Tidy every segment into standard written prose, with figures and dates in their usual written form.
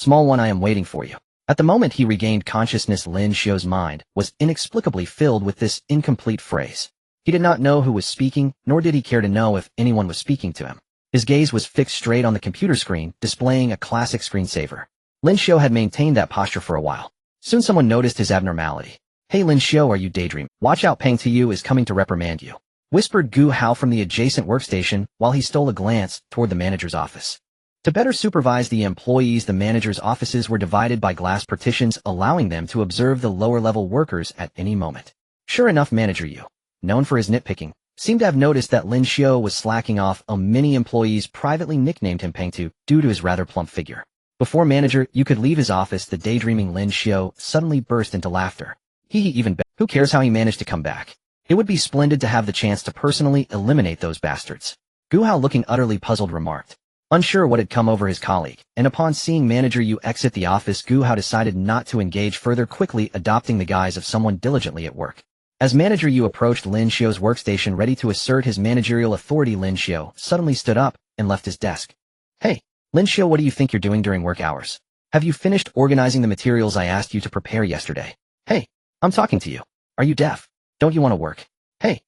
Small one, I am waiting for you. At the moment he regained consciousness, Lin Xiu's mind was inexplicably filled with this incomplete phrase. He did not know who was speaking, nor did he care to know if anyone was speaking to him. His gaze was fixed straight on the computer screen, displaying a classic screensaver. Lin Xiu had maintained that posture for a while. Soon someone noticed his abnormality. Hey Lin Xiu, are you daydreaming? Watch out, Peng Tiyu is coming to reprimand you, whispered Gu Hao from the adjacent workstation while he stole a glance toward the manager's office. To better supervise the employees, the manager's offices were divided by glass partitions, allowing them to observe the lower-level workers at any moment. Sure enough, Manager Yu, known for his nitpicking, seemed to have noticed that Lin Xiu was slacking off. Many employees privately nicknamed him Peng Tu due to his rather plump figure. Before Manager Yu could leave his office, the daydreaming Lin Xiu suddenly burst into laughter. Even better. Who cares how he managed to come back? It would be splendid to have the chance to personally eliminate those bastards. Gu Hao, looking utterly puzzled, remarked. Unsure what had come over his colleague, and upon seeing Manager Yu exit the office, Gu Hao decided not to engage further, quickly adopting the guise of someone diligently at work. As Manager Yu approached Lin Xiu's workstation ready to assert his managerial authority, Lin Xiu suddenly stood up and left his desk. Hey, Lin Xiu, what do you think you're doing during work hours? Have you finished organizing the materials I asked you to prepare yesterday? Hey, I'm talking to you. Are you deaf? Don't you want to work? Hey,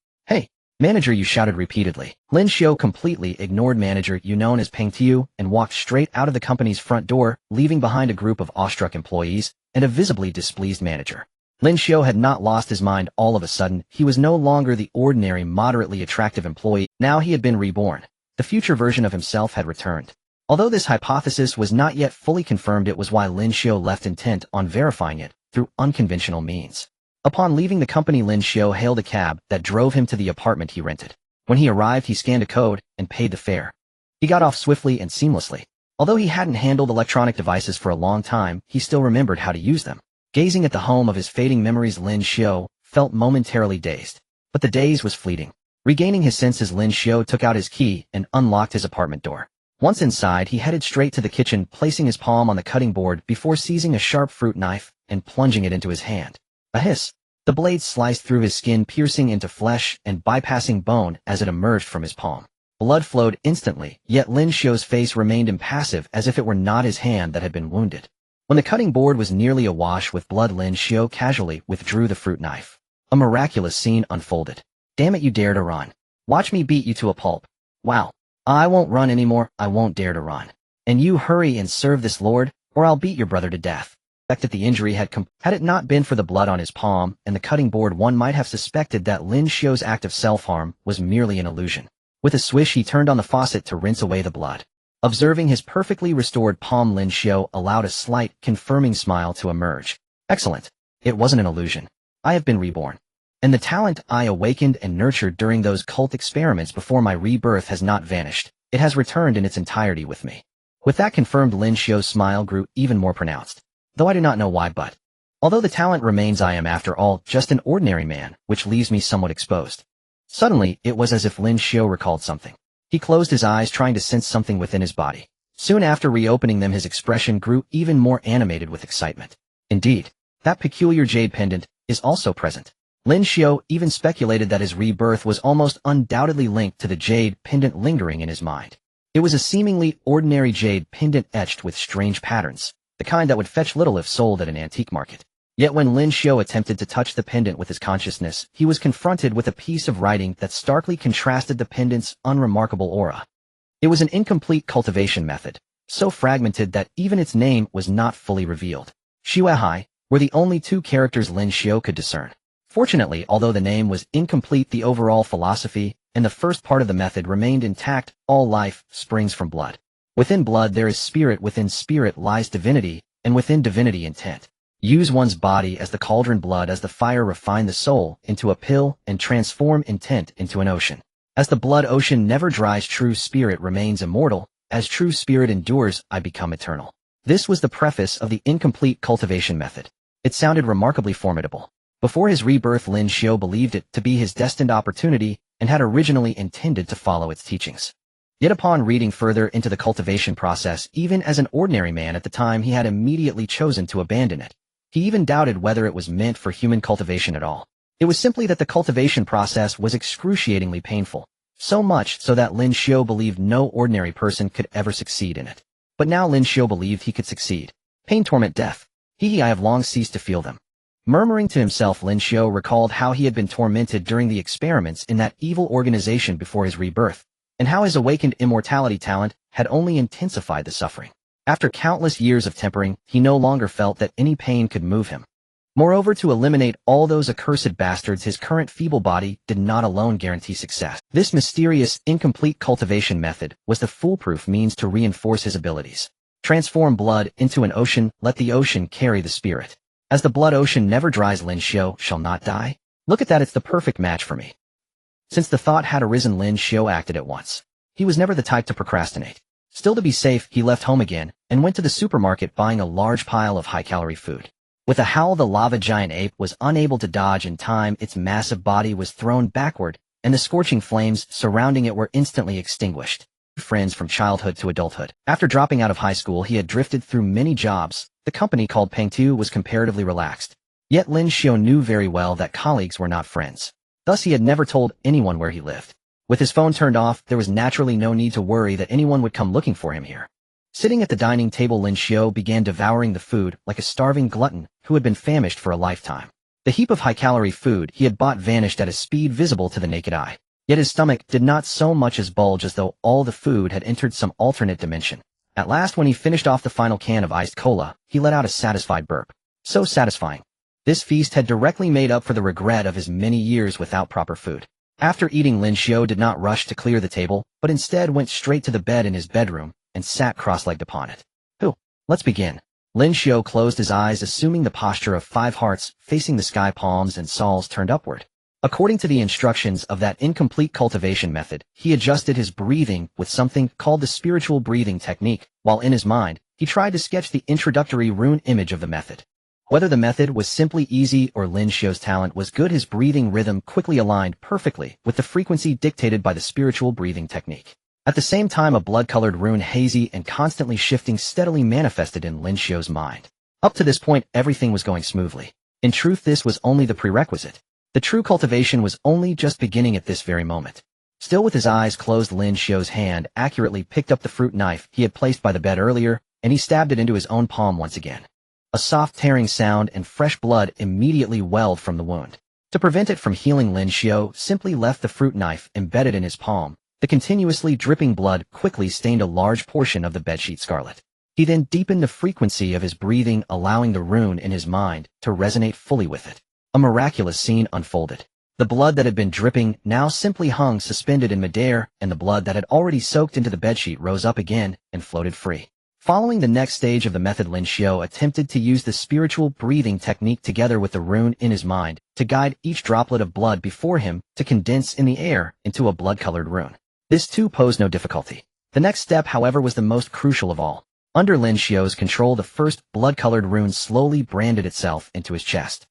Manager Yu shouted repeatedly. Lin Xiu completely ignored Manager Yu, known as Peng Tiyu, and walked straight out of the company's front door, leaving behind a group of awestruck employees and a visibly displeased manager. Lin Xiu had not lost his mind all of a sudden. He was no longer the ordinary, moderately attractive employee. Now he had been reborn. The future version of himself had returned. Although this hypothesis was not yet fully confirmed, it was why Lin Xiu left, intent on verifying it through unconventional means. Upon leaving the company, Lin Xiu hailed a cab that drove him to the apartment he rented. When he arrived, he scanned a code and paid the fare. He got off swiftly and seamlessly. Although he hadn't handled electronic devices for a long time, he still remembered how to use them. Gazing at the home of his fading memories, Lin Xiu felt momentarily dazed. But the daze was fleeting. Regaining his senses, Lin Xiu took out his key and unlocked his apartment door. Once inside, he headed straight to the kitchen, placing his palm on the cutting board before seizing a sharp fruit knife and plunging it into his hand. A hiss. The blade sliced through his skin, piercing into flesh and bypassing bone as it emerged from his palm. Blood flowed instantly, yet Lin Xiu's face remained impassive, as if it were not his hand that had been wounded. When the cutting board was nearly awash with blood, Lin Xiu casually withdrew the fruit knife. A miraculous scene unfolded. Damn it, you dare to run. Watch me beat you to a pulp. Wow. I won't run anymore. I won't dare to run. And you hurry and serve this lord, or I'll beat your brother to death. That the injury had it not been for the blood on his palm and the cutting board, one might have suspected that Lin Xiu's act of self-harm was merely an illusion. With a swish, he turned on the faucet to rinse away the blood. Observing his perfectly restored palm, Lin Xiu allowed a slight, confirming smile to emerge. Excellent. It wasn't an illusion. I have been reborn. And the talent I awakened and nurtured during those cult experiments before my rebirth has not vanished. It has returned in its entirety with me. With that confirmed, Lin Xiu's smile grew even more pronounced. Though I do not know why, but although the talent remains, I am after all just an ordinary man, which leaves me somewhat exposed. Suddenly, it was as if Lin Xiu recalled something. He closed his eyes, trying to sense something within his body. Soon after reopening them, his expression grew even more animated with excitement. Indeed, that peculiar jade pendant is also present. Lin Xiu even speculated that his rebirth was almost undoubtedly linked to the jade pendant lingering in his mind. It was a seemingly ordinary jade pendant etched with strange patterns, the kind that would fetch little if sold at an antique market. Yet when Lin Xiu attempted to touch the pendant with his consciousness, he was confronted with a piece of writing that starkly contrasted the pendant's unremarkable aura. It was an incomplete cultivation method, so fragmented that even its name was not fully revealed. Xuehai were the only two characters Lin Xiu could discern. Fortunately, although the name was incomplete, the overall philosophy and the first part of the method remained intact. All life springs from blood. Within blood there is spirit, within spirit lies divinity, and within divinity intent. Use one's body as the cauldron, blood as the fire, refine the soul into a pill, and transform intent into an ocean. As the blood ocean never dries, true spirit remains immortal. As true spirit endures, I become eternal. This was the preface of the incomplete cultivation method. It sounded remarkably formidable. Before his rebirth, Lin Xiu believed it to be his destined opportunity and had originally intended to follow its teachings. Yet upon reading further into the cultivation process, even as an ordinary man at the time, he had immediately chosen to abandon it. He even doubted whether it was meant for human cultivation at all. It was simply that the cultivation process was excruciatingly painful, so much so that Lin Xiu believed no ordinary person could ever succeed in it. But now Lin Xiu believed he could succeed. Pain, torment, death. I have long ceased to feel them. Murmuring to himself, Lin Xiu recalled how he had been tormented during the experiments in that evil organization before his rebirth, and how his awakened immortality talent had only intensified the suffering. After countless years of tempering, he no longer felt that any pain could move him. Moreover, to eliminate all those accursed bastards, his current feeble body did not alone guarantee success. This mysterious, incomplete cultivation method was the foolproof means to reinforce his abilities. Transform blood into an ocean, let the ocean carry the spirit. As the blood ocean never dries, Lin Xiu shall not die. Look at that, it's the perfect match for me. Since the thought had arisen, Lin Xiu acted at once. He was never the type to procrastinate. Still, to be safe, he left home again and went to the supermarket, buying a large pile of high-calorie food. With a howl, the lava giant ape was unable to dodge in time. Its massive body was thrown backward, and the scorching flames surrounding it were instantly extinguished. Friends from childhood to adulthood. After dropping out of high school, he had drifted through many jobs. The company called Pengtu was comparatively relaxed. Yet Lin Xiu knew very well that colleagues were not friends. Thus, he had never told anyone where he lived. With his phone turned off, there was naturally no need to worry that anyone would come looking for him here. Sitting at the dining table, Lin Xiu began devouring the food like a starving glutton who had been famished for a lifetime. The heap of high-calorie food he had bought vanished at a speed visible to the naked eye. Yet his stomach did not so much as bulge, as though all the food had entered some alternate dimension. At last, when he finished off the final can of iced cola, he let out a satisfied burp. So satisfying. This feast had directly made up for the regret of his many years without proper food. After eating, Lin Xiu did not rush to clear the table, but instead went straight to the bed in his bedroom and sat cross-legged upon it. Let's begin. Lin Xiu closed his eyes, assuming the posture of 5 hearts, facing the sky, palms and soles turned upward. According to the instructions of that incomplete cultivation method, he adjusted his breathing with something called the spiritual breathing technique, while in his mind, he tried to sketch the introductory rune image of the method. Whether the method was simply easy or Lin Xiu's talent was good, his breathing rhythm quickly aligned perfectly with the frequency dictated by the spiritual breathing technique. At the same time, a blood-colored rune, hazy and constantly shifting, steadily manifested in Lin Xiu's mind. Up to this point, everything was going smoothly. In truth, this was only the prerequisite. The true cultivation was only just beginning at this very moment. Still with his eyes closed, Lin Xiu's hand accurately picked up the fruit knife he had placed by the bed earlier, and he stabbed it into his own palm once again. A soft tearing sound and fresh blood immediately welled from the wound. To prevent it from healing, Lin Xiu simply left the fruit knife embedded in his palm. The continuously dripping blood quickly stained a large portion of the bedsheet scarlet. He then deepened the frequency of his breathing, allowing the rune in his mind to resonate fully with it. A miraculous scene unfolded. The blood that had been dripping now simply hung suspended in midair, and the blood that had already soaked into the bedsheet rose up again and floated free. Following the next stage of the method, Lin Xiu attempted to use the spiritual breathing technique together with the rune in his mind to guide each droplet of blood before him to condense in the air into a blood-colored rune. This too posed no difficulty. The next step, however, was the most crucial of all. Under Lin Xiu's control, the first blood-colored rune slowly branded itself into his chest.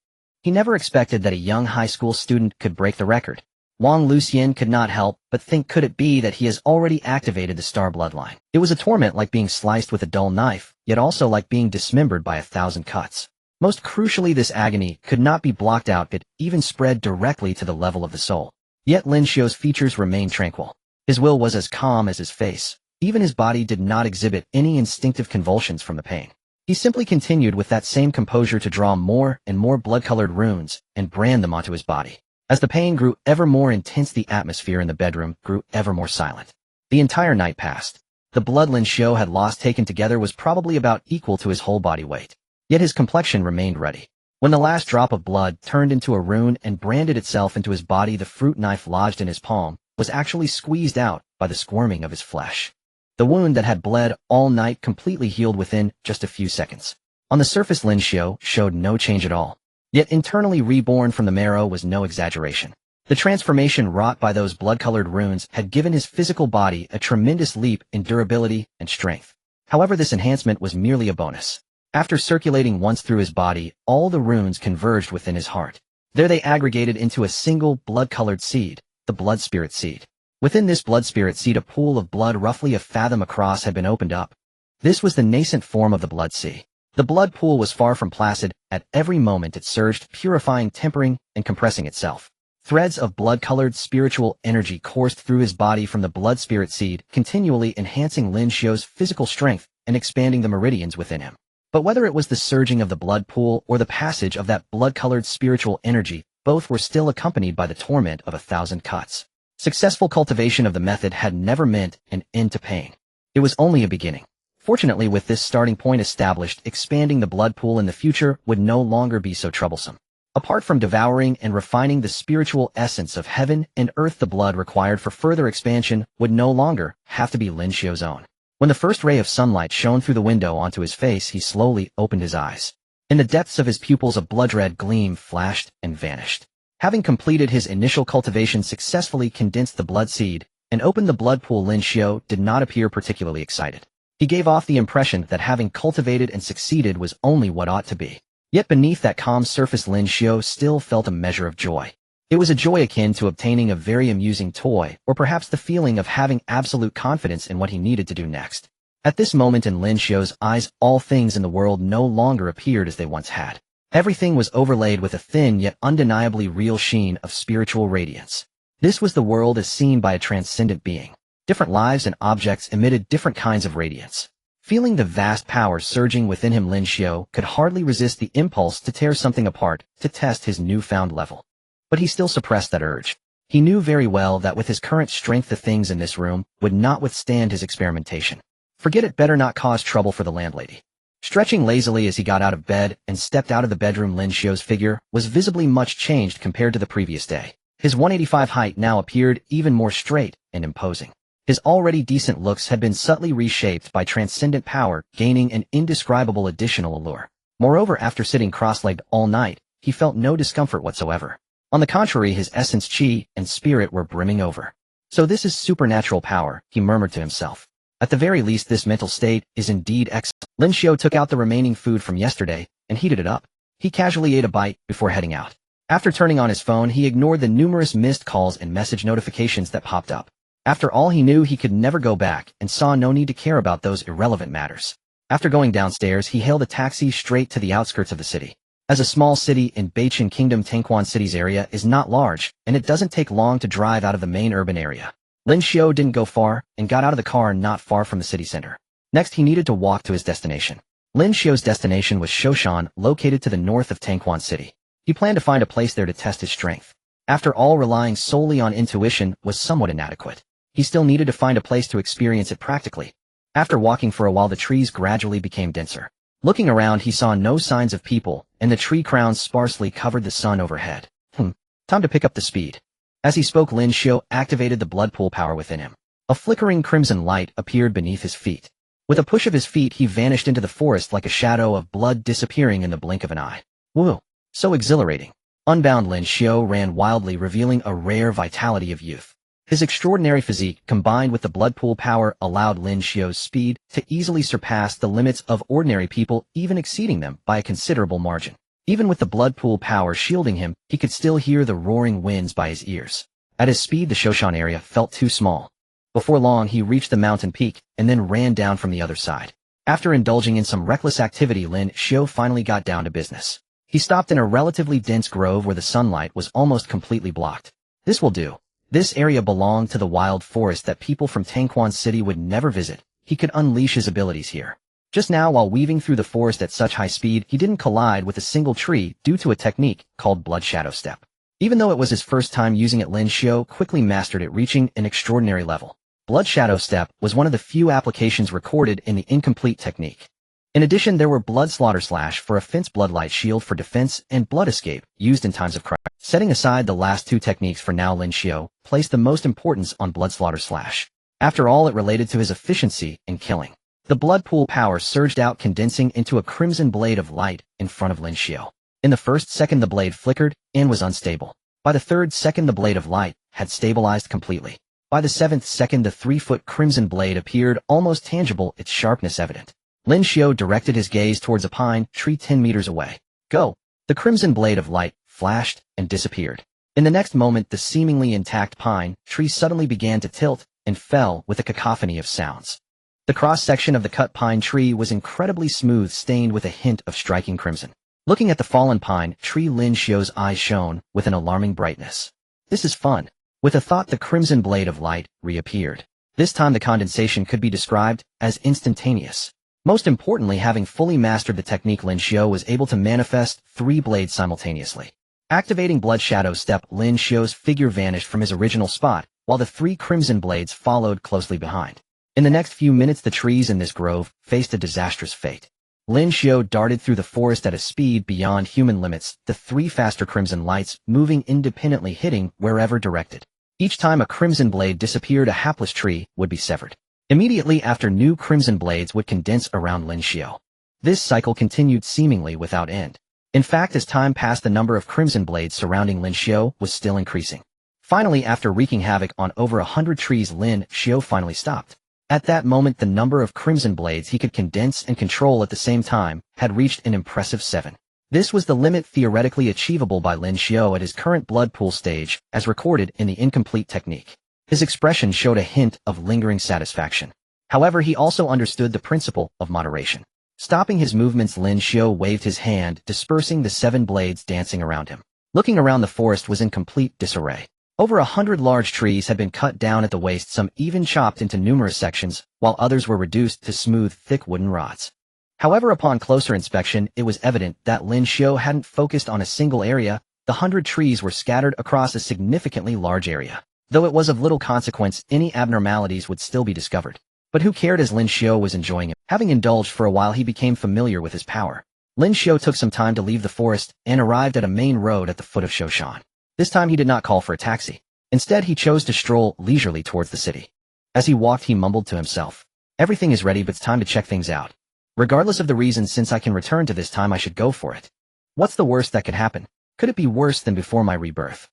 He never expected that a young high school student could break the record. Wang Lucian could not help but think, could it be that he has already activated the star bloodline? It was a torment like being sliced with a dull knife, yet also like being dismembered by 1,000 cuts. Most crucially, this agony could not be blocked out, it even spread directly to the level of the soul. Yet Lin Xiu's features remained tranquil. His will was as calm as his face. Even his body did not exhibit any instinctive convulsions from the pain. He simply continued with that same composure to draw more and more blood-colored runes and brand them onto his body. As the pain grew ever more intense, the atmosphere in the bedroom grew ever more silent. The entire night passed. The blood Lin Xiu had lost taken together was probably about equal to his whole body weight. Yet his complexion remained ready. When the last drop of blood turned into a rune and branded itself into his body, the fruit knife lodged in his palm was actually squeezed out by the squirming of his flesh. The wound that had bled all night completely healed within just a few seconds. On the surface, Lin Xiu showed no change at all. Yet internally reborn from the marrow was no exaggeration. The transformation wrought by those blood-colored runes had given his physical body a tremendous leap in durability and strength. However, this enhancement was merely a bonus. After circulating once through his body, all the runes converged within his heart. There they aggregated into a single blood-colored seed, the blood spirit seed. Within this blood spirit seed, a pool of blood roughly a fathom across had been opened up. This was the nascent form of the blood sea. The blood pool was far from placid. At every moment it surged, purifying, tempering, and compressing itself. Threads of blood-colored spiritual energy coursed through his body from the blood spirit seed, continually enhancing Lin Xiu's physical strength and expanding the meridians within him. But whether it was the surging of the blood pool or the passage of that blood-colored spiritual energy, both were still accompanied by the torment of 1,000 cuts. Successful cultivation of the method had never meant an end to pain. It was only a beginning. Fortunately, with this starting point established, expanding the blood pool in the future would no longer be so troublesome. Apart from devouring and refining the spiritual essence of heaven and earth, the blood required for further expansion would no longer have to be Lin Xiu's own. When the first ray of sunlight shone through the window onto his face, he slowly opened his eyes. In the depths of his pupils, a blood-red gleam flashed and vanished. Having completed his initial cultivation, successfully condensed the blood seed, and opened the blood pool, Lin Xiu did not appear particularly excited. He gave off the impression that having cultivated and succeeded was only what ought to be. Yet beneath that calm surface, Lin Xiu still felt a measure of joy. It was a joy akin to obtaining a very amusing toy, or perhaps the feeling of having absolute confidence in what he needed to do next. At this moment in Lin Xiu's eyes, all things in the world no longer appeared as they once had. Everything was overlaid with a thin yet undeniably real sheen of spiritual radiance. This was the world as seen by a transcendent being. Different lives and objects emitted different kinds of radiance. Feeling the vast power surging within him, Lin Xiu could hardly resist the impulse to tear something apart to test his newfound level. But he still suppressed that urge. He knew very well that with his current strength, the things in this room would not withstand his experimentation. Forget it, better not cause trouble for the landlady. Stretching lazily as he got out of bed and stepped out of the bedroom, Lin Xiu's figure was visibly much changed compared to the previous day. His 185 height now appeared even more straight and imposing. His already decent looks had been subtly reshaped by transcendent power, gaining an indescribable additional allure. Moreover, after sitting cross-legged all night, he felt no discomfort whatsoever. On the contrary, his essence, chi, and spirit were brimming over. So this is supernatural power, he murmured to himself. At the very least, this mental state is indeed excellent. Lin Xiu took out the remaining food from yesterday and heated it up. He casually ate a bite before heading out. After turning on his phone, he ignored the numerous missed calls and message notifications that popped up. After all, he knew he could never go back and saw no need to care about those irrelevant matters. After going downstairs, he hailed a taxi straight to the outskirts of the city. As a small city in Beichen Kingdom, Tangquan City's area is not large, and it doesn't take long to drive out of the main urban area. Lin Xiu didn't go far and got out of the car not far from the city center. Next, he needed to walk to his destination. Lin Xiu's destination was Shoshan, located to the north of Tangquan City. He planned to find a place there to test his strength. After all, relying solely on intuition was somewhat inadequate. He still needed to find a place to experience it practically. After walking for a while, the trees gradually became denser. Looking around, he saw no signs of people, and the tree crowns sparsely covered the sun overhead. Time to pick up the speed. As he spoke, Lin Xiu activated the blood pool power within him. A flickering crimson light appeared beneath his feet. With a push of his feet, he vanished into the forest like a shadow of blood, disappearing in the blink of an eye. Whoa! So exhilarating. Unbound, Lin Xiu ran wildly, revealing a rare vitality of youth. His extraordinary physique, combined with the blood pool power, allowed Lin Xiu's speed to easily surpass the limits of ordinary people, even exceeding them by a considerable margin. Even with the blood pool power shielding him, he could still hear the roaring winds by his ears. At his speed, the Shoshan area felt too small. Before long, he reached the mountain peak and then ran down from the other side. After indulging in some reckless activity, Lin Xiu finally got down to business. He stopped in a relatively dense grove where the sunlight was almost completely blocked. This will do. This area belonged to the wild forest that people from Tangquan City would never visit. He could unleash his abilities here. Just now, while weaving through the forest at such high speed, he didn't collide with a single tree due to a technique called Blood Shadow Step. Even though it was his first time using it, Lin Xiu quickly mastered it, reaching an extraordinary level. Blood Shadow Step was one of the few applications recorded in the incomplete technique. In addition, there were Blood Slaughter Slash for offense, Bloodlight Shield for defense, and Blood Escape, used in times of crisis. Setting aside the last two techniques for now, Lin Xiu placed the most importance on Blood Slaughter Slash. After all, it related to his efficiency in killing. The blood pool power surged out, condensing into a crimson blade of light in front of Lin Xiu. In the first second, the blade flickered and was unstable. By the third second, the blade of light had stabilized completely. By the seventh second, the 3-foot crimson blade appeared almost tangible, its sharpness evident. Lin Xiu directed his gaze towards a pine tree 10 meters away. Go! The crimson blade of light flashed and disappeared. In the next moment, the seemingly intact pine tree suddenly began to tilt and fell with a cacophony of sounds. The cross-section of the cut pine tree was incredibly smooth, stained with a hint of striking crimson. Looking at the fallen pine tree, Lin Xiu's eyes shone with an alarming brightness. This is fun. With a thought, the crimson blade of light reappeared. This time the condensation could be described as instantaneous. Most importantly, having fully mastered the technique, Lin Xiu was able to manifest 3 blades simultaneously. Activating Blood Shadow Step, Lin Xiu's figure vanished from his original spot, while the 3 crimson blades followed closely behind. In the next few minutes, the trees in this grove faced a disastrous fate. Lin Xiu darted through the forest at a speed beyond human limits, the 3 faster crimson lights moving independently, hitting wherever directed. Each time a crimson blade disappeared, a hapless tree would be severed. Immediately after, new crimson blades would condense around Lin Xiu. This cycle continued seemingly without end. In fact, as time passed, the number of crimson blades surrounding Lin Xiu was still increasing. Finally, after wreaking havoc on over 100 trees, Lin Xiu finally stopped. At that moment, the number of crimson blades he could condense and control at the same time had reached an impressive 7. This was the limit theoretically achievable by Lin Xiu at his current blood pool stage, as recorded in the incomplete technique. His expression showed a hint of lingering satisfaction. However, he also understood the principle of moderation. Stopping his movements, Lin Xiu waved his hand, dispersing the 7 blades dancing around him. Looking around, the forest was in complete disarray. Over 100 large trees had been cut down at the waist, some even chopped into numerous sections, while others were reduced to smooth, thick wooden rods. However, upon closer inspection, it was evident that Lin Xiu hadn't focused on a single area. The 100 trees were scattered across a significantly large area. Though it was of little consequence, any abnormalities would still be discovered. But who cared, as Lin Xiu was enjoying it? Having indulged for a while, he became familiar with his power. Lin Xiu took some time to leave the forest and arrived at a main road at the foot of Shoshan. This time he did not call for a taxi. Instead, he chose to stroll leisurely towards the city. As he walked, he mumbled to himself, "Everything is ready, but it's time to check things out. Regardless of the reason, since I can return to this time, I should go for it. What's the worst that could happen? Could it be worse than before my rebirth?"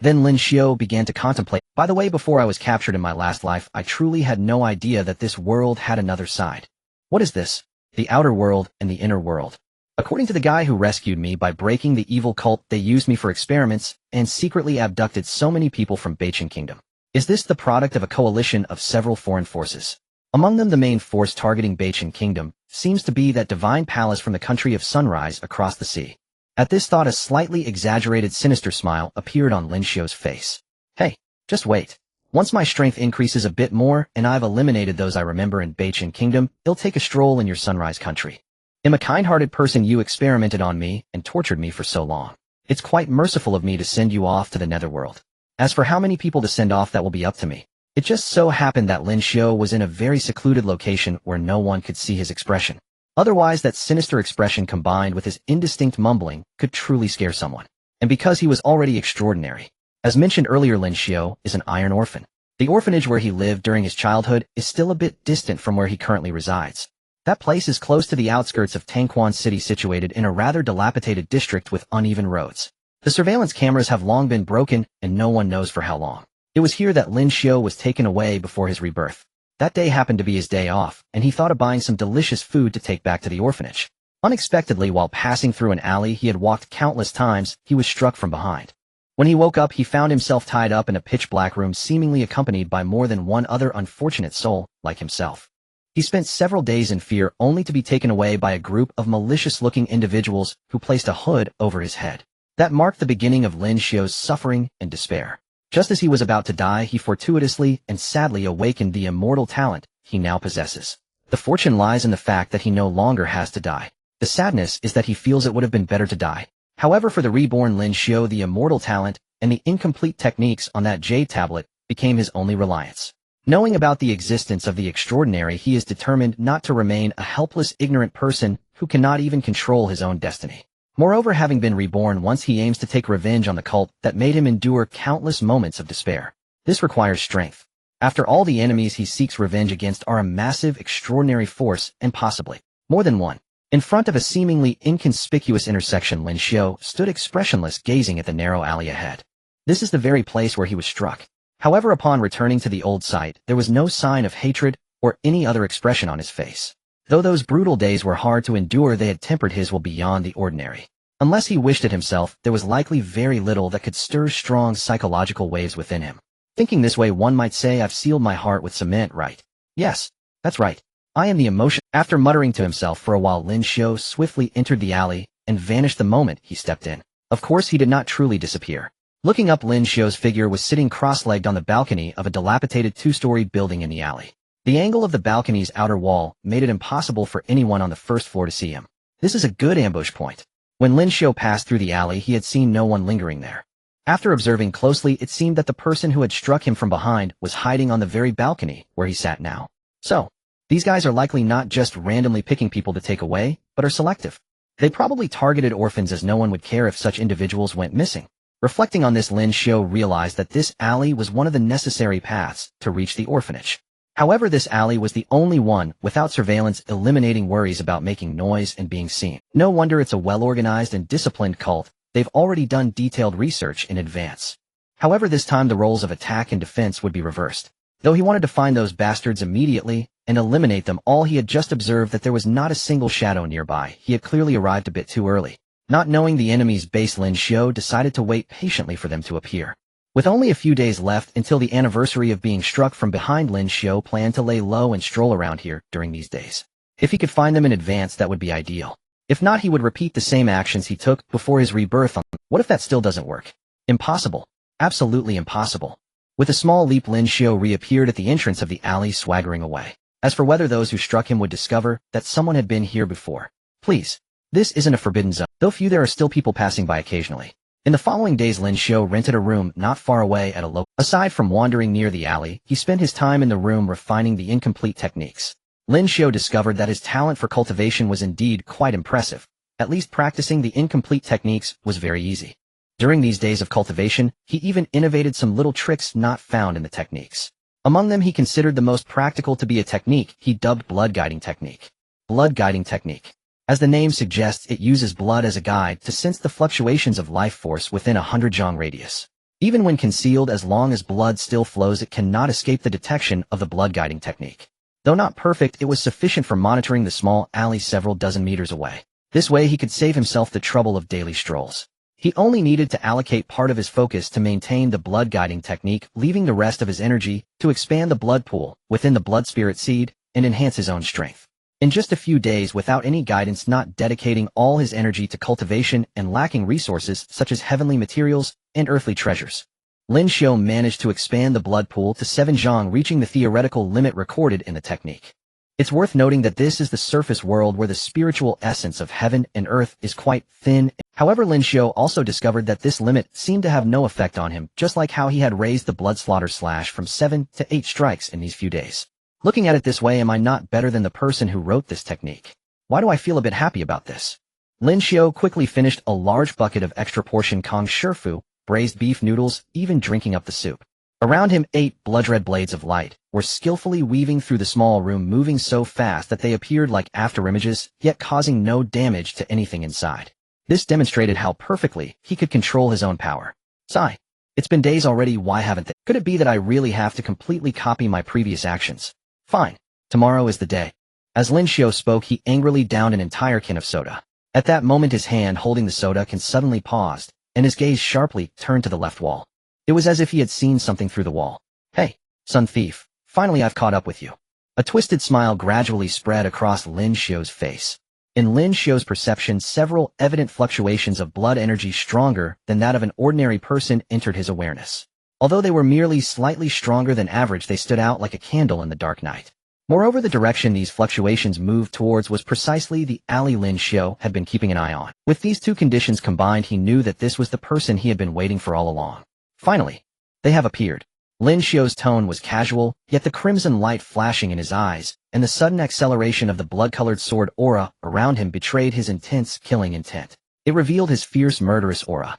Then Lin Xiu began to contemplate. By the way, before I was captured in my last life, I truly had no idea that this world had another side. What is this? The outer world and the inner world. According to the guy who rescued me by breaking the evil cult, they used me for experiments and secretly abducted so many people from Beichin Kingdom. Is this the product of a coalition of several foreign forces? Among them, the main force targeting Beichin Kingdom seems to be that divine palace from the country of sunrise across the sea. At this thought, a slightly exaggerated sinister smile appeared on Lin Xiu's face. "Hey, just wait. Once my strength increases a bit more and I've eliminated those I remember in Beichin Kingdom, I'll take a stroll in your sunrise country. I'm a kind-hearted person. You experimented on me and tortured me for so long. It's quite merciful of me to send you off to the netherworld. As for how many people to send off, that will be up to me." It just so happened that Lin Xiu was in a very secluded location where no one could see his expression. Otherwise, that sinister expression combined with his indistinct mumbling could truly scare someone. And because he was already extraordinary. As mentioned earlier, Lin Xiu is an iron orphan. The orphanage where he lived during his childhood is still a bit distant from where he currently resides. That place is close to the outskirts of Tangquan City, situated in a rather dilapidated district with uneven roads. The surveillance cameras have long been broken, and no one knows for how long. It was here that Lin Xiu was taken away before his rebirth. That day happened to be his day off, and he thought of buying some delicious food to take back to the orphanage. Unexpectedly, while passing through an alley he had walked countless times, he was struck from behind. When he woke up, he found himself tied up in a pitch-black room, seemingly accompanied by more than one other unfortunate soul, like himself. He spent several days in fear, only to be taken away by a group of malicious-looking individuals who placed a hood over his head. That marked the beginning of Lin Xiu's suffering and despair. Just as he was about to die, he fortuitously and sadly awakened the immortal talent he now possesses. The fortune lies in the fact that he no longer has to die. The sadness is that he feels it would have been better to die. However, for the reborn Lin Xiu, the immortal talent and the incomplete techniques on that jade tablet became his only reliance. Knowing about the existence of the extraordinary, he is determined not to remain a helpless, ignorant person who cannot even control his own destiny. Moreover, having been reborn once, he aims to take revenge on the cult that made him endure countless moments of despair. This requires strength. After all, the enemies he seeks revenge against are a massive, extraordinary force, and possibly more than one. In front of a seemingly inconspicuous intersection, Lin Xiu stood expressionless, gazing at the narrow alley ahead. This is the very place where he was struck. However, upon returning to the old site, there was no sign of hatred or any other expression on his face. Though those brutal days were hard to endure, they had tempered his will beyond the ordinary. Unless he wished it himself, there was likely very little that could stir strong psychological waves within him. Thinking this way, one might say, "I've sealed my heart with cement, right? Yes, that's right. I am the emotion." After muttering to himself for a while, Lin Xiu swiftly entered the alley and vanished the moment he stepped in. Of course, he did not truly disappear. Looking up, Lin Xiu's figure was sitting cross-legged on the balcony of a dilapidated two-story building in the alley. The angle of the balcony's outer wall made it impossible for anyone on the first floor to see him. This is a good ambush point. When Lin Xiu passed through the alley, he had seen no one lingering there. After observing closely, it seemed that the person who had struck him from behind was hiding on the very balcony where he sat now. So, these guys are likely not just randomly picking people to take away, but are selective. They probably targeted orphans, as no one would care if such individuals went missing. Reflecting on this, Lin Xiu realized that this alley was one of the necessary paths to reach the orphanage. However, this alley was the only one without surveillance, eliminating worries about making noise and being seen. No wonder it's a well-organized and disciplined cult. They've already done detailed research in advance. However, this time the roles of attack and defense would be reversed. Though he wanted to find those bastards immediately and eliminate them all, he had just observed that there was not a single shadow nearby. He had clearly arrived a bit too early. Not knowing the enemy's base, Lin Xiu decided to wait patiently for them to appear. With only a few days left until the anniversary of being struck from behind, Lin Xiu planned to lay low and stroll around here during these days. If he could find them in advance, that would be ideal. If not, he would repeat the same actions he took before his rebirth. What if that still doesn't work? Impossible. Absolutely impossible. With a small leap, Lin Xiu reappeared at the entrance of the alley, swaggering away. As for whether those who struck him would discover that someone had been here before. Please. This isn't a forbidden zone. Though few, there are still people passing by occasionally. In the following days, Lin Xiu rented a room not far away at a local. Aside from wandering near the alley, he spent his time in the room refining the incomplete techniques. Lin Xiu discovered that his talent for cultivation was indeed quite impressive. At least practicing the incomplete techniques was very easy. During these days of cultivation, he even innovated some little tricks not found in the techniques. Among them, he considered the most practical to be a technique he dubbed blood guiding technique. Blood guiding technique. As the name suggests, it uses blood as a guide to sense the fluctuations of life force within 100 zhang radius. Even when concealed, as long as blood still flows, it cannot escape the detection of the blood guiding technique. Though not perfect, it was sufficient for monitoring the small alley several dozen meters away. This way he could save himself the trouble of daily strolls. He only needed to allocate part of his focus to maintain the blood guiding technique, leaving the rest of his energy to expand the blood pool within the blood spirit seed and enhance his own strength. In just a few days, without any guidance, not dedicating all his energy to cultivation and lacking resources such as heavenly materials and earthly treasures, Lin Xiu managed to expand the blood pool to 7 zhang, reaching the theoretical limit recorded in the technique. It's worth noting that this is the surface world where the spiritual essence of heaven and earth is quite thin. However, Lin Xiu also discovered that this limit seemed to have no effect on him, just like how he had raised the blood slaughter slash from 7 to 8 strikes in these few days. Looking at it this way, am I not better than the person who wrote this technique? Why do I feel a bit happy about this? Lin Xiu quickly finished a large bucket of extra portion Kong Shifu, braised beef noodles, even drinking up the soup. Around him, 8 blood-red blades of light were skillfully weaving through the small room, moving so fast that they appeared like afterimages, yet causing no damage to anything inside. This demonstrated how perfectly he could control his own power. Sigh. It's been days already, why haven't they? Could it be that I really have to completely copy my previous actions? Fine. Tomorrow is the day. As Lin Xiu spoke, he angrily downed an entire can of soda. At that moment, his hand holding the soda can suddenly paused, and his gaze sharply turned to the left wall. It was as if he had seen something through the wall. Hey, son thief, finally I've caught up with you. A twisted smile gradually spread across Lin Xiu's face. In Lin Xiu's perception, several evident fluctuations of blood energy stronger than that of an ordinary person entered his awareness. Although they were merely slightly stronger than average, they stood out like a candle in the dark night. Moreover, the direction these fluctuations moved towards was precisely the alley Lin Xiu had been keeping an eye on. With these two conditions combined, he knew that this was the person he had been waiting for all along. Finally, they have appeared. Lin Xiu's tone was casual, yet the crimson light flashing in his eyes and the sudden acceleration of the blood-colored sword aura around him betrayed his intense killing intent. It revealed his fierce murderous aura.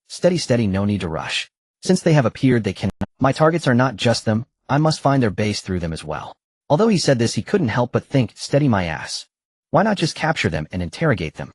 Steady, no need to rush. Since they have appeared, they cannot. My targets are not just them, I must find their base through them as well. Although he said this, he couldn't help but think, steady my ass. Why not just capture them and interrogate them?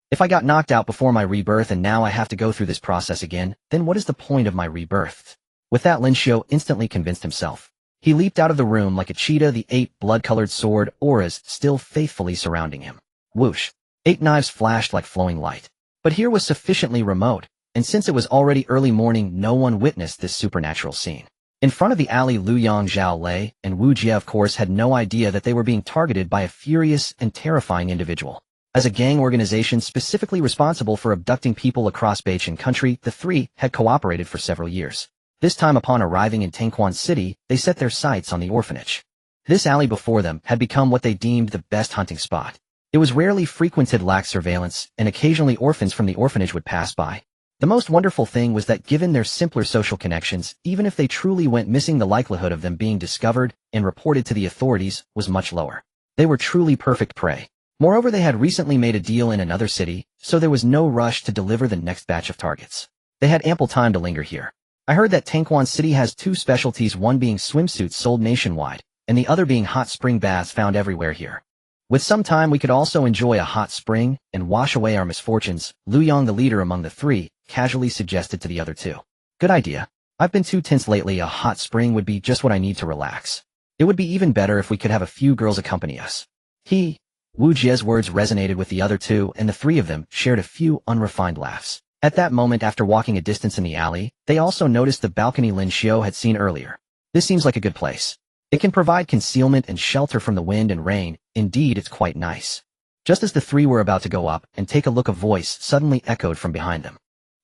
If I got knocked out before my rebirth and now I have to go through this process again, then what is the point of my rebirth? With that, Lin Xiu instantly convinced himself. He leaped out of the room like a cheetah, the 8 blood-colored sword auras still faithfully surrounding him. Whoosh. 8 knives flashed like flowing light. But here was sufficiently remote, and since it was already early morning, no one witnessed this supernatural scene. In front of the alley, Lu Yang, Zhao Lei, and Wu Jie of course had no idea that they were being targeted by a furious and terrifying individual. As a gang organization specifically responsible for abducting people across Beichan country, the three had cooperated for several years. This time, upon arriving in Tangquan City, they set their sights on the orphanage. This alley before them had become what they deemed the best hunting spot. It was rarely frequented, lacked surveillance, and occasionally orphans from the orphanage would pass by. The most wonderful thing was that given their simpler social connections, even if they truly went missing, the likelihood of them being discovered and reported to the authorities was much lower. They were truly perfect prey. Moreover, they had recently made a deal in another city, so there was no rush to deliver the next batch of targets. They had ample time to linger here. I heard that Tangquan City has two specialties, one being swimsuits sold nationwide, and the other being hot spring baths found everywhere here. With some time we could also enjoy a hot spring and wash away our misfortunes, Lu Yang, the leader among the three, casually suggested to the other two. Good idea. I've been too tense lately. A hot spring would be just what I need to relax. It would be even better if we could have a few girls accompany us. Wu Jie's words resonated with the other two, and the three of them shared a few unrefined laughs. At that moment, after walking a distance in the alley, they also noticed the balcony Lin Xiu had seen earlier. This seems like a good place. It can provide concealment and shelter from the wind and rain. Indeed, it's quite nice. Just as the three were about to go up and take a look, a voice suddenly echoed from behind them.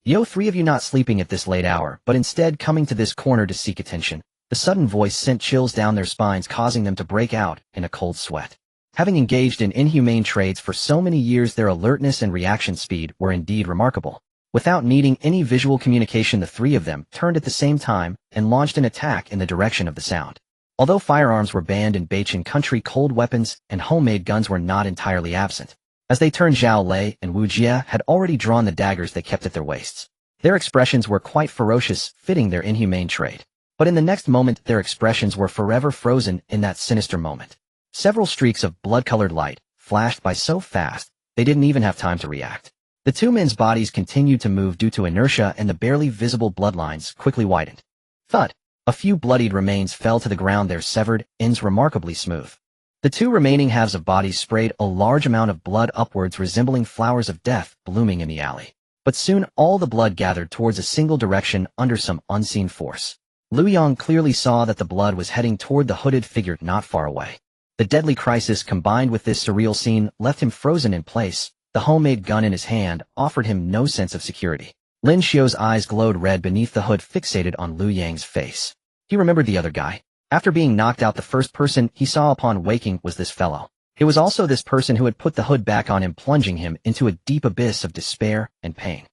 Yo, three of you not sleeping at this late hour, but instead coming to this corner to seek attention. The sudden voice sent chills down their spines, causing them to break out in a cold sweat. Having engaged in inhumane trades for so many years, their alertness and reaction speed were indeed remarkable. Without needing any visual communication, the three of them turned at the same time and launched an attack in the direction of the sound. Although firearms were banned in Beichin country, cold weapons and homemade guns were not entirely absent. As they turned, Zhao Lei and Wu Jie had already drawn the daggers they kept at their waists. Their expressions were quite ferocious, fitting their inhumane trade. But in the next moment, their expressions were forever frozen in that sinister moment. Several streaks of blood-colored light flashed by so fast, they didn't even have time to react. The two men's bodies continued to move due to inertia, and the barely visible bloodlines quickly widened. Thud! A few bloodied remains fell to the ground, their severed ends remarkably smooth. The two remaining halves of bodies sprayed a large amount of blood upwards, resembling flowers of death blooming in the alley. But soon all the blood gathered towards a single direction under some unseen force. Lu Yang clearly saw that the blood was heading toward the hooded figure not far away. The deadly crisis combined with this surreal scene left him frozen in place. The homemade gun in his hand offered him no sense of security. Lin Xiu's eyes glowed red beneath the hood, fixated on Lu Yang's face. He remembered the other guy. After being knocked out, the first person he saw upon waking was this fellow. It was also this person who had put the hood back on him, plunging him into a deep abyss of despair and pain.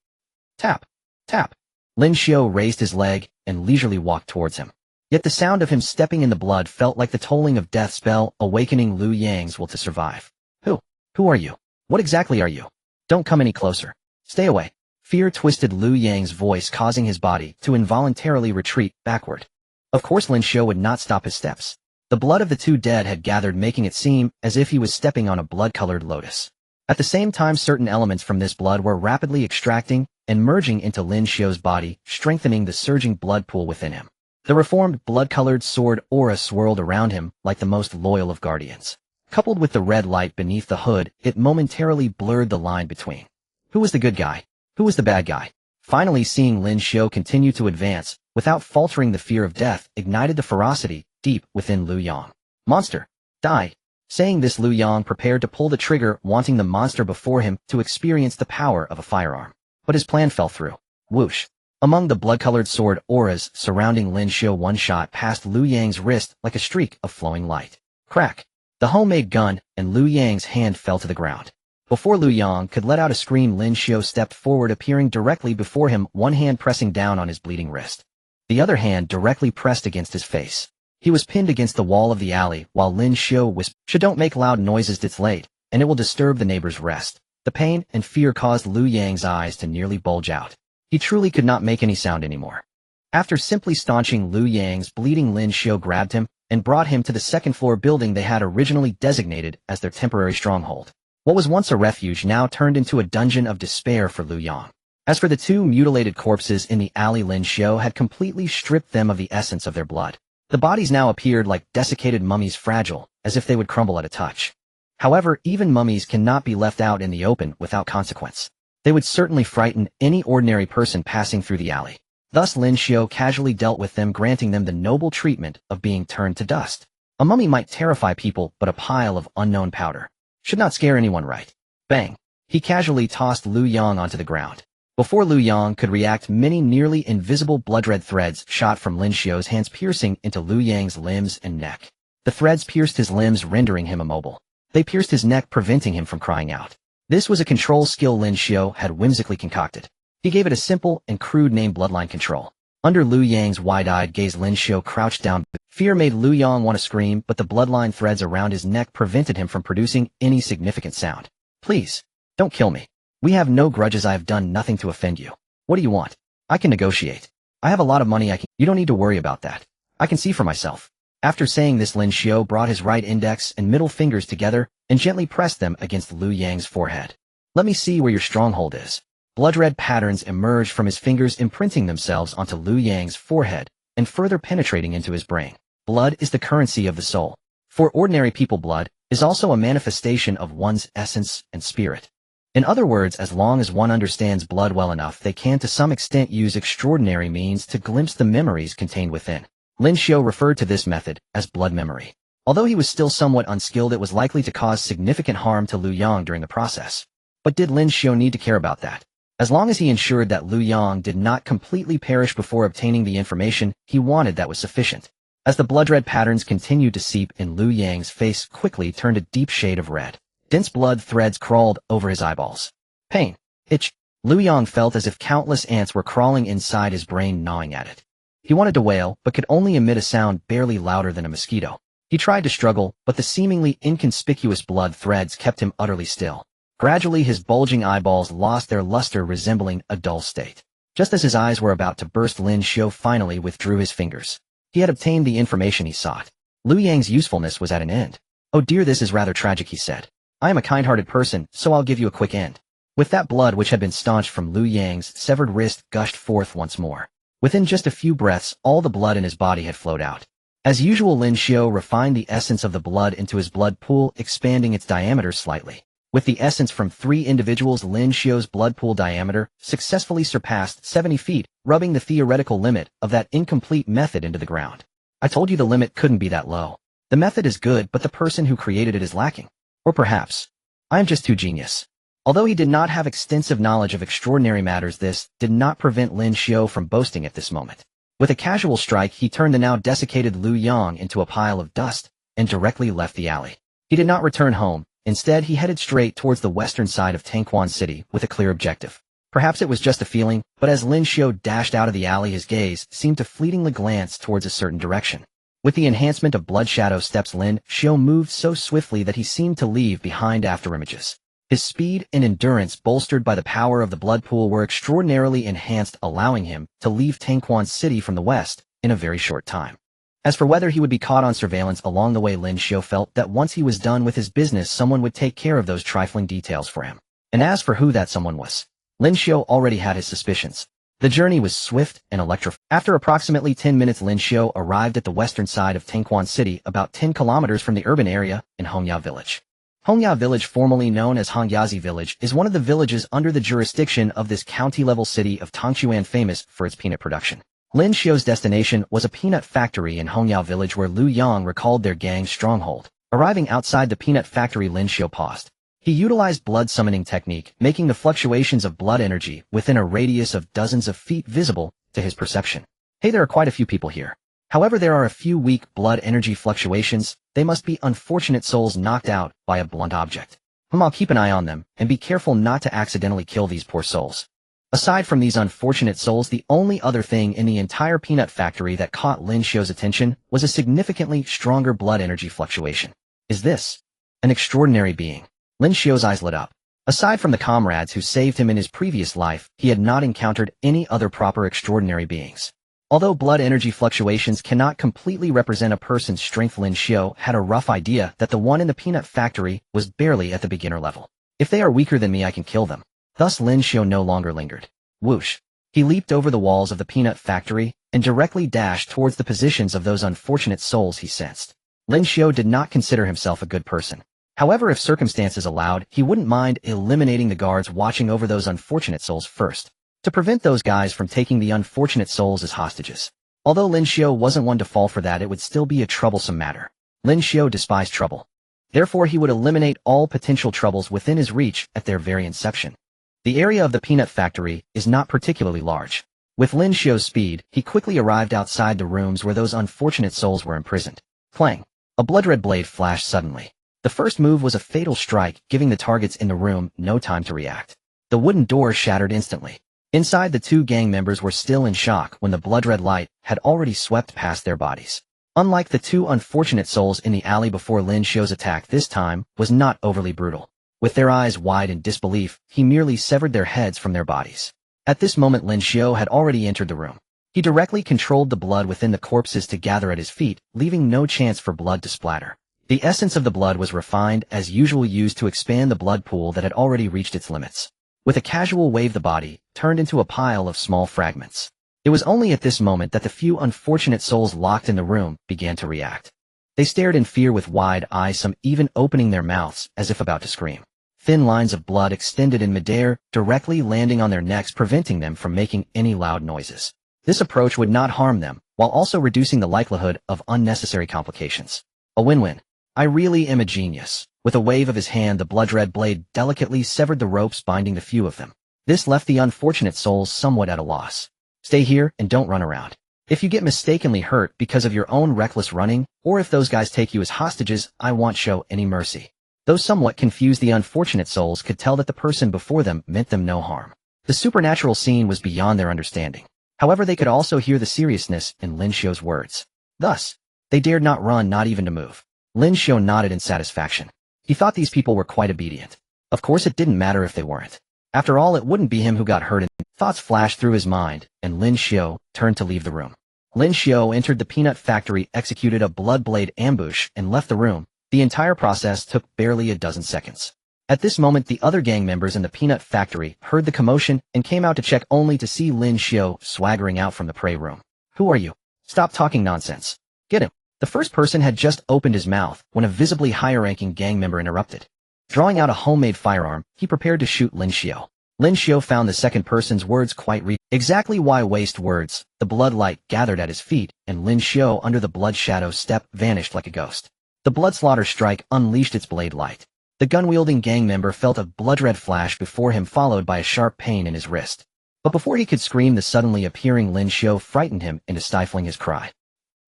Tap! Tap! Lin Xiu raised his leg and leisurely walked towards him. Yet the sound of him stepping in the blood felt like the tolling of death's bell, awakening Lu Yang's will to survive. Who are you? What exactly are you? Don't come any closer. Stay away. Fear twisted Lu Yang's voice, causing his body to involuntarily retreat backward. Of course, Lin Xiu would not stop his steps. The blood of the two dead had gathered, making it seem as if he was stepping on a blood-colored lotus. At the same time, certain elements from this blood were rapidly extracting and merging into Lin Xiu's body, strengthening the surging blood pool within him. The reformed blood-colored sword aura swirled around him like the most loyal of guardians. Coupled with the red light beneath the hood, it momentarily blurred the line between. Who was the good guy? Who was the bad guy? Finally, seeing Lin Xiu continue to advance, without faltering, the fear of death ignited the ferocity deep within Lu Yang. Monster! Die! Saying this, Lu Yang prepared to pull the trigger, wanting the monster before him to experience the power of a firearm. But his plan fell through. Whoosh! Among the blood-colored sword auras surrounding Lin Xiu, one shot passed Lu Yang's wrist like a streak of flowing light. Crack! The homemade gun and Lu Yang's hand fell to the ground. Before Lu Yang could let out a scream, Lin Xiu stepped forward, appearing directly before him, one hand pressing down on his bleeding wrist. The other hand directly pressed against his face. He was pinned against the wall of the alley, while Lin Xiu whispered, "Don't make loud noises, it's late, and it will disturb the neighbor's rest." The pain and fear caused Lu Yang's eyes to nearly bulge out. He truly could not make any sound anymore. After simply staunching Lu Yang's bleeding, Lin Xiu grabbed him and brought him to the second-floor building they had originally designated as their temporary stronghold. What was once a refuge now turned into a dungeon of despair for Lu Yang. As for the two mutilated corpses in the alley, Lin Xiu had completely stripped them of the essence of their blood. The bodies now appeared like desiccated mummies, fragile, as if they would crumble at a touch. However, even mummies cannot be left out in the open without consequence. They would certainly frighten any ordinary person passing through the alley. Thus Lin Xiu casually dealt with them, granting them the noble treatment of being turned to dust. A mummy might terrify people, but a pile of unknown powder should not scare anyone, right? Bang! He casually tossed Lu Yang onto the ground. Before Lu Yang could react, many nearly invisible blood-red threads shot from Lin Xiu's hands, piercing into Lu Yang's limbs and neck. The threads pierced his limbs, rendering him immobile. They pierced his neck, preventing him from crying out. This was a control skill Lin Xiu had whimsically concocted. He gave it a simple and crude name: bloodline control. Under Liu Yang's wide-eyed gaze, Lin Xiu crouched down. Fear made Liu Yang want to scream, but the bloodline threads around his neck prevented him from producing any significant sound. Please, don't kill me. We have no grudges. I have done nothing to offend you. What do you want? I can negotiate. I have a lot of money. You don't need to worry about that. I can see for myself. After saying this, Lin Xiu brought his right index and middle fingers together and gently pressed them against Liu Yang's forehead. Let me see where your stronghold is. Blood-red patterns emerged from his fingers, imprinting themselves onto Liu Yang's forehead and further penetrating into his brain. Blood is the currency of the soul. For ordinary people, blood is also a manifestation of one's essence and spirit. In other words, as long as one understands blood well enough, they can to some extent use extraordinary means to glimpse the memories contained within. Lin Xiu referred to this method as blood memory. Although he was still somewhat unskilled, it was likely to cause significant harm to Liu Yang during the process. But did Lin Xiu need to care about that? As long as he ensured that Liu Yang did not completely perish before obtaining the information he wanted, that was sufficient. As the blood-red patterns continued to seep in, Liu Yang's face quickly turned a deep shade of red. Dense blood threads crawled over his eyeballs. Pain. Itch. Liu Yang felt as if countless ants were crawling inside his brain, gnawing at it. He wanted to wail, but could only emit a sound barely louder than a mosquito. He tried to struggle, but the seemingly inconspicuous blood threads kept him utterly still. Gradually, his bulging eyeballs lost their luster, resembling a dull state. Just as his eyes were about to burst, Lin Xiu finally withdrew his fingers. He had obtained the information he sought. Liu Yang's usefulness was at an end. Oh dear, this is rather tragic, he said. I am a kind-hearted person, so I'll give you a quick end. With that, blood which had been staunched from Liu Yang's severed wrist gushed forth once more. Within just a few breaths, all the blood in his body had flowed out. As usual, Lin Xiu refined the essence of the blood into his blood pool, expanding its diameter slightly. With the essence from 3 individuals, Lin Xiu's blood pool diameter successfully surpassed 70 feet, rubbing the theoretical limit of that incomplete method into the ground. I told you the limit couldn't be that low. The method is good, but the person who created it is lacking. Or perhaps, I am just too genius. Although he did not have extensive knowledge of extraordinary matters, this did not prevent Lin Xiu from boasting at this moment. With a casual strike, he turned the now desiccated Liu Yang into a pile of dust and directly left the alley. He did not return home. Instead, he headed straight towards the western side of Tangquan City with a clear objective. Perhaps it was just a feeling, but as Lin Xiu dashed out of the alley, his gaze seemed to fleetingly glance towards a certain direction. With the enhancement of blood shadow steps, Lin Xiu moved so swiftly that he seemed to leave behind afterimages. His speed and endurance, bolstered by the power of the blood pool, were extraordinarily enhanced, allowing him to leave Tangquan City from the west in a very short time. As for whether he would be caught on surveillance along the way, Lin Xiu felt that once he was done with his business, someone would take care of those trifling details for him. And as for who that someone was, Lin Xiu already had his suspicions. The journey was swift and electrifying. After approximately 10 minutes, Lin Xiu arrived at the western side of Tangquan City, about 10 kilometers from the urban area in Hongya Village. Hongya Village, formerly known as Hongyazi Village, is one of the villages under the jurisdiction of this county-level city of Tongchuan, famous for its peanut production. Lin Xiu's destination was a peanut factory in Hongya Village, where Liu Yang recalled their gang's stronghold. Arriving outside the peanut factory, Lin Xiu paused. He utilized blood summoning technique, making the fluctuations of blood energy within a radius of dozens of feet visible to his perception. Hey, there are quite a few people here. However, there are a few weak blood energy fluctuations. They must be unfortunate souls knocked out by a blunt object. I'll keep an eye on them, and be careful not to accidentally kill these poor souls. Aside from these unfortunate souls, the only other thing in the entire peanut factory that caught Lin Xiu's attention was a significantly stronger blood energy fluctuation. Is this an extraordinary being? Lin Xiu's eyes lit up. Aside from the comrades who saved him in his previous life, he had not encountered any other proper extraordinary beings. Although blood energy fluctuations cannot completely represent a person's strength, Lin Xiu had a rough idea that the one in the peanut factory was barely at the beginner level. If they are weaker than me, I can kill them. Thus Lin Xiu no longer lingered. Whoosh! He leaped over the walls of the peanut factory and directly dashed towards the positions of those unfortunate souls he sensed. Lin Xiu did not consider himself a good person. However, if circumstances allowed, he wouldn't mind eliminating the guards watching over those unfortunate souls first, to prevent those guys from taking the unfortunate souls as hostages. Although Lin Xiu wasn't one to fall for that, it would still be a troublesome matter. Lin Xiu despised trouble. Therefore, he would eliminate all potential troubles within his reach at their very inception. The area of the peanut factory is not particularly large. With Lin Xiu's speed, he quickly arrived outside the rooms where those unfortunate souls were imprisoned. Clang! A blood-red blade flashed suddenly. The first move was a fatal strike, giving the targets in the room no time to react. The wooden door shattered instantly. Inside, the two gang members were still in shock when the blood-red light had already swept past their bodies. Unlike the two unfortunate souls in the alley before Lin Xiu's attack, this time was not overly brutal. With their eyes wide in disbelief, he merely severed their heads from their bodies. At this moment, Lin Xiu had already entered the room. He directly controlled the blood within the corpses to gather at his feet, leaving no chance for blood to splatter. The essence of the blood was refined, as usual, used to expand the blood pool that had already reached its limits. With a casual wave, the body turned into a pile of small fragments. It was only at this moment that the few unfortunate souls locked in the room began to react. They stared in fear with wide eyes, some even opening their mouths as if about to scream. Thin lines of blood extended in midair, directly landing on their necks, preventing them from making any loud noises. This approach would not harm them, while also reducing the likelihood of unnecessary complications. A win-win. I really am a genius. With a wave of his hand, the blood-red blade delicately severed the ropes binding the few of them. This left the unfortunate souls somewhat at a loss. Stay here and don't run around. If you get mistakenly hurt because of your own reckless running, or if those guys take you as hostages, I won't show any mercy. Though somewhat confused, the unfortunate souls could tell that the person before them meant them no harm. The supernatural scene was beyond their understanding. However, they could also hear the seriousness in Lin Xiu's words. Thus, they dared not run, not even to move. Lin Xiu nodded in satisfaction. He thought these people were quite obedient. Of course, it didn't matter if they weren't. After all, it wouldn't be him who got hurt, and thoughts flashed through his mind, and Lin Xiu turned to leave the room. Lin Xiu entered the peanut factory, executed a blood blade ambush, and left the room. The entire process took barely a dozen seconds. At this moment, the other gang members in the peanut factory heard the commotion and came out to check, only to see Lin Xiu swaggering out from the prey room. Who are you? Stop talking nonsense. Get him. The first person had just opened his mouth when a visibly higher-ranking gang member interrupted. Drawing out a homemade firearm, he prepared to shoot Lin Xiu. Lin Xiu found the second person's words quite exactly why waste words. The blood light gathered at his feet, and Lin Xiu, under the blood shadow step, vanished like a ghost. The blood slaughter strike unleashed its blade light. The gun-wielding gang member felt a blood-red flash before him, followed by a sharp pain in his wrist. But before he could scream, the suddenly appearing Lin Xiu frightened him into stifling his cry.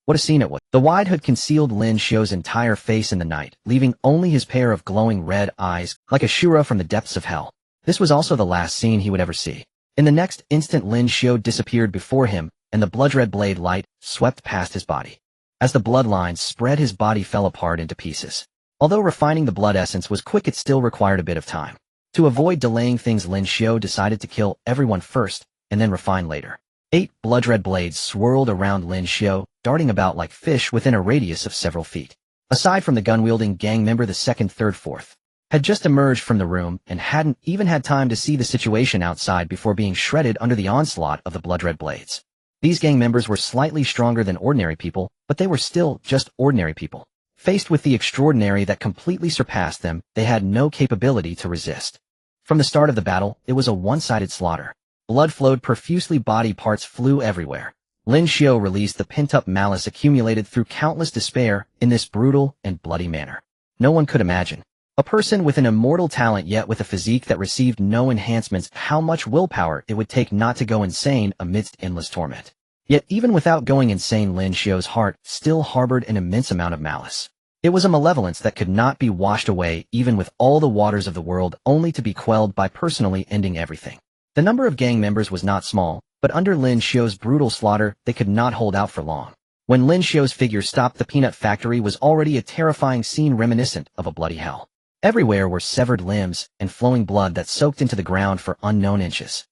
What a scene it was. The wide hood concealed Lin Xiu's entire face in the night, leaving only his pair of glowing red eyes, like a Shura from the depths of hell. This was also the last scene he would ever see. In the next instant, Lin Xiu disappeared before him, and the blood-red blade light swept past his body. As the bloodlines spread, his body fell apart into pieces. Although refining the blood essence was quick, it still required a bit of time. To avoid delaying things, Lin Xiu decided to kill everyone first, and then refine later. 8 blood-red blades swirled around Lin Xiu, darting about like fish within a radius of several feet. Aside from the gun-wielding gang member, the second, third, fourth had just emerged from the room and hadn't even had time to see the situation outside before being shredded under the onslaught of the blood-red blades. These gang members were slightly stronger than ordinary people, but they were still just ordinary people. Faced with the extraordinary that completely surpassed them, they had no capability to resist. From the start of the battle, it was a one-sided slaughter. Blood flowed profusely, body parts flew everywhere. Lin Xiu released the pent-up malice accumulated through countless despair in this brutal and bloody manner. No one could imagine. A person with an immortal talent, yet with a physique that received no enhancements, how much willpower it would take not to go insane amidst endless torment. Yet even without going insane, Lin Xiu's heart still harbored an immense amount of malice. It was a malevolence that could not be washed away even with all the waters of the world, only to be quelled by personally ending everything. The number of gang members was not small, but under Lin Xiu's brutal slaughter, they could not hold out for long. When Lin Xiu's figure stopped, the peanut factory was already a terrifying scene reminiscent of a bloody hell. Everywhere were severed limbs and flowing blood that soaked into the ground for unknown inches.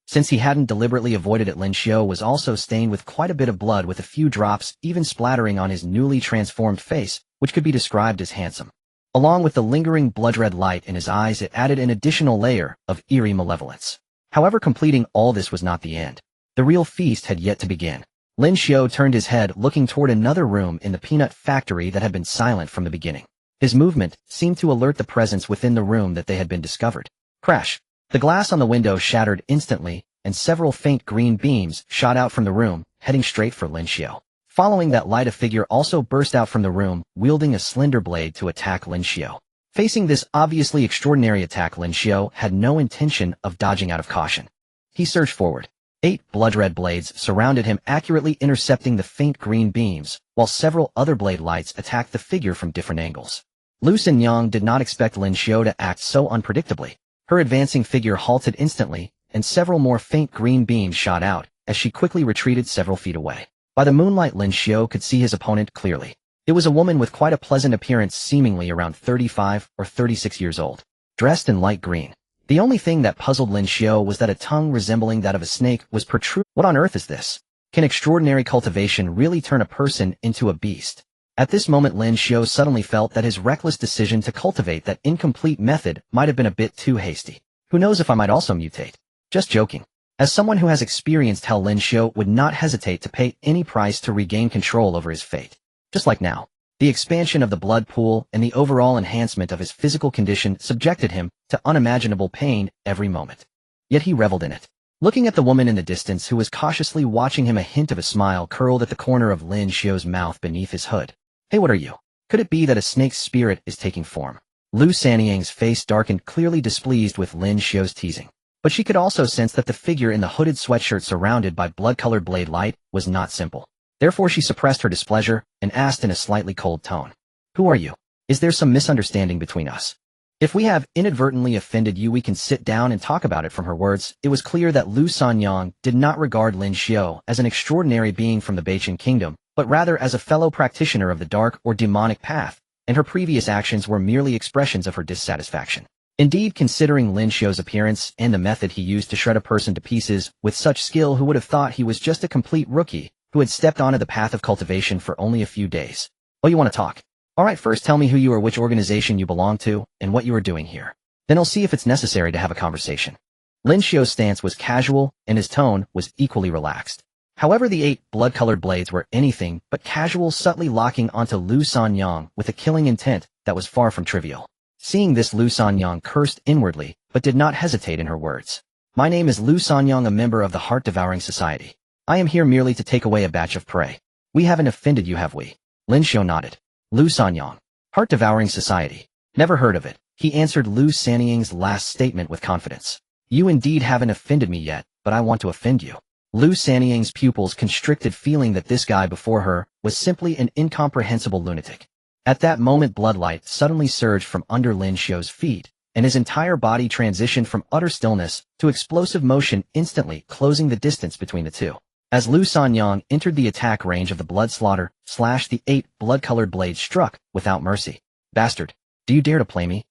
Since he hadn't deliberately avoided it, Lin Xiu was also stained with quite a bit of blood, with a few drops even splattering on his newly transformed face, which could be described as handsome. Along with the lingering blood-red light in his eyes, it added an additional layer of eerie malevolence. However, completing all this was not the end. The real feast had yet to begin. Lin Xiu turned his head, looking toward another room in the peanut factory that had been silent from the beginning. His movement seemed to alert the presence within the room that they had been discovered. Crash! The glass on the window shattered instantly, and several faint green beams shot out from the room, heading straight for Lin Xiu. Following that light, a figure also burst out from the room, wielding a slender blade to attack Lin Xiu. Facing this obviously extraordinary attack, Lin Xiu had no intention of dodging out of caution. He surged forward. 8 blood-red blades surrounded him, accurately intercepting the faint green beams, while several other blade lights attacked the figure from different angles. Lu Xinyang did not expect Lin Xiu to act so unpredictably. Her advancing figure halted instantly, and several more faint green beams shot out, as she quickly retreated several feet away. By the moonlight, Lin Xiu could see his opponent clearly. It was a woman with quite a pleasant appearance, seemingly around 35 or 36 years old, dressed in light green. The only thing that puzzled Lin Xiu was that a tongue resembling that of a snake was protruding. What on earth is this? Can extraordinary cultivation really turn a person into a beast? At this moment, Lin Xiu suddenly felt that his reckless decision to cultivate that incomplete method might have been a bit too hasty. Who knows if I might also mutate? Just joking. As someone who has experienced hell, Lin Xiu would not hesitate to pay any price to regain control over his fate. Just like now. The expansion of the blood pool and the overall enhancement of his physical condition subjected him to unimaginable pain every moment. Yet he reveled in it. Looking at the woman in the distance who was cautiously watching him, a hint of a smile curled at the corner of Lin Xiu's mouth beneath his hood. Hey, what are you? Could it be that a snake's spirit is taking form? Lu Xinyang's face darkened, clearly displeased with Lin Xiu's teasing. But she could also sense that the figure in the hooded sweatshirt surrounded by blood-colored blade light was not simple. Therefore she suppressed her displeasure and asked in a slightly cold tone. Who are you? Is there some misunderstanding between us? If we have inadvertently offended you, we can sit down and talk about it. From her words, it was clear that Lu Xinyang did not regard Lin Xiu as an extraordinary being from the Beichen kingdom, but rather as a fellow practitioner of the dark or demonic path, and her previous actions were merely expressions of her dissatisfaction. Indeed, considering Lin Xiu's appearance and the method he used to shred a person to pieces with such skill, who would have thought he was just a complete rookie who had stepped onto the path of cultivation for only a few days? Oh, you want to talk? Alright, first tell me who you are, which organization you belong to, and what you are doing here. Then I'll see if it's necessary to have a conversation. Lin Xiu's stance was casual, and his tone was equally relaxed. However, the 8 blood-colored blades were anything but casual, subtly locking onto Lu Xinyang with a killing intent that was far from trivial. Seeing this, Lu Xinyang cursed inwardly, but did not hesitate in her words. My name is Lu Xinyang, a member of the Heart-Devouring Society. I am here merely to take away a batch of prey. We haven't offended you, have we? Lin Xiu nodded. Lu Xinyang. Heart-Devouring Society. Never heard of it. He answered Lu Xinyang's last statement with confidence. You indeed haven't offended me yet, but I want to offend you. Lu Xinyang's pupils constricted, feeling that this guy before her was simply an incomprehensible lunatic. At that moment, bloodlight suddenly surged from under Lin Xiu's feet, and his entire body transitioned from utter stillness to explosive motion, instantly closing the distance between the two. As Lu Xinyang entered the attack range of the blood slaughter, the 8 blood-colored blades struck without mercy. Bastard! Do you dare to play me?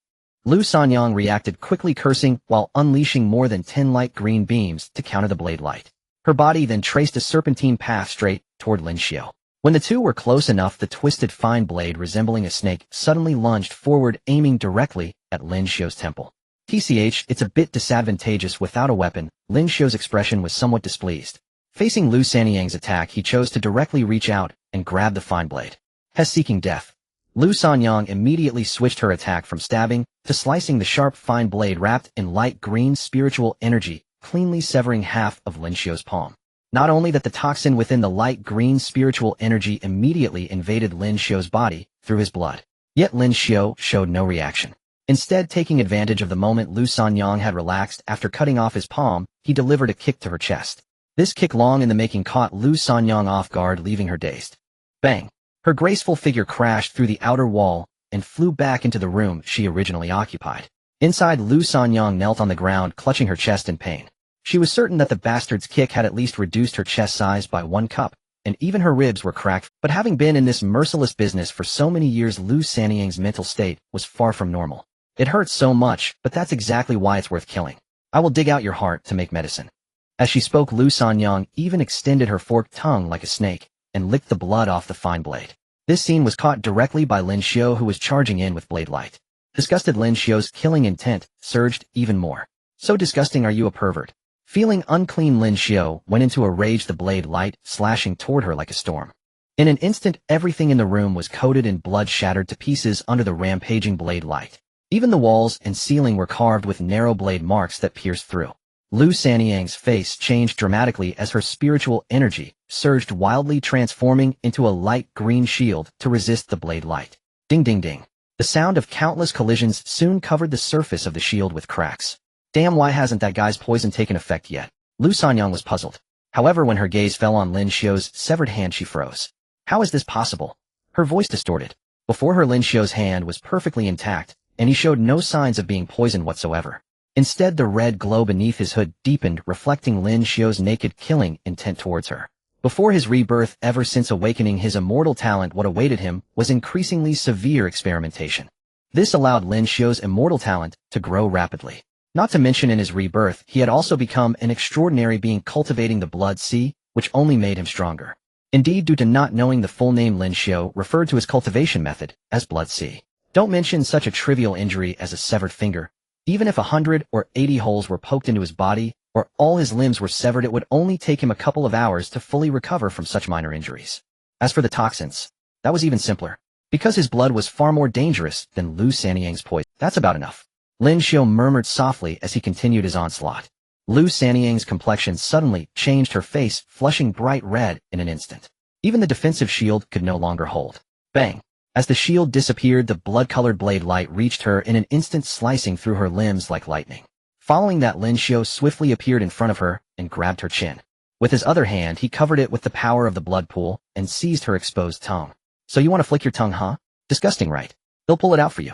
Lu Xinyang reacted quickly, cursing while unleashing more than 10 light green beams to counter the blade light. Her body then traced a serpentine path straight toward Lin Xiu. When the two were close enough, the twisted fine blade resembling a snake suddenly lunged forward, aiming directly at Lin Xiu's temple. TCH, it's a bit disadvantageous without a weapon. Lin Xiu's expression was somewhat displeased. Facing Lu Xinyang's attack, he chose to directly reach out and grab the fine blade. Seeking death. Lu Xinyang immediately switched her attack from stabbing to slicing the sharp fine blade wrapped in light green spiritual energy, cleanly severing half of Lin Xiu's palm. Not only that, the toxin within the light green spiritual energy immediately invaded Lin Xiu's body through his blood. Yet Lin Xiu showed no reaction. Instead, taking advantage of the moment Lu Xinyang had relaxed after cutting off his palm, he delivered a kick to her chest. This kick, long in the making, caught Lu Xinyang off guard, leaving her dazed. Bang! Her graceful figure crashed through the outer wall and flew back into the room she originally occupied. Inside, Lu Xinyang knelt on the ground, clutching her chest in pain. She was certain that the bastard's kick had at least reduced her chest size by 1 cup, and even her ribs were cracked. But having been in this merciless business for so many years, Lu Xinyang's mental state was far from normal. It hurts so much, but that's exactly why it's worth killing. I will dig out your heart to make medicine. As she spoke, Lu Xinyang even extended her forked tongue like a snake and licked the blood off the fine blade. This scene was caught directly by Lin Xiu, who was charging in with blade light. Disgusted, Lin Xiu's killing intent surged even more. So disgusting, are you a pervert? Feeling unclean, Lin Xiu went into a rage, the blade light slashing toward her like a storm. In an instant, everything in the room was coated in blood, shattered to pieces under the rampaging blade light. Even the walls and ceiling were carved with narrow blade marks that pierced through. Lu Xinyang's face changed dramatically as her spiritual energy surged wildly, transforming into a light green shield to resist the blade light. Ding ding ding. The sound of countless collisions soon covered the surface of the shield with cracks. Damn, why hasn't that guy's poison taken effect yet? Lu Sanyang was puzzled. However, when her gaze fell on Lin Xiu's severed hand, she froze. How is this possible? Her voice distorted. Before her, Lin Xiu's hand was perfectly intact, and he showed no signs of being poisoned whatsoever. Instead, the red glow beneath his hood deepened, reflecting Lin Xiu's naked killing intent towards her. Before his rebirth, ever since awakening his immortal talent, what awaited him was increasingly severe experimentation. This allowed Lin Xiu's immortal talent to grow rapidly. Not to mention, in his rebirth, he had also become an extraordinary being, cultivating the blood sea, which only made him stronger. Indeed, due to not knowing the full name, Lin Xiu referred to his cultivation method as blood sea. Don't mention such a trivial injury as a severed finger. Even if 100 or 80 holes were poked into his body, or all his limbs were severed, it would only take him a couple of hours to fully recover from such minor injuries. As for the toxins, that was even simpler. Because his blood was far more dangerous than Lu Sanyang's poison. That's about enough. Lin Xiu murmured softly as he continued his onslaught. Lu Sanyang's complexion suddenly changed, her face flushing bright red in an instant. Even the defensive shield could no longer hold. Bang! As the shield disappeared, the blood-colored blade light reached her in an instant, slicing through her limbs like lightning. Following that, Lin Xiu swiftly appeared in front of her and grabbed her chin. With his other hand, he covered it with the power of the blood pool and seized her exposed tongue. So you want to flick your tongue, huh? Disgusting, right? They'll pull it out for you.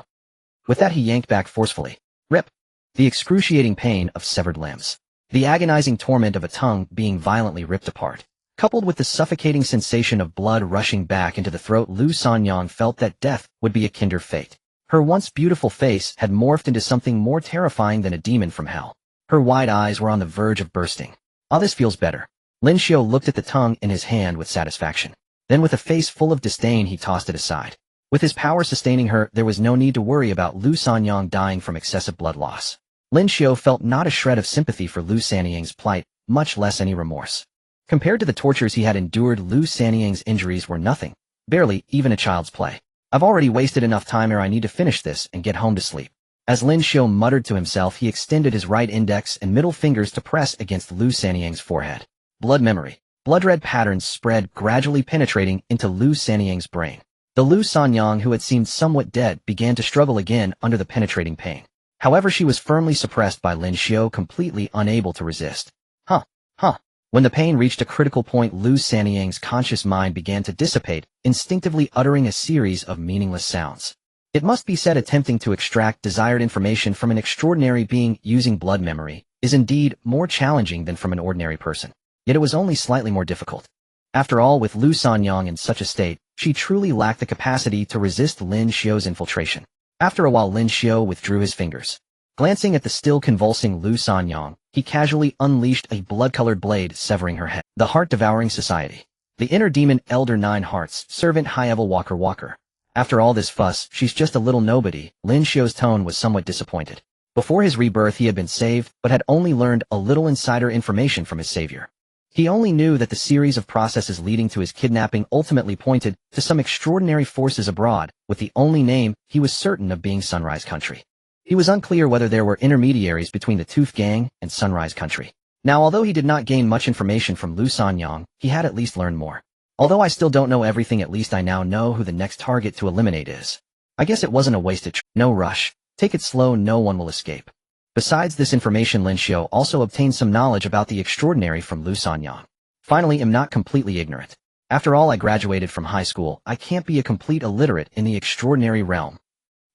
With that, he yanked back forcefully. Rip! The excruciating pain of severed limbs. The agonizing torment of a tongue being violently ripped apart. Coupled with the suffocating sensation of blood rushing back into the throat, Lu Sanyang felt that death would be a kinder fate. Her once beautiful face had morphed into something more terrifying than a demon from hell. Her wide eyes were on the verge of bursting. Ah, this feels better. Lin Xiu looked at the tongue in his hand with satisfaction. Then, with a face full of disdain, he tossed it aside. With his power sustaining her, there was no need to worry about Lu Sanyang dying from excessive blood loss. Lin Xiu felt not a shred of sympathy for Lu Sanyang's plight, much less any remorse. Compared to the tortures he had endured, Lu Sanyang's injuries were nothing, barely even a child's play. I've already wasted enough time here. I need to finish this and get home to sleep. As Lin Xiu muttered to himself, he extended his right index and middle fingers to press against Lu Sanyang's forehead. Blood memory. Blood-red patterns spread, gradually penetrating into Lu Sanyang's brain. The Lu Sanyang, who had seemed somewhat dead, began to struggle again under the penetrating pain. However, she was firmly suppressed by Lin Xiu, completely unable to resist. When the pain reached a critical point, Lu Sanyang's conscious mind began to dissipate, instinctively uttering a series of meaningless sounds. It must be said, attempting to extract desired information from an extraordinary being using blood memory is indeed more challenging than from an ordinary person. Yet it was only slightly more difficult. After all, with Lu Sanyang in such a state, she truly lacked the capacity to resist Lin Xiu's infiltration. After a while, Lin Xiu withdrew his fingers. Glancing at the still convulsing Lu Sanyang, he casually unleashed a blood-colored blade, severing her head. The Heart-Devouring Society. The Inner Demon, Elder 9 Hearts, Servant High-Level Walker. After all this fuss, she's just a little nobody. Lin Xiu's tone was somewhat disappointed. Before his rebirth, he had been saved, but had only learned a little insider information from his savior. He only knew that the series of processes leading to his kidnapping ultimately pointed to some extraordinary forces abroad, with the only name he was certain of being Sunrise Country. He was unclear whether there were intermediaries between the Tooth Gang and Sunrise Country. Now, although he did not gain much information from Lu Sanyang, he had at least learned more. Although I still don't know everything, at least I now know who the next target to eliminate is. I guess it wasn't a wasted trip. No rush. Take it slow, no one will escape. Besides this information, Lin Xiu also obtained some knowledge about the extraordinary from Lu Sanyang. Finally, I'm not completely ignorant. After all, I graduated from high school. I can't be a complete illiterate in the extraordinary realm.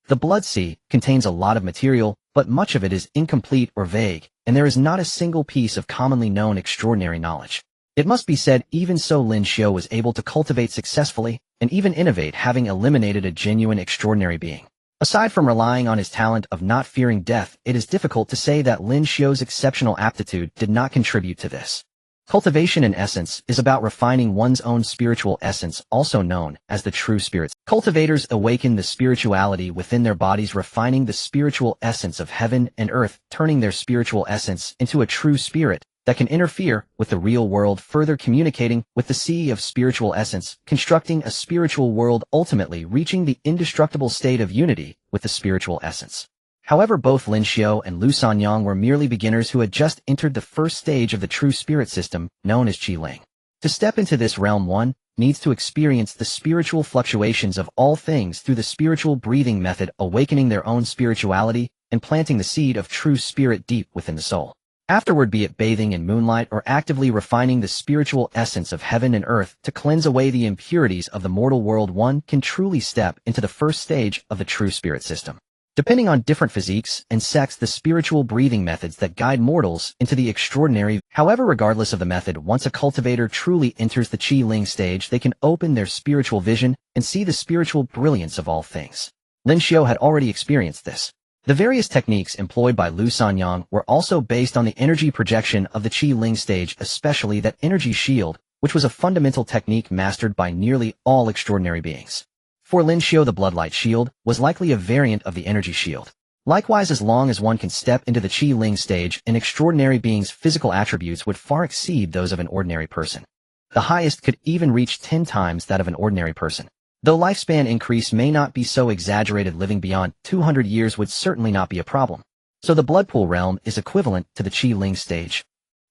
The Blood Sea contains a lot of material, but much of it is incomplete or vague, and there is not a single piece of commonly known extraordinary knowledge. It must be said, even so, Lin Xiu was able to cultivate successfully, and even innovate, having eliminated a genuine extraordinary being. Aside from relying on his talent of not fearing death, it is difficult to say that Lin Xiu's exceptional aptitude did not contribute to this. Cultivation, in essence, is about refining one's own spiritual essence, also known as the true spirits. Cultivators awaken the spirituality within their bodies, refining the spiritual essence of heaven and earth, turning their spiritual essence into a true spirit that can interfere with the real world, further communicating with the sea of spiritual essence, constructing a spiritual world, ultimately reaching the indestructible state of unity with the spiritual essence. However, both Lin Xiu and Lu Sanyang were merely beginners who had just entered the first stage of the true spirit system, known as Qi Ling. To step into this realm, one needs to experience the spiritual fluctuations of all things through the spiritual breathing method, awakening their own spirituality and planting the seed of true spirit deep within the soul. Afterward, be it bathing in moonlight or actively refining the spiritual essence of heaven and earth to cleanse away the impurities of the mortal world, one can truly step into the first stage of the true spirit system. Depending on different physiques and sex, the spiritual breathing methods that guide mortals into the extraordinary. However, regardless of the method, once a cultivator truly enters the Qi Ling stage, they can open their spiritual vision and see the spiritual brilliance of all things. Lin Xiu had already experienced this. The various techniques employed by Lu Sanyang were also based on the energy projection of the Qi Ling stage, especially that energy shield, which was a fundamental technique mastered by nearly all extraordinary beings. For Lin Xiu, the bloodlight shield was likely a variant of the energy shield. Likewise, as long as one can step into the Qi Ling stage, an extraordinary being's physical attributes would far exceed those of an ordinary person. The highest could even reach 10 times that of an ordinary person. Though lifespan increase may not be so exaggerated, living beyond 200 years would certainly not be a problem. So the blood pool realm is equivalent to the Qi Ling stage.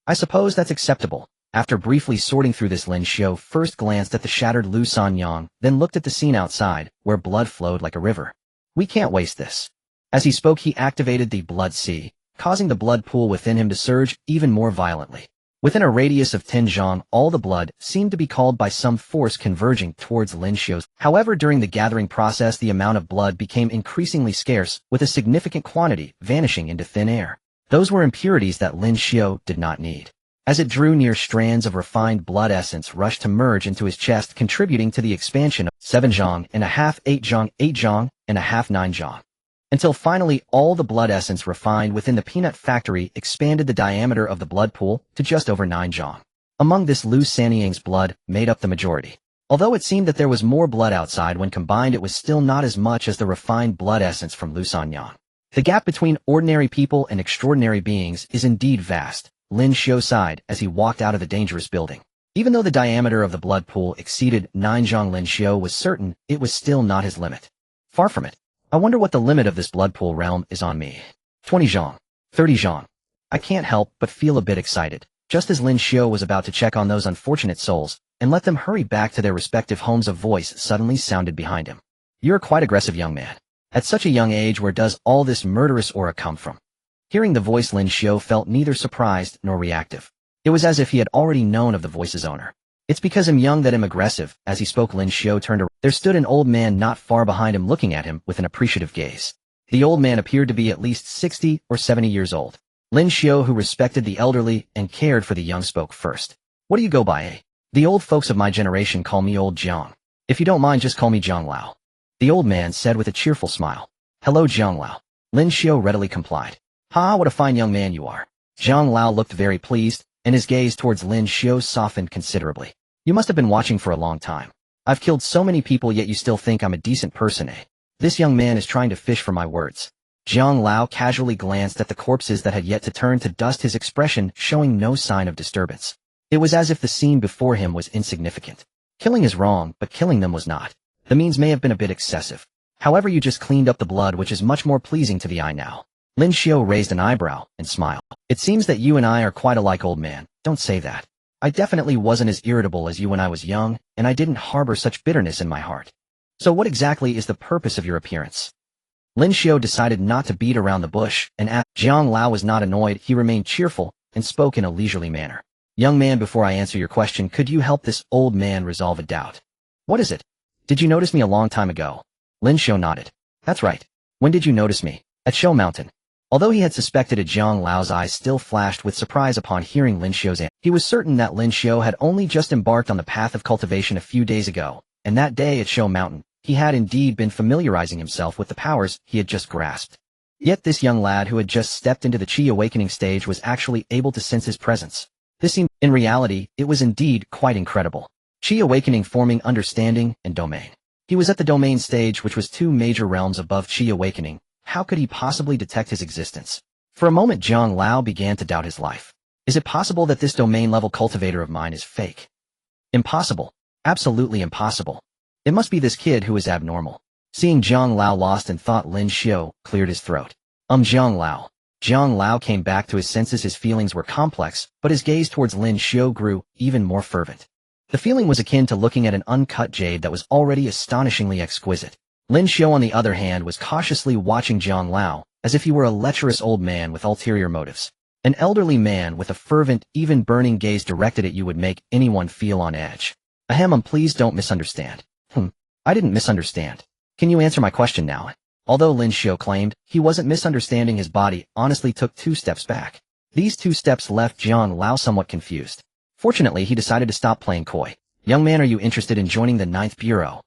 I suppose that's acceptable. After briefly sorting through this, Lin Xiu first glanced at the shattered Lu Sanyang, then looked at the scene outside, where blood flowed like a river. We can't waste this. As he spoke, he activated the blood sea, causing the blood pool within him to surge even more violently. Within a radius of 10 zhang, all the blood seemed to be called by some force converging towards Lin Xiu's. However, during the gathering process, the amount of blood became increasingly scarce, with a significant quantity vanishing into thin air. Those were impurities that Lin Xiu did not need. As it drew near, strands of refined blood essence rushed to merge into his chest, contributing to the expansion of 7 zhang and a half, 8 zhang and a half, 9 zhang. Until finally all the blood essence refined within the peanut factory expanded the diameter of the blood pool to just over 9 zhang. Among this, Lu Sanyang's blood made up the majority. Although it seemed that there was more blood outside, when combined it was still not as much as the refined blood essence from Lu Sanyang. The gap between ordinary people and extraordinary beings is indeed vast. Lin Xiu sighed as he walked out of the dangerous building. Even though the diameter of the blood pool exceeded 9 zhang, Lin Xiu was certain it was still not his limit. Far from it. I wonder what the limit of this blood pool realm is on me. 20 zhang. 30 zhang. I can't help but feel a bit excited. Just as Lin Xiu was about to check on those unfortunate souls and let them hurry back to their respective homes, a voice suddenly sounded behind him. You're a quite aggressive young man. At such a young age, where does all this murderous aura come from? Hearing the voice, Lin Xiu felt neither surprised nor reactive. It was as if he had already known of the voice's owner. It's because I'm young that I'm aggressive. As he spoke, Lin Xiu turned around. There stood an old man not far behind him, looking at him with an appreciative gaze. The old man appeared to be at least 60 or 70 years old. Lin Xiu, who respected the elderly and cared for the young, spoke first. What do you go by, eh? The old folks of my generation call me Old Jiang. If you don't mind, just call me Jiang Lao. The old man said with a cheerful smile. Hello, Jiang Lao. Lin Xiu readily complied. Ha, what a fine young man you are. Jiang Lao looked very pleased, and his gaze towards Lin Xiu softened considerably. You must have been watching for a long time. I've killed so many people, yet you still think I'm a decent person, eh? This young man is trying to fish for my words. Jiang Lao casually glanced at the corpses that had yet to turn to dust, his expression showing no sign of disturbance. It was as if the scene before him was insignificant. Killing is wrong, but killing them was not. The means may have been a bit excessive. However, you just cleaned up the blood, which is much more pleasing to the eye now. Lin Xiu raised an eyebrow and smiled. It seems that you and I are quite alike, old man. Don't say that. I definitely wasn't as irritable as you when I was young, and I didn't harbor such bitterness in my heart. So what exactly is the purpose of your appearance? Lin Xiu decided not to beat around the bush, and as Jiang Lao was not annoyed, he remained cheerful and spoke in a leisurely manner. Young man, before I answer your question, could you help this old man resolve a doubt? What is it? Did you notice me a long time ago? Lin Xiu nodded. That's right. When did you notice me? At Shou Mountain. Although he had suspected it, Jiang Lao's eyes still flashed with surprise upon hearing Lin Xiu's answer. He was certain that Lin Xiu had only just embarked on the path of cultivation a few days ago, and that day at Shou Mountain, he had indeed been familiarizing himself with the powers he had just grasped. Yet this young lad who had just stepped into the Qi awakening stage was actually able to sense his presence. This seemed, in reality, it was indeed quite incredible. Qi awakening forming understanding and domain. He was at the domain stage, which was 2 major realms above Qi awakening. How could he possibly detect his existence? For a moment, Jiang Lao began to doubt his life. Is it possible that this domain-level cultivator of mine is fake? Impossible. Absolutely impossible. It must be this kid who is abnormal. Seeing Jiang Lao lost in thought, Lin Xiu cleared his throat. Jiang Lao. Jiang Lao came back to his senses. His feelings were complex, but his gaze towards Lin Xiu grew even more fervent. The feeling was akin to looking at an uncut jade that was already astonishingly exquisite. Lin Xiu, on the other hand, was cautiously watching Jiang Lao, as if he were a lecherous old man with ulterior motives. An elderly man with a fervent, even burning gaze directed at you would make anyone feel on edge. Ahem, please don't misunderstand. I didn't misunderstand. Can you answer my question now? Although Lin Xiu claimed he wasn't misunderstanding, his body honestly took 2 steps back. These 2 steps left Jiang Lao somewhat confused. Fortunately, he decided to stop playing coy. Young man, are you interested in joining the 9th Bureau?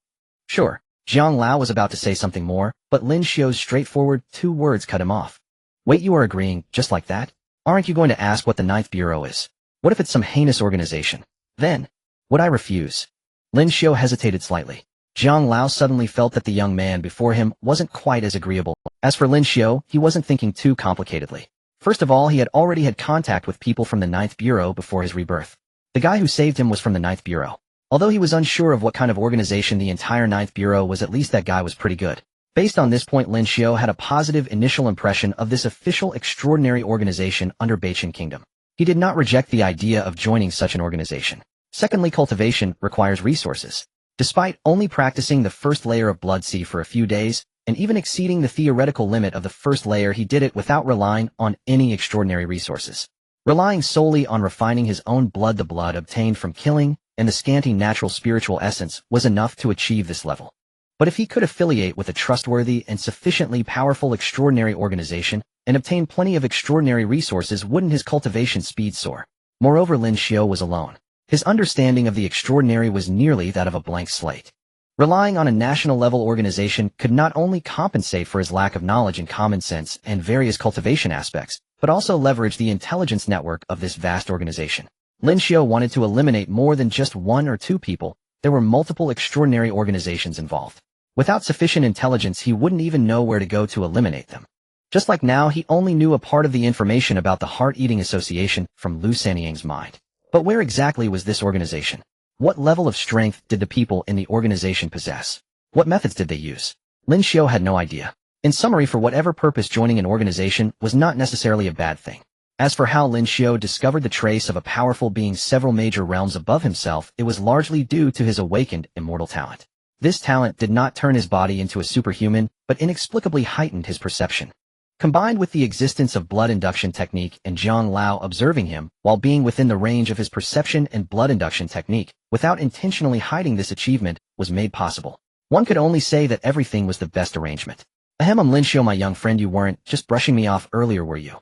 Sure. Jiang Lao was about to say something more, but Lin Xiu's straightforward 2 words cut him off. Wait, you are agreeing, just like that? Aren't you going to ask what the 9th Bureau is? What if it's some heinous organization? Then, would I refuse? Lin Xiu hesitated slightly. Jiang Lao suddenly felt that the young man before him wasn't quite as agreeable. As for Lin Xiu, he wasn't thinking too complicatedly. First of all, he had already had contact with people from the 9th Bureau before his rebirth. The guy who saved him was from the 9th Bureau. Although he was unsure of what kind of organization the entire 9th Bureau was, at least that guy was pretty good. Based on this point, Lin Xiu had a positive initial impression of this official extraordinary organization under Beichin Kingdom. He did not reject the idea of joining such an organization. Secondly, cultivation requires resources. Despite only practicing the first layer of Blood Sea for a few days, and even exceeding the theoretical limit of the first layer, he did it without relying on any extraordinary resources. Relying solely on refining his own blood, the blood obtained from killing, and the scanty natural spiritual essence was enough to achieve this level. But if he could affiliate with a trustworthy and sufficiently powerful extraordinary organization, and obtain plenty of extraordinary resources, wouldn't his cultivation speed soar? Moreover, Lin Xiu was alone. His understanding of the extraordinary was nearly that of a blank slate. Relying on a national-level organization could not only compensate for his lack of knowledge in common sense and various cultivation aspects, but also leverage the intelligence network of this vast organization. Lin Xiu wanted to eliminate more than just 1 or 2 people. There were multiple extraordinary organizations involved. Without sufficient intelligence, he wouldn't even know where to go to eliminate them. Just like now, he only knew a part of the information about the Heart-Eating Association from Lu Sanyang's mind. But where exactly was this organization? What level of strength did the people in the organization possess? What methods did they use? Lin Xiu had no idea. In summary, for whatever purpose, joining an organization was not necessarily a bad thing. As for how Lin Xiu discovered the trace of a powerful being several major realms above himself, it was largely due to his awakened immortal talent. This talent did not turn his body into a superhuman, but inexplicably heightened his perception. Combined with the existence of blood induction technique and Jiang Lao observing him while being within the range of his perception and blood induction technique, without intentionally hiding, this achievement was made possible. One could only say that everything was the best arrangement. Ahem, Lin Xiu, my young friend, you weren't just brushing me off earlier, were you?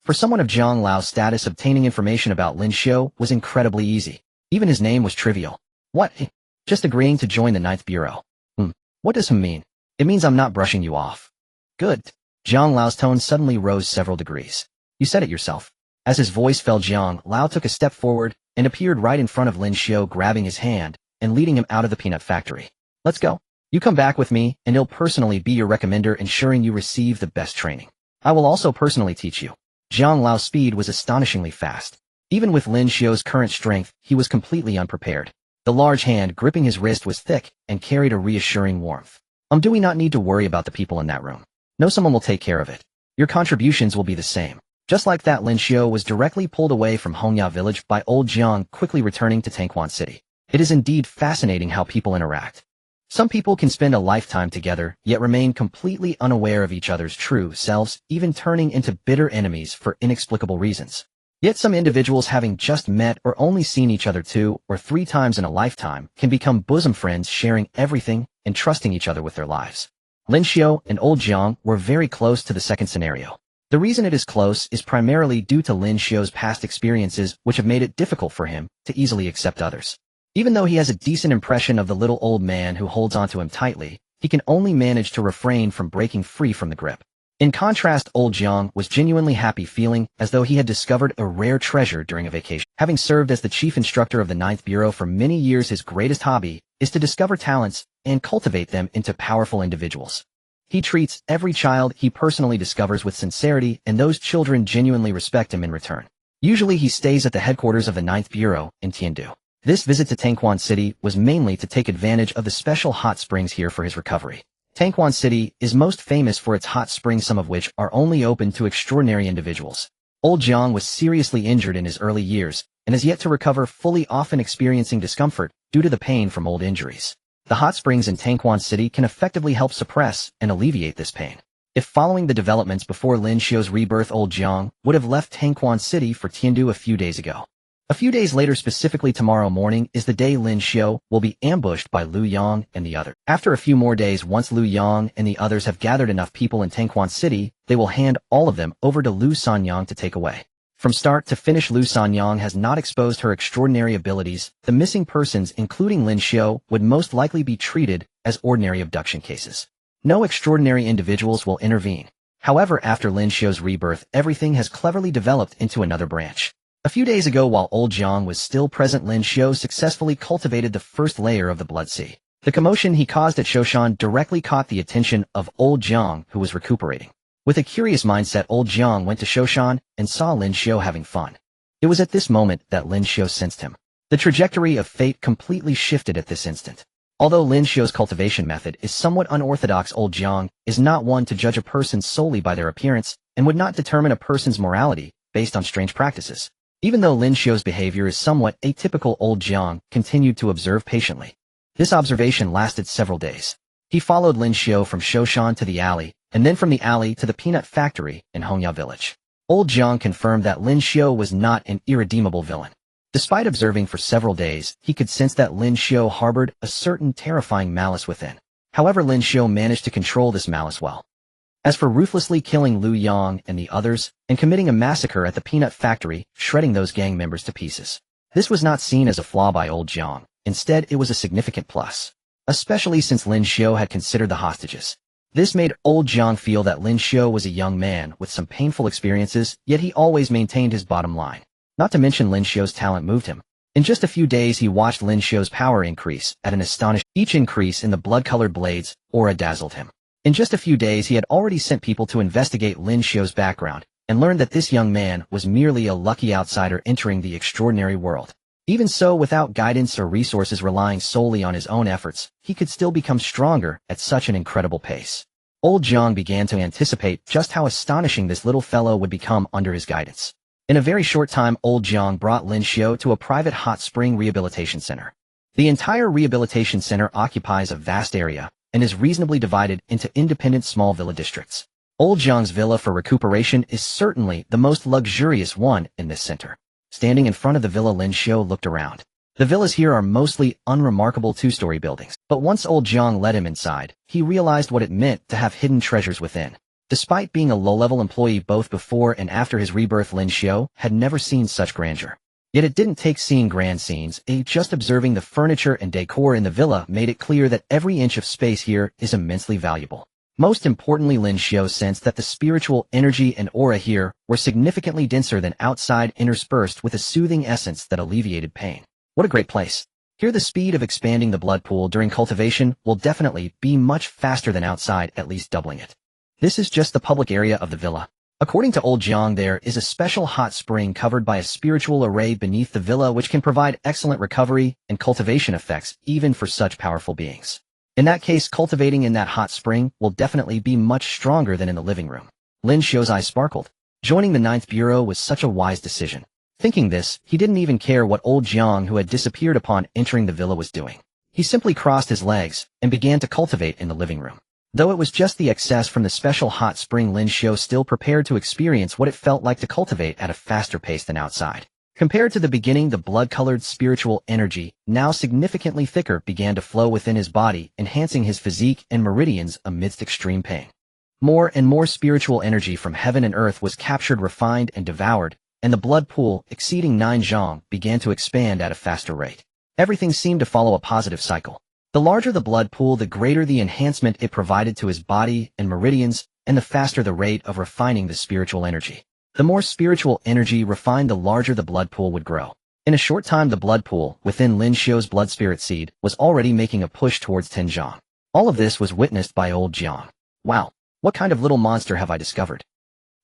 For someone of Jiang Lao's status, obtaining information about Lin Xiu was incredibly easy. Even his name was trivial. What? Just agreeing to join the 9th Bureau. What does mean? It means I'm not brushing you off. Good. Jiang Lao's tone suddenly rose several degrees. You said it yourself. As his voice fell, Jiang Lao took a step forward and appeared right in front of Lin Xiu, grabbing his hand and leading him out of the peanut factory. Let's go. You come back with me, and I'll personally be your recommender, ensuring you receive the best training. I will also personally teach you. Jiang Lao's speed was astonishingly fast. Even with Lin Xiu's current strength, he was completely unprepared. The large hand gripping his wrist was thick and carried a reassuring warmth. Do we not need to worry about the people in that room? No, someone will take care of it. Your contributions will be the same. Just like that, Lin Xiu was directly pulled away from Hongya village by old Jiang, quickly returning to Tangquan City. It is indeed fascinating how people interact. Some people can spend a lifetime together, yet remain completely unaware of each other's true selves, even turning into bitter enemies for inexplicable reasons. Yet some individuals, having just met or only seen each other 2 or 3 times in a lifetime, can become bosom friends, sharing everything and trusting each other with their lives. Lin Xiu and old Jiang were very close to the second scenario. The reason it is close is primarily due to Lin Xiu's past experiences, which have made it difficult for him to easily accept others. Even though he has a decent impression of the little old man who holds onto him tightly, he can only manage to refrain from breaking free from the grip. In contrast, old Jiang was genuinely happy, feeling as though he had discovered a rare treasure during a vacation. Having served as the chief instructor of the 9th Bureau for many years, his greatest hobby is to discover talents and cultivate them into powerful individuals. He treats every child he personally discovers with sincerity, and those children genuinely respect him in return. Usually he stays at the headquarters of the 9th Bureau in Tiandu. This visit to Tangquan City was mainly to take advantage of the special hot springs here for his recovery. Tangquan City is most famous for its hot springs, some of which are only open to extraordinary individuals. Old Jiang was seriously injured in his early years, and has yet to recover fully, often experiencing discomfort due to the pain from old injuries. The hot springs in Tangquan City can effectively help suppress and alleviate this pain. If following the developments before Lin Xiu's rebirth, old Jiang would have left Tangquan City for Tiandu a few days ago. A few days later, specifically tomorrow morning, is the day Lin Xiu will be ambushed by Lu Yang and the others. After a few more days, once Lu Yang and the others have gathered enough people in Tangquan City, they will hand all of them over to Lu Sanyang to take away. From start to finish, Lu Sanyang has not exposed her extraordinary abilities. The missing persons, including Lin Xiu, would most likely be treated as ordinary abduction cases. No extraordinary individuals will intervene. However, after Lin Xiu's rebirth, everything has cleverly developed into another branch. A few days ago, while old Jiang was still present, Lin Xiu successfully cultivated the first layer of the Blood Sea. The commotion he caused at Shoshan directly caught the attention of old Jiang, who was recuperating. With a curious mindset, old Jiang went to Shoshan and saw Lin Xiu having fun. It was at this moment that Lin Xiu sensed him. The trajectory of fate completely shifted at this instant. Although Lin Xiu's cultivation method is somewhat unorthodox, old Jiang is not one to judge a person solely by their appearance and would not determine a person's morality based on strange practices. Even though Lin Xiu's behavior is somewhat atypical, old Jiang continued to observe patiently. This observation lasted several days. He followed Lin Xiu from Shoshan to the alley, and then from the alley to the peanut factory in Hongya village. Old Jiang confirmed that Lin Xiu was not an irredeemable villain. Despite observing for several days, he could sense that Lin Xiu harbored a certain terrifying malice within. However, Lin Xiu managed to control this malice well. As for ruthlessly killing Lu Yang and the others, and committing a massacre at the peanut factory, shredding those gang members to pieces, this was not seen as a flaw by old Jiang. Instead, it was a significant plus, especially since Lin Xiu had considered the hostages. This made old Jiang feel that Lin Xiu was a young man with some painful experiences, yet he always maintained his bottom line. Not to mention Lin Xiu's talent moved him. In just a few days, he watched Lin Xiu's power increase at an astonishing. Each increase in the blood-colored blades aura dazzled him. In just a few days, he had already sent people to investigate Lin Xiu's background and learned that this young man was merely a lucky outsider entering the extraordinary world. Even so, without guidance or resources, relying solely on his own efforts, he could still become stronger at such an incredible pace. Old Jiang began to anticipate just how astonishing this little fellow would become under his guidance. In a very short time, old Jiang brought Lin Xiu to a private hot spring rehabilitation center. The entire rehabilitation center occupies a vast area and is reasonably divided into independent small villa districts. Old Jiang's villa for recuperation is certainly the most luxurious one in this center. Standing in front of the villa, Lin Xiu looked around. The villas here are mostly unremarkable two-story buildings, but once old Jiang led him inside, he realized what it meant to have hidden treasures within. Despite being a low-level employee both before and after his rebirth, Lin Xiu had never seen such grandeur. Yet it didn't take seeing grand scenes, just observing the furniture and decor in the villa made it clear that every inch of space here is immensely valuable. Most importantly, Lin Xiu sensed that the spiritual energy and aura here were significantly denser than outside, interspersed with a soothing essence that alleviated pain. What a great place. Here the speed of expanding the blood pool during cultivation will definitely be much faster than outside, at least doubling it. This is just the public area of the villa. According to old Jiang, there is a special hot spring covered by a spiritual array beneath the villa which can provide excellent recovery and cultivation effects even for such powerful beings. In that case, cultivating in that hot spring will definitely be much stronger than in the living room. Lin Xiu's eyes sparkled. Joining the 9th Bureau was such a wise decision. Thinking this, he didn't even care what old Jiang, who had disappeared upon entering the villa, was doing. He simply crossed his legs and began to cultivate in the living room. Though it was just the excess from the special hot spring, Lin Xiu still prepared to experience what it felt like to cultivate at a faster pace than outside. Compared to the beginning, the blood-colored spiritual energy, now significantly thicker, began to flow within his body, enhancing his physique and meridians amidst extreme pain. More and more spiritual energy from heaven and earth was captured, refined, and devoured, and the blood pool, exceeding 9 zhang, began to expand at a faster rate. Everything seemed to follow a positive cycle. The larger the blood pool, the greater the enhancement it provided to his body and meridians, and the faster the rate of refining the spiritual energy. The more spiritual energy refined, the larger the blood pool would grow. In a short time, the blood pool within Lin Xiu's blood spirit seed was already making a push towards 10 zhang. All of this was witnessed by old Jiang. Wow, what kind of little monster have I discovered?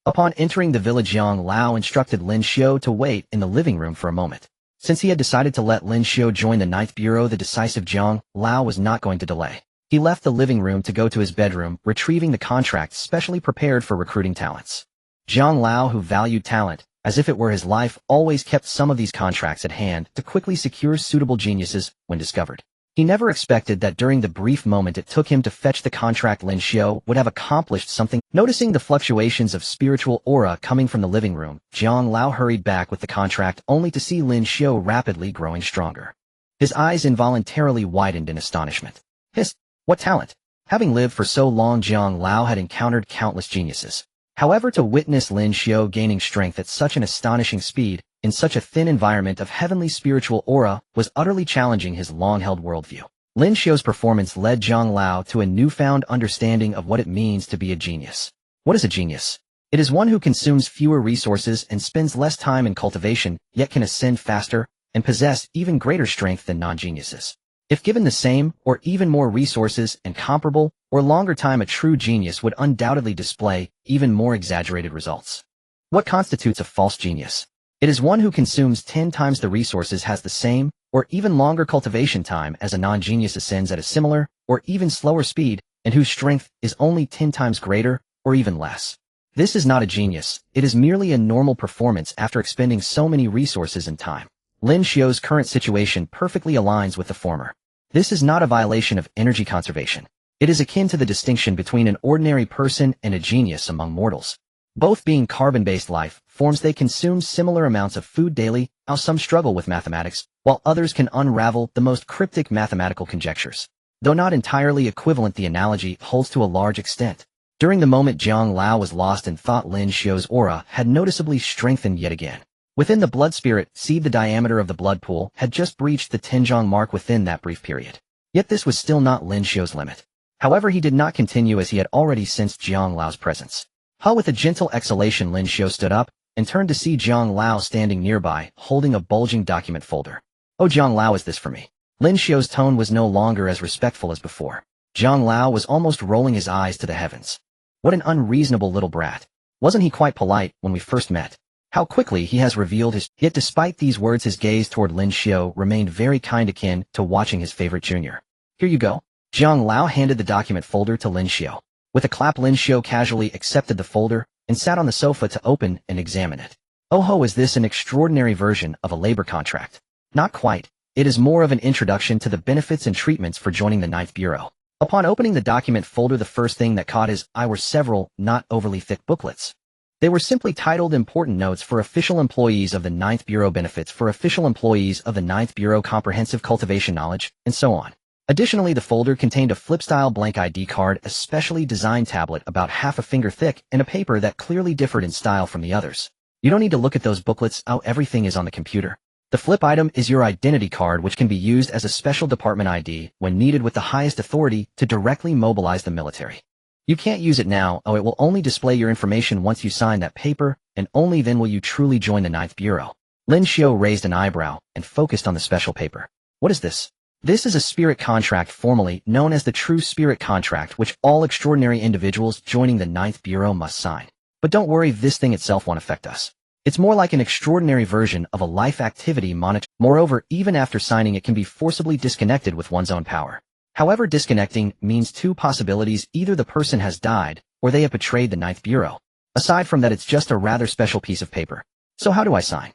Upon entering the village, Jiang Lao instructed Lin Xiu to wait in the living room for a moment. Since he had decided to let Lin Xiu join the 9th Bureau, the decisive Jiang Lao was not going to delay. He left the living room to go to his bedroom, retrieving the contract specially prepared for recruiting talents. Jiang Lao, who valued talent as if it were his life, always kept some of these contracts at hand to quickly secure suitable geniuses when discovered. He never expected that during the brief moment it took him to fetch the contract Lin Xiu would have accomplished something. Noticing the fluctuations of spiritual aura coming from the living room, Jiang Lao hurried back with the contract only to see Lin Xiu rapidly growing stronger. His eyes involuntarily widened in astonishment. Hist! What talent! Having lived for so long, Jiang Lao had encountered countless geniuses. However, to witness Lin Xiu gaining strength at such an astonishing speed, in such a thin environment of heavenly spiritual aura, was utterly challenging his long-held worldview. Lin Xiu's performance led Jiang Lao to a newfound understanding of what it means to be a genius. What is a genius? It is one who consumes fewer resources and spends less time in cultivation, yet can ascend faster and possess even greater strength than non-geniuses. If given the same, or even more resources and comparable, or longer time, a true genius would undoubtedly display even more exaggerated results. What constitutes a false genius? It is one who consumes 10 times the resources, has the same, or even longer cultivation time as a non-genius, ascends at a similar, or even slower speed, and whose strength is only 10 times greater, or even less. This is not a genius, it is merely a normal performance after expending so many resources and time. Lin Xiu's current situation perfectly aligns with the former. This is not a violation of energy conservation. It is akin to the distinction between an ordinary person and a genius among mortals. Both being carbon-based life forms, they consume similar amounts of food daily, how some struggle with mathematics, while others can unravel the most cryptic mathematical conjectures. Though not entirely equivalent, the analogy holds to a large extent. During the moment Jiang Lao was lost in thought, Lin Xiu's aura had noticeably strengthened yet again. Within the blood spirit seed, the diameter of the blood pool had just breached the Tianzhong mark within that brief period. Yet this was still not Lin Xiu's limit. However, he did not continue, as he had already sensed Jiang Lao's presence. With a gentle exhalation, Lin Xiu stood up and turned to see Jiang Lao standing nearby, holding a bulging document folder. "Oh, Jiang Lao, is this for me?" Lin Xiu's tone was no longer as respectful as before. Jiang Lao was almost rolling his eyes to the heavens. What an unreasonable little brat. Wasn't he quite polite when we first met? How quickly he has revealed his— Yet despite these words, his gaze toward Lin Xiu remained very kind, akin to watching his favorite junior. "Here you go." Jiang Lao handed the document folder to Lin Xiu. With a clap, Lin Xiu casually accepted the folder and sat on the sofa to open and examine it. "Oh ho, is this an extraordinary version of a labor contract?" "Not quite. It is more of an introduction to the benefits and treatments for joining the 9th Bureau." Upon opening the document folder, the first thing that caught his eye were several, not overly thick booklets. They were simply titled "Important Notes for Official Employees of the 9th Bureau, Benefits for Official Employees of the 9th Bureau, Comprehensive Cultivation Knowledge," and so on. Additionally, the folder contained a flip-style blank ID card, a specially designed tablet about half a finger thick, and a paper that clearly differed in style from the others. "You don't need to look at those booklets. Everything is on the computer. The flip item is your identity card, which can be used as a special department ID when needed with the highest authority to directly mobilize the military. You can't use it now. It will only display your information once you sign that paper, and only then will you truly join the 9th Bureau." Lin Xiu raised an eyebrow and focused on the special paper. "What is this?" "This is a spirit contract, formerly known as the True Spirit Contract, which all extraordinary individuals joining the 9th Bureau must sign. But don't worry, this thing itself won't affect us. It's more like an extraordinary version of a life activity monitor. Moreover, even after signing, it can be forcibly disconnected with one's own power. However, disconnecting means two possibilities: either the person has died, or they have betrayed the 9th Bureau. Aside from that, it's just a rather special piece of paper. So how do I sign?"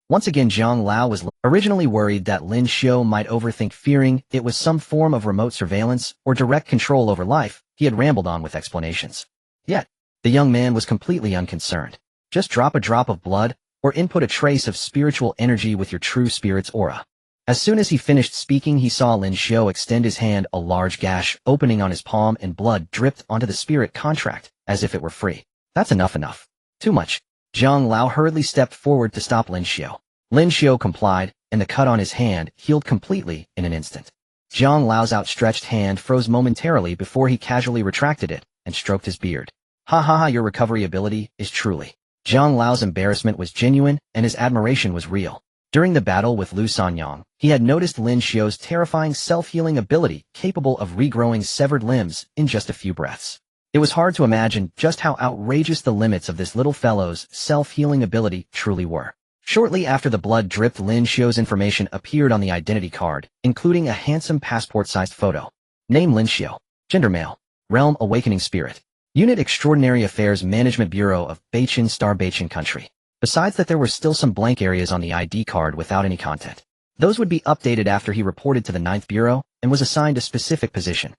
Once again, Jiang Lao was originally worried that Lin Xiu might overthink, fearing it was some form of remote surveillance or direct control over life. He had rambled on with explanations. Yet, the young man was completely unconcerned. "Just drop a drop of blood, or input a trace of spiritual energy with your true spirit's aura." As soon as he finished speaking, he saw Lin Xiu extend his hand, a large gash opening on his palm, and blood dripped onto the spirit contract, as if it were free. "That's enough. Too much." Jiang Lao hurriedly stepped forward to stop Lin Xiu. Lin Xiu complied, and the cut on his hand healed completely in an instant. Jiang Lao's outstretched hand froze momentarily before he casually retracted it and stroked his beard. Ha, your recovery ability is truly— Jiang Lao's embarrassment was genuine, and his admiration was real. During the battle with Lu Sanyang, he had noticed Lin Xiu's terrifying self-healing ability, capable of regrowing severed limbs in just a few breaths. It was hard to imagine just how outrageous the limits of this little fellow's self-healing ability truly were. Shortly after the blood dripped, Lin Xiu's information appeared on the identity card, including a handsome passport-sized photo. Name: Lin Xiu. Gender: male. Realm: Awakening Spirit. Unit: Extraordinary Affairs Management Bureau of Beichin Star, Beichin Country. Besides that, there were still some blank areas on the ID card without any content. Those would be updated after he reported to the 9th Bureau, and was assigned a specific position.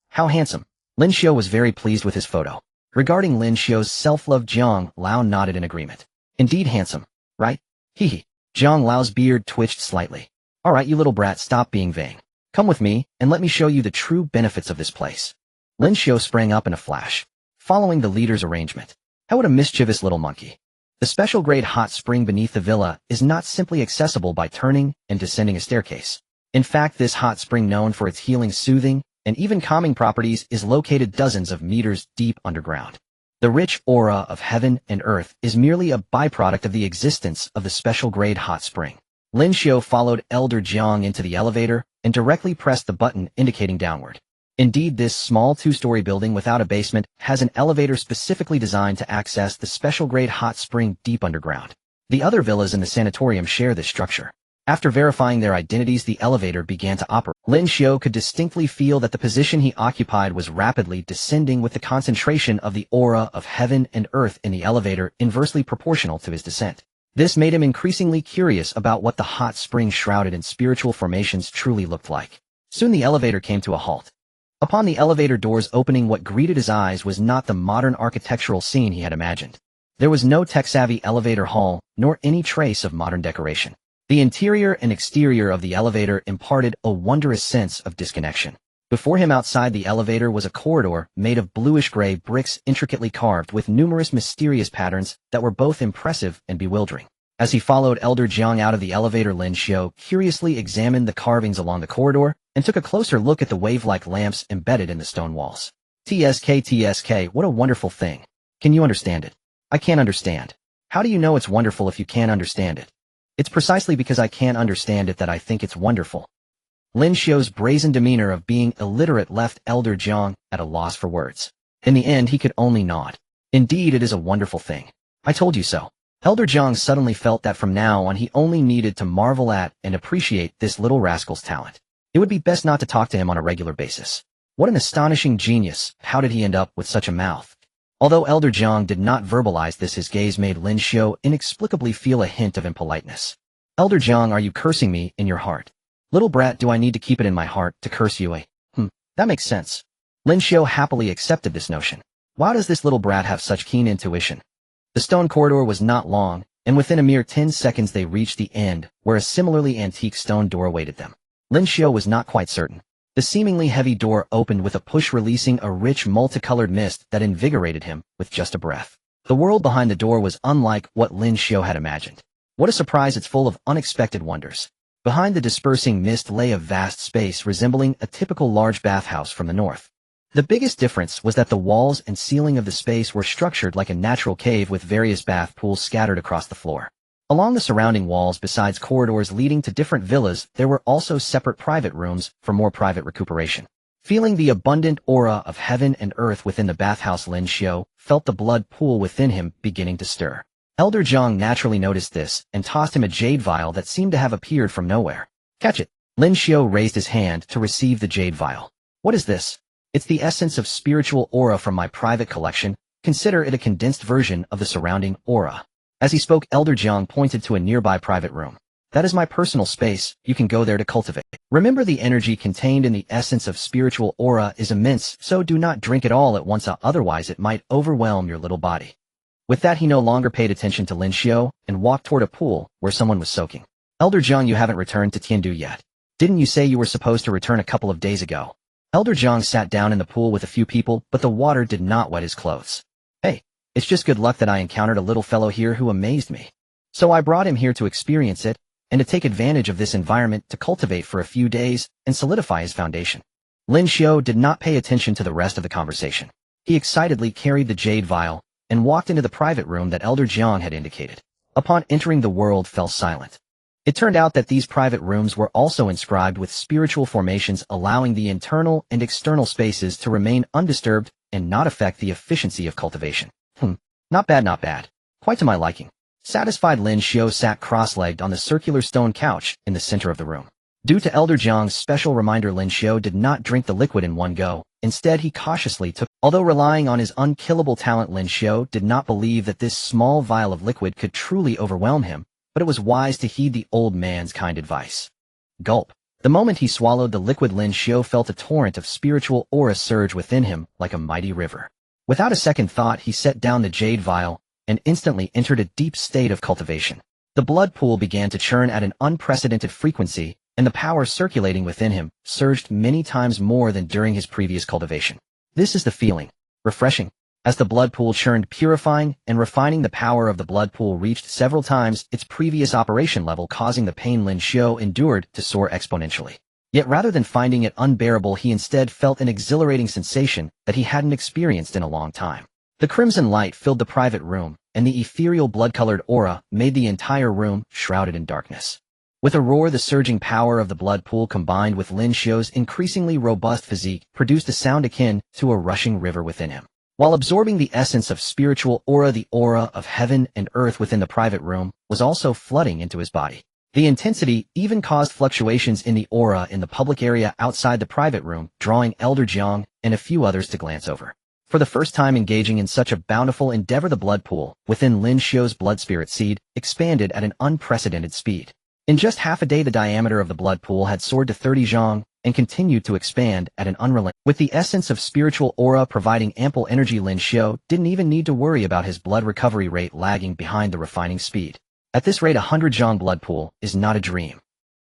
How handsome. Lin Xiu was very pleased with his photo. Regarding Lin Xiu's self-love, Jiang Lao nodded in agreement. Indeed handsome, right? Hee. Jiang Lao's beard twitched slightly. Alright, you little brat, stop being vain. Come with me, and let me show you the true benefits of this place. Lin Xiu sprang up in a flash, following the leader's arrangement. How would a mischievous little monkey? The special grade hot spring beneath the villa is not simply accessible by turning and descending a staircase. In fact, this hot spring, known for its healing, soothing, and even calming properties, is located dozens of meters deep underground. The rich aura of heaven and earth is merely a byproduct of the existence of the special grade hot spring. Lin Xiu followed Elder Jiang into the elevator and directly pressed the button indicating downward. Indeed, this small two-story building without a basement has an elevator specifically designed to access the special grade hot spring deep underground. The other villas in the sanatorium share this structure. After verifying their identities, the elevator began to operate. Lin Xiu could distinctly feel that the position he occupied was rapidly descending, with the concentration of the aura of heaven and earth in the elevator inversely proportional to his descent. This made him increasingly curious about what the hot spring shrouded in spiritual formations truly looked like. Soon the elevator came to a halt. Upon the elevator doors opening, what greeted his eyes was not the modern architectural scene he had imagined. There was no tech-savvy elevator hall, nor any trace of modern decoration. The interior and exterior of the elevator imparted a wondrous sense of disconnection. Before him outside the elevator was a corridor made of bluish-gray bricks intricately carved with numerous mysterious patterns that were both impressive and bewildering. As he followed Elder Jiang out of the elevator, Lin Xiu curiously examined the carvings along the corridor and took a closer look at the wave-like lamps embedded in the stone walls. TSK, what a wonderful thing. Can you understand it? I can't understand. How do you know it's wonderful if you can't understand it? It's precisely because I can't understand it that I think it's wonderful. Lin Xiu's brazen demeanor of being illiterate left Elder Jiang at a loss for words. In the end, he could only nod. Indeed, it is a wonderful thing. I told you so. Elder Jiang suddenly felt that from now on he only needed to marvel at and appreciate this little rascal's talent. It would be best not to talk to him on a regular basis. What an astonishing genius. How did he end up with such a mouth? Although Elder Jiang did not verbalize this, his gaze made Lin Xiu inexplicably feel a hint of impoliteness. Elder Jiang, are you cursing me in your heart? Little brat, do I need to keep it in my heart to curse you, eh? That makes sense. Lin Xiu happily accepted this notion. Why does this little brat have such keen intuition? The stone corridor was not long, and within a mere 10 seconds they reached the end, where a similarly antique stone door awaited them. Lin Xiu was not quite certain. The seemingly heavy door opened with a push, releasing a rich multicolored mist that invigorated him with just a breath. The world behind the door was unlike what Lin Xiu had imagined. What a surprise, it's full of unexpected wonders. Behind the dispersing mist lay a vast space resembling a typical large bathhouse from the north. The biggest difference was that the walls and ceiling of the space were structured like a natural cave, with various bath pools scattered across the floor. Along the surrounding walls, besides corridors leading to different villas, there were also separate private rooms for more private recuperation. Feeling the abundant aura of heaven and earth within the bathhouse, Lin Xiu felt the blood pool within him beginning to stir. Elder Jiang naturally noticed this and tossed him a jade vial that seemed to have appeared from nowhere. Catch it. Lin Xiu raised his hand to receive the jade vial. What is this? It's the essence of spiritual aura from my private collection. Consider it a condensed version of the surrounding aura. As he spoke, Elder Jiang pointed to a nearby private room. That is my personal space. You can go there to cultivate. Remember, the energy contained in the essence of spiritual aura is immense, so do not drink it all at once, otherwise it might overwhelm your little body. With that, he no longer paid attention to Lin Xiu and walked toward a pool where someone was soaking. Elder Jiang, you haven't returned to Tiandu yet. Didn't you say you were supposed to return a couple of days ago? Elder Jiang sat down in the pool with a few people, but the water did not wet his clothes. Hey. It's just good luck that I encountered a little fellow here who amazed me. So I brought him here to experience it, and to take advantage of this environment to cultivate for a few days and solidify his foundation. Lin Xiu did not pay attention to the rest of the conversation. He excitedly carried the jade vial and walked into the private room that Elder Jiang had indicated. Upon entering, the world fell silent. It turned out that these private rooms were also inscribed with spiritual formations, allowing the internal and external spaces to remain undisturbed and not affect the efficiency of cultivation. Not bad, not bad. Quite to my liking. Satisfied, Lin Xiu sat cross-legged on the circular stone couch in the center of the room. Due to Elder Jiang's special reminder, Lin Xiu did not drink the liquid in one go. Instead, he cautiously took. Although relying on his unkillable talent, Lin Xiu did not believe that this small vial of liquid could truly overwhelm him, but it was wise to heed the old man's kind advice. Gulp. The moment he swallowed the liquid, Lin Xiu felt a torrent of spiritual aura surge within him like a mighty river. Without a second thought, he set down the jade vial and instantly entered a deep state of cultivation. The blood pool began to churn at an unprecedented frequency, and the power circulating within him surged many times more than during his previous cultivation. This is the feeling. Refreshing. As the blood pool churned, purifying and refining, the power of the blood pool reached several times its previous operation level, causing the pain Lin Xiu endured to soar exponentially. Yet rather than finding it unbearable, he instead felt an exhilarating sensation that he hadn't experienced in a long time. The crimson light filled the private room, and the ethereal blood-colored aura made the entire room shrouded in darkness. With a roar, the surging power of the blood pool combined with Lin Xiu's increasingly robust physique produced a sound akin to a rushing river within him. While absorbing the essence of spiritual aura, the aura of heaven and earth within the private room was also flooding into his body. The intensity even caused fluctuations in the aura in the public area outside the private room, drawing Elder Jiang and a few others to glance over. For the first time engaging in such a bountiful endeavor, the blood pool within Lin Xiu's blood spirit seed expanded at an unprecedented speed. In just half a day, the diameter of the blood pool had soared to 30 zhang and continued to expand at an unrelenting. With the essence of spiritual aura providing ample energy, Lin Xiu didn't even need to worry about his blood recovery rate lagging behind the refining speed. At this rate, 100 zhang blood pool is not a dream.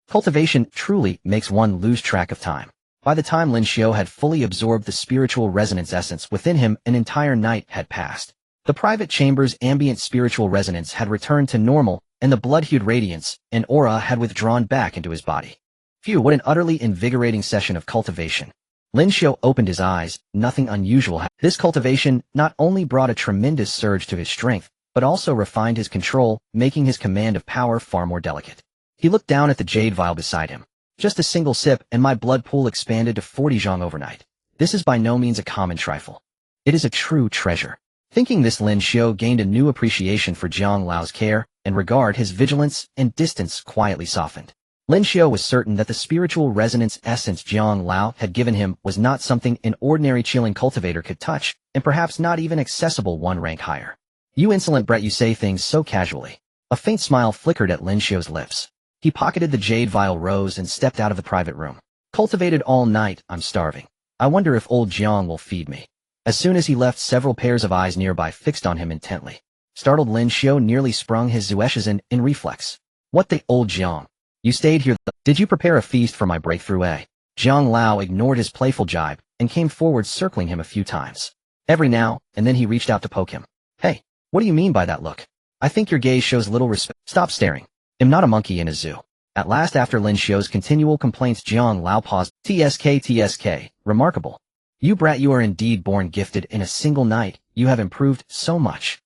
Cultivation truly makes one lose track of time. By the time Lin Xiu had fully absorbed the spiritual resonance essence within him, an entire night had passed. The private chamber's ambient spiritual resonance had returned to normal, and the blood-hued radiance and aura had withdrawn back into his body. Phew, what an utterly invigorating session of cultivation. Lin Xiu opened his eyes. Nothing unusual happened. This cultivation not only brought a tremendous surge to his strength, but also refined his control, making his command of power far more delicate. He looked down at the jade vial beside him. Just a single sip, and my blood pool expanded to 40 zhang overnight. This is by no means a common trifle. It is a true treasure. Thinking this, Lin Xiu gained a new appreciation for Jiang Lao's care and regard. His vigilance and distance quietly softened. Lin Xiu was certain that the spiritual resonance essence Jiang Lao had given him was not something an ordinary chilling cultivator could touch, and perhaps not even accessible one rank higher. You insolent brat, you say things so casually. A faint smile flickered at Lin Xiu's lips. He pocketed the jade vial, rose, and stepped out of the private room. Cultivated all night, I'm starving. I wonder if old Jiang will feed me. As soon as he left, several pairs of eyes nearby fixed on him intently. Startled, Lin Xiu nearly sprung his Zueshizan in reflex. What the old Jiang? You stayed here. Did you prepare a feast for my breakthrough, eh? Jiang Lao ignored his playful jibe and came forward, circling him a few times. Every now and then he reached out to poke him. Hey, what do you mean by that look? I think your gaze shows little respect. Stop staring. I'm not a monkey in a zoo. At last, after Lin Xiu's continual complaints, Jiang Lao paused. TSK, remarkable. You brat, you are indeed born gifted. In a single night, you have improved so much.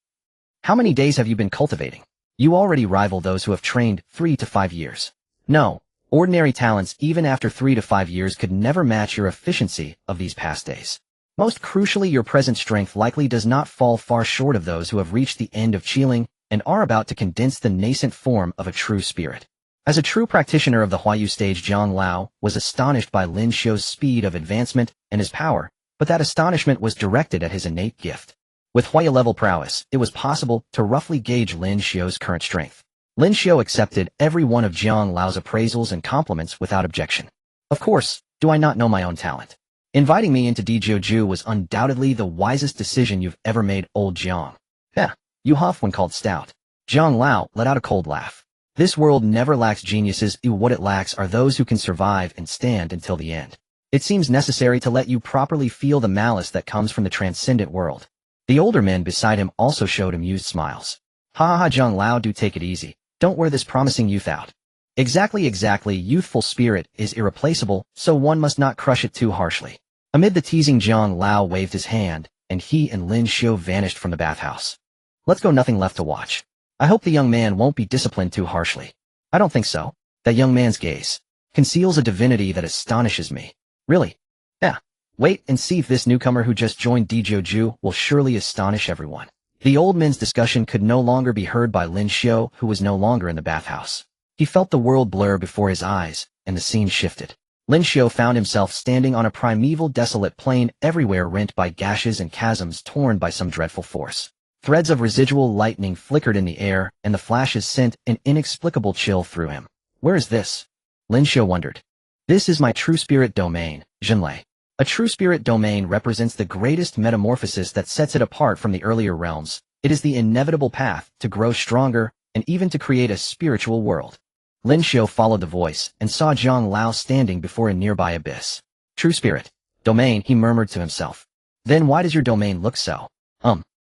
How many days have you been cultivating? You already rival those who have trained 3 to 5 years. No, ordinary talents even after 3 to 5 years could never match your efficiency of these past days. Most crucially, your present strength likely does not fall far short of those who have reached the end of chilling and are about to condense the nascent form of a true spirit. As a true practitioner of the Huayu stage, Jiang Lao was astonished by Lin Xiu's speed of advancement and his power, but that astonishment was directed at his innate gift. With Huayu-level prowess, it was possible to roughly gauge Lin Xiu's current strength. Lin Xiu accepted every one of Jiang Lao's appraisals and compliments without objection. Of course, do I not know my own talent? Inviting me into Dijiuju was undoubtedly the wisest decision you've ever made, old Jiang. Yeah, you huff when called stout. Jiang Lao let out a cold laugh. This world never lacks geniuses. What it lacks are those who can survive and stand until the end. It seems necessary to let you properly feel the malice that comes from the transcendent world. The older men beside him also showed amused smiles. Ha ha ha, Jiang Lao, do take it easy. Don't wear this promising youth out. Exactly, youthful spirit is irreplaceable, so one must not crush it too harshly. Amid the teasing, Jiang Lao waved his hand, and he and Lin Xiu vanished from the bathhouse. Let's go, nothing left to watch. I hope the young man won't be disciplined too harshly. I don't think so. That young man's gaze conceals a divinity that astonishes me. Really? Yeah. Wait and see if this newcomer who just joined Dijiuju will surely astonish everyone. The old men's discussion could no longer be heard by Lin Xiu, who was no longer in the bathhouse. He felt the world blur before his eyes, and the scene shifted. Lin Xiu found himself standing on a primeval desolate plain, everywhere rent by gashes and chasms torn by some dreadful force. Threads of residual lightning flickered in the air, and the flashes sent an inexplicable chill through him. Where is this? Lin Xiu wondered. This is my true spirit domain, Jinlei. A true spirit domain represents the greatest metamorphosis that sets it apart from the earlier realms. It is the inevitable path to grow stronger and even to create a spiritual world. Lin Xiu followed the voice and saw Zhang Lao standing before a nearby abyss. True spirit. Domain, he murmured to himself. Then why does your domain look so?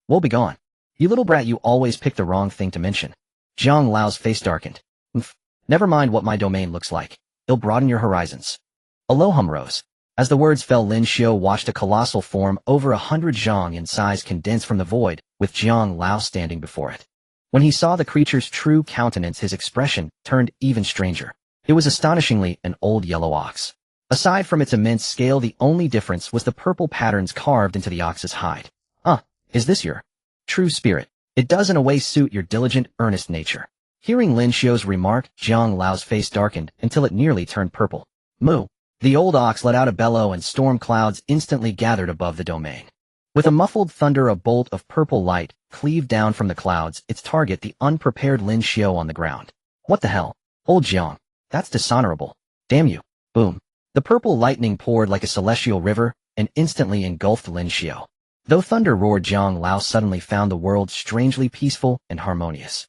Woe begone. You little brat, you always pick the wrong thing to mention. Zhang Lao's face darkened. Never mind what my domain looks like. It'll broaden your horizons. Alohum rose. As the words fell, Lin Xiu watched a colossal form over 100 zhang in size condense from the void, with Zhang Lao standing before it. When he saw the creature's true countenance, his expression turned even stranger. It was astonishingly an old yellow ox. Aside from its immense scale, the only difference was the purple patterns carved into the ox's hide. Is this your true spirit? It does in a way suit your diligent, earnest nature. Hearing Lin Xiu's remark, Zhang Lao's face darkened until it nearly turned purple. Moo! The old ox let out a bellow and storm clouds instantly gathered above the domain. With a muffled thunder, a bolt of purple light cleaved down from the clouds, its target the unprepared Lin Xiu on the ground. What the hell? Old Jiang. That's dishonorable. Damn you. Boom. The purple lightning poured like a celestial river and instantly engulfed Lin Xiu. Though thunder roared, Zhang Lao suddenly found the world strangely peaceful and harmonious.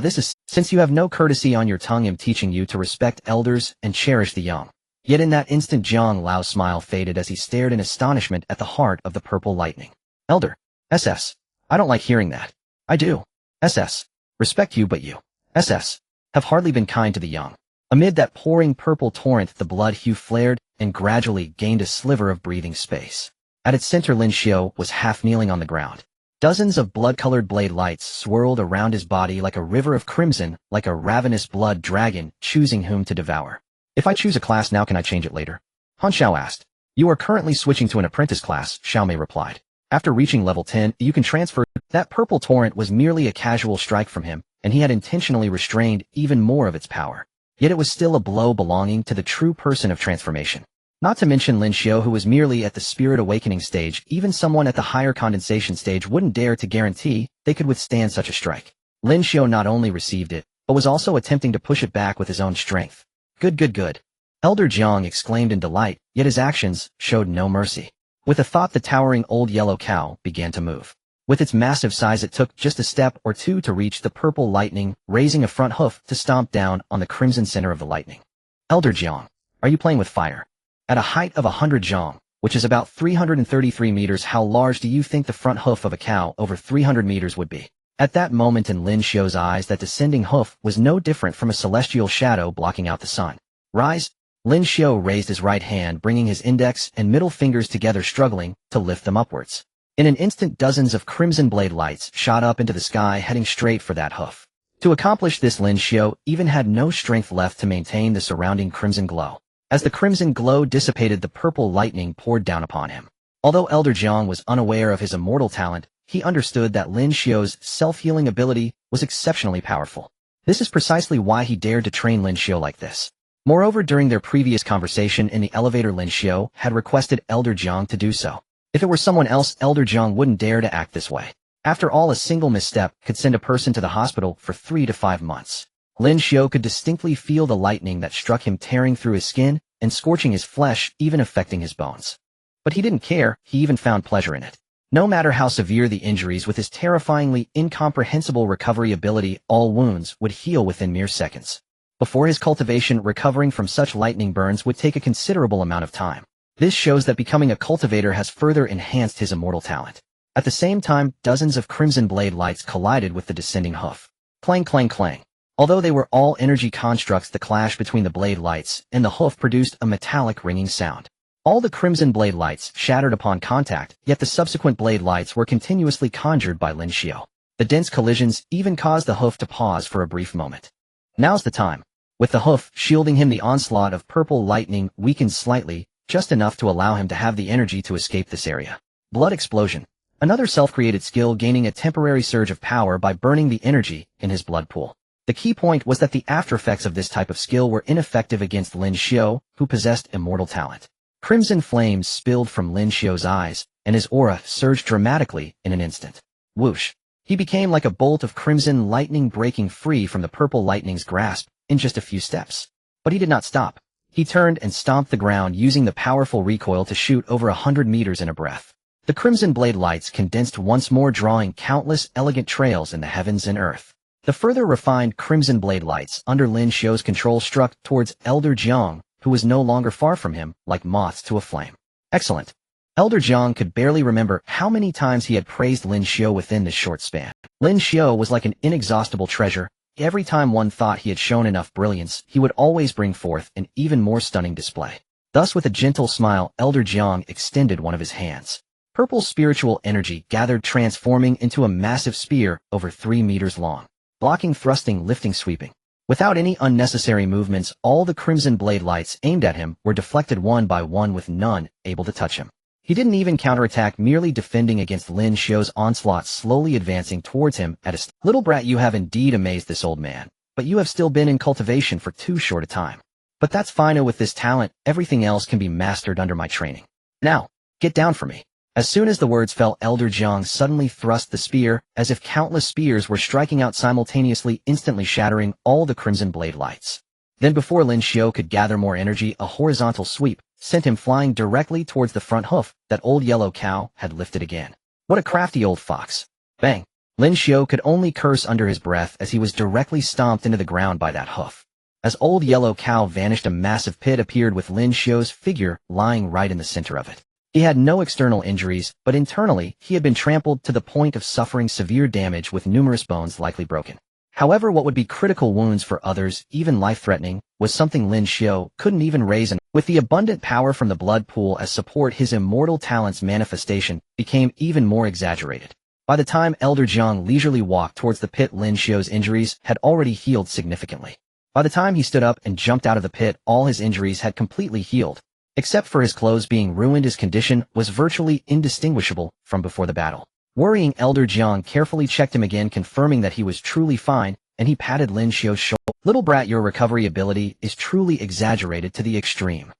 This is, since you have no courtesy on your tongue, I'm teaching you to respect elders and cherish the young. Yet in that instant, Zhang Lao's smile faded as he stared in astonishment at the heart of the purple lightning. Elder. SS. I don't like hearing that. I do. SS. Respect you, but you, SS, have hardly been kind to the young. Amid that pouring purple torrent, the blood hue flared and gradually gained a sliver of breathing space. At its center, Lin Xiu was half kneeling on the ground. Dozens of blood-colored blade lights swirled around his body like a river of crimson, like a ravenous blood dragon choosing whom to devour. If I choose a class now, can I change it later? Han Xiao asked. You are currently switching to an apprentice class, Xiaomei replied. After reaching level 10, you can transfer. That purple torrent was merely a casual strike from him, and he had intentionally restrained even more of its power. Yet it was still a blow belonging to the true person of transformation. Not to mention Lin Xiu, who was merely at the spirit awakening stage. Even someone at the higher condensation stage wouldn't dare to guarantee they could withstand such a strike. Lin Xiu not only received it, but was also attempting to push it back with his own strength. Good. Elder Jiang exclaimed in delight, yet his actions showed no mercy. With a thought, the towering old yellow cow began to move. With its massive size, it took just a step or two to reach the purple lightning, raising a front hoof to stomp down on the crimson center of the lightning. Elder Jiang, are you playing with fire? At a height of 100 zhang, which is about 333 meters, how large do you think the front hoof of a cow over 300 meters would be? At that moment in Lin Xiu's eyes, that descending hoof was no different from a celestial shadow blocking out the sun. Rise! Lin Xiu raised his right hand, bringing his index and middle fingers together, struggling to lift them upwards. In an instant, dozens of crimson blade lights shot up into the sky, heading straight for that hoof. To accomplish this, Lin Xiu even had no strength left to maintain the surrounding crimson glow. As the crimson glow dissipated, the purple lightning poured down upon him. Although Elder Jiang was unaware of his immortal talent, he understood that Lin Xiu's self-healing ability was exceptionally powerful. This is precisely why he dared to train Lin Xiu like this. Moreover, during their previous conversation in the elevator, Lin Xiu had requested Elder Jiang to do so. If it were someone else, Elder Jiang wouldn't dare to act this way. After all, a single misstep could send a person to the hospital for 3 to 5 months. Lin Xiu could distinctly feel the lightning that struck him, tearing through his skin and scorching his flesh, even affecting his bones. But he didn't care, he even found pleasure in it. No matter how severe the injuries, with his terrifyingly incomprehensible recovery ability, all wounds would heal within mere seconds. Before his cultivation, recovering from such lightning burns would take a considerable amount of time. This shows that becoming a cultivator has further enhanced his immortal talent. At the same time, dozens of crimson blade lights collided with the descending hoof. Clang, clang, clang. Although they were all energy constructs, the clash between the blade lights and the hoof produced a metallic ringing sound. All the crimson blade lights shattered upon contact, yet the subsequent blade lights were continuously conjured by Lin Xiu. The dense collisions even caused the hoof to pause for a brief moment. Now's the time. With the hoof shielding him, the onslaught of purple lightning weakened slightly, just enough to allow him to have the energy to escape this area. Blood explosion. Another self-created skill, gaining a temporary surge of power by burning the energy in his blood pool. The key point was that the aftereffects of this type of skill were ineffective against Lin Xiu, who possessed immortal talent. Crimson flames spilled from Lin Xiu's eyes, and his aura surged dramatically in an instant. Whoosh! He became like a bolt of crimson lightning, breaking free from the purple lightning's grasp in just a few steps. But he did not stop. He turned and stomped the ground using the powerful recoil to shoot over 100 meters in a breath. The crimson blade lights condensed once more, drawing countless elegant trails in the heavens and earth. The further refined crimson blade lights under Lin Xiu's control struck towards Elder Jiang, who was no longer far from him, like moths to a flame. Excellent. Elder Jiang could barely remember how many times he had praised Lin Xiu within this short span. Lin Xiu was like an inexhaustible treasure. Every time one thought he had shown enough brilliance, he would always bring forth an even more stunning display. Thus, with a gentle smile, Elder Jiang extended one of his hands. Purple spiritual energy gathered, transforming into a massive spear over 3 meters long. Blocking, thrusting, lifting, sweeping. Without any unnecessary movements, all the crimson blade lights aimed at him were deflected one by one, with none able to touch him. He didn't even counterattack, merely defending against Lin Xiu's onslaught, slowly advancing towards him at a Little brat, you have indeed amazed this old man, but you have still been in cultivation for too short a time. But that's fine. With this talent, everything else can be mastered under my training. Now, get down for me. As soon as the words fell, Elder Jiang suddenly thrust the spear, as if countless spears were striking out simultaneously, instantly shattering all the crimson blade lights. Then, before Lin Xiu could gather more energy, a horizontal sweep sent him flying directly towards the front hoof that old yellow cow had lifted again. What a crafty old fox. Bang! Lin Xiu could only curse under his breath as he was directly stomped into the ground by that hoof. As old yellow cow vanished, a massive pit appeared with Lin Xiu's figure lying right in the center of it. He had no external injuries, but internally, he had been trampled to the point of suffering severe damage, with numerous bones likely broken. However, what would be critical wounds for others, even life-threatening, was something Lin Xiu couldn't even raise, and with the abundant power from the blood pool as support, his immortal talent's manifestation became even more exaggerated. By the time Elder Jiang leisurely walked towards the pit, Lin Xiu's injuries had already healed significantly. By the time he stood up and jumped out of the pit, all his injuries had completely healed. Except for his clothes being ruined, his condition was virtually indistinguishable from before the battle. Worrying, Elder Jiang carefully checked him again, confirming that he was truly fine, and he patted Lin Xiu's shoulder. Little brat, your recovery ability is truly exaggerated to the extreme.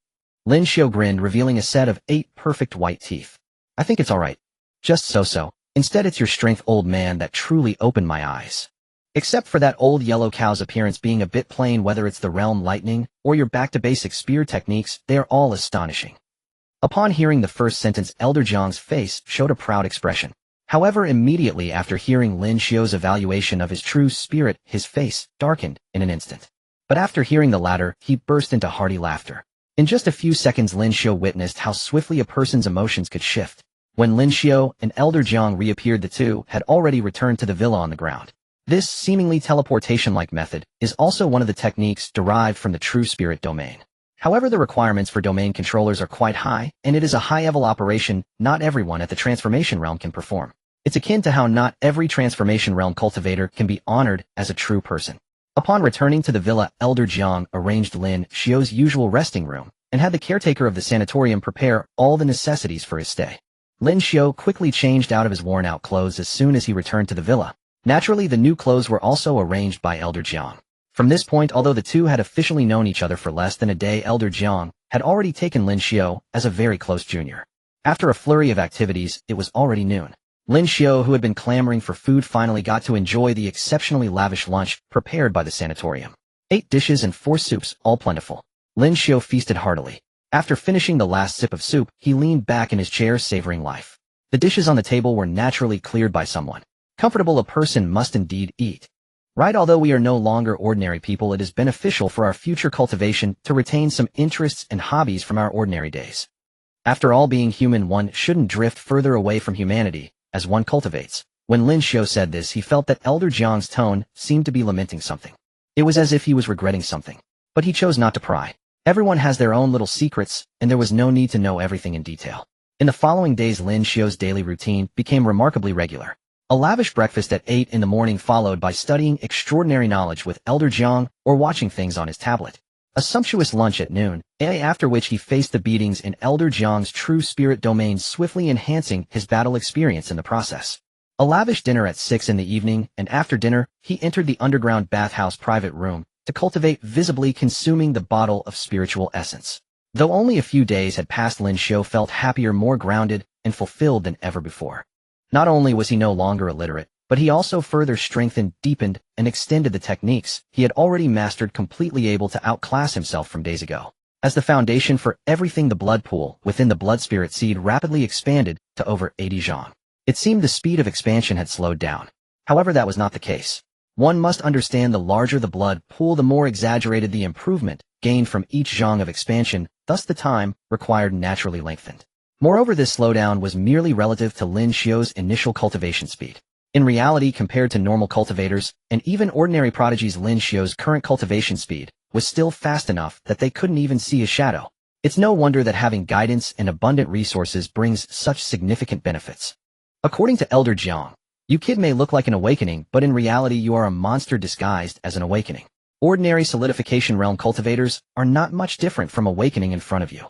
Lin Xiu grinned, revealing a set of 8 perfect white teeth. I think it's alright. Just so-so. Instead, it's your strength, old man, that truly opened my eyes. Except for that old yellow cow's appearance being a bit plain, whether it's the realm lightning or your back-to-basic spear techniques, they are all astonishing. Upon hearing the first sentence, Elder Jiang's face showed a proud expression. However, immediately after hearing Lin Xiu's evaluation of his true spirit, his face darkened in an instant. But after hearing the latter, he burst into hearty laughter. In just a few seconds, Lin Xiu witnessed how swiftly a person's emotions could shift. When Lin Xiu and Elder Jiang reappeared, the two had already returned to the villa on the ground. This seemingly teleportation-like method is also one of the techniques derived from the true spirit domain. However, the requirements for domain controllers are quite high, and it is a high-level operation not everyone at the transformation realm can perform. It's akin to how not every transformation realm cultivator can be honored as a true person. Upon returning to the villa, Elder Jiang arranged Lin Xiu's usual resting room and had the caretaker of the sanatorium prepare all the necessities for his stay. Lin Xiu quickly changed out of his worn-out clothes as soon as he returned to the villa. Naturally, the new clothes were also arranged by Elder Jiang. From this point, although the two had officially known each other for less than a day, Elder Jiang had already taken Lin Xiu as a very close junior. After a flurry of activities, it was already noon. Lin Xiu, who had been clamoring for food, finally got to enjoy the exceptionally lavish lunch prepared by the sanatorium. 8 dishes and 4 soups, all plentiful. Lin Xiu feasted heartily. After finishing the last sip of soup, he leaned back in his chair, savoring life. The dishes on the table were naturally cleared by someone. Comfortable a person must indeed eat. Right, although we are no longer ordinary people, it is beneficial for our future cultivation to retain some interests and hobbies from our ordinary days. After all, being human, one shouldn't drift further away from humanity as one cultivates. When Lin Xiu said this, he felt that Elder Jiang's tone seemed to be lamenting something. It was as if he was regretting something. But he chose not to pry. Everyone has their own little secrets, and there was no need to know everything in detail. In the following days, Lin Xiu's daily routine became remarkably regular. A lavish breakfast at 8 in the morning, followed by studying extraordinary knowledge with Elder Jiang or watching things on his tablet. A sumptuous lunch at noon, after which he faced the beatings in Elder Jiang's true spirit domain, swiftly enhancing his battle experience in the process. A lavish dinner at 6 in the evening, and after dinner, he entered the underground bathhouse private room to cultivate, visibly consuming the bottle of spiritual essence. Though only a few days had passed, Lin Xiu felt happier, more grounded, and fulfilled than ever before. Not only was he no longer illiterate, but he also further strengthened, deepened, and extended the techniques he had already mastered, completely able to outclass himself from days ago. as the foundation for everything. The blood pool within the blood spirit seed rapidly expanded to over 80 zhang. It seemed the speed of expansion had slowed down. However, that was not the case. One must understand the larger the blood pool, the more exaggerated the improvement gained from each zhang of expansion, thus the time required naturally lengthened. Moreover, this slowdown was merely relative to Lin Xiu's initial cultivation speed. In reality, compared to normal cultivators, and even ordinary prodigies, Lin Xiu's current cultivation speed was still fast enough that they couldn't even see a shadow. It's no wonder that having guidance and abundant resources brings such significant benefits. According to Elder Jiang, you kid may look like an awakening, but in reality you are a monster disguised as an awakening. Ordinary solidification realm cultivators are not much different from awakening in front of you.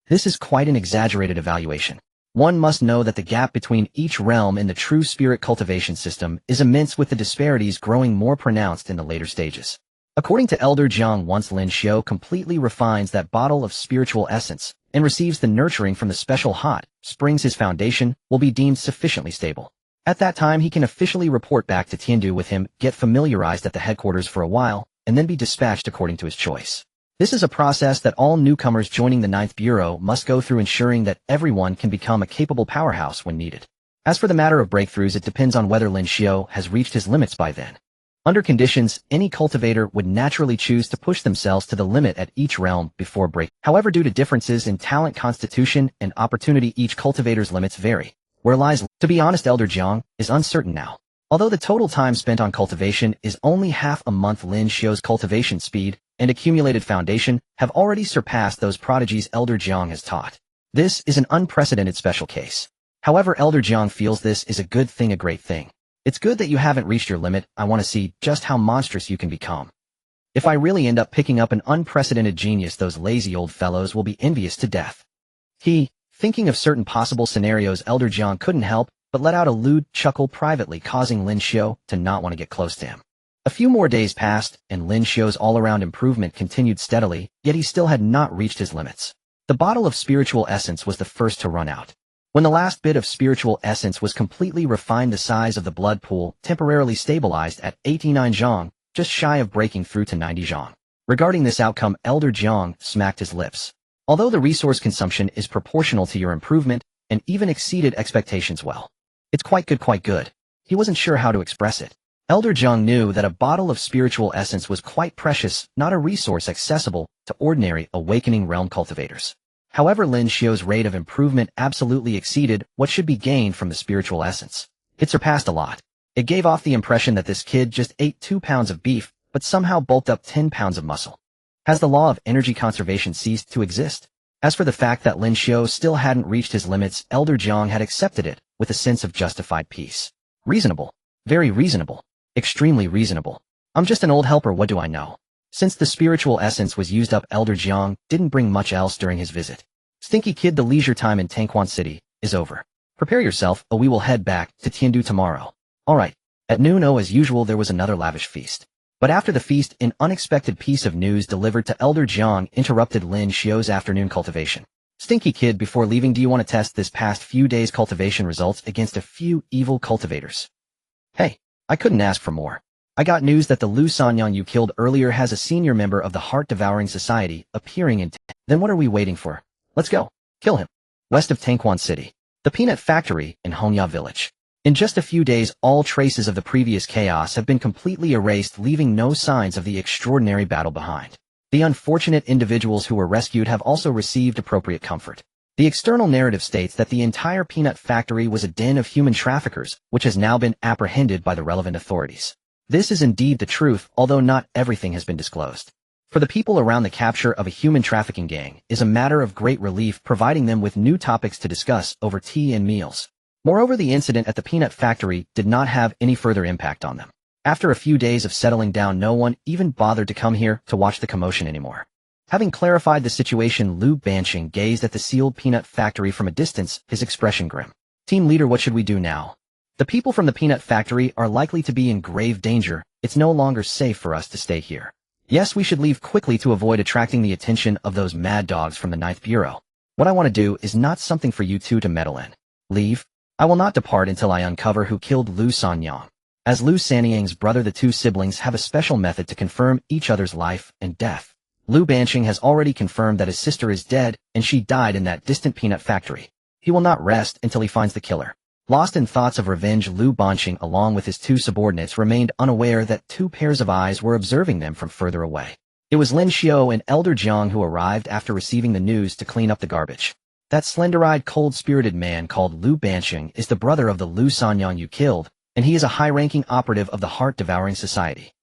This is quite an exaggerated evaluation. One must know that the gap between each realm in the true spirit cultivation system is immense, with the disparities growing more pronounced in the later stages. According to Elder Jiang, once Lin Xiu completely refines that bottle of spiritual essence and receives the nurturing from the special hot springs, his foundation will be deemed sufficiently stable. At that time, he can officially report back to Tiandu with him, get familiarized at the headquarters for a while, and then be dispatched according to his choice. This is a process that all newcomers joining the 9th Bureau must go through, ensuring that everyone can become a capable powerhouse when needed. As for the matter of breakthroughs, it depends on whether Lin Xiu has reached his limits by then. Under conditions, any cultivator would naturally choose to push themselves to the limit at each realm before break. However, due to differences in talent, constitution, and opportunity, each cultivator's limits vary. Where lies, to be honest, Elder Jiang is uncertain now. Although the total time spent on cultivation is only half a month, Lin Xiu's cultivation speed and accumulated foundation have already surpassed those prodigies Elder Jiang has taught. This is an unprecedented special case. However, Elder Jiang feels this is a good thing, a great thing. It's good that you haven't reached your limit. I want to see just how monstrous you can become. If I really end up picking up an unprecedented genius, those lazy old fellows will be envious to death. Thinking of certain possible scenarios, Elder Jiang couldn't help but let out a lewd chuckle privately, causing Lin Xiu to not want to get close to him. A few more days passed, and Lin Xiu's all-around improvement continued steadily, yet he still had not reached his limits. The bottle of spiritual essence was the first to run out. When the last bit of spiritual essence was completely refined, the size of the blood pool temporarily stabilized at 89 zhang, just shy of breaking through to 90 zhang. Regarding this outcome, Elder Jiang smacked his lips. Although the resource consumption is proportional to your improvement and even exceeded expectations well. It's quite good. He wasn't sure how to express it. Elder Jiang knew that a bottle of spiritual essence was quite precious, not a resource accessible to ordinary awakening realm cultivators. However, Lin Xiu's rate of improvement absolutely exceeded what should be gained from the spiritual essence. It surpassed a lot. It gave off the impression that this kid just ate 2 pounds of beef, but somehow bulked up 10 pounds of muscle. Has the law of energy conservation ceased to exist? As for the fact that Lin Xiu still hadn't reached his limits, Elder Jiang had accepted it with a sense of justified peace. Reasonable. Very reasonable. Extremely reasonable. I'm just an old helper, what do I know? Since the spiritual essence was used up, Elder Jiang didn't bring much else during his visit. Stinky kid, the leisure time in Tangquan City is over. Prepare yourself, or we will head back to Tiandu tomorrow. Alright. At noon, as usual, there was another lavish feast. But after the feast, an unexpected piece of news delivered to Elder Jiang interrupted Lin Xiu's afternoon cultivation. Stinky kid, before leaving, do you want to test this past few days' cultivation results against a few evil cultivators? Hey, I couldn't ask for more. I got news that the Lu Sanyang you killed earlier has a senior member of the Heart Devouring Society appearing in Then what are we waiting for? Let's go. Kill him. West of Tangquan City. The peanut factory in Hongya village. In just a few days, all traces of the previous chaos have been completely erased, leaving no signs of the extraordinary battle behind. The unfortunate individuals who were rescued have also received appropriate comfort. The external narrative states that the entire peanut factory was a den of human traffickers, which has now been apprehended by the relevant authorities. This is indeed the truth, although not everything has been disclosed. For the people around, the capture of a human trafficking gang is a matter of great relief, providing them with new topics to discuss over tea and meals. Moreover, the incident at the peanut factory did not have any further impact on them. After a few days of settling down, no one even bothered to come here to watch the commotion anymore. Having clarified the situation, Lu Banqing gazed at the sealed peanut factory from a distance, his expression grim. Team leader, what should we do now? The people from the peanut factory are likely to be in grave danger. It's no longer safe for us to stay here. Yes, we should leave quickly to avoid attracting the attention of those mad dogs from the 9th Bureau. What I want to do is not something for you two to meddle in. Leave. I will not depart until I uncover who killed Lu Sanyang. As Lu Sanyang's brother, the two siblings have a special method to confirm each other's life and death. Lu Banqing has already confirmed that his sister is dead, and she died in that distant peanut factory. He will not rest until he finds the killer. Lost in thoughts of revenge, Lu Banqing along with his two subordinates remained unaware that two pairs of eyes were observing them from further away. It was Lin Xiu and Elder Jiang who arrived after receiving the news to clean up the garbage. That slender-eyed, cold-spirited man called Lu Banqing is the brother of the Lu Sanyang you killed, and he is a high-ranking operative of the Heart-Devouring Society.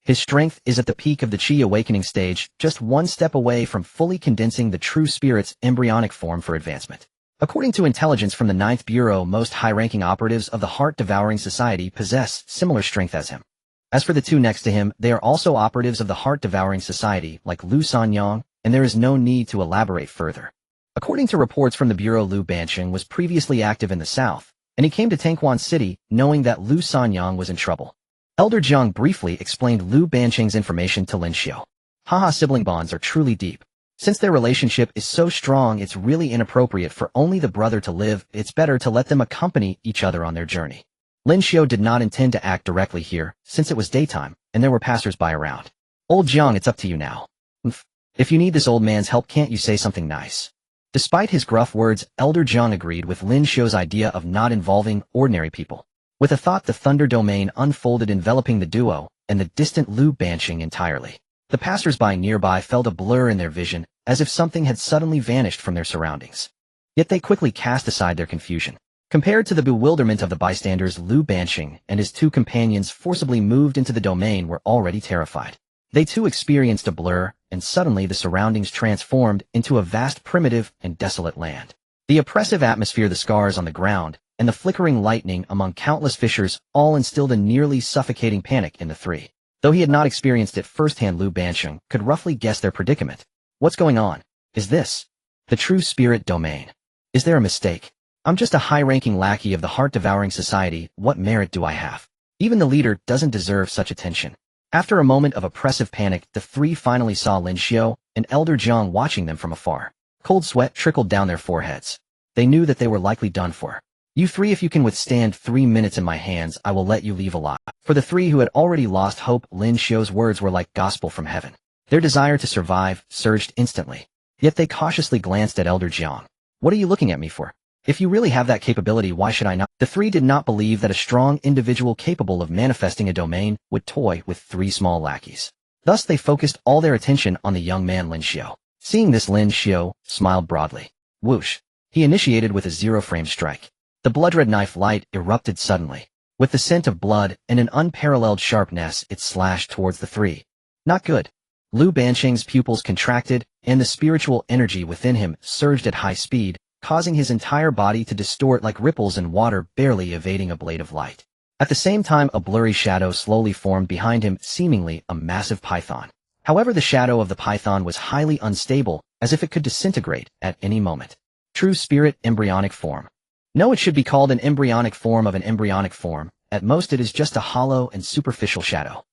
His strength is at the peak of the Qi awakening stage, just one step away from fully condensing the true spirit's embryonic form for advancement. According to intelligence from the 9th Bureau, most high-ranking operatives of the Heart-Devouring Society possess similar strength as him. As for the two next to him, they are also operatives of the Heart-Devouring Society, like Lu Sanyang, and there is no need to elaborate further. According to reports from the Bureau, Lu Banqing was previously active in the south, and he came to Tangquan City knowing that Lu Sanyang was in trouble. Elder Jiang briefly explained Lu Banqing's information to Lin Xiu. Haha, sibling bonds are truly deep. Since their relationship is so strong, it's really inappropriate for only the brother to live. It's better to let them accompany each other on their journey. Lin Xiu did not intend to act directly here, since it was daytime, and there were passers-by around. Old Jiang, it's up to you now. If you need this old man's help, can't you say something nice? Despite his gruff words, Elder Jiang agreed with Lin Xiu's idea of not involving ordinary people. With a thought, the thunder domain unfolded, enveloping the duo and the distant Lu Banqing entirely. The passers-by nearby felt a blur in their vision, as if something had suddenly vanished from their surroundings. Yet they quickly cast aside their confusion. Compared to the bewilderment of the bystanders, Lu Banqing and his two companions forcibly moved into the domain were already terrified. They too experienced a blur, and suddenly the surroundings transformed into a vast, primitive, and desolate land. The oppressive atmosphere, the scars on the ground, and the flickering lightning among countless fissures all instilled a nearly suffocating panic in the three. Though he had not experienced it firsthand, Lu Banqing could roughly guess their predicament. What's going on? Is this the true spirit domain? Is there a mistake? I'm just a high-ranking lackey of the Heart-Devouring Society. What merit do I have? Even the leader doesn't deserve such attention. After a moment of oppressive panic, the three finally saw Lin Xiu and Elder Jiang watching them from afar. Cold sweat trickled down their foreheads. They knew that they were likely done for. You three, if you can withstand 3 minutes in my hands, I will let you leave alive. For the three who had already lost hope, Lin Xiu's words were like gospel from heaven. Their desire to survive surged instantly. Yet they cautiously glanced at Elder Jiang. What are you looking at me for? If you really have that capability, why should I not? The three did not believe that a strong individual capable of manifesting a domain would toy with three small lackeys. Thus they focused all their attention on the young man Lin Xiu. Seeing this, Lin Xiu smiled broadly. Whoosh. He initiated with a zero-frame strike. The blood-red knife light erupted suddenly. With the scent of blood and an unparalleled sharpness, it slashed towards the three. Not good. Lu Banqing's pupils contracted, and the spiritual energy within him surged at high speed, causing his entire body to distort like ripples in water, barely evading a blade of light. At the same time, a blurry shadow slowly formed behind him, seemingly a massive python. However, the shadow of the python was highly unstable, as if it could disintegrate at any moment. True spirit embryonic form. No, it should be called an embryonic form of an embryonic form. At most, it is just a hollow and superficial shadow.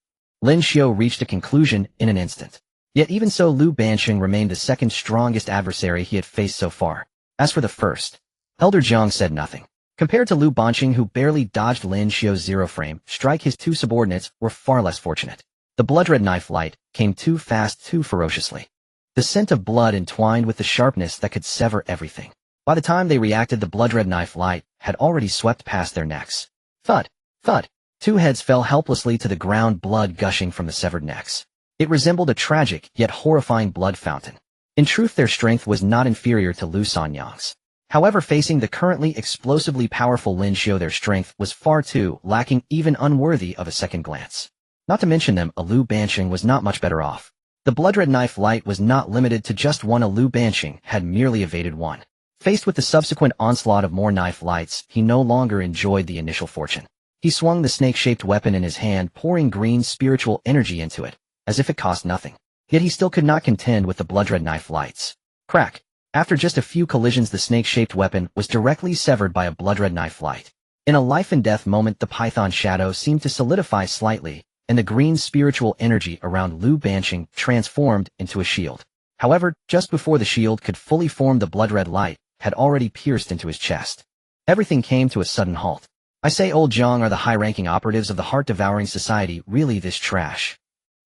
Lin Xiu reached a conclusion in an instant. Yet even so, Lu Banqing remained the second strongest adversary he had faced so far. As for the first, Elder Jiang said nothing. Compared to Lu Banqing, who barely dodged Lin Xiu's zero-frame strike, his two subordinates were far less fortunate. The blood-red knife light came too fast, too ferociously. The scent of blood entwined with the sharpness that could sever everything. By the time they reacted, the blood-red knife light had already swept past their necks. Thud! Thud! Two heads fell helplessly to the ground, blood gushing from the severed necks. It resembled a tragic, yet horrifying blood fountain. In truth, their strength was not inferior to Lu Sanyang's. However, facing the currently explosively powerful Lin Xiu, their strength was far too lacking, even unworthy of a second glance. Not to mention them, Lu Banqing was not much better off. The blood-red knife light was not limited to just one. Lu Banqing had merely evaded one. Faced with the subsequent onslaught of more knife lights, he no longer enjoyed the initial fortune. He swung the snake-shaped weapon in his hand, pouring green spiritual energy into it, as if it cost nothing. Yet he still could not contend with the blood-red knife lights. Crack! After just a few collisions, the snake-shaped weapon was directly severed by a blood-red knife light. In a life-and-death moment, the python shadow seemed to solidify slightly, and the green spiritual energy around Lu Banqing transformed into a shield. However, just before the shield could fully form, the blood-red light had already pierced into his chest. Everything came to a sudden halt. I say, Old Jiang, are the high-ranking operatives of the Heart-Devouring Society really this trash?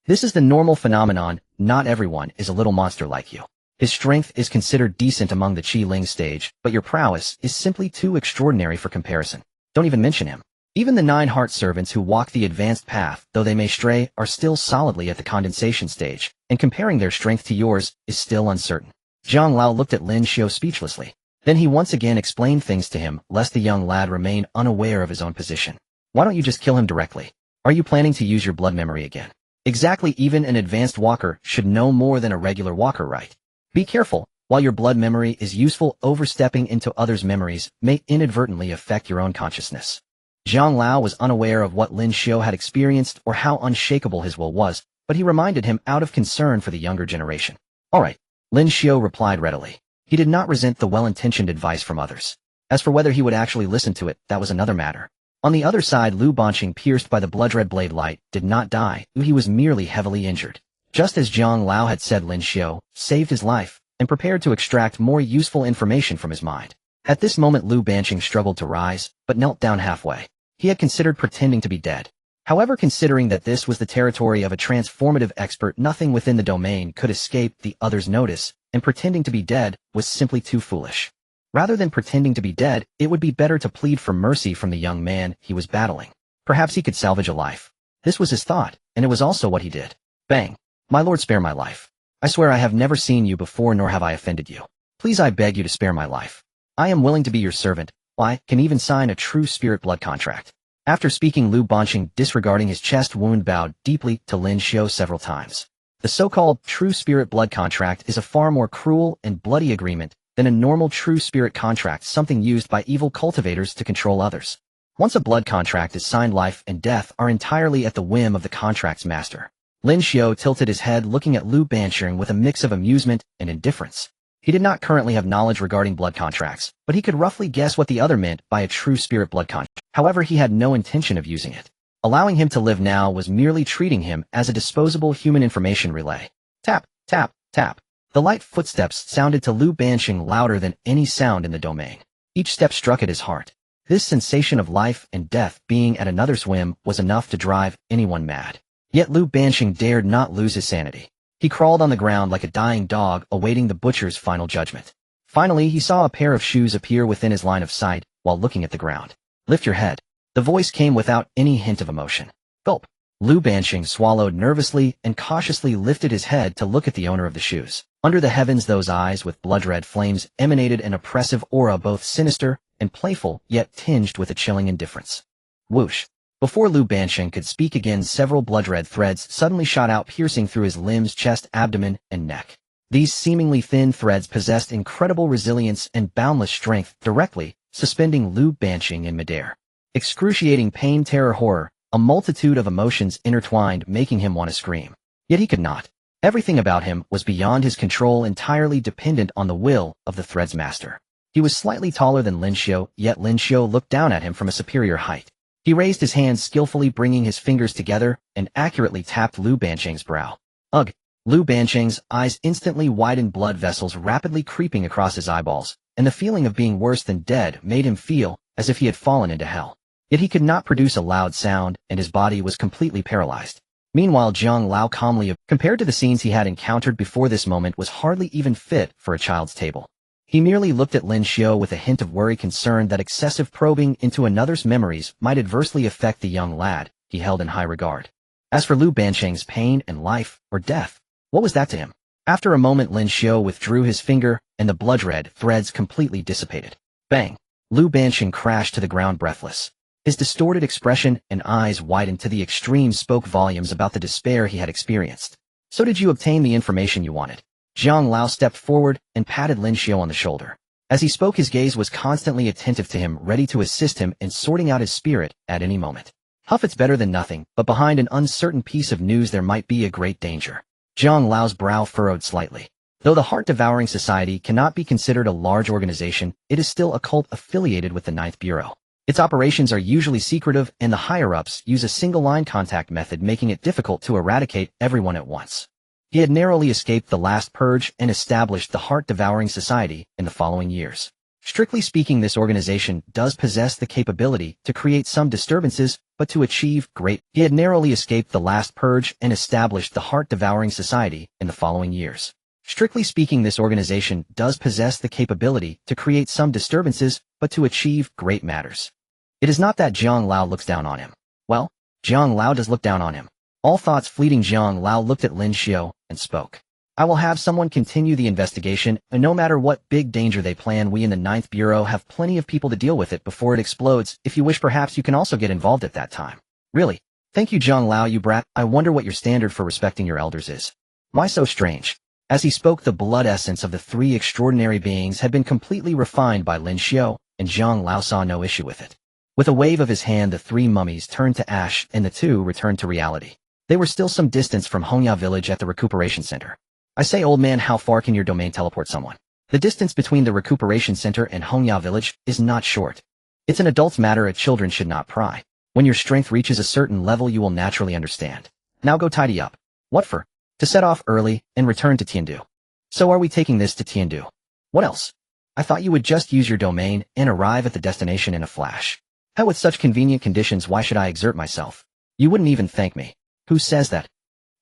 This is the normal phenomenon. Not everyone is a little monster like you. His strength is considered decent among the Qi Ling stage, but your prowess is simply too extraordinary for comparison. Don't even mention him. Even the 9 heart servants who walk the advanced path, though they may stray, are still solidly at the condensation stage, and comparing their strength to yours is still uncertain. Zhang Lao looked at Lin Xiu speechlessly. Then he once again explained things to him, lest the young lad remain unaware of his own position. Why don't you just kill him directly? Are you planning to use your blood memory again? Exactly, even an advanced walker should know more than a regular walker, right? Be careful. While your blood memory is useful, overstepping into others' memories may inadvertently affect your own consciousness. Zhang Lao was unaware of what Lin Xiu had experienced or how unshakable his will was, but he reminded him out of concern for the younger generation. All right, Lin Xiu replied readily. He did not resent the well-intentioned advice from others. As for whether he would actually listen to it, that was another matter. On the other side, Lu Banqing, pierced by the blood-red blade light, did not die. He was merely heavily injured. Just as Zhang Lao had said, Lin Xiu saved his life and prepared to extract more useful information from his mind. At this moment, Lu Banqing struggled to rise, but knelt down halfway. He had considered pretending to be dead. However, considering that this was the territory of a transformative expert, nothing within the domain could escape the other's notice, and pretending to be dead was simply too foolish. Rather than pretending to be dead, it would be better to plead for mercy from the young man he was battling. Perhaps he could salvage a life. This was his thought, and it was also what he did. Bang! My lord, spare my life. I swear I have never seen you before, nor have I offended you. Please, I beg you to spare my life. I am willing to be your servant. I can even sign a true spirit blood contract. After speaking, Lu Banqing, disregarding his chest wound, bowed deeply to Lin Xiu several times. The so-called true spirit blood contract is a far more cruel and bloody agreement than a normal true spirit contract, something used by evil cultivators to control others. Once a blood contract is signed, life and death are entirely at the whim of the contract's master. Lin Xiu tilted his head, looking at Lu Banqing with a mix of amusement and indifference. He did not currently have knowledge regarding blood contracts, but he could roughly guess what the other meant by a true spirit blood contract. However, he had no intention of using it. Allowing him to live now was merely treating him as a disposable human information relay. Tap, tap, tap. The light footsteps sounded to Lu Banqing louder than any sound in the domain. Each step struck at his heart. This sensation of life and death being at another's whim was enough to drive anyone mad. Yet Lu Banqing dared not lose his sanity. He crawled on the ground like a dying dog, awaiting the butcher's final judgment. Finally, he saw a pair of shoes appear within his line of sight while looking at the ground. Lift your head. The voice came without any hint of emotion. Gulp. Lu Banqing swallowed nervously and cautiously lifted his head to look at the owner of the shoes. Under the heavens, those eyes with blood-red flames emanated an oppressive aura, both sinister and playful, yet tinged with a chilling indifference. Whoosh. Before Lu Banqing could speak again, several blood-red threads suddenly shot out, piercing through his limbs, chest, abdomen, and neck. These seemingly thin threads possessed incredible resilience and boundless strength, directly suspending Lu Banqing in midair. Excruciating pain, terror, horror, a multitude of emotions intertwined, making him want to scream. Yet he could not. Everything about him was beyond his control, entirely dependent on the will of the thread's master. He was slightly taller than Lin Xiu, yet Lin Xiu looked down at him from a superior height. He raised his hands skillfully, bringing his fingers together, and accurately tapped Lu Banqing's brow. Ugh! Lu Banqing's eyes instantly widened, blood vessels rapidly creeping across his eyeballs, and the feeling of being worse than dead made him feel as if he had fallen into hell. Yet he could not produce a loud sound, and his body was completely paralyzed. Meanwhile, Zhang Lao calmly, compared to the scenes he had encountered before this moment, was hardly even fit for a child's table. He merely looked at Lin Xiu with a hint of worry, concerned that excessive probing into another's memories might adversely affect the young lad he held in high regard. As for Lu Banqing's pain and life or death, what was that to him? After a moment, Lin Xiu withdrew his finger, and the blood-red threads completely dissipated. Bang! Lu Banqing crashed to the ground, breathless. His distorted expression and eyes widened to the extreme spoke volumes about the despair he had experienced. So did you obtain the information you wanted? Zhang Lao stepped forward and patted Lin Xiu on the shoulder. As he spoke, his gaze was constantly attentive to him, ready to assist him in sorting out his spirit at any moment. Huff, it's better than nothing, but behind an uncertain piece of news there might be a great danger. Zhang Lao's brow furrowed slightly. Though the Heart-Devouring Society cannot be considered a large organization, it is still a cult affiliated with the Ninth Bureau. Its operations are usually secretive, and the higher-ups use a single-line contact method, making it difficult to eradicate everyone at once. He had narrowly escaped the last purge and established the Heart-Devouring Society in the following years. Strictly speaking, this organization does possess the capability to create some disturbances, but to achieve great. He had narrowly escaped the last purge and established the heart-devouring society in the following years. Strictly speaking, this organization does possess the capability to create some disturbances, but to achieve great matters. It is not that Jiang Lao looks down on him. Well, Jiang Lao does look down on him. All thoughts fleeting, Jiang Lao looked at Lin Xiu and spoke. I will have someone continue the investigation, and no matter what big danger they plan, we in the 9th Bureau have plenty of people to deal with it before it explodes. If you wish, perhaps you can also get involved at that time. Really? Thank you, Jiang Lao, you brat. I wonder what your standard for respecting your elders is. Why so strange? As he spoke, the blood essence of the three extraordinary beings had been completely refined by Lin Xiu, and Jiang Lao saw no issue with it. With a wave of his hand, the three mummies turned to ash, and the two returned to reality. They were still some distance from Hongya village at the recuperation center. I say, old man, how far can your domain teleport someone? The distance between the recuperation center and Hongya village is not short. It's an adult's matter, a children should not pry. When your strength reaches a certain level, you will naturally understand. Now go tidy up. What for? To set off early and return to Tiandu. So are we taking this to Tiandu? What else? I thought you would just use your domain and arrive at the destination in a flash. How, with such convenient conditions, why should I exert myself? You wouldn't even thank me. Who says that?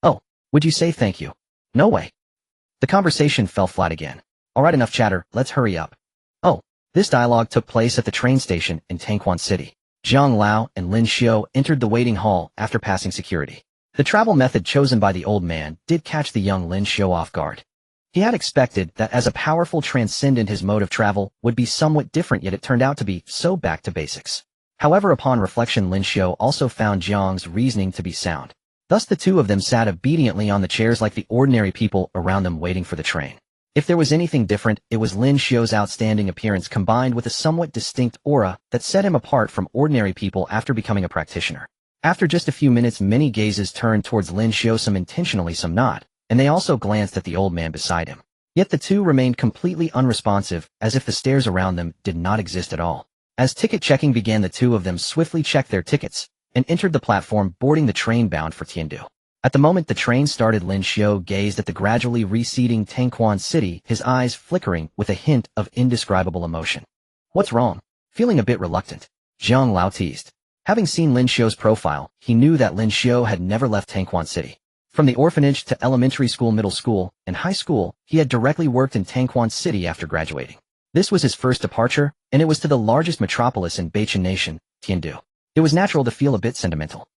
Oh, would you say thank you? No way. The conversation fell flat again. Alright, enough chatter, let's hurry up. Oh, this dialogue took place at the train station in Tangquan City. Jiang Lao and Lin Xiu entered the waiting hall after passing security. The travel method chosen by the old man did catch the young Lin Xiu off guard. He had expected that as a powerful transcendent his mode of travel would be somewhat different, yet it turned out to be so back to basics. However, upon reflection, Lin Xiu also found Jiang's reasoning to be sound. Thus the two of them sat obediently on the chairs like the ordinary people around them waiting for the train. If there was anything different, it was Lin Xiu's outstanding appearance combined with a somewhat distinct aura that set him apart from ordinary people after becoming a practitioner. After just a few minutes, many gazes turned towards Lin Xiu, some intentionally, some not, and they also glanced at the old man beside him. Yet the two remained completely unresponsive, as if the stares around them did not exist at all. As ticket checking began, the two of them swiftly checked their tickets and entered the platform, boarding the train bound for Tiandu. At the moment the train started, Lin Xiu gazed at the gradually receding Tangquan City, his eyes flickering with a hint of indescribable emotion. What's wrong? Feeling a bit reluctant, Jiang Lao teased. Having seen Lin Xiu's profile, he knew that Lin Xiu had never left Tangquan City. From the orphanage to elementary school, middle school, and high school, he had directly worked in Tangquan City after graduating. This was his first departure, and it was to the largest metropolis in Beichen Nation, Tiandu. It was natural to feel a bit sentimental.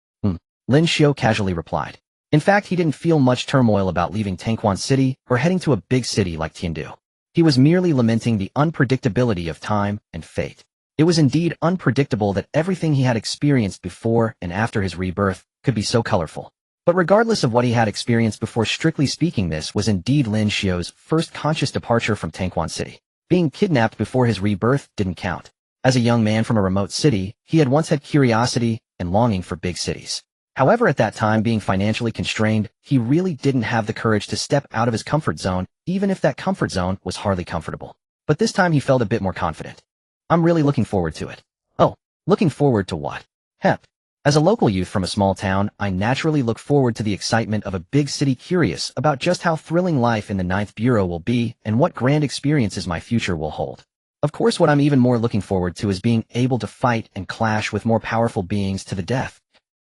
Lin Xiu casually replied. In fact, he didn't feel much turmoil about leaving Tangquan City or heading to a big city like Tiandu. He was merely lamenting the unpredictability of time and fate. It was indeed unpredictable that everything he had experienced before and after his rebirth could be so colorful. But regardless of what he had experienced before, strictly speaking, this was indeed Lin Xiu's first conscious departure from Tangquan City. Being kidnapped before his rebirth didn't count. As a young man from a remote city, he had once had curiosity and longing for big cities. However, at that time, being financially constrained, he really didn't have the courage to step out of his comfort zone, even if that comfort zone was hardly comfortable. But this time he felt a bit more confident. I'm really looking forward to it. Oh, looking forward to what? Hep. As a local youth from a small town, I naturally look forward to the excitement of a big city, curious about just how thrilling life in the 9th Bureau will be and what grand experiences my future will hold. Of course, what I'm even more looking forward to is being able to fight and clash with more powerful beings to the death.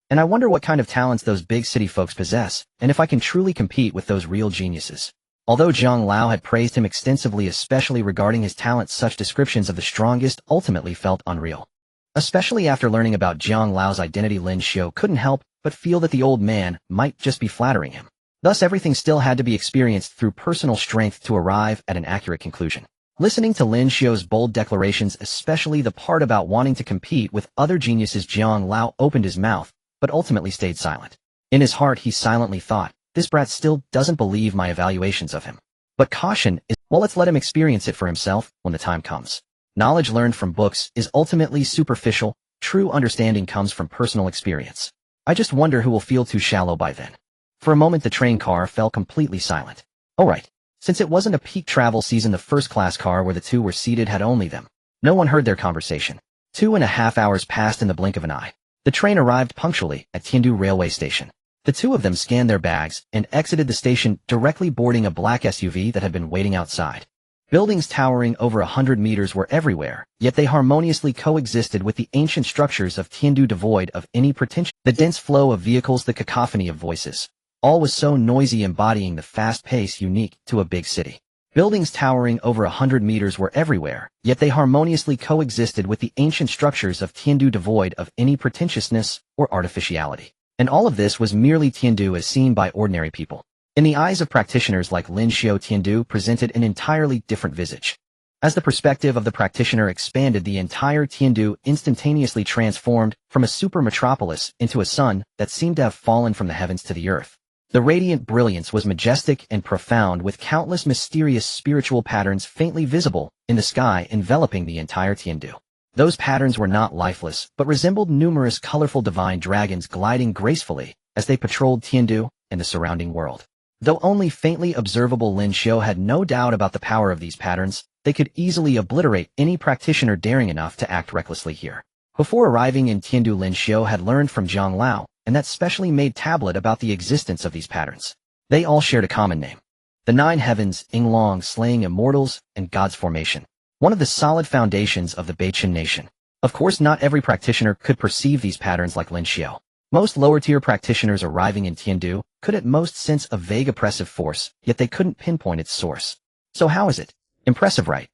And I wonder what kind of talents those big city folks possess, and if I can truly compete with those real geniuses. Although Jiang Lao had praised him extensively, especially regarding his talents, such descriptions of the strongest ultimately felt unreal. Especially after learning about Jiang Lao's identity, Lin Xiu couldn't help but feel that the old man might just be flattering him. Thus everything still had to be experienced through personal strength to arrive at an accurate conclusion. Listening to Lin Xiu's bold declarations, especially the part about wanting to compete with other geniuses, Jiang Lao opened his mouth, but ultimately stayed silent. In his heart he silently thought, this brat still doesn't believe my evaluations of him. But caution is, well, let's let him experience it for himself when the time comes. Knowledge learned from books is ultimately superficial, true understanding comes from personal experience. I just wonder who will feel too shallow by then. For a moment the train car fell completely silent. Alright, since it wasn't a peak travel season, the first-class car where the two were seated had only them. No one heard their conversation. 2.5 hours passed in the blink of an eye. The train arrived punctually at Tiandu railway station. The two of them scanned their bags and exited the station, directly boarding a black SUV that had been waiting outside. Buildings towering over 100 meters were everywhere, yet they harmoniously coexisted with the ancient structures of Tiandu devoid of any pretension. The dense flow of vehicles, the cacophony of voices. All was so noisy, embodying the fast pace unique to a big city. Buildings towering over 100 meters were everywhere, yet they harmoniously coexisted with the ancient structures of Tiandu devoid of any pretentiousness or artificiality. And all of this was merely Tiandu as seen by ordinary people. In the eyes of practitioners like Lin Xiu, Tiandu presented an entirely different visage. As the perspective of the practitioner expanded, the entire Tiandu instantaneously transformed from a super metropolis into a sun that seemed to have fallen from the heavens to the earth. The radiant brilliance was majestic and profound, with countless mysterious spiritual patterns faintly visible in the sky enveloping the entire Tiandu. Those patterns were not lifeless, but resembled numerous colorful divine dragons gliding gracefully as they patrolled Tiandu and the surrounding world. Though only faintly observable, Lin Xiu had no doubt about the power of these patterns. They could easily obliterate any practitioner daring enough to act recklessly here. Before arriving in Tiandu, Lin Xiu had learned from Zhang Lao and that specially made tablet about the existence of these patterns. They all shared a common name. The 9 heavens, Yinglong, slaying immortals, and God's formation. One of the solid foundations of the Beichen nation. Of course, not every practitioner could perceive these patterns like Lin Xiu. Most lower-tier practitioners arriving in Tiandu could at most sense a vague oppressive force, yet they couldn't pinpoint its source. So how is it? Impressive, right?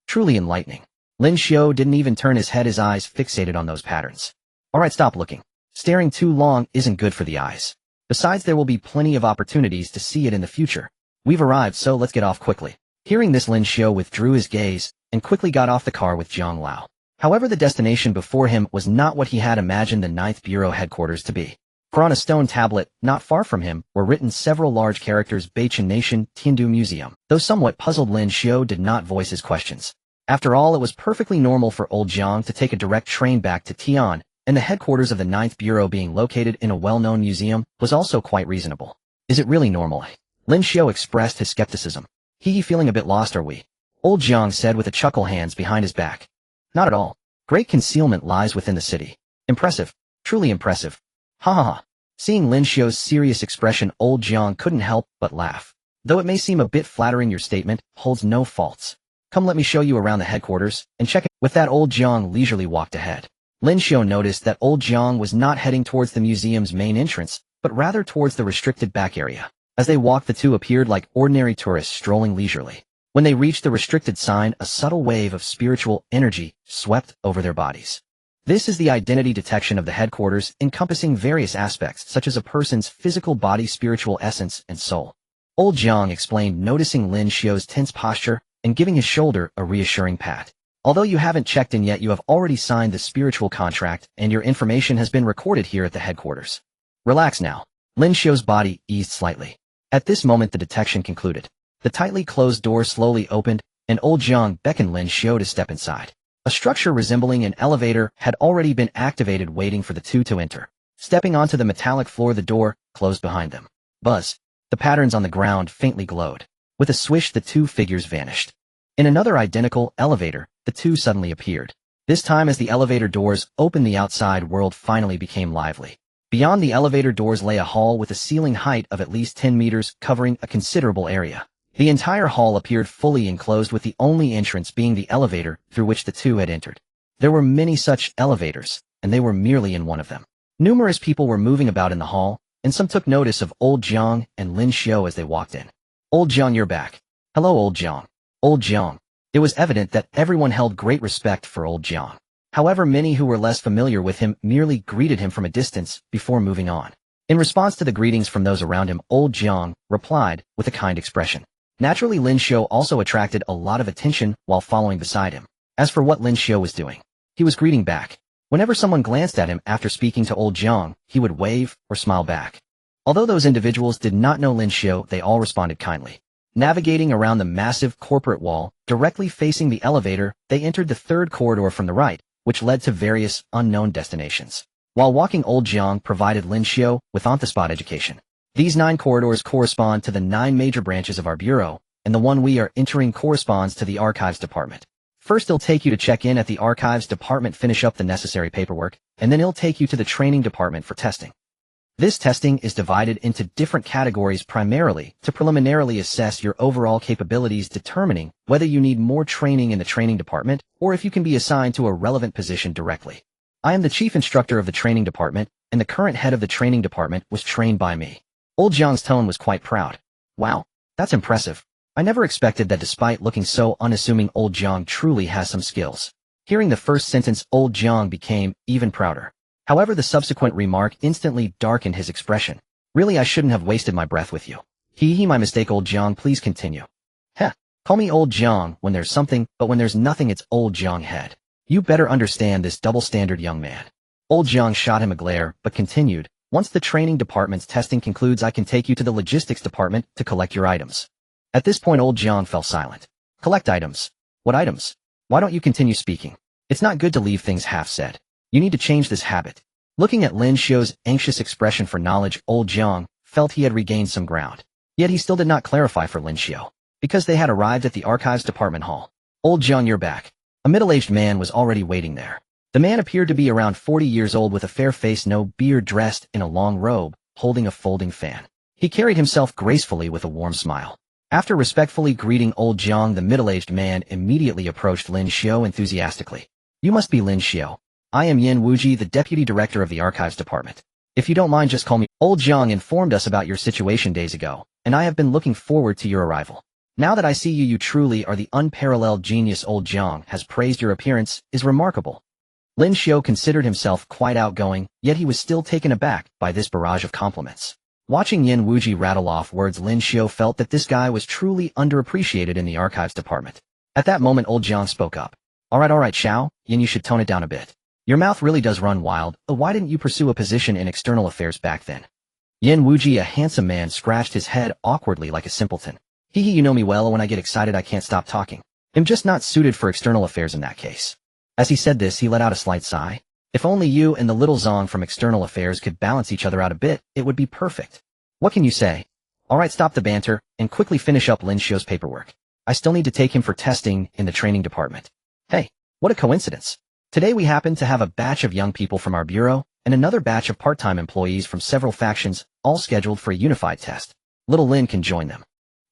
Truly enlightening. Lin Xiu didn't even turn his head, his eyes fixated on those patterns. Alright, stop looking. Staring too long isn't good for the eyes. Besides, there will be plenty of opportunities to see it in the future. We've arrived, so let's get off quickly. Hearing this, Lin Xiu withdrew his gaze and quickly got off the car with Zhang Lao. However, the destination before him was not what he had imagined the 9th Bureau headquarters to be. For on a stone tablet, not far from him, were written several large characters: Beichen Nation, Tiandu Museum. Though somewhat puzzled, Lin Xiu did not voice his questions. After all, it was perfectly normal for old Jiang to take a direct train back to Tian, and the headquarters of the 9th Bureau being located in a well-known museum was also quite reasonable. Is it really normal? Lin Xiu expressed his skepticism. He feeling a bit lost, are we? Old Jiang said with a chuckle, hands behind his back. Not at all. Great concealment lies within the city. Impressive. Truly impressive. Ha ha ha. Seeing Lin Xiu's serious expression, old Jiang couldn't help but laugh. Though it may seem a bit flattering, your statement holds no faults. Come, let me show you around the headquarters and check it. With that, old Jiang leisurely walked ahead. Lin Xiu noticed that old Jiang was not heading towards the museum's main entrance, but rather towards the restricted back area. As they walked, the two appeared like ordinary tourists strolling leisurely. When they reached the restricted sign, a subtle wave of spiritual energy swept over their bodies. This is the identity detection of the headquarters, encompassing various aspects such as a person's physical body, spiritual essence, and soul. Old Jiang explained, noticing Lin Xiu's tense posture and giving his shoulder a reassuring pat. Although you haven't checked in yet, you have already signed the spiritual contract, and your information has been recorded here at the headquarters. Relax now. Lin Xiu's body eased slightly. At this moment, the detection concluded. The tightly closed door slowly opened, and old Jiang beckoned Lin Xiu to step inside. A structure resembling an elevator had already been activated, waiting for the two to enter. Stepping onto the metallic floor, the door closed behind them. Buzz. The patterns on the ground faintly glowed. With a swish, the two figures vanished. In another identical elevator, the two suddenly appeared. This time, as the elevator doors opened, the outside world finally became lively. Beyond the elevator doors lay a hall with a ceiling height of at least 10 meters, covering a considerable area. The entire hall appeared fully enclosed, with the only entrance being the elevator through which the two had entered. There were many such elevators, and they were merely in one of them. Numerous people were moving about in the hall, and some took notice of old Jiang and Lin Xiu as they walked in. Old Jiang, you're back. Hello, old Jiang. Old Jiang. It was evident that everyone held great respect for old Jiang. However, many who were less familiar with him merely greeted him from a distance before moving on. In response to the greetings from those around him, old Jiang replied with a kind expression. Naturally, Lin Xiu also attracted a lot of attention while following beside him. As for what Lin Xiu was doing, he was greeting back. Whenever someone glanced at him after speaking to old Jiang, he would wave or smile back. Although those individuals did not know Lin Xiu, they all responded kindly. Navigating around the massive corporate wall, directly facing the elevator, they entered the third corridor from the right, which led to various unknown destinations. While walking, old Jiang provided Lin Xiu with on-the-spot education. These 9 corridors correspond to the 9 major branches of our bureau, and the one we are entering corresponds to the archives department. First, it'll take you to check in at the archives department, finish up the necessary paperwork, and then it'll take you to the training department for testing. This testing is divided into different categories primarily to preliminarily assess your overall capabilities, determining whether you need more training in the training department or if you can be assigned to a relevant position directly. I am the chief instructor of the training department, and the current head of the training department was trained by me. Old Jiang's tone was quite proud. Wow, that's impressive. I never expected that despite looking so unassuming, Old Jiang truly has some skills. Hearing the first sentence, Old Jiang became even prouder. However, the subsequent remark instantly darkened his expression. Really, I shouldn't have wasted my breath with you. My mistake, Old Jiang, please continue. Heh, call me Old Jiang when there's something, but when there's nothing it's Old Jiang head. You better understand this double standard, young man. Old Jiang shot him a glare, but continued, once the training department's testing concludes, I can take you to the logistics department to collect your items. At this point, Old Jiang fell silent. Collect items? What items? Why don't you continue speaking? It's not good to leave things half said. You need to change this habit. Looking at Lin Xiu's anxious expression for knowledge, Old Jiang felt he had regained some ground. Yet he still did not clarify for Lin Xiu, because they had arrived at the archives department hall. Old Jiang, you're back. A middle-aged man was already waiting there. The man appeared to be around 40 years old with a fair face, no beard, dressed in a long robe, holding a folding fan. He carried himself gracefully with a warm smile. After respectfully greeting Old Jiang, the middle-aged man immediately approached Lin Xiu enthusiastically. You must be Lin Xiu. I am Yin Wuji, the deputy director of the archives department. If you don't mind, just call me. Old Jiang informed us about your situation days ago, and I have been looking forward to your arrival. Now that I see you, you truly are the unparalleled genius. Old Jiang has praised your appearance is remarkable. Lin Xiu considered himself quite outgoing, yet he was still taken aback by this barrage of compliments. Watching Yin Wuji rattle off words, Lin Xiu felt that this guy was truly underappreciated in the archives department. At that moment, Old Jiang spoke up. All right, Xiao, Yin, you should tone it down a bit. Your mouth really does run wild. Why didn't you pursue a position in external affairs back then? Yin Wuji, a handsome man, scratched his head awkwardly like a simpleton. You know me well, when I get excited I can't stop talking. I'm just not suited for external affairs in that case. As he said this, he let out a slight sigh. If only you and the little Zong from external affairs could balance each other out a bit, it would be perfect. What can you say? Alright, stop the banter, and quickly finish up Lin Xiu's paperwork. I still need to take him for testing in the training department. Hey, what a coincidence. Today we happen to have a batch of young people from our bureau, and another batch of part-time employees from several factions, all scheduled for a unified test. Little Lin can join them.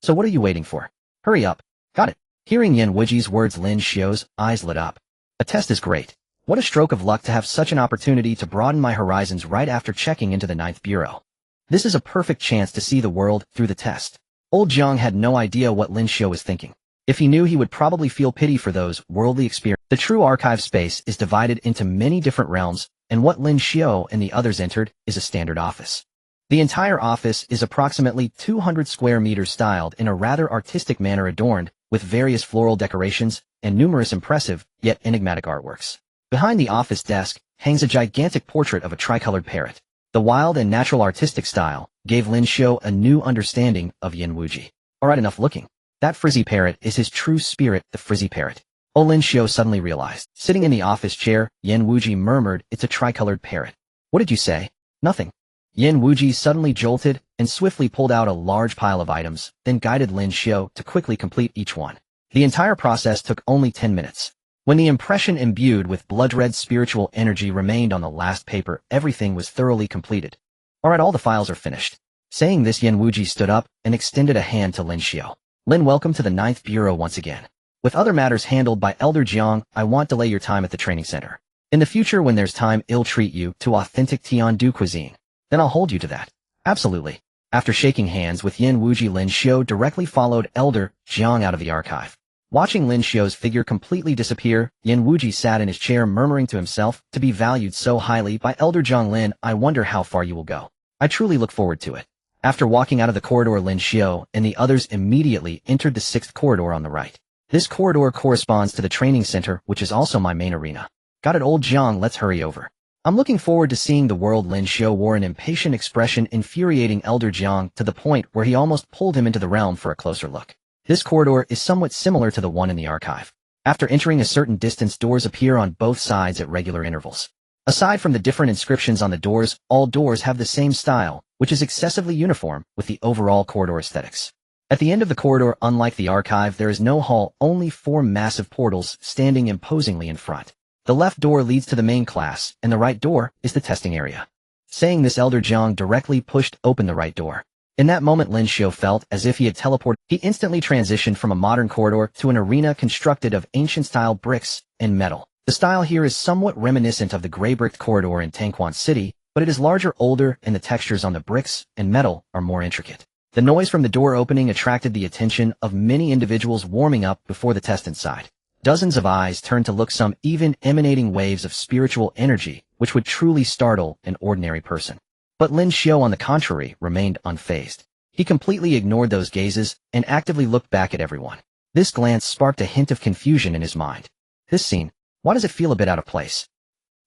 So what are you waiting for? Hurry up. Got it. Hearing Yin Wuji's words, Lin Xiu's eyes lit up. A test is great. What a stroke of luck to have such an opportunity to broaden my horizons right after checking into the 9th Bureau. This is a perfect chance to see the world through the test. Old Jiang had no idea what Lin Xiu was thinking. If he knew, he would probably feel pity for those worldly experiences. The true archive space is divided into many different realms, and what Lin Xiu and the others entered is a standard office. The entire office is approximately 200 square meters, styled in a rather artistic manner, adorned with various floral decorations and numerous impressive yet enigmatic artworks. Behind the office desk hangs a gigantic portrait of a tricolored parrot. The wild and natural artistic style gave Lin Xiu a new understanding of Yin Wuji. Alright, enough looking. That frizzy parrot is his true spirit, the frizzy parrot. Lin Xiu suddenly realized. Sitting in the office chair, Yin Wuji murmured, it's a tricolored parrot. What did you say? Nothing. Yin Wuji suddenly jolted and swiftly pulled out a large pile of items, then guided Lin Xiu to quickly complete each one. The entire process took only 10 minutes. When the impression imbued with blood-red spiritual energy remained on the last paper, everything was thoroughly completed. Alright, all the files are finished. Saying this, Yin Wuji stood up and extended a hand to Lin Xiu. Lin, welcome to the 9th Bureau once again. With other matters handled by Elder Jiang, I won't delay your time at the training center. In the future, when there's time, I'll treat you to authentic Tiandu cuisine. Then I'll hold you to that. Absolutely. After shaking hands with Yin Wuji, Lin Xiu directly followed Elder Jiang out of the archive. Watching Lin Xiu's figure completely disappear, Yin Wuji sat in his chair murmuring to himself, to be valued so highly by Elder Jiang. Lin, I wonder how far you will go. I truly look forward to it. After walking out of the corridor, Lin Xiu and the others immediately entered the 6th corridor on the right. This corridor corresponds to the training center, which is also my main arena. Got it, Old Jiang, let's hurry over. I'm looking forward to seeing the world. Lin Xiu wore an impatient expression, infuriating Elder Jiang to the point where he almost pulled him into the realm for a closer look. This corridor is somewhat similar to the one in the archive. After entering a certain distance, doors appear on both sides at regular intervals. Aside from the different inscriptions on the doors, all doors have the same style, which is excessively uniform with the overall corridor aesthetics. At the end of the corridor, unlike the archive, there is no hall, only 4 massive portals standing imposingly in front. The left door leads to the main class, and the right door is the testing area. Saying this, Elder Jiang directly pushed open the right door. In that moment, Lin Xiu felt as if he had teleported. He instantly transitioned from a modern corridor to an arena constructed of ancient-style bricks and metal. The style here is somewhat reminiscent of the gray-bricked corridor in Tangquan City, but it is larger, older, and the textures on the bricks and metal are more intricate. The noise from the door opening attracted the attention of many individuals warming up before the test inside. Dozens of eyes turned to look, some even emanating waves of spiritual energy, which would truly startle an ordinary person. But Lin Xiu, on the contrary, remained unfazed. He completely ignored those gazes and actively looked back at everyone. This glance sparked a hint of confusion in his mind. This scene, why does it feel a bit out of place?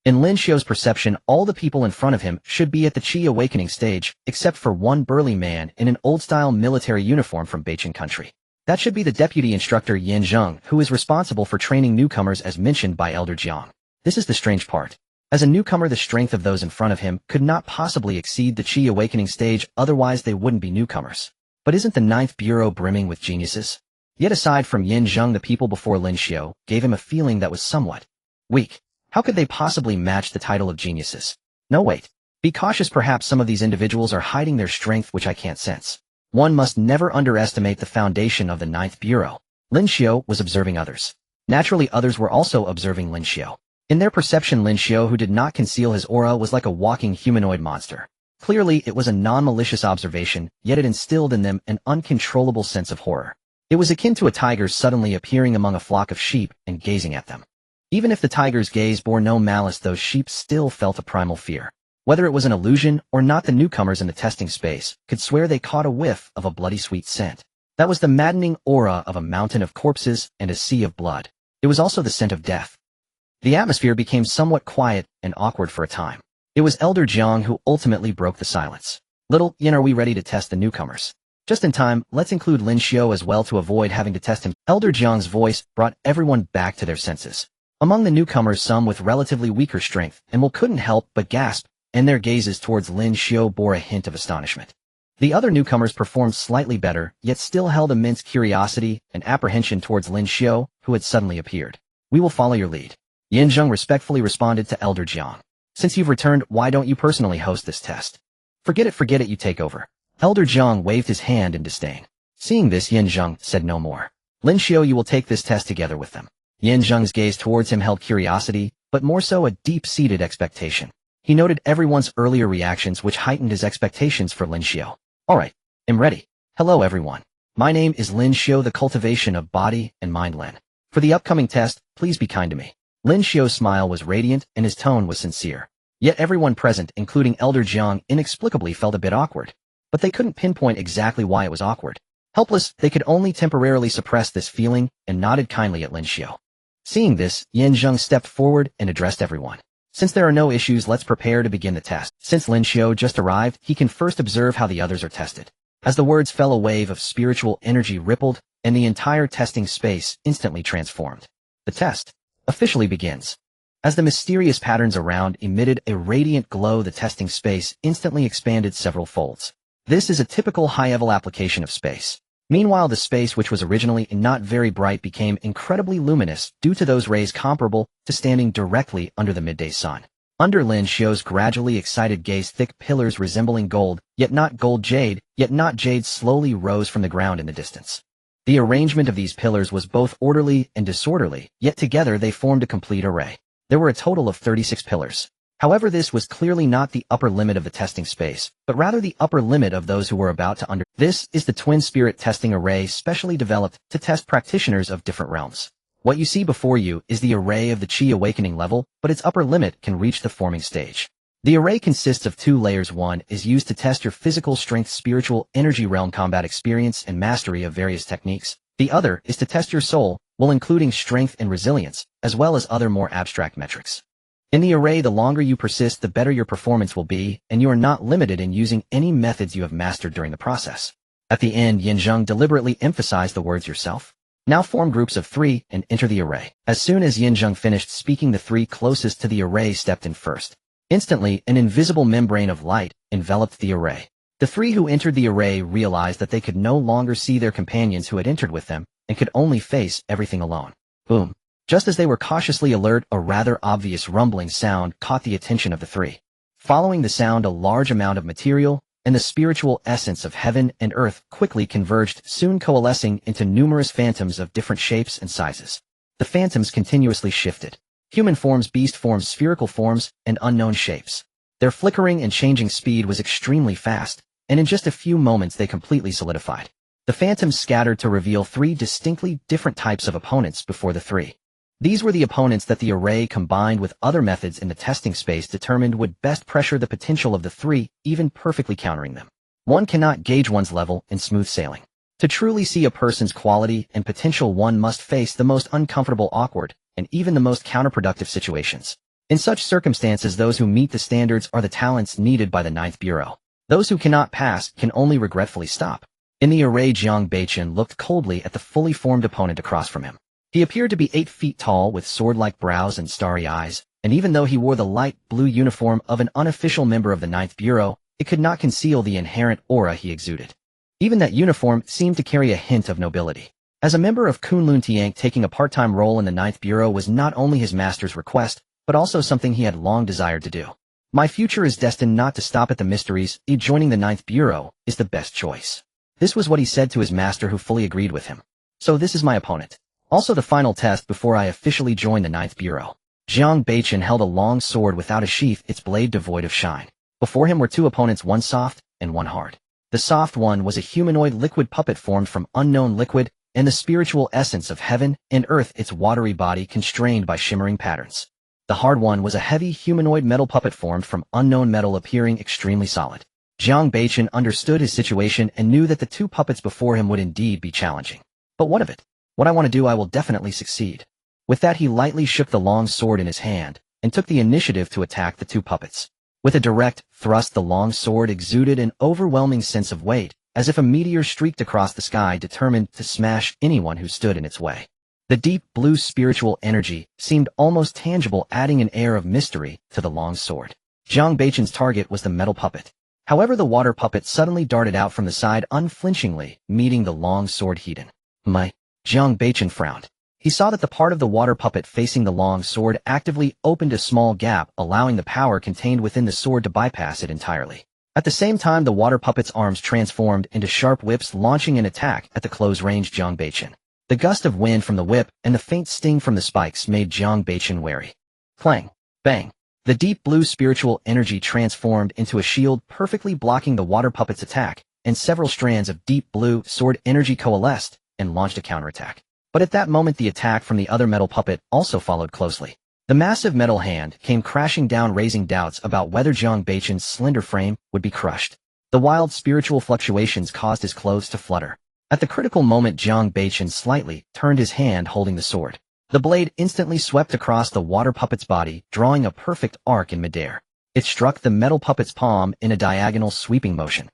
In Lin Xiu's perception, all the people in front of him should be at the Qi awakening stage, except for one burly man in an old-style military uniform from Beijing country. That should be the deputy instructor Yin Zheng, who is responsible for training newcomers as mentioned by Elder Jiang. This is the strange part. As a newcomer, the strength of those in front of him could not possibly exceed the Qi awakening stage, otherwise they wouldn't be newcomers. But isn't the 9th Bureau brimming with geniuses? Yet aside from Yin Zheng, the people before Lin Xiu gave him a feeling that was somewhat weak. How could they possibly match the title of geniuses? No, wait. Be cautious, perhaps some of these individuals are hiding their strength which I can't sense. One must never underestimate the foundation of the 9th Bureau. Lin Xiu was observing others. Naturally, others were also observing Lin Xiu. In their perception, Lin Xiu, who did not conceal his aura, was like a walking humanoid monster. Clearly, it was a non-malicious observation, yet it instilled in them an uncontrollable sense of horror. It was akin to a tiger suddenly appearing among a flock of sheep and gazing at them. Even if the tiger's gaze bore no malice, those sheep still felt a primal fear. Whether it was an illusion or not, the newcomers in the testing space could swear they caught a whiff of a bloody sweet scent. That was the maddening aura of a mountain of corpses and a sea of blood. It was also the scent of death. The atmosphere became somewhat quiet and awkward for a time. It was Elder Jiang who ultimately broke the silence. Little Yin, are we ready to test the newcomers? Just in time, let's include Lin Xiu as well to avoid having to test him. Elder Jiang's voice brought everyone back to their senses. Among the newcomers, some with relatively weaker strength and couldn't help but gasp, and their gazes towards Lin Xiu bore a hint of astonishment. The other newcomers performed slightly better, yet still held immense curiosity and apprehension towards Lin Xiu, who had suddenly appeared. We will follow your lead. Yin Zheng respectfully responded to Elder Jiang. Since you've returned, why don't you personally host this test? Forget it, you take over. Elder Jiang waved his hand in disdain. Seeing this, Yin Zheng said no more. Lin Xiu, you will take this test together with them. Yin Zheng's gaze towards him held curiosity, but more so a deep-seated expectation. He noted everyone's earlier reactions, which heightened his expectations for Lin Xiu. Alright, I'm ready. Hello everyone. My name is Lin Xiu, the cultivation of body and mind Lin. For the upcoming test, please be kind to me. Lin Xiu's smile was radiant and his tone was sincere. Yet everyone present, including Elder Jiang, inexplicably felt a bit awkward. But they couldn't pinpoint exactly why it was awkward. Helpless, they could only temporarily suppress this feeling and nodded kindly at Lin Xiu. Seeing this, Yin Zheng stepped forward and addressed everyone. Since there are no issues, let's prepare to begin the test. Since Lin Xiu just arrived, he can first observe how the others are tested. As the words fell, a wave of spiritual energy rippled, and the entire testing space instantly transformed. The test officially begins. As the mysterious patterns around emitted a radiant glow, the testing space instantly expanded several folds. This is a typical high-level application of space. Meanwhile, the space, which was originally not very bright, became incredibly luminous due to those rays comparable to standing directly under the midday sun. Under Lin Xiu's gradually excited gaze, thick pillars resembling gold, yet not jade, slowly rose from the ground in the distance. The arrangement of these pillars was both orderly and disorderly, yet together they formed a complete array. There were a total of 36 pillars. However, this was clearly not the upper limit of the testing space, but rather the upper limit of those who were about to This is the Twin Spirit Testing Array, specially developed to test practitioners of different realms. What you see before you is the array of the Qi awakening level, but its upper limit can reach the forming stage. The array consists of 2 layers. One is used to test your physical strength, spiritual energy realm combat experience, and mastery of various techniques. The other is to test your soul, while including strength and resilience, as well as other more abstract metrics. In the array, the longer you persist, the better your performance will be, and you are not limited in using any methods you have mastered during the process. At the end, Yin Zheng deliberately emphasized the words yourself. Now form groups of 3 and enter the array. As soon as Yin Zheng finished speaking, the 3 closest to the array stepped in first. Instantly, an invisible membrane of light enveloped the array. The 3 who entered the array realized that they could no longer see their companions who had entered with them, and could only face everything alone. Boom. Just as they were cautiously alert, a rather obvious rumbling sound caught the attention of the 3. Following the sound, a large amount of material and the spiritual essence of heaven and earth quickly converged, soon coalescing into numerous phantoms of different shapes and sizes. The phantoms continuously shifted. Human forms, beast forms, spherical forms, and unknown shapes. Their flickering and changing speed was extremely fast, and in just a few moments they completely solidified. The phantoms scattered to reveal three distinctly different types of opponents before the three. These were the opponents that the array, combined with other methods in the testing space, determined would best pressure the potential of the three, even perfectly countering them. One cannot gauge one's level in smooth sailing. To truly see a person's quality and potential, one must face the most uncomfortable, awkward, and even the most counterproductive situations. In such circumstances, those who meet the standards are the talents needed by the Ninth Bureau. Those who cannot pass can only regretfully stop. In the array, Jiang Beichen looked coldly at the fully formed opponent across from him. He appeared to be 8 feet tall, with sword-like brows and starry eyes, and even though he wore the light blue uniform of an unofficial member of the Ninth Bureau, it could not conceal the inherent aura he exuded. Even that uniform seemed to carry a hint of nobility. As a member of Kunlun Tiank, taking a part-time role in the Ninth Bureau was not only his master's request, but also something he had long desired to do. My future is destined not to stop at the mysteries. Joining the Ninth Bureau is the best choice. This was what he said to his master, who fully agreed with him. So this is my opponent. Also the final test before I officially join the Ninth Bureau. Jiang Beichen held a long sword without a sheath, its blade devoid of shine. Before him were two opponents, one soft and one hard. The soft one was a humanoid liquid puppet formed from unknown liquid and the spiritual essence of heaven and earth, its watery body constrained by shimmering patterns. The hard one was a heavy humanoid metal puppet formed from unknown metal, appearing extremely solid. Jiang Beichen understood his situation and knew that the two puppets before him would indeed be challenging. But what of it? What I want to do, I will definitely succeed. With that, he lightly shook the long sword in his hand and took the initiative to attack the two puppets. With a direct thrust, the long sword exuded an overwhelming sense of weight, as if a meteor streaked across the sky, determined to smash anyone who stood in its way. The deep blue spiritual energy seemed almost tangible, adding an air of mystery to the long sword. Jiang Beichen's target was the metal puppet. However, the water puppet suddenly darted out from the side unflinchingly, meeting the long sword head. Jiang Beichen frowned. He saw that the part of the water puppet facing the long sword actively opened a small gap, allowing the power contained within the sword to bypass it entirely. At the same time, the water puppet's arms transformed into sharp whips, launching an attack at the close-range Jiang Beichen. The gust of wind from the whip and the faint sting from the spikes made Jiang Beichen wary. Clang! Bang! The deep blue spiritual energy transformed into a shield, perfectly blocking the water puppet's attack, and several strands of deep blue sword energy coalesced and launched a counterattack. But at that moment, the attack from the other metal puppet also followed closely. The massive metal hand came crashing down, raising doubts about whether Jiang Beichen's slender frame would be crushed. The wild spiritual fluctuations caused his clothes to flutter. At the critical moment, Jiang Beichen slightly turned his hand holding the sword. The blade instantly swept across the water puppet's body, drawing a perfect arc in midair. It struck the metal puppet's palm in a diagonal sweeping motion.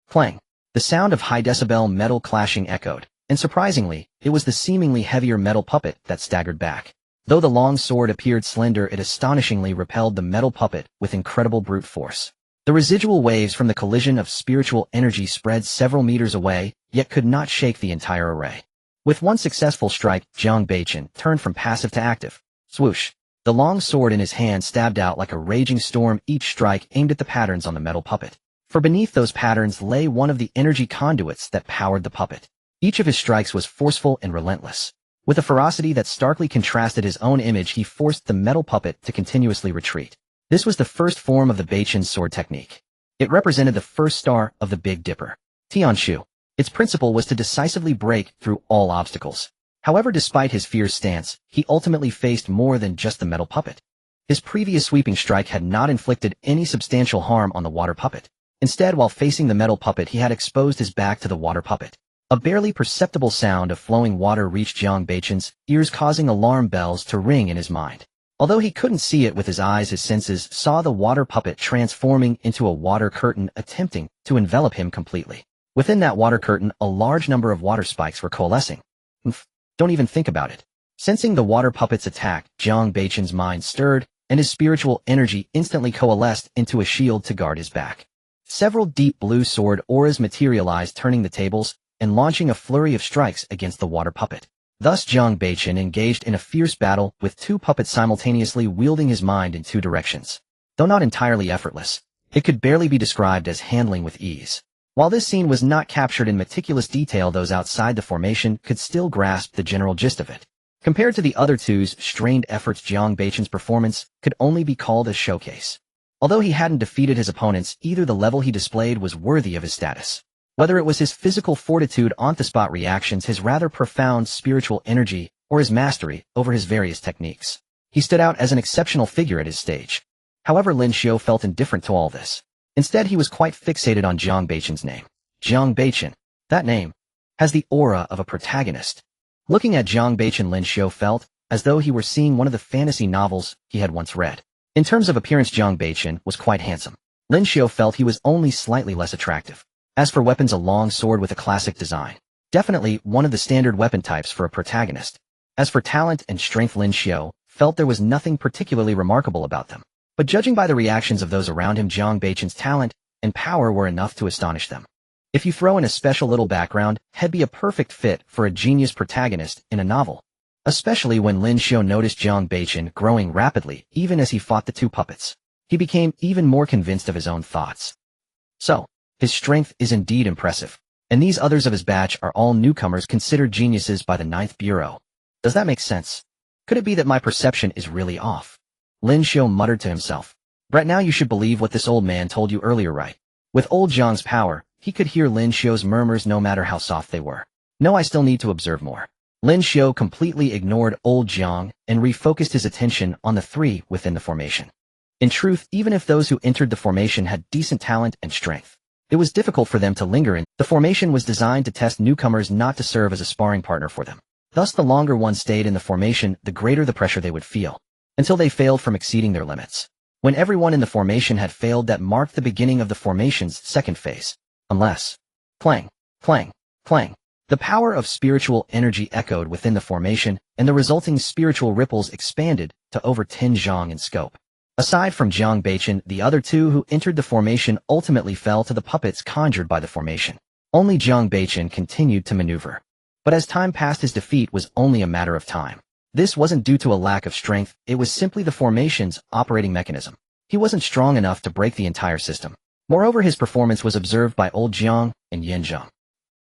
Clang! The sound of high-decibel metal clashing echoed, and surprisingly, it was the seemingly heavier metal puppet that staggered back. Though the long sword appeared slender, it astonishingly repelled the metal puppet with incredible brute force. The residual waves from the collision of spiritual energy spread several meters away, yet could not shake the entire array. With one successful strike, Jiang Beichen turned from passive to active. Swoosh! The long sword in his hand stabbed out like a raging storm, each strike aimed at the patterns on the metal puppet. For beneath those patterns lay one of the energy conduits that powered the puppet. Each of his strikes was forceful and relentless. With a ferocity that starkly contrasted his own image, he forced the metal puppet to continuously retreat. This was the first form of the Beichen sword technique. It represented the first star of the Big Dipper. Tianshu. Its principle was to decisively break through all obstacles. However, despite his fierce stance, he ultimately faced more than just the metal puppet. His previous sweeping strike had not inflicted any substantial harm on the water puppet. Instead, while facing the metal puppet, he had exposed his back to the water puppet. A barely perceptible sound of flowing water reached Jiang Beichen's ears, causing alarm bells to ring in his mind. Although he couldn't see it with his eyes, his senses saw the water puppet transforming into a water curtain, attempting to envelop him completely. Within that water curtain, a large number of water spikes were coalescing. Don't even think about it. Sensing the water puppet's attack, Jiang Beichen's mind stirred, and his spiritual energy instantly coalesced into a shield to guard his back. Several deep blue sword auras materialized, turning the tables and launching a flurry of strikes against the water puppet. Thus Jiang Beichen engaged in a fierce battle with two puppets simultaneously, wielding his mind in two directions. though not entirely effortless. It could barely be described as handling with ease. While this scene was not captured in meticulous detail, those outside the formation could still grasp the general gist of it. Compared to the other two's strained efforts, Jiang Beichen's performance could only be called a showcase. Although he hadn't defeated his opponents, either the level he displayed was worthy of his status. Whether it was his physical fortitude, on-the-spot reactions, his rather profound spiritual energy, or his mastery over his various techniques, he stood out as an exceptional figure at his stage. However, Lin Xiu felt indifferent to all this. Instead, he was quite fixated on Jiang Beichen's name. Jiang Beichen. That name has the aura of a protagonist. Looking at Jiang Beichen, Lin Xiu felt as though he were seeing one of the fantasy novels he had once read. In terms of appearance, Jiang Beichen was quite handsome. Lin Xiu felt he was only slightly less attractive. As for weapons, a long sword with a classic design. Definitely one of the standard weapon types for a protagonist. As for talent and strength, Lin Xiu felt there was nothing particularly remarkable about them. But judging by the reactions of those around him, Jiang Beichen's talent and power were enough to astonish them. If you throw in a special little background, he'd be a perfect fit for a genius protagonist in a novel. Especially when Lin Xiu noticed Jiang Beichen growing rapidly even as he fought the two puppets. He became even more convinced of his own thoughts. So, his strength is indeed impressive. And these others of his batch are all newcomers considered geniuses by the Ninth Bureau. Does that make sense? Could it be that my perception is really off? Lin Xiu muttered to himself. Right now you should believe what this old man told you earlier, right? With old Jiang's power, he could hear Lin Xiu's murmurs no matter how soft they were. No, I still need to observe more. Lin Xiu completely ignored old Jiang and refocused his attention on the three within the formation. In truth, even if those who entered the formation had decent talent and strength, it was difficult for them to linger in. The formation was designed to test newcomers, not to serve as a sparring partner for them. Thus, the longer one stayed in the formation, the greater the pressure they would feel, until they failed from exceeding their limits. When everyone in the formation had failed, that marked the beginning of the formation's second phase. Unless... Clang, clang, clang. The power of spiritual energy echoed within the formation, and the resulting spiritual ripples expanded to over 10 zhang in scope. Aside from Jiang Beichen, the other two who entered the formation ultimately fell to the puppets conjured by the formation. Only Jiang Beichen continued to maneuver. But as time passed, his defeat was only a matter of time. This wasn't due to a lack of strength, it was simply the formation's operating mechanism. He wasn't strong enough to break the entire system. Moreover, his performance was observed by old Jiang and Yin Zhang.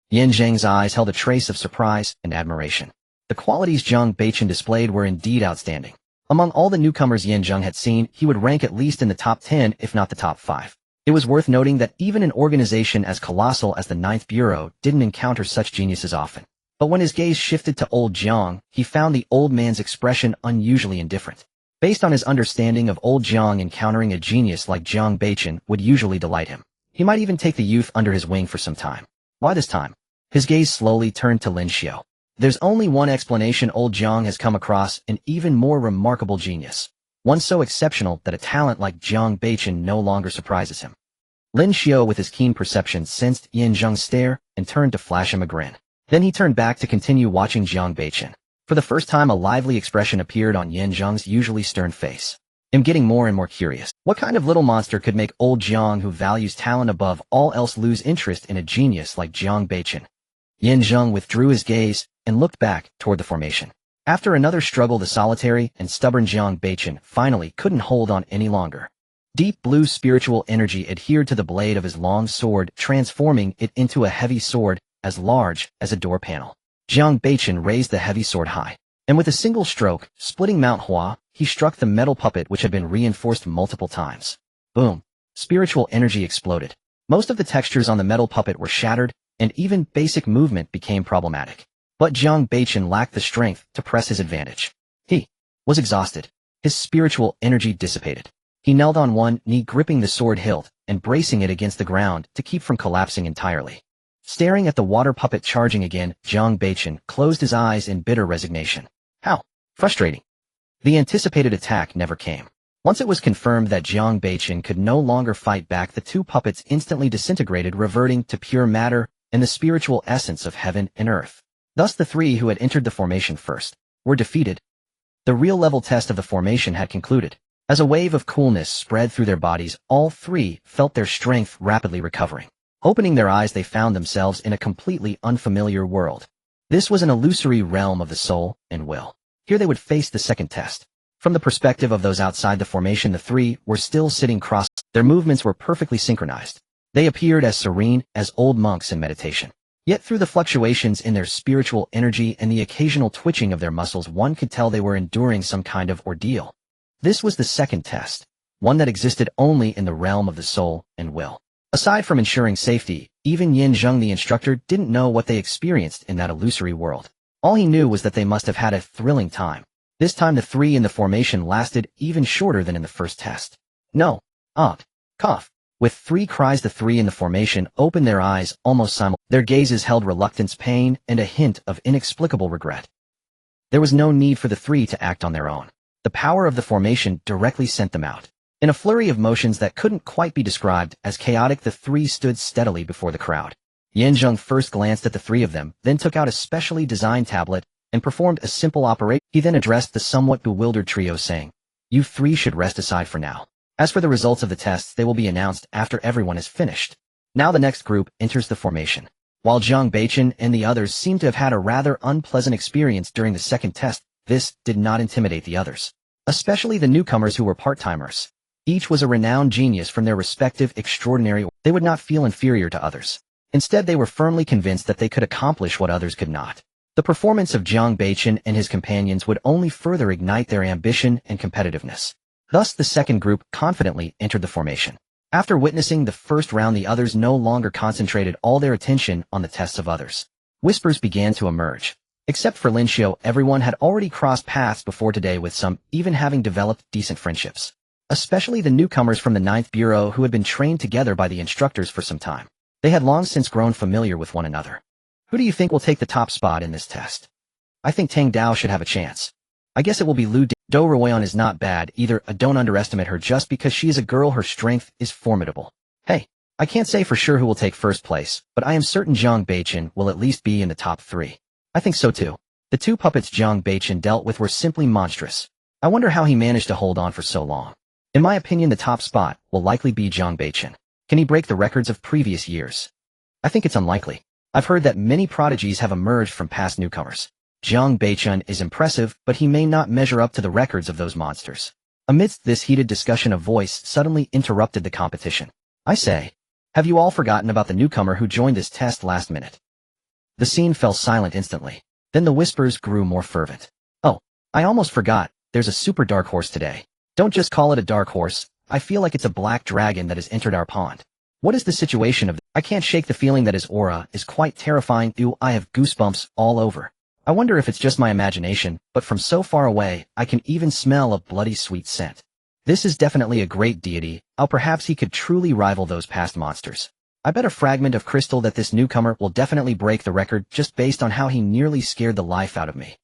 Yin Zhang's eyes held a trace of surprise and admiration. The qualities Jiang Beichen displayed were indeed outstanding. Among all the newcomers Yin Zhang had seen, he would rank at least in the top 10, if not the top 5. It was worth noting that even an organization as colossal as the Ninth Bureau didn't encounter such geniuses often. But when his gaze shifted to old Jiang, he found the old man's expression unusually indifferent. Based on his understanding of old Jiang, encountering a genius like Jiang Beichen would usually delight him. He might even take the youth under his wing for some time. Why this time? His gaze slowly turned to Lin Xiu. There's only one explanation: old Jiang has come across an even more remarkable genius. One so exceptional that a talent like Jiang Beichen no longer surprises him. Lin Xiu, with his keen perception, sensed Yin Zhang's stare and turned to flash him a grin. Then he turned back to continue watching Jiang Beichen. For the first time, a lively expression appeared on Yin Zhang's usually stern face. I'm getting more and more curious. What kind of little monster could make old Jiang, who values talent above all else, lose interest in a genius like Jiang Beichen? Yin Zhang withdrew his gaze and looked back toward the formation. After another struggle, the solitary and stubborn Jiang Beichen finally couldn't hold on any longer. Deep blue spiritual energy adhered to the blade of his long sword, transforming it into a heavy sword as large as a door panel. Jiang Beichen raised the heavy sword high, and with a single stroke, splitting Mount Hua, he struck the metal puppet, which had been reinforced multiple times. Boom! Spiritual energy exploded. Most of the textures on the metal puppet were shattered, and even basic movement became problematic. But Jiang Beichen lacked the strength to press his advantage. He was exhausted. His spiritual energy dissipated. He knelt on one knee, gripping the sword hilt and bracing it against the ground to keep from collapsing entirely. Staring at the water puppet charging again, Jiang Beichen closed his eyes in bitter resignation. How frustrating. The anticipated attack never came. Once it was confirmed that Jiang Beichen could no longer fight back, the two puppets instantly disintegrated, reverting to pure matter and the spiritual essence of heaven and earth. Thus the three who had entered the formation first were defeated. The real level test of the formation had concluded. As a wave of coolness spread through their bodies, all three felt their strength rapidly recovering. Opening their eyes, they found themselves in a completely unfamiliar world. This was an illusory realm of the soul and will. Here they would face the second test. From the perspective of those outside the formation, the three were still sitting cross. Their movements were perfectly synchronized. They appeared as serene as old monks in meditation. Yet through the fluctuations in their spiritual energy and the occasional twitching of their muscles, one could tell they were enduring some kind of ordeal. This was the second test, one that existed only in the realm of the soul and will. Aside from ensuring safety, even Yin Zheng the instructor didn't know what they experienced in that illusory world. All he knew was that they must have had a thrilling time. This time the three in the formation lasted even shorter than in the first test. No. Cough. With three cries, the three in the formation opened their eyes almost simultaneously. Their gazes held reluctance, pain, and a hint of inexplicable regret. There was no need for the three to act on their own. The power of the formation directly sent them out. In a flurry of motions that couldn't quite be described as chaotic, the three stood steadily before the crowd. Yin Zheng first glanced at the three of them, then took out a specially designed tablet and performed a simple operation. He then addressed the somewhat bewildered trio, saying, "You three should rest aside for now. As for the results of the tests, they will be announced after everyone is finished." Now the next group enters the formation. While Zhang Beichen and the others seemed to have had a rather unpleasant experience during the second test, this did not intimidate the others, especially the newcomers who were part-timers. Each was a renowned genius from their respective extraordinary. They would not feel inferior to others. Instead, they were firmly convinced that they could accomplish what others could not. The performance of Zhang Beichen and his companions would only further ignite their ambition and competitiveness. Thus, the second group confidently entered the formation. After witnessing the first round, the others no longer concentrated all their attention on the tests of others. Whispers began to emerge. Except for Lin Xiu, everyone had already crossed paths before today, with some even having developed decent friendships. Especially the newcomers from the 9th Bureau who had been trained together by the instructors for some time. They had long since grown familiar with one another. Who do you think will take the top spot in this test? I think Tang Dao should have a chance. I guess it will be Lu Do Ruoyan is not bad either. Don't underestimate her. Just because she is a girl, her strength is formidable. Hey, I can't say for sure who will take first place, but I am certain Zhang Beichen will at least be in the top 3. I think so too. The two puppets Zhang Beichen dealt with were simply monstrous. I wonder how he managed to hold on for so long. In my opinion, the top spot will likely be Zhang Beichen. Can he break the records of previous years? I think it's unlikely. I've heard that many prodigies have emerged from past newcomers. Zhang Beichen is impressive, but he may not measure up to the records of those monsters. Amidst this heated discussion, a voice suddenly interrupted the competition. I say, have you all forgotten about the newcomer who joined this test last minute? The scene fell silent instantly. Then the whispers grew more fervent. Oh, I almost forgot, there's a super dark horse today. Don't just call it a dark horse, I feel like it's a black dragon that has entered our pond. What is the situation of I can't shake the feeling that his aura is quite terrifying. Ew, I have goosebumps all over. I wonder if it's just my imagination, but from so far away, I can even smell a bloody sweet scent. This is definitely a great deity. Perhaps he could truly rival those past monsters. I bet a fragment of crystal that this newcomer will definitely break the record just based on how he nearly scared the life out of me.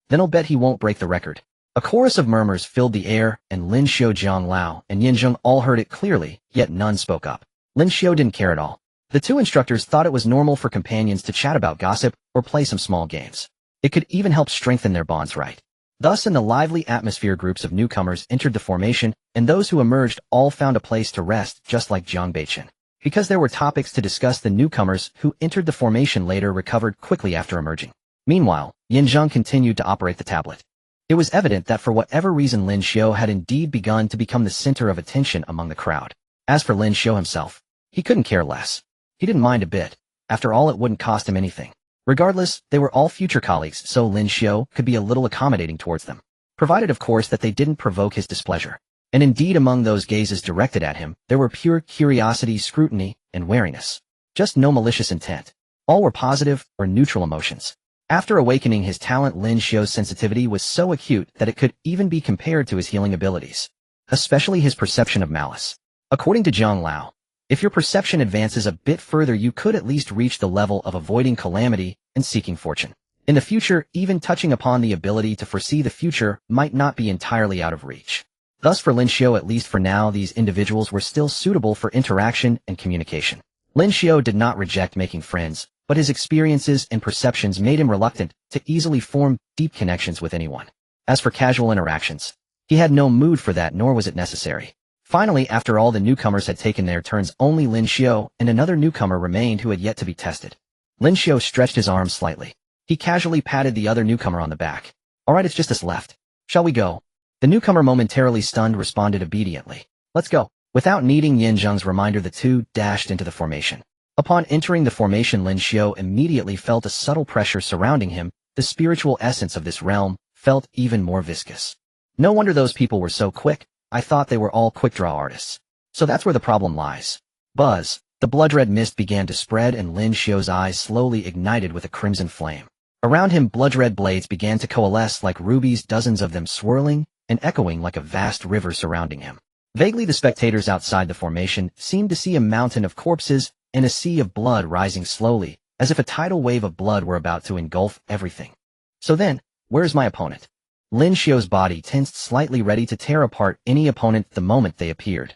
Then I'll bet he won't break the record. A chorus of murmurs filled the air, and Lin Xiu, Zhang Lao, and Yin Zheng all heard it clearly, yet none spoke up. Lin Xiu didn't care at all. The two instructors thought it was normal for companions to chat about gossip or play some small games. It could even help strengthen their bonds, right? Thus, in the lively atmosphere, groups of newcomers entered the formation, and those who emerged all found a place to rest, just like Zhang Beichen. Because there were topics to discuss, the newcomers who entered the formation later recovered quickly after emerging. Meanwhile, Yin Zheng continued to operate the tablet. It was evident that for whatever reason Lin Xiu had indeed begun to become the center of attention among the crowd. As for Lin Xiu himself, he couldn't care less. He didn't mind a bit. After all, it wouldn't cost him anything. Regardless, they were all future colleagues, so Lin Xiu could be a little accommodating towards them. Provided, of course, that they didn't provoke his displeasure. And indeed, among those gazes directed at him, there were pure curiosity, scrutiny, and wariness. Just no malicious intent. All were positive or neutral emotions. After awakening his talent, Lin Xiu's sensitivity was so acute that it could even be compared to his healing abilities. Especially his perception of malice. According to Zhang Lao, if your perception advances a bit further, you could at least reach the level of avoiding calamity and seeking fortune. In the future, even touching upon the ability to foresee the future might not be entirely out of reach. Thus, for Lin Xiu, at least for now, these individuals were still suitable for interaction and communication. Lin Xiu did not reject making friends, but his experiences and perceptions made him reluctant to easily form deep connections with anyone. As for casual interactions, he had no mood for that, nor was it necessary. Finally, after all the newcomers had taken their turns, only Lin Xiu and another newcomer remained who had yet to be tested. Lin Xiu stretched his arms slightly. He casually patted the other newcomer on the back. All right, it's just us left. Shall we go? The newcomer, momentarily stunned, responded obediently. Let's go. Without needing Yin Zheng's reminder, the two dashed into the formation. Upon entering the formation, Lin Xiu immediately felt a subtle pressure surrounding him. The spiritual essence of this realm felt even more viscous. No wonder those people were so quick. I thought they were all quick-draw artists. So that's where the problem lies. Buzz. The blood-red mist began to spread, and Lin Xiu's eyes slowly ignited with a crimson flame. Around him, blood-red blades began to coalesce like rubies, dozens of them swirling and echoing like a vast river surrounding him. Vaguely, the spectators outside the formation seemed to see a mountain of corpses and a sea of blood rising slowly, as if a tidal wave of blood were about to engulf everything. So then, where's my opponent? Lin Xiu's body tensed slightly, ready to tear apart any opponent the moment they appeared.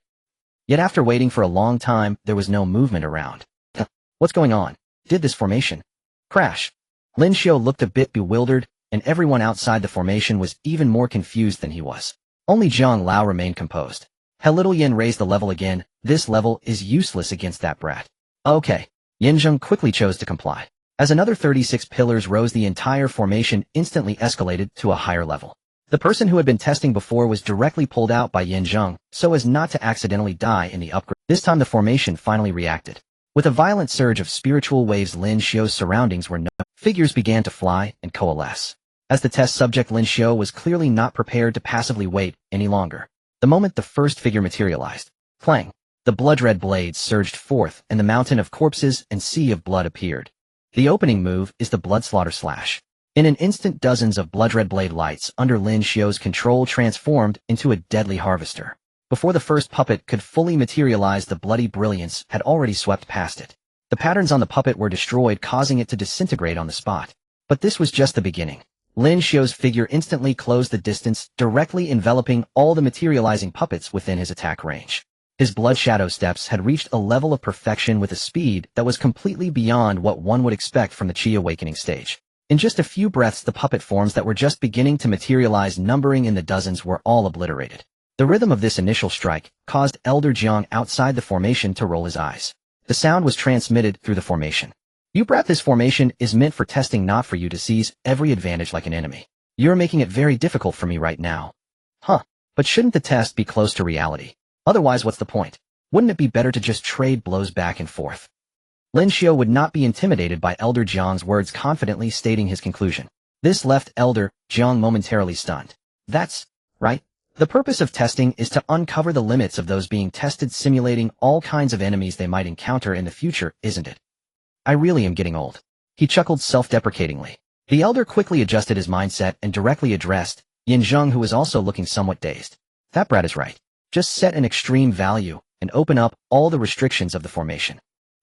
Yet after waiting for a long time, there was no movement around. What's going on? Did this formation crash? Lin Xiu looked a bit bewildered, and everyone outside the formation was even more confused than he was. Only Zhang Lao remained composed. Little Yin raised the level again. This level is useless against that brat. Okay. Yin Zheng quickly chose to comply. As another 36 pillars rose, the entire formation instantly escalated to a higher level. The person who had been testing before was directly pulled out by Yin Zheng, so as not to accidentally die in the upgrade. This time the formation finally reacted. With a violent surge of spiritual waves, Lin Xiu's surroundings were figures began to fly and coalesce. As the test subject, Lin Xiu was clearly not prepared to passively wait any longer. The moment the first figure materialized, clang, the blood-red blades surged forth, and the mountain of corpses and sea of blood appeared. The opening move is the blood slaughter slash. In an instant, dozens of blood-red blade lights under Lin Xiu's control transformed into a deadly harvester. Before the first puppet could fully materialize, the bloody brilliance had already swept past it. The patterns on the puppet were destroyed, causing it to disintegrate on the spot. But this was just the beginning. Lin Xiu's figure instantly closed the distance, directly enveloping all the materializing puppets within his attack range. His blood shadow steps had reached a level of perfection with a speed that was completely beyond what one would expect from the Qi awakening stage. In just a few breaths, the puppet forms that were just beginning to materialize, numbering in the dozens, were all obliterated. The rhythm of this initial strike caused Elder Jiang outside the formation to roll his eyes. The sound was transmitted through the formation. You brat, this formation is meant for testing, not for you to seize every advantage like an enemy. You're making it very difficult for me right now. But shouldn't the test be close to reality? Otherwise, what's the point? Wouldn't it be better to just trade blows back and forth? Lin Xiu would not be intimidated by Elder Jiang's words, confidently stating his conclusion. This left Elder Jiang momentarily stunned. That's right. The purpose of testing is to uncover the limits of those being tested, simulating all kinds of enemies they might encounter in the future, isn't it? I really am getting old. He chuckled self-deprecatingly. The elder quickly adjusted his mindset and directly addressed Yin Zheng, who was also looking somewhat dazed. That brat is right. Just set an extreme value and open up all the restrictions of the formation.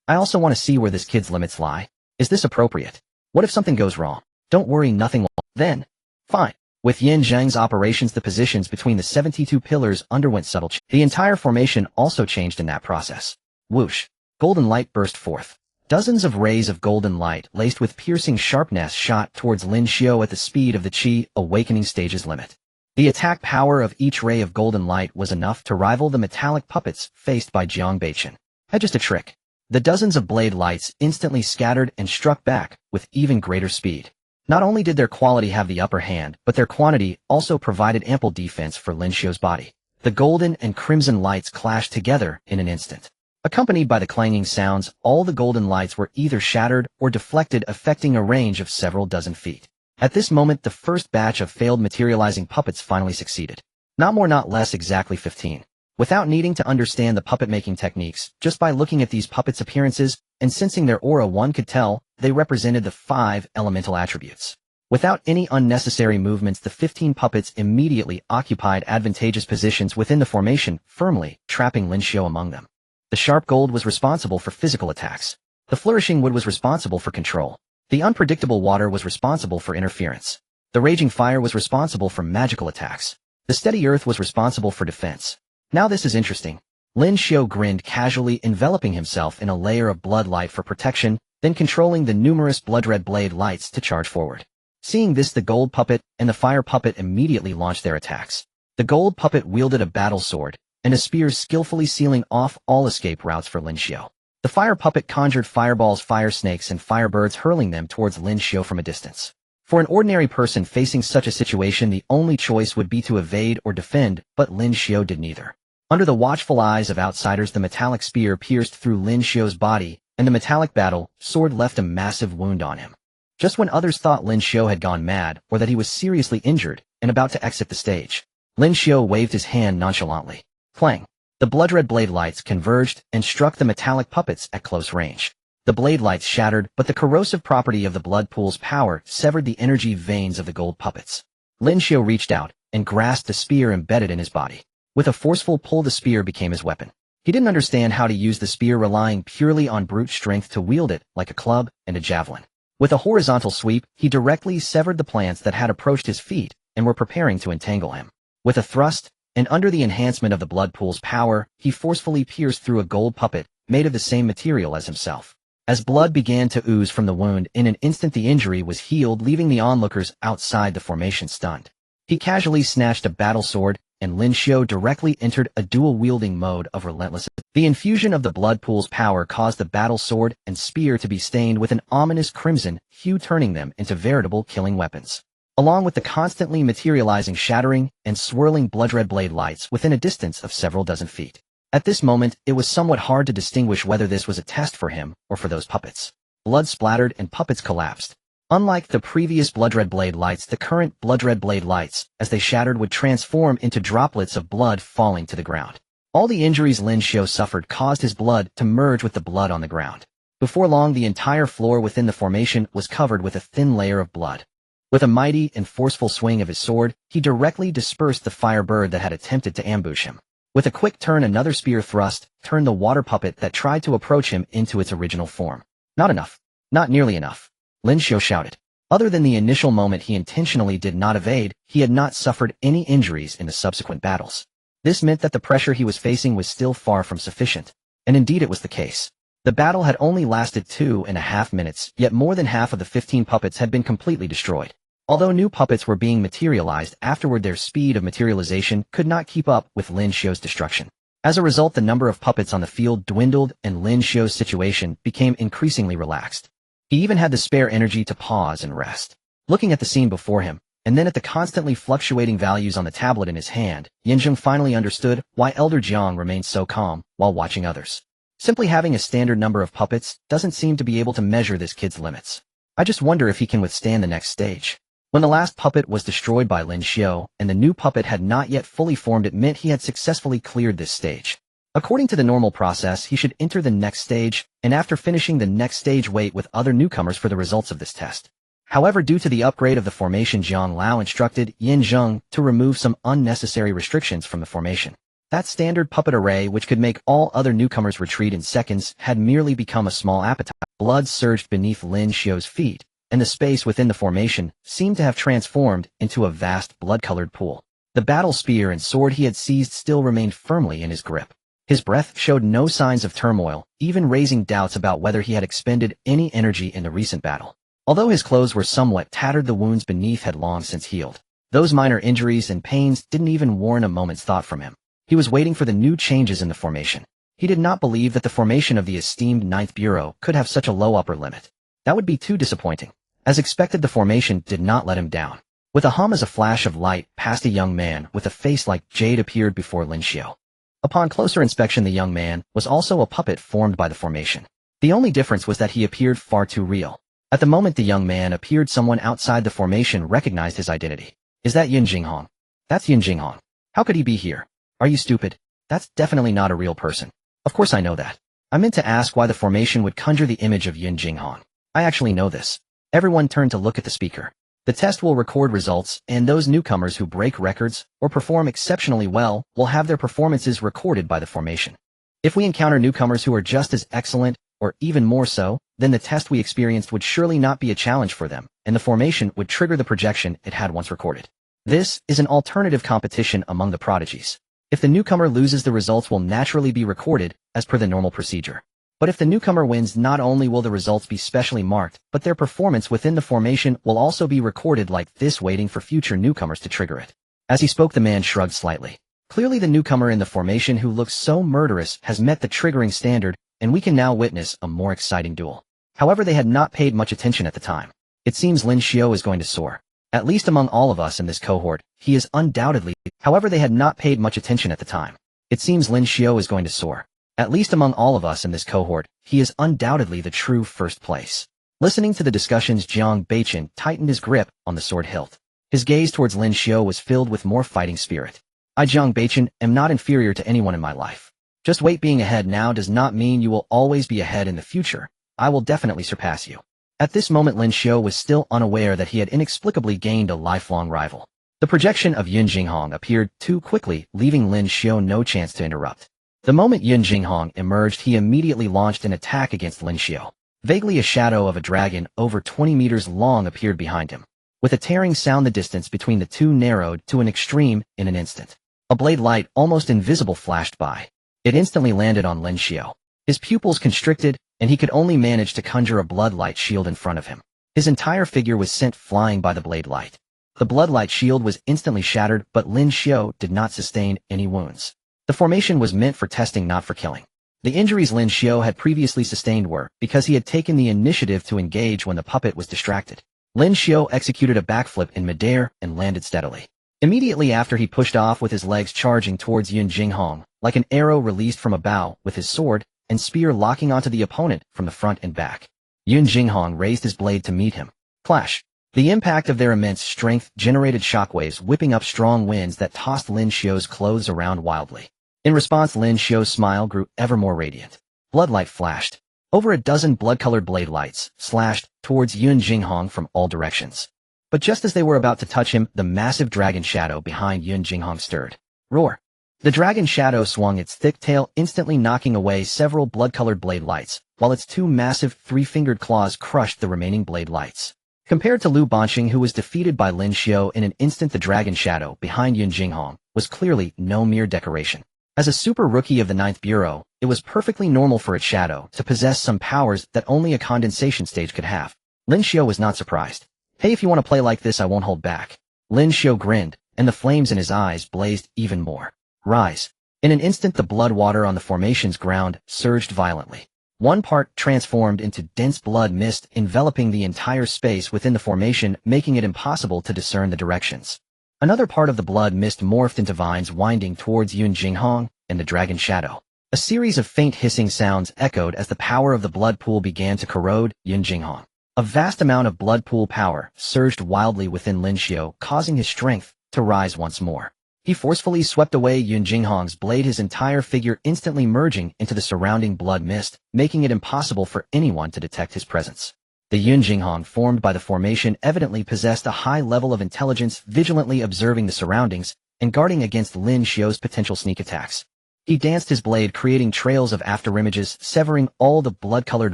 I also want to see where this kid's limits lie. Is this appropriate? What if something goes wrong? Don't worry, nothing will. Then, fine. With Yin Zheng's operations, the positions between the 72 pillars underwent subtle change. The entire formation also changed in that process. Whoosh. Golden light burst forth. Dozens of rays of golden light, laced with piercing sharpness, shot towards Lin Xiu at the speed of the Qi awakening stage's limit. The attack power of each ray of golden light was enough to rival the metallic puppets faced by Jiang Beichen. Had just a trick. The dozens of blade lights instantly scattered and struck back with even greater speed. Not only did their quality have the upper hand, but their quantity also provided ample defense for Lin Xiu's body. The golden and crimson lights clashed together in an instant. Accompanied by the clanging sounds, all the golden lights were either shattered or deflected, affecting a range of several dozen feet. At this moment, the first batch of failed materializing puppets finally succeeded. Not more, not less, exactly 15. Without needing to understand the puppet-making techniques, just by looking at these puppets' appearances and sensing their aura, one could tell they represented the 5 elemental attributes. Without any unnecessary movements, the 15 puppets immediately occupied advantageous positions within the formation, firmly trapping Lin Xiu among them. The sharp gold was responsible for physical attacks. The flourishing wood was responsible for control. The unpredictable water was responsible for interference. The raging fire was responsible for magical attacks. The steady earth was responsible for defense. Now this is interesting. Lin Xiu grinned casually, enveloping himself in a layer of blood light for protection, then controlling the numerous blood-red blade lights to charge forward. Seeing this, the gold puppet and the fire puppet immediately launched their attacks. The gold puppet wielded a battle sword and a spear, skillfully sealing off all escape routes for Lin Xiu. The fire puppet conjured fireballs, fire snakes, and firebirds, hurling them towards Lin Xiu from a distance. For an ordinary person facing such a situation, the only choice would be to evade or defend, but Lin Xiu did neither. Under the watchful eyes of outsiders, the metallic spear pierced through Lin Xiu's body, and the metallic battle sword left a massive wound on him. Just when others thought Lin Xiu had gone mad or that he was seriously injured and about to exit the stage, Lin Xiu waved his hand nonchalantly. Clang! The blood-red blade lights converged and struck the metallic puppets at close range. The blade lights shattered, but the corrosive property of the blood pool's power severed the energy veins of the gold puppets. Lin Xiu reached out and grasped the spear embedded in his body. With a forceful pull, the spear became his weapon. He didn't understand how to use the spear, relying purely on brute strength to wield it like a club and a javelin. With a horizontal sweep, he directly severed the plants that had approached his feet and were preparing to entangle him. With a thrust, and under the enhancement of the blood pool's power, he forcefully pierced through a gold puppet made of the same material as himself. As blood began to ooze from the wound, in an instant the injury was healed, leaving the onlookers outside the formation stunned. He casually snatched a battle sword, and Lin Xiu directly entered a dual-wielding mode of relentless. The infusion of the blood pool's power caused the battle sword and spear to be stained with an ominous crimson hue, turning them into veritable killing weapons. Along with the constantly materializing, shattering, and swirling blood-red blade lights within a distance of several dozen feet. At this moment, it was somewhat hard to distinguish whether this was a test for him or for those puppets. Blood splattered and puppets collapsed. Unlike the previous blood-red blade lights, the current blood-red blade lights, as they shattered, would transform into droplets of blood falling to the ground. All the injuries Lin Xiu suffered caused his blood to merge with the blood on the ground. Before long, the entire floor within the formation was covered with a thin layer of blood. With a mighty and forceful swing of his sword, he directly dispersed the firebird that had attempted to ambush him. With a quick turn, another spear thrust turned the water puppet that tried to approach him into its original form. Not enough. Not nearly enough. Lin Xiu shouted. Other than the initial moment he intentionally did not evade, he had not suffered any injuries in the subsequent battles. This meant that the pressure he was facing was still far from sufficient. And indeed it was the case. The battle had only lasted 2.5 minutes, yet more than half of the 15 puppets had been completely destroyed. Although new puppets were being materialized afterward, their speed of materialization could not keep up with Lin Xiu's destruction. As a result, the number of puppets on the field dwindled and Lin Xiu's situation became increasingly relaxed. He even had the spare energy to pause and rest. Looking at the scene before him, and then at the constantly fluctuating values on the tablet in his hand, Yinzheng finally understood why Elder Jiang remained so calm while watching others. Simply having a standard number of puppets doesn't seem to be able to measure this kid's limits. I just wonder if he can withstand the next stage. When the last puppet was destroyed by Lin Xiu, and the new puppet had not yet fully formed, it meant he had successfully cleared this stage. According to the normal process, he should enter the next stage, and after finishing the next stage, wait with other newcomers for the results of this test. However, due to the upgrade of the formation, Jiang Lao instructed Yinzheng to remove some unnecessary restrictions from the formation. That standard puppet array, which could make all other newcomers retreat in seconds, had merely become a small appetite. Blood surged beneath Lin Xiu's feet, and the space within the formation seemed to have transformed into a vast blood-colored pool. The battle spear and sword he had seized still remained firmly in his grip. His breath showed no signs of turmoil, even raising doubts about whether he had expended any energy in the recent battle. Although his clothes were somewhat tattered, the wounds beneath had long since healed. Those minor injuries and pains didn't even warrant a moment's thought from him. He was waiting for the new changes in the formation. He did not believe that the formation of the esteemed Ninth Bureau could have such a low upper limit. That would be too disappointing. As expected, the formation did not let him down. With a hum as a flash of light passed, a young man with a face like jade appeared before Lin Xiu. Upon closer inspection, the young man was also a puppet formed by the formation. The only difference was that he appeared far too real. At the moment the young man appeared, someone outside the formation recognized his identity. Is that Yin Jinghong? That's Yin Jinghong. How could he be here? Are you stupid? That's definitely not a real person. Of course I know that. I meant to ask why the formation would conjure the image of Yin Jinghong. I actually know this. Everyone turned to look at the speaker. The test will record results, and those newcomers who break records or perform exceptionally well will have their performances recorded by the formation. If we encounter newcomers who are just as excellent, or even more so, then the test we experienced would surely not be a challenge for them, and the formation would trigger the projection it had once recorded. This is an alternative competition among the prodigies. If the newcomer loses, the results will naturally be recorded, as per the normal procedure. But if the newcomer wins, not only will the results be specially marked, but their performance within the formation will also be recorded like this, waiting for future newcomers to trigger it. As he spoke, the man shrugged slightly. Clearly the newcomer in the formation who looks so murderous has met the triggering standard, and we can now witness a more exciting duel. However, they had not paid much attention at the time. It seems Lin Xiu is going to soar. At least among all of us in this cohort, he is undoubtedly. However, they had not paid much attention at the time. It seems Lin Xiu is going to soar. At least among all of us in this cohort, he is undoubtedly the true first place. Listening to the discussions, Jiang Beichen tightened his grip on the sword hilt. His gaze towards Lin Xiu was filled with more fighting spirit. I, Jiang Beichen, am not inferior to anyone in my life. Just wait, being ahead now does not mean you will always be ahead in the future. I will definitely surpass you. At this moment, Lin Xiu was still unaware that he had inexplicably gained a lifelong rival. The projection of Yun Jinghong appeared too quickly, leaving Lin Xiu no chance to interrupt. The moment Yun Jinghong emerged, he immediately launched an attack against Lin Xiu. Vaguely, a shadow of a dragon over 20 meters long appeared behind him. With a tearing sound, the distance between the two narrowed to an extreme in an instant. A blade light, almost invisible, flashed by. It instantly landed on Lin Xiu. His pupils constricted, and he could only manage to conjure a bloodlight shield in front of him. His entire figure was sent flying by the blade light. The bloodlight shield was instantly shattered, but Lin Xiu did not sustain any wounds. The formation was meant for testing, not for killing. The injuries Lin Xiu had previously sustained were because he had taken the initiative to engage when the puppet was distracted. Lin Xiu executed a backflip in midair and landed steadily. Immediately after, he pushed off with his legs, charging towards Yun Jinghong, like an arrow released from a bow, with his sword and spear locking onto the opponent from the front and back. Yun Jinghong raised his blade to meet him. Clash! The impact of their immense strength generated shockwaves, whipping up strong winds that tossed Lin Xiu's clothes around wildly. In response, Lin Xiu's smile grew ever more radiant. Bloodlight flashed. Over a dozen blood-colored blade lights slashed towards Yun Jinghong from all directions. But just as they were about to touch him, the massive dragon shadow behind Yun Jinghong stirred. Roar! The dragon shadow swung its thick tail, instantly knocking away several blood-colored blade lights, while its two massive three-fingered claws crushed the remaining blade lights. Compared to Lu Banqing, who was defeated by Lin Xiu in an instant, the dragon shadow behind Yun Jinghong was clearly no mere decoration. As a super rookie of the 9th Bureau, it was perfectly normal for its shadow to possess some powers that only a condensation stage could have. Lin Xiu was not surprised. Hey, if you want to play like this, I won't hold back. Lin Xiu grinned, and the flames in his eyes blazed even more. Rise. In an instant, the blood water on the formation's ground surged violently. One part transformed into dense blood mist, enveloping the entire space within the formation, making it impossible to discern the directions. Another part of the blood mist morphed into vines winding towards Yun Jinghong and the dragon shadow. A series of faint hissing sounds echoed as the power of the blood pool began to corrode Yun Jinghong. A vast amount of blood pool power surged wildly within Lin Xiu, causing his strength to rise once more. He forcefully swept away Yun Jinghong's blade, his entire figure instantly merging into the surrounding blood mist, making it impossible for anyone to detect his presence. The Yun Jinghong formed by the formation evidently possessed a high level of intelligence, vigilantly observing the surroundings and guarding against Lin Xiu's potential sneak attacks. He danced his blade, creating trails of afterimages, severing all the blood-colored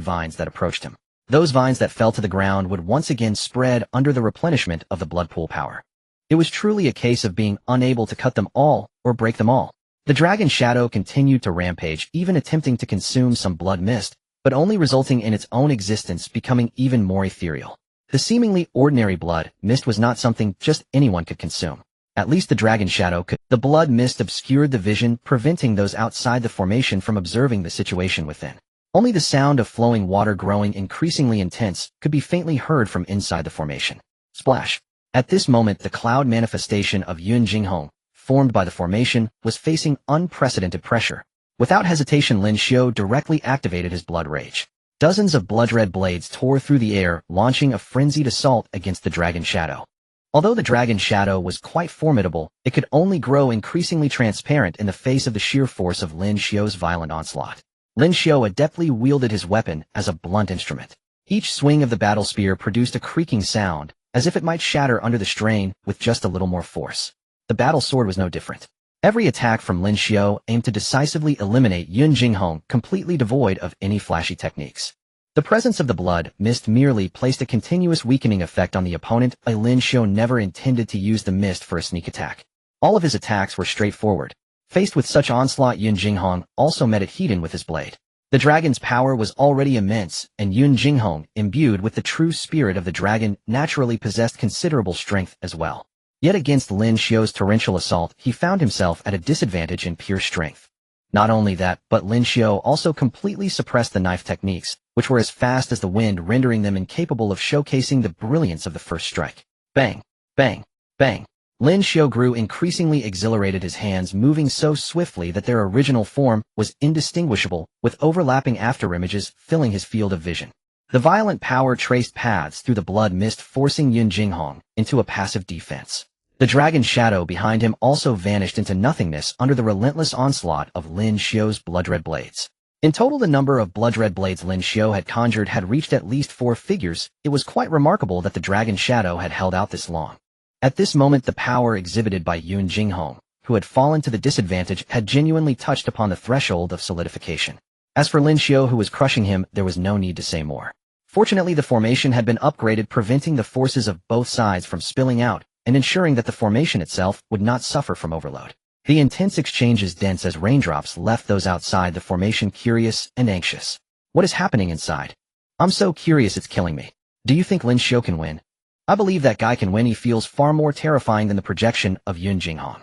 vines that approached him. Those vines that fell to the ground would once again spread under the replenishment of the blood pool power. It was truly a case of being unable to cut them all or break them all. The dragon shadow continued to rampage, even attempting to consume some blood mist, but only resulting in its own existence becoming even more ethereal. The seemingly ordinary blood mist was not something just anyone could consume. At least the dragon shadow could. The blood mist obscured the vision, preventing those outside the formation from observing the situation within. Only the sound of flowing water growing increasingly intense could be faintly heard from inside the formation. Splash! At this moment, the cloud manifestation of Yun Jinghong, formed by the formation, was facing unprecedented pressure. Without hesitation, Lin Xiu directly activated his blood rage. Dozens of blood-red blades tore through the air, launching a frenzied assault against the dragon shadow. Although the dragon shadow was quite formidable, it could only grow increasingly transparent in the face of the sheer force of Lin Xiu's violent onslaught. Lin Xiu adeptly wielded his weapon as a blunt instrument. Each swing of the battle spear produced a creaking sound, as if it might shatter under the strain with just a little more force. The battle sword was no different. Every attack from Lin Xiu aimed to decisively eliminate Yun Jinghong, completely devoid of any flashy techniques. The presence of the blood mist merely placed a continuous weakening effect on the opponent. Lin Xiu never intended to use the mist for a sneak attack. All of his attacks were straightforward. Faced with such onslaught, Yun Jinghong also met it heat-in with his blade. The dragon's power was already immense, and Yun Jinghong, imbued with the true spirit of the dragon, naturally possessed considerable strength as well. Yet against Lin Xiu's torrential assault, he found himself at a disadvantage in pure strength. Not only that, but Lin Xiu also completely suppressed the knife techniques, which were as fast as the wind, rendering them incapable of showcasing the brilliance of the first strike. Bang! Bang! Bang! Lin Xiu grew increasingly exhilarated, his hands moving so swiftly that their original form was indistinguishable, with overlapping afterimages filling his field of vision. The violent power traced paths through the blood mist, forcing Yun Jinghong into a passive defense. The dragon shadow behind him also vanished into nothingness under the relentless onslaught of Lin Xiu's blood-red blades. In total, the number of blood-red blades Lin Xiu had conjured had reached at least 4 figures. It was quite remarkable that the dragon shadow had held out this long. At this moment, the power exhibited by Yun Jinghong, who had fallen to the disadvantage, had genuinely touched upon the threshold of solidification. As for Lin Xiu, who was crushing him, there was no need to say more. Fortunately, the formation had been upgraded, preventing the forces of both sides from spilling out, and ensuring that the formation itself would not suffer from overload. The intense exchanges, dense as raindrops, left those outside the formation curious and anxious. What is happening inside? I'm so curious, it's killing me. Do you think Lin Xiu can win? I believe that guy can win. He feels far more terrifying than the projection of Yun Jinghong.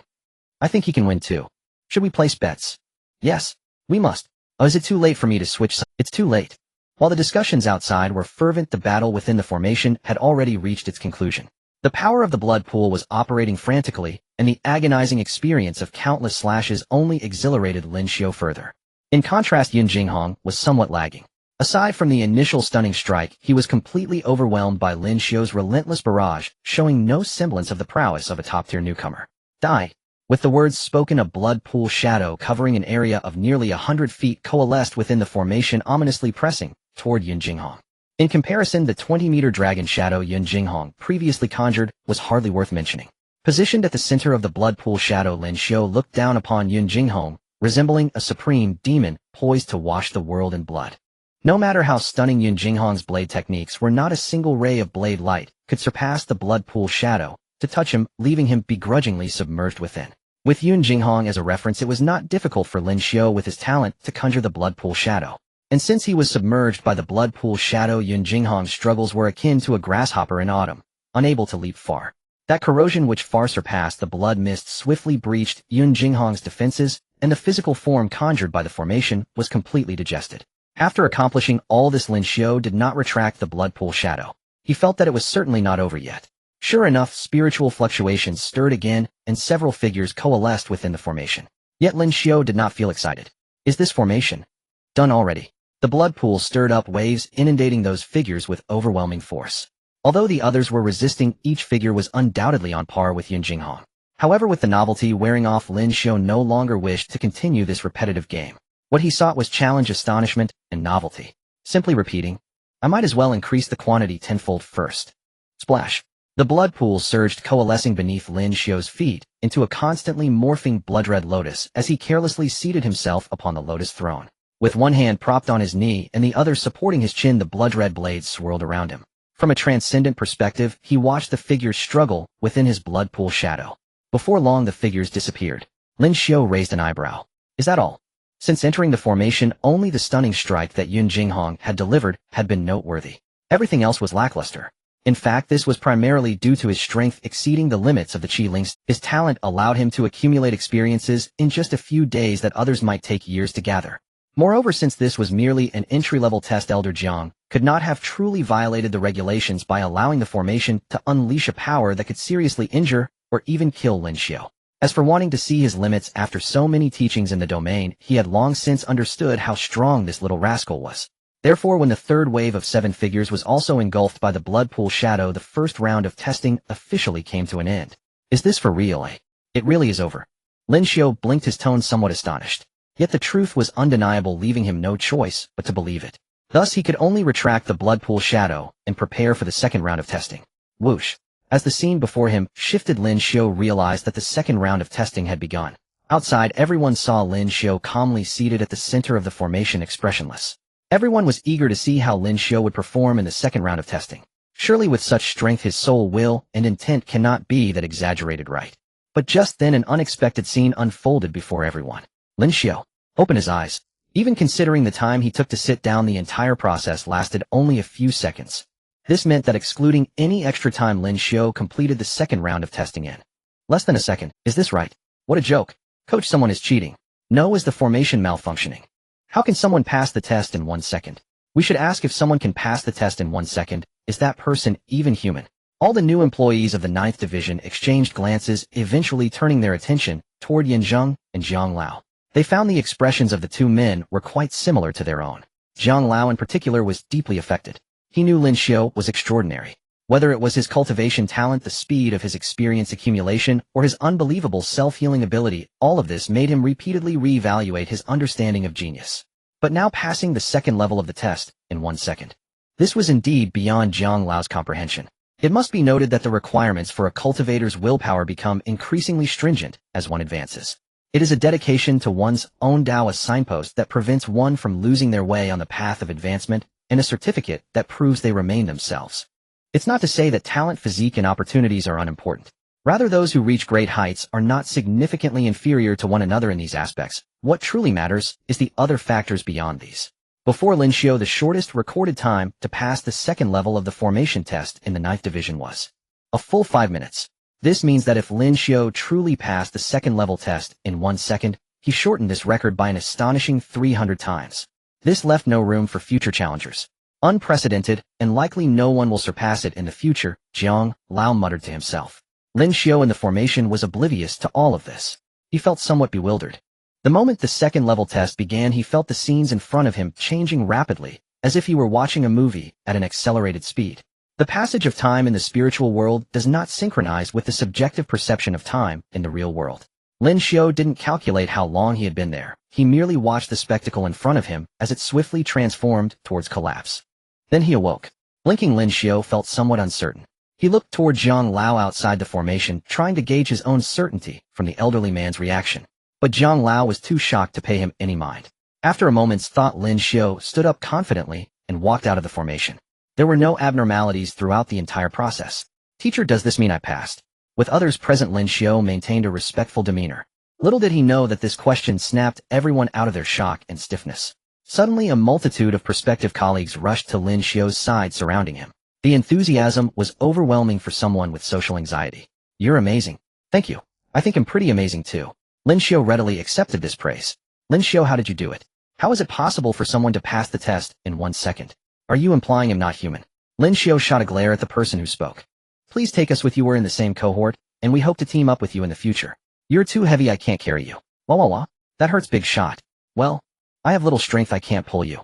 I think he can win too. Should we place bets? Yes, we must. Oh, is it too late for me to switch? It's too late. While the discussions outside were fervent, the battle within the formation had already reached its conclusion. The power of the blood pool was operating frantically, and the agonizing experience of countless slashes only exhilarated Lin Xiu further. In contrast, Yun Jinghong was somewhat lagging. Aside from the initial stunning strike, he was completely overwhelmed by Lin Xiu's relentless barrage, showing no semblance of the prowess of a top-tier newcomer. Die! With the words spoken, a blood pool shadow covering an area of nearly 100 feet coalesced within the formation, ominously pressing toward Yun Jinghong. In comparison, the 20-meter dragon shadow Yun Jinghong previously conjured was hardly worth mentioning. Positioned at the center of the blood pool shadow, Lin Xiu looked down upon Yun Jinghong, resembling a supreme demon poised to wash the world in blood. No matter how stunning Yun Jinghong's blade techniques were, not a single ray of blade light could surpass the blood pool shadow to touch him, leaving him begrudgingly submerged within. With Yun Jinghong as a reference, it was not difficult for Lin Xiu with his talent to conjure the blood pool shadow. And since he was submerged by the blood pool shadow, Yun Jinghong's struggles were akin to a grasshopper in autumn, unable to leap far. That corrosion which far surpassed the blood mist swiftly breached Yun Jinghong's defenses, and the physical form conjured by the formation was completely digested. After accomplishing all this, Lin Xiu did not retract the blood pool shadow. He felt that it was certainly not over yet. Sure enough, spiritual fluctuations stirred again, and several figures coalesced within the formation. Yet Lin Xiu did not feel excited. Is this formation done already? The blood pool stirred up waves, inundating those figures with overwhelming force. Although the others were resisting, each figure was undoubtedly on par with Yun Jinghong. However, with the novelty wearing off, Lin Xiu no longer wished to continue this repetitive game. What he sought was challenge, astonishment, and novelty. Simply repeating, I might as well increase the quantity tenfold first. Splash. The blood pool surged, coalescing beneath Lin Xiu's feet into a constantly morphing blood-red lotus as he carelessly seated himself upon the lotus throne. With one hand propped on his knee and the other supporting his chin, the blood-red blades swirled around him. From a transcendent perspective, he watched the figures struggle within his blood pool shadow. Before long, the figures disappeared. Lin Xiu raised an eyebrow. Is that all? Since entering the formation, only the stunning strike that Yun Jinghong had delivered had been noteworthy. Everything else was lackluster. In fact, this was primarily due to his strength exceeding the limits of the Qi Lings. His talent allowed him to accumulate experiences in just a few days that others might take years to gather. Moreover, since this was merely an entry-level test, Elder Jiang could not have truly violated the regulations by allowing the formation to unleash a power that could seriously injure or even kill Lin Xiu. As for wanting to see his limits after so many teachings in the domain, he had long since understood how strong this little rascal was. Therefore, when the third wave of 7 figures was also engulfed by the blood pool shadow, the first round of testing officially came to an end. Is this for real, eh? It really is over. Lin Xiu blinked, his tone somewhat astonished. Yet the truth was undeniable, leaving him no choice but to believe it. Thus, he could only retract the blood pool shadow and prepare for the second round of testing. Whoosh. As the scene before him shifted, Lin Xiu realized that the second round of testing had begun. Outside, everyone saw Lin Xiu calmly seated at the center of the formation, expressionless. Everyone was eager to see how Lin Xiu would perform in the second round of testing. Surely with such strength, his soul, will, and intent cannot be that exaggerated, right? But just then an unexpected scene unfolded before everyone. Lin Xiu opened his eyes. Even considering the time he took to sit down, the entire process lasted only a few seconds. This meant that excluding any extra time, Lin Xiu completed the second round of testing in less than a second. Is this right? What a joke. Coach, someone is cheating. No, is the formation malfunctioning? How can someone pass the test in 1 second? We should ask if someone can pass the test in 1 second. Is that person even human? All the new employees of the 9th Division exchanged glances, eventually turning their attention toward Yin Zheng and Jiang Lao. They found the expressions of the two men were quite similar to their own. Jiang Lao in particular was deeply affected. He knew Lin Xiu was extraordinary. Whether it was his cultivation talent, the speed of his experience accumulation, or his unbelievable self-healing ability, all of this made him repeatedly reevaluate his understanding of genius. But now passing the second level of the test in 1 second. This was indeed beyond Jiang Lao's comprehension. It must be noted that the requirements for a cultivator's willpower become increasingly stringent as one advances. It is a dedication to one's own Tao, a signpost that prevents one from losing their way on the path of advancement, and a certificate that proves they remain themselves. It's not to say that talent, physique, and opportunities are unimportant. Rather, those who reach great heights are not significantly inferior to one another in these aspects. What truly matters is the other factors beyond these. Before Lin Xiu, the shortest recorded time to pass the second level of the formation test in the 9th Division was a full 5 minutes. This means that if Lin Xiu truly passed the second level test in 1 second, he shortened this record by an astonishing 300 times. This left no room for future challengers. Unprecedented, and likely no one will surpass it in the future, Jiang Lao muttered to himself. Lin Xiu in the formation was oblivious to all of this. He felt somewhat bewildered. The moment the second level test began, he felt the scenes in front of him changing rapidly, as if he were watching a movie at an accelerated speed. The passage of time in the spiritual world does not synchronize with the subjective perception of time in the real world. Lin Xiu didn't calculate how long he had been there. He merely watched the spectacle in front of him as it swiftly transformed towards collapse. Then he awoke. Blinking, Lin Xiu felt somewhat uncertain. He looked toward Jiang Lao outside the formation, trying to gauge his own certainty from the elderly man's reaction. But Jiang Lao was too shocked to pay him any mind. After a moment's thought, Lin Xiu stood up confidently and walked out of the formation. There were no abnormalities throughout the entire process. Teacher, does this mean I passed? With others present, Lin Xiu maintained a respectful demeanor. Little did he know that this question snapped everyone out of their shock and stiffness. Suddenly, a multitude of prospective colleagues rushed to Lin Xiu's side, surrounding him. The enthusiasm was overwhelming for someone with social anxiety. You're amazing. Thank you. I think I'm pretty amazing too. Lin Xiu readily accepted this praise. Lin Xiu, how did you do it? How is it possible for someone to pass the test in 1 second? Are you implying I'm not human? Lin Xiu shot a glare at the person who spoke. Please take us with you. We're in the same cohort, and we hope to team up with you in the future. You're too heavy, I can't carry you. Wah. That hurts, big shot. Well, I have little strength, I can't pull you.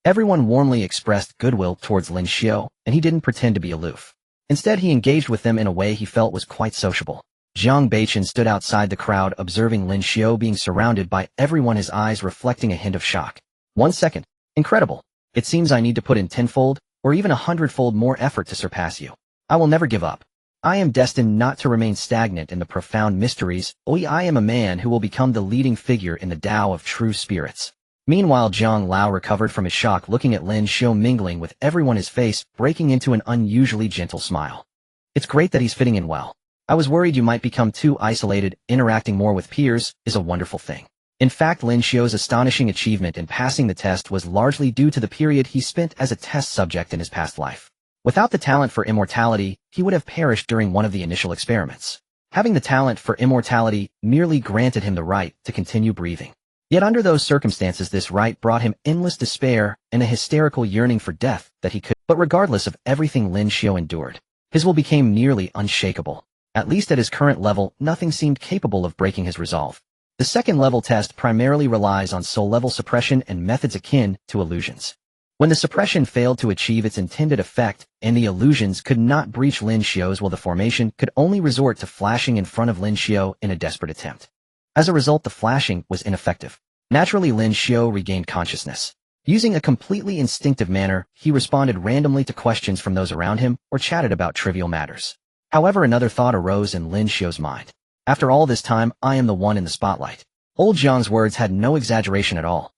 Everyone warmly expressed goodwill towards Lin Xiu, and he didn't pretend to be aloof. Instead, he engaged with them in a way he felt was quite sociable. Zhang Beichen stood outside the crowd, observing Lin Xiu being surrounded by everyone, his eyes reflecting a hint of shock. 1 second. Incredible. It seems I need to put in 10-fold, or even 100-fold more effort to surpass you. I will never give up. I am destined not to remain stagnant in the profound mysteries. I am a man who will become the leading figure in the Tao of true spirits. Meanwhile, Jiang Lao recovered from his shock, looking at Lin Xiu mingling with everyone, his face breaking into an unusually gentle smile. It's great that he's fitting in well. I was worried you might become too isolated. Interacting more with peers is a wonderful thing. In fact, Lin Xiu's astonishing achievement in passing the test was largely due to the period he spent as a test subject in his past life. Without the talent for immortality, he would have perished during one of the initial experiments. Having the talent for immortality merely granted him the right to continue breathing. Yet under those circumstances, this right brought him endless despair and a hysterical yearning for death that he could. But regardless of everything Lin Xiu endured, his will became nearly unshakable. At least at his current level, nothing seemed capable of breaking his resolve. The second level test primarily relies on soul-level suppression and methods akin to illusions. When the suppression failed to achieve its intended effect, and the illusions could not breach Lin Xiu's will, the formation could only resort to flashing in front of Lin Xiu in a desperate attempt. As a result, the flashing was ineffective. Naturally, Lin Xiu regained consciousness. Using a completely instinctive manner, he responded randomly to questions from those around him or chatted about trivial matters. However, another thought arose in Lin Xiu's mind. After all this time, I am the one in the spotlight. Old Zhang's words had no exaggeration at all.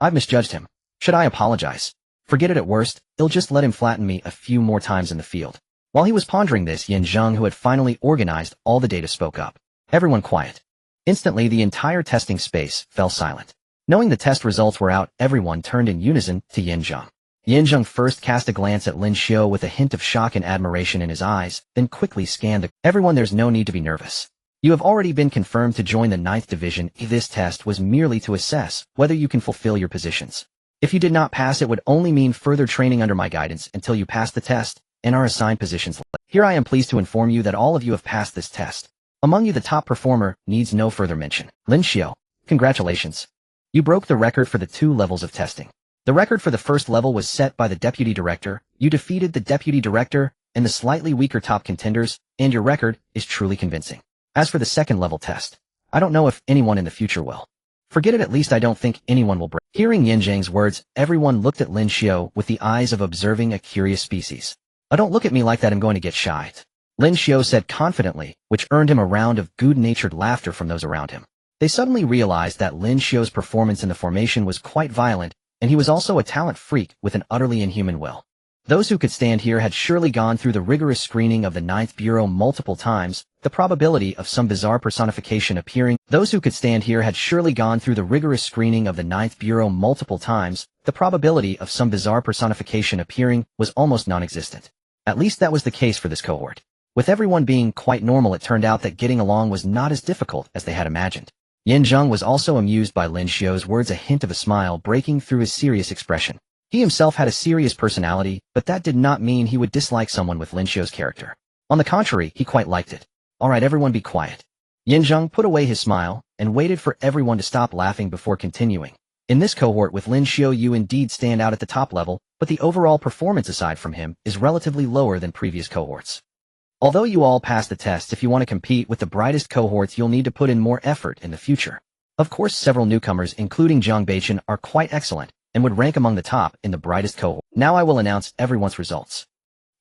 I've misjudged him. Should I apologize? Forget it. At worst, it'll just let him flatten me a few more times in the field. While he was pondering this, Yin Zheng, who had finally organized all the data, spoke up. Everyone quiet. Instantly, the entire testing space fell silent. Knowing the test results were out, everyone turned in unison to Yin Zheng. Yin Zheng first cast a glance at Lin Xiu with a hint of shock and admiration in his eyes, then quickly scanned everyone. There's no need to be nervous. You have already been confirmed to join the 9th Division. This test was merely to assess whether you can fulfill your positions. If you did not pass, it would only mean further training under my guidance until you pass the test and are assigned positions. Here I am pleased to inform you that all of you have passed this test. Among you, the top performer needs no further mention. Lin Xiu, congratulations. You broke the record for the 2 levels of testing. The record for the first level was set by the deputy director. You defeated the deputy director and the slightly weaker top contenders, and your record is truly convincing. As for the second level test, I don't know if anyone in the future will. Forget it, at least I don't think anyone will break. Hearing Yin Zhang's words, everyone looked at Lin Xiu with the eyes of observing a curious species. Don't look at me like that, I'm going to get shy. Lin Xiu said confidently, which earned him a round of good-natured laughter from those around him. They suddenly realized that Lin Xiu's performance in the formation was quite violent, and he was also a talent freak with an utterly inhuman will. Those who could stand here had surely gone through the rigorous screening of the Ninth Bureau multiple times. The probability of some bizarre personification appearing. Those who could stand here had surely gone through the rigorous screening of the Ninth Bureau multiple times. The probability of some bizarre personification appearing was almost non-existent. At least that was the case for this cohort. With everyone being quite normal, it turned out that getting along was not as difficult as they had imagined. Yin Zhang was also amused by Lin Xiu's words, a hint of a smile breaking through his serious expression. He himself had a serious personality, but that did not mean he would dislike someone with Lin Xiu's character. On the contrary, he quite liked it. Alright, everyone be quiet. Yin Zhang put away his smile and waited for everyone to stop laughing before continuing. In this cohort with Lin Xiu, you indeed stand out at the top level, but the overall performance aside from him is relatively lower than previous cohorts. Although you all passed the test, if you want to compete with the brightest cohorts, you'll need to put in more effort in the future. Of course, several newcomers, including Zhang Beichen, are quite excellent and would rank among the top in the brightest cohort. Now I will announce everyone's results.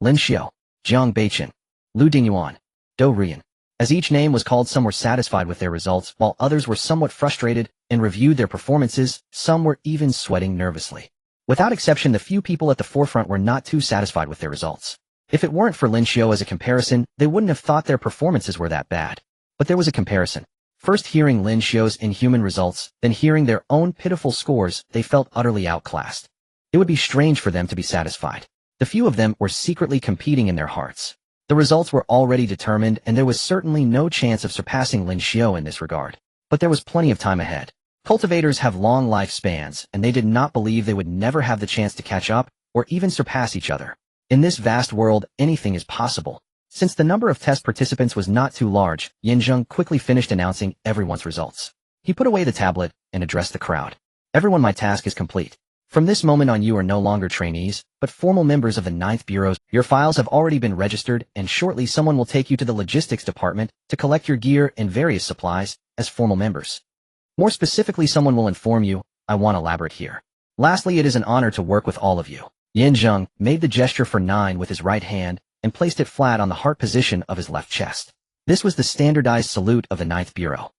Lin Xiu, Zhang Beichen, Lu Dingyuan, Dou Rian. As each name was called, some were satisfied with their results, while others were somewhat frustrated and reviewed their performances. Some were even sweating nervously. Without exception, the few people at the forefront were not too satisfied with their results. If it weren't for Lin Xiu as a comparison, they wouldn't have thought their performances were that bad. But there was a comparison. First hearing Lin Xiu's inhuman results, then hearing their own pitiful scores, they felt utterly outclassed. It would be strange for them to be satisfied. The few of them were secretly competing in their hearts. The results were already determined, and there was certainly no chance of surpassing Lin Xiu in this regard. But there was plenty of time ahead. Cultivators have long lifespans, and they did not believe they would never have the chance to catch up, or even surpass each other. In this vast world, anything is possible. Since the number of test participants was not too large, Yin Zhang quickly finished announcing everyone's results. He put away the tablet and addressed the crowd. Everyone, my task is complete. From this moment on, you are no longer trainees, but formal members of the Ninth Bureau. Your files have already been registered, and shortly someone will take you to the logistics department to collect your gear and various supplies as formal members. More specifically, someone will inform you. I won't elaborate here. Lastly, it is an honor to work with all of you. Yin Zhang made the gesture for 9 with his right hand and placed it flat on the heart position of his left chest. This was the standardized salute of the Ninth Bureau.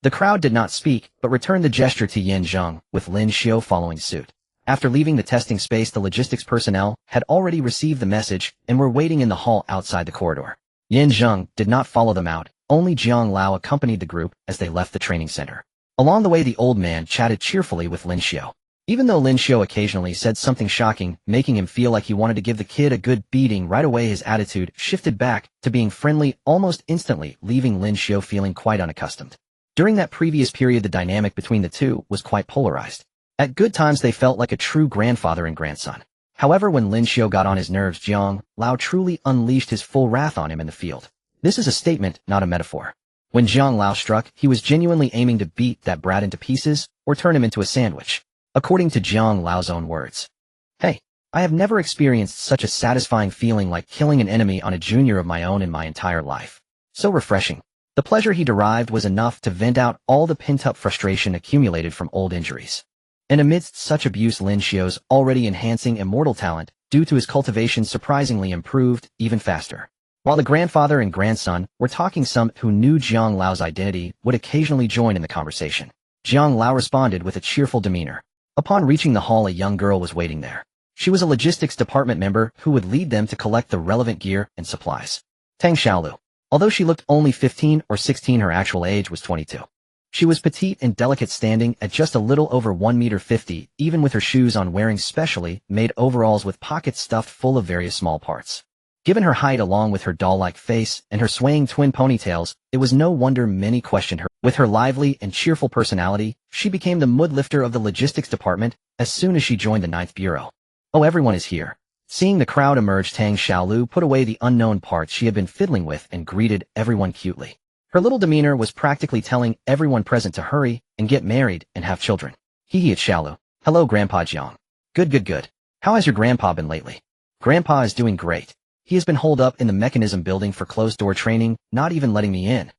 The crowd did not speak, but returned the gesture to Yin Zhang, with Lin Xiu following suit. After leaving the testing space, the logistics personnel had already received the message and were waiting in the hall outside the corridor. Yin Zhang did not follow them out. Only Jiang Lao accompanied the group as they left the training center. Along the way, the old man chatted cheerfully with Lin Xiu. Even though Lin Xiu occasionally said something shocking, making him feel like he wanted to give the kid a good beating right away, his attitude shifted back to being friendly almost instantly, leaving Lin Xiu feeling quite unaccustomed. During that previous period, the dynamic between the two was quite polarized. At good times, they felt like a true grandfather and grandson. However, when Lin Xiu got on his nerves, Jiang Lao truly unleashed his full wrath on him in the field. This is a statement, not a metaphor. When Jiang Lao struck, he was genuinely aiming to beat that brat into pieces or turn him into a sandwich. According to Jiang Lao's own words. Hey, I have never experienced such a satisfying feeling like killing an enemy on a junior of my own in my entire life. So refreshing. The pleasure he derived was enough to vent out all the pent-up frustration accumulated from old injuries. And amidst such abuse, Lin Xiu's already enhancing immortal talent, due to his cultivation, surprisingly improved even faster. While the grandfather and grandson were talking, some who knew Jiang Lao's identity would occasionally join in the conversation. Jiang Lao responded with a cheerful demeanor. Upon reaching the hall, a young girl was waiting there. She was a logistics department member who would lead them to collect the relevant gear and supplies. Tang Xiaolu. Although she looked only 15 or 16, her actual age was 22. She was petite and delicate, standing at just a little over 1.50 meters, even with her shoes on, wearing specially made overalls with pockets stuffed full of various small parts. Given her height along with her doll-like face and her swaying twin ponytails, it was no wonder many questioned her. With her lively and cheerful personality, she became the mood lifter of the logistics department as soon as she joined the Ninth Bureau. Oh, everyone is here. Seeing the crowd emerge, Tang Xiaolu put away the unknown parts she had been fiddling with and greeted everyone cutely. Her little demeanor was practically telling everyone present to hurry and get married and have children. Hee it's Xiaolu. Hello, Grandpa Jiang. Good. How has your grandpa been lately? Grandpa is doing great. He has been holed up in the mechanism building for closed-door training, not even letting me in.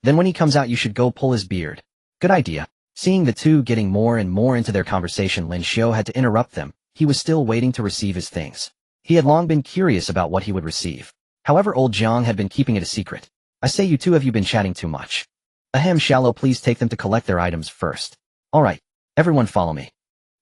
Then when he comes out you should go pull his beard. Good idea. Seeing the two getting more and more into their conversation, Lin Xiu had to interrupt them. He was still waiting to receive his things. He had long been curious about what he would receive. However, old Jiang had been keeping it a secret. I say, you two, have you been chatting too much? Ahem, Xiaolu, please take them to collect their items first. Alright, everyone follow me.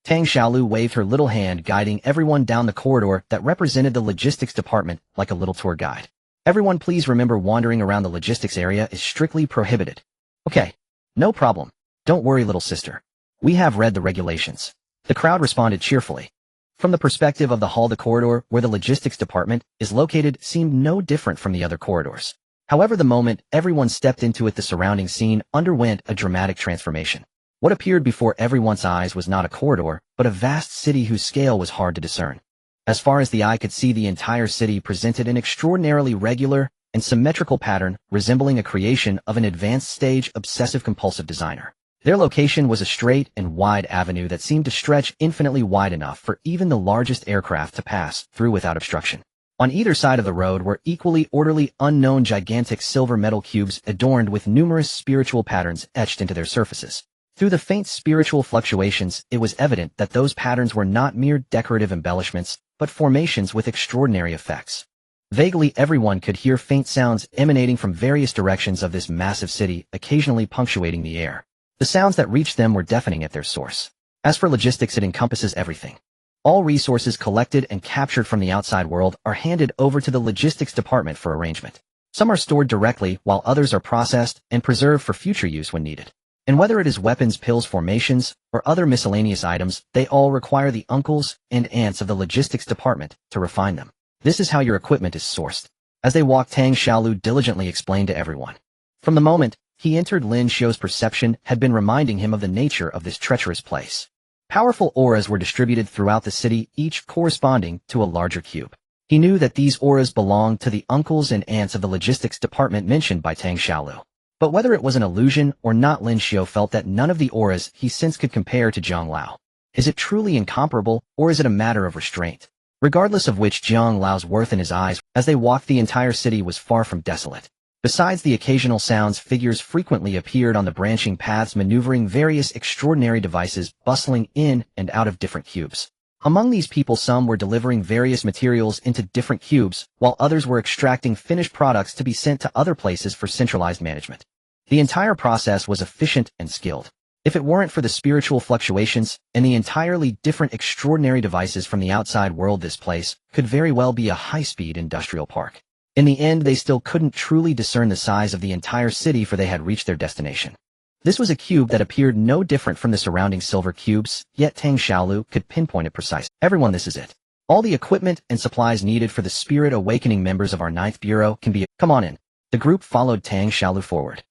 Tang Xiaolu waved her little hand, guiding everyone down the corridor that represented the logistics department like a little tour guide. Everyone please remember, wandering around the logistics area is strictly prohibited. Okay, no problem. Don't worry, little sister. We have read the regulations. The crowd responded cheerfully. From the perspective of the hall, the corridor where the logistics department is located seemed no different from the other corridors. However, the moment everyone stepped into it, the surrounding scene underwent a dramatic transformation. What appeared before everyone's eyes was not a corridor, but a vast city whose scale was hard to discern. As far as the eye could see, the entire city presented an extraordinarily regular and symmetrical pattern resembling a creation of an advanced stage obsessive-compulsive designer. Their location was a straight and wide avenue that seemed to stretch infinitely wide enough for even the largest aircraft to pass through without obstruction. On either side of the road were equally orderly, unknown gigantic silver metal cubes adorned with numerous spiritual patterns etched into their surfaces. Through the faint spiritual fluctuations, it was evident that those patterns were not mere decorative embellishments, but formations with extraordinary effects. Vaguely, everyone could hear faint sounds emanating from various directions of this massive city, occasionally punctuating the air. The sounds that reached them were deafening at their source. As for logistics, it encompasses everything. All resources collected and captured from the outside world are handed over to the logistics department for arrangement. Some are stored directly, while others are processed and preserved for future use when needed. And whether it is weapons, pills, formations, or other miscellaneous items, they all require the uncles and aunts of the logistics department to refine them. This is how your equipment is sourced. As they walked, Tang Xiaolu diligently explained to everyone. From the moment he entered, Lin Xiu's perception had been reminding him of the nature of this treacherous place. Powerful auras were distributed throughout the city, each corresponding to a larger cube. He knew that these auras belonged to the uncles and aunts of the logistics department mentioned by Tang Xiaolu. But whether it was an illusion or not, Lin Xiu felt that none of the auras he sensed could compare to Zhang Lao. Is it truly incomparable, or is it a matter of restraint? Regardless of which, Zhang Lao's worth in his eyes as they walked the entire city was far from desolate. Besides the occasional sounds, figures frequently appeared on the branching paths, maneuvering various extraordinary devices, bustling in and out of different cubes. Among these people, some were delivering various materials into different cubes, while others were extracting finished products to be sent to other places for centralized management. The entire process was efficient and skilled. If it weren't for the spiritual fluctuations and the entirely different extraordinary devices from the outside world, this place could very well be a high-speed industrial park. In the end, they still couldn't truly discern the size of the entire city, for they had reached their destination. This was a cube that appeared no different from the surrounding silver cubes, yet Tang Xiaolu could pinpoint it precisely. Everyone, this is it. All the equipment and supplies needed for the Spirit Awakening members of our Ninth Bureau can be— Come on in. The group followed Tang Xiaolu forward.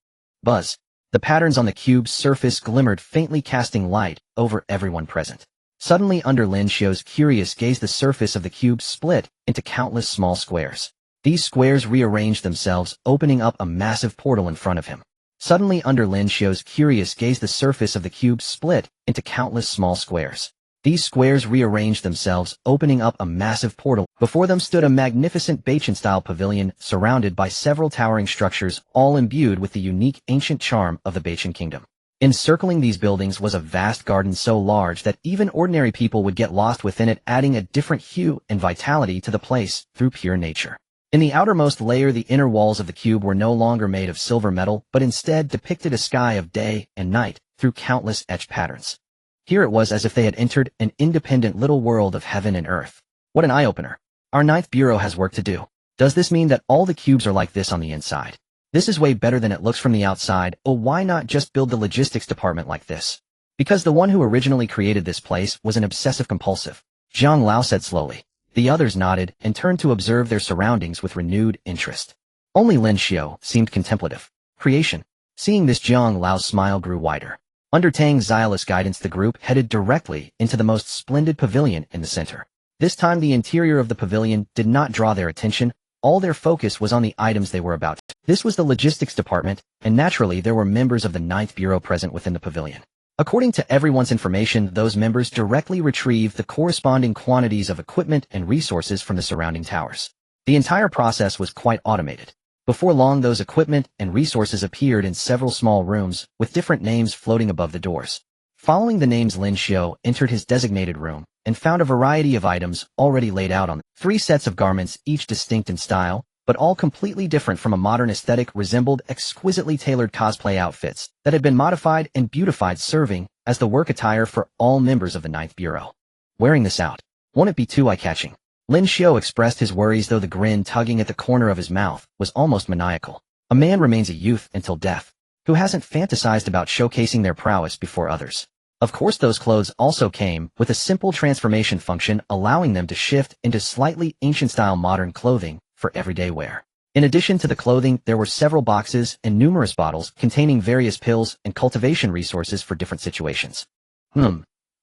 Buzz. The patterns on the cube's surface glimmered faintly, casting light over everyone present. Suddenly, under Lin Xiu's curious gaze, the surface of the cube split into countless small squares. These squares rearranged themselves, opening up a massive portal in front of him. Suddenly, under Lin Xiu's curious gaze, the surface of the cube split into countless small squares. These squares rearranged themselves, opening up a massive portal. Before them stood a magnificent Baichan-style pavilion, surrounded by several towering structures, all imbued with the unique ancient charm of the Baichan kingdom. Encircling these buildings was a vast garden so large that even ordinary people would get lost within it, adding a different hue and vitality to the place through pure nature. In the outermost layer, the inner walls of the cube were no longer made of silver metal, but instead depicted a sky of day and night through countless etched patterns. Here it was as if they had entered an independent little world of heaven and earth. What an eye-opener. Our Ninth Bureau has work to do. Does this mean that all the cubes are like this on the inside? This is way better than it looks from the outside. Oh, why not just build the logistics department like this? Because the one who originally created this place was an obsessive-compulsive. Zhang Lao said slowly. The others nodded and turned to observe their surroundings with renewed interest. Only Lin Xiu seemed contemplative. Creation. Seeing this, Jiang Lao's smile grew wider. Under Tang's zealous guidance, the group headed directly into the most splendid pavilion in the center. This time the interior of the pavilion did not draw their attention. All their focus was on the items they were about to. This was the logistics department, and naturally there were members of the Ninth Bureau present within the pavilion. According to everyone's information, those members directly retrieved the corresponding quantities of equipment and resources from the surrounding towers. The entire process was quite automated. Before long, those equipment and resources appeared in several small rooms, with different names floating above the doors. Following the names, Lin Xiu entered his designated room and found a variety of items already laid out on 3 sets of garments, each distinct in style, but all completely different from a modern aesthetic, resembled exquisitely tailored cosplay outfits that had been modified and beautified, serving as the work attire for all members of the Ninth Bureau. Wearing this out, won't it be too eye-catching? Lin Xiu expressed his worries, though the grin tugging at the corner of his mouth was almost maniacal. A man remains a youth until death, who hasn't fantasized about showcasing their prowess before others. Of course, those clothes also came with a simple transformation function, allowing them to shift into slightly ancient-style modern clothing for everyday wear. In addition to the clothing, there were several boxes and numerous bottles containing various pills and cultivation resources for different situations.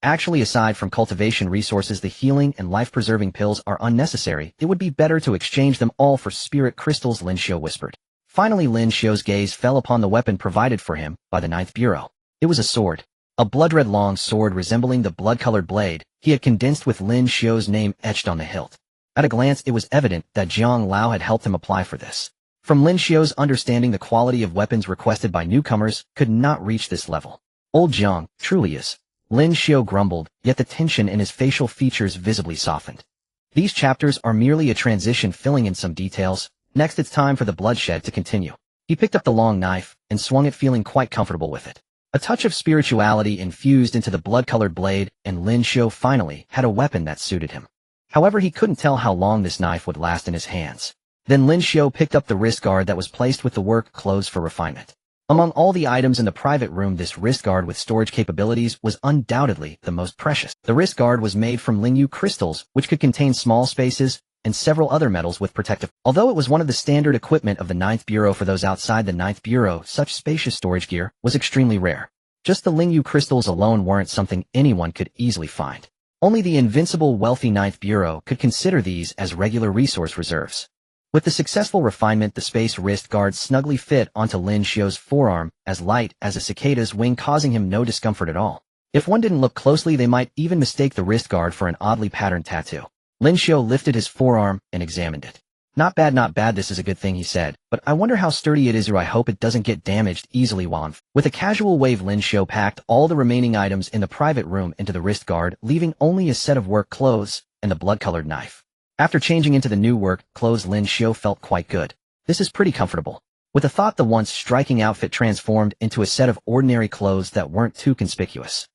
Actually, aside from cultivation resources, the healing and life-preserving pills are unnecessary. It would be better to exchange them all for spirit crystals, Lin Xiu whispered. Finally, Lin Xiu's gaze fell upon the weapon provided for him by the Ninth Bureau. It was a sword. A blood-red long sword resembling the blood-colored blade he had condensed with Lin Xiu's name etched on the hilt. At a glance, it was evident that Jiang Lao had helped him apply for this. From Lin Xiu's understanding, the quality of weapons requested by newcomers could not reach this level. Old Jiang truly is. Lin Xiu grumbled, yet the tension in his facial features visibly softened. These chapters are merely a transition, filling in some details. Next, it's time for the bloodshed to continue. He picked up the long knife and swung it, feeling quite comfortable with it. A touch of spirituality infused into the blood-colored blade, and Lin Xiu finally had a weapon that suited him. However, he couldn't tell how long this knife would last in his hands. Then Lin Xiu picked up the wrist guard that was placed with the work clothes for refinement. Among all the items in the private room, this wrist guard with storage capabilities was undoubtedly the most precious. The wrist guard was made from Lin Xiu crystals, which could contain small spaces, and several other metals with protective. Although it was one of the standard equipment of the Ninth Bureau for those outside the Ninth Bureau, such spacious storage gear was extremely rare. Just the Lin Xiu crystals alone weren't something anyone could easily find. Only the invincible, wealthy Ninth Bureau could consider these as regular resource reserves. With the successful refinement, the space wrist guard snugly fit onto Lin Xiu's forearm, as light as a cicada's wing, causing him no discomfort at all. If one didn't look closely, they might even mistake the wrist guard for an oddly patterned tattoo. Lin Xiu lifted his forearm and examined it. Not bad, not bad, this is a good thing, he said, but I wonder how sturdy it is, or I hope it doesn't get damaged easily while I'm... With a casual wave, Lin Xiu packed all the remaining items in the private room into the wrist guard, leaving only a set of work clothes and the blood-colored knife. After changing into the new work clothes, Lin Xiu felt quite good. This is pretty comfortable. With the thought, the once striking outfit transformed into a set of ordinary clothes that weren't too conspicuous.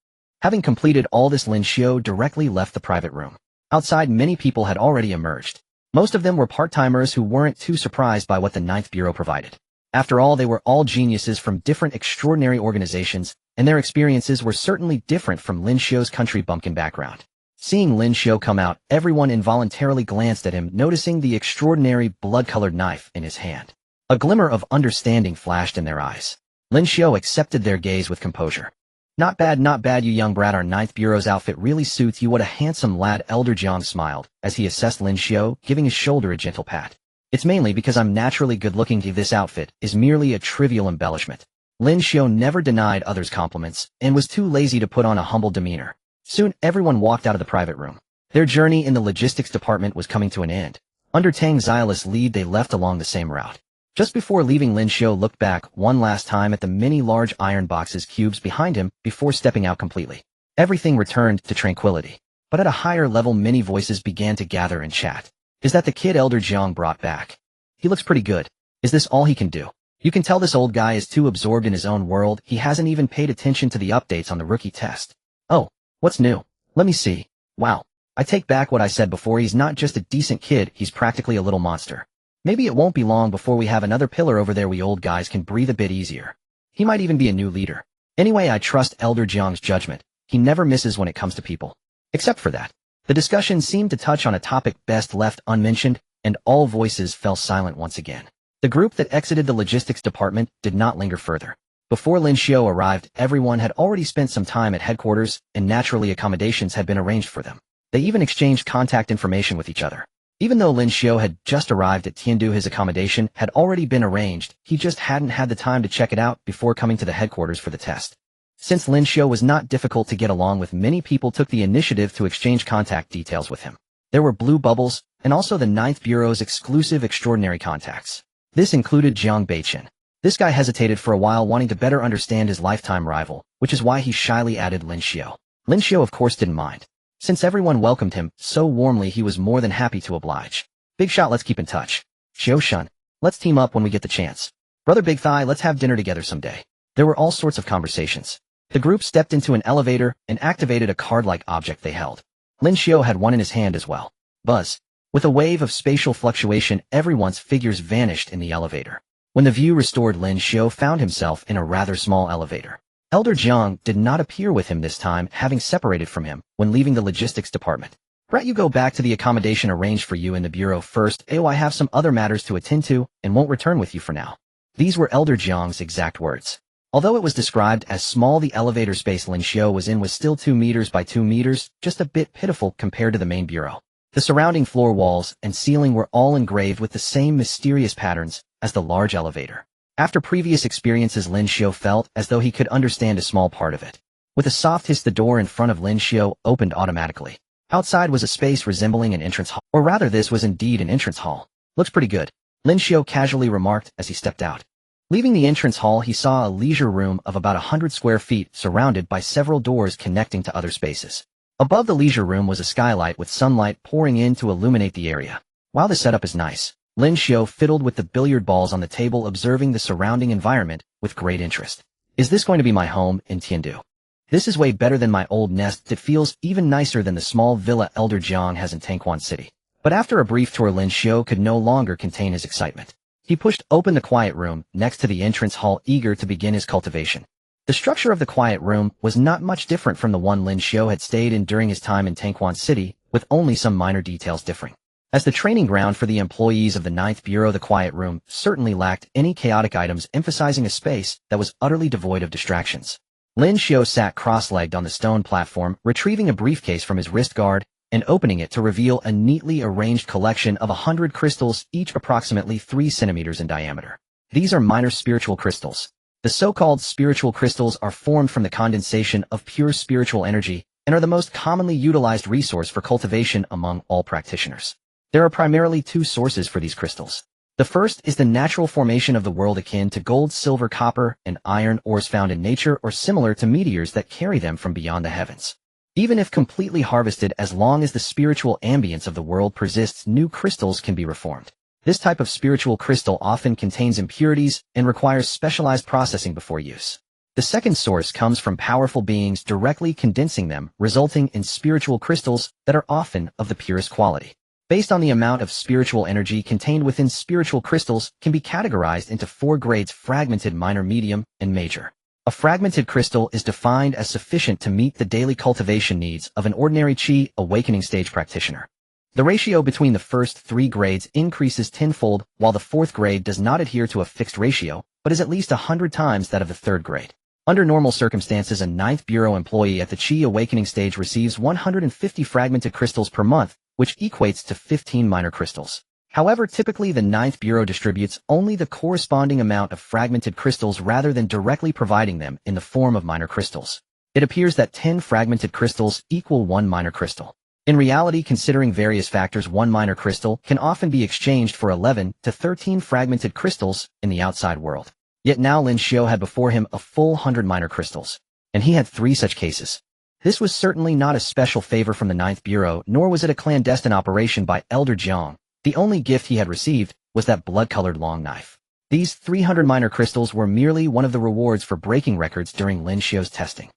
Having completed all this, Lin Xiu directly left the private room. Outside, many people had already emerged. Most of them were part-timers who weren't too surprised by what the Ninth Bureau provided. After all, they were all geniuses from different extraordinary organizations, and their experiences were certainly different from Lin Xiu's country bumpkin background. Seeing Lin Xiu come out, everyone involuntarily glanced at him, noticing the extraordinary blood-colored knife in his hand. A glimmer of understanding flashed in their eyes. Lin Xiu accepted their gaze with composure. Not bad, you young brat. Our Ninth Bureau's outfit really suits you. What a handsome lad. Elder Jiang smiled as he assessed Lin Xiu, giving his shoulder a gentle pat. It's mainly because I'm naturally good-looking. This outfit is merely a trivial embellishment. Lin Xiu never denied others compliments and was too lazy to put on a humble demeanor. Soon, everyone walked out of the private room. Their journey in the logistics department was coming to an end. Under Tang's zealous lead, they left along the same route. Just before leaving, Lin Xiu looked back one last time at the many large iron boxes cubes behind him before stepping out completely. Everything returned to tranquility. But at a higher level, many voices began to gather and chat. Is that the kid Elder Jiang brought back? He looks pretty good. Is this all he can do? You can tell this old guy is too absorbed in his own world. He hasn't even paid attention to the updates on the rookie test. Oh, what's new? Let me see. Wow. I take back what I said before. He's not just a decent kid, he's practically a little monster. Maybe it won't be long before we have another pillar over there. We old guys can breathe a bit easier. He might even be a new leader. Anyway, I trust Elder Jiang's judgment. He never misses when it comes to people. Except for that. The discussion seemed to touch on a topic best left unmentioned, and all voices fell silent once again. The group that exited the logistics department did not linger further. Before Lin Xiu arrived, everyone had already spent some time at headquarters, and naturally accommodations had been arranged for them. They even exchanged contact information with each other. Even though Lin Xiu had just arrived at Tiandu, his accommodation had already been arranged, he just hadn't had the time to check it out before coming to the headquarters for the test. Since Lin Xiu was not difficult to get along with, many people took the initiative to exchange contact details with him. There were blue bubbles, and also the 9th Bureau's exclusive extraordinary contacts. This included Jiang Beichen. This guy hesitated for a while, wanting to better understand his lifetime rival, which is why he shyly added Lin Xiu. Lin Xiu of course didn't mind. Since everyone welcomed him so warmly, he was more than happy to oblige. Big shot, let's keep in touch. Xiu Shun, let's team up when we get the chance. Brother Big Thigh, let's have dinner together someday. There were all sorts of conversations. The group stepped into an elevator and activated a card-like object they held. Lin Xiu had one in his hand as well. Buzz. With a wave of spatial fluctuation, everyone's figures vanished in the elevator. When the view restored, Lin Xiu found himself in a rather small elevator. Elder Jiang did not appear with him this time, having separated from him when leaving the logistics department. Brat, you go back to the accommodation arranged for you in the bureau first. I have some other matters to attend to and won't return with you for now. These were Elder Jiang's exact words. Although it was described as small, the elevator space Lin Xiu was in was still 2 meters by 2 meters, just a bit pitiful compared to the main bureau. The surrounding floor walls and ceiling were all engraved with the same mysterious patterns as the large elevator. After previous experiences, Lin Xiu felt as though he could understand a small part of it. With a soft hiss, the door in front of Lin Xiu opened automatically. Outside was a space resembling an entrance hall, or rather this was indeed an entrance hall. Looks pretty good, Lin Xiu casually remarked as he stepped out. Leaving the entrance hall, he saw a leisure room of about 100 square feet surrounded by several doors connecting to other spaces. Above the leisure room was a skylight with sunlight pouring in to illuminate the area. While the setup is nice, Lin Xiu fiddled with the billiard balls on the table, observing the surrounding environment with great interest. Is this going to be my home in Tiandu? This is way better than my old nest. It feels even nicer than the small villa Elder Jiang has in Tangquan City. But after a brief tour, Lin Xiu could no longer contain his excitement. He pushed open the quiet room next to the entrance hall, eager to begin his cultivation. The structure of the quiet room was not much different from the one Lin Xiu had stayed in during his time in Tangquan City, with only some minor details differing. As the training ground for the employees of the 9th Bureau, the quiet room certainly lacked any chaotic items, emphasizing a space that was utterly devoid of distractions. Lin Xiu sat cross-legged on the stone platform, retrieving a briefcase from his wrist guard and opening it to reveal a neatly arranged collection of 100 crystals, each approximately 3 centimeters in diameter. These are minor spiritual crystals. The so-called spiritual crystals are formed from the condensation of pure spiritual energy and are the most commonly utilized resource for cultivation among all practitioners. There are primarily 2 sources for these crystals. The first is the natural formation of the world, akin to gold, silver, copper, and iron ores found in nature, or similar to meteors that carry them from beyond the heavens. Even if completely harvested, as long as the spiritual ambience of the world persists, new crystals can be reformed. This type of spiritual crystal often contains impurities and requires specialized processing before use. The second source comes from powerful beings directly condensing them, resulting in spiritual crystals that are often of the purest quality. Based on the amount of spiritual energy contained within spiritual crystals, can be categorized into 4 grades: fragmented, minor, medium, and major. A fragmented crystal is defined as sufficient to meet the daily cultivation needs of an ordinary Qi awakening stage practitioner. The ratio between the first 3 grades increases tenfold, while the 4th grade does not adhere to a fixed ratio, but is at least 100 times that of the 3rd grade. Under normal circumstances, a 9th Bureau employee at the Qi awakening stage receives 150 fragmented crystals per month, which equates to 15 minor crystals. However, typically the 9th Bureau distributes only the corresponding amount of fragmented crystals rather than directly providing them in the form of minor crystals. It appears that 10 fragmented crystals equal 1 minor crystal. In reality, considering various factors, 1 minor crystal can often be exchanged for 11 to 13 fragmented crystals in the outside world. Yet now Lin Xiu had before him a full 100 minor crystals, and he had 3 such cases. This was certainly not a special favor from the 9th Bureau, nor was it a clandestine operation by Elder Jiang. The only gift he had received was that blood-colored long knife. These 300 minor crystals were merely one of the rewards for breaking records during Lin Xiu's testing.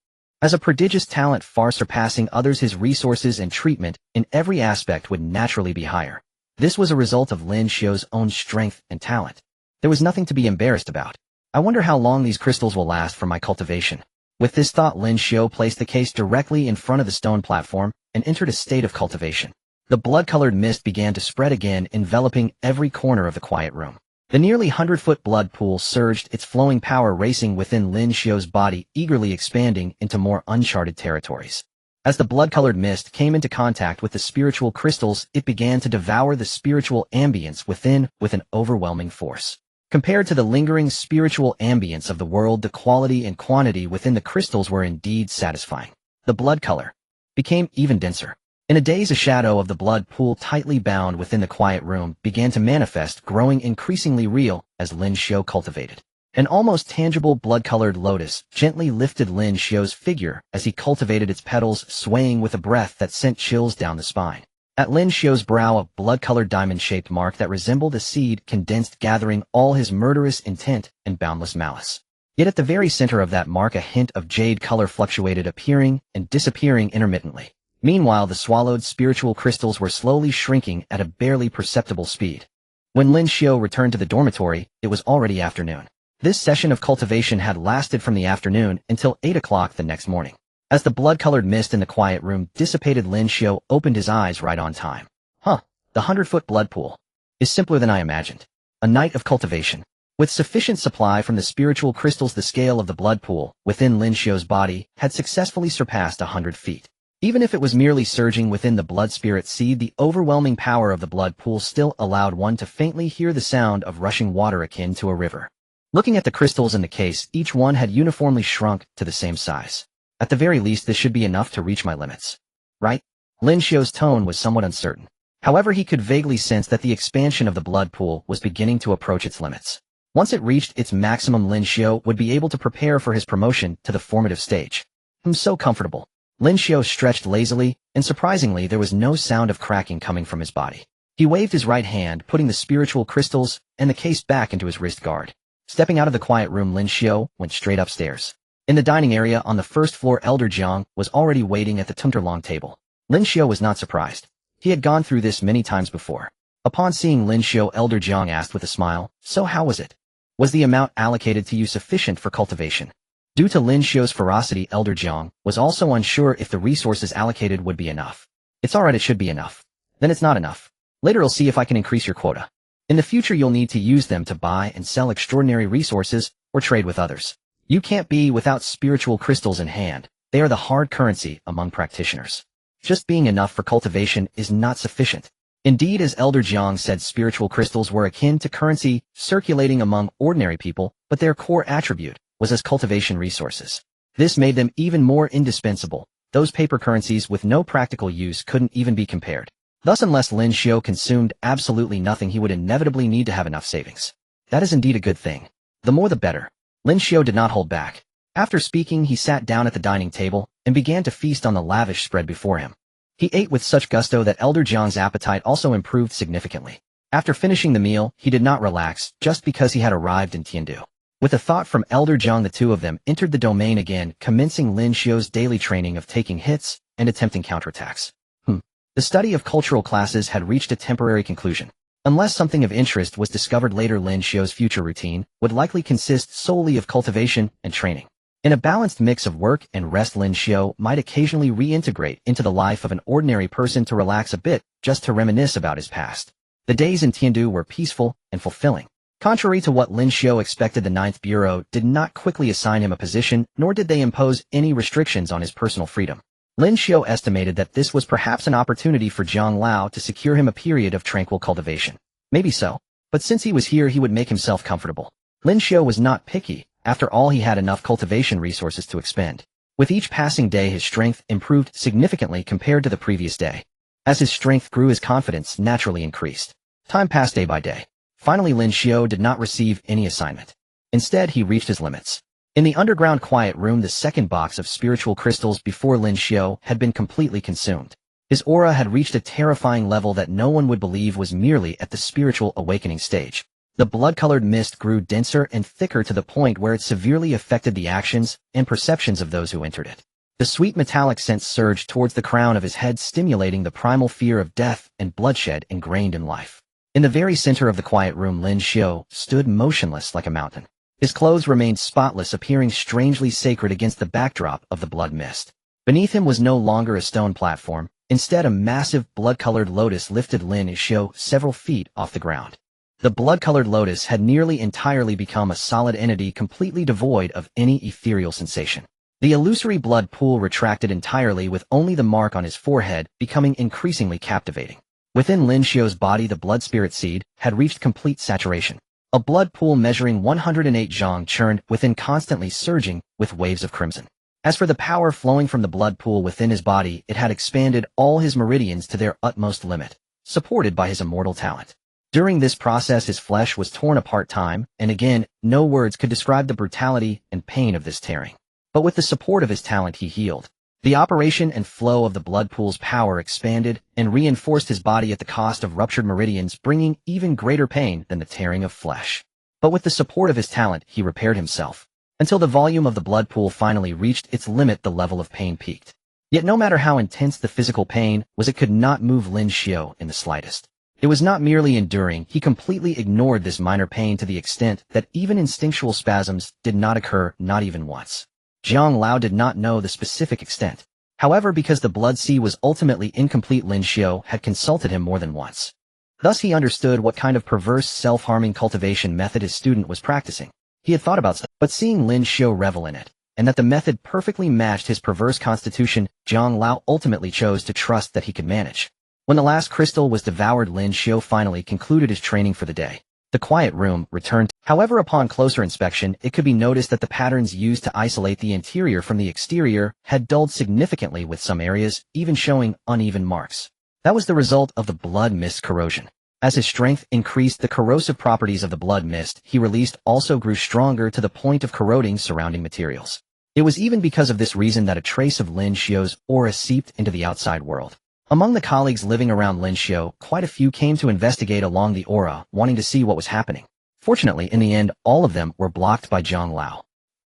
As a prodigious talent far surpassing others, his resources and treatment in every aspect would naturally be higher. This was a result of Lin Xiu's own strength and talent. There was nothing to be embarrassed about. I wonder how long these crystals will last for my cultivation. With this thought, Lin Xiu placed the case directly in front of the stone platform and entered a state of cultivation. The blood-colored mist began to spread again, enveloping every corner of the quiet room. The nearly 100-foot blood pool surged, its flowing power racing within Lin Xiu's body, eagerly expanding into more uncharted territories. As the blood-colored mist came into contact with the spiritual crystals, it began to devour the spiritual ambience within with an overwhelming force. Compared to the lingering spiritual ambience of the world, the quality and quantity within the crystals were indeed satisfying. The blood color became even denser. In a daze, a shadow of the blood pool tightly bound within the quiet room began to manifest, growing increasingly real as Lin Xiu cultivated. An almost tangible blood-colored lotus gently lifted Lin Xiu's figure as he cultivated its petals, swaying with a breath that sent chills down the spine. At Lin Xiu's brow, a blood-colored diamond-shaped mark that resembled a seed condensed, gathering all his murderous intent and boundless malice. Yet at the very center of that mark, a hint of jade color fluctuated, appearing and disappearing intermittently. Meanwhile, the swallowed spiritual crystals were slowly shrinking at a barely perceptible speed. When Lin Xiu returned to the dormitory, it was already afternoon. This session of cultivation had lasted from the afternoon until 8 o'clock the next morning. As the blood-colored mist in the quiet room dissipated, Lin Xiu opened his eyes right on time. The 100-foot blood pool is simpler than I imagined. A night of cultivation. With sufficient supply from the spiritual crystals, the scale of the blood pool within Lin Xiu's body had successfully surpassed 100 feet. Even if it was merely surging within the blood spirit seed, the overwhelming power of the blood pool still allowed one to faintly hear the sound of rushing water akin to a river. Looking at the crystals in the case, each one had uniformly shrunk to the same size. At the very least, this should be enough to reach my limits. Right? Lin Xiu's tone was somewhat uncertain. However, he could vaguely sense that the expansion of the blood pool was beginning to approach its limits. Once it reached its maximum, Lin Xiu would be able to prepare for his promotion to the formative stage. I'm so comfortable. Lin Xiu stretched lazily, and surprisingly, there was no sound of cracking coming from his body. He waved his right hand, putting the spiritual crystals and the case back into his wrist guard. Stepping out of the quiet room, Lin Xiu went straight upstairs. In the dining area on the first floor, Elder Jiang was already waiting at the Tunterlong table. Lin Xiu was not surprised. He had gone through this many times before. Upon seeing Lin Xiu, Elder Jiang asked with a smile, "So how was it? Was the amount allocated to you sufficient for cultivation?" Due to Lin Xiu's ferocity, Elder Jiang was also unsure if the resources allocated would be enough. "It's alright, it should be enough." "Then it's not enough. Later I'll see if I can increase your quota. In the future you'll need to use them to buy and sell extraordinary resources or trade with others. You can't be without spiritual crystals in hand. They are the hard currency among practitioners. Just being enough for cultivation is not sufficient." Indeed, as Elder Jiang said, spiritual crystals were akin to currency circulating among ordinary people, but their core attribute was as cultivation resources. This made them even more indispensable. Those paper currencies with no practical use couldn't even be compared. Thus, unless Lin Xiu consumed absolutely nothing, he would inevitably need to have enough savings. That is indeed a good thing. The more the better. Lin Xiu did not hold back. After speaking, he sat down at the dining table and began to feast on the lavish spread before him. He ate with such gusto that Elder Jiang's appetite also improved significantly. After finishing the meal, he did not relax just because he had arrived in Tiandu. With a thought from Elder Jiang, the two of them entered the domain again, commencing Lin Xiu's daily training of taking hits and attempting counterattacks. The study of cultural classes had reached a temporary conclusion. Unless something of interest was discovered later, Lin Xiu's future routine would likely consist solely of cultivation and training. In a balanced mix of work and rest, Lin Xiu might occasionally reintegrate into the life of an ordinary person to relax a bit, just to reminisce about his past. The days in Tiandu were peaceful and fulfilling. Contrary to what Lin Xiu expected, the Ninth Bureau did not quickly assign him a position, nor did they impose any restrictions on his personal freedom. Lin Xiu estimated that this was perhaps an opportunity for Zhang Lao to secure him a period of tranquil cultivation. Maybe so, but since he was here, he would make himself comfortable. Lin Xiu was not picky. After all, he had enough cultivation resources to expend. With each passing day, his strength improved significantly compared to the previous day. As his strength grew, his confidence naturally increased. Time passed day by day. Finally, Lin Xiu did not receive any assignment. Instead, he reached his limits. In the underground quiet room, the second box of spiritual crystals before Lin Xiu had been completely consumed. His aura had reached a terrifying level that no one would believe was merely at the spiritual awakening stage. The blood-colored mist grew denser and thicker to the point where it severely affected the actions and perceptions of those who entered it. The sweet metallic scent surged towards the crown of his head, stimulating the primal fear of death and bloodshed ingrained in life. In the very center of the quiet room, Lin Xiu stood motionless like a mountain. His clothes remained spotless, appearing strangely sacred against the backdrop of the blood mist. Beneath him was no longer a stone platform. Instead, a massive, blood-colored lotus lifted Lin Xiu several feet off the ground. The blood-colored lotus had nearly entirely become a solid entity completely devoid of any ethereal sensation. The illusory blood pool retracted entirely, with only the mark on his forehead becoming increasingly captivating. Within Lin Xiu's body, the blood spirit seed had reached complete saturation. A blood pool measuring 108 zhang churned within, constantly surging with waves of crimson. As for the power flowing from the blood pool within his body, it had expanded all his meridians to their utmost limit, supported by his immortal talent. During this process, his flesh was torn apart time and again. No words could describe the brutality and pain of this tearing. But with the support of his talent, he healed. The operation and flow of the blood pool's power expanded and reinforced his body at the cost of ruptured meridians, bringing even greater pain than the tearing of flesh. But with the support of his talent, he repaired himself. Until the volume of the blood pool finally reached its limit, the level of pain peaked. Yet no matter how intense the physical pain was, it could not move Lin Xiu in the slightest. It was not merely enduring. He completely ignored this minor pain to the extent that even instinctual spasms did not occur, not even once. Zhang Lao did not know the specific extent. However, because the blood sea was ultimately incomplete, Lin Xiu had consulted him more than once. Thus he understood what kind of perverse self-harming cultivation method his student was practicing. He had thought about it, but seeing Lin Xiu revel in it, and that the method perfectly matched his perverse constitution, Zhang Lao ultimately chose to trust that he could manage. When the last crystal was devoured, Lin Xiu finally concluded his training for the day. The quiet room returned. However, upon closer inspection, it could be noticed that the patterns used to isolate the interior from the exterior had dulled significantly, with some areas even showing uneven marks. That was the result of the blood mist corrosion. As his strength increased, the corrosive properties of the blood mist he released also grew stronger to the point of corroding surrounding materials. It was even because of this reason that a trace of Lin Xiu's aura seeped into the outside world. Among the colleagues living around Lin Xiu, quite a few came to investigate along the aura, wanting to see what was happening. Fortunately, in the end, all of them were blocked by Zhang Lao.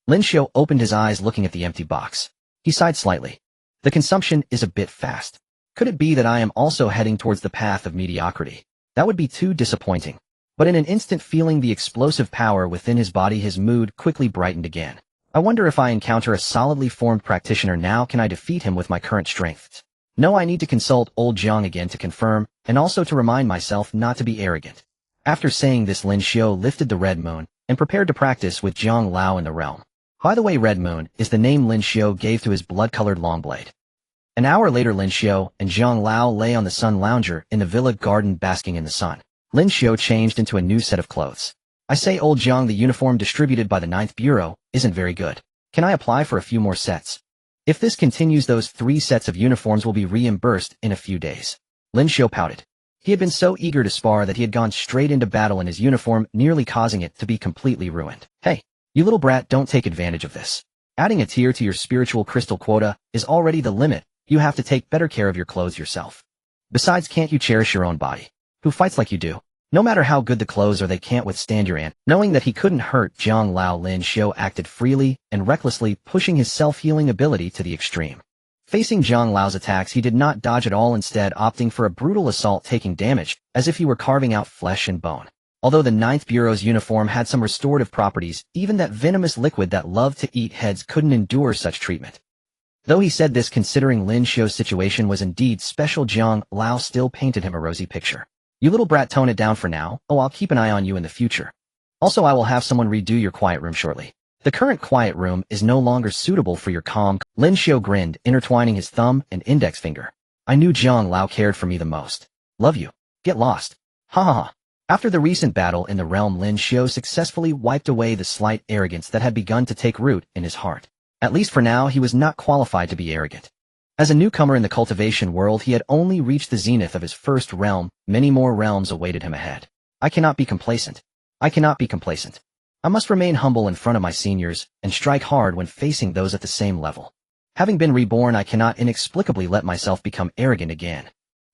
Lin Xiu opened his eyes, looking at the empty box. He sighed slightly. The consumption is a bit fast. Could it be that I am also heading towards the path of mediocrity? That would be too disappointing. But in an instant, feeling the explosive power within his body, his mood quickly brightened again. I wonder if I encounter a solidly formed practitioner now, can I defeat him with my current strengths? No, I need to consult old Zhang again to confirm, and also to remind myself not to be arrogant. After saying this, Lin Xiu lifted the Red Moon and prepared to practice with Zhang Lao in the realm. By the way, Red Moon is the name Lin Xiu gave to his blood-colored long blade. An hour later, Lin Xiu and Zhang Lao lay on the sun lounger in the villa garden, basking in the sun. Lin Xiu changed into a new set of clothes. I say, old Zhang, the uniform distributed by the 9th Bureau isn't very good. Can I apply for a few more sets? If this continues, those 3 sets of uniforms will be reimbursed in a few days. Lin Xiu pouted. He had been so eager to spar that he had gone straight into battle in his uniform, nearly causing it to be completely ruined. Hey, you little brat, don't take advantage of this. Adding a tier to your spiritual crystal quota is already the limit. You have to take better care of your clothes yourself. Besides, can't you cherish your own body? Who fights like you do? No matter how good the clothes are, they can't withstand your ant. Knowing that he couldn't hurt Zhang Lao, Lin Xiu acted freely and recklessly, pushing his self-healing ability to the extreme. Facing Zhang Lao's attacks, he did not dodge at all, instead opting for a brutal assault, taking damage as if he were carving out flesh and bone. Although the 9th Bureau's uniform had some restorative properties, even that venomous liquid that loved to eat heads couldn't endure such treatment. Though he said this considering Lin Xiu's situation was indeed special, Zhang Lao still painted him a rosy picture. You little brat, tone it down for now. Oh, I'll keep an eye on you in the future. Also, I will have someone redo your quiet room shortly. The current quiet room is no longer suitable for your calm. Lin Xiu grinned, intertwining his thumb and index finger. I knew Zhang Lao cared for me the most. Love you. Get lost. Ha ha ha. After the recent battle in the realm, Lin Xiu successfully wiped away the slight arrogance that had begun to take root in his heart. At least for now, he was not qualified to be arrogant. As a newcomer in the cultivation world, he had only reached the zenith of his first realm. Many more realms awaited him ahead. I cannot be complacent. I cannot be complacent. I must remain humble in front of my seniors and strike hard when facing those at the same level. Having been reborn, I cannot inexplicably let myself become arrogant again.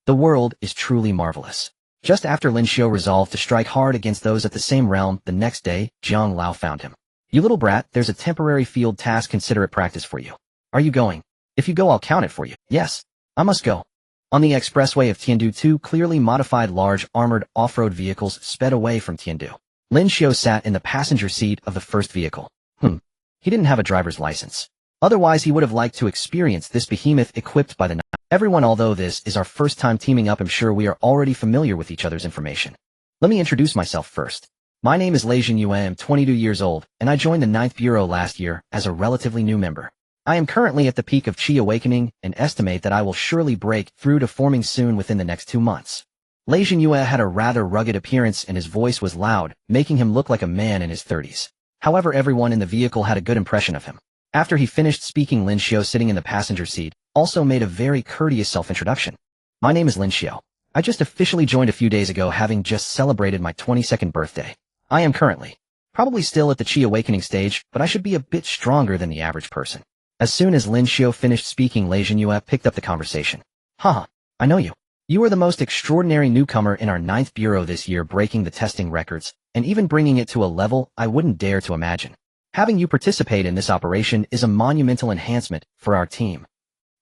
The world is truly marvelous. Just after Lin Xiu resolved to strike hard against those at the same realm, the next day, Zhang Lao found him. You little brat, there's a temporary field task, consider it practice for you. Are you going? If you go, I'll count it for you. Yes, I must go. On the expressway of Tiandu, 2 clearly modified large armored off-road vehicles sped away from Tiandu. Lin Xiu sat in the passenger seat of the first vehicle. He didn't have a driver's license. Otherwise, he would have liked to experience this behemoth equipped by the night. Everyone, although this is our first time teaming up, I'm sure we are already familiar with each other's information. Let me introduce myself first. My name is Lin Xiu. I am 22 years old, and I joined the 9th Bureau last year as a relatively new member. I am currently at the peak of Qi awakening and estimate that I will surely break through to forming soon within the next 2 months. Lin Xiu had a rather rugged appearance and his voice was loud, making him look like a man in his 30s. However, everyone in the vehicle had a good impression of him. After he finished speaking, Lin Xiu, sitting in the passenger seat, also made a very courteous self-introduction. My name is Lin Xiu. I just officially joined a few days ago, having just celebrated my 22nd birthday. I am currently probably still at the Qi awakening stage, but I should be a bit stronger than the average person. As soon as Lin Xiu finished speaking, Lin Xiu picked up the conversation. Haha, I know you. You are the most extraordinary newcomer in our 9th Bureau this year, breaking the testing records, and even bringing it to a level I wouldn't dare to imagine. Having you participate in this operation is a monumental enhancement for our team.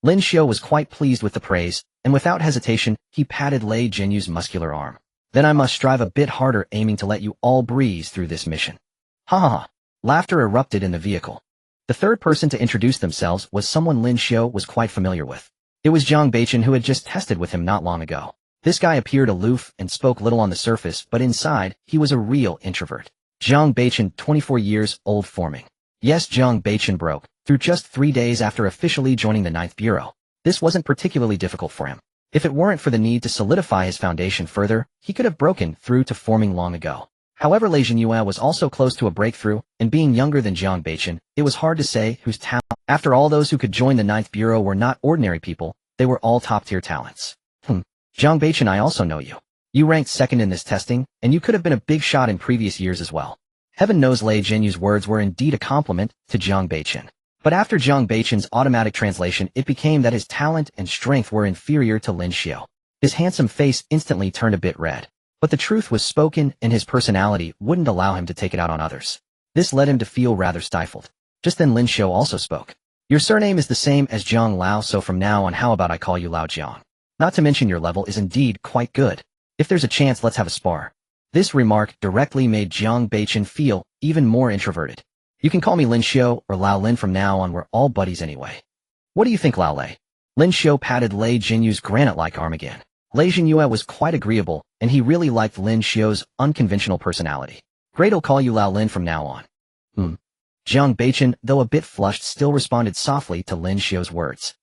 Lin Xiu was quite pleased with the praise, and without hesitation, he patted Lei Jinyu's muscular arm. Then I must strive a bit harder, aiming to let you all breeze through this mission. Ha ha ha. Laughter erupted in the vehicle. The third person to introduce themselves was someone Lin Xiu was quite familiar with. It was Zhang Beichen, who had just tested with him not long ago. This guy appeared aloof and spoke little on the surface, but inside, he was a real introvert. Zhang Beichen, 24 years old, forming. Yes, Zhang Beichen broke through just 3 days after officially joining the 9th Bureau. This wasn't particularly difficult for him. If it weren't for the need to solidify his foundation further, he could have broken through to forming long ago. However, Lei Jinyue was also close to a breakthrough, and being younger than Zhang Beichen, it was hard to say whose talent. After all, those who could join the 9th Bureau were not ordinary people, they were all top-tier talents. Zhang Beichen, I also know you. You ranked second in this testing, and you could have been a big shot in previous years as well. Heaven knows Lei Jinyu's words were indeed a compliment to Zhang Beichen. But after Zhang Beichen's automatic translation, it became that his talent and strength were inferior to Lin Xiu. His handsome face instantly turned a bit red. But the truth was spoken, and his personality wouldn't allow him to take it out on others. This led him to feel rather stifled. Just then Lin Xiu also spoke. Your surname is the same as Jiang Lao, so from now on how about I call you Lao Jiang? Not to mention your level is indeed quite good. If there's a chance, let's have a spar. This remark directly made Zhang Beichen feel even more introverted. You can call me Lin Xiu or Lao Lin from now on, we're all buddies anyway. What do you think, Lao Lei? Lin Xiu patted Lei Jinyu's granite-like arm again. Lei Jinyue was quite agreeable, and he really liked Lin Xiu's unconventional personality. Great, I'll call you Lao Lin from now on. Zhang Beichen, though a bit flushed, still responded softly to Lin Xiu's words.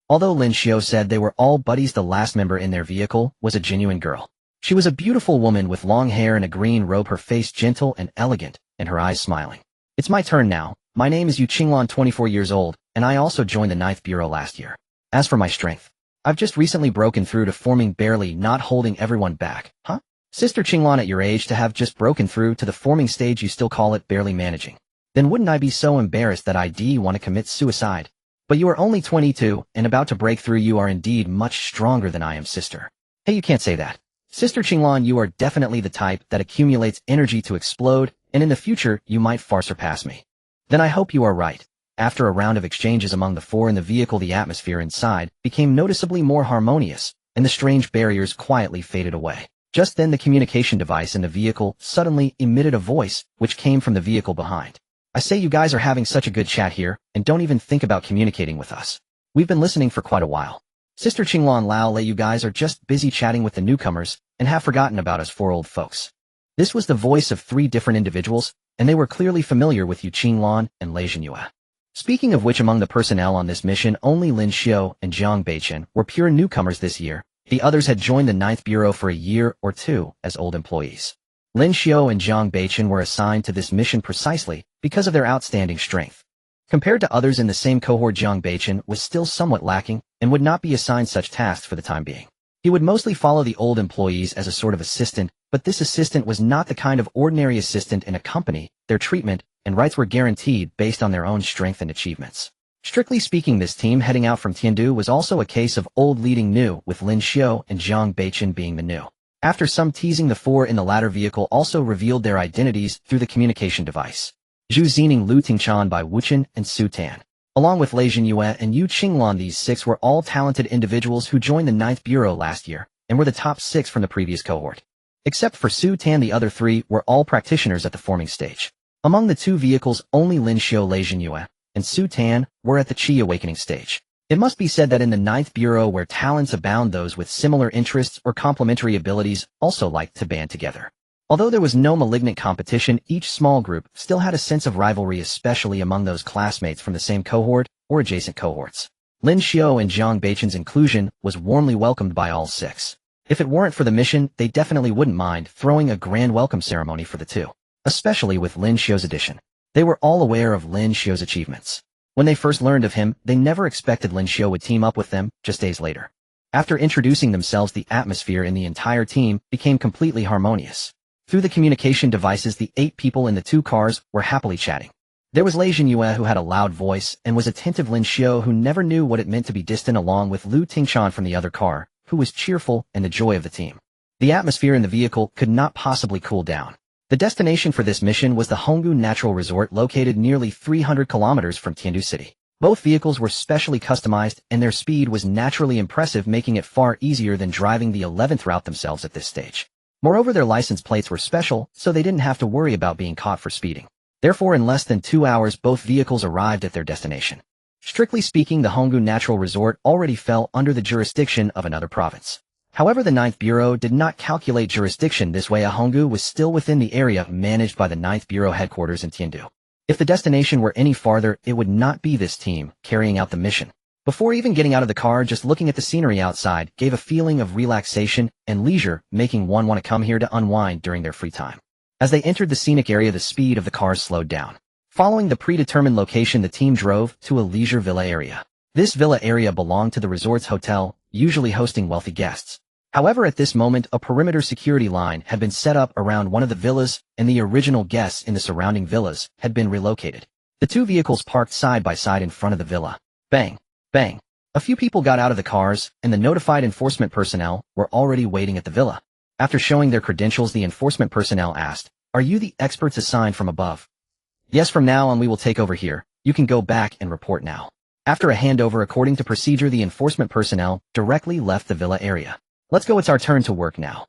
Although Lin Xiu said they were all buddies, the last member in their vehicle was a genuine girl. She was a beautiful woman with long hair and a green robe, her face gentle and elegant, and her eyes smiling. It's my turn now. My name is Yu Qinglan, 24 years old, and I also joined the 9th Bureau last year. As for my strength, I've just recently broken through to forming, barely, not holding everyone back. Huh? Sister Qinglan, at your age to have just broken through to the forming stage, you still call it barely managing. Then wouldn't I be so embarrassed that I'd want to commit suicide? But you are only 22, and about to break through. You are indeed much stronger than I am, sister. Hey, you can't say that. Sister Qinglan, you are definitely the type that accumulates energy to explode, and in the future, you might far surpass me. Then I hope you are right. After a round of exchanges among the four in the vehicle, the atmosphere inside became noticeably more harmonious, and the strange barriers quietly faded away. Just then the communication device in the vehicle suddenly emitted a voice, which came from the vehicle behind. I say, you guys are having such a good chat here, and don't even think about communicating with us. We've been listening for quite a while. Sister Qinglan, Lao Lei, you guys are just busy chatting with the newcomers, and have forgotten about us four old folks. This was the voice of 3 different individuals, and they were clearly familiar with Yu Qinglan and Lei Jinyue. Speaking of which, among the personnel on this mission, only Lin Xiu and Zhang Beichen were pure newcomers this year. The others had joined the 9th Bureau for a year or 2 as old employees. Lin Xiu and Zhang Beichen were assigned to this mission precisely because of their outstanding strength. Compared to others in the same cohort, Zhang Beichen was still somewhat lacking and would not be assigned such tasks for the time being. He would mostly follow the old employees as a sort of assistant, but this assistant was not the kind of ordinary assistant in a company. Their treatment and rights were guaranteed based on their own strength and achievements. Strictly speaking, this team heading out from Tiandu was also a case of old leading new, with Lin Xiu and Zhang Beichen being the new. After some teasing, the 4 in the latter vehicle also revealed their identities through the communication device. Zhu Zining, Lu Tingchan, Bai Wuchen, and Su Tan. Along with Lei Jinyue and Yu Qinglan, these 6 were all talented individuals who joined the 9th Bureau last year, and were the top 6 from the previous cohort. Except for Su Tan, the other three were all practitioners at the forming stage. Among the two vehicles, only Lin Xiu, and Su Tan were at the Qi awakening stage. It must be said that in the Ninth Bureau, where talents abound, those with similar interests or complementary abilities also liked to band together. Although there was no malignant competition, each small group still had a sense of rivalry, especially among those classmates from the same cohort or adjacent cohorts. Lin Xiu and Zhang Beichen's inclusion was warmly welcomed by all six. If it weren't for the mission, they definitely wouldn't mind throwing a grand welcome ceremony for the two, especially with Lin Xiu's addition. They were all aware of Lin Xiu's achievements. When they first learned of him, they never expected Lin Xiu would team up with them just days later. After introducing themselves, the atmosphere in the entire team became completely harmonious. Through the communication devices, the 8 people in the 2 cars were happily chatting. There was Lin Xiu, who had a loud voice and was attentive, Lin Xiu, who never knew what it meant to be distant, along with Lu Tingchan from the other car, who was cheerful and the joy of the team. The atmosphere in the vehicle could not possibly cool down. The destination for this mission was the Honggu Natural Resort, located nearly 300 kilometers from Tiandu City. Both vehicles were specially customized, and their speed was naturally impressive, making it far easier than driving the 11th route themselves at this stage. Moreover, their license plates were special, so they didn't have to worry about being caught for speeding. Therefore, in less than 2 hours, both vehicles arrived at their destination. Strictly speaking, the Honggu Natural Resort already fell under the jurisdiction of another province. However, the Ninth Bureau did not calculate jurisdiction this way. Honggu was still within the area managed by the Ninth Bureau headquarters in Tiandu. If the destination were any farther, it would not be this team carrying out the mission. Before even getting out of the car, just looking at the scenery outside gave a feeling of relaxation and leisure, making one want to come here to unwind during their free time. As they entered the scenic area, the speed of the cars slowed down. Following the predetermined location, the team drove to a leisure villa area. This villa area belonged to the resort's hotel, usually hosting wealthy guests. However, at this moment, a perimeter security line had been set up around one of the villas, and the original guests in the surrounding villas had been relocated. The 2 vehicles parked side by side in front of the villa. Bang! Bang! A few people got out of the cars, and the notified enforcement personnel were already waiting at the villa. After showing their credentials, the enforcement personnel asked, "Are you the experts assigned from above?" "Yes, from now on we will take over here. You can go back and report now." After a handover according to procedure, the enforcement personnel directly left the villa area. "Let's go, it's our turn to work now."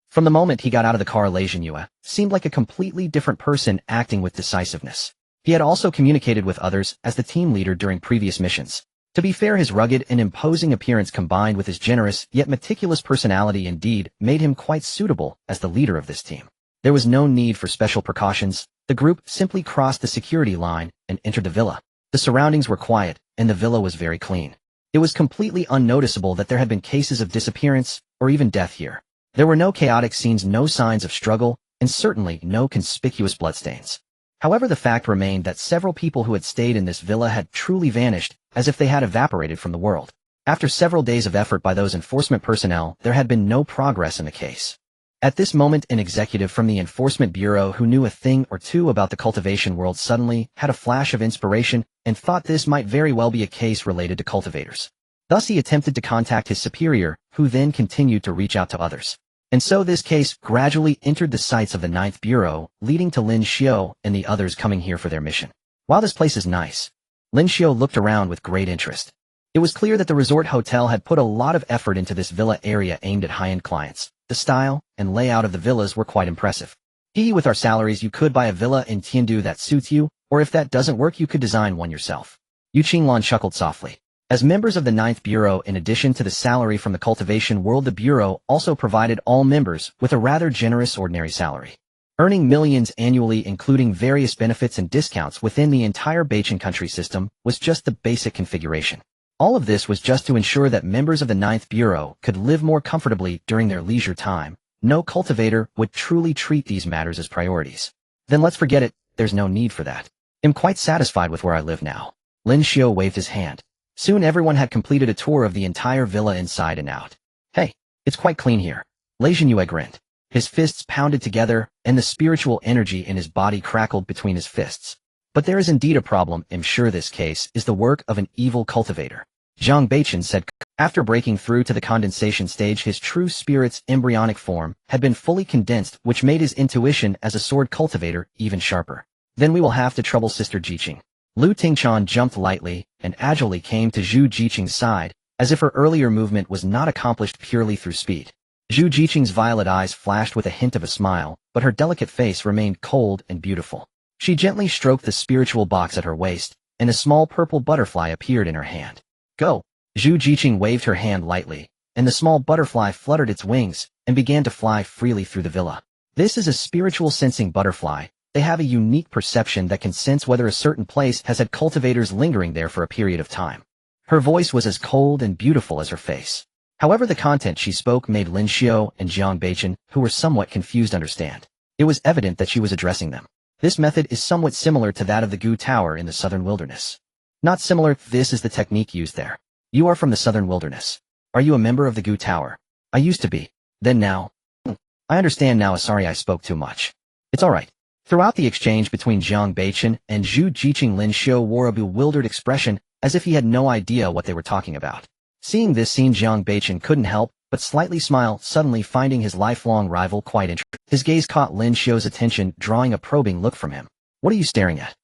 From the moment he got out of the car, Lin Xiu seemed like a completely different person, acting with decisiveness. He had also communicated with others as the team leader during previous missions. To be fair, his rugged and imposing appearance combined with his generous yet meticulous personality indeed made him quite suitable as the leader of this team. There was no need for special precautions. The group simply crossed the security line and entered the villa. The surroundings were quiet, and the villa was very clean. It was completely unnoticeable that there had been cases of disappearance or even death here. There were no chaotic scenes, no signs of struggle, and certainly no conspicuous bloodstains. However, the fact remained that several people who had stayed in this villa had truly vanished, as if they had evaporated from the world. After several days of effort by those enforcement personnel, there had been no progress in the case. At this moment, an executive from the Enforcement Bureau who knew a thing or two about the cultivation world suddenly had a flash of inspiration and thought this might very well be a case related to cultivators. Thus he attempted to contact his superior, who then continued to reach out to others. And so this case gradually entered the sights of the Ninth Bureau, leading to Lin Xiu and the others coming here for their mission. "Wow, this place is nice." Lin Xiu looked around with great interest. It was clear that the resort hotel had put a lot of effort into this villa area aimed at high-end clients. The style and layout of the villas were quite impressive. With our salaries, you could buy a villa in Tiandu that suits you, or if that doesn't work, you could design one yourself. Yu Qinglan chuckled softly. As members of the Ninth Bureau, in addition to the salary from the cultivation world, the Bureau also provided all members with a rather generous ordinary salary. Earning millions annually, including various benefits and discounts within the entire Beichen country system, was just the basic configuration. All of this was just to ensure that members of the Ninth Bureau could live more comfortably during their leisure time. No cultivator would truly treat these matters as priorities. Then let's forget it, there's no need for that. I'm quite satisfied with where I live now. Lin Xiu waved his hand. Soon everyone had completed a tour of the entire villa inside and out. "Hey, it's quite clean here." Lin Xiu grinned. His fists pounded together, and the spiritual energy in his body crackled between his fists. "But there is indeed a problem. I'm sure this case is the work of an evil cultivator." Zhang Beichen said. After breaking through to the condensation stage, his true spirit's embryonic form had been fully condensed, which made his intuition as a sword cultivator even sharper. "Then we will have to trouble Sister Jiqing." Lu Tingchan jumped lightly and agilely came to Zhu Jiqing's side, as if her earlier movement was not accomplished purely through speed. Zhu Jiqing's violet eyes flashed with a hint of a smile, but her delicate face remained cold and beautiful. She gently stroked the spiritual box at her waist, and a small purple butterfly appeared in her hand. Go! Zhu Jiqing waved her hand lightly, and the small butterfly fluttered its wings and began to fly freely through the villa. This is a spiritual sensing butterfly. They have a unique perception that can sense whether a certain place has had cultivators lingering there for a period of time. Her voice was as cold and beautiful as her face. However, the content she spoke made Lin Xiu and Jiang Beichen, who were somewhat confused, understand. It was evident that she was addressing them. This method is somewhat similar to that of the Gu Tower in the southern wilderness. Not similar, this is the technique used there. You are from the southern wilderness. Are you a member of the Gu Tower? I used to be. Then now. I understand now. Sorry I spoke too much. It's alright. Throughout the exchange between Jiang Beichen and Zhu Jiqing, Lin Xiu wore a bewildered expression, as if he had no idea what they were talking about. Seeing this scene, Jiang Beichen couldn't help but slightly smile, suddenly finding his lifelong rival quite interesting. His gaze caught Lin Xiu's attention, drawing a probing look from him. What are you staring at?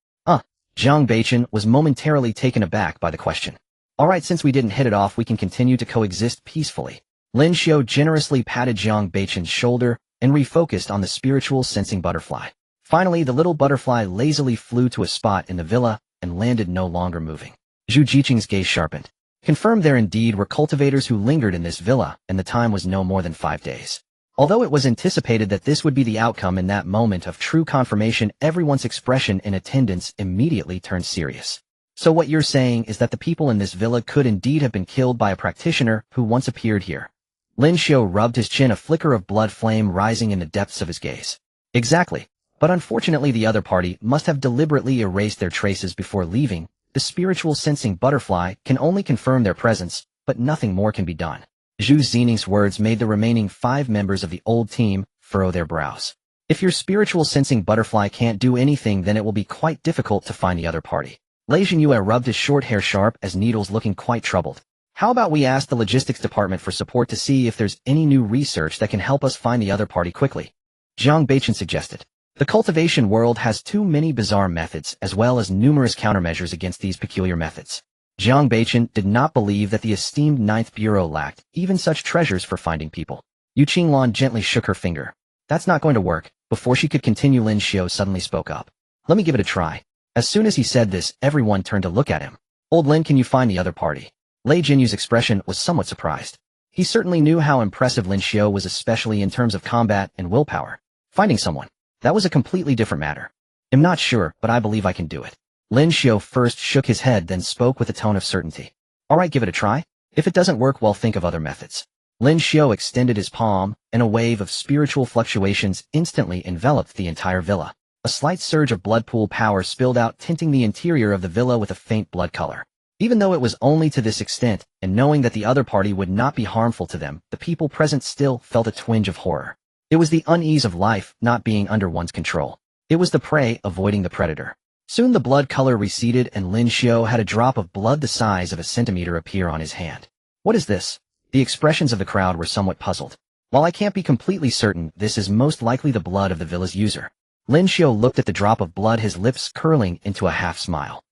Jiang Beichen was momentarily taken aback by the question. Alright, since we didn't hit it off, we can continue to coexist peacefully. Lin Xiu generously patted Jiang Beichen's shoulder and refocused on the spiritual sensing butterfly. Finally, the little butterfly lazily flew to a spot in the villa and landed, no longer moving. Zhu Jiqing's gaze sharpened. Confirmed there indeed were cultivators who lingered in this villa, and the time was no more than 5 days. Although it was anticipated that this would be the outcome, in that moment of true confirmation, everyone's expression in attendance immediately turned serious. So what you're saying is that the people in this villa could indeed have been killed by a practitioner who once appeared here. Lin Xiu rubbed his chin, a flicker of blood flame rising in the depths of his gaze. Exactly. But unfortunately the other party must have deliberately erased their traces before leaving. The spiritual sensing butterfly can only confirm their presence, but nothing more can be done. Zhu Xining's words made the remaining 5 members of the old team furrow their brows. If your spiritual sensing butterfly can't do anything, then it will be quite difficult to find the other party. Lei Zhenyue rubbed his short hair sharp as needles, looking quite troubled. How about we ask the logistics department for support to see if there's any new research that can help us find the other party quickly? Jiang Beichen suggested. The cultivation world has too many bizarre methods, as well as numerous countermeasures against these peculiar methods. Jiang Beichen did not believe that the esteemed 9th Bureau lacked even such treasures for finding people. Yu Qinglan gently shook her finger. That's not going to work. Before she could continue, Lin Xiu suddenly spoke up. Let me give it a try. As soon as he said this, everyone turned to look at him. Old Lin, can you find the other party? Lei Jinyu's expression was somewhat surprised. He certainly knew how impressive Lin Xiu was, especially in terms of combat and willpower. Finding someone. That was a completely different matter. I'm not sure, but I believe I can do it. Lin Xiu first shook his head, then spoke with a tone of certainty. Alright, give it a try. If it doesn't work, well, think of other methods. Lin Xiu extended his palm, and a wave of spiritual fluctuations instantly enveloped the entire villa. A slight surge of blood pool power spilled out, tinting the interior of the villa with a faint blood color. Even though it was only to this extent, and knowing that the other party would not be harmful to them, the people present still felt a twinge of horror. It was the unease of life not being under one's control. It was the prey avoiding the predator. Soon the blood color receded, and Lin Xiu had a drop of blood the size of a centimeter appear on his hand. What is this? The expressions of the crowd were somewhat puzzled. While I can't be completely certain, this is most likely the blood of the villa's user. Lin Xiu looked at the drop of blood, his lips curling into a half-smile.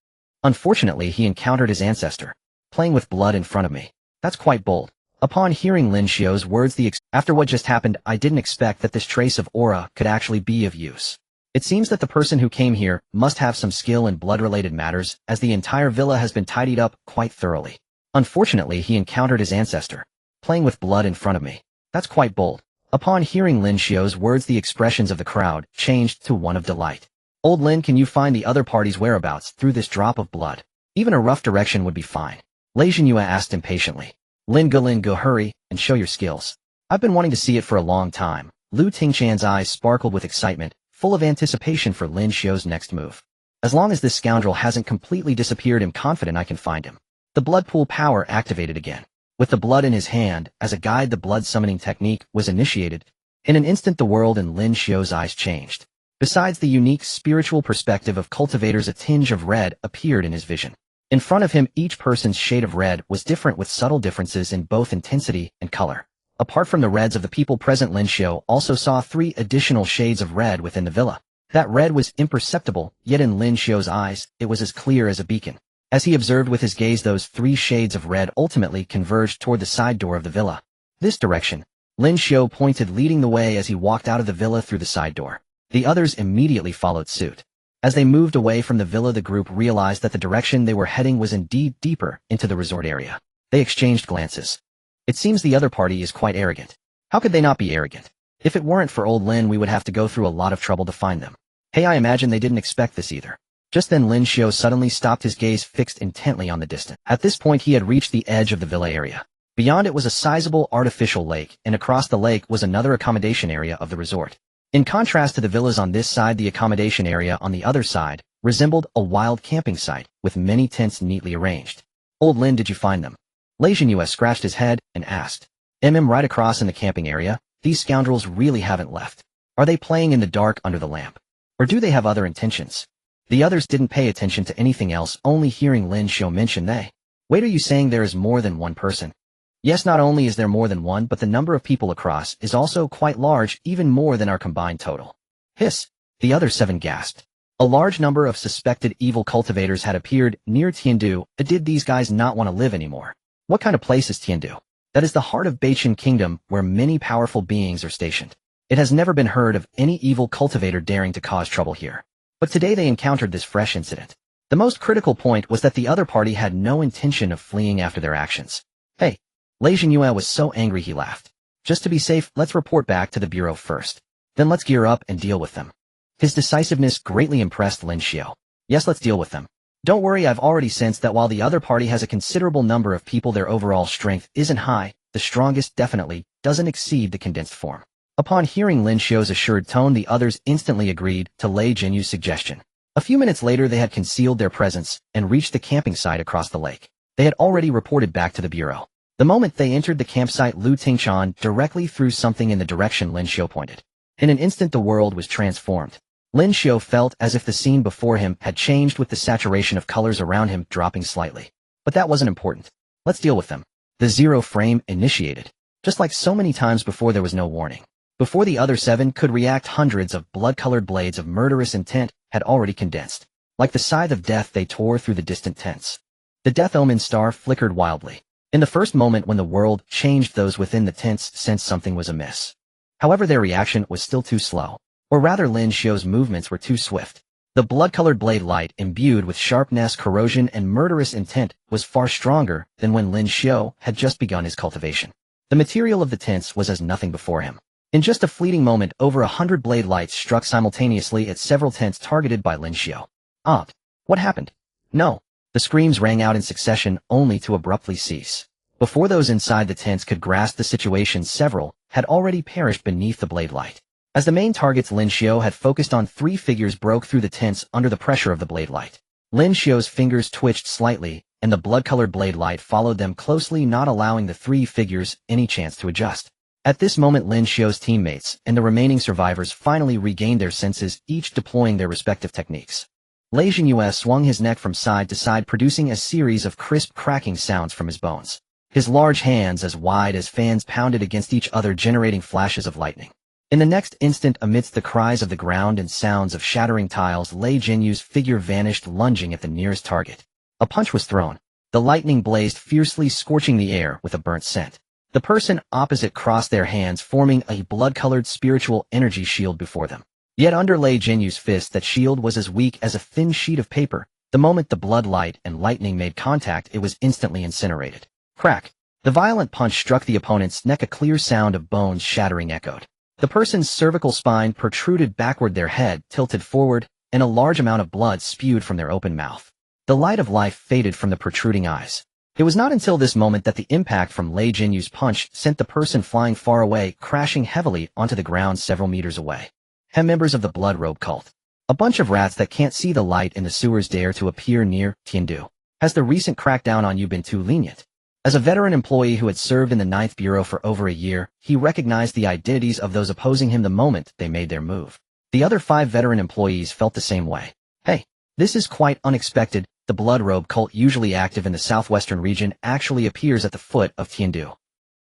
Unfortunately, he encountered his ancestor. Playing with blood in front of me. That's quite bold. Upon hearing Lin Xiu's words, after what just happened, I didn't expect that this trace of aura could actually be of use. It seems that the person who came here must have some skill in blood-related matters, as the entire villa has been tidied up quite thoroughly. Unfortunately, he encountered his ancestor. Playing with blood in front of me. That's quite bold. Upon hearing Lin Xiu's words, the expressions of the crowd changed to one of delight. Old Lin, can you find the other party's whereabouts through this drop of blood? Even a rough direction would be fine. Lei Zhenyue asked impatiently. Lin go, hurry, and show your skills. I've been wanting to see it for a long time. Lu Tingchan's eyes sparkled with excitement, full of anticipation for Lin Xiu's next move. As long as this scoundrel hasn't completely disappeared, I'm confident I can find him. The blood pool power activated again. With the blood in his hand, as a guide, the blood summoning technique was initiated. In an instant, the world in Lin Xiu's eyes changed. Besides the unique spiritual perspective of cultivators, a tinge of red appeared in his vision. In front of him, each person's shade of red was different, with subtle differences in both intensity and color. Apart from the reds of the people present, Lin Xiu also saw 3 additional shades of red within the villa. That red was imperceptible, yet in Lin Xiu's eyes, it was as clear as a beacon. As he observed with his gaze, those 3 shades of red ultimately converged toward the side door of the villa. This direction. Lin Xiu pointed, leading the way as he walked out of the villa through the side door. The others immediately followed suit. As they moved away from the villa, the group realized that the direction they were heading was indeed deeper into the resort area. They exchanged glances. It seems the other party is quite arrogant. How could they not be arrogant? If it weren't for old Lin, we would have to go through a lot of trouble to find them. Hey, I imagine they didn't expect this either. Just then Lin Xiu suddenly stopped, his gaze fixed intently on the distance. At this point he had reached the edge of the villa area. Beyond it was a sizable artificial lake, and across the lake was another accommodation area of the resort. In contrast to the villas on this side, the accommodation area on the other side resembled a wild camping site with many tents neatly arranged. Old Lin, did you find them? Lin Xiu scratched his head and asked. Right across in the camping area. These scoundrels really haven't left. Are they playing in the dark under the lamp? Or do they have other intentions? The others didn't pay attention to anything else, only hearing Lin Xiu mention they. Wait, are you saying there is more than one person? Yes, not only is there more than one, but the number of people across is also quite large, even more than our combined total. Hiss! The other 7 gasped. A large number of suspected evil cultivators had appeared near Tiandu. Did these guys not want to live anymore? What kind of place is Tiandu? That is the heart of Beichen Kingdom, where many powerful beings are stationed. It has never been heard of any evil cultivator daring to cause trouble here. But today they encountered this fresh incident. The most critical point was that the other party had no intention of fleeing after their actions. Hey! Lin Xiu was so angry he laughed. Just to be safe, let's report back to the bureau first. Then let's gear up and deal with them. His decisiveness greatly impressed Lin Xiu. Yes, let's deal with them. Don't worry, I've already sensed that while the other party has a considerable number of people, their overall strength isn't high. The strongest definitely doesn't exceed the condensed form. Upon hearing Lin Xiu's assured tone, the others instantly agreed to Lin Xiu's suggestion. A few minutes later they had concealed their presence and reached the camping site across the lake. They had already reported back to the bureau. The moment they entered the campsite, Lu Tingchan directly threw something in the direction Lin Xiu pointed. In an instant the world was transformed. Lin Xiu felt as if the scene before him had changed, with the saturation of colors around him dropping slightly. But that wasn't important. Let's deal with them. The zero frame initiated. Just like so many times before, there was no warning. Before the other 7 could react, hundreds of blood-colored blades of murderous intent had already condensed. Like the scythe of death, they tore through the distant tents. The death omen star flickered wildly. In the first moment when the world changed, those within the tents sensed something was amiss. However, their reaction was still too slow. Or rather, Lin Xiu's movements were too swift. The blood-colored blade light, imbued with sharpness, corrosion, and murderous intent, was far stronger than when Lin Xiu had just begun his cultivation. The material of the tents was as nothing before him. In just a fleeting moment, over 100 blade lights struck simultaneously at several tents targeted by Lin Xiu. What happened? No. The screams rang out in succession, only to abruptly cease. Before those inside the tents could grasp the situation, several had already perished beneath the blade light. As the main targets Lin Xiu had focused on, 3 figures broke through the tents under the pressure of the blade light. Lin Xiu's fingers twitched slightly, and the blood-colored blade light followed them closely, not allowing the 3 figures any chance to adjust. At this moment, Lin Xiu's teammates and the remaining survivors finally regained their senses, each deploying their respective techniques. Lin Xiu swung his neck from side to side, producing a series of crisp cracking sounds from his bones. His large hands, as wide as fans, pounded against each other, generating flashes of lightning. In the next instant, amidst the cries of the ground and sounds of shattering tiles, Lin Xiu's figure vanished, lunging at the nearest target. A punch was thrown. The lightning blazed fiercely, scorching the air with a burnt scent. The person opposite crossed their hands, forming a blood-colored spiritual energy shield before them. Yet under Lin Xiu's fist, that shield was as weak as a thin sheet of paper. The moment the blood light and lightning made contact, it was instantly incinerated. Crack! The violent punch struck the opponent's neck. A clear sound of bones shattering echoed. The person's cervical spine protruded backward, their head tilted forward, and a large amount of blood spewed from their open mouth. The light of life faded from the protruding eyes. It was not until this moment that the impact from Lin Xiu's punch sent the person flying far away, crashing heavily onto the ground several meters away. Members of the Blood Robe cult. A bunch of rats that can't see the light in the sewers dare to appear near Tiandu. Has the recent crackdown on you been too lenient? As a veteran employee who had served in the 9th Bureau for over a year, he recognized the identities of those opposing him the moment they made their move. The other 5 veteran employees felt the same way. Hey, this is quite unexpected. The Blood Robe cult, usually active in the southwestern region, actually appears at the foot of Tiandu.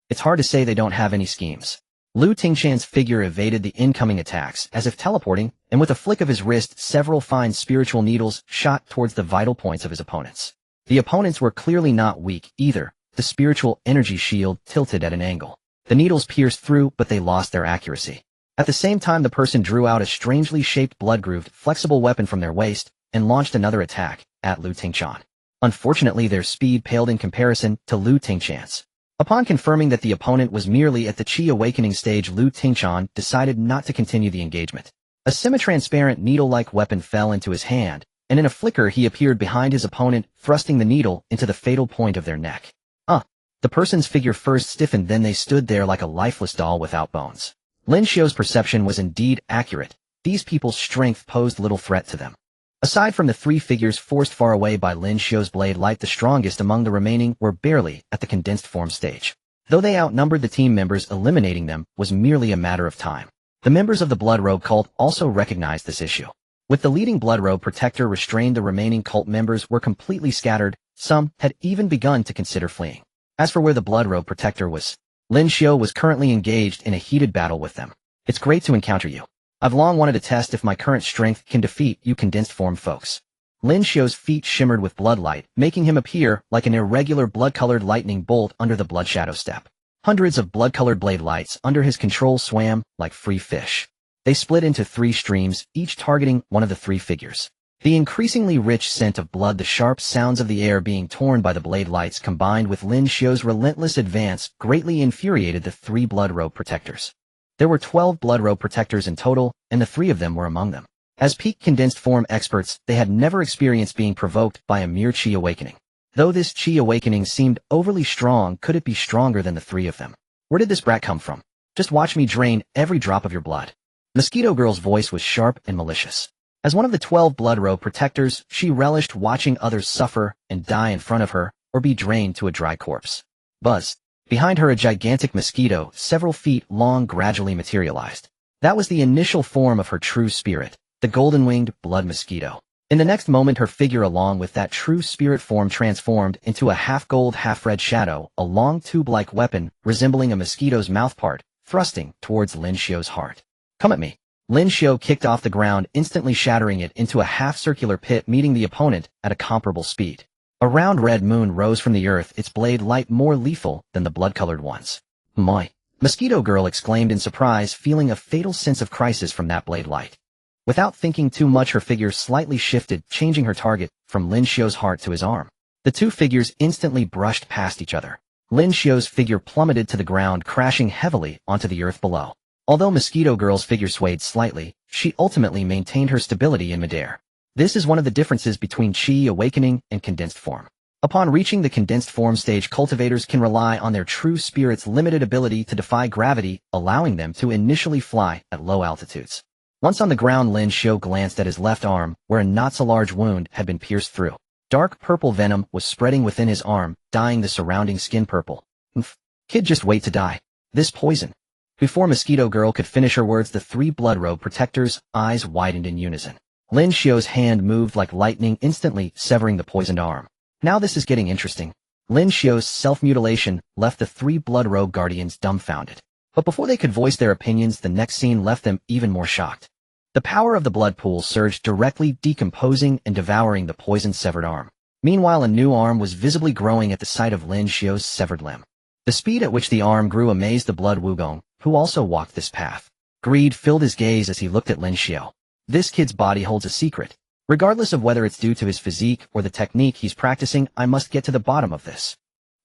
It's hard to say they don't have any schemes. Lu Tingchan's figure evaded the incoming attacks, as if teleporting, and with a flick of his wrist, several fine spiritual needles shot towards the vital points of his opponents. The opponents were clearly not weak either. The spiritual energy shield tilted at an angle. The needles pierced through, but they lost their accuracy. At the same time, the person drew out a strangely shaped blood-grooved, flexible weapon from their waist and launched another attack at Lu Tingchan. Unfortunately, their speed paled in comparison to Lu Tingchan's. Upon confirming that the opponent was merely at the Qi awakening stage, Lu Tingchan decided not to continue the engagement. A semi-transparent needle-like weapon fell into his hand, and in a flicker he appeared behind his opponent, thrusting the needle into the fatal point of their neck. The person's figure first stiffened, then they stood there like a lifeless doll without bones. Lin Xiu's perception was indeed accurate. These people's strength posed little threat to them. Aside from the three figures forced far away by Lin Xiu's blade light, the strongest among the remaining were barely at the condensed form stage. Though they outnumbered the team members, eliminating them was merely a matter of time. The members of the Blood Robe cult also recognized this issue. With the leading Blood Robe protector restrained, the remaining cult members were completely scattered. Some had even begun to consider fleeing. As for where the Blood Robe protector was, Lin Xiu was currently engaged in a heated battle with them. It's great to encounter you. I've long wanted to test if my current strength can defeat you condensed form folks. Lin Xiu's feet shimmered with blood light, making him appear like an irregular blood-colored lightning bolt under the blood shadow step. Hundreds of blood-colored blade lights under his control swam like free fish. They split into three streams, each targeting one of the three figures. The increasingly rich scent of blood, the sharp sounds of the air being torn by the blade lights, combined with Lin Xiu's relentless advance, greatly infuriated the three Blood Robe protectors. There were 12 Blood Robe protectors in total, and the three of them were among them. As peak condensed form experts, they had never experienced being provoked by a mere Qi awakening. Though this Qi awakening seemed overly strong, could it be stronger than the three of them? Where did this brat come from? Just watch me drain every drop of your blood. Mosquito Girl's voice was sharp and malicious. As one of the 12 Blood Robe protectors, she relished watching others suffer and die in front of her, or be drained to a dry corpse. Buzz. Behind her, a gigantic mosquito, several feet long, gradually materialized. That was the initial form of her true spirit, the golden-winged blood mosquito. In the next moment, her figure along with that true spirit form transformed into a half-gold, half-red shadow, a long tube-like weapon resembling a mosquito's mouthpart, thrusting towards Lin Xiu's heart. Come at me. Lin Xiu kicked off the ground, instantly shattering it into a half-circular pit, meeting the opponent at a comparable speed. A round red moon rose from the earth, its blade light more lethal than the blood-colored ones. My! Mosquito Girl exclaimed in surprise, feeling a fatal sense of crisis from that blade light. Without thinking too much, her figure slightly shifted, changing her target from Lin Xiu's heart to his arm. The two figures instantly brushed past each other. Lin Xiu's figure plummeted to the ground, crashing heavily onto the earth below. Although Mosquito Girl's figure swayed slightly, she ultimately maintained her stability in midair. This is one of the differences between Qi awakening and condensed form. Upon reaching the condensed form stage, cultivators can rely on their true spirit's limited ability to defy gravity, allowing them to initially fly at low altitudes. Once on the ground, Lin Xiu glanced at his left arm, where a not-so-large wound had been pierced through. Dark purple venom was spreading within his arm, dyeing the surrounding skin purple. Kid, just wait to die. This poison. Before Mosquito Girl could finish her words, the three Blood Robe protectors' eyes widened in unison. Lin Xiu's hand moved like lightning, instantly severing the poisoned arm. Now this is getting interesting. Lin Xiu's self-mutilation left the three Blood Robe guardians dumbfounded. But before they could voice their opinions, the next scene left them even more shocked. The power of the blood pool surged, directly decomposing and devouring the poisoned severed arm. Meanwhile, a new arm was visibly growing at the sight of Lin Xiu's severed limb. The speed at which the arm grew amazed the Blood Wugong, who also walked this path. Greed filled his gaze as he looked at Lin Xiu. This kid's body holds a secret. Regardless of whether it's due to his physique or the technique he's practicing, I must get to the bottom of this.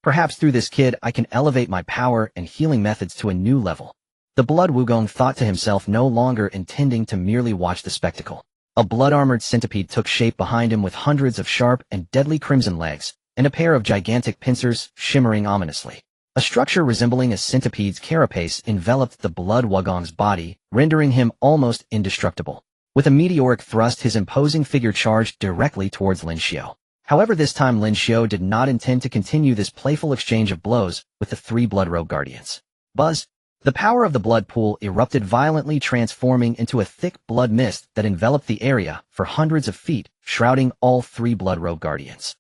Perhaps through this kid I can elevate my power and healing methods to a new level. The Blood Wugong thought to himself, no longer intending to merely watch the spectacle. A blood-armored centipede took shape behind him with hundreds of sharp and deadly crimson legs, and a pair of gigantic pincers shimmering ominously. A structure resembling a centipede's carapace enveloped the Blood Wugong's body, rendering him almost indestructible. With a meteoric thrust, his imposing figure charged directly towards Lin Xiu. However, this time Lin Xiu did not intend to continue this playful exchange of blows with the three Blood Robe guardians. Buzz! The power of the blood pool erupted violently, transforming into a thick blood mist that enveloped the area for hundreds of feet, shrouding all three Blood Robe guardians.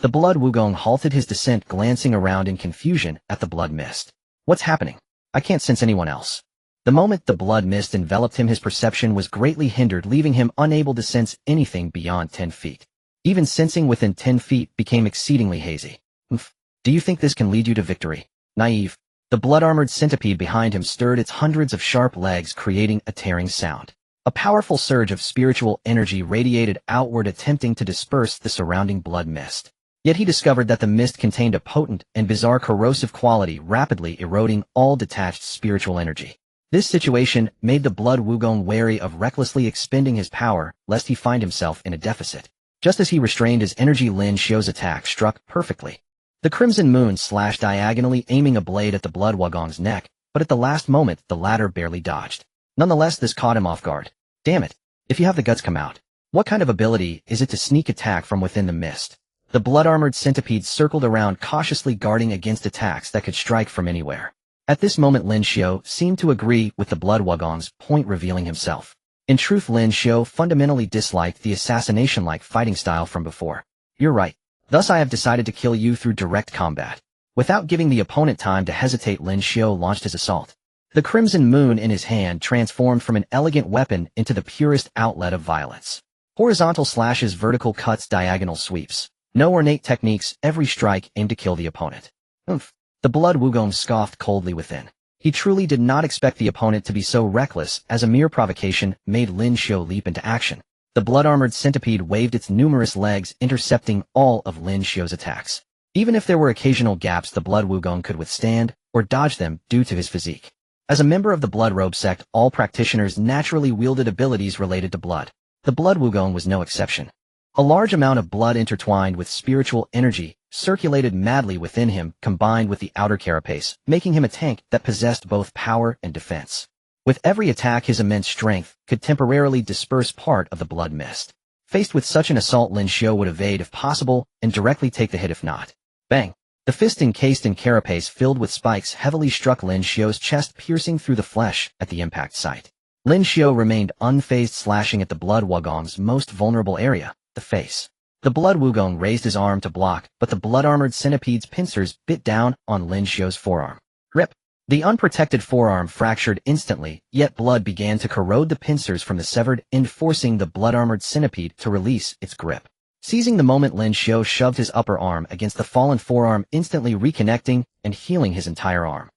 The Blood Wugong halted his descent, glancing around in confusion at the blood mist. What's happening? I can't sense anyone else. The moment the blood mist enveloped him, his perception was greatly hindered, leaving him unable to sense anything beyond 10 feet. Even sensing within 10 feet became exceedingly hazy. Do you think this can lead you to victory? Naive. The blood-armored centipede behind him stirred its hundreds of sharp legs, creating a tearing sound. A powerful surge of spiritual energy radiated outward, attempting to disperse the surrounding blood mist. Yet he discovered that the mist contained a potent and bizarre corrosive quality, rapidly eroding all detached spiritual energy. This situation made the blood wugong wary of recklessly expending his power, lest he find himself in a deficit. Just as he restrained his energy, Lin Xiu's attack struck perfectly. The crimson moon slashed diagonally, aiming a blade at the blood wugong's neck, but at the last moment the latter barely dodged. Nonetheless, this caught him off guard. Damn it! If you have the guts, come out. What kind of ability is it to sneak attack from within the mist? The blood-armored centipede circled around, cautiously guarding against attacks that could strike from anywhere. At this moment, Lin Xiu seemed to agree with the blood wugong's point, revealing himself. In truth, Lin Xiu fundamentally disliked the assassination-like fighting style from before. You're right. Thus I have decided to kill you through direct combat. Without giving the opponent time to hesitate, Lin Xiu launched his assault. The crimson moon in his hand transformed from an elegant weapon into the purest outlet of violence. Horizontal slashes, vertical cuts, diagonal sweeps. No ornate techniques, every strike aimed to kill the opponent. Oomph. The blood wugong scoffed coldly within. He truly did not expect the opponent to be so reckless, as a mere provocation made Lin Xiu leap into action. The blood-armored centipede waved its numerous legs, intercepting all of Lin Xiu's attacks. Even if there were occasional gaps, the blood wugong could withstand or dodge them due to his physique. As a member of the blood robe sect, all practitioners naturally wielded abilities related to blood. The blood wugong was no exception. A large amount of blood intertwined with spiritual energy circulated madly within him, combined with the outer carapace, making him a tank that possessed both power and defense. With every attack, his immense strength could temporarily disperse part of the blood mist. Faced with such an assault, Lin Xiu would evade if possible and directly take the hit if not. Bang! The fist encased in carapace filled with spikes heavily struck Lin Xiu's chest, piercing through the flesh at the impact site. Lin Xiu remained unfazed, slashing at the blood wugong's most vulnerable area, the face. The blood wugong raised his arm to block, but the blood-armored centipede's pincers bit down on Lin Xiu's forearm. Rip! The unprotected forearm fractured instantly, yet blood began to corrode the pincers from the severed end, forcing the blood-armored centipede to release its grip. Seizing the moment, Lin Xiu shoved his upper arm against the fallen forearm, instantly reconnecting and healing his entire arm.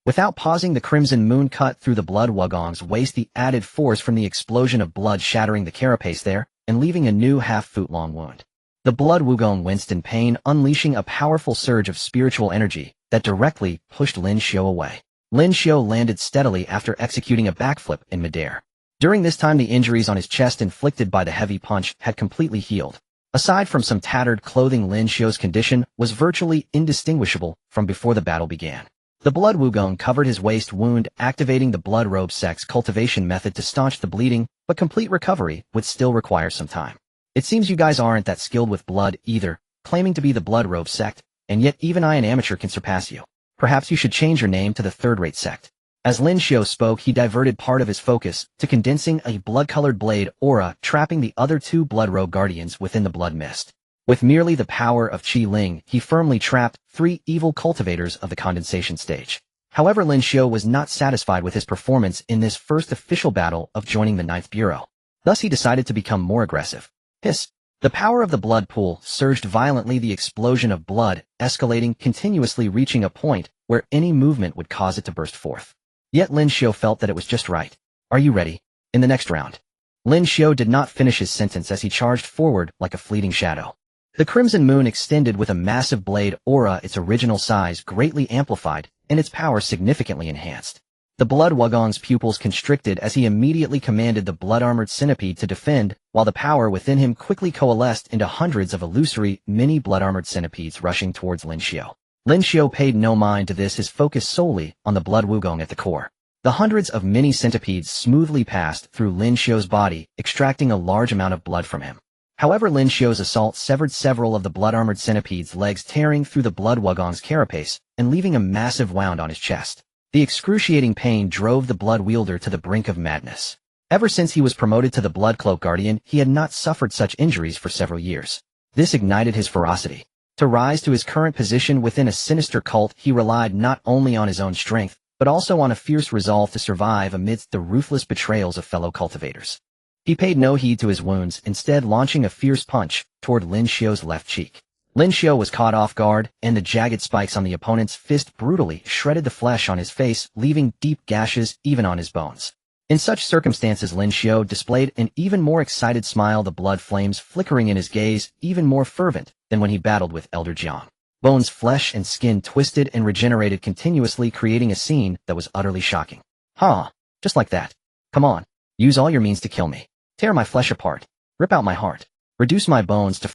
Without pausing, the crimson moon cut through the blood wugong's waist, the added force from the explosion of blood shattering the carapace there and leaving a new half-foot-long wound. The blood wugong winced in pain, unleashing a powerful surge of spiritual energy that directly pushed Lin Xiu away. Lin Xiu landed steadily after executing a backflip in midair. During this time, the injuries on his chest inflicted by the heavy punch had completely healed. Aside from some tattered clothing, Lin Xiu's condition was virtually indistinguishable from before the battle began. The blood wugong covered his waist wound, activating the blood robe sect's cultivation method to staunch the bleeding, but complete recovery would still require some time. It seems you guys aren't that skilled with blood either, claiming to be the blood robe sect, and yet even I, an amateur, can surpass you. Perhaps you should change your name to the third-rate sect. As Lin Xiu spoke, he diverted part of his focus to condensing a blood-colored blade aura, trapping the other two blood robe guardians within the blood mist. With merely the power of Qi Ling, he firmly trapped 3 evil cultivators of the condensation stage. However, Lin Xiu was not satisfied with his performance in this first official battle of joining the 9th Bureau. Thus he decided to become more aggressive. Hiss! The power of the blood pool surged violently, the explosion of blood escalating continuously, reaching a point where any movement would cause it to burst forth. Yet Lin Xiu felt that it was just right. Are you ready? In the next round. Lin Xiu did not finish his sentence as he charged forward like a fleeting shadow. The crimson moon extended with a massive blade aura, its original size greatly amplified and its power significantly enhanced. The blood wugong's pupils constricted as he immediately commanded the blood-armored centipede to defend, while the power within him quickly coalesced into hundreds of illusory, mini blood-armored centipedes rushing towards Lin Xiu. Lin Xiu paid no mind to this, his focus solely on the blood wugong at the core. The hundreds of mini centipedes smoothly passed through Lin Xiu's body, extracting a large amount of blood from him. However, Lin Xiu's assault severed several of the blood-armored centipede's legs, tearing through the blood wugong's carapace and leaving a massive wound on his chest. The excruciating pain drove the blood wielder to the brink of madness. Ever since he was promoted to the Blood Cloak Guardian, he had not suffered such injuries for several years. This ignited his ferocity. To rise to his current position within a sinister cult, he relied not only on his own strength, but also on a fierce resolve to survive amidst the ruthless betrayals of fellow cultivators. He paid no heed to his wounds, instead launching a fierce punch toward Lin Xiu's left cheek. Lin Xiu was caught off guard, and the jagged spikes on the opponent's fist brutally shredded the flesh on his face, leaving deep gashes even on his bones. In such circumstances, Lin Xiu displayed an even more excited smile, the blood flames flickering in his gaze, even more fervent than when he battled with Elder Jiang. Bones, flesh, and skin twisted and regenerated continuously, creating a scene that was utterly shocking. Huh, just like that. Come on, use all your means to kill me. Tear my flesh apart. Rip out my heart. Reduce my bones to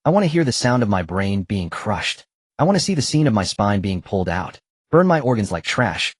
I want to hear the sound of my brain being crushed. I want to see the scene of my spine being pulled out. Burn my organs like trash.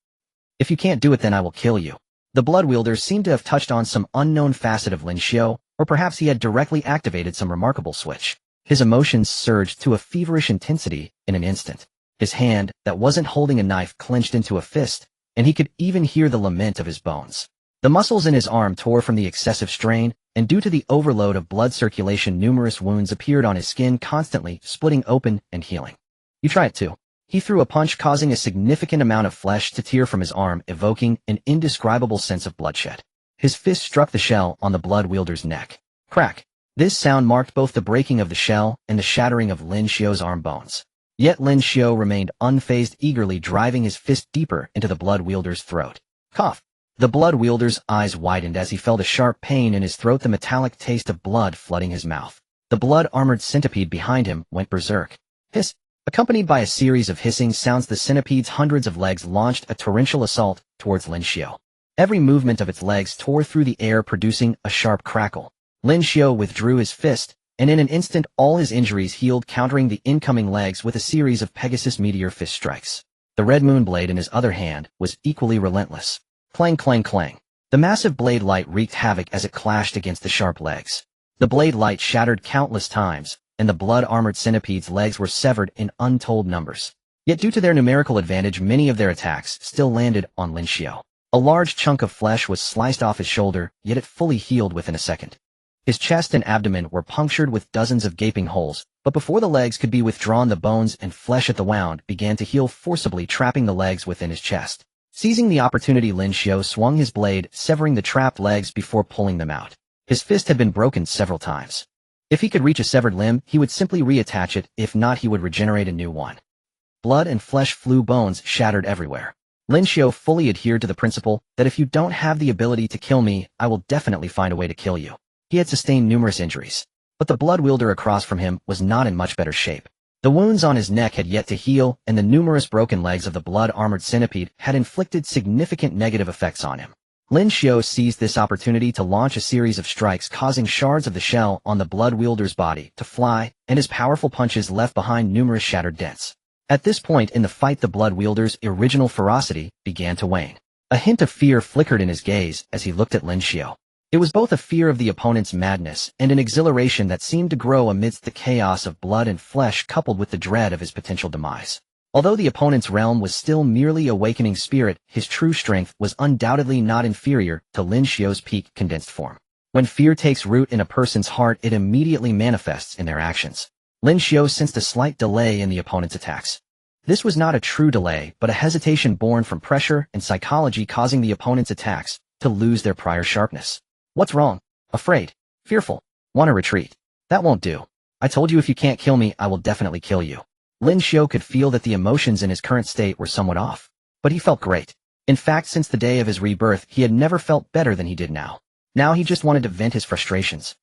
If you can't do it, then I will kill you. The blood wielder seemed to have touched on some unknown facet of Lin Xiu, or perhaps he had directly activated some remarkable switch. His emotions surged to a feverish intensity in an instant. His hand, that wasn't holding a knife, clenched into a fist, and he could even hear the lament of his bones. The muscles in his arm tore from the excessive strain, and due to the overload of blood circulation, numerous wounds appeared on his skin, constantly splitting open and healing. You try it too. He threw a punch, causing a significant amount of flesh to tear from his arm, evoking an indescribable sense of bloodshed. His fist struck the shell on the blood wielder's neck. Crack. This sound marked both the breaking of the shell and the shattering of Lin Xiu's arm bones. Yet Lin Xiu remained unfazed, eagerly driving his fist deeper into the blood wielder's throat. Cough. The blood wielder's eyes widened as he felt a sharp pain in his throat, the metallic taste of blood flooding his mouth. The blood-armored centipede behind him went berserk. Hiss. Accompanied by a series of hissing sounds, the centipede's hundreds of legs launched a torrential assault towards Lin Xiu. Every movement of its legs tore through the air, producing a sharp crackle. Lin Xiu withdrew his fist, and in an instant all his injuries healed, countering the incoming legs with a series of Pegasus meteor fist strikes. The red moon blade in his other hand was equally relentless. Clang, clang, clang. The massive blade light wreaked havoc as it clashed against the sharp legs. The blade light shattered countless times, and the blood-armored centipede's legs were severed in untold numbers. Yet due to their numerical advantage, many of their attacks still landed on Lin Xiu. A large chunk of flesh was sliced off his shoulder, yet it fully healed within a second. His chest and abdomen were punctured with dozens of gaping holes, but before the legs could be withdrawn, the bones and flesh at the wound began to heal, forcibly trapping the legs within his chest. Seizing the opportunity, Lin Xiu swung his blade, severing the trapped legs before pulling them out. His fist had been broken several times. If he could reach a severed limb, he would simply reattach it; if not, he would regenerate a new one. Blood and flesh flew, bones shattered everywhere. Lin Xiu fully adhered to the principle that if you don't have the ability to kill me, I will definitely find a way to kill you. He had sustained numerous injuries, but the blood wielder across from him was not in much better shape. The wounds on his neck had yet to heal, and the numerous broken legs of the blood-armored centipede had inflicted significant negative effects on him. Lin Xiu seized this opportunity to launch a series of strikes, causing shards of the shell on the blood wielder's body to fly, and his powerful punches left behind numerous shattered dents. At this point in the fight, the blood wielder's original ferocity began to wane. A hint of fear flickered in his gaze as he looked at Lin Xiu. It was both a fear of the opponent's madness and an exhilaration that seemed to grow amidst the chaos of blood and flesh, coupled with the dread of his potential demise. Although the opponent's realm was still merely awakening spirit, his true strength was undoubtedly not inferior to Lin Xiu's peak condensed form. When fear takes root in a person's heart, it immediately manifests in their actions. Lin Xiu sensed a slight delay in the opponent's attacks. This was not a true delay, but a hesitation born from pressure and psychology, causing the opponent's attacks to lose their prior sharpness. What's wrong? Afraid? Fearful? Want to retreat? That won't do. I told you, if you can't kill me, I will definitely kill you. Lin Xiu could feel that the emotions in his current state were somewhat off. But he felt great. In fact, since the day of his rebirth, he had never felt better than he did now. Now he just wanted to vent his frustrations.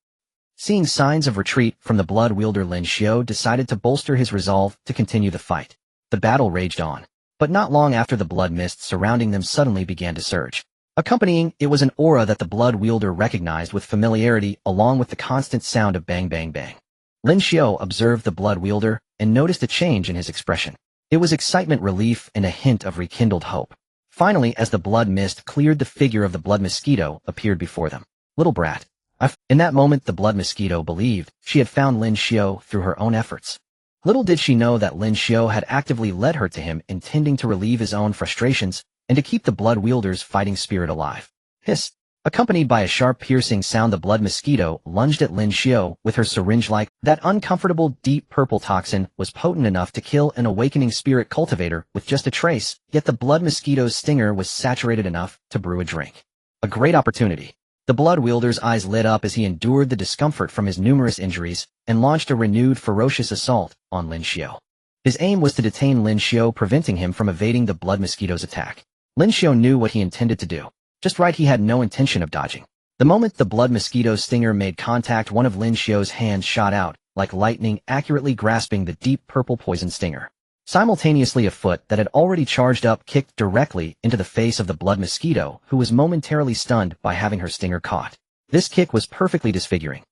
Seeing signs of retreat from the blood wielder, Lin Xiu decided to bolster his resolve to continue the fight. The battle raged on. But not long after, the blood mist surrounding them suddenly began to surge. Accompanying it was an aura that the blood wielder recognized with familiarity, along with the constant sound of bang bang bang. Lin Xiu observed the blood wielder and noticed a change in his expression. It was excitement, relief, and a hint of rekindled hope. Finally, as the blood mist cleared, the figure of the blood mosquito appeared before them. Little brat. In that moment, the blood mosquito believed she had found Lin Xiu through her own efforts. Little did she know that Lin Xiu had actively led her to him, intending to relieve his own frustrations and to keep the blood wielder's fighting spirit alive. Hiss. Accompanied by a sharp, piercing sound, the blood mosquito lunged at Lin Xiu with her syringe-like. That uncomfortable, deep purple toxin was potent enough to kill an awakening spirit cultivator with just a trace, yet the blood mosquito's stinger was saturated enough to brew a drink. A great opportunity. The blood wielder's eyes lit up as he endured the discomfort from his numerous injuries and launched a renewed ferocious assault on Lin Xiu. His aim was to detain Lin Xiu, preventing him from evading the blood mosquito's attack. Lin Xiu knew what he intended to do. Just right, he had no intention of dodging. The moment the blood mosquito's stinger made contact, one of Lin Xiu's hands shot out, like lightning, accurately grasping the deep purple poison stinger. Simultaneously, a foot that had already charged up kicked directly into the face of the blood mosquito, who was momentarily stunned by having her stinger caught. This kick was perfectly disfiguring.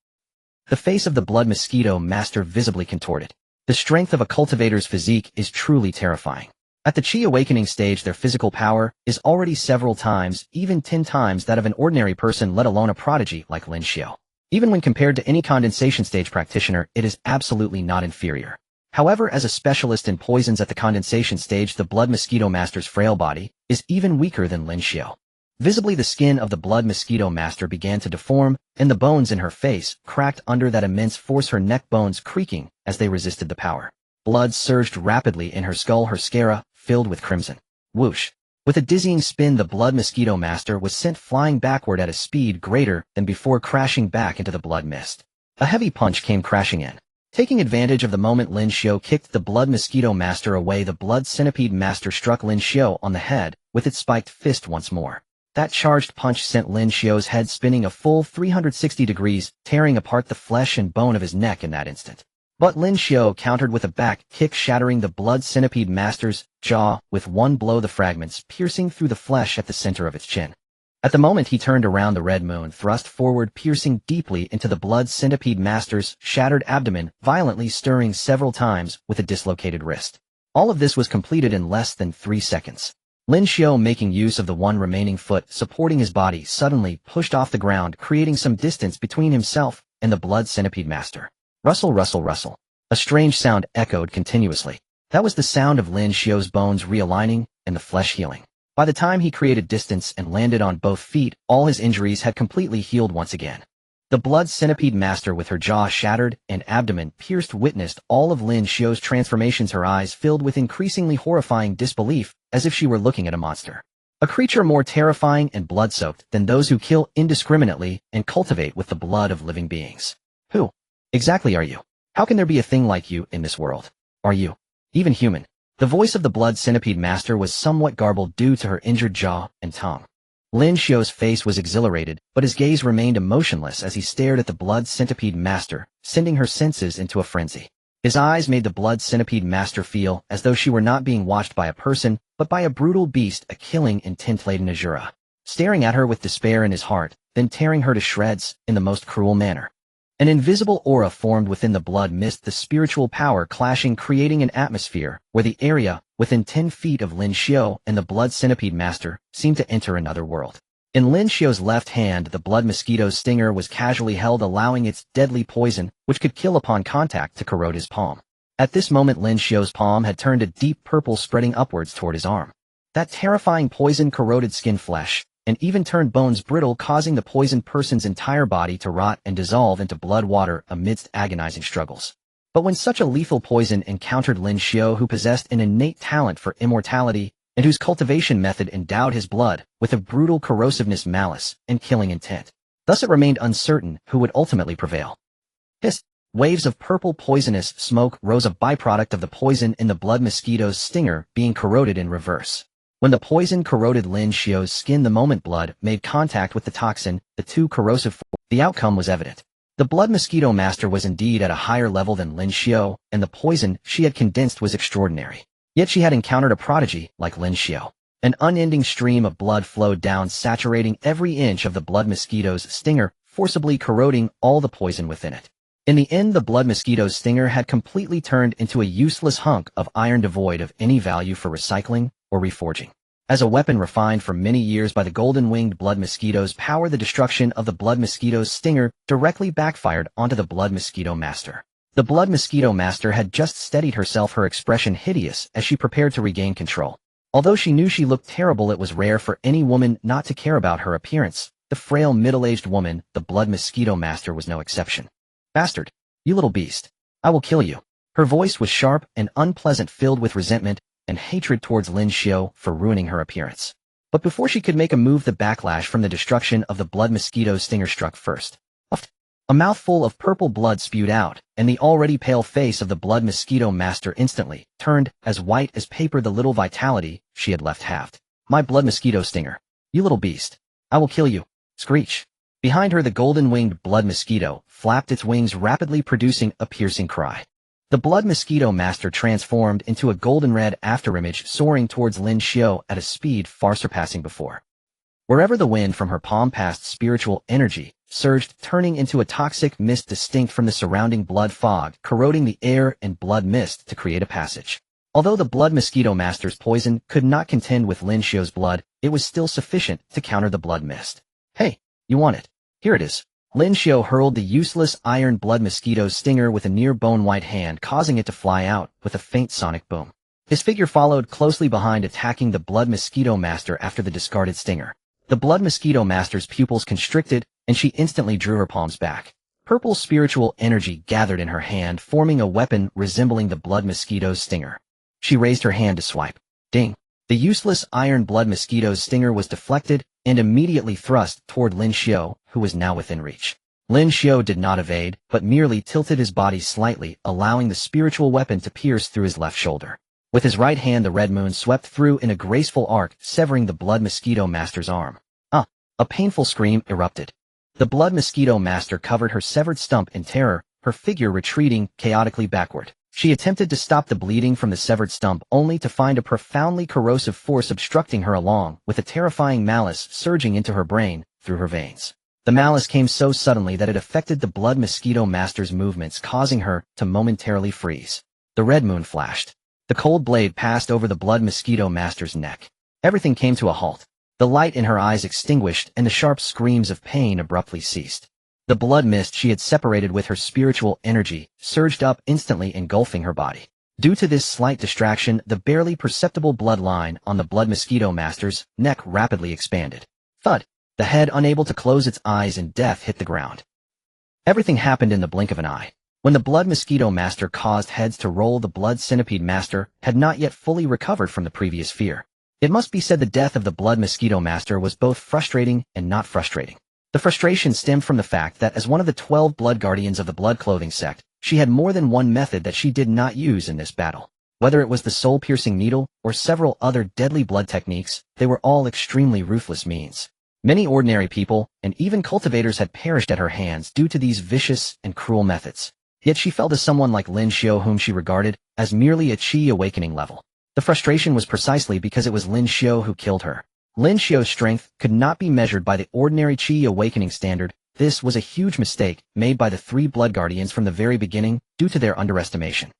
The face of the blood mosquito master visibly contorted. The strength of a cultivator's physique is truly terrifying. At the Qi awakening stage, their physical power is already several times, even 10 times that of an ordinary person, let alone a prodigy like Lin Xiu. Even when compared to any condensation stage practitioner, it is absolutely not inferior. However, as a specialist in poisons at the condensation stage, the blood mosquito master's frail body is even weaker than Lin Xiu. Visibly, the skin of the blood mosquito master began to deform, and the bones in her face cracked under that immense force, her neck bones creaking as they resisted the power. Blood surged rapidly in her skull, her sclera filled with crimson. Whoosh! With a dizzying spin, the blood mosquito master was sent flying backward at a speed greater than before, crashing back into the blood mist. A heavy punch came crashing in. Taking advantage of the moment, Lin Xiu kicked the blood mosquito master away. The blood centipede master struck Lin Xiu on the head with its spiked fist once more. That charged punch sent Lin Xiu's head spinning a full 360 degrees, tearing apart the flesh and bone of his neck in that instant. But Lin Xiu countered with a back kick, shattering the blood centipede master's jaw with one blow, the fragments piercing through the flesh at the center of its chin. At the moment he turned around, the red moon thrust forward, piercing deeply into the blood centipede master's shattered abdomen, violently stirring several times with a dislocated wrist. All of this was completed in less than 3 seconds. Lin Xiu, making use of the one remaining foot supporting his body, suddenly pushed off the ground, creating some distance between himself and the blood centipede master. Rustle, rustle, rustle. A strange sound echoed continuously. That was the sound of Lin Xiu's bones realigning and the flesh healing. By the time he created distance and landed on both feet, all his injuries had completely healed once again. The blood centipede master, with her jaw shattered and abdomen pierced, witnessed all of Lin Xiu's transformations, her eyes filled with increasingly horrifying disbelief, as if she were looking at a monster. A creature more terrifying and blood-soaked than those who kill indiscriminately and cultivate with the blood of living beings. Who exactly are you? How can there be a thing like you in this world? Are you even human? The voice of the blood centipede master was somewhat garbled due to her injured jaw and tongue. Lin Xiu's face was exhilarated, but his gaze remained emotionless as he stared at the blood centipede master, sending her senses into a frenzy. His eyes made the blood centipede master feel as though she were not being watched by a person, but by a brutal beast, a killing intent-laden Azura, staring at her with despair in his heart, then tearing her to shreds in the most cruel manner. An invisible aura formed within the blood mist, the spiritual power clashing, creating an atmosphere where the area within 10 feet of Lin Xiu and the blood centipede master seemed to enter another world. In Lin Xiu's left hand, the blood mosquito's stinger was casually held, allowing its deadly poison, which could kill upon contact, to corrode his palm. At this moment, Lin Xiu's palm had turned a deep purple, spreading upwards toward his arm. That terrifying poison corroded skin, flesh, and even turned bones brittle, causing the poisoned person's entire body to rot and dissolve into blood water amidst agonizing struggles. But when such a lethal poison encountered Lin Xiu, who possessed an innate talent for immortality and whose cultivation method endowed his blood with a brutal corrosiveness, malice, and killing intent, thus it remained uncertain who would ultimately prevail. Hiss! Waves of purple poisonous smoke rose, a byproduct of the poison in the blood mosquito's stinger being corroded in reverse. When the poison corroded Lin Xiu's skin, the moment blood made contact with the toxin, the two corrosive, the outcome was evident. The blood mosquito master was indeed at a higher level than Lin Xiu, and the poison she had condensed was extraordinary. Yet she had encountered a prodigy like Lin Xiu. An unending stream of blood flowed down, saturating every inch of the blood mosquito's stinger, forcibly corroding all the poison within it. In the end, the blood mosquito's stinger had completely turned into a useless hunk of iron, devoid of any value for recycling or reforging. As a weapon refined for many years by the golden-winged blood mosquito's power, the destruction of the blood mosquito's stinger directly backfired onto the blood mosquito master. The blood mosquito master had just steadied herself, her expression hideous as she prepared to regain control. Although she knew she looked terrible, it was rare for any woman not to care about her appearance. The frail, middle-aged woman, the blood mosquito master, was no exception. "Bastard! You little beast! I will kill you!" Her voice was sharp and unpleasant, filled with resentment and hatred towards Lin Xiu for ruining her appearance. But before she could make a move, the backlash from the destruction of the blood mosquito stinger struck first. A mouthful of purple blood spewed out, and the already pale face of the blood mosquito master instantly turned as white as paper. The little vitality she had left halved. My blood mosquito stinger. You little beast. I will kill you. Screech. Behind her, the golden-winged blood mosquito flapped its wings rapidly, producing a piercing cry. The blood mosquito master transformed into a golden-red afterimage, soaring towards Lin Xiu at a speed far surpassing before. Wherever the wind from her palm passed, spiritual energy surged, turning into a toxic mist distinct from the surrounding blood fog, corroding the air and blood mist to create a passage. Although the blood mosquito master's poison could not contend with Lin Xiu's blood, it was still sufficient to counter the blood mist. Hey, you want it? Here it is. Lin Xiu hurled the useless iron blood mosquito's stinger with a near bone-white hand, causing it to fly out with a faint sonic boom. His figure followed closely behind, attacking the blood mosquito master after the discarded stinger. The blood mosquito master's pupils constricted, and she instantly drew her palms back. Purple spiritual energy gathered in her hand, forming a weapon resembling the blood mosquito's stinger. She raised her hand to swipe. Ding! The useless iron blood mosquito's stinger was deflected and immediately thrust toward Lin Xiu, who was now within reach. Lin Xiu did not evade, but merely tilted his body slightly, allowing the spiritual weapon to pierce through his left shoulder. With his right hand, the red moon swept through in a graceful arc, severing the blood mosquito master's arm. A painful scream erupted. The blood mosquito master covered her severed stump in terror, her figure retreating chaotically backward. She attempted to stop the bleeding from the severed stump, only to find a profoundly corrosive force obstructing her, along with a terrifying malice surging into her brain through her veins. The malice came so suddenly that it affected the blood mosquito master's movements, causing her to momentarily freeze. The red moon flashed. The cold blade passed over the blood mosquito master's neck. Everything came to a halt. The light in her eyes extinguished, and the sharp screams of pain abruptly ceased. The blood mist she had separated with her spiritual energy surged up, instantly engulfing her body. Due to this slight distraction, the barely perceptible blood line on the blood mosquito master's neck rapidly expanded. Thud! The head, unable to close its eyes in death, hit the ground. Everything happened in the blink of an eye. When the blood mosquito master caused heads to roll, the blood centipede master had not yet fully recovered from the previous fear. It must be said the death of the blood mosquito master was both frustrating and not frustrating. The frustration stemmed from the fact that as one of the 12 blood guardians of the blood clothing sect, she had more than one method that she did not use in this battle. Whether it was the soul-piercing needle or several other deadly blood techniques, they were all extremely ruthless means. Many ordinary people, and even cultivators, had perished at her hands due to these vicious and cruel methods. Yet she fell to someone like Lin Xiu, whom she regarded as merely a Qi awakening level. The frustration was precisely because it was Lin Xiu who killed her. Lin Xiu's strength could not be measured by the ordinary Qi awakening standard. This was a huge mistake made by the 3 blood guardians from the very beginning due to their underestimation.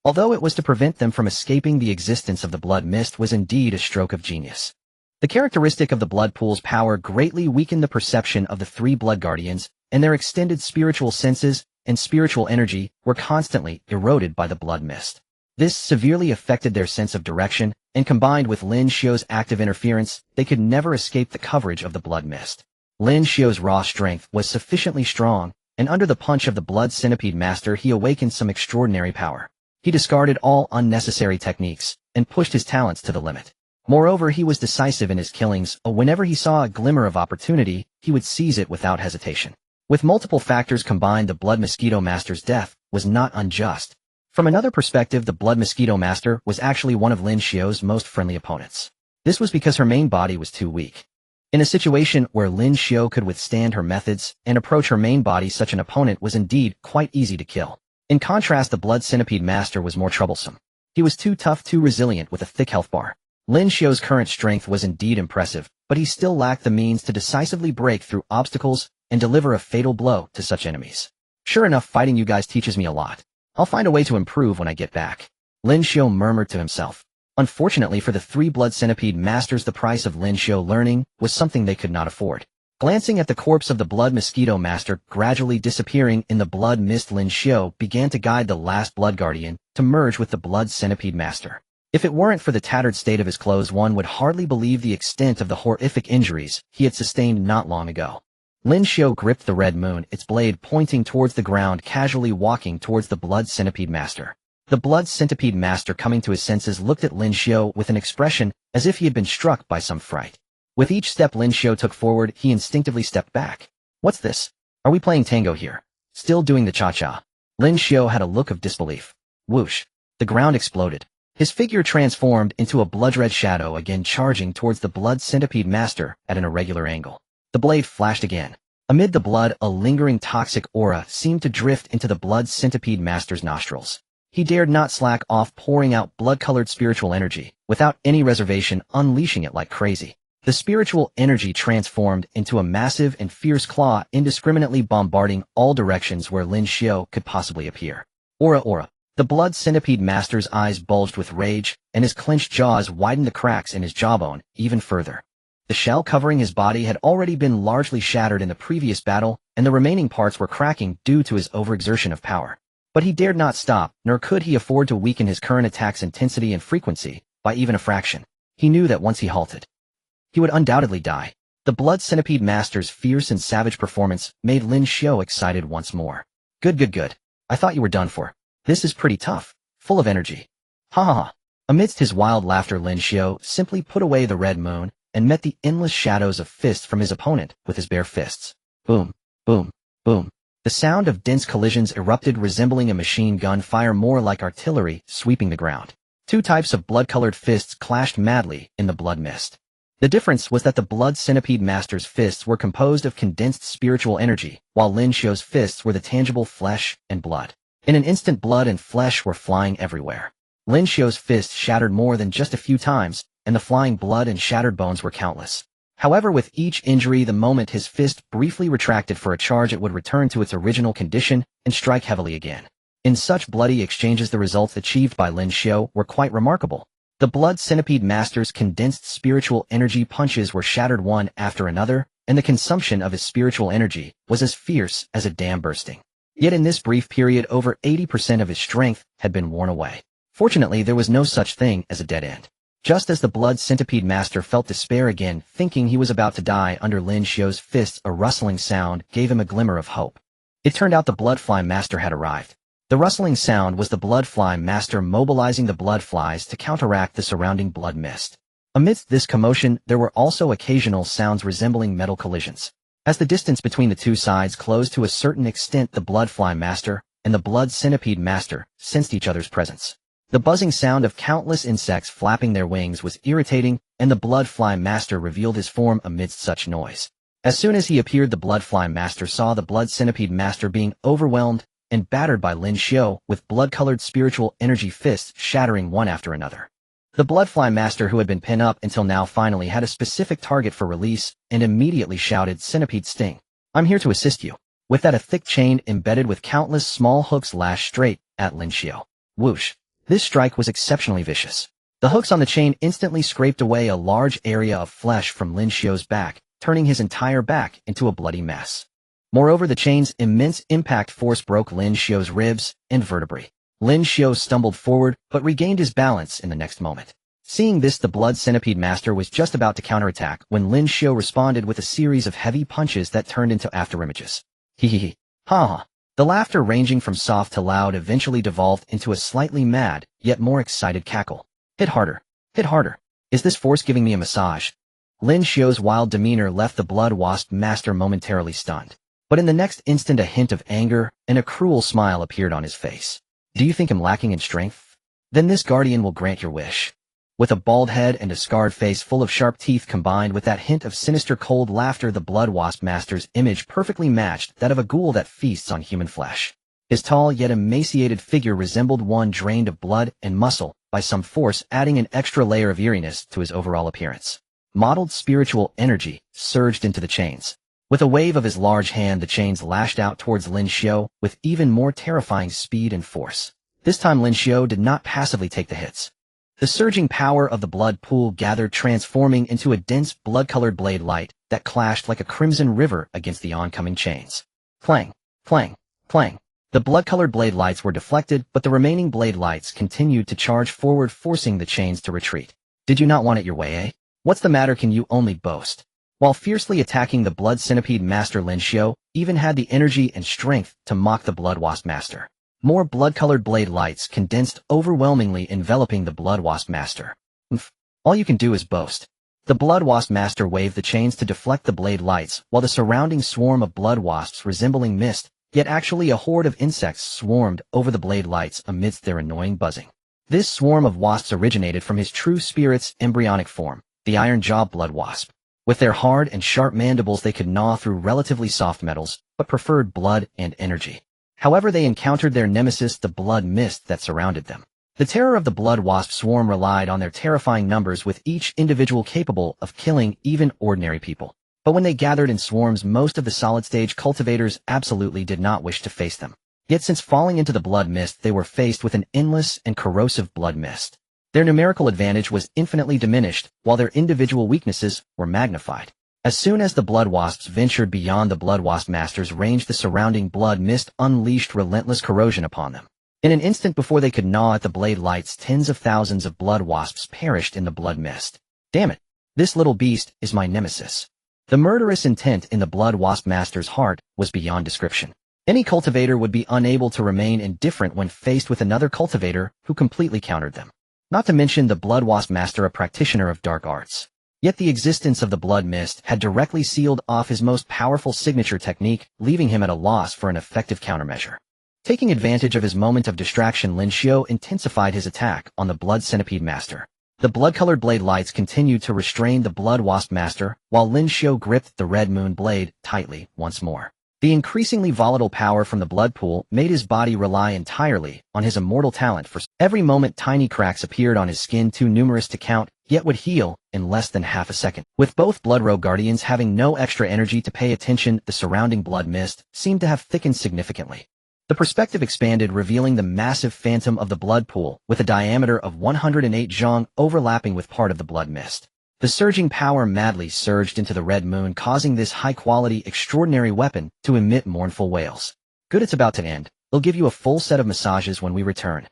Although it was to prevent them from escaping, the existence of the blood mist was indeed a stroke of genius. The characteristic of the blood pool's power greatly weakened the perception of the 3 blood guardians, and their extended spiritual senses and spiritual energy were constantly eroded by the blood mist. This severely affected their sense of direction, and combined with Lin Xiu's active interference, they could never escape the coverage of the blood mist. Lin Xiu's raw strength was sufficiently strong, and under the punch of the blood centipede master he awakened some extraordinary power. He discarded all unnecessary techniques, and pushed his talents to the limit. Moreover, he was decisive in his killings. Whenever he saw a glimmer of opportunity, he would seize it without hesitation. With multiple factors combined, the blood mosquito master's death was not unjust. From another perspective, the blood mosquito master was actually one of Lin Xiu's most friendly opponents. This was because her main body was too weak. In a situation where Lin Xiu could withstand her methods and approach her main body, such an opponent was indeed quite easy to kill. In contrast, the blood centipede master was more troublesome. He was too tough, too resilient, with a thick health bar. Lin Xiu's current strength was indeed impressive, but he still lacked the means to decisively break through obstacles and deliver a fatal blow to such enemies. Sure enough, fighting you guys teaches me a lot. I'll find a way to improve when I get back. Lin Xiu murmured to himself. Unfortunately for the 3 blood centipede masters, the price of Lin Xiu learning was something they could not afford. Glancing at the corpse of the blood mosquito master gradually disappearing in the blood mist, Lin Xiu began to guide the last blood guardian to merge with the blood centipede master. If it weren't for the tattered state of his clothes, one would hardly believe the extent of the horrific injuries he had sustained not long ago. Lin Xiu gripped the red moon, its blade pointing towards the ground, casually walking towards the blood centipede master. The blood centipede master, coming to his senses, looked at Lin Xiu with an expression as if he had been struck by some fright. With each step Lin Xiu took forward, he instinctively stepped back. What's this? Are we playing tango here? Still doing the cha-cha. Lin Xiu had a look of disbelief. Whoosh. The ground exploded. His figure transformed into a blood-red shadow, again charging towards the blood centipede master at an irregular angle. The blade flashed again. Amid the blood, a lingering toxic aura seemed to drift into the blood centipede master's nostrils. He dared not slack off, pouring out blood-colored spiritual energy, without any reservation, unleashing it like crazy. The spiritual energy transformed into a massive and fierce claw, indiscriminately bombarding all directions where Lin Xiu could possibly appear. Aura. The blood centipede master's eyes bulged with rage, and his clenched jaws widened the cracks in his jawbone even further. The shell covering his body had already been largely shattered in the previous battle, and the remaining parts were cracking due to his overexertion of power. But he dared not stop, nor could he afford to weaken his current attack's intensity and frequency by even a fraction. He knew that once he halted, he would undoubtedly die. The blood centipede master's fierce and savage performance made Lin Xiu excited once more. Good. I thought you were done for. This is pretty tough, full of energy. Ha ha ha. Amidst his wild laughter, Lin Xiu simply put away the red moon and met the endless shadows of fists from his opponent with his bare fists. Boom, boom, boom. The sound of dense collisions erupted, resembling a machine gun fire, more like artillery sweeping the ground. Two types of blood-colored fists clashed madly in the blood mist. The difference was that the blood centipede master's fists were composed of condensed spiritual energy, while Lin Xiu's fists were the tangible flesh and blood. In an instant, blood and flesh were flying everywhere. Lin Xiu's fists shattered more than just a few times, and the flying blood and shattered bones were countless. However, with each injury, the moment his fist briefly retracted for a charge, it would return to its original condition and strike heavily again. In such bloody exchanges, the results achieved by Lin Xiu were quite remarkable. The blood centipede master's condensed spiritual energy punches were shattered one after another, and the consumption of his spiritual energy was as fierce as a dam bursting. Yet in this brief period, over 80% of his strength had been worn away. Fortunately, there was no such thing as a dead end. Just as the blood centipede master felt despair again, thinking he was about to die under Lin Xiu's fists, a rustling sound gave him a glimmer of hope. It turned out the bloodfly master had arrived. The rustling sound was the bloodfly master mobilizing the bloodflies to counteract the surrounding blood mist. Amidst this commotion, there were also occasional sounds resembling metal collisions. As the distance between the two sides closed to a certain extent, the bloodfly master and the blood centipede master sensed each other's presence. The buzzing sound of countless insects flapping their wings was irritating, and the bloodfly master revealed his form amidst such noise. As soon as he appeared, the bloodfly master saw the blood centipede master being overwhelmed and battered by Lin Xiu, with blood-colored spiritual energy fists shattering one after another. The bloodfly master, who had been pinned up until now, finally had a specific target for release and immediately shouted, "Centipede sting. I'm here to assist you." With that, a thick chain embedded with countless small hooks lashed straight at Lin Xiu. Whoosh. This strike was exceptionally vicious. The hooks on the chain instantly scraped away a large area of flesh from Lin Xiu's back, turning his entire back into a bloody mess. Moreover, the chain's immense impact force broke Lin Xiu's ribs and vertebrae. Lin Xiu stumbled forward, but regained his balance in the next moment. Seeing this, the blood centipede master was just about to counterattack when Lin Xiu responded with a series of heavy punches that turned into afterimages. Hee. Ha ha. The laughter, ranging from soft to loud, eventually devolved into a slightly mad, yet more excited cackle. Hit harder. Hit harder. Is this force giving me a massage? Lin Xiu's wild demeanor left the blood wasp master momentarily stunned. But in the next instant, a hint of anger and a cruel smile appeared on his face. Do you think I'm lacking in strength? Then this guardian will grant your wish. With a bald head and a scarred face full of sharp teeth, combined with that hint of sinister cold laughter, the blood wasp master's image perfectly matched that of a ghoul that feasts on human flesh. His tall yet emaciated figure resembled one drained of blood and muscle by some force, adding an extra layer of eeriness to his overall appearance. Mottled spiritual energy surged into the chains. With a wave of his large hand, the chains lashed out towards Lin Xiu with even more terrifying speed and force. This time Lin Xiu did not passively take the hits. The surging power of the blood pool gathered, transforming into a dense blood-colored blade light that clashed like a crimson river against the oncoming chains. Clang, clang, clang. The blood-colored blade lights were deflected, but the remaining blade lights continued to charge forward, forcing the chains to retreat. Did you not want it your way, eh? What's the matter? Can you only boast? While fiercely attacking, the blood centipede master Lin Xiu even had the energy and strength to mock the blood wasp master. More blood-colored blade lights condensed, overwhelmingly enveloping the blood wasp master. All you can do is boast. The Blood Wasp Master waved the chains to deflect the blade lights, while the surrounding swarm of blood wasps resembling mist, yet actually a horde of insects swarmed over the blade lights amidst their annoying buzzing. This swarm of wasps originated from his true spirit's embryonic form, the iron-jawed blood wasp. With their hard and sharp mandibles they could gnaw through relatively soft metals, but preferred blood and energy. However, they encountered their nemesis, the blood mist that surrounded them. The terror of the blood wasp swarm relied on their terrifying numbers, with each individual capable of killing even ordinary people. But when they gathered in swarms, most of the solid-stage cultivators absolutely did not wish to face them. Yet since falling into the blood mist, they were faced with an endless and corrosive blood mist. Their numerical advantage was infinitely diminished, while their individual weaknesses were magnified. As soon as the blood wasps ventured beyond the blood wasp master's range, the surrounding blood mist unleashed relentless corrosion upon them. In an instant, before they could gnaw at the blade lights, tens of thousands of blood wasps perished in the blood mist. Damn it! This little beast is my nemesis. The murderous intent in the blood wasp master's heart was beyond description. Any cultivator would be unable to remain indifferent when faced with another cultivator who completely countered them. Not to mention the blood wasp master, a practitioner of dark arts. Yet the existence of the blood mist had directly sealed off his most powerful signature technique, leaving him at a loss for an effective countermeasure. Taking advantage of his moment of distraction, Lin Xiu intensified his attack on the blood centipede master. The blood-colored blade lights continued to restrain the blood wasp master, while Lin Xiu gripped the red moon blade tightly once more. The increasingly volatile power from the blood pool made his body rely entirely on his immortal talent. For every moment, tiny cracks appeared on his skin, too numerous to count, yet would heal in less than half a second. With both blood rogue guardians having no extra energy to pay attention, the surrounding blood mist seemed to have thickened significantly. The perspective expanded, revealing the massive phantom of the blood pool, with a diameter of 108 zhang overlapping with part of the blood mist. The surging power madly surged into the red moon, causing this high-quality, extraordinary weapon to emit mournful wails. Good, it's about to end. They'll give you a full set of massages when we return.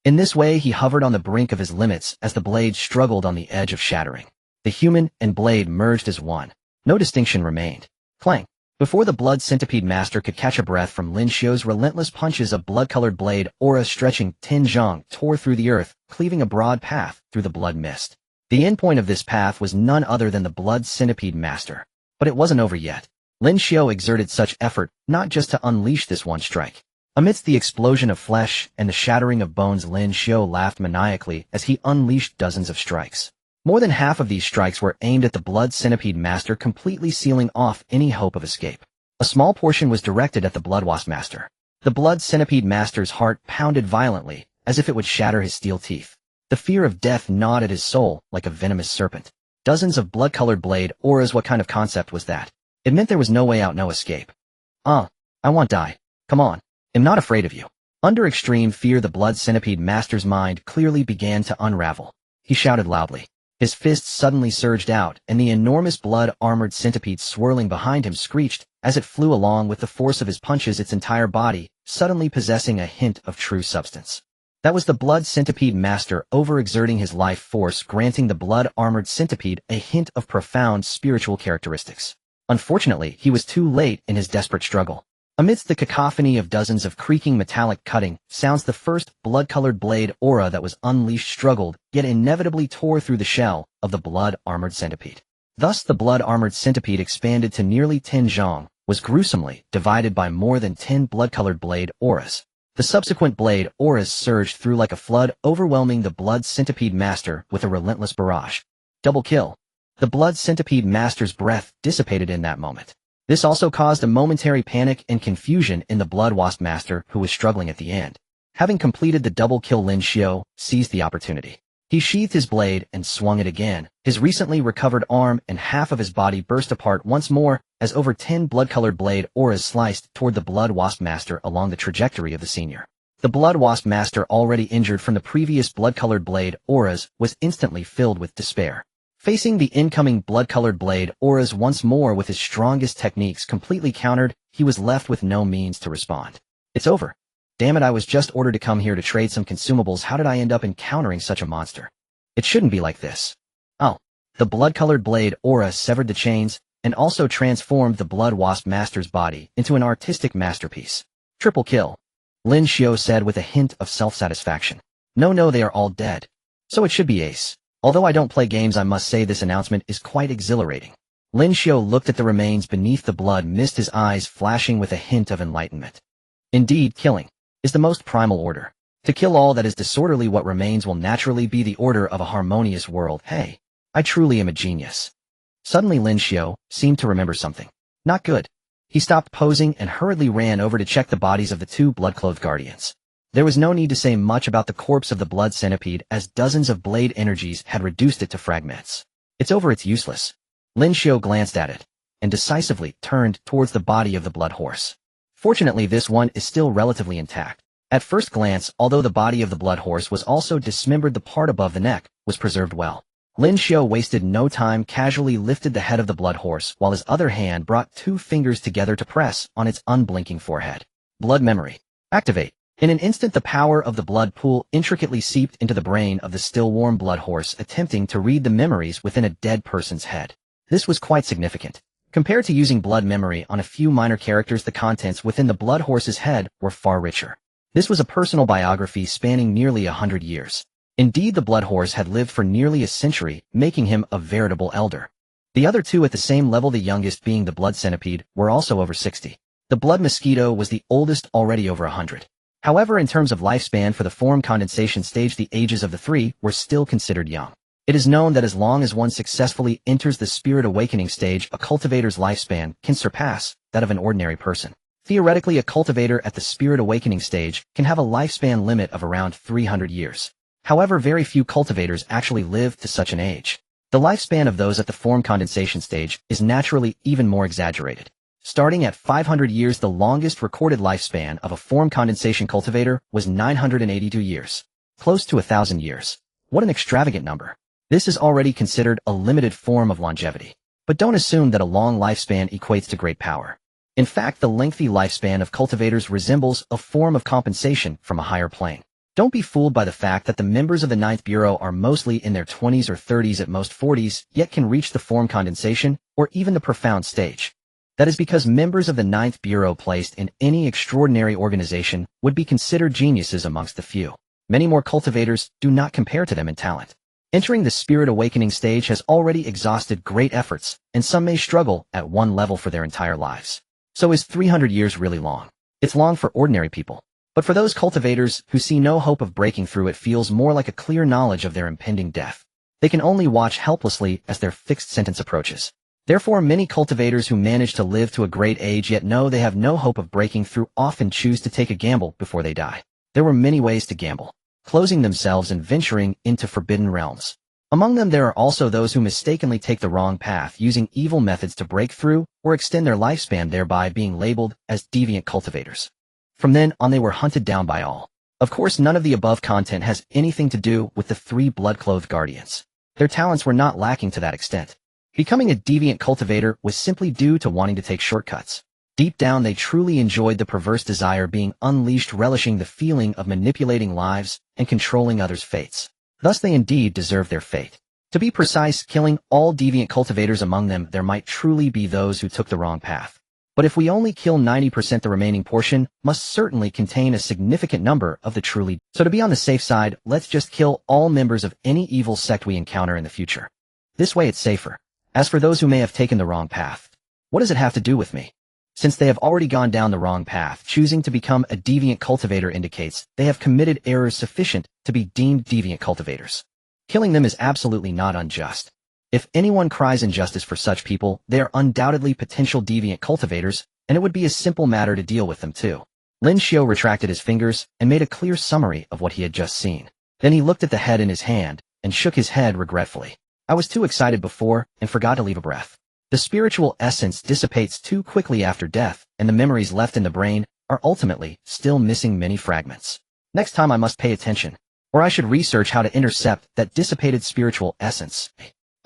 In this way, he hovered on the brink of his limits as the blade struggled on the edge of shattering. The human and blade merged as one. No distinction remained. Clang! Before the blood centipede master could catch a breath from Lin Xiu's relentless punches, a blood-colored blade aura stretching 10 zhang tore through the earth, cleaving a broad path through the blood mist. The endpoint of this path was none other than the blood centipede master. But it wasn't over yet. Lin Xiu exerted such effort not just to unleash this one strike. Amidst the explosion of flesh and the shattering of bones, Lin Xiu laughed maniacally as he unleashed dozens of strikes. More than half of these strikes were aimed at the blood centipede master, completely sealing off any hope of escape. A small portion was directed at the blood wasp master. The blood centipede master's heart pounded violently, as if it would shatter his steel teeth. The fear of death gnawed at his soul like a venomous serpent. Dozens of blood-colored blade auras. What kind of concept was that? It meant there was no way out, no escape. I won't die. Come on. I'm not afraid of you. Under extreme fear, the blood centipede master's mind clearly began to unravel. He shouted loudly. His fists suddenly surged out, and the enormous blood-armored centipede swirling behind him screeched as it flew along with the force of his punches, its entire body suddenly possessing a hint of true substance. That was the blood centipede master overexerting his life force, granting the blood-armored centipede a hint of profound spiritual characteristics. Unfortunately, he was too late in his desperate struggle. Amidst the cacophony of dozens of creaking metallic cutting sounds, the first blood-colored blade aura that was unleashed struggled, yet inevitably tore through the shell of the blood-armored centipede. Thus, the blood-armored centipede expanded to nearly 10 zhang, was gruesomely divided by more than 10 blood-colored blade auras. The subsequent blade auras surged through like a flood, overwhelming the blood centipede master with a relentless barrage. Double kill. The blood centipede master's breath dissipated in that moment. This also caused a momentary panic and confusion in the blood wasp master, who was struggling at the end. Having completed the double kill, Lin Xiu seized the opportunity. He sheathed his blade and swung it again. His recently recovered arm and half of his body burst apart once more as over 10 blood-colored blade auras sliced toward the blood wasp master along the trajectory of the senior. The blood wasp master, already injured from the previous blood-colored blade auras, was instantly filled with despair. Facing the incoming blood-colored blade auras once more with his strongest techniques completely countered, he was left with no means to respond. It's over. Damn it, I was just ordered to come here to trade some consumables. How did I end up encountering such a monster? It shouldn't be like this. Oh. The blood-colored blade aura severed the chains and also transformed the blood wasp master's body into an artistic masterpiece. Triple kill. Lin Xiu said with a hint of self-satisfaction. No, they are all dead. So it should be ace. Although I don't play games, I must say this announcement is quite exhilarating. Lin Xiu looked at the remains beneath the blood mist, his eyes flashing with a hint of enlightenment. Indeed, killing is the most primal order. To kill all that is disorderly, what remains will naturally be the order of a harmonious world. Hey, I truly am a genius. Suddenly Lin Xiu seemed to remember something. Not good. He stopped posing and hurriedly ran over to check the bodies of the two blood-clothed guardians. There was no need to say much about the corpse of the blood centipede, as dozens of blade energies had reduced it to fragments. It's over, it's useless. Lin Xiu glanced at it, and decisively turned towards the body of the blood horse. Fortunately, this one is still relatively intact. At first glance, although the body of the blood horse was also dismembered, the part above the neck was preserved well. Lin Xiu wasted no time, casually lifted the head of the blood horse, while his other hand brought 2 fingers together to press on its unblinking forehead. Blood memory. Activate. In an instant, the power of the blood pool intricately seeped into the brain of the still-warm blood horse, attempting to read the memories within a dead person's head. This was quite significant. Compared to using blood memory on a few minor characters, the contents within the blood horse's head were far richer. This was a personal biography spanning nearly 100 years. Indeed, the blood horse had lived for nearly a century, making him a veritable elder. The other 2 at the same level, the youngest being the blood centipede, were also over 60. The blood mosquito was the oldest, already over 100. However, in terms of lifespan for the form condensation stage, the ages of the 3 were still considered young. It is known that as long as one successfully enters the spirit awakening stage, a cultivator's lifespan can surpass that of an ordinary person. Theoretically, a cultivator at the spirit awakening stage can have a lifespan limit of around 300 years. However, very few cultivators actually live to such an age. The lifespan of those at the form condensation stage is naturally even more exaggerated. Starting at 500 years, the longest recorded lifespan of a form condensation cultivator was 982 years. Close to 1,000 years. What an extravagant number. This is already considered a limited form of longevity. But don't assume that a long lifespan equates to great power. In fact, the lengthy lifespan of cultivators resembles a form of compensation from a higher plane. Don't be fooled by the fact that the members of the 9th Bureau are mostly in their 20s or 30s, at most 40s, yet can reach the form condensation or even the profound stage. That is because members of the 9th Bureau placed in any extraordinary organization would be considered geniuses amongst the few. Many more cultivators do not compare to them in talent. Entering the spirit awakening stage has already exhausted great efforts, and some may struggle at one level for their entire lives. So is 300 years really long? It's long for ordinary people. But for those cultivators who see no hope of breaking through, it feels more like a clear knowledge of their impending death. They can only watch helplessly as their fixed sentence approaches. Therefore, many cultivators who manage to live to a great age yet know they have no hope of breaking through often choose to take a gamble before they die. There were many ways to gamble, closing themselves and venturing into forbidden realms. Among them, there are also those who mistakenly take the wrong path, using evil methods to break through or extend their lifespan, thereby being labeled as deviant cultivators. From then on, they were hunted down by all. Of course, none of the above content has anything to do with the 3 blood-clothed guardians. Their talents were not lacking to that extent. Becoming a deviant cultivator was simply due to wanting to take shortcuts. Deep down, they truly enjoyed the perverse desire being unleashed, relishing the feeling of manipulating lives and controlling others' fates. Thus, they indeed deserve their fate. To be precise, killing all deviant cultivators, among them there might truly be those who took the wrong path. But if we only kill 90%, the remaining portion must certainly contain a significant number of the truly. So to be on the safe side, let's just kill all members of any evil sect we encounter in the future. This way it's safer. As for those who may have taken the wrong path, what does it have to do with me? Since they have already gone down the wrong path, choosing to become a deviant cultivator indicates they have committed errors sufficient to be deemed deviant cultivators. Killing them is absolutely not unjust. If anyone cries injustice for such people, they are undoubtedly potential deviant cultivators, and it would be a simple matter to deal with them too. Lin Xiu retracted his fingers and made a clear summary of what he had just seen. Then he looked at the head in his hand and shook his head regretfully. I was too excited before and forgot to leave a breath. The spiritual essence dissipates too quickly after death, and the memories left in the brain are ultimately still missing many fragments. Next time I must pay attention, or I should research how to intercept that dissipated spiritual essence.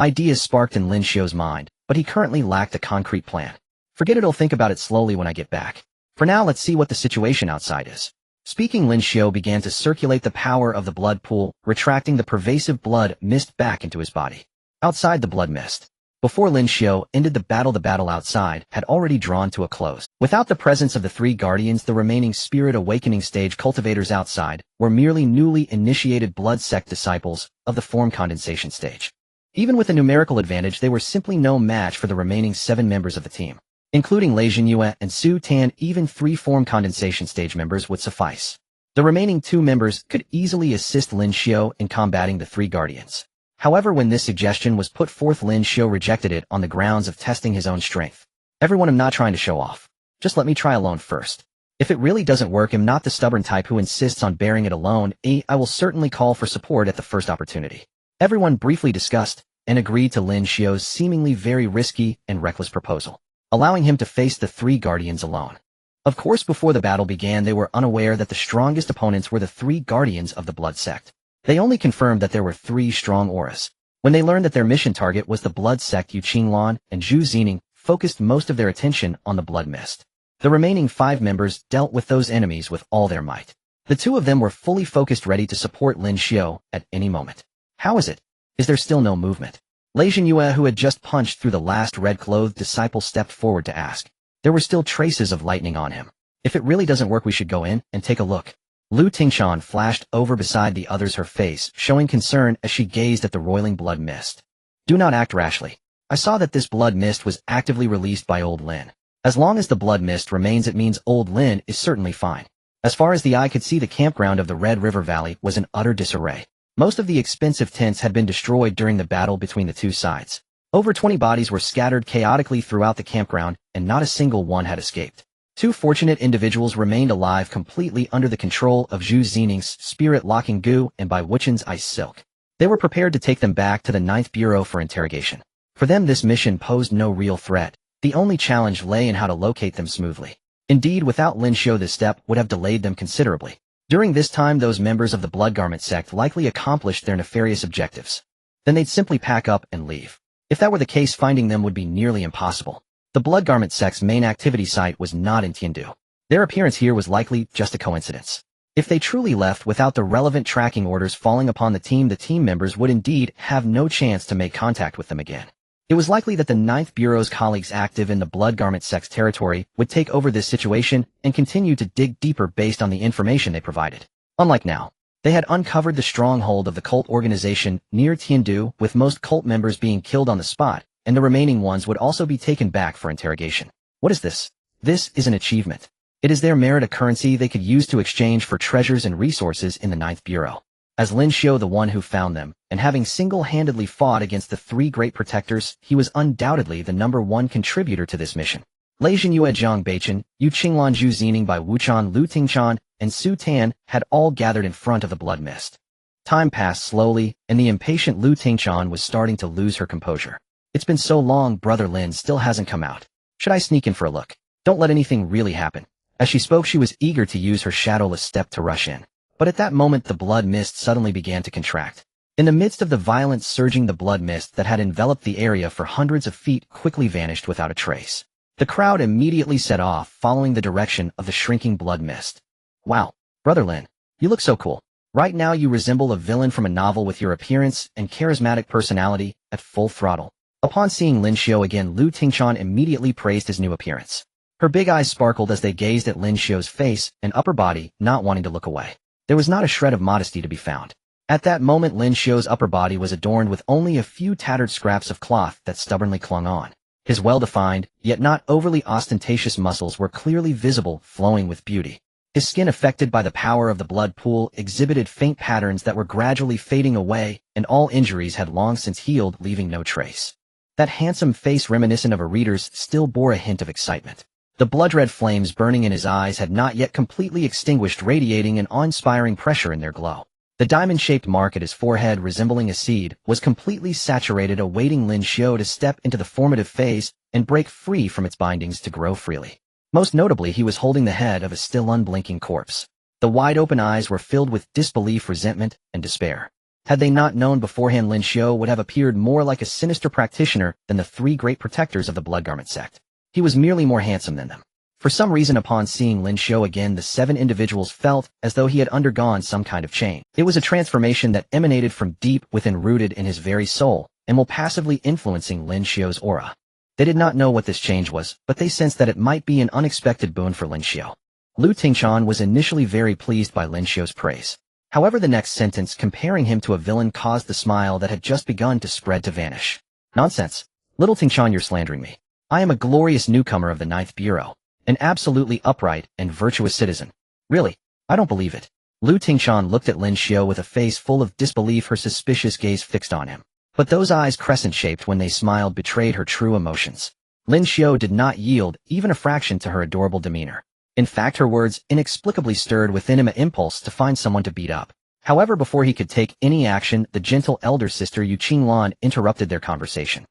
Ideas sparked in Lin Xiu's mind, but he currently lacked a concrete plan. Forget it, I'll think about it slowly when I get back. For now, let's see what the situation outside is. Speaking, Lin Xiu began to circulate the power of the blood pool, retracting the pervasive blood mist back into his body. Outside the blood mist. Before Lin Xiu ended the battle outside had already drawn to a close. Without the presence of the three guardians, the remaining spirit awakening stage cultivators outside were merely newly initiated blood sect disciples of the form condensation stage. Even with a numerical advantage, they were simply no match for the remaining 7 members of the team. Including Lin Xiu and Su Tan, even 3 form condensation stage members would suffice. The remaining 2 members could easily assist Lin Xiu in combating the 3 guardians. However, when this suggestion was put forth, Lin Xiu rejected it on the grounds of testing his own strength. Everyone, I'm not trying to show off. Just let me try alone first. If it really doesn't work, I'm not the stubborn type who insists on bearing it alone. I will certainly call for support at the first opportunity. Everyone briefly discussed and agreed to Lin Xiu's seemingly very risky and reckless proposal, allowing him to face the 3 guardians alone. Of course, before the battle began, they were unaware that the strongest opponents were the 3 guardians of the blood sect. They only confirmed that there were 3 strong auras. When they learned that their mission target was the blood sect, Yu Qinglan and Zhu Zining focused most of their attention on the blood mist. The remaining 5 members dealt with those enemies with all their might. The 2 of them were fully focused, ready to support Lin Xiu at any moment. How is it? Is there still no movement? Lin Xiu, who had just punched through the last red-clothed disciple, stepped forward to ask. There were still traces of lightning on him. If it really doesn't work, we should go in and take a look. Lu Tingshan flashed over beside the others, her face showing concern as she gazed at the roiling blood mist. Do not act rashly. I saw that this blood mist was actively released by old Lin. As long as the blood mist remains, it means old Lin is certainly fine. As far as the eye could see, the campground of the Red River Valley was in utter disarray. Most of the expensive tents had been destroyed during the battle between the 2 sides. Over 20 bodies were scattered chaotically throughout the campground, and not a single one had escaped. 2 fortunate individuals remained alive, completely under the control of Zhu Zining's spirit-locking goo and by Wuchen's ice silk. They were prepared to take them back to the 9th Bureau for interrogation. For them, this mission posed no real threat. The only challenge lay in how to locate them smoothly. Indeed, without Lin Xiu, this step would have delayed them considerably. During this time, those members of the Blood Garment sect likely accomplished their nefarious objectives. Then they'd simply pack up and leave. If that were the case, finding them would be nearly impossible. The Blood Garment sect's main activity site was not in Tiandu. Their appearance here was likely just a coincidence. If they truly left without the relevant tracking orders falling upon the team members would indeed have no chance to make contact with them again. It was likely that the 9th Bureau's colleagues active in the Blood Garment sect's territory would take over this situation and continue to dig deeper based on the information they provided. Unlike now, they had uncovered the stronghold of the cult organization near Tiandu, with most cult members being killed on the spot, and the remaining ones would also be taken back for interrogation. What is this? This is an achievement. It is their merit, a currency they could use to exchange for treasures and resources in the 9th Bureau. As Lin Xiu, the one who found them, and having single-handedly fought against the 3 great protectors, he was undoubtedly the #1 contributor to this mission. Lei Zhenyue, Zhang Beichen, Yu Qinglan, Zhu Zining, Bai Wuchan, Lu Tingshan, and Su Tan had all gathered in front of the blood mist. Time passed slowly, and the impatient Lu Tingshan was starting to lose her composure. It's been so long, Brother Lin still hasn't come out. Should I sneak in for a look? Don't let anything really happen. As she spoke, she was eager to use her shadowless step to rush in. But at that moment, the blood mist suddenly began to contract. In the midst of the violent surging, the blood mist that had enveloped the area for hundreds of feet quickly vanished without a trace. The crowd immediately set off, following the direction of the shrinking blood mist. Wow, Brother Lin, you look so cool. Right now you resemble a villain from a novel with your appearance and charismatic personality at full throttle. Upon seeing Lin Xiu again, Lu Tingshan immediately praised his new appearance. Her big eyes sparkled as they gazed at Lin Xiu's face and upper body, not wanting to look away. There was not a shred of modesty to be found. At that moment, Lin Xiu's upper body was adorned with only a few tattered scraps of cloth that stubbornly clung on. His well-defined, yet not overly ostentatious muscles were clearly visible, flowing with beauty. His skin, affected by the power of the blood pool, exhibited faint patterns that were gradually fading away, and all injuries had long since healed, leaving no trace. That handsome face, reminiscent of a reader's, still bore a hint of excitement. The blood-red flames burning in his eyes had not yet completely extinguished, radiating an awe-inspiring pressure in their glow. The diamond-shaped mark at his forehead, resembling a seed, was completely saturated, awaiting Lin Xiu to step into the formative phase and break free from its bindings to grow freely. Most notably, he was holding the head of a still unblinking corpse. The wide-open eyes were filled with disbelief, resentment, and despair. Had they not known beforehand, Lin Xiu would have appeared more like a sinister practitioner than the 3 great protectors of the Blood Garment sect. He was merely more handsome than them. For some reason, upon seeing Lin Xiu again, the 7 individuals felt as though he had undergone some kind of change. It was a transformation that emanated from deep within, rooted in his very soul, and while passively influencing Lin Xiu's aura. They did not know what this change was, but they sensed that it might be an unexpected boon for Lin Xiu. Lu Tingchan was initially very pleased by Lin Xiu's praise. However, the next sentence comparing him to a villain caused the smile that had just begun to spread to vanish. Nonsense. Little Tingchan, you're slandering me. I am a glorious newcomer of the Ninth Bureau, an absolutely upright and virtuous citizen. Really? I don't believe it. Lu Tingchan looked at Lin Xiu with a face full of disbelief, her suspicious gaze fixed on him. But those eyes, crescent-shaped when they smiled, betrayed her true emotions. Lin Xiu did not yield even a fraction to her adorable demeanor. In fact, her words inexplicably stirred within him an impulse to find someone to beat up. However, before he could take any action, the gentle elder sister Yu Qinglan interrupted their conversation.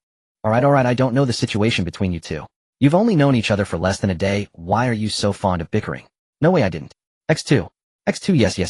Alright, I don't know the situation between you two. You've only known each other for less than a day, why are you so fond of bickering? No way I didn't. X2.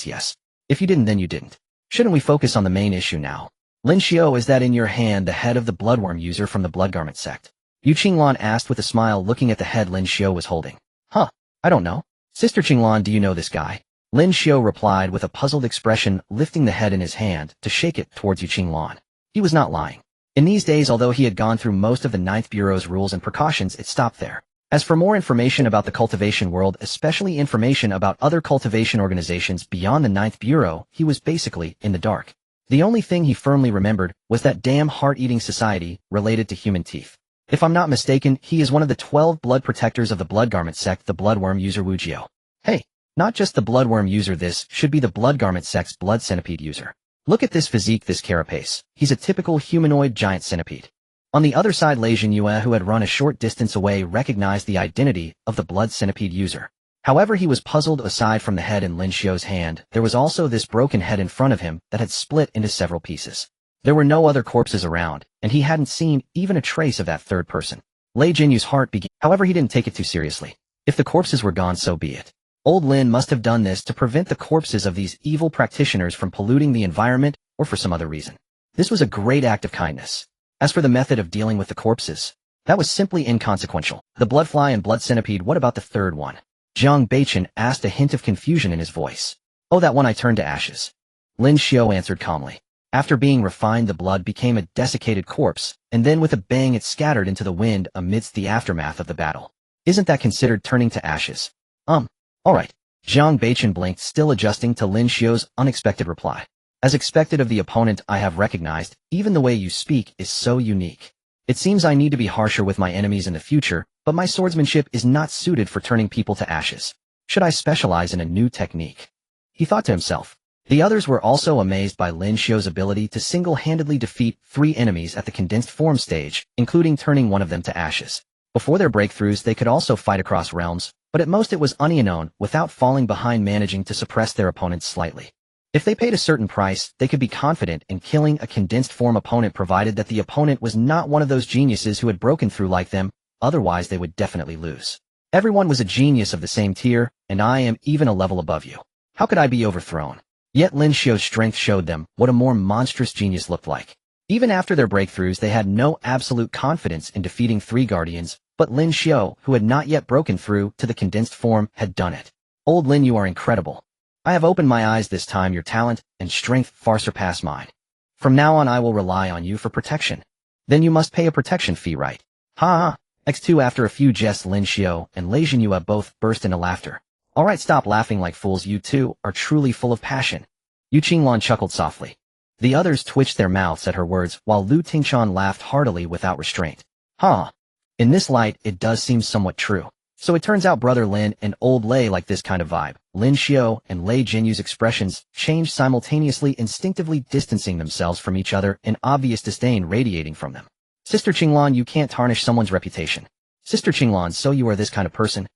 Yes. If you didn't, then you didn't. Shouldn't we focus on the main issue now? Lin Xiu, is that in your hand the head of the bloodworm user from the Blood Garment sect? Yu Qinglan asked with a smile, looking at the head Lin Xiu was holding. Huh, I don't know. Sister Qinglan, do you know this guy? Lin Xiu replied with a puzzled expression, lifting the head in his hand to shake it towards Yu Qinglan. He was not lying. In these days, although he had gone through most of the Ninth Bureau's rules and precautions, it stopped there. As for more information about the cultivation world, especially information about other cultivation organizations beyond the Ninth Bureau, he was basically in the dark. The only thing he firmly remembered was that damn heart-eating society related to human teeth. If I'm not mistaken, he is one of the 12 blood protectors of the Blood Garment sect, the bloodworm user Wu Jiu. Hey, not just the bloodworm user, this should be the Blood Garment sect's blood centipede user. Look at this physique, this carapace. He's a typical humanoid giant centipede. On the other side, Lei Jinyue, who had run a short distance away, recognized the identity of the blood centipede user. However, he was puzzled. Aside from the head in Lin Xiu's hand, there was also this broken head in front of him that had split into several pieces. There were no other corpses around, and he hadn't seen even a trace of that third person. Lei Jinyue's heart began. However, he didn't take it too seriously. If the corpses were gone, so be it. Old Lin must have done this to prevent the corpses of these evil practitioners from polluting the environment, or for some other reason. This was a great act of kindness. As for the method of dealing with the corpses, that was simply inconsequential. The bloodfly and blood centipede, what about the third one? Jiang Beichen asked, a hint of confusion in his voice. Oh, that one I turned to ashes. Lin Xiu answered calmly. After being refined, the blood became a desiccated corpse, and then with a bang it scattered into the wind amidst the aftermath of the battle. Isn't that considered turning to ashes? Alright. Jiang Beichen blinked, still adjusting to Lin Xiu's unexpected reply. As expected of the opponent I have recognized, even the way you speak is so unique. It seems I need to be harsher with my enemies in the future, but my swordsmanship is not suited for turning people to ashes. Should I specialize in a new technique? He thought to himself. The others were also amazed by Lin Xiu's ability to single-handedly defeat 3 enemies at the condensed form stage, including turning one of them to ashes. Before their breakthroughs, they could also fight across realms, but at most it was unknown, without falling behind, managing to suppress their opponents slightly. If they paid a certain price, they could be confident in killing a condensed form opponent, provided that the opponent was not one of those geniuses who had broken through like them, otherwise they would definitely lose. Everyone was a genius of the same tier, and I am even a level above you. How could I be overthrown? Yet Lin Xiu's strength showed them what a more monstrous genius looked like. Even after their breakthroughs, they had no absolute confidence in defeating 3 guardians, but Lin Xiu, who had not yet broken through to the condensed form, had done it. Old Lin, you are incredible. I have opened my eyes this time. Your talent and strength far surpass mine. From now on I will rely on you for protection. Then you must pay a protection fee, right? Ha! X2. After a few jests, Lin Xiu and Lei Jinyue both burst into laughter. Alright, stop laughing like fools. You two are truly full of passion. Yu Qinglan chuckled softly. The others twitched their mouths at her words, while Lu Tingchan laughed heartily without restraint. Huh. In this light, it does seem somewhat true. So it turns out Brother Lin and Old Lei like this kind of vibe. Lin Xiu and Lei Jinyue's expressions changed simultaneously, instinctively distancing themselves from each other, an obvious disdain radiating from them. Sister Qinglan, you can't tarnish someone's reputation. Sister Qinglan, so you are this kind of person?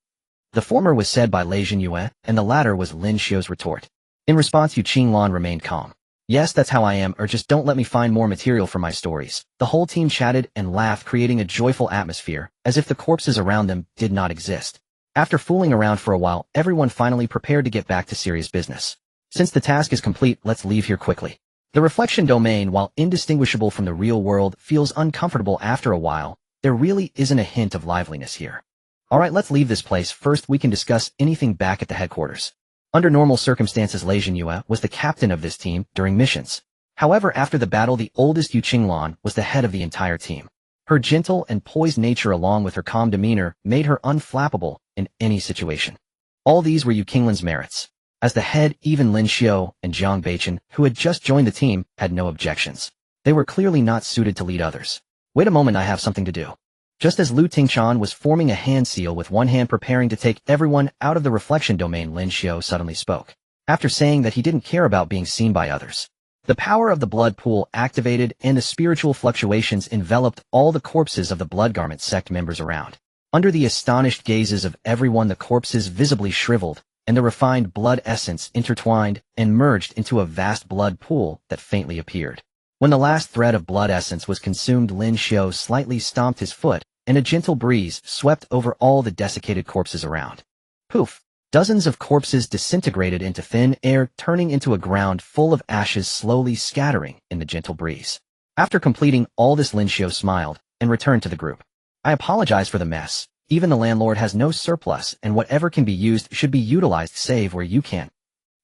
The former was said by Lei Jinyue, and the latter was Lin Xiu's retort. In response, Yu Qinglan remained calm. Yes, that's how I am, or just don't let me find more material for my stories. The whole team chatted and laughed, creating a joyful atmosphere, as if the corpses around them did not exist. After fooling around for a while, everyone finally prepared to get back to serious business. Since the task is complete, let's leave here quickly. The reflection domain, while indistinguishable from the real world, feels uncomfortable after a while. There really isn't a hint of liveliness here. Alright, let's leave this place. First, we can discuss anything back at the headquarters. Under normal circumstances, Lei Jinyue was the captain of this team during missions. However, after the battle, the oldest Yu Qinglan was the head of the entire team. Her gentle and poised nature along with her calm demeanor made her unflappable in any situation. All these were Yu Qinglin's merits. As the head, even Lin Xiu and Jiang Beichen, who had just joined the team, had no objections. They were clearly not suited to lead others. Wait a moment, I have something to do. Just as Lu Tingchan was forming a hand seal with one hand preparing to take everyone out of the reflection domain, Lin Xiu suddenly spoke. After saying that he didn't care about being seen by others. The power of the blood pool activated and the spiritual fluctuations enveloped all the corpses of the Blood Garment sect members around. Under the astonished gazes of everyone, the corpses visibly shriveled, and the refined blood essence intertwined and merged into a vast blood pool that faintly appeared. When the last thread of blood essence was consumed, Lin Xiu slightly stomped his foot, and a gentle breeze swept over all the desiccated corpses around. Poof! Dozens of corpses disintegrated into thin air, turning into a ground full of ashes slowly scattering in the gentle breeze. After completing all this, Lin Xiu smiled and returned to the group. I apologize for the mess. Even the landlord has no surplus, and whatever can be used should be utilized save where you can.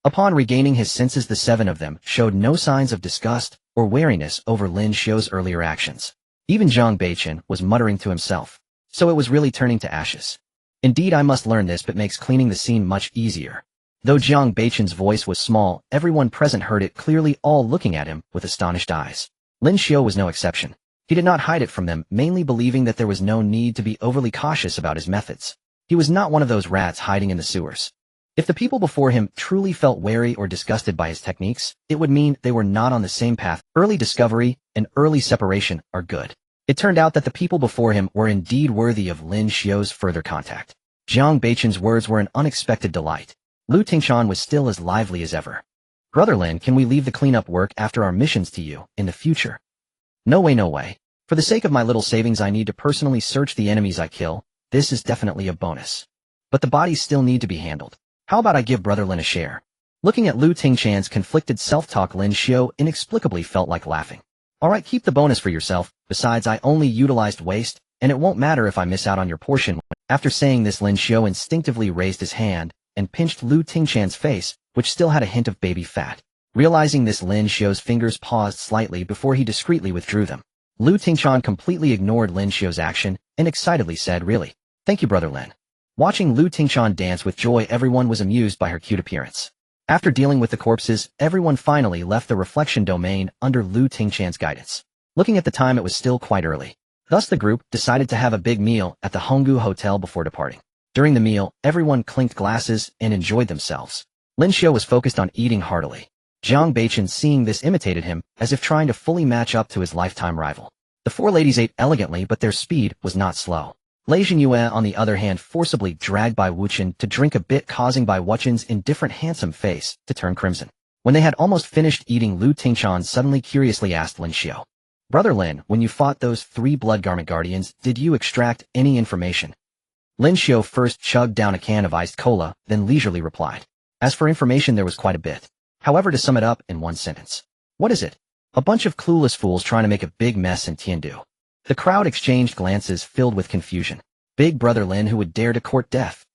Upon regaining his senses, the seven of them showed no signs of disgust or wariness over Lin Xiu's earlier actions. Even Jiang Beichen was muttering to himself. So it was really turning to ashes. Indeed, I must learn this, but makes cleaning the scene much easier. Though Jiang Beichen's voice was small, everyone present heard it clearly, all looking at him with astonished eyes. Lin Xiu was no exception. He did not hide it from them, mainly believing that there was no need to be overly cautious about his methods. He was not one of those rats hiding in the sewers. If the people before him truly felt wary or disgusted by his techniques, it would mean they were not on the same path. Early discovery and early separation are good. It turned out that the people before him were indeed worthy of Lin Xiu's further contact. Jiang Beichen's words were an unexpected delight. Lu Tingchan was still as lively as ever. Brother Lin, can we leave the cleanup work after our missions to you in the future? No way, no way. For the sake of my little savings, I need to personally search the enemies I kill. This is definitely a bonus. But the bodies still need to be handled. How about I give Brother Lin a share? Looking at Lu Tingchan's conflicted self-talk, Lin Xiu inexplicably felt like laughing. Alright, keep the bonus for yourself. Besides, I only utilized waste, and it won't matter if I miss out on your portion. After saying this, Lin Xiu instinctively raised his hand and pinched Lu Tingchan's face, which still had a hint of baby fat. Realizing this, Lin Xiu's fingers paused slightly before he discreetly withdrew them. Lu Tingchan completely ignored Lin Xiu's action and excitedly said, "Really? Thank you, Brother Lin." Watching Lu Tingchan dance with joy, everyone was amused by her cute appearance. After dealing with the corpses, everyone finally left the reflection domain under Lu Tingchan's guidance. Looking at the time, it was still quite early. Thus the group decided to have a big meal at the Honggu Hotel before departing. During the meal, everyone clinked glasses and enjoyed themselves. Lin Xiu was focused on eating heartily. Jiang Beichen, seeing this, imitated him, as if trying to fully match up to his lifetime rival. The four ladies ate elegantly, but their speed was not slow. Lei Zhenyue, on the other hand, forcibly dragged by Wuchen to drink a bit, causing by Wuchen's indifferent handsome face to turn crimson. When they had almost finished eating, Lu Tingchan suddenly curiously asked Lin Xiu, "Brother Lin, when you fought those 3 Blood Garment Guardians, did you extract any information?" Lin Xiu first chugged down a can of iced cola, then leisurely replied, "As for information, there was quite a bit. However, to sum it up in one sentence. What is it? A bunch of clueless fools trying to make a big mess in Tiandu." The crowd exchanged glances filled with confusion. Big Brother Lin, who would dare to court death?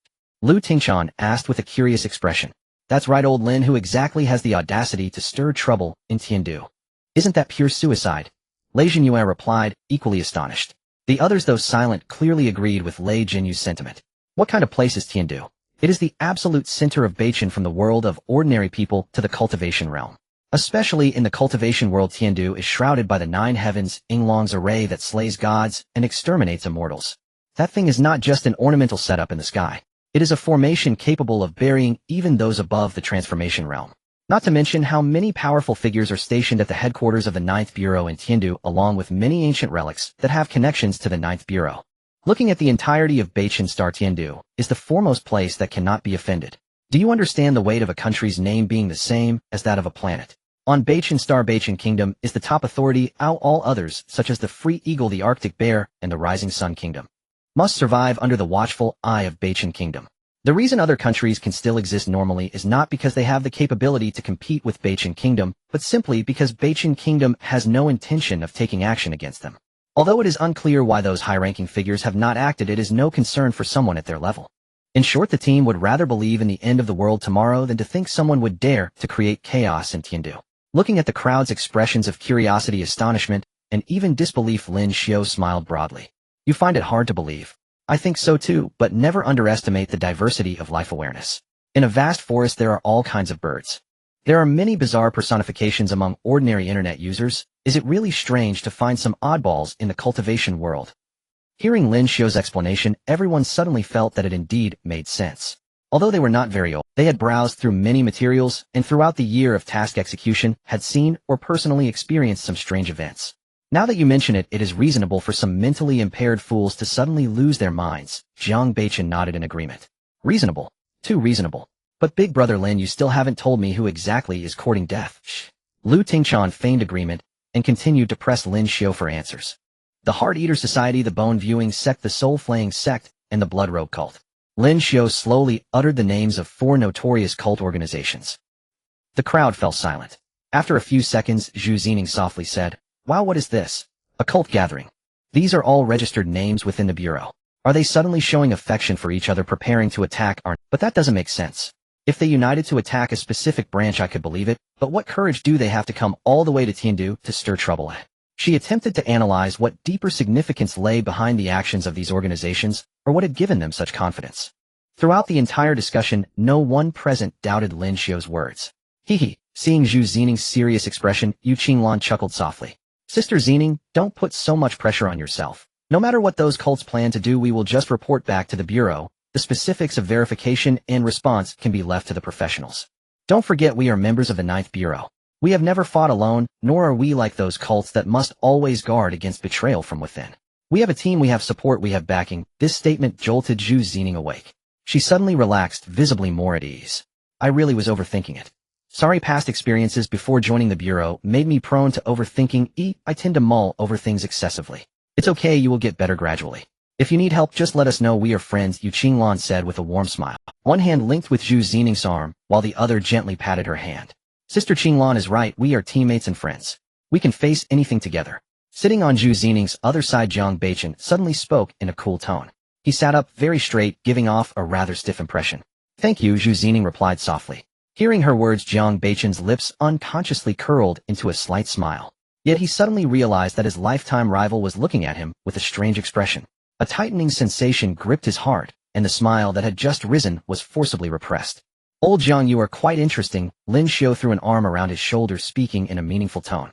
Lu Tingchan asked with a curious expression. That's right, old Lin, who exactly has the audacity to stir trouble in Tiandu? Isn't that pure suicide? Lei Zhenyue replied, equally astonished. The others, though silent, clearly agreed with Lei Zhenyue's sentiment. What kind of place is Tiandu? It is the absolute center of Beichen, from the world of ordinary people to the cultivation realm. Especially in the cultivation world, Tiandu is shrouded by the 9 heavens, Yinglong's array that slays gods and exterminates immortals. That thing is not just an ornamental setup in the sky. It is a formation capable of burying even those above the transformation realm. Not to mention how many powerful figures are stationed at the headquarters of the 9th Bureau in Tiandu, along with many ancient relics that have connections to the 9th Bureau. Looking at the entirety of Beichen Star, Tiandu is the foremost place that cannot be offended. Do you understand the weight of a country's name being the same as that of a planet? On Beichen Star, Beichen Kingdom is the top authority, all others, such as the Free Eagle, the Arctic Bear, and the Rising Sun Kingdom, must survive under the watchful eye of Beichen Kingdom. The reason other countries can still exist normally is not because they have the capability to compete with Beichen Kingdom, but simply because Beichen Kingdom has no intention of taking action against them. Although it is unclear why those high-ranking figures have not acted, it is no concern for someone at their level. In short, the team would rather believe in the end of the world tomorrow than to think someone would dare to create chaos in Tiandu. Looking at the crowd's expressions of curiosity, astonishment, and even disbelief. Lin Xiu smiled broadly. You find it hard to believe. I think so too, but never underestimate the diversity of life awareness. In a vast forest there are all kinds of birds. There are many bizarre personifications among ordinary internet users. Is it really strange to find some oddballs in the cultivation world? Hearing Lin Xiu's explanation, everyone suddenly felt that it indeed made sense. Although they were not very old, they had browsed through many materials and throughout the year of task execution had seen or personally experienced some strange events. Now that you mention it, it is reasonable for some mentally impaired fools to suddenly lose their minds. Jiang Beichen nodded in agreement. Reasonable. Too reasonable. But Big Brother Lin, you still haven't told me who exactly is courting death. Shh. Lu Tingchan feigned agreement and continued to press Lin Xiu for answers. The Heart Eater Society, the Bone Viewing Sect, the Soul Flaying Sect, and the Blood Robe Cult. Lin Xiu slowly uttered the names of 4 notorious cult organizations. The crowd fell silent. After a few seconds, Zhu Zining softly said, Wow, what is this? A cult gathering. These are all registered names within the Bureau. Are they suddenly showing affection for each other, preparing to attack our... But that doesn't make sense. If they united to attack a specific branch, I could believe it, but what courage do they have to come all the way to Tiandu to stir trouble? She attempted to analyze what deeper significance lay behind the actions of these organizations, or what had given them such confidence. Throughout the entire discussion, no one present doubted Lin Xiu's words. Hee. Seeing Zhu Zining's serious expression, Yu Qinglan chuckled softly. Sister Zining, don't put so much pressure on yourself. No matter what those cults plan to do, we will just report back to the Bureau. The specifics of verification and response can be left to the professionals. Don't forget we are members of the 9th Bureau. We have never fought alone, nor are we like those cults that must always guard against betrayal from within. We have a team, we have support, we have backing. This statement jolted Zhu Zining awake. She suddenly relaxed, visibly more at ease. I really was overthinking it. Sorry, past experiences before joining the Bureau made me prone to overthinking. I tend to mull over things excessively. It's okay, you will get better gradually. If you need help, just let us know, we are friends, Yu Qinglan said with a warm smile. One hand linked with Zhu Zining's arm, while the other gently patted her hand. Sister Qinglan is right, we are teammates and friends. We can face anything together. Sitting on Zhu Zining's other side, Jiang Beichen suddenly spoke in a cool tone. He sat up very straight, giving off a rather stiff impression. Thank you, Zhu Zining replied softly. Hearing her words, Jiang Beichen's lips unconsciously curled into a slight smile. Yet he suddenly realized that his lifetime rival was looking at him with a strange expression. A tightening sensation gripped his heart, and the smile that had just risen was forcibly repressed. Old Jiang, you are quite interesting. Lin Xiu threw an arm around his shoulder, speaking in a meaningful tone.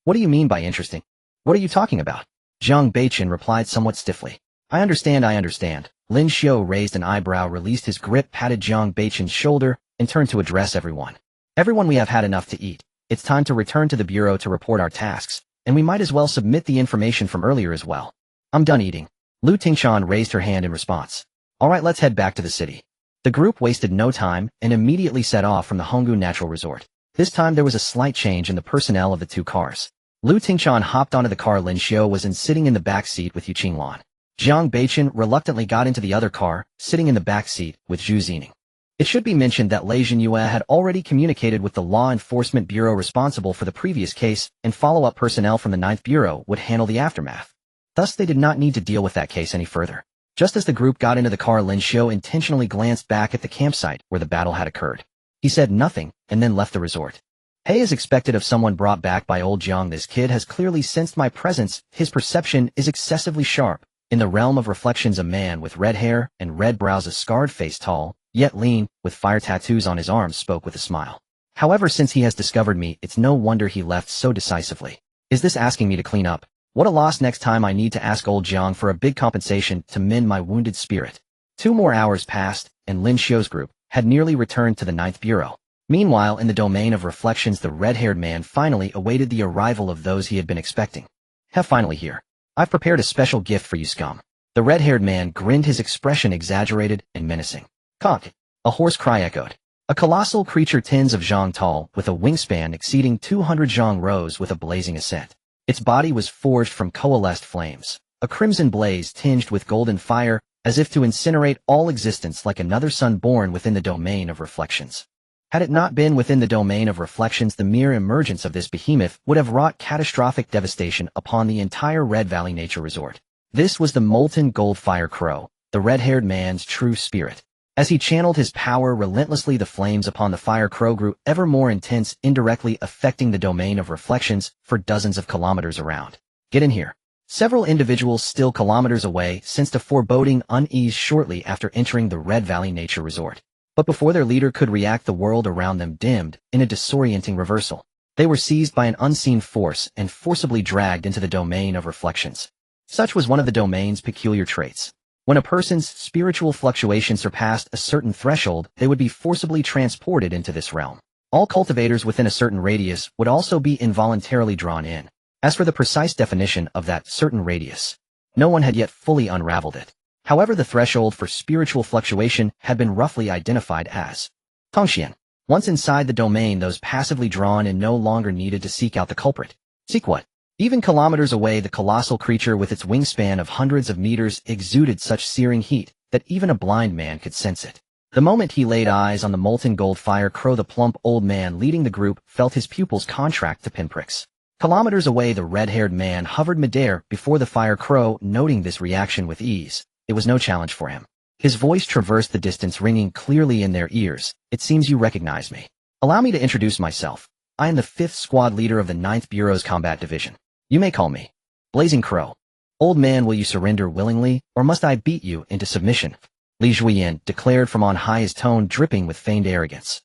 What do you mean by interesting? What are you talking about? Jiang Beichen replied somewhat stiffly. I understand. Lin Xiu raised an eyebrow, released his grip, patted Jiang Beichen's shoulder, and turned to address everyone. Everyone, we have had enough to eat. It's time to return to the Bureau to report our tasks, and we might as well submit the information from earlier as well. I'm done eating. Lu Tingchan raised her hand in response. All right, let's head back to the city. The group wasted no time and immediately set off from the Honggu Natural Resort. This time there was a slight change in the personnel of the 2 cars. Lu Tingchan hopped onto the car Lin Xiu was in, sitting in the back seat with Yu Qinglan. Jiang Beichen reluctantly got into the other car, sitting in the back seat with Zhu Zining. It should be mentioned that Lei Zhenyue had already communicated with the Law Enforcement Bureau responsible for the previous case, and follow-up personnel from the 9th Bureau would handle the aftermath. Thus they did not need to deal with that case any further. Just as the group got into the car, Lin Xiu intentionally glanced back at the campsite where the battle had occurred. He said nothing, and then left the resort. Hey, as expected of someone brought back by old Jiang, this kid has clearly sensed my presence. His perception is excessively sharp. In the realm of reflections, a man with red hair and red brows, a scarred face, tall, yet lean, with fire tattoos on his arms, spoke with a smile. However, since he has discovered me, it's no wonder he left so decisively. Is this asking me to clean up? What a loss. Next time I need to ask old Jiang for a big compensation to mend my wounded spirit. 2 more hours passed, and Lin Xiu's group had nearly returned to the 9th Bureau. Meanwhile, in the domain of reflections, the red-haired man finally awaited the arrival of those he had been expecting. Finally here. I've prepared a special gift for you, scum. The red-haired man grinned, his expression exaggerated and menacing. Conk! A hoarse cry echoed. A colossal creature tens of zhang tall, with a wingspan exceeding 200 zhang, rose with a blazing ascent. Its body was forged from coalesced flames, a crimson blaze tinged with golden fire, as if to incinerate all existence, like another sun born within the domain of reflections. Had it not been within the domain of reflections, the mere emergence of this behemoth would have wrought catastrophic devastation upon the entire Red Valley Nature Resort. This was the molten gold fire crow, the red-haired man's true spirit. As he channeled his power relentlessly, the flames upon the fire crow grew ever more intense, indirectly affecting the domain of reflections for dozens of kilometers around. Get in here. Several individuals still kilometers away sensed a foreboding unease shortly after entering the Red Valley Nature Resort. But before their leader could react, the world around them dimmed in a disorienting reversal. They were seized by an unseen force and forcibly dragged into the domain of reflections. Such was one of the domain's peculiar traits. When a person's spiritual fluctuation surpassed a certain threshold, they would be forcibly transported into this realm. All cultivators within a certain radius would also be involuntarily drawn in. As for the precise definition of that certain radius, no one had yet fully unraveled it. However, the threshold for spiritual fluctuation had been roughly identified as Tongxian. Once inside the domain, those passively drawn in no longer needed to seek out the culprit. Seek what? Even kilometers away, the colossal creature with its wingspan of hundreds of meters exuded such searing heat that even a blind man could sense it. The moment he laid eyes on the molten gold fire crow, the plump old man leading the group felt his pupils contract to pinpricks. Kilometers away, the red-haired man hovered midair before the fire crow, noting this reaction with ease. It was no challenge for him. His voice traversed the distance, ringing clearly in their ears. It seems you recognize me. Allow me to introduce myself. I am the 5th squad leader of the 9th Bureau's Combat Division. You may call me Blazing Crow. Old man, will you surrender willingly, or must I beat you into submission? Li Xiu declared from on high, his tone dripping with feigned arrogance.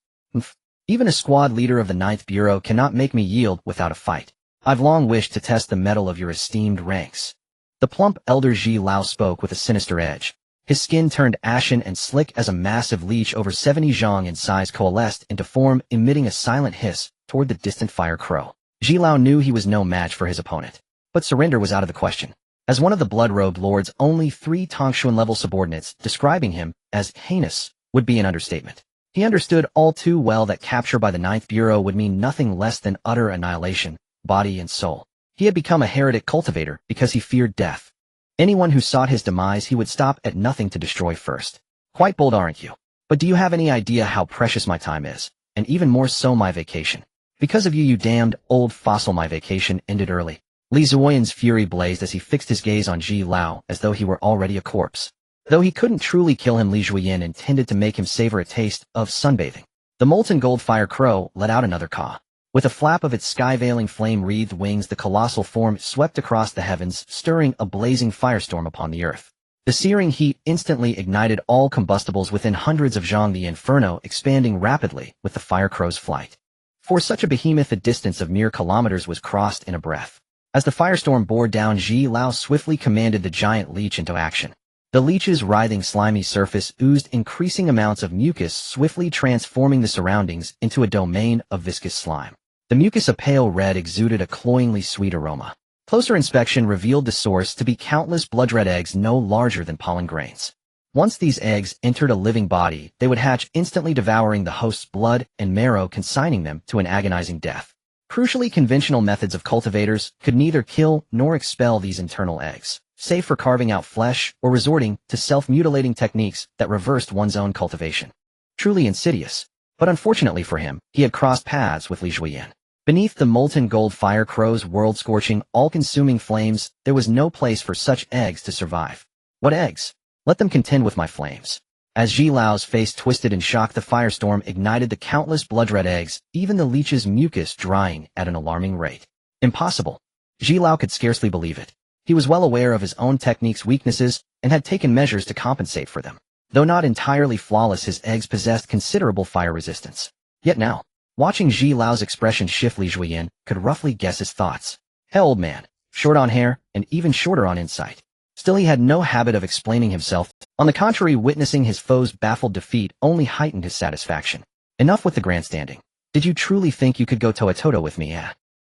Even a squad leader of the 9th Bureau cannot make me yield without a fight. I've long wished to test the mettle of your esteemed ranks. The plump elder Ji Lao spoke with a sinister edge. His skin turned ashen and slick as a massive leech over 70 zhang in size coalesced into form, emitting a silent hiss toward the distant fire crow. Ji Lao knew he was no match for his opponent, but surrender was out of the question. As one of the blood-robed lord's only 3 Tongxuan-level subordinates, describing him as heinous would be an understatement. He understood all too well that capture by the 9th Bureau would mean nothing less than utter annihilation, body and soul. He had become a heretic cultivator because he feared death. Anyone who sought his demise he would stop at nothing to destroy first. Quite bold, aren't you? But do you have any idea how precious my time is? And even more so my vacation. Because of you, you damned old fossil, my vacation ended early. Li Xiu's fury blazed as he fixed his gaze on Ji Lao as though he were already a corpse. Though he couldn't truly kill him, Li Xiu intended to make him savor a taste of sunbathing. The molten gold fire crow let out another caw. With a flap of its sky-veiling flame-wreathed wings, the colossal form swept across the heavens, stirring a blazing firestorm upon the earth. The searing heat instantly ignited all combustibles within hundreds of zhang, the inferno expanding rapidly with the fire crow's flight. For such a behemoth, a distance of mere kilometers was crossed in a breath. As the firestorm bore down, Ji Lao swiftly commanded the giant leech into action. The leech's writhing slimy surface oozed increasing amounts of mucus, swiftly transforming the surroundings into a domain of viscous slime. The mucus, a pale red, exuded a cloyingly sweet aroma. Closer inspection revealed the source to be countless blood-red eggs no larger than pollen grains. Once these eggs entered a living body, they would hatch, instantly devouring the host's blood and marrow, consigning them to an agonizing death. Crucially, conventional methods of cultivators could neither kill nor expel these internal eggs, save for carving out flesh or resorting to self-mutilating techniques that reversed one's own cultivation. Truly insidious. But unfortunately for him, he had crossed paths with Li Xiu. Beneath the molten gold fire crow's world-scorching, all-consuming flames, there was no place for such eggs to survive. What eggs? Let them contend with my flames. As Ji Lao's face twisted in shock, the firestorm ignited the countless blood-red eggs, even the leech's mucus drying at an alarming rate. Impossible. Ji Lao could scarcely believe it. He was well aware of his own technique's weaknesses and had taken measures to compensate for them. Though not entirely flawless, his eggs possessed considerable fire resistance. Yet now, watching Ji Lao's expression shift, Li Xiu could roughly guess his thoughts. Hell, old man, short on hair and even shorter on insight. Still, he had no habit of explaining himself. On the contrary, witnessing his foe's baffled defeat only heightened his satisfaction. Enough with the grandstanding. Did you truly think you could go toe-to-toe with me?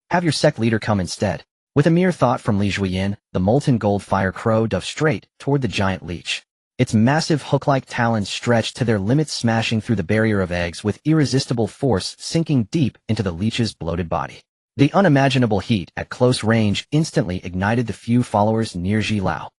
Have your sect leader come instead. With a mere thought from Li Xiu, the molten gold fire crow dove straight toward the giant leech. Its massive hook-like talons stretched to their limits, smashing through the barrier of eggs with irresistible force, sinking deep into the leech's bloated body. The unimaginable heat at close range instantly ignited the few followers near Ji Lao.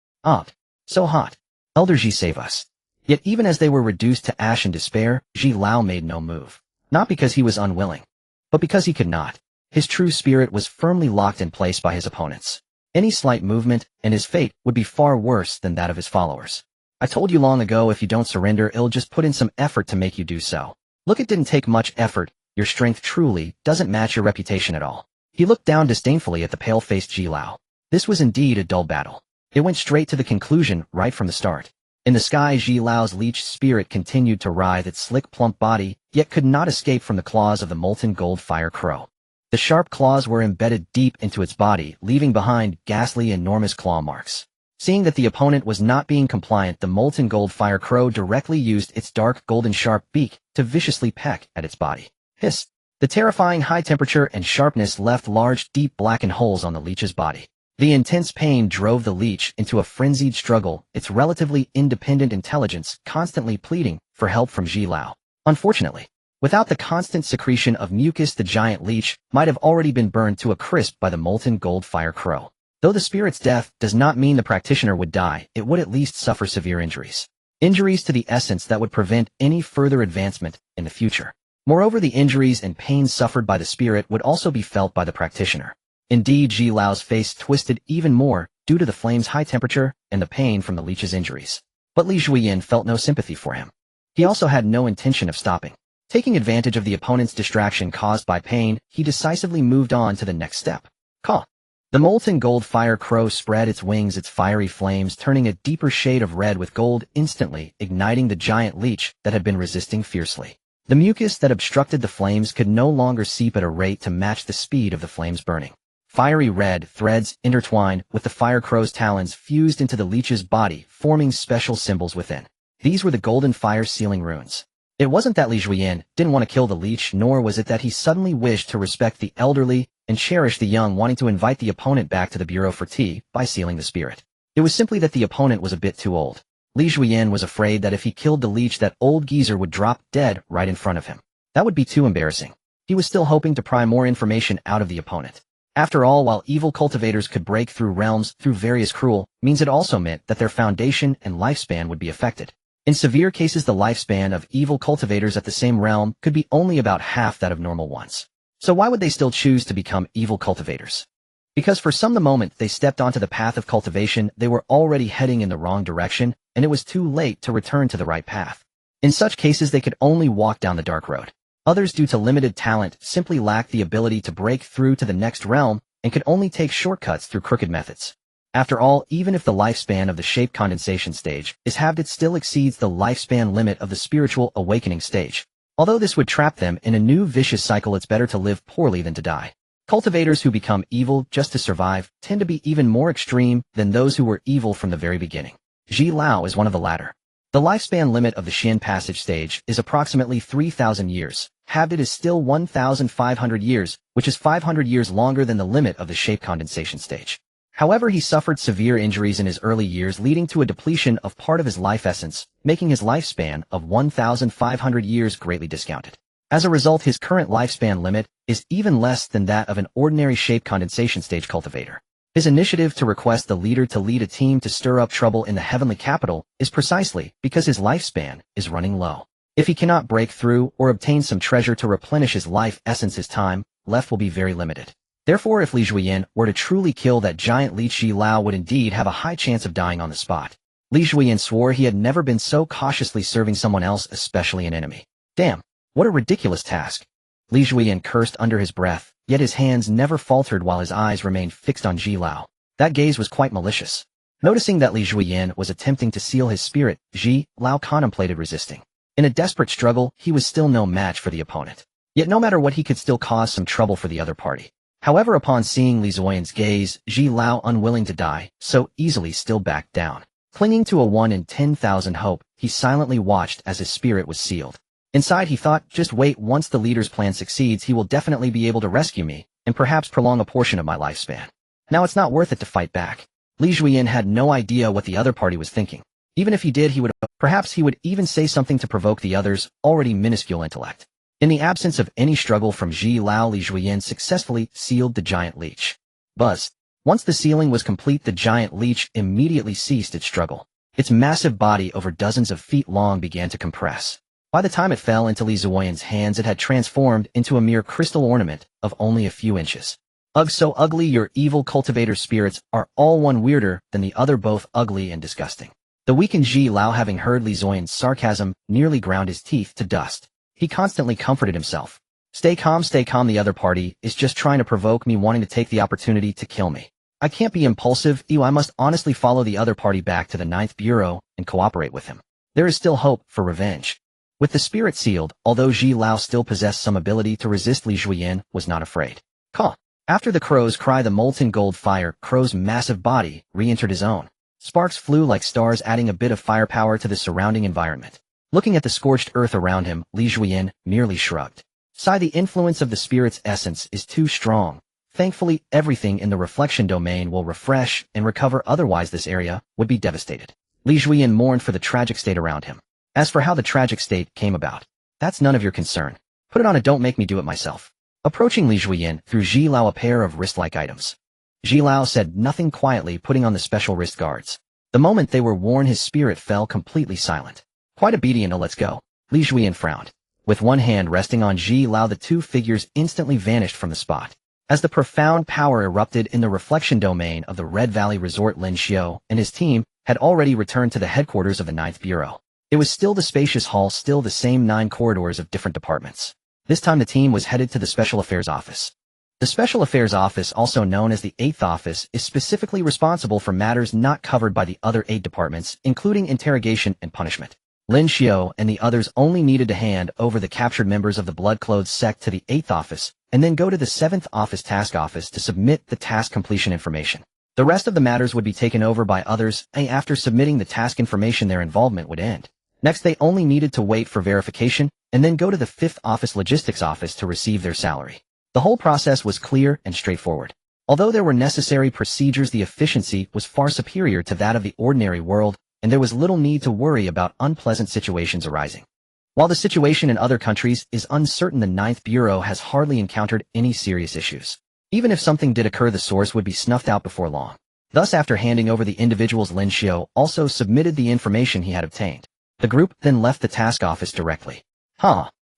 So hot. Elder Ji, save us. Yet even as they were reduced to ash and despair, Ji Lao made no move. Not because he was unwilling, but because he could not. His true spirit was firmly locked in place by his opponents. Any slight movement, and his fate would be far worse than that of his followers. I told you long ago, if you don't surrender, it'll just put in some effort to make you do so. Look, it didn't take much effort. Your strength truly doesn't match your reputation at all. He looked down disdainfully at the pale-faced Ji Lao. This was indeed a dull battle. It went straight to the conclusion right from the start. In the sky, Zhi Lao's leech spirit continued to writhe its slick, plump body, yet could not escape from the claws of the molten gold fire crow. The sharp claws were embedded deep into its body, leaving behind ghastly, enormous claw marks. Seeing that the opponent was not being compliant, the molten gold fire crow directly used its dark, golden sharp beak to viciously peck at its body. Hiss! The terrifying high temperature and sharpness left large, deep blackened holes on the leech's body. The intense pain drove the leech into a frenzied struggle, its relatively independent intelligence constantly pleading for help from Zhi Lao. Unfortunately, without the constant secretion of mucus, the giant leech might have already been burned to a crisp by the molten gold fire crow. Though the spirit's death does not mean the practitioner would die, it would at least suffer severe injuries. Injuries to the essence that would prevent any further advancement in the future. Moreover, the injuries and pains suffered by the spirit would also be felt by the practitioner. Indeed, Zhi Lao's face twisted even more due to the flame's high temperature and the pain from the leech's injuries. But Li Zhuyin felt no sympathy for him. He also had no intention of stopping. Taking advantage of the opponent's distraction caused by pain, he decisively moved on to the next step. Caw! The molten gold fire crow spread its wings, its fiery flames turning a deeper shade of red with gold, instantly igniting the giant leech that had been resisting fiercely. The mucus that obstructed the flames could no longer seep at a rate to match the speed of the flames burning. Fiery red threads intertwined with the fire crow's talons fused into the leech's body, forming special symbols within. These were the golden fire sealing runes. It wasn't that Li Zhuyin didn't want to kill the leech, nor was it that he suddenly wished to respect the elderly and cherish the young, wanting to invite the opponent back to the bureau for tea by sealing the spirit. It was simply that the opponent was a bit too old. Li Zhuyin was afraid that if he killed the leech, that old geezer would drop dead right in front of him. That would be too embarrassing. He was still hoping to pry more information out of the opponent. After all, while evil cultivators could break through realms through various cruel means, it also meant that their foundation and lifespan would be affected. In severe cases, the lifespan of evil cultivators at the same realm could be only about half that of normal ones. So why would they still choose to become evil cultivators? Because for some, the moment they stepped onto the path of cultivation, they were already heading in the wrong direction, and it was too late to return to the right path. In such cases, they could only walk down the dark road. Others, due to limited talent, simply lacked the ability to break through to the next realm and could only take shortcuts through crooked methods. After all, even if the lifespan of the shape condensation stage is halved, it still exceeds the lifespan limit of the spiritual awakening stage. Although this would trap them in a new vicious cycle, it's better to live poorly than to die. Cultivators who become evil just to survive tend to be even more extreme than those who were evil from the very beginning. Zhi Lao is one of the latter. The lifespan limit of the Xin passage stage is approximately 3,000 years. Halved, it is still 1,500 years, which is 500 years longer than the limit of the shape condensation stage. However, he suffered severe injuries in his early years, leading to a depletion of part of his life essence, making his lifespan of 1,500 years greatly discounted. As a result, his current lifespan limit is even less than that of an ordinary shape condensation stage cultivator. His initiative to request the leader to lead a team to stir up trouble in the heavenly capital is precisely because his lifespan is running low. If he cannot break through or obtain some treasure to replenish his life essence, his time left will be very limited. Therefore, if Li Zhuyin were to truly kill that giant leech, Zhi Lao would indeed have a high chance of dying on the spot. Li Zhuyin swore he had never been so cautiously serving someone else, especially an enemy. Damn, what a ridiculous task. Li Zhuyin cursed under his breath, yet his hands never faltered while his eyes remained fixed on Zhi Lao. That gaze was quite malicious. Noticing that Li Zhuyin was attempting to seal his spirit, Zhi Lao contemplated resisting. In a desperate struggle, he was still no match for the opponent. Yet no matter what, he could still cause some trouble for the other party. However, upon seeing Li Zhuin's gaze, Zhi Lao, unwilling to die so easily, still backed down. Clinging to a 1 in 10,000 hope, he silently watched as his spirit was sealed. Inside, he thought, just wait, once the leader's plan succeeds, he will definitely be able to rescue me, and perhaps prolong a portion of my lifespan. Now it's not worth it to fight back. Li Zhuyin had no idea what the other party was thinking. Even if he did, perhaps he would even say something to provoke the other's already minuscule intellect. In the absence of any struggle from Zhi Lao, Li Zhuyin successfully sealed the giant leech. Buzz. Once the sealing was complete, the giant leech immediately ceased its struggle. Its massive body, over dozens of feet long, began to compress. By the time it fell into Li Zhuin's hands, it had transformed into a mere crystal ornament of only a few inches. Ugh, so ugly. Your evil cultivator spirits are all one weirder than the other, both ugly and disgusting. The weakened Zhi Lao, having heard Li Zhuin's sarcasm, nearly ground his teeth to dust. He constantly comforted himself. Stay calm, the other party is just trying to provoke me, wanting to take the opportunity to kill me. I can't be impulsive, I must honestly follow the other party back to the Ninth Bureau and cooperate with him. There is still hope for revenge. With the spirit sealed, although Ji Lao still possessed some ability to resist, Li Xiu was not afraid. Caw. After the crow's cry, the molten gold fire, crow's massive body, re-entered his own. Sparks flew like stars, adding a bit of firepower to the surrounding environment. Looking at the scorched earth around him, Li Xiu merely shrugged. Sigh, the influence of the spirit's essence is too strong. Thankfully, everything in the reflection domain will refresh and recover, otherwise this area would be devastated. Li Xiu mourned for the tragic state around him. As for how the tragic state came about, that's none of your concern. Put it on, don't make me do it myself. Approaching Li Xiu threw Ji Lao a pair of wrist-like items. Ji Lao said nothing, quietly putting on the special wrist guards. The moment they were worn, his spirit fell completely silent. Quite obedient. Let's go. Li Xiu frowned. With one hand resting on Ji Lao, the two figures instantly vanished from the spot. As the profound power erupted in the reflection domain of the Red Valley Resort, Lin Xiu and his team had already returned to the headquarters of the Ninth Bureau. It was still the spacious hall, still the same 9 corridors of different departments. This time the team was headed to the Special Affairs Office. The Special Affairs Office, also known as the 8th Office, is specifically responsible for matters not covered by the other 8 departments, including interrogation and punishment. Lin Xiu and the others only needed to hand over the captured members of the blood-clothed sect to the 8th Office, and then go to the 7th Office Task Office to submit the task completion information. The rest of the matters would be taken over by others, and after submitting the task information their involvement would end. Next, they only needed to wait for verification, and then go to the 5th Office Logistics Office to receive their salary. The whole process was clear and straightforward. Although there were necessary procedures, the efficiency was far superior to that of the ordinary world, and there was little need to worry about unpleasant situations arising. While the situation in other countries is uncertain, the Ninth Bureau has hardly encountered any serious issues. Even if something did occur, the source would be snuffed out before long. Thus, after handing over the individuals, Lin Xiu also submitted the information he had obtained. The group then left the task office directly.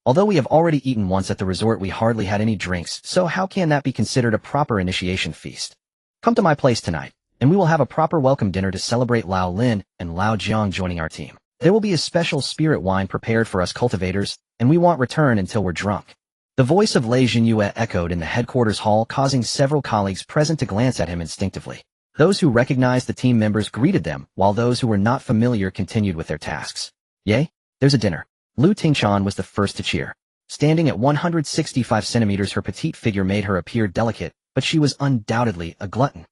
Although we have already eaten once at the resort, we hardly had any drinks, so how can that be considered a proper initiation feast? Come to my place tonight, and we will have a proper welcome dinner to celebrate Lao Lin and Lao Jiang joining our team. There will be a special spirit wine prepared for us cultivators, and we won't return until we're drunk. The voice of Lei Jinyue echoed in the headquarters hall, causing several colleagues present to glance at him instinctively. Those who recognized the team members greeted them, while those who were not familiar continued with their tasks. Yay, there's a dinner. Lu Tingchan was the first to cheer. Standing at 165 centimeters, her petite figure made her appear delicate, but she was undoubtedly a glutton.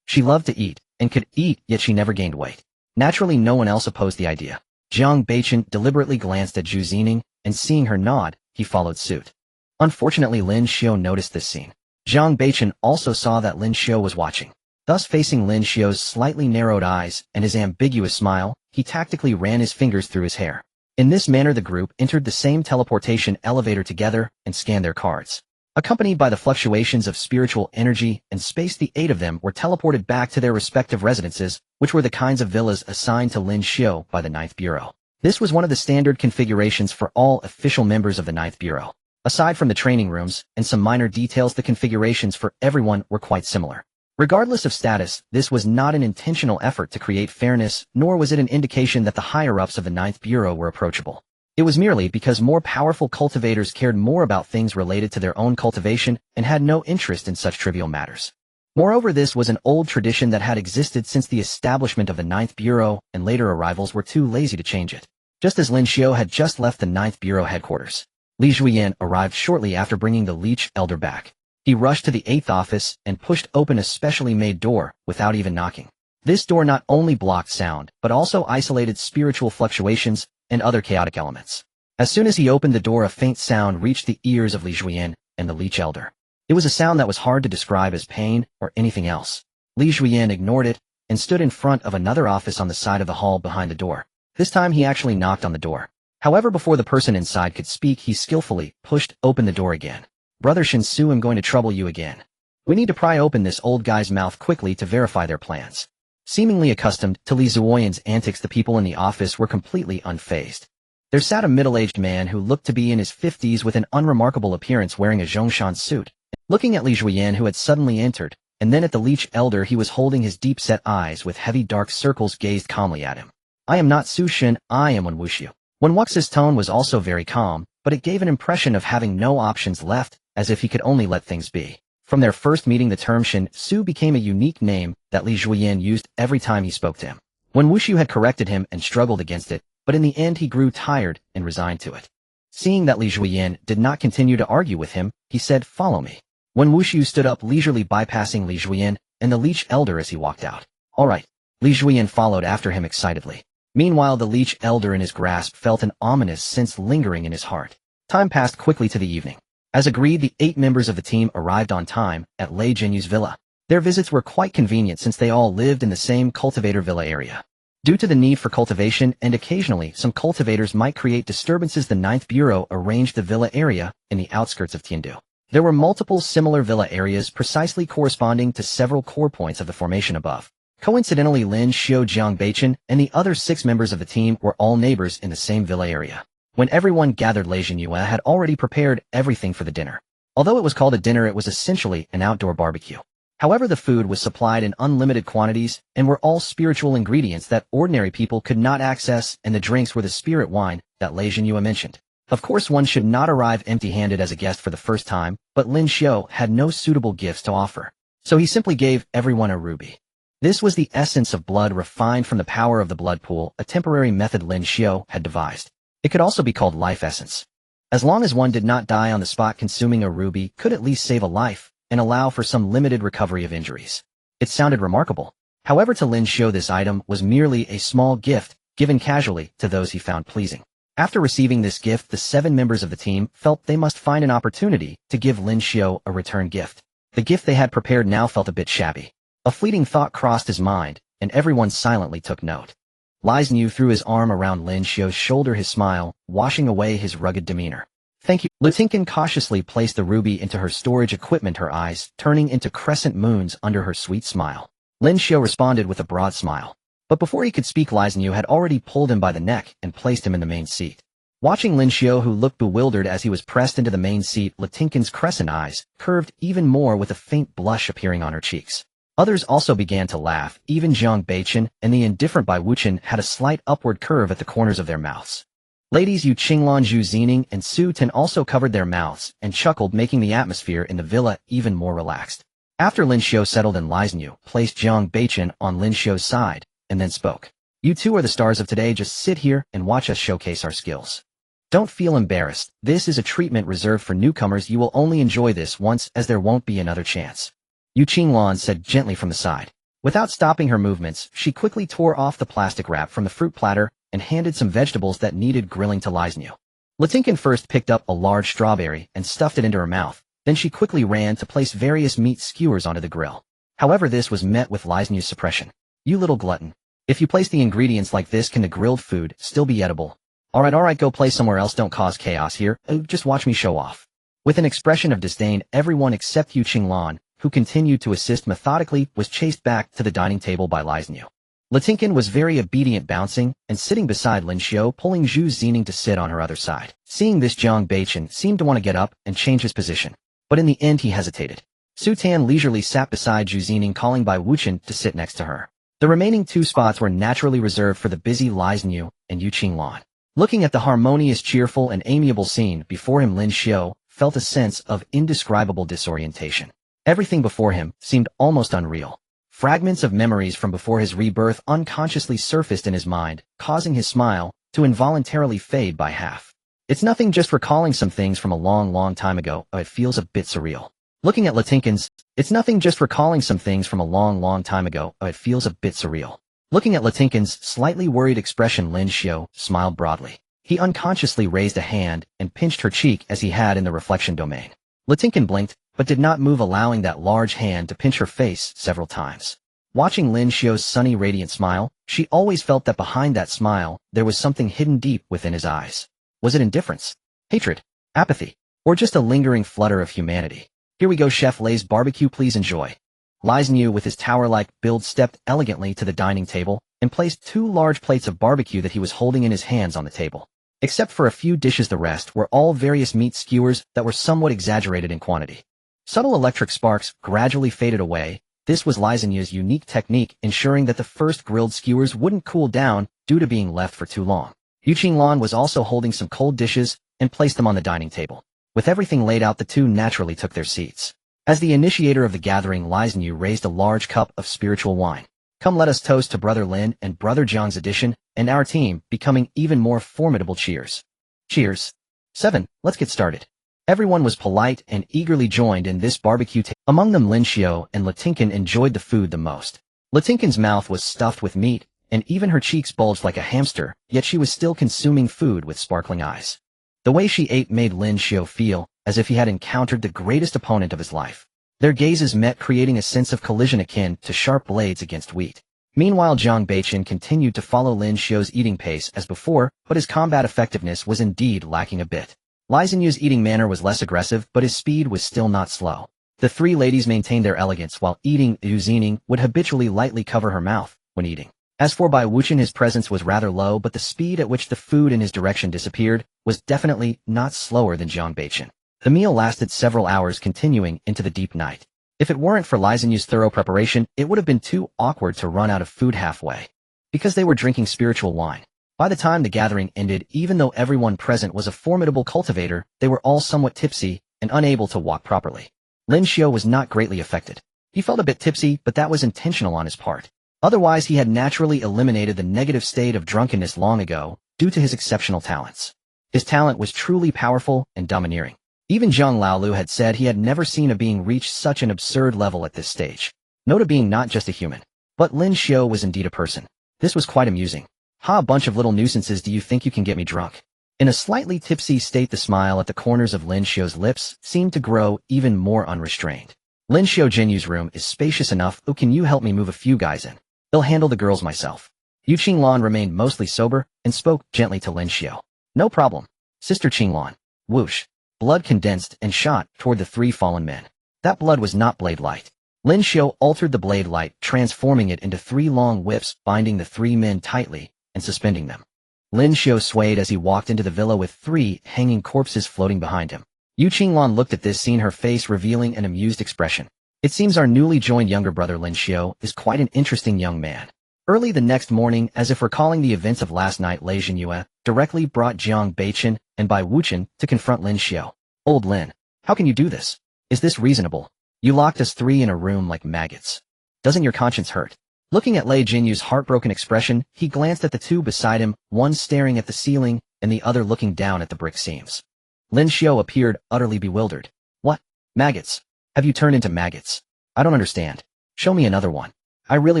She loved to eat, and could eat, yet she never gained weight. Naturally, no one else opposed the idea. Jiang Beichen deliberately glanced at Zhu Zining, and seeing her nod, he followed suit. Unfortunately, Lin Xiu noticed this scene. Jiang Beichen also saw that Lin Xiu was watching. Thus, facing Lin Xiu's slightly narrowed eyes and his ambiguous smile, he tactically ran his fingers through his hair. In this manner, the group entered the same teleportation elevator together and scanned their cards. Accompanied by the fluctuations of spiritual energy and space, the 8 of them were teleported back to their respective residences, which were the kinds of villas assigned to Lin Xiu by the Ninth Bureau. This was one of the standard configurations for all official members of the Ninth Bureau. Aside from the training rooms and some minor details, the configurations for everyone were quite similar. Regardless of status, this was not an intentional effort to create fairness, nor was it an indication that the higher-ups of the Ninth Bureau were approachable. It was merely because more powerful cultivators cared more about things related to their own cultivation and had no interest in such trivial matters. Moreover, this was an old tradition that had existed since the establishment of the Ninth Bureau, and later arrivals were too lazy to change it. Just as Lin Xiu had just left the Ninth Bureau headquarters, Li Xiu arrived shortly after, bringing the Leech Elder back. He rushed to the 8th office and pushed open a specially made door without even knocking. This door not only blocked sound, but also isolated spiritual fluctuations and other chaotic elements. As soon as he opened the door, a faint sound reached the ears of Li Xiu and the Leech Elder. It was a sound that was hard to describe as pain or anything else. Li Xiu ignored it and stood in front of another office on the side of the hall behind the door. This time he actually knocked on the door. However, before the person inside could speak, he skillfully pushed open the door again. Brother Shinsu, I'm going to trouble you again. We need to pry open this old guy's mouth quickly to verify their plans. Seemingly accustomed to Li Zuoyan's antics, the people in the office were completely unfazed. There sat a middle-aged man who looked to be in his 50s with an unremarkable appearance, wearing a Zhongshan suit. Looking at Li Zuoyan, who had suddenly entered, and then at the Leech Elder, he was holding his deep-set eyes with heavy dark circles gazed calmly at him. I am not Su Shin, I am Wen Wuxiu. Wen Wuxiu's tone was also very calm, but it gave an impression of having no options left, as if he could only let things be. From their first meeting, the term Shin Su became a unique name that Li Juyin used every time he spoke to him. When Wu Xiu had corrected him and struggled against it, but in the end he grew tired and resigned to it. Seeing that Li Juyin did not continue to argue with him, he said, "Follow me." When Wu Xiu stood up, leisurely bypassing Li Juyin and the Leech Elder as he walked out. "All right." Li Juyin followed after him excitedly. Meanwhile, the Leech Elder in his grasp felt an ominous sense lingering in his heart. Time passed quickly to the evening. As agreed, the 8 members of the team arrived on time at Lei Jinyu's villa. Their visits were quite convenient since they all lived in the same cultivator villa area. Due to the need for cultivation and occasionally some cultivators might create disturbances, the 9th Bureau arranged the villa area in the outskirts of Tiandu. There were multiple similar villa areas precisely corresponding to several core points of the formation above. Coincidentally, Lin Xiu, Jiang Beichen, and the other 6 members of the team were all neighbors in the same villa area. When everyone gathered, Lei Jinyue had already prepared everything for the dinner. Although it was called a dinner, it was essentially an outdoor barbecue. However, the food was supplied in unlimited quantities and were all spiritual ingredients that ordinary people could not access, and the drinks were the spirit wine that Lei Jinyue mentioned. Of course, one should not arrive empty-handed as a guest for the first time, but Lin Xiu had no suitable gifts to offer. So he simply gave everyone a ruby. This was the essence of blood refined from the power of the blood pool, a temporary method Lin Xiu had devised. It could also be called life essence. As long as one did not die on the spot, consuming a ruby could at least save a life and allow for some limited recovery of injuries. It sounded remarkable. However, to Lin Xiu, this item was merely a small gift given casually to those he found pleasing. After receiving this gift, the 7 members of the team felt they must find an opportunity to give Lin Xiu a return gift. The gift they had prepared now felt a bit shabby. A fleeting thought crossed his mind, and everyone silently took note. Lin Xiu threw his arm around Lin Xiu's shoulder, his smile washing away his rugged demeanor. "Thank you." Litinkin cautiously placed the ruby into her storage equipment, her eyes turning into crescent moons under her sweet smile. Lin Xiu responded with a broad smile. But before he could speak, Lin Xiu had already pulled him by the neck and placed him in the main seat. Watching Lin Xiu, who looked bewildered as he was pressed into the main seat, Litinkin's crescent eyes curved even more, with a faint blush appearing on her cheeks. Others also began to laugh. Even Jiang Beichen and the indifferent Bai Wuchen had a slight upward curve at the corners of their mouths. Ladies Yu Qinglan, Zhu Zining, and Su Tin also covered their mouths and chuckled, making the atmosphere in the villa even more relaxed. After Lin Xiu settled in, Lin Xiu placed Jiang Beichen on Lin Xiu's side and then spoke. "You two are the stars of today. Just sit here and watch us showcase our skills. Don't feel embarrassed. This is a treatment reserved for newcomers. You will only enjoy this once, as there won't be another chance." Yu Qinglan said gently from the side. Without stopping her movements, she quickly tore off the plastic wrap from the fruit platter and handed some vegetables that needed grilling to Lin Xiu. Litinkin first picked up a large strawberry and stuffed it into her mouth. Then she quickly ran to place various meat skewers onto the grill. However, this was met with Lin Xiu's suppression. "You little glutton. If you place the ingredients like this, can the grilled food still be edible? Alright, go play somewhere else. Don't cause chaos here. Just watch me show off." With an expression of disdain, everyone except Yu Qinglan, who continued to assist methodically, was chased back to the dining table by Lin Xiu. Litinkin was very obedient, bouncing and sitting beside Lin Xiu, pulling Zhu Zining to sit on her other side. Seeing this, Jiang Beichen seemed to want to get up and change his position, but in the end he hesitated. Su Tan leisurely sat beside Zhu Zining, calling Bai Wuchen to sit next to her. The remaining 2 spots were naturally reserved for the busy Lin Xiu and Yu Qinglan. Looking at the harmonious, cheerful, and amiable scene before him, Lin Xiu felt a sense of indescribable disorientation. Everything before him seemed almost unreal. Fragments of memories from before his rebirth unconsciously surfaced in his mind, causing his smile to involuntarily fade by half. "It's nothing, just recalling some things from a long time ago. It feels a bit surreal." Looking at Litinkin's, "It's nothing, just recalling some things from a long time ago. It feels a bit surreal." Looking at Litinkin's slightly worried expression, Lin Xiu smiled broadly. He unconsciously raised a hand and pinched her cheek as he had in the reflection domain. Litinkin blinked, but did not move, allowing that large hand to pinch her face several times. Watching Lin Xiu's sunny, radiant smile, she always felt that behind that smile, there was something hidden deep within his eyes. Was it indifference, hatred, apathy, or just a lingering flutter of humanity? "Here we go, Chef Lay's barbecue, please enjoy." Lin Xiu, with his tower-like build, stepped elegantly to the dining table and placed 2 large plates of barbecue that he was holding in his hands on the table. Except for a few dishes, the rest were all various meat skewers that were somewhat exaggerated in quantity. Subtle electric sparks gradually faded away. This was Lin Xiu's unique technique, ensuring that the first grilled skewers wouldn't cool down due to being left for too long. Yu Qinglan was also holding some cold dishes and placed them on the dining table. With everything laid out, the 2 naturally took their seats. As the initiator of the gathering, Lin Xiu raised a large cup of spiritual wine. Come, let us toast to Brother Lin and Brother Jiang's addition, and our team becoming even more formidable. Cheers. Cheers. 7. Let's get started. Everyone was polite and eagerly joined in this barbecue. Among them, Lin Xiu and Latinkin enjoyed the food the most. Latinkin's mouth was stuffed with meat, and even her cheeks bulged like a hamster, yet she was still consuming food with sparkling eyes. The way she ate made Lin Xiu feel as if he had encountered the greatest opponent of his life. Their gazes met, creating a sense of collision akin to sharp blades against wheat. Meanwhile, Jiang Beichen continued to follow Lin Xiu's eating pace as before, but his combat effectiveness was indeed lacking a bit. Lin Xiu's eating manner was less aggressive, but his speed was still not slow. The three ladies maintained their elegance while eating. Yu Zining would habitually lightly cover her mouth when eating. As for Bai Wuchen, his presence was rather low, but the speed at which the food in his direction disappeared was definitely not slower than Jiang Beichen. The meal lasted several hours, continuing into the deep night. If it weren't for Lin Xiu's thorough preparation, it would have been too awkward to run out of food halfway. Because they were drinking spiritual wine. By the time the gathering ended, even though everyone present was a formidable cultivator, they were all somewhat tipsy and unable to walk properly. Lin Xiu was not greatly affected. He felt a bit tipsy, but that was intentional on his part. Otherwise, he had naturally eliminated the negative state of drunkenness long ago, due to his exceptional talents. His talent was truly powerful and domineering. Even Zhang Laolu had said he had never seen a being reach such an absurd level at this stage. Note a being, not just a human. But Lin Xiu was indeed a person. This was quite amusing. Ha, a bunch of little nuisances, do you think you can get me drunk? In a slightly tipsy state, the smile at the corners of Lin Xiu's lips seemed to grow even more unrestrained. Lin Xiu, Jinyu's room is spacious enough. Oh, can you help me move a few guys in? I'll handle the girls myself. Yu Qinglan remained mostly sober and spoke gently to Lin Xiu. No problem, Sister Qinglan. Whoosh. Blood condensed and shot toward the three fallen men. That blood was not blade light. Lin Xiu altered the blade light, transforming it into three long whips, binding the three men tightly and suspending them. Lin Xiu swayed as he walked into the villa with three hanging corpses floating behind him. Yu Qinglan looked at this scene, her face revealing an amused expression. It seems our newly joined younger brother Lin Xiu is quite an interesting young man. Early the next morning, as if recalling the events of last night, Lei Zhenyue directly brought Jiang Beichen and Bai Wuchen to confront Lin Xiu. Old Lin, how can you do this? Is this reasonable? You locked us three in a room like maggots. Doesn't your conscience hurt? Looking at Lei Zhenyue's heartbroken expression, he glanced at the two beside him, one staring at the ceiling and the other looking down at the brick seams. Lin Xiu appeared utterly bewildered. What? Maggots? Have you turned into maggots? I don't understand. Show me another one. I really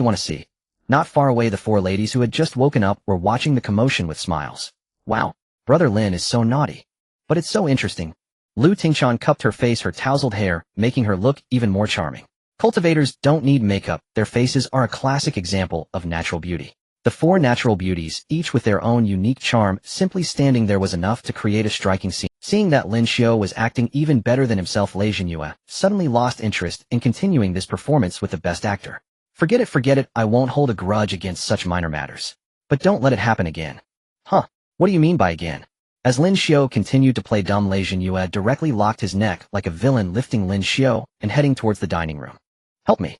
want to see. Not far away, the four ladies who had just woken up were watching the commotion with smiles. Wow, Brother Lin is so naughty. But it's so interesting. Lu Tingchan cupped her face, her tousled hair, making her look even more charming. Cultivators don't need makeup. Their faces are a classic example of natural beauty. The four natural beauties, each with their own unique charm, simply standing there was enough to create a striking scene. Seeing that Lin Xiu was acting even better than himself, Lei Zhenyue suddenly lost interest in continuing this performance with the best actor. Forget it, I won't hold a grudge against such minor matters. But don't let it happen again. Huh, what do you mean by again? As Lin Xiu continued to play dumb, Lei Zhenyue directly locked his neck like a villain, lifting Lin Xiu and heading towards the dining room. Help me,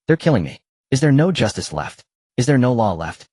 they're killing me. Is there no justice left? Is there no law left?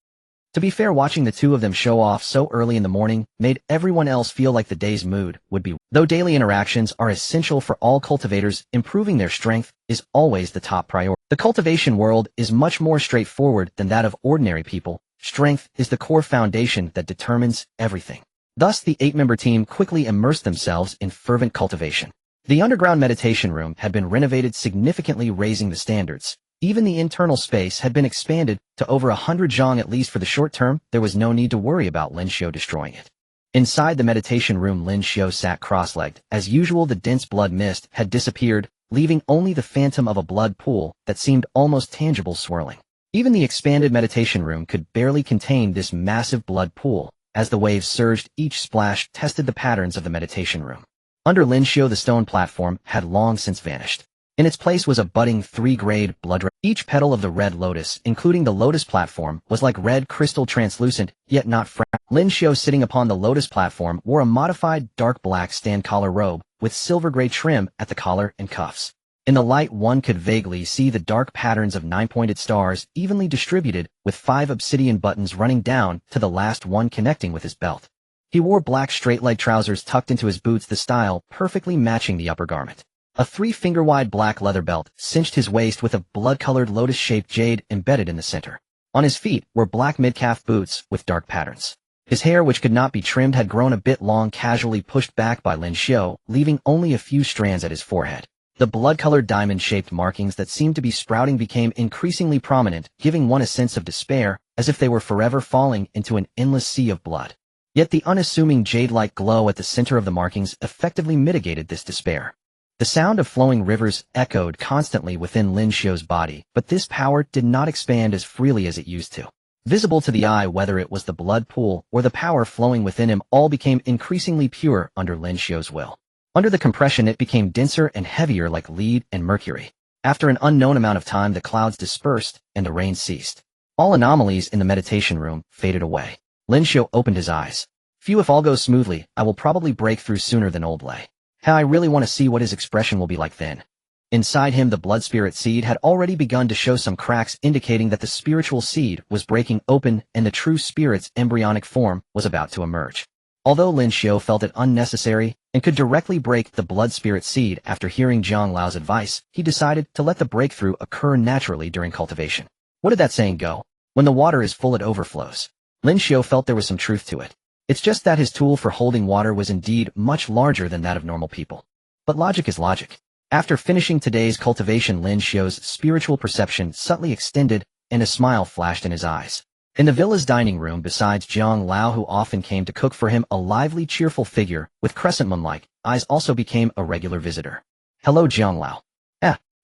To be fair, watching the two of them show off so early in the morning made everyone else feel like the day's mood would be. Though daily interactions are essential for all cultivators, improving their strength is always the top priority. The cultivation world is much more straightforward than that of ordinary people. Strength is the core foundation that determines everything. Thus, the 8-member team quickly immersed themselves in fervent cultivation. The underground meditation room had been renovated, significantly raising the standards. Even the internal space had been expanded to over 100 zhang. At least for the short term, there was no need to worry about Lin Xiu destroying it. Inside the meditation room, Lin Xiu sat cross-legged. As usual, the dense blood mist had disappeared, leaving only the phantom of a blood pool that seemed almost tangible swirling. Even the expanded meditation room could barely contain this massive blood pool. As the waves surged, each splash tested the patterns of the meditation room. Under Lin Xiu, the stone platform had long since vanished. In its place was a budding 3-grade blood red. Each petal of the red lotus, including the lotus platform, was like red crystal, translucent, yet not fragile. Lin Xiu, sitting upon the lotus platform, wore a modified dark black stand collar robe with silver-gray trim at the collar and cuffs. In the light, one could vaguely see the dark patterns of 9-pointed stars evenly distributed, with 5 obsidian buttons running down to the last one connecting with his belt. He wore black straight-leg trousers tucked into his boots, the style perfectly matching the upper garment. A 3-finger-wide black leather belt cinched his waist with a blood-colored lotus-shaped jade embedded in the center. On his feet were black mid-calf boots with dark patterns. His hair, which could not be trimmed, had grown a bit long, casually pushed back by Lin Xiu, leaving only a few strands at his forehead. The blood-colored diamond-shaped markings that seemed to be sprouting became increasingly prominent, giving one a sense of despair, as if they were forever falling into an endless sea of blood. Yet the unassuming jade-like glow at the center of the markings effectively mitigated this despair. The sound of flowing rivers echoed constantly within Lin Xiu's body, but this power did not expand as freely as it used to. Visible to the eye, whether it was the blood pool or the power flowing within him, all became increasingly pure under Lin Xiu's will. Under the compression, it became denser and heavier like lead and mercury. After an unknown amount of time, the clouds dispersed and the rain ceased. All anomalies in the meditation room faded away. Lin Xiu opened his eyes. Phew, if all goes smoothly, I will probably break through sooner than old Lei. How I really want to see what his expression will be like then. Inside him, the blood spirit seed had already begun to show some cracks, indicating that the spiritual seed was breaking open and the true spirit's embryonic form was about to emerge. Although Lin Xiu felt it unnecessary and could directly break the blood spirit seed after hearing Zhang Lao's advice, he decided to let the breakthrough occur naturally during cultivation. What did that saying go? When the water is full, it overflows. Lin Xiu felt there was some truth to it. It's just that his tool for holding water was indeed much larger than that of normal people. But logic is logic. After finishing today's cultivation, Lin Xiu's spiritual perception subtly extended, and a smile flashed in his eyes. In the villa's dining room, besides Zhang Lao, who often came to cook for him, a lively, cheerful figure with crescent moon-like eyes also became a regular visitor. Hello, Zhang Lao.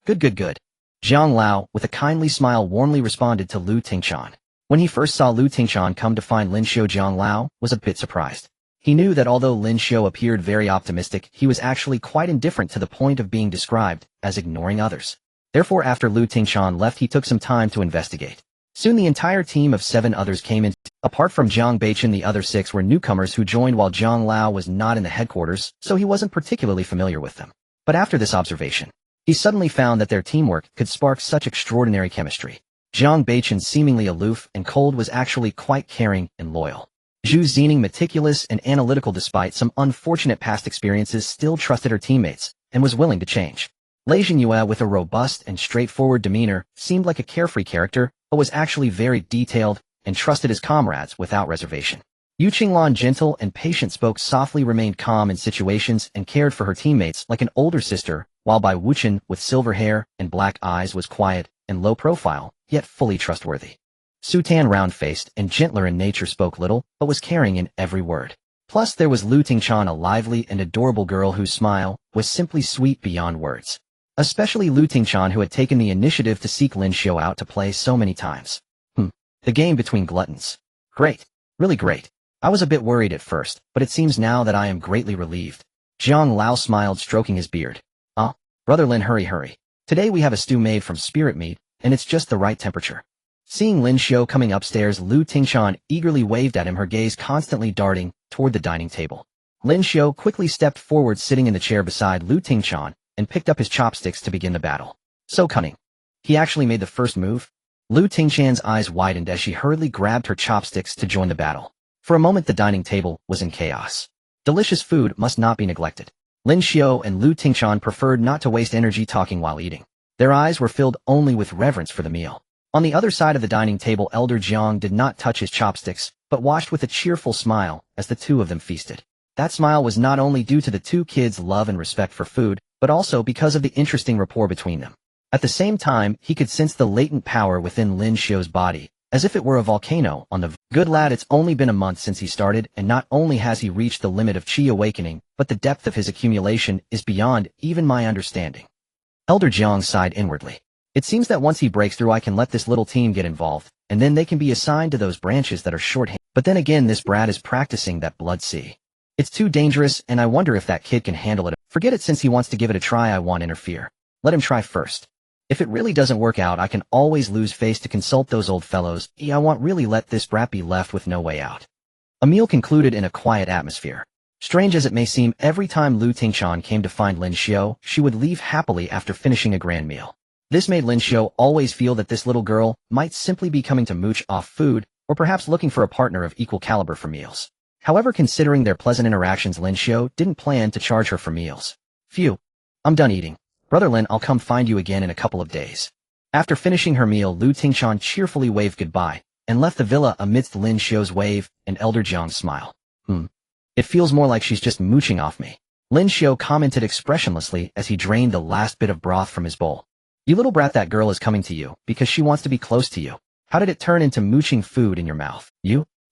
Good. Zhang Lao, with a kindly smile, warmly responded to Lu Tingchan. When he first saw Lu Tingchan come to find Lin Xiu, Zhang Lao was a bit surprised. He knew that although Lin Xiu appeared very optimistic, he was actually quite indifferent, to the point of being described as ignoring others. Therefore, after Lu Tingchan left, he took some time to investigate. Soon the entire team of 7 others came in. Apart from Zhang Beichen, the other 6 were newcomers who joined while Zhang Lao was not in the headquarters, so he wasn't particularly familiar with them. But after this observation, he suddenly found that their teamwork could spark such extraordinary chemistry. Zhang Beichen, seemingly aloof and cold, was actually quite caring and loyal. Zhu Zining, meticulous and analytical despite some unfortunate past experiences, still trusted her teammates and was willing to change. Lei Jinyue, with a robust and straightforward demeanor, seemed like a carefree character, but was actually very detailed and trusted his comrades without reservation. Yu Qinglan, gentle and patient, spoke softly, remained calm in situations, and cared for her teammates like an older sister, while Bai Wuchen, with silver hair and black eyes, was quiet and low profile, yet fully trustworthy. Su Tan, round-faced and gentler in nature, spoke little, but was caring in every word. Plus there was Lu Tingchan, a lively and adorable girl whose smile was simply sweet beyond words. Especially Lu Tingchan, who had taken the initiative to seek Lin Xiu out to play so many times. The game between gluttons. Great. Really great. I was a bit worried at first, but it seems now that I am greatly relieved. Zhang Lao smiled, stroking his beard. Brother Lin, hurry. Today we have a stew made from spirit meat, and it's just the right temperature. Seeing Lin Xiu coming upstairs, Lu Tingchan eagerly waved at him, her gaze constantly darting toward the dining table. Lin Xiu quickly stepped forward, sitting in the chair beside Lu Tingchan, and picked up his chopsticks to begin the battle. So cunning. He actually made the first move? Lu Tingchan's eyes widened as she hurriedly grabbed her chopsticks to join the battle. For a moment the dining table was in chaos. Delicious food must not be neglected. Lin Xiu and Lu Tingchan preferred not to waste energy talking while eating. Their eyes were filled only with reverence for the meal. On the other side of the dining table, Elder Jiang did not touch his chopsticks, but watched with a cheerful smile as the two of them feasted. That smile was not only due to the two kids' love and respect for food, but also because of the interesting rapport between them. At the same time, he could sense the latent power within Lin Xiu's body, as if it were a volcano on the good lad. It's only been a month since he started, and not only has he reached the limit of Qi awakening, but the depth of his accumulation is beyond even my understanding. Elder Jiang sighed inwardly. It seems that once he breaks through, I can let this little team get involved, and then they can be assigned to those branches that are shorthand. But then again, this brat is practicing that blood sea. It's too dangerous, and I wonder if that kid can handle it. Forget it, since he wants to give it a try, I won't interfere. Let him try first. If it really doesn't work out, I can always lose face to consult those old fellows. I won't really let this brat be left with no way out. A meal concluded in a quiet atmosphere. Strange as it may seem, every time Lu Tingchan came to find Lin Xiu, she would leave happily after finishing a grand meal. This made Lin Xiu always feel that this little girl might simply be coming to mooch off food, or perhaps looking for a partner of equal caliber for meals. However, considering their pleasant interactions, Lin Xiu didn't plan to charge her for meals. Phew. I'm done eating. Brother Lin, I'll come find you again in a couple of days. After finishing her meal, Lu Tingshan cheerfully waved goodbye and left the villa amidst Lin Xiu's wave and Elder Jiang's smile. It feels more like she's just mooching off me. Lin Xiu commented expressionlessly as he drained the last bit of broth from his bowl. You little brat, that girl is coming to you because she wants to be close to you. How did it turn into mooching food in your mouth?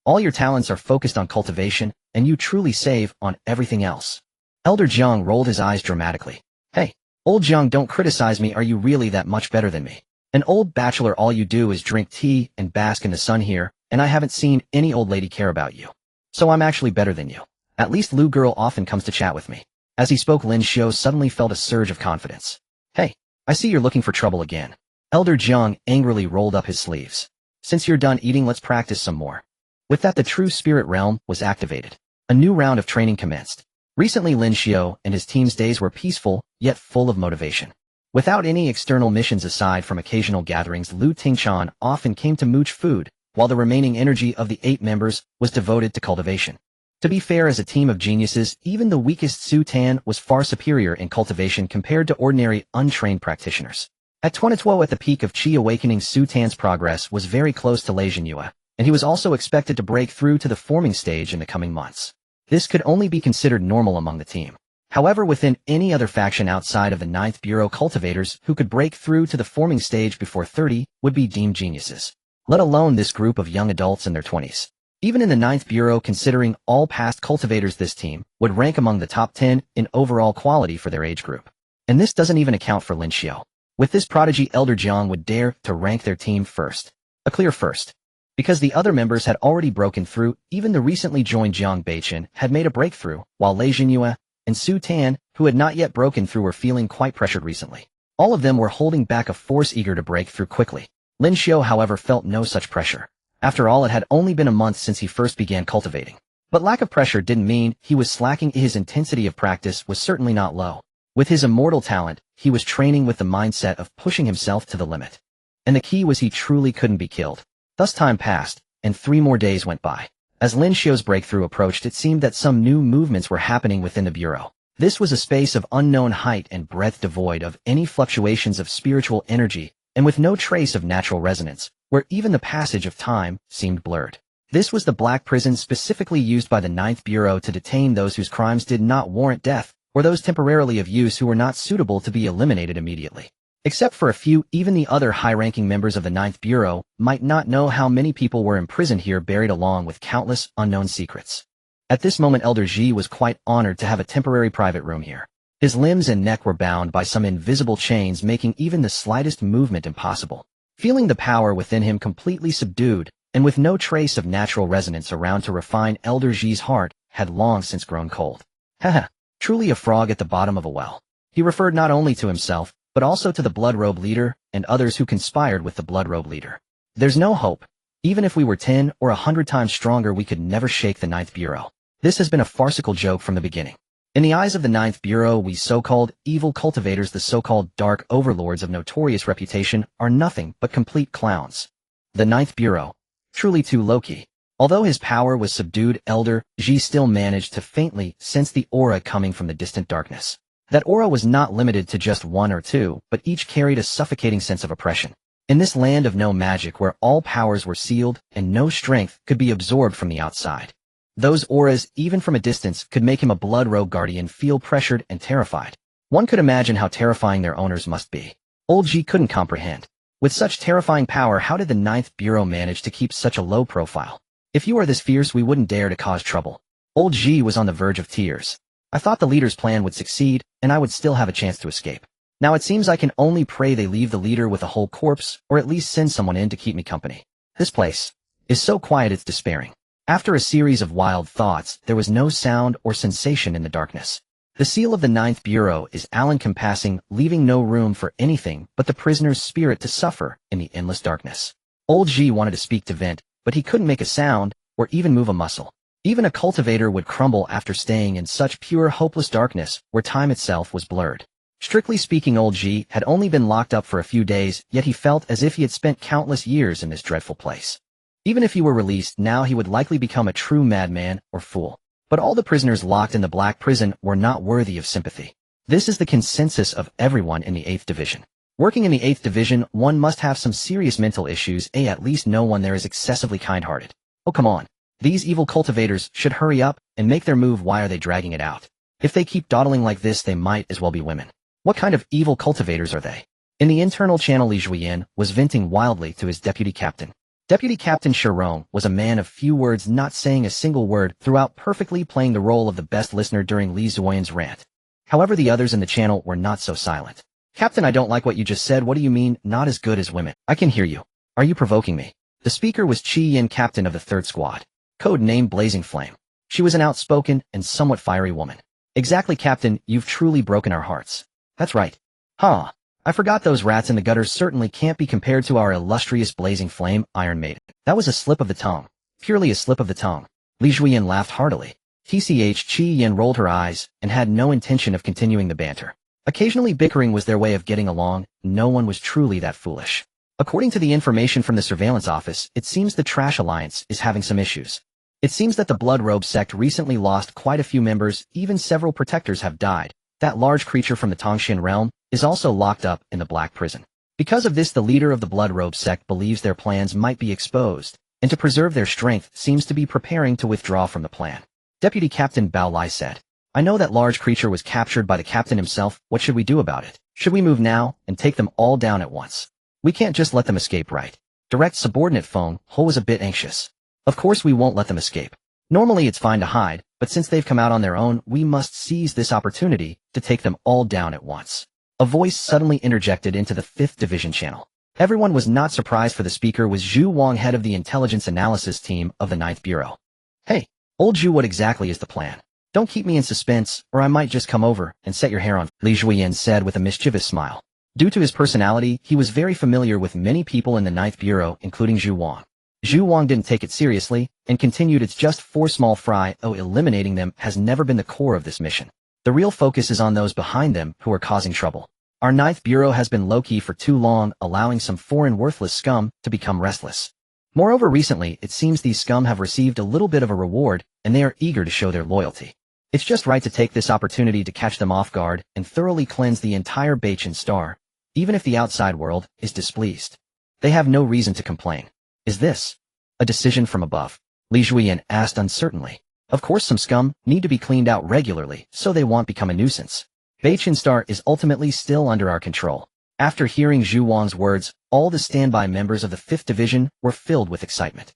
All your talents are focused on cultivation, and you truly save on everything else. Elder Jiang rolled his eyes dramatically. Hey, old Jiang, don't criticize me. Are you really that much better than me? An old bachelor, all you do is drink tea and bask in the sun here, and I haven't seen any old lady care about you. So I'm actually better than you. At least Lu girl often comes to chat with me. As he spoke, Lin Xiu suddenly felt a surge of confidence. Hey, I see you're looking for trouble again. Elder Jiang angrily rolled up his sleeves. Since you're done eating, let's practice some more. With that, the true spirit realm was activated. A new round of training commenced. Recently, Lin Xiu and his team's days were peaceful, yet full of motivation. Without any external missions aside from occasional gatherings, Lu Tingshan often came to mooch food, while the remaining energy of the 8 members was devoted to cultivation. To be fair, as a team of geniuses, even the weakest Su Tan was far superior in cultivation compared to ordinary, untrained practitioners. At 2012, at the peak of Qi awakening, Su Tan's progress was very close to Lin Xiu, and he was also expected to break through to the forming stage in the coming months. This could only be considered normal among the team. However, within any other faction outside of the 9th Bureau, cultivators who could break through to the forming stage before 30 would be deemed geniuses, let alone this group of young adults in their 20s. Even in the 9th Bureau, considering all past cultivators, this team would rank among the top 10 in overall quality for their age group. And this doesn't even account for Lin Xiu. With this prodigy, Elder Jiang would dare to rank their team first. A clear first. Because the other members had already broken through, even the recently joined Jiang Beichen had made a breakthrough, while Lin Xiu and Su Tan, who had not yet broken through, were feeling quite pressured recently. All of them were holding back a force, eager to break through quickly. Lin Xiu, however, felt no such pressure. After all, it had only been a month since he first began cultivating. But lack of pressure didn't mean he was slacking. His intensity of practice was certainly not low. With his immortal talent, he was training with the mindset of pushing himself to the limit. And the key was he truly couldn't be killed. Thus time passed, and 3 more days went by. As Lin Xiu's breakthrough approached, it seemed that some new movements were happening within the Bureau. This was a space of unknown height and breadth, devoid of any fluctuations of spiritual energy, and with no trace of natural resonance, where even the passage of time seemed blurred. This was the Black Prison, specifically used by the 9th Bureau to detain those whose crimes did not warrant death, or those temporarily of use who were not suitable to be eliminated immediately. Except for a few, even the other high-ranking members of the 9th Bureau might not know how many people were imprisoned here, buried along with countless unknown secrets. At this moment, Elder Ji was quite honored to have a temporary private room here. His limbs and neck were bound by some invisible chains, making even the slightest movement impossible. Feeling the power within him completely subdued, and with no trace of natural resonance around to refine, Elder Ji's heart had long since grown cold. Haha, truly a frog at the bottom of a well. He referred not only to himself, but also to the Blood Robe leader and others who conspired with the Blood Robe leader. There's no hope. Even if we were 10 or 100 times stronger, we could never shake the 9th Bureau. This has been a farcical joke from the beginning. In the eyes of the 9th Bureau, we so-called evil cultivators, the so-called dark overlords of notorious reputation, are nothing but complete clowns. The 9th Bureau, truly too low-key. Although his power was subdued, Elder Ji still managed to faintly sense the aura coming from the distant darkness. That aura was not limited to just 1 or 2, but each carried a suffocating sense of oppression. In this land of no magic, where all powers were sealed and no strength could be absorbed from the outside, those auras, even from a distance, could make him, a Blood Robe guardian, feel pressured and terrified. One could imagine how terrifying their owners must be. Old Ji couldn't comprehend. With such terrifying power, how did the 9th Bureau manage to keep such a low profile? If you are this fierce, we wouldn't dare to cause trouble. Old Ji was on the verge of tears. I thought the leader's plan would succeed, and I would still have a chance to escape. Now it seems I can only pray they leave the leader with a whole corpse, or at least send someone in to keep me company. This place is so quiet, it's despairing. After a series of wild thoughts, there was no sound or sensation in the darkness. The seal of the 9th Bureau is all-encompassing, leaving no room for anything but the prisoner's spirit to suffer in the endless darkness. Old Ji wanted to speak to vent, but he couldn't make a sound or even move a muscle. Even a cultivator would crumble after staying in such pure, hopeless darkness where time itself was blurred. Strictly speaking, Old Ji had only been locked up for a few days, yet he felt as if he had spent countless years in this dreadful place. Even if he were released now, he would likely become a true madman or fool. But all the prisoners locked in the Black Prison were not worthy of sympathy. This is the consensus of everyone in the 8th Division. Working in the 8th Division, one must have some serious mental issues, at least no one there is excessively kind-hearted. Oh come on. These evil cultivators should hurry up and make their move. Why are they dragging it out? If they keep dawdling like this, they might as well be women. What kind of evil cultivators are they? In the internal channel, Lin Xiu was venting wildly to his deputy captain. Deputy Captain Chiron was a man of few words, not saying a single word throughout, perfectly playing the role of the best listener during Lin Xiu's rant. However, the others in the channel were not so silent. Captain, I don't like what you just said. What do you mean, not as good as women? I can hear you. Are you provoking me? The speaker was Qi Yin, captain of the 3rd Squad. Code name Blazing Flame. She was an outspoken and somewhat fiery woman. Exactly, Captain, you've truly broken our hearts. That's right. Huh. I forgot those rats in the gutters certainly can't be compared to our illustrious Blazing Flame, Iron Maiden. That was a slip of the tongue. Purely a slip of the tongue. Lin Xiu laughed heartily. TCH, Qi Yin rolled her eyes and had no intention of continuing the banter. Occasionally bickering was their way of getting along. No one was truly that foolish. According to the information from the surveillance office, it seems the Trash Alliance is having some issues. It seems that the Blood Robe sect recently lost quite a few members, even several protectors have died. That large creature from the Tongshan realm is also locked up in the Black Prison. Because of this, the leader of the Blood Robe sect believes their plans might be exposed, and to preserve their strength seems to be preparing to withdraw from the plan. Deputy Captain Bao Lai said, I know that large creature was captured by the captain himself. What should we do about it? Should we move now and take them all down at once? We can't just let them escape, right? Direct subordinate Feng Ho was a bit anxious. Of course we won't let them escape. Normally it's fine to hide, but since they've come out on their own, we must seize this opportunity to take them all down at once. A voice suddenly interjected into the 5th Division channel. Everyone was not surprised, for the speaker was Zhu Wang, head of the intelligence analysis team of the 9th Bureau. Hey, old Zhu, what exactly is the plan? Don't keep me in suspense, or I might just come over and set your hair on, Lin Xiu said with a mischievous smile. Due to his personality, he was very familiar with many people in the 9th Bureau, including Zhu Wang. Zhu Wang didn't take it seriously, and continued, it's just 4 small fry. Eliminating them has never been the core of this mission. The real focus is on those behind them who are causing trouble. Our 9th Bureau has been low-key for too long, allowing some foreign worthless scum to become restless. Moreover, recently, it seems these scum have received a little bit of a reward, and they are eager to show their loyalty. It's just right to take this opportunity to catch them off guard and thoroughly cleanse the entire Beichin Star, even if the outside world is displeased. They have no reason to complain. Is this a decision from above? Lin Xiu asked uncertainly. Of course some scum need to be cleaned out regularly so they won't become a nuisance. Beichin Star is ultimately still under our control. After hearing Zhu Wang's words, all the standby members of the 5th Division were filled with excitement.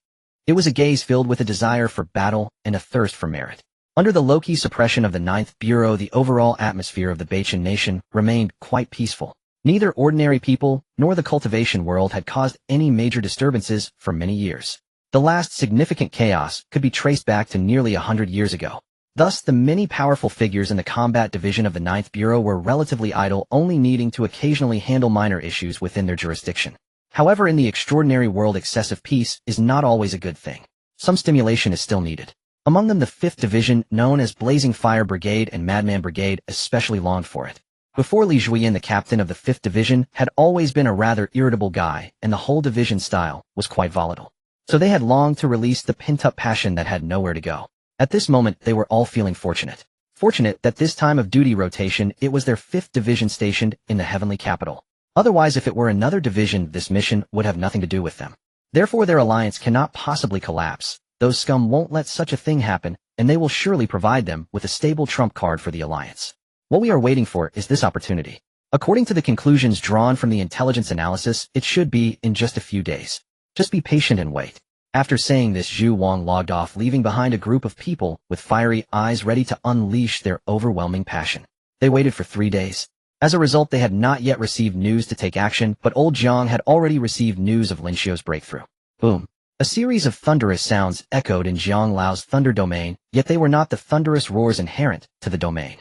It was a gaze filled with a desire for battle and a thirst for merit. Under the low-key suppression of the 9th Bureau, the overall atmosphere of the Beichin nation remained quite peaceful. Neither ordinary people nor the cultivation world had caused any major disturbances for many years. The last significant chaos could be traced back to nearly 100 years ago. Thus, the many powerful figures in the combat division of the 9th Bureau were relatively idle, only needing to occasionally handle minor issues within their jurisdiction. However, in the extraordinary world, excessive peace is not always a good thing. Some stimulation is still needed. Among them, the 5th Division, known as Blazing Fire Brigade and Madman Brigade, especially longed for it. Before Lin Xiu, the captain of the 5th Division, had always been a rather irritable guy, and the whole division style was quite volatile. So they had longed to release the pent-up passion that had nowhere to go. At this moment, they were all feeling fortunate. Fortunate that this time of duty rotation, it was their 5th Division stationed in the heavenly capital. Otherwise, if it were another division, this mission would have nothing to do with them. Therefore, their alliance cannot possibly collapse. Those scum won't let such a thing happen, and they will surely provide them with a stable trump card for the alliance. What we are waiting for is this opportunity. According to the conclusions drawn from the intelligence analysis, it should be in just a few days. Just be patient and wait. After saying this, Zhu Wang logged off, leaving behind a group of people with fiery eyes ready to unleash their overwhelming passion. They waited for 3 days. As a result, they had not yet received news to take action, but old Jiang had already received news of Lin Xiu's breakthrough. Boom. A series of thunderous sounds echoed in Jiang Lao's thunder domain, yet they were not the thunderous roars inherent to the domain.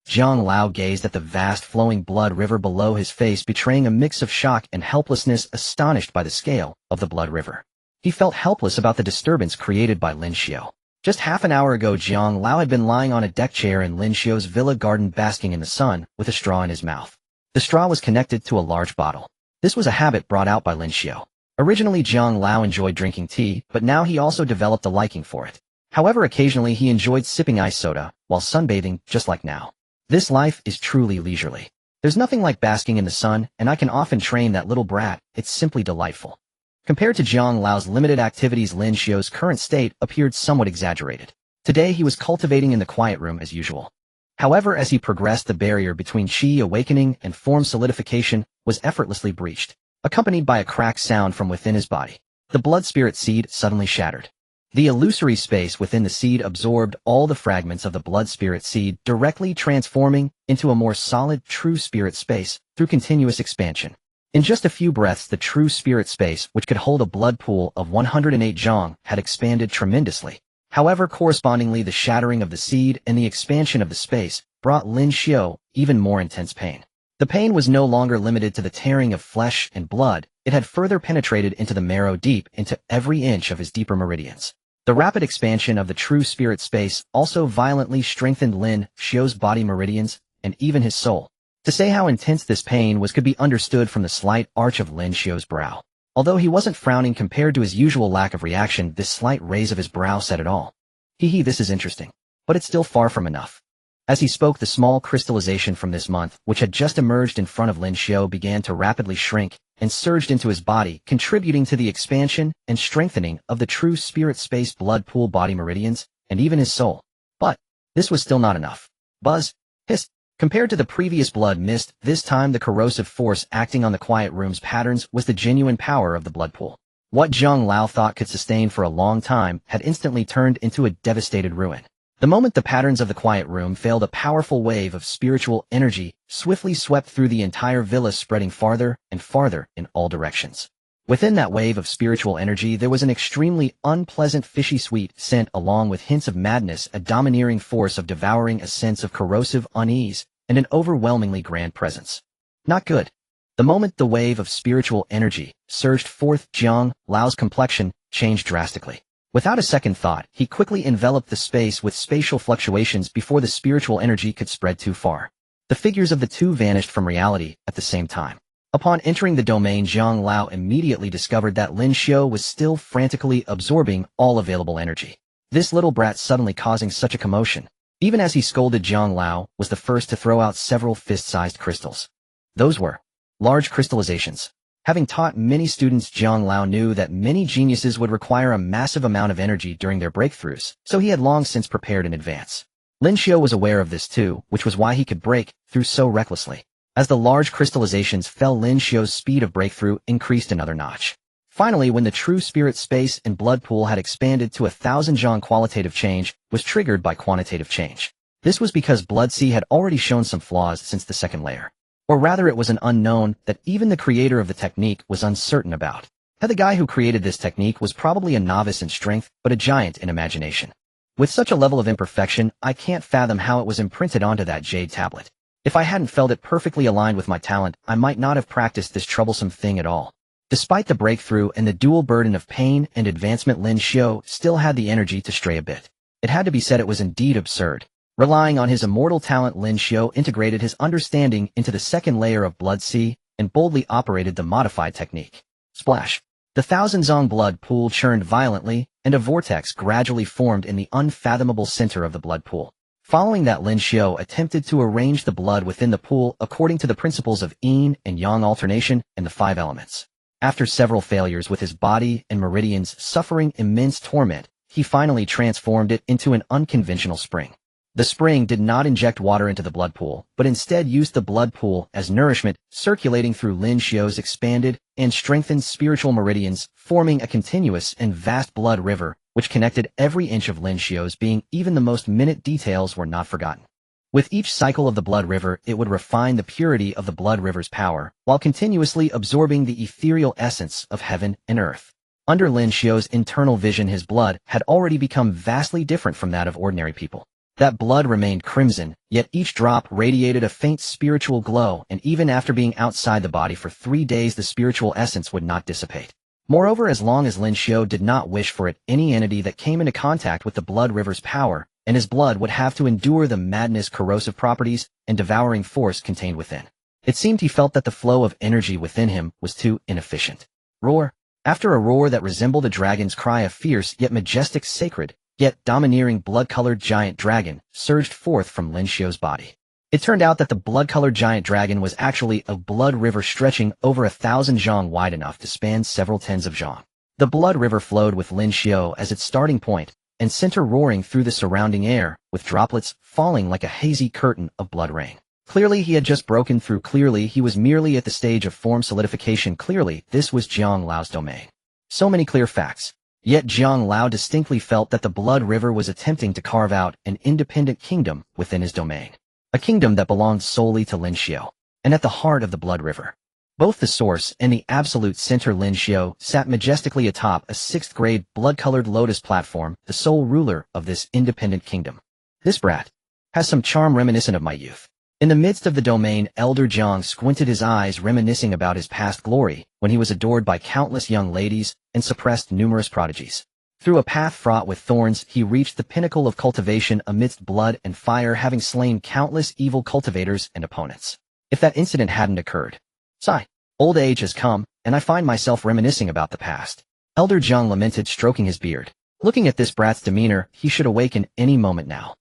Jiang Lao gazed at the vast flowing blood river below his face, betraying a mix of shock and helplessness, astonished by the scale of the blood river. He felt helpless about the disturbance created by Lin Xiu. Just half an hour ago, Jiang Lao had been lying on a deck chair in Lin Xiu's villa garden, basking in the sun with a straw in his mouth. The straw was connected to a large bottle. This was a habit brought out by Lin Xiu. Originally, Jiang Lao enjoyed drinking tea, but now he also developed a liking for it. However, occasionally he enjoyed sipping ice soda while sunbathing, just like now. This life is truly leisurely. There's nothing like basking in the sun, and I can often train that little brat. It's simply delightful. Compared to Zhang Lao's limited activities, Lin Xiu's current state appeared somewhat exaggerated. Today he was cultivating in the quiet room as usual. However, as he progressed, the barrier between qi awakening and form solidification was effortlessly breached, accompanied by a cracked sound from within his body. The blood spirit seed suddenly shattered. The illusory space within the seed absorbed all the fragments of the blood spirit seed, directly transforming into a more solid true spirit space through continuous expansion. In just a few breaths, the true spirit space, which could hold a blood pool of 108 zhang, had expanded tremendously. However, correspondingly, the shattering of the seed and the expansion of the space brought Lin Xiu even more intense pain. The pain was no longer limited to the tearing of flesh and blood. It had further penetrated into the marrow, deep into every inch of his deeper meridians. The rapid expansion of the true spirit space also violently strengthened Lin Xiu's body meridians and even his soul. To say how intense this pain was could be understood from the slight arch of Lin Xiu's brow. Although he wasn't frowning compared to his usual lack of reaction, this slight raise of his brow said it all. Hee, this is interesting. But it's still far from enough. As he spoke, the small crystallization from this month, which had just emerged in front of Lin Xiu, began to rapidly shrink and surged into his body, contributing to the expansion and strengthening of the true spirit space blood pool body meridians, and even his soul. But this was still not enough. Buzz, hiss. Compared to the previous blood mist, this time the corrosive force acting on the quiet room's patterns was the genuine power of the blood pool. What Zhang Lao thought could sustain for a long time had instantly turned into a devastated ruin. The moment the patterns of the quiet room failed, a powerful wave of spiritual energy swiftly swept through the entire villa, spreading farther and farther in all directions. Within that wave of spiritual energy, there was an extremely unpleasant fishy sweet scent, along with hints of madness, a domineering force of devouring, a sense of corrosive unease, and an overwhelmingly grand presence. Not good. The moment the wave of spiritual energy surged forth, Zhang Lao's complexion changed drastically. Without a second thought, he quickly enveloped the space with spatial fluctuations before the spiritual energy could spread too far. The figures of the two vanished from reality at the same time. Upon entering the domain, Zhang Lao immediately discovered that Lin Xiu was still frantically absorbing all available energy. This little brat suddenly causing such a commotion. Even as he scolded, Zhang Lao was the first to throw out several fist-sized crystals. Those were large crystallizations. Having taught many students, Zhang Lao knew that many geniuses would require a massive amount of energy during their breakthroughs, so he had long since prepared in advance. Lin Xiu was aware of this too, which was why he could break through so recklessly. As the large crystallizations fell, Lin Xiu's speed of breakthrough increased another notch. Finally, when the true spirit space and blood pool had expanded to 1,000 zhang, qualitative change was triggered by quantitative change. This was because Blood Sea had already shown some flaws since the second layer. Or rather, it was an unknown that even the creator of the technique was uncertain about. The guy who created this technique was probably a novice in strength, but a giant in imagination. With such a level of imperfection, I can't fathom how it was imprinted onto that jade tablet. If I hadn't felt it perfectly aligned with my talent, I might not have practiced this troublesome thing at all. Despite the breakthrough and the dual burden of pain and advancement, Lin Xiu still had the energy to stray a bit. It had to be said, it was indeed absurd. Relying on his immortal talent, Lin Xiu integrated his understanding into the second layer of Blood Sea and boldly operated the modified technique. Splash! The 1,000 zhang blood pool churned violently, and a vortex gradually formed in the unfathomable center of the blood pool. Following that, Lin Xiu attempted to arrange the blood within the pool according to the principles of yin and yang alternation and the 5 elements. After several failures, with his body and meridians suffering immense torment, he finally transformed it into an unconventional spring. The spring did not inject water into the blood pool, but instead used the blood pool as nourishment, circulating through Lin Xiu's expanded and strengthened spiritual meridians, forming a continuous and vast blood river, which connected every inch of Lin Xiu's being. Even the most minute details were not forgotten. With each cycle of the blood river, it would refine the purity of the blood river's power, while continuously absorbing the ethereal essence of heaven and earth. Under Lin Xiu's internal vision, his blood had already become vastly different from that of ordinary people. That blood remained crimson, yet each drop radiated a faint spiritual glow, and even after being outside the body for 3 days, the spiritual essence would not dissipate. Moreover, as long as Lin Xiu did not wish for it, any entity that came into contact with the blood river's power, and his blood would have to endure the madness, corrosive properties, and devouring force contained within. It seemed he felt that the flow of energy within him was too inefficient. Roar! After a roar that resembled a dragon's cry, a fierce yet majestic, sacred, yet domineering blood-colored giant dragon surged forth from Lin Xiu's body. It turned out that the blood-colored giant dragon was actually a blood river stretching over 1,000 zhang wide enough to span several tens of zhang. The blood river flowed with Lin Xiu as its starting point, and sent her roaring through the surrounding air, with droplets falling like a hazy curtain of blood rain. Clearly he had just broken through. Clearly he was merely at the stage of form solidification. Clearly this was Jiang Lao's domain. So many clear facts. Yet Jiang Lao distinctly felt that the blood river was attempting to carve out an independent kingdom within his domain. A kingdom that belonged solely to Lin Xiu. And at the heart of the blood river, both the source and the absolute center, Lin Xiu sat majestically atop a 6th-grade blood-colored lotus platform, the sole ruler of this independent kingdom. This brat has some charm reminiscent of my youth. In the midst of the domain, Elder Jiang squinted his eyes, reminiscing about his past glory, when he was adored by countless young ladies and suppressed numerous prodigies. Through a path fraught with thorns, he reached the pinnacle of cultivation amidst blood and fire, having slain countless evil cultivators and opponents. If that incident hadn't occurred. Sigh. Old age has come, and I find myself reminiscing about the past. Elder Jiang lamented, stroking his beard. Looking at this brat's demeanor, he should awaken any moment now.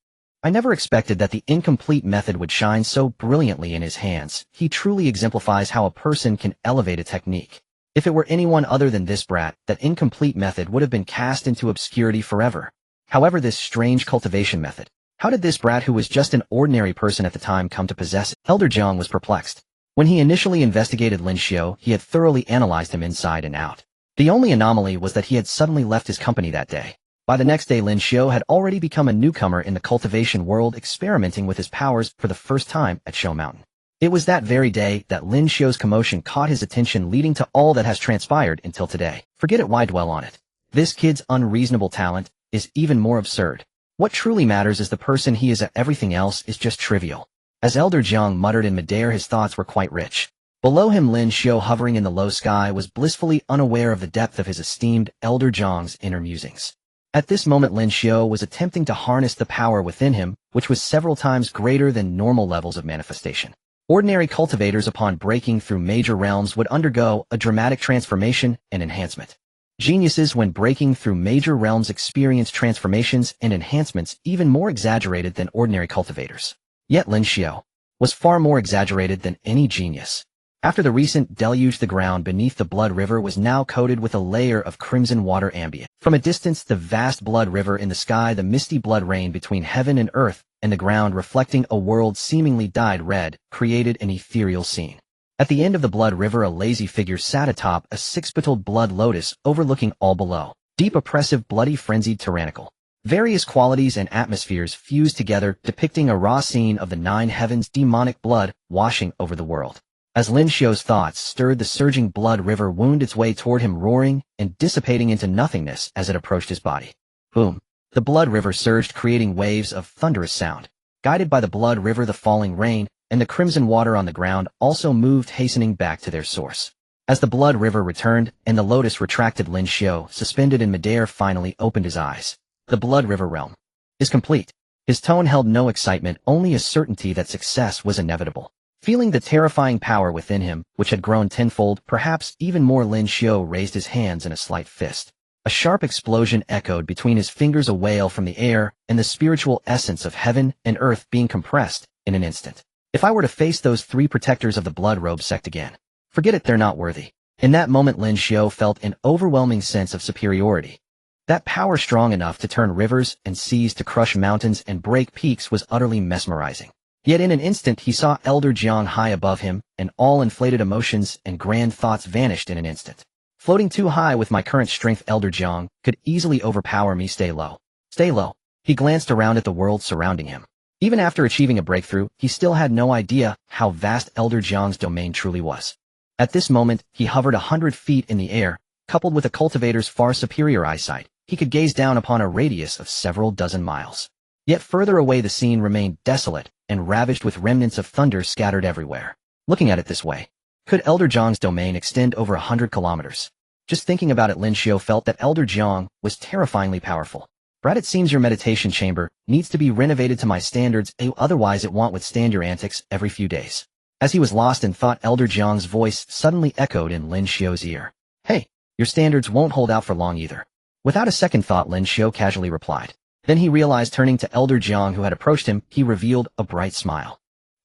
I never expected that the incomplete method would shine so brilliantly in his hands. He truly exemplifies how a person can elevate a technique. If it were anyone other than this brat, that incomplete method would have been cast into obscurity forever. However, this strange cultivation method, how did this brat, who was just an ordinary person at the time, come to possess it? Elder Jiang was perplexed. When he initially investigated Lin Xiu, he had thoroughly analyzed him inside and out. The only anomaly was that he had suddenly left his company that day. By the next day, Lin Xiu had already become a newcomer in the cultivation world, experimenting with his powers for the first time at Shou Mountain. It was that very day that Lin Xiu's commotion caught his attention, leading to all that has transpired until today. Forget it, why dwell on it? This kid's unreasonable talent is even more absurd. What truly matters is the person he is. Everything else is just trivial. As Elder Jiang muttered in midair, his thoughts were quite rich. Below him, Lin Xiu, hovering in the low sky, was blissfully unaware of the depth of his esteemed Elder Jiang's inner musings. At this moment, Lin Xiu was attempting to harness the power within him, which was several times greater than normal levels of manifestation. Ordinary cultivators, upon breaking through major realms, would undergo a dramatic transformation and enhancement. Geniuses, when breaking through major realms, experience transformations and enhancements even more exaggerated than ordinary cultivators. Yet Lin Xiu was far more exaggerated than any genius. After the recent deluge, the ground beneath the blood river was now coated with a layer of crimson water ambient. From a distance, the vast blood river, in the sky, the misty blood rain between heaven and earth, and the ground reflecting a world seemingly dyed red, created an ethereal scene. At the end of the blood river, a lazy figure sat atop a 6-petaled blood lotus, overlooking all below. Deep, oppressive, bloody, frenzied, tyrannical. Various qualities and atmospheres fused together, depicting a raw scene of the 9 heavens, demonic blood washing over the world. As Lin Xiu's thoughts stirred, the surging blood river wound its way toward him, roaring and dissipating into nothingness as it approached his body. Boom! The blood river surged, creating waves of thunderous sound. Guided by the blood river, the falling rain and the crimson water on the ground also moved, hastening back to their source. As the blood river returned and the lotus retracted, Lin Xiu, suspended in midair, finally opened his eyes. The blood river realm is complete. His tone held no excitement, only a certainty that success was inevitable. Feeling the terrifying power within him, which had grown tenfold, perhaps even more, Lin Xiu raised his hands in a slight fist. A sharp explosion echoed between his fingers, a wail from the air, and the spiritual essence of heaven and earth being compressed in an instant. If I were to face those 3 protectors of the blood robe sect again, forget it, they're not worthy. In that moment, Lin Xiu felt an overwhelming sense of superiority. That power, strong enough to turn rivers and seas, to crush mountains and break peaks, was utterly mesmerizing. Yet in an instant he saw Elder Jiang high above him, and all inflated emotions and grand thoughts vanished in an instant. Floating too high with my current strength, Elder Jiang could easily overpower me. Stay low. Stay low. He glanced around at the world surrounding him. Even after achieving a breakthrough, he still had no idea how vast Elder Jiang's domain truly was. At this moment, he hovered 100 feet in the air, coupled with a cultivator's far superior eyesight. He could gaze down upon a radius of several dozen miles. Yet further away, the scene remained desolate and ravaged, with remnants of thunder scattered everywhere. Looking at it this way, could Elder Jiang's domain extend over 100 kilometers? Just thinking about it, Lin Xiu felt that Elder Jiang was terrifyingly powerful. Brad, it seems your meditation chamber needs to be renovated to my standards, otherwise it won't withstand your antics every few days. As he was lost in thought, Elder Jiang's voice suddenly echoed in Lin Xiu's ear. Hey, your standards won't hold out for long either. Without a second thought, Lin Xiu casually replied. Then he realized, turning to Elder Jiang, who had approached him, he revealed a bright smile.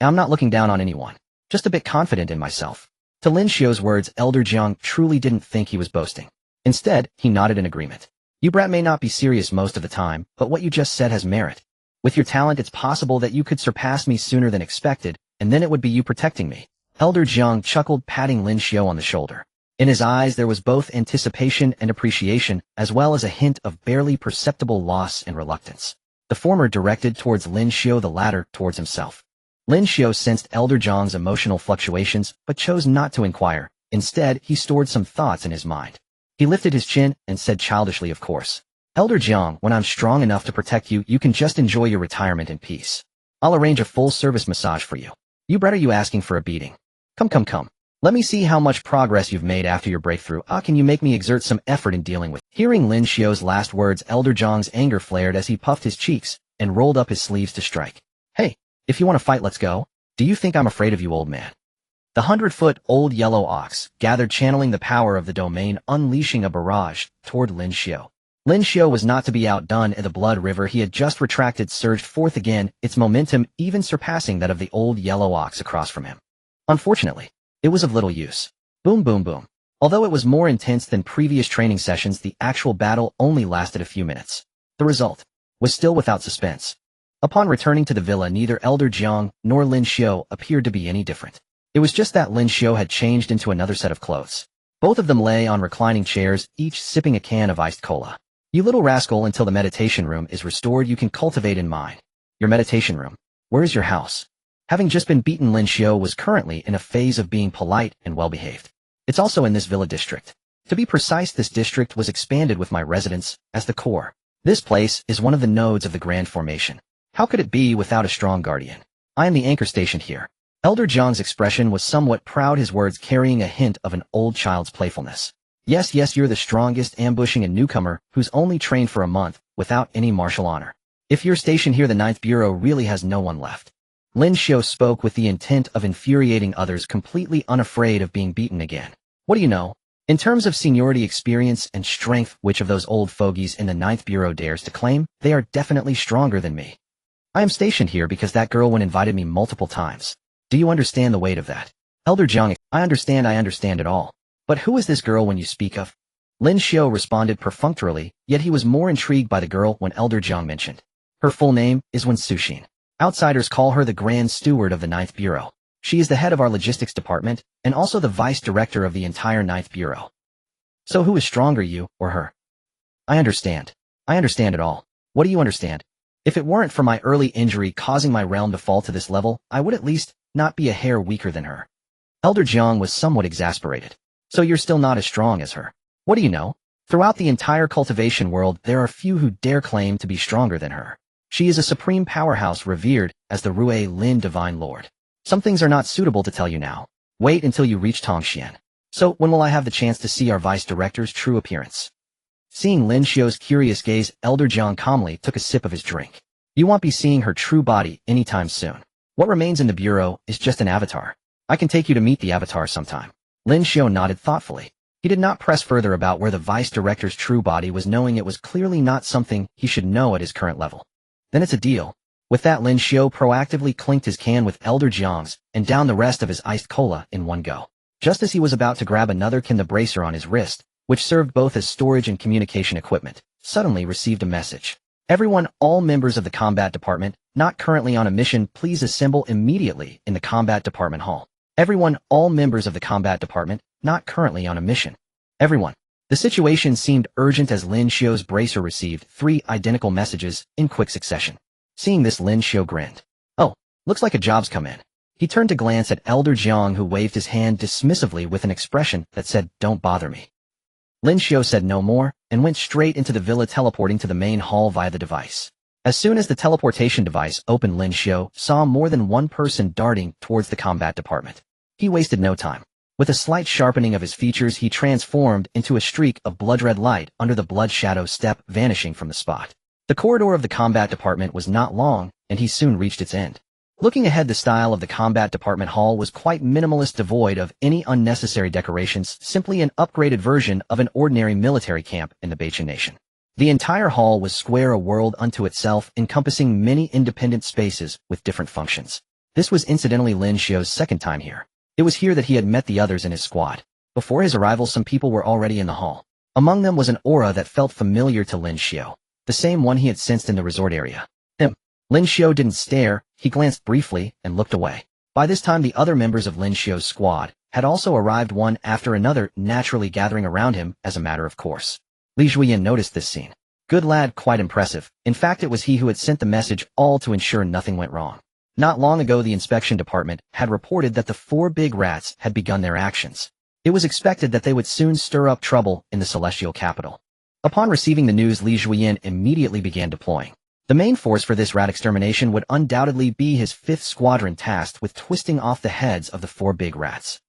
I'm not looking down on anyone. Just a bit confident in myself. To Lin Xiu's words, Elder Jiang truly didn't think he was boasting. Instead, he nodded in agreement. You brat may not be serious most of the time, but what you just said has merit. With your talent, it's possible that you could surpass me sooner than expected, and then it would be you protecting me. Elder Jiang chuckled, patting Lin Xiu on the shoulder. In his eyes there was both anticipation and appreciation, as well as a hint of barely perceptible loss and reluctance. The former directed towards Lin Xiu, the latter towards himself. Lin Xiu sensed Elder Jiang's emotional fluctuations, but chose not to inquire. Instead, he stored some thoughts in his mind. He lifted his chin and said childishly, of course. Elder Jiang, when I'm strong enough to protect you, you can just enjoy your retirement in peace. I'll arrange a full-service massage for you. You brat, are you asking for a beating? Come. Let me see how much progress you've made after your breakthrough. Can you make me exert some effort in dealing with? Hearing Lin Xiu's last words, Elder Jiang's anger flared as he puffed his cheeks and rolled up his sleeves to strike. Hey, if you want to fight, let's go. Do you think I'm afraid of you, old man? The 100-foot old yellow ox gathered, channeling the power of the domain, unleashing a barrage toward Lin Xiu. Lin Xiu was not to be outdone, and the blood river he had just retracted surged forth again, its momentum even surpassing that of the old yellow ox across from him. Unfortunately, it was of little use. Boom, boom, boom. Although it was more intense than previous training sessions, the actual battle only lasted a few minutes. The result was still without suspense. Upon returning to the villa, neither Elder Jiang nor Lin Xiu appeared to be any different. It was just that Lin Xiu had changed into another set of clothes. Both of them lay on reclining chairs, each sipping a can of iced cola. You little rascal, until the meditation room is restored, you can cultivate in mind. Your meditation room. Where is your house? Having just been beaten, Lin Xiu was currently in a phase of being polite and well-behaved. It's also in this villa district. To be precise, this district was expanded with my residence as the core. This place is one of the nodes of the Grand Formation. How could it be without a strong guardian? I am the anchor station here. Elder Jiang's expression was somewhat proud, his words carrying a hint of an old child's playfulness. Yes, you're the strongest, ambushing a newcomer who's only trained for a month, without any martial honor. If you're stationed here, the 9th Bureau really has no one left. Lin Xiu spoke with the intent of infuriating others, completely unafraid of being beaten again. What do you know? In terms of seniority, experience, and strength, which of those old fogies in the 9th Bureau dares to claim they are definitely stronger than me? I am stationed here because that girl invited me multiple times. Do you understand the weight of that? Elder Jiang, I understand it all. But who is this girl when you speak of? Lin Xiu responded perfunctorily, yet he was more intrigued by the girl when Elder Jiang mentioned. Her full name is Wen Suxin. Outsiders call her the Grand Steward of the 9th Bureau. She is the head of our logistics department, and also the vice director of the entire 9th Bureau. So who is stronger, you or her? I understand it all. What do you understand? If it weren't for my early injury causing my realm to fall to this level, I would at least not be a hair weaker than her. Elder Jiang was somewhat exasperated. So you're still not as strong as her. What do you know? Throughout the entire cultivation world, there are few who dare claim to be stronger than her. She is a supreme powerhouse, revered as the Rue Lin Divine Lord. Some things are not suitable to tell you now. Wait until you reach Tongxian. So when will I have the chance to see our vice director's true appearance? Seeing Lin Xiu's curious gaze, Elder Jiang calmly took a sip of his drink. You won't be seeing her true body anytime soon. What remains in the bureau is just an avatar. I can take you to meet the avatar sometime. Lin Xiu nodded thoughtfully. He did not press further about where the vice director's true body was, knowing it was clearly not something he should know at his current level. Then it's a deal. With that, Lin Xiu proactively clinked his can with Elder Jiang's and downed the rest of his iced cola in one go. Just as he was about to grab another can, the bracer on his wrist, which served both as storage and communication equipment, suddenly received a message. Everyone, all members of the combat department, not currently on a mission, please assemble immediately in the combat department hall. Everyone, all members of the combat department, not currently on a mission. Everyone. The situation seemed urgent as Lin Xiu's bracer received 3 identical messages in quick succession. Seeing this, Lin Xiu grinned. Oh, looks like a job's come in. He turned to glance at Elder Jiang, who waved his hand dismissively with an expression that said, don't bother me. Lin Xiu said no more and went straight into the villa, teleporting to the main hall via the device. As soon as the teleportation device opened, Lin Xiu saw more than one person darting towards the combat department. He wasted no time. With a slight sharpening of his features, he transformed into a streak of blood-red light under the blood shadow step, vanishing from the spot. The corridor of the combat department was not long, and he soon reached its end. Looking ahead, the style of the combat department hall was quite minimalist, devoid of any unnecessary decorations, simply an upgraded version of an ordinary military camp in the Beichan nation. The entire hall was square, a world unto itself, encompassing many independent spaces with different functions. This was incidentally Lin Xiu's second time here. It was here that he had met the others in his squad. Before his arrival, some people were already in the hall. Among them was an aura that felt familiar to Lin Xiu, the same one he had sensed in the resort area. Lin Xiu didn't stare, he glanced briefly and looked away. By this time the other members of Lin Xiu's squad had also arrived, one after another, naturally gathering around him as a matter of course. Li Jueyin noticed this scene. Good lad, quite impressive. In fact, it was he who had sent the message, all to ensure nothing went wrong. Not long ago the inspection department had reported that the 4 big rats had begun their actions. It was expected that they would soon stir up trouble in the celestial capital. Upon receiving the news, Li Jueyin immediately began deploying. The main force for this rat extermination would undoubtedly be his 5th squadron, tasked with twisting off the heads of the 4 big rats.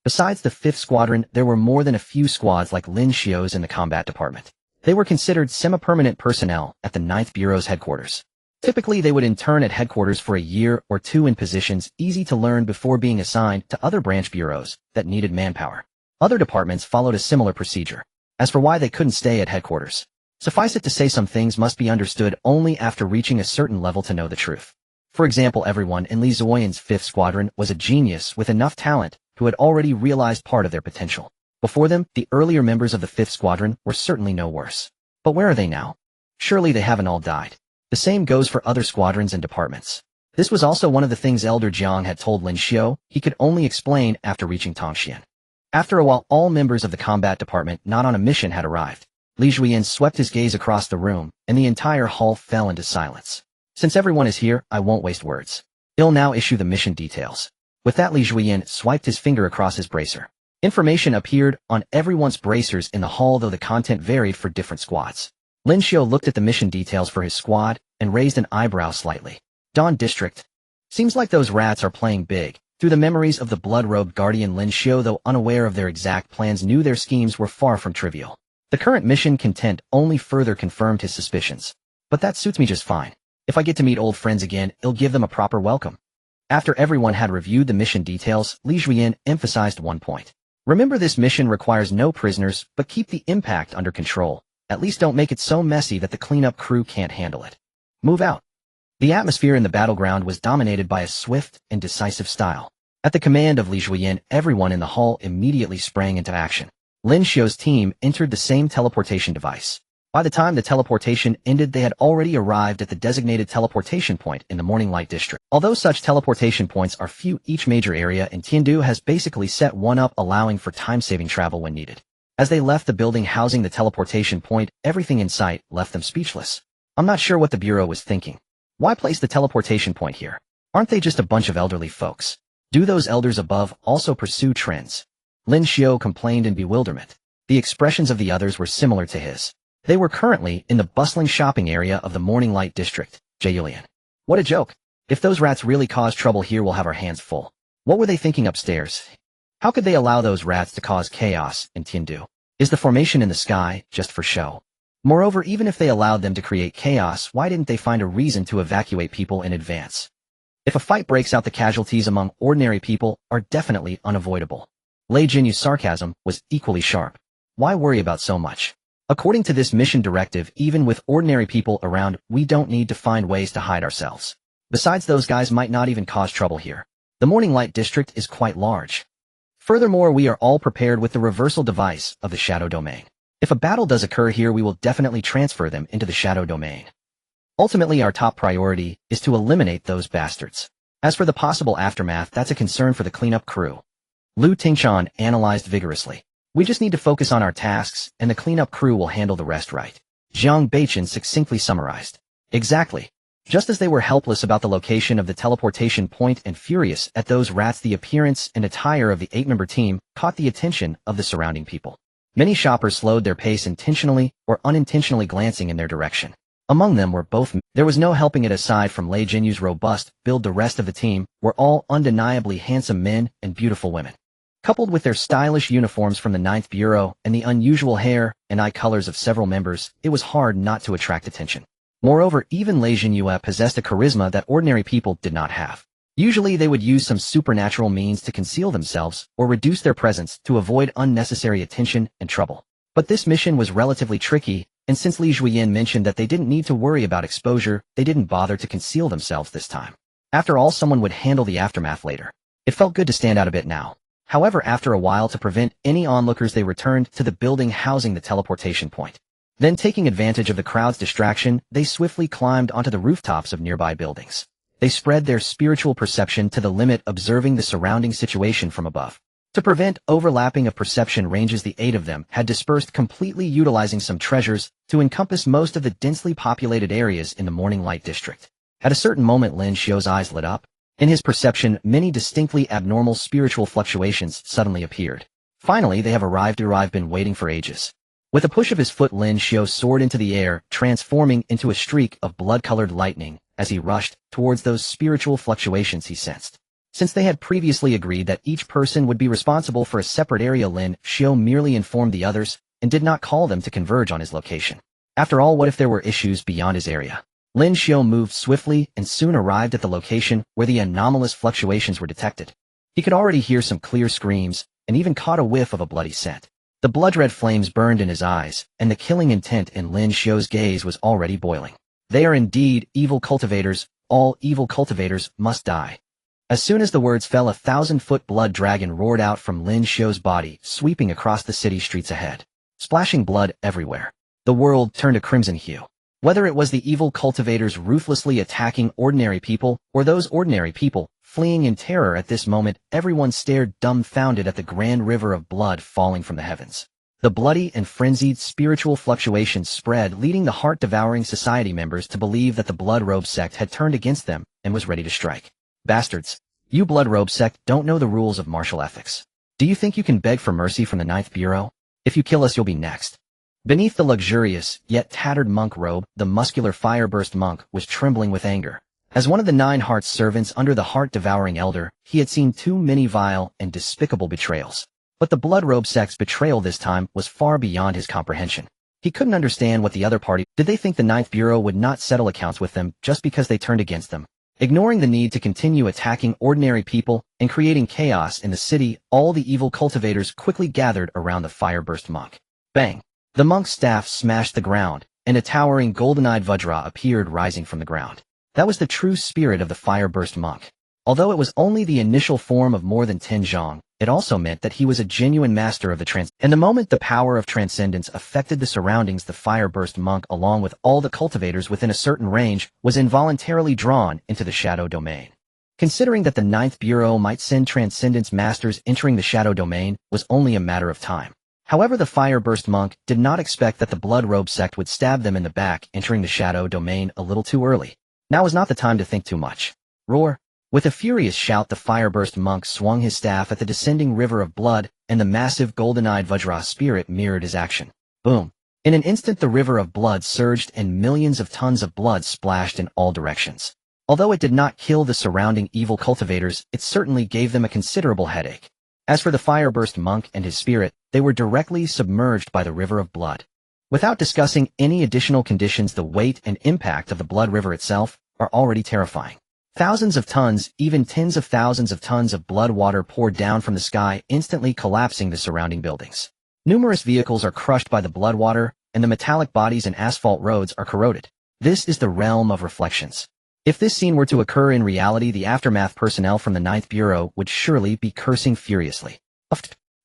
Besides the 5th squadron, there were more than a few squads like Lin Xiu's in the combat department. They were considered semi-permanent personnel at the 9th Bureau's headquarters. Typically, they would intern at headquarters for a year or 2 in positions easy to learn before being assigned to other branch bureaus that needed manpower. Other departments followed a similar procedure. As for why they couldn't stay at headquarters, suffice it to say some things must be understood only after reaching a certain level to know the truth. For example, everyone in Li Zuoyan's 5th squadron was a genius with enough talent who had already realized part of their potential. Before them, the earlier members of the 5th squadron were certainly no worse. But where are they now? Surely they haven't all died. The same goes for other squadrons and departments. This was also one of the things Elder Jiang had told Lin Xiu he could only explain after reaching Tongxian. After a while, all members of the combat department not on a mission had arrived. Li Jueyin swept his gaze across the room, and the entire hall fell into silence. Since everyone is here, I won't waste words. I'll now issue the mission details. With that, Li Jueyin swiped his finger across his bracer. Information appeared on everyone's bracers in the hall, though the content varied for different squads. Lin Xiu looked at the mission details for his squad and raised an eyebrow slightly. Dawn District. Seems like those rats are playing big. Through the memories of the blood-robed guardian, Lin Xiu, though unaware of their exact plans, knew their schemes were far from trivial. The current mission content only further confirmed his suspicions. But that suits me just fine. If I get to meet old friends again, it'll give them a proper welcome. After everyone had reviewed the mission details, Li Jueyin emphasized one point. Remember, this mission requires no prisoners, but keep the impact under control. At least don't make it so messy that the cleanup crew can't handle it. Move out. The atmosphere in the battleground was dominated by a swift and decisive style. At the command of Li Jueyin, everyone in the hall immediately sprang into action. Lin Xiu's team entered the same teleportation device. By the time the teleportation ended, they had already arrived at the designated teleportation point in the Morning Light District. Although such teleportation points are few, each major area in Tiandu has basically set one up, allowing for time-saving travel when needed. As they left the building housing the teleportation point, everything in sight left them speechless. I'm not sure what the Bureau was thinking. Why place the teleportation point here? Aren't they just a bunch of elderly folks? Do those elders above also pursue trends? Lin Xiu complained in bewilderment. The expressions of the others were similar to his. They were currently in the bustling shopping area of the Morning Light District. Julian. What a joke. If those rats really cause trouble here, we'll have our hands full. What were they thinking upstairs? How could they allow those rats to cause chaos in Tiandu? Is the formation in the sky just for show? Moreover, even if they allowed them to create chaos, why didn't they find a reason to evacuate people in advance? If a fight breaks out, the casualties among ordinary people are definitely unavoidable. Lei Jinyu's sarcasm was equally sharp. Why worry about so much? According to this mission directive, even with ordinary people around, we don't need to find ways to hide ourselves. Besides, those guys might not even cause trouble here. The Morning Light District is quite large. Furthermore, we are all prepared with the reversal device of the Shadow Domain. If a battle does occur here, we will definitely transfer them into the Shadow Domain. Ultimately, our top priority is to eliminate those bastards. As for the possible aftermath, that's a concern for the cleanup crew. Lu Tingchan analyzed vigorously. We just need to focus on our tasks, and the cleanup crew will handle the rest, right? Jiang Beichen succinctly summarized. Exactly. Just as they were helpless about the location of the teleportation point and furious at those rats, the appearance and attire of the 8-member team caught the attention of the surrounding people. Many shoppers slowed their pace, intentionally or unintentionally glancing in their direction. Among them were both. There was no helping it. Aside from Lei Jinyu's robust build, the rest of the team were all undeniably handsome men and beautiful women. Coupled with their stylish uniforms from the 9th Bureau and the unusual hair and eye colors of several members, it was hard not to attract attention. Moreover, even Lei Jinyu possessed a charisma that ordinary people did not have. Usually they would use some supernatural means to conceal themselves or reduce their presence to avoid unnecessary attention and trouble. But this mission was relatively tricky, and since Li Jueyin mentioned that they didn't need to worry about exposure, they didn't bother to conceal themselves this time. After all, someone would handle the aftermath later. It felt good to stand out a bit now. However, after a while, to prevent any onlookers, they returned to the building housing the teleportation point. Then, taking advantage of the crowd's distraction, they swiftly climbed onto the rooftops of nearby buildings. They spread their spiritual perception to the limit, observing the surrounding situation from above. To prevent overlapping of perception ranges, the 8 of them had dispersed completely, utilizing some treasures to encompass most of the densely populated areas in the Morning Light District. At a certain moment, Lin Xiu's eyes lit up. In his perception, many distinctly abnormal spiritual fluctuations suddenly appeared. Finally, they have arrived. I've been waiting for ages. With a push of his foot, Lin Xiu soared into the air, transforming into a streak of blood-colored lightning as he rushed towards those spiritual fluctuations he sensed. Since they had previously agreed that each person would be responsible for a separate area, Lin Xiu merely informed the others and did not call them to converge on his location. After all, what if there were issues beyond his area? Lin Xiu moved swiftly and soon arrived at the location where the anomalous fluctuations were detected. He could already hear some clear screams and even caught a whiff of a bloody scent. The blood-red flames burned in his eyes, and the killing intent in Lin Xiu's gaze was already boiling. They are indeed evil cultivators. All evil cultivators must die. As soon as the words fell, a 1,000-foot blood dragon roared out from Lin Xiu's body, sweeping across the city streets ahead, splashing blood everywhere. The world turned a crimson hue. Whether it was the evil cultivators ruthlessly attacking ordinary people, or those ordinary people fleeing in terror at this moment, everyone stared dumbfounded at the grand river of blood falling from the heavens. The bloody and frenzied spiritual fluctuations spread, leading the heart-devouring society members to believe that the Blood Robe sect had turned against them and was ready to strike. Bastards! You Blood Robe sect don't know the rules of martial ethics. Do you think you can beg for mercy from the Ninth Bureau? If you kill us, you'll be next. Beneath the luxurious, yet tattered monk robe, the muscular fireburst monk was trembling with anger. As one of the 9 Hearts servants under the heart-devouring elder, he had seen too many vile and despicable betrayals. But the Blood Robe sect's betrayal this time was far beyond his comprehension. He couldn't understand what the other party did. They think the Ninth Bureau would not settle accounts with them just because they turned against them. Ignoring the need to continue attacking ordinary people and creating chaos in the city, all the evil cultivators quickly gathered around the fireburst monk. Bang! The monk's staff smashed the ground, and a towering golden-eyed Vajra appeared rising from the ground. That was the true spirit of the fireburst monk. Although it was only the initial form of more than 10 zhang, it also meant that he was a genuine master of the and the moment the power of transcendence affected the surroundings, the fireburst monk, along with all the cultivators within a certain range, was involuntarily drawn into the shadow domain. Considering that the Ninth Bureau might send transcendence masters, entering the shadow domain was only a matter of time. However, the fireburst monk did not expect that the Blood Robe sect would stab them in the back, entering the shadow domain a little too early. Now was not the time to think too much. Roar! With a furious shout, the fireburst monk swung his staff at the descending river of blood, and the massive golden-eyed Vajra spirit mirrored his action. Boom! In an instant, the river of blood surged and millions of tons of blood splashed in all directions. Although it did not kill the surrounding evil cultivators, it certainly gave them a considerable headache. As for the fireburst monk and his spirit, they were directly submerged by the river of blood. Without discussing any additional conditions, the weight and impact of the blood river itself are already terrifying. Thousands of tons, even tens of thousands of tons of blood water poured down from the sky, instantly collapsing the surrounding buildings. Numerous vehicles are crushed by the blood water, and the metallic bodies and asphalt roads are corroded. This is the realm of reflections. If this scene were to occur in reality, the aftermath personnel from the Ninth Bureau would surely be cursing furiously.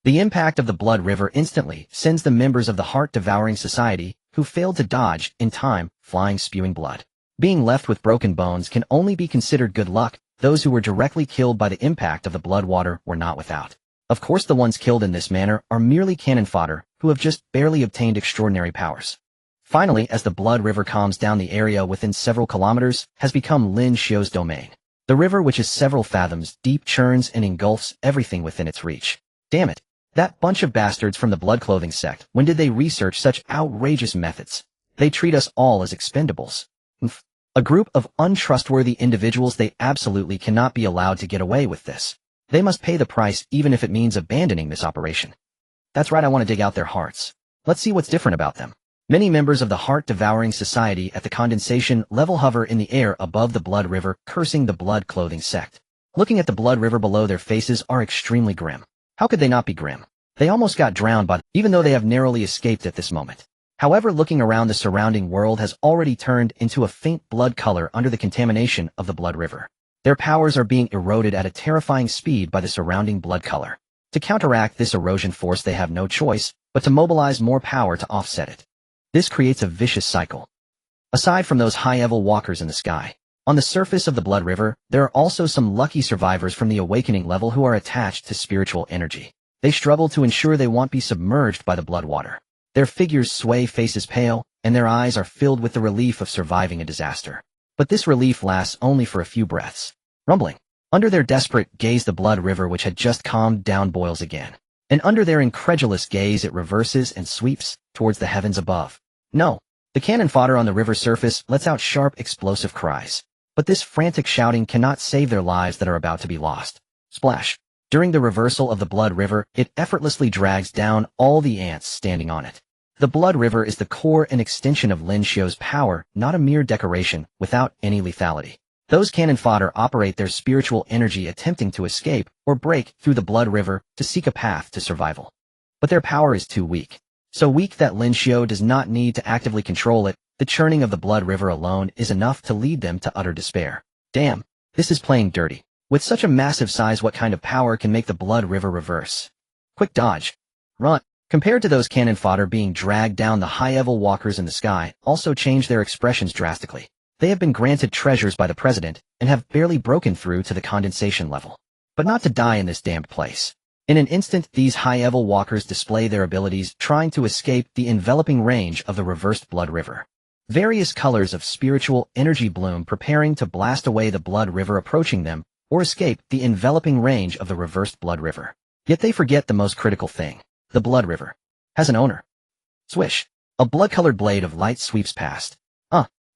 The impact of the blood river instantly sends the members of the heart-devouring society, who failed to dodge in time, flying, spewing blood. Being left with broken bones can only be considered good luck. Those who were directly killed by the impact of the blood water were not without. Of course, the ones killed in this manner are merely cannon fodder, who have just barely obtained extraordinary powers. Finally, as the blood river calms down, the area within several kilometers has become Lin Xiu's domain. The river, which is several fathoms deep, churns and engulfs everything within its reach. Damn it! That bunch of bastards from the blood clothing sect, when did they research such outrageous methods? They treat us all as expendables. A group of untrustworthy individuals. They absolutely cannot be allowed to get away with this. They must pay the price, even if it means abandoning this operation. That's right, I want to dig out their hearts. Let's see what's different about them. Many members of the heart-devouring society at the condensation level hover in the air above the blood river, cursing the blood clothing sect. Looking at the blood river below, their faces are extremely grim. How could they not be grim? They almost got drowned even though they have narrowly escaped at this moment. However, looking around, the surrounding world has already turned into a faint blood color under the contamination of the blood river. Their powers are being eroded at a terrifying speed by the surrounding blood color. To counteract this erosion force, they have no choice but to mobilize more power to offset it. This creates a vicious cycle. Aside from those high-level walkers in the sky, on the surface of the Blood River, there are also some lucky survivors from the Awakening level who are attached to spiritual energy. They struggle to ensure they won't be submerged by the blood water. Their figures sway, faces pale, and their eyes are filled with the relief of surviving a disaster. But this relief lasts only for a few breaths. Rumbling. Under their desperate gaze, the Blood River, which had just calmed down, boils again. And under their incredulous gaze, it reverses and sweeps towards the heavens above. No. The cannon fodder on the river surface lets out sharp, explosive cries. But this frantic shouting cannot save their lives that are about to be lost. Splash. During the reversal of the Blood River, it effortlessly drags down all the ants standing on it. The Blood River is the core and extension of Lin Xiu's power, not a mere decoration, without any lethality. Those cannon fodder operate their spiritual energy, attempting to escape or break through the Blood River to seek a path to survival. But their power is too weak. So weak that Lin Xiu does not need to actively control it. The churning of the Blood River alone is enough to lead them to utter despair. Damn, this is playing dirty. With such a massive size, what kind of power can make the Blood River reverse? Quick dodge. Run. Compared to those cannon fodder being dragged down, the high-level walkers in the sky also change their expressions drastically. They have been granted treasures by the president and have barely broken through to the condensation level. But not to die in this damned place. In an instant, these high-level walkers display their abilities, trying to escape the enveloping range of the reversed Blood River. Various colors of spiritual energy bloom, preparing to blast away the Blood River approaching them, or escape the enveloping range of the reversed Blood River. Yet they forget the most critical thing. The Blood River has an owner. Swish. A blood-colored blade of light sweeps past.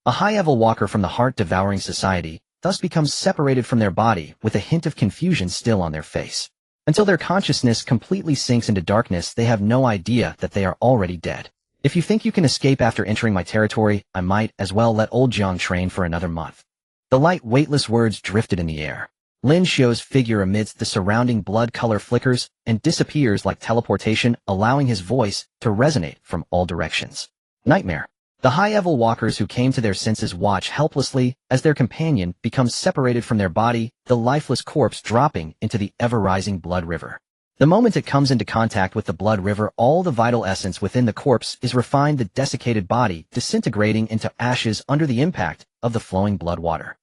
A high-level walker from the heart-devouring society thus becomes separated from their body with a hint of confusion still on their face. Until their consciousness completely sinks into darkness, they have no idea that they are already dead. If you think you can escape after entering my territory, I might as well let old Jiang train for another month. The light, weightless words drifted in the air. Lin Xiu's figure amidst the surrounding blood color flickers and disappears like teleportation, allowing his voice to resonate from all directions. Nightmare. The high-level walkers who came to their senses watch helplessly as their companion becomes separated from their body, the lifeless corpse dropping into the ever-rising Blood River. The moment it comes into contact with the Blood River, all the vital essence within the corpse is refined, the desiccated body disintegrating into ashes under the impact of the flowing blood water.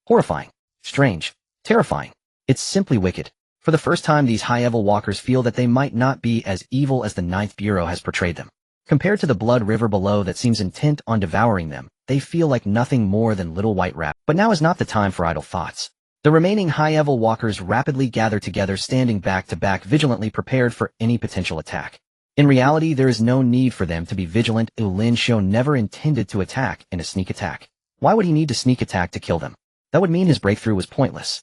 Horrifying. Strange. Terrifying. It's simply wicked. For the first time, these high-level walkers feel that they might not be as evil as the Ninth Bureau has portrayed them. Compared to the Blood River below that seems intent on devouring them, they feel like nothing more than little white rats. But now is not the time for idle thoughts. The remaining high-level walkers rapidly gather together, standing back to back, vigilantly prepared for any potential attack. In reality, there is no need for them to be vigilant. Lin Xiu never intended to attack in a sneak attack. Why would he need to sneak attack to kill them? That would mean his breakthrough was pointless.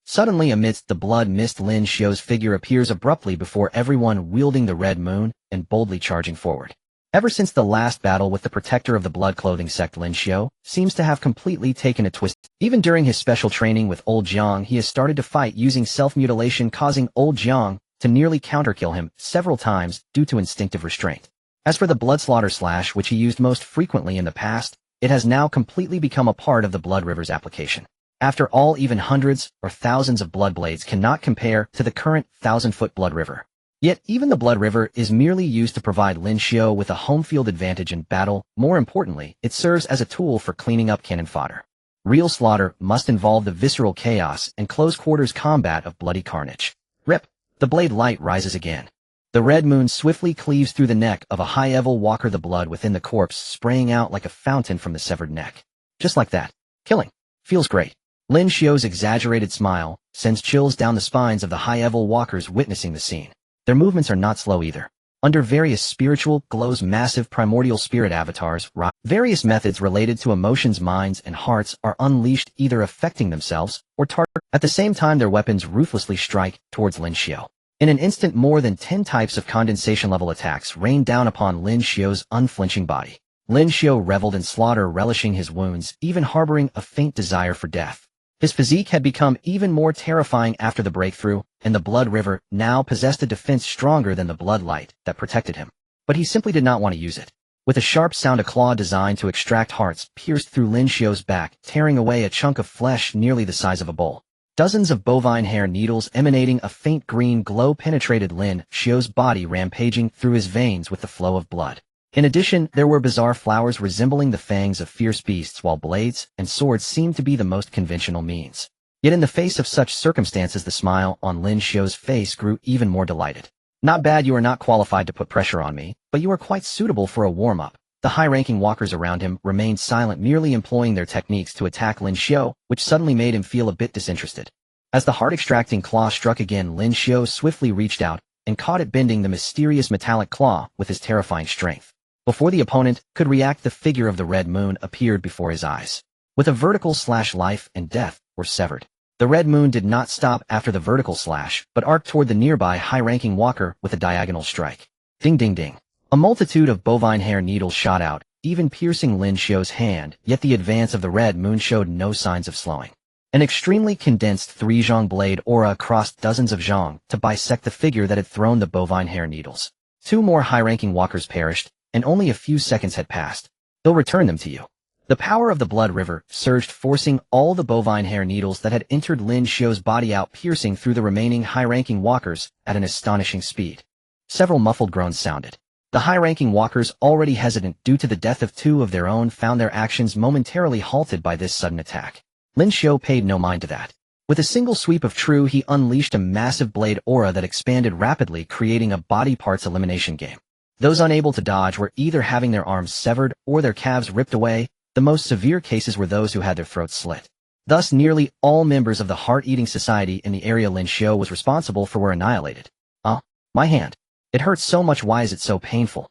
Suddenly, amidst the blood mist, Lin Xiu's figure appears abruptly before everyone, wielding the red moon and boldly charging forward. Ever since the last battle with the protector of the blood clothing sect, Lin Xiu seems to have completely taken a twist. Even during his special training with old Jiang, he has started to fight using self-mutilation, causing old Jiang to nearly counterkill him several times due to instinctive restraint. As for the blood slaughter slash, which he used most frequently in the past, it has now completely become a part of the Blood River's application. After all, even hundreds or thousands of blood blades cannot compare to the current 1,000-foot Blood River. Yet even the Blood River is merely used to provide Lin Xiu with a home field advantage in battle. More importantly, it serves as a tool for cleaning up cannon fodder. Real slaughter must involve the visceral chaos and close-quarters combat of bloody carnage. Rip. The blade light rises again. The red moon swiftly cleaves through the neck of a high-level walker, the blood within the corpse spraying out like a fountain from the severed neck. Just like that. Killing. Feels great. Lin Xiu's exaggerated smile sends chills down the spines of the high-level walkers witnessing the scene. Their movements are not slow either. Under various spiritual glows, massive primordial spirit avatars, various methods related to emotions, minds, and hearts are unleashed, either affecting themselves or target. At the same time, their weapons ruthlessly strike towards Lin Xiu. In an instant, more than 10 types of condensation-level attacks rain down upon Lin Xiu's unflinching body. Lin Xiu reveled in slaughter, relishing his wounds, even harboring a faint desire for death. His physique had become even more terrifying after the breakthrough, and the Blood River now possessed a defense stronger than the blood light that protected him. But he simply did not want to use it. With a sharp sound, a claw designed to extract hearts pierced through Lin Xiu's back, tearing away a chunk of flesh nearly the size of a bowl. Dozens of bovine hair needles emanating a faint green glow penetrated Lin Xiu's body, rampaging through his veins with the flow of blood. In addition, there were bizarre flowers resembling the fangs of fierce beasts, while blades and swords seemed to be the most conventional means. Yet in the face of such circumstances, the smile on Lin Xiu's face grew even more delighted. Not bad. You are not qualified to put pressure on me, but you are quite suitable for a warm-up. The high-ranking walkers around him remained silent, merely employing their techniques to attack Lin Xiu, which suddenly made him feel a bit disinterested. As the heart-extracting claw struck again, Lin Xiu swiftly reached out and caught it, bending the mysterious metallic claw with his terrifying strength. Before the opponent could react, the figure of the Red Moon appeared before his eyes. With a vertical slash, life and death were severed. The Red Moon did not stop after the vertical slash, but arced toward the nearby high-ranking walker with a diagonal strike. Ding ding ding. A multitude of bovine hair needles shot out, even piercing Lin Xiu's hand, yet the advance of the Red Moon showed no signs of slowing. An extremely condensed 3-zhong blade aura crossed dozens of zhong to bisect the figure that had thrown the bovine hair needles. 2 more high-ranking walkers perished, and only a few seconds had passed. They'll return them to you. The power of the blood river surged, forcing all the bovine hair needles that had entered Lin Xiu's body out, piercing through the remaining high-ranking walkers at an astonishing speed. Several muffled groans sounded. The high-ranking walkers, already hesitant due to the death of 2 of their own, found their actions momentarily halted by this sudden attack. Lin Xiu paid no mind to that. With a single sweep of True, he unleashed a massive blade aura that expanded rapidly, creating a body parts elimination game. Those unable to dodge were either having their arms severed or their calves ripped away. The most severe cases were those who had their throats slit. Thus, nearly all members of the heart-eating society in the area Lin Xiu was responsible for were annihilated. My hand. It hurts so much. Why is it so painful?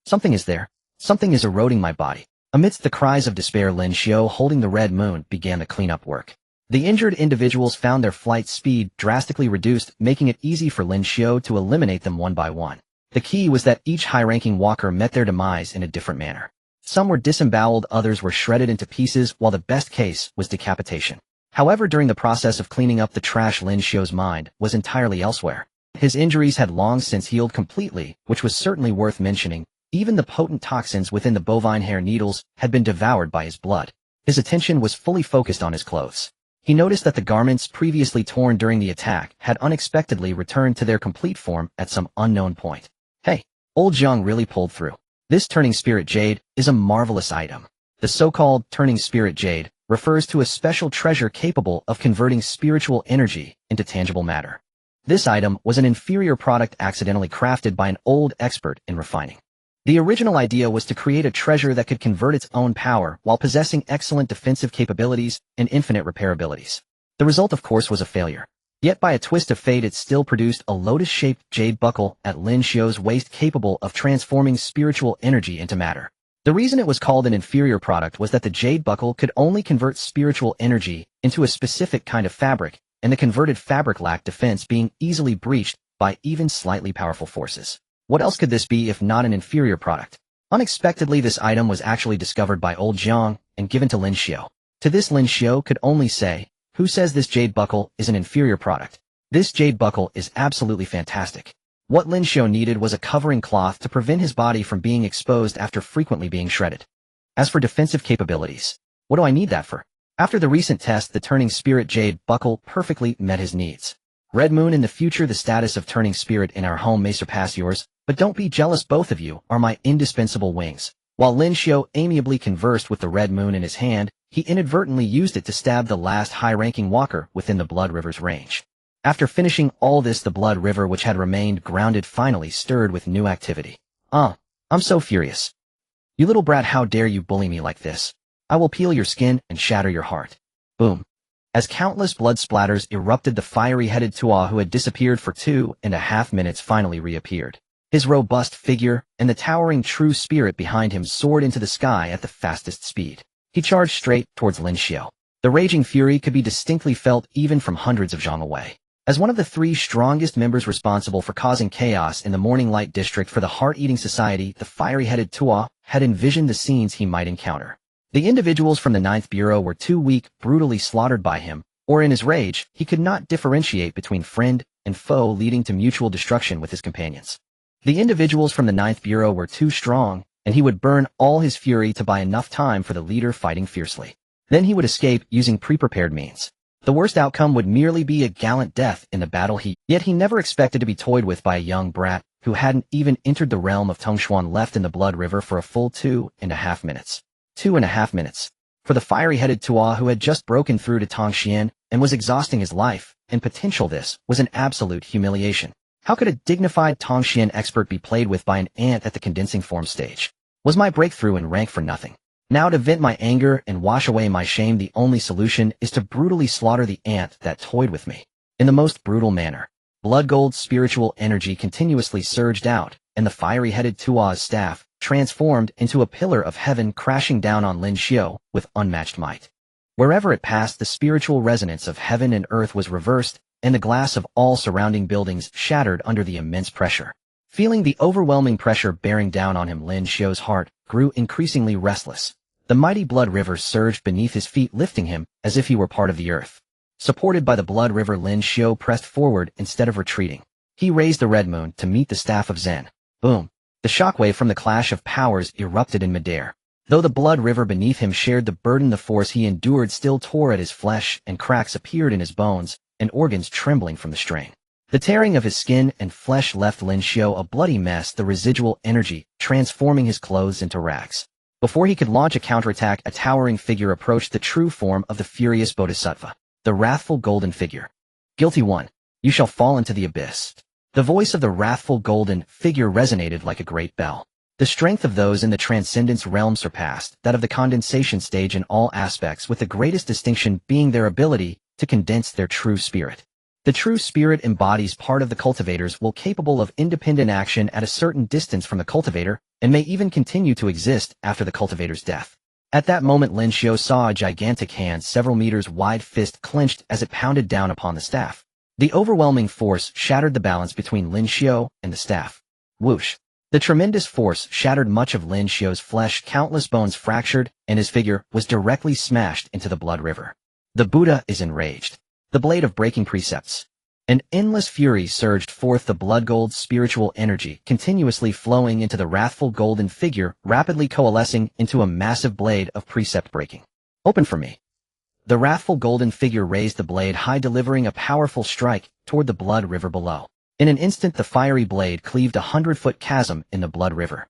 Something is there. Something is eroding my body. Amidst the cries of despair, Lin Xiu, holding the Red Moon, began the cleanup work. The injured individuals found their flight speed drastically reduced, making it easy for Lin Xiu to eliminate them one by one. The key was that each high-ranking walker met their demise in a different manner. Some were disemboweled, others were shredded into pieces, while the best case was decapitation. However, during the process of cleaning up the trash, Lin Xiu's mind was entirely elsewhere. His injuries had long since healed completely, which was certainly worth mentioning. Even the potent toxins within the bovine hair needles had been devoured by his blood. His attention was fully focused on his clothes. He noticed that the garments previously torn during the attack had unexpectedly returned to their complete form at some unknown point. Hey, old Zhang really pulled through. This Turning Spirit Jade is a marvelous item. The so-called Turning Spirit Jade refers to a special treasure capable of converting spiritual energy into tangible matter. This item was an inferior product accidentally crafted by an old expert in refining. The original idea was to create a treasure that could convert its own power while possessing excellent defensive capabilities and infinite repairabilities. The result, of course, was a failure. Yet by a twist of fate, it still produced a lotus-shaped jade buckle at Lin Xiu's waist, capable of transforming spiritual energy into matter. The reason it was called an inferior product was that the jade buckle could only convert spiritual energy into a specific kind of fabric, and the converted fabric lacked defense, being easily breached by even slightly powerful forces. What else could this be if not an inferior product? Unexpectedly, this item was actually discovered by old Jiang and given to Lin Xiu. To this, Lin Xiu could only say, "Who says this jade buckle is an inferior product? This jade buckle is absolutely fantastic." What Lin Xiu needed was a covering cloth to prevent his body from being exposed after frequently being shredded. As for defensive capabilities, what do I need that for? After the recent test, the Turning Spirit Jade buckle perfectly met his needs. Red Moon, in the future, the status of Turning Spirit in our home may surpass yours, but don't be jealous. Both of you are my indispensable wings. While Lin Xiu amiably conversed with the Red Moon in his hand, he inadvertently used it to stab the last high-ranking walker within the Blood River's range. After finishing all this, the Blood River, which had remained grounded, finally stirred with new activity. I'm so furious. You little brat, how dare you bully me like this? I will peel your skin and shatter your heart. Boom. As countless blood splatters erupted, the fiery-headed Tua, who had disappeared for 2.5 minutes, finally reappeared. His robust figure and the towering true spirit behind him soared into the sky at the fastest speed. He charged straight towards Lin Xiu. The raging fury could be distinctly felt even from hundreds of zhong away. As one of the 3 strongest members responsible for causing chaos in the Morning Light District for the Heart-Eating Society, the fiery-headed Tua had envisioned the scenes he might encounter. The individuals from the 9th Bureau were too weak, brutally slaughtered by him, or in his rage, he could not differentiate between friend and foe, leading to mutual destruction with his companions. The individuals from the 9th Bureau were too strong, and he would burn all his fury to buy enough time for the leader fighting fiercely. Then he would escape using pre-prepared means. The worst outcome would merely be a gallant death in the battle heat. Yet he never expected to be toyed with by a young brat who hadn't even entered the realm of Tongshuan, left in the Blood River for a full 2.5 minutes. 2.5 minutes. For the fiery-headed Tua who had just broken through to Tongxian and was exhausting his life and potential, this was an absolute humiliation. How could a dignified Tongxian expert be played with by an ant at the condensing form stage? Was my breakthrough in rank for nothing? Now, to vent my anger and wash away my shame, the only solution is to brutally slaughter the ant that toyed with me. In the most brutal manner, blood gold spiritual energy continuously surged out, and the fiery-headed Tua's staff transformed into a pillar of heaven, crashing down on Lin Xiu with unmatched might. Wherever it passed, the spiritual resonance of heaven and earth was reversed, and the glass of all surrounding buildings shattered under the immense pressure. Feeling the overwhelming pressure bearing down on him, Lin Xiu's heart grew increasingly restless. The mighty blood river surged beneath his feet, lifting him as if he were part of the earth. Supported by the blood river, Lin Xiu pressed forward instead of retreating. He raised the red moon to meet the staff of Zen. Boom! The shockwave from the clash of powers erupted in midair. Though the blood river beneath him shared the burden, the force he endured still tore at his flesh, and cracks appeared in his bones, and organs trembling from the strain. The tearing of his skin and flesh left Lin Xiu a bloody mess, the residual energy transforming his clothes into rags. Before he could launch a counterattack, a towering figure approached, the true form of the furious Bodhisattva, the wrathful golden figure. Guilty one, you shall fall into the abyss. The voice of the wrathful golden figure resonated like a great bell. The strength of those in the transcendence realm surpassed that of the condensation stage in all aspects, with the greatest distinction being their ability to condense their true spirit. The true spirit embodies part of the cultivator's will, capable of independent action at a certain distance from the cultivator, and may even continue to exist after the cultivator's death. At that moment, Lin Xiu saw a gigantic hand, several meters wide, fist clenched as it pounded down upon the staff. The overwhelming force shattered the balance between Lin Xiu and the staff. Whoosh! The tremendous force shattered much of Lin Xiu's flesh, countless bones fractured, and his figure was directly smashed into the blood river. The Buddha is enraged. The blade of breaking precepts. An endless fury surged forth, the blood gold spiritual energy continuously flowing into the wrathful golden figure, rapidly coalescing into a massive blade of precept breaking. Open for me. The wrathful golden figure raised the blade high, delivering a powerful strike toward the blood river below. In an instant, the fiery blade cleaved a 100-foot chasm in the blood river.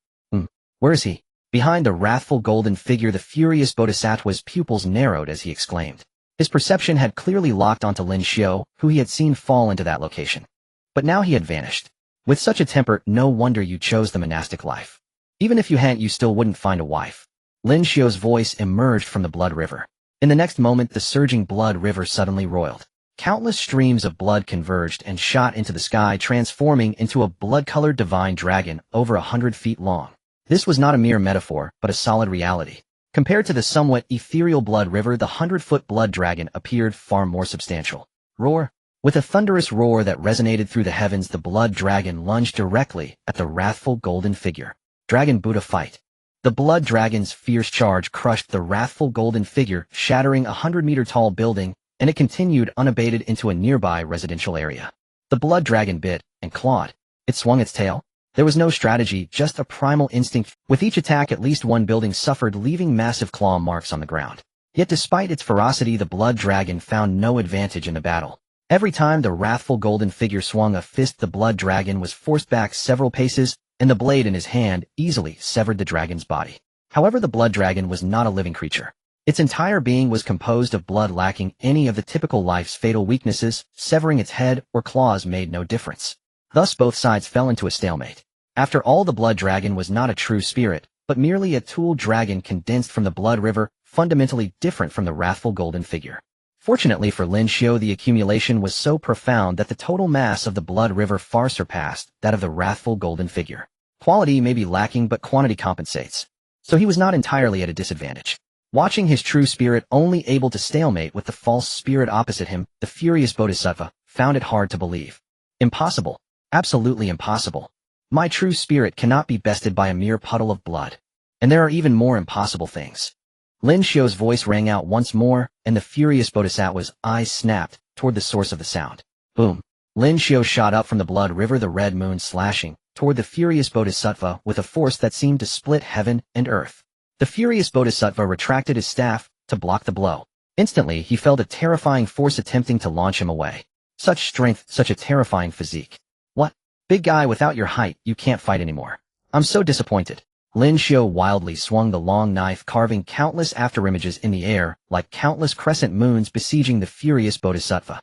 Where is he? Behind the wrathful golden figure, the furious Bodhisattva's pupils narrowed as he exclaimed. His perception had clearly locked onto Lin Xiu, who he had seen fall into that location. But now he had vanished. With such a temper, no wonder you chose the monastic life. Even if you hadn't, you still wouldn't find a wife. Lin Xiu's voice emerged from the blood river. In the next moment, the surging blood river suddenly roiled. Countless streams of blood converged and shot into the sky, transforming into a blood-colored divine dragon over 100 feet long. This was not a mere metaphor, but a solid reality. Compared to the somewhat ethereal blood river, the 100-foot blood dragon appeared far more substantial. Roar! With a thunderous roar that resonated through the heavens, the blood dragon lunged directly at the wrathful golden figure. Dragon Buddha fight. The blood dragon's fierce charge crushed the wrathful golden figure, shattering a 100-meter-tall building, and it continued unabated into a nearby residential area. The blood dragon bit and clawed. It swung its tail. There was no strategy, just a primal instinct. With each attack, at least one building suffered, leaving massive claw marks on the ground. Yet despite its ferocity, the blood dragon found no advantage in the battle. Every time the wrathful golden figure swung a fist, the blood dragon was forced back several paces, and the blade in his hand easily severed the dragon's body. However, the blood dragon was not a living creature. Its entire being was composed of blood, lacking any of the typical life's fatal weaknesses. Severing its head or claws made no difference. Thus both sides fell into a stalemate. After all, the blood dragon was not a true spirit, but merely a tool dragon condensed from the blood river, fundamentally different from the wrathful golden figure. Fortunately for Lin Xiu, the accumulation was so profound that the total mass of the blood river far surpassed that of the wrathful golden figure. Quality may be lacking, but quantity compensates. So he was not entirely at a disadvantage. Watching his true spirit only able to stalemate with the false spirit opposite him, the furious Bodhisattva found it hard to believe. Impossible. Absolutely impossible. My true spirit cannot be bested by a mere puddle of blood. And there are even more impossible things. Lin Xiu's voice rang out once more, and the furious Bodhisattva's eyes snapped toward the source of the sound. Boom. Lin Xiu shot up from the blood river, the red moon slashing toward the furious Bodhisattva with a force that seemed to split heaven and earth. The furious Bodhisattva retracted his staff to block the blow. Instantly, he felt a terrifying force attempting to launch him away. Such strength, such a terrifying physique. What? Big guy, without your height, you can't fight anymore. I'm so disappointed. Lin Xiu wildly swung the long knife, carving countless afterimages in the air, like countless crescent moons besieging the furious Bodhisattva.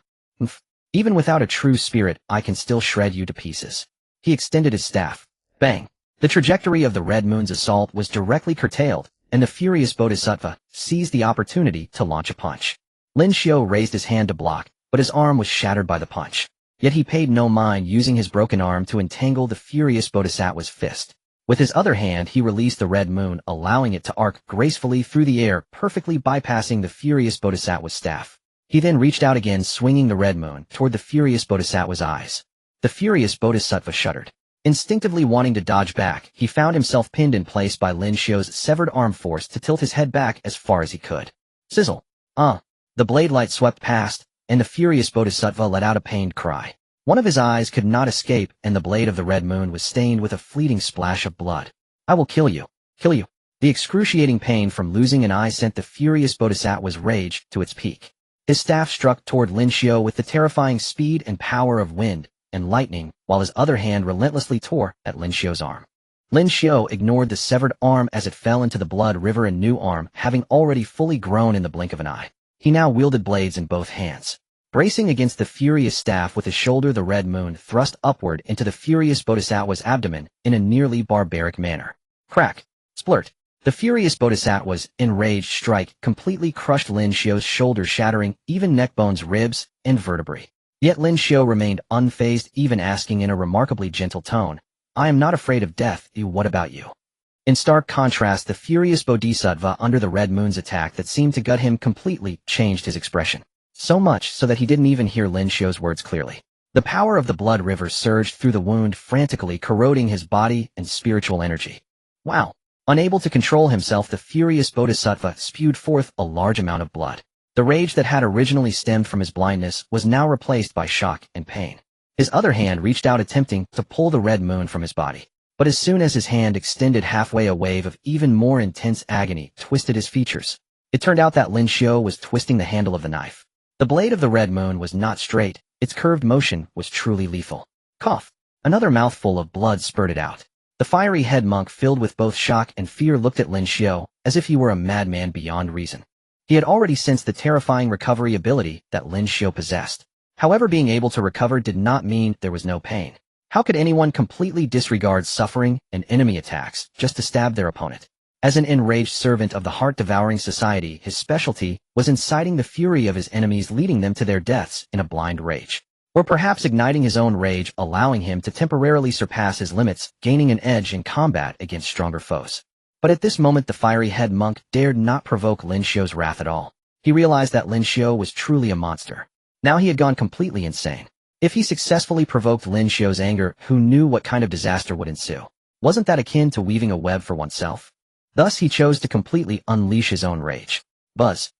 Even without a true spirit, I can still shred you to pieces. He extended his staff. Bang! The trajectory of the Red Moon's assault was directly curtailed, and the furious Bodhisattva seized the opportunity to launch a punch. Lin Xiu raised his hand to block, but his arm was shattered by the punch. Yet he paid no mind, using his broken arm to entangle the furious Bodhisattva's fist. With his other hand, he released the Red Moon, allowing it to arc gracefully through the air, perfectly bypassing the furious Bodhisattva's staff. He then reached out again, swinging the Red Moon toward the furious Bodhisattva's eyes. The furious Bodhisattva shuddered. Instinctively wanting to dodge back, he found himself pinned in place by Lin Xiu's severed arm, forced to tilt his head back as far as he could. Sizzle! The blade light swept past, and the furious Bodhisattva let out a pained cry. One of his eyes could not escape, and the blade of the Red Moon was stained with a fleeting splash of blood. I will kill you. Kill you. The excruciating pain from losing an eye sent the furious Bodhisattva's rage to its peak. His staff struck toward Lin Xiu with the terrifying speed and power of wind and lightning, while his other hand relentlessly tore at Lin Xiu's arm. Lin Xiu ignored the severed arm as it fell into the blood river, a new arm having already fully grown in the blink of an eye. He now wielded blades in both hands. Bracing against the furious staff with his shoulder, the Red Moon thrust upward into the furious Bodhisattva's abdomen in a nearly barbaric manner. Crack! Splurt! The furious Bodhisattva's enraged strike completely crushed Lin Xiu's shoulder, shattering even neck bones, ribs, and vertebrae. Yet Lin Xiu remained unfazed, even asking in a remarkably gentle tone, I am not afraid of death, what about you? In stark contrast, the furious Bodhisattva, under the Red Moon's attack that seemed to gut him completely, changed his expression. So much so that he didn't even hear Lin Xiu's words clearly. The power of the blood river surged through the wound, frantically corroding his body and spiritual energy. Wow! Unable to control himself, the furious Bodhisattva spewed forth a large amount of blood. The rage that had originally stemmed from his blindness was now replaced by shock and pain. His other hand reached out, attempting to pull the Red Moon from his body. But as soon as his hand extended halfway, a wave of even more intense agony twisted his features. It turned out that Lin Xiu was twisting the handle of the knife. The blade of the Red Moon was not straight. Its curved motion was truly lethal. Cough! Another mouthful of blood spurted out. The fiery head monk, filled with both shock and fear, looked at Lin Xiu as if he were a madman beyond reason. He had already sensed the terrifying recovery ability that Lin Xiu possessed. However, being able to recover did not mean there was no pain. How could anyone completely disregard suffering and enemy attacks just to stab their opponent? As an enraged servant of the heart-devouring society, his specialty was inciting the fury of his enemies, leading them to their deaths in a blind rage. Or perhaps igniting his own rage, allowing him to temporarily surpass his limits, gaining an edge in combat against stronger foes. But at this moment, the fiery head monk dared not provoke Lin Xiu's wrath at all. He realized that Lin Xiu was truly a monster. Now he had gone completely insane. If he successfully provoked Lin Xiu's anger, who knew what kind of disaster would ensue? Wasn't that akin to weaving a web for oneself? Thus he chose to completely unleash his own rage. Buzz.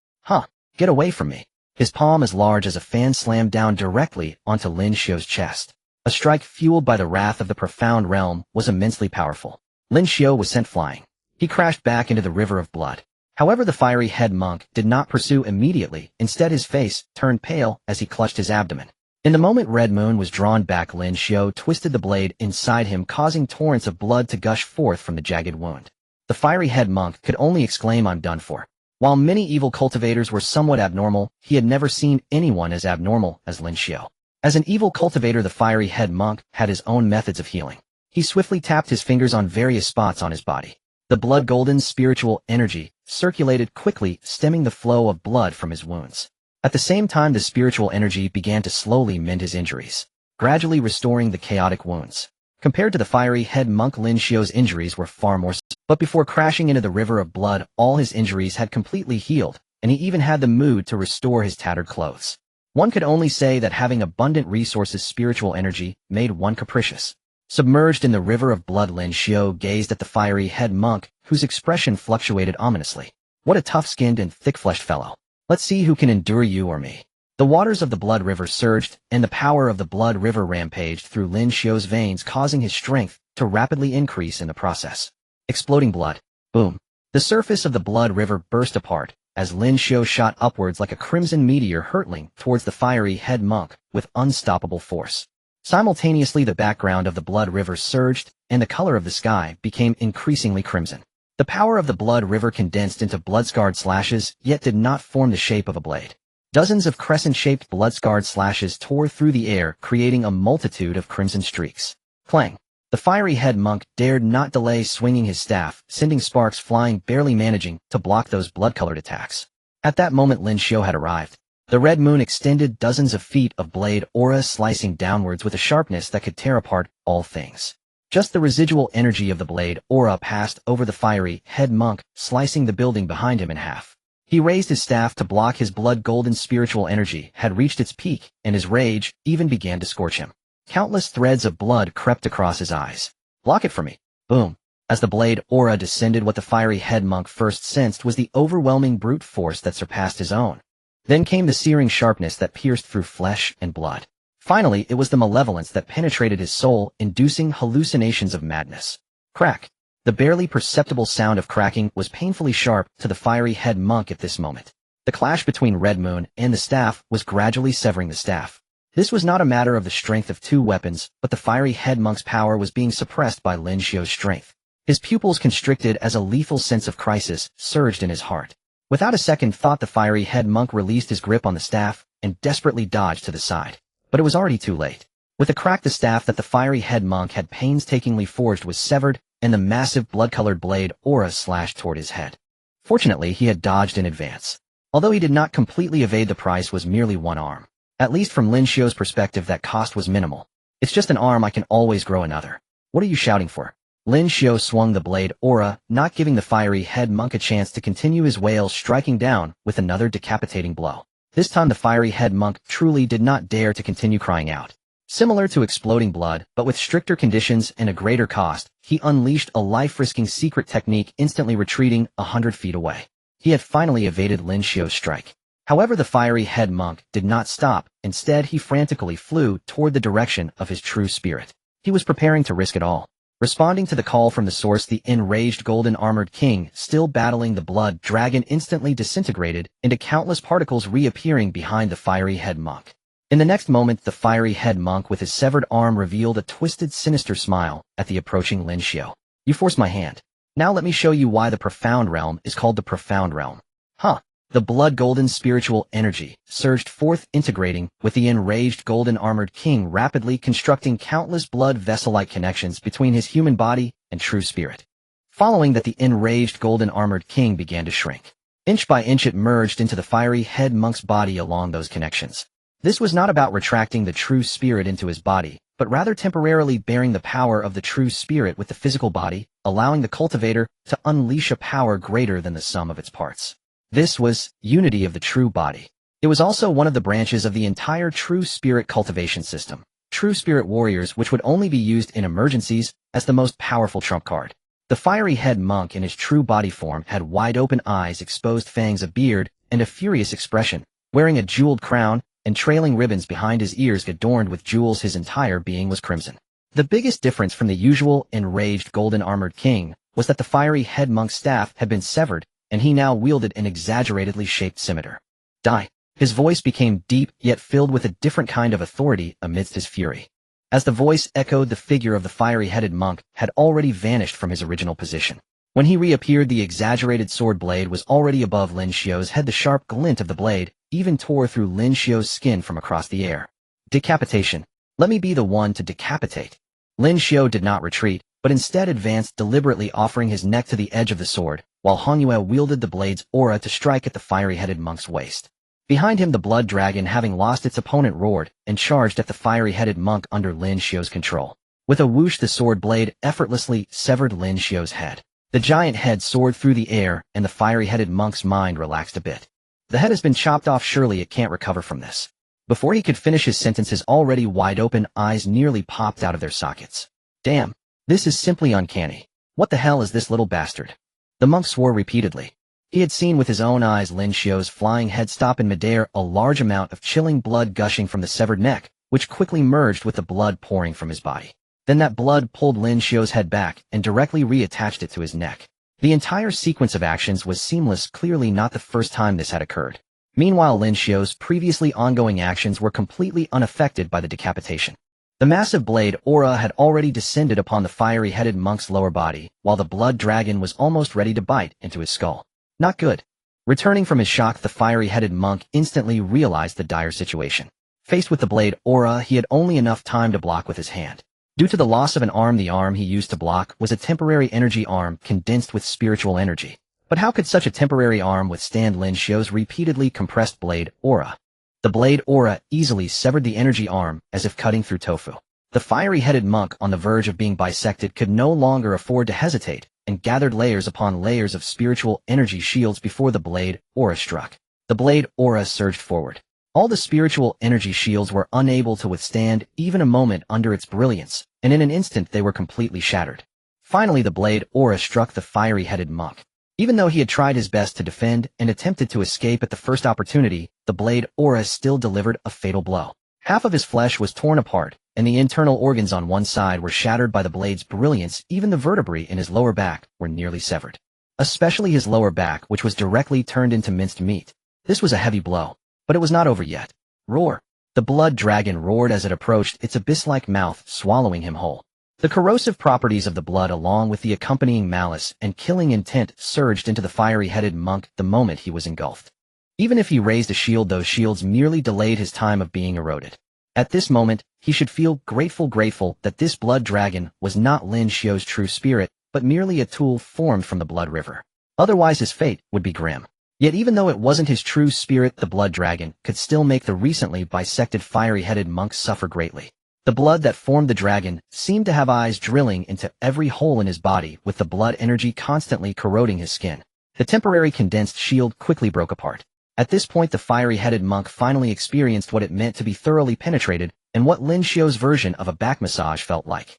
Get away from me. His palm, as large as a fan, slammed down directly onto Lin Xiu's chest. A strike fueled by the wrath of the profound realm was immensely powerful. Lin Xiu was sent flying. He crashed back into the river of blood. However, the fiery head monk did not pursue immediately. Instead, his face turned pale as he clutched his abdomen. In the moment Red Moon was drawn back, Lin Xiu twisted the blade inside him, causing torrents of blood to gush forth from the jagged wound. The fiery head monk could only exclaim, I'm done for. While many evil cultivators were somewhat abnormal, he had never seen anyone as abnormal as Lin Xiu. As an evil cultivator, the fiery head monk had his own methods of healing. He swiftly tapped his fingers on various spots on his body. The blood-golden spiritual energy circulated quickly, stemming the flow of blood from his wounds. At the same time, the spiritual energy began to slowly mend his injuries, gradually restoring the chaotic wounds. Compared to the fiery head monk, Lin Xiu's injuries were far more. But before crashing into the river of blood, all his injuries had completely healed, and he even had the mood to restore his tattered clothes. One could only say that having abundant resources, spiritual energy, made one capricious. Submerged in the river of blood, Lin Xiu gazed at the fiery head monk, whose expression fluctuated ominously. What a tough-skinned and thick-fleshed fellow. Let's see who can endure you or me. The waters of the blood river surged, and the power of the blood river rampaged through Lin Xiu's veins, causing his strength to rapidly increase in the process. Exploding blood. Boom. The surface of the blood river burst apart, as Lin Xiu shot upwards like a crimson meteor hurtling towards the fiery head monk with unstoppable force. Simultaneously the background of the blood river surged, and the color of the sky became increasingly crimson. The power of the blood river condensed into blood-scarred slashes, yet did not form the shape of a blade. Dozens of crescent-shaped blood-scarred slashes tore through the air, creating a multitude of crimson streaks. Clang! The fiery head monk dared not delay swinging his staff, sending sparks flying, barely managing to block those blood-colored attacks. At that moment Lin Xiu had arrived. The red moon extended dozens of feet of blade aura, slicing downwards with a sharpness that could tear apart all things. Just the residual energy of the blade aura passed over the fiery head monk, slicing the building behind him in half. He raised his staff to block his blood. Golden spiritual energy had reached its peak, and his rage even began to scorch him. Countless threads of blood crept across his eyes. Block it for me. Boom. As the blade aura descended, what the fiery head monk first sensed was the overwhelming brute force that surpassed his own. Then came the searing sharpness that pierced through flesh and blood. Finally, it was the malevolence that penetrated his soul, inducing hallucinations of madness. Crack. The barely perceptible sound of cracking was painfully sharp to the fiery head monk at this moment. The clash between Red Moon and the staff was gradually severing the staff. This was not a matter of the strength of two weapons, but the fiery head monk's power was being suppressed by Lin Xiu's strength. His pupils constricted as a lethal sense of crisis surged in his heart. Without a second thought, the fiery head monk released his grip on the staff and desperately dodged to the side. But it was already too late. With a crack, the staff that the fiery head monk had painstakingly forged was severed, and the massive blood-colored blade aura slashed toward his head. Fortunately, he had dodged in advance. Although he did not completely evade, the price was merely one arm. At least from Lin Xiu's perspective, that cost was minimal. It's just an arm, I can always grow another. What are you shouting for? Lin Xiu swung the blade aura, not giving the fiery head monk a chance to continue his wail, striking down with another decapitating blow. This time the fiery head monk truly did not dare to continue crying out. Similar to exploding blood, but with stricter conditions and a greater cost, he unleashed a life-risking secret technique, instantly retreating 100 feet away. He had finally evaded Lin Xiu's strike. However, the fiery head monk did not stop. Instead, he frantically flew toward the direction of his true spirit. He was preparing to risk it all. Responding to the call from the source, the enraged golden-armored king, still battling the blood dragon, instantly disintegrated into countless particles, reappearing behind the fiery head monk. In the next moment, the fiery head monk with his severed arm revealed a twisted, sinister smile at the approaching Lin Xiu. You forced my hand. Now let me show you why the profound realm is called the profound realm. Huh. The blood-golden spiritual energy surged forth, integrating with the enraged golden-armored king, rapidly constructing countless blood vessel-like connections between his human body and true spirit. Following that, the enraged golden-armored king began to shrink. Inch by inch it merged into the fiery head monk's body along those connections. This was not about retracting the true spirit into his body, but rather temporarily bearing the power of the true spirit with the physical body, allowing the cultivator to unleash a power greater than the sum of its parts. This was unity of the true body. It was also one of the branches of the entire true spirit cultivation system. True spirit warriors, which would only be used in emergencies as the most powerful trump card. The fiery head monk in his true body form had wide open eyes, exposed fangs, a beard, and a furious expression, wearing a jeweled crown and trailing ribbons behind his ears adorned with jewels. His entire being was crimson. The biggest difference from the usual enraged golden-armored king was that the fiery head monk's staff had been severed, and he now wielded an exaggeratedly shaped scimitar. Die. His voice became deep, yet filled with a different kind of authority amidst his fury. As the voice echoed, the figure of the fiery-headed monk had already vanished from his original position. When he reappeared, the exaggerated sword blade was already above Lin Xiu's head. The sharp glint of the blade even tore through Lin Xiu's skin from across the air. Decapitation. Let me be the one to decapitate. Lin Xiu did not retreat, but instead advanced, deliberately offering his neck to the edge of the sword, while Hanyue wielded the blade's aura to strike at the fiery-headed monk's waist. Behind him, the blood dragon, having lost its opponent, roared and charged at the fiery-headed monk under Lin Xiu's control. With a whoosh, the sword blade effortlessly severed Lin Xiu's head. The giant head soared through the air, and the fiery-headed monk's mind relaxed a bit. The head has been chopped off, surely it can't recover from this. Before he could finish his sentence, his already wide-open eyes nearly popped out of their sockets. Damn, this is simply uncanny. What the hell is this little bastard? The monk swore repeatedly. He had seen with his own eyes Lin Xiu's flying head stop in midair, a large amount of chilling blood gushing from the severed neck, which quickly merged with the blood pouring from his body. Then that blood pulled Lin Xiu's head back and directly reattached it to his neck. The entire sequence of actions was seamless, clearly not the first time this had occurred. Meanwhile, Lin Xiu's previously ongoing actions were completely unaffected by the decapitation. The massive blade aura had already descended upon the fiery-headed monk's lower body, while the blood dragon was almost ready to bite into his skull. Not good. Returning from his shock, the fiery-headed monk instantly realized the dire situation. Faced with the blade aura, he had only enough time to block with his hand. Due to the loss of an arm, the arm he used to block was a temporary energy arm condensed with spiritual energy. But how could such a temporary arm withstand Lin Xiu's repeatedly compressed blade aura? The blade aura easily severed the energy arm as if cutting through tofu. The fiery-headed monk on the verge of being bisected could no longer afford to hesitate and gathered layers upon layers of spiritual energy shields before the blade aura struck. The blade aura surged forward. All the spiritual energy shields were unable to withstand even a moment under its brilliance, and in an instant they were completely shattered. Finally, the blade aura struck the fiery-headed monk. Even though he had tried his best to defend and attempted to escape at the first opportunity, the blade aura still delivered a fatal blow. Half of his flesh was torn apart, and the internal organs on one side were shattered by the blade's brilliance. Even the vertebrae in his lower back were nearly severed. Especially his lower back, which was directly turned into minced meat. This was a heavy blow. But it was not over yet. Roar! The blood dragon roared as it approached, its abyss-like mouth swallowing him whole. The corrosive properties of the blood along with the accompanying malice and killing intent surged into the fiery-headed monk the moment he was engulfed. Even if he raised a shield, those shields merely delayed his time of being eroded. At this moment, he should feel grateful that this blood dragon was not Lin Xiu's true spirit, but merely a tool formed from the blood river. Otherwise his fate would be grim. Yet even though it wasn't his true spirit, the blood dragon could still make the recently bisected fiery-headed monk suffer greatly. The blood that formed the dragon seemed to have eyes drilling into every hole in his body, with the blood energy constantly corroding his skin. The temporary condensed shield quickly broke apart. At this point, the fiery-headed monk finally experienced what it meant to be thoroughly penetrated and what Lin Xiu's version of a back massage felt like.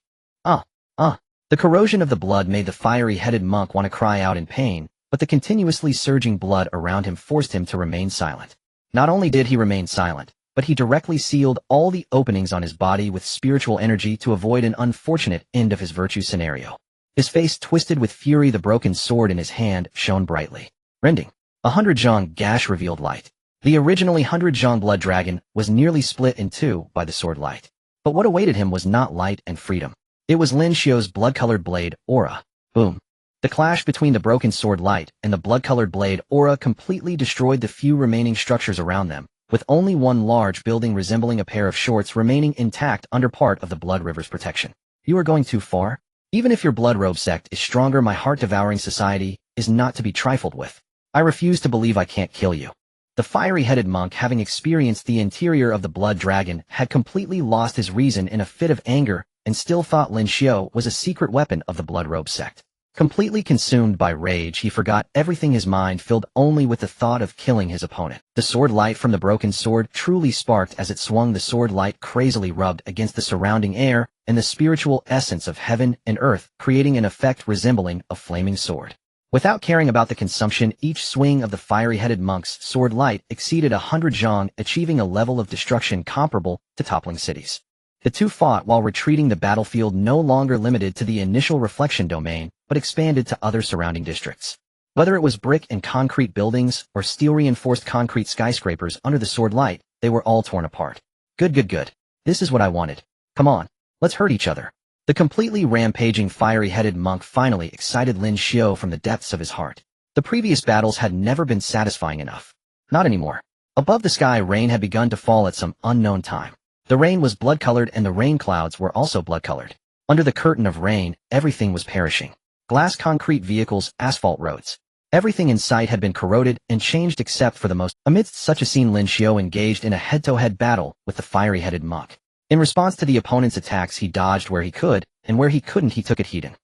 The corrosion of the blood made the fiery-headed monk want to cry out in pain, but the continuously surging blood around him forced him to remain silent. Not only did he remain silent, but he directly sealed all the openings on his body with spiritual energy to avoid an unfortunate end of his virtue scenario. His face twisted with fury, the broken sword in his hand shone brightly. Rending. 100 zhang gash revealed light. The originally 100 zhang blood dragon was nearly split in two by the sword light. But what awaited him was not light and freedom. It was Lin Xiu's blood-colored blade aura. Boom. The clash between the broken sword light and the blood-colored blade aura completely destroyed the few remaining structures around them, with only one large building resembling a pair of shorts remaining intact under part of the blood river's protection. You are going too far? Even if your blood robe sect is stronger, my heart-devouring society is not to be trifled with. I refuse to believe I can't kill you. The fiery-headed monk, having experienced the interior of the blood dragon, had completely lost his reason in a fit of anger and still thought Lin Xiu was a secret weapon of the blood robe sect. Completely consumed by rage, he forgot everything, his mind filled only with the thought of killing his opponent. The sword light from the broken sword truly sparked as it swung. The sword light crazily rubbed against the surrounding air and the spiritual essence of heaven and earth, creating an effect resembling a flaming sword. Without caring about the consumption, each swing of the fiery-headed monk's sword light exceeded 100 zhang, achieving a level of destruction comparable to toppling cities. The two fought while retreating, the battlefield no longer limited to the initial reflection domain, but expanded to other surrounding districts. Whether it was brick and concrete buildings or steel-reinforced concrete skyscrapers under the sword light, they were all torn apart. Good. This is what I wanted. Come on, let's hurt each other. The completely rampaging fiery-headed monk finally excited Lin Xiu from the depths of his heart. The previous battles had never been satisfying enough. Not anymore. Above the sky, rain had begun to fall at some unknown time. The rain was blood-colored and the rain clouds were also blood-colored. Under the curtain of rain, everything was perishing. Glass, concrete vehicles, asphalt roads. Everything in sight had been corroded and changed except for the most. Amidst such a scene, Lin Xiu engaged in a head-to-head battle with the fiery-headed monk. In response to the opponent's attacks, he dodged where he could, and where he couldn't he took it heat in.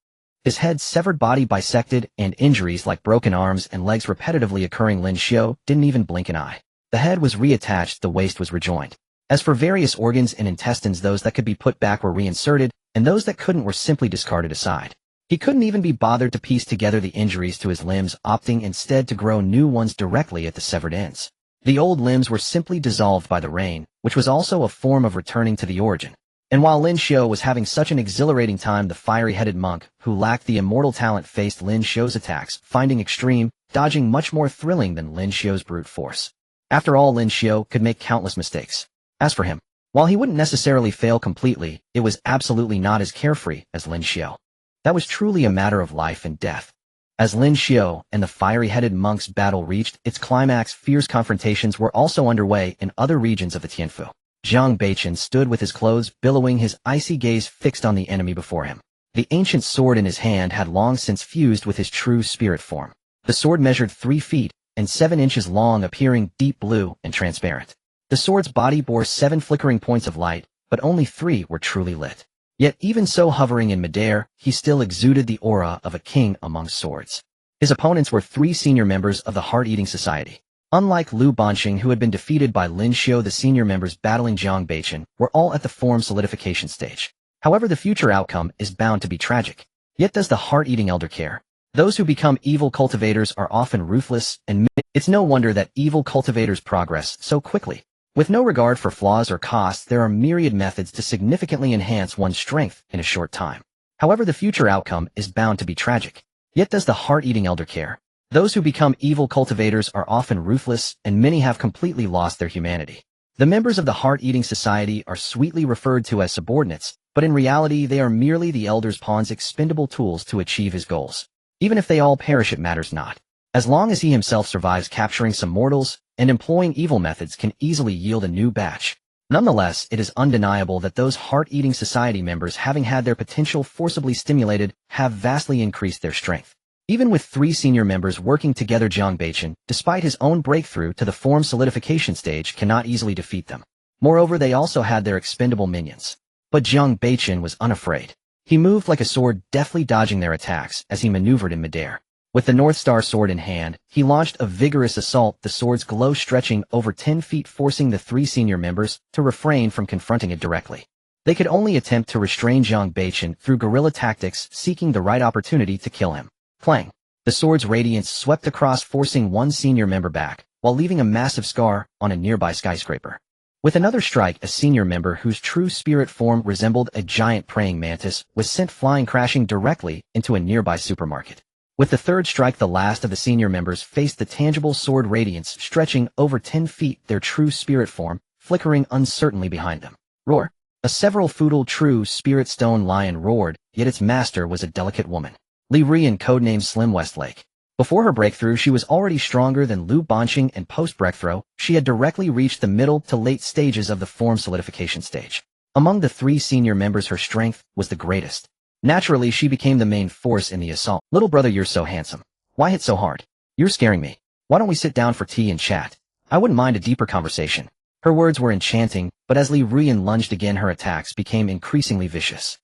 His head severed, body bisected, and injuries like broken arms and legs repetitively occurring. Lin Xiu didn't even blink an eye. The head was reattached, the waist was rejoined. As for various organs and intestines, those that could be put back were reinserted, and those that couldn't were simply discarded aside. He couldn't even be bothered to piece together the injuries to his limbs, opting instead to grow new ones directly at the severed ends. The old limbs were simply dissolved by the rain, which was also a form of returning to the origin. And while Lin Xiu was having such an exhilarating time, the fiery-headed monk, who lacked the immortal talent, faced Lin Xiu's attacks, finding extreme dodging much more thrilling than Lin Xiu's brute force. After all, Lin Xiu could make countless mistakes. As for him, while he wouldn't necessarily fail completely, it was absolutely not as carefree as Lin Xiu. That was truly a matter of life and death. As Lin Xiu and the fiery-headed monk's battle reached its climax, fierce confrontations were also underway in other regions of the Tianfu. Zhang Beichen stood with his clothes billowing, his icy gaze fixed on the enemy before him. The ancient sword in his hand had long since fused with his true spirit form. The sword measured 3 feet and 7 inches long, appearing deep blue and transparent. The sword's body bore 7 flickering points of light, but only 3 were truly lit. Yet even so, hovering in midair, he still exuded the aura of a king among swords. His opponents were 3 senior members of the Heart-Eating Society. Unlike Lu Banqing, who had been defeated by Lin Xiu, the senior members battling Zhang Beichen were all at the form solidification stage. However, the future outcome is bound to be tragic. Yet does the Heart-Eating Elder care? Those who become evil cultivators are often ruthless, and it's no wonder that evil cultivators progress so quickly. With no regard for flaws or costs, there are myriad methods to significantly enhance one's strength in a short time. However, the future outcome is bound to be tragic. Yet does the Heart-Eating Elder care? Those who become evil cultivators are often ruthless, and many have completely lost their humanity. The members of the Heart-Eating Society are sweetly referred to as subordinates, but in reality they are merely the Elder's pawn's expendable tools to achieve his goals. Even if they all perish, it matters not. As long as he himself survives, capturing some mortals and employing evil methods can easily yield a new batch. Nonetheless, it is undeniable that those Heart-Eating Society members, having had their potential forcibly stimulated, have vastly increased their strength. Even with 3 senior members working together, Zhang Beichen, despite his own breakthrough to the form solidification stage, cannot easily defeat them. Moreover, they also had their expendable minions. But Zhang Beichen was unafraid. He moved like a sword, deftly dodging their attacks as he maneuvered in midair. With the North Star sword in hand, he launched a vigorous assault, the sword's glow stretching over 10 feet, forcing the 3 senior members to refrain from confronting it directly. They could only attempt to restrain Zhang Beichen through guerrilla tactics, seeking the right opportunity to kill him. Clang! The sword's radiance swept across, forcing one senior member back, while leaving a massive scar on a nearby skyscraper. With another strike, a senior member whose true spirit form resembled a giant praying mantis was sent flying, crashing directly into a nearby supermarket. With the third strike, the last of the senior members faced the tangible sword radiance stretching over 10 feet, their true spirit form flickering uncertainly behind them. Roar! A several feudal true spirit stone lion roared, yet its master was a delicate woman. Li Rian, codenamed Slim Westlake. Before her breakthrough, she was already stronger than Lu Banqing, and post-breakthrough, she had directly reached the middle to late stages of the form solidification stage. Among the 3 senior members, her strength was the greatest. Naturally, she became the main force in the assault. Little brother, you're so handsome. Why hit so hard? You're scaring me. Why don't we sit down for tea and chat? I wouldn't mind a deeper conversation. Her words were enchanting, but as Li Rian lunged again, her attacks became increasingly vicious.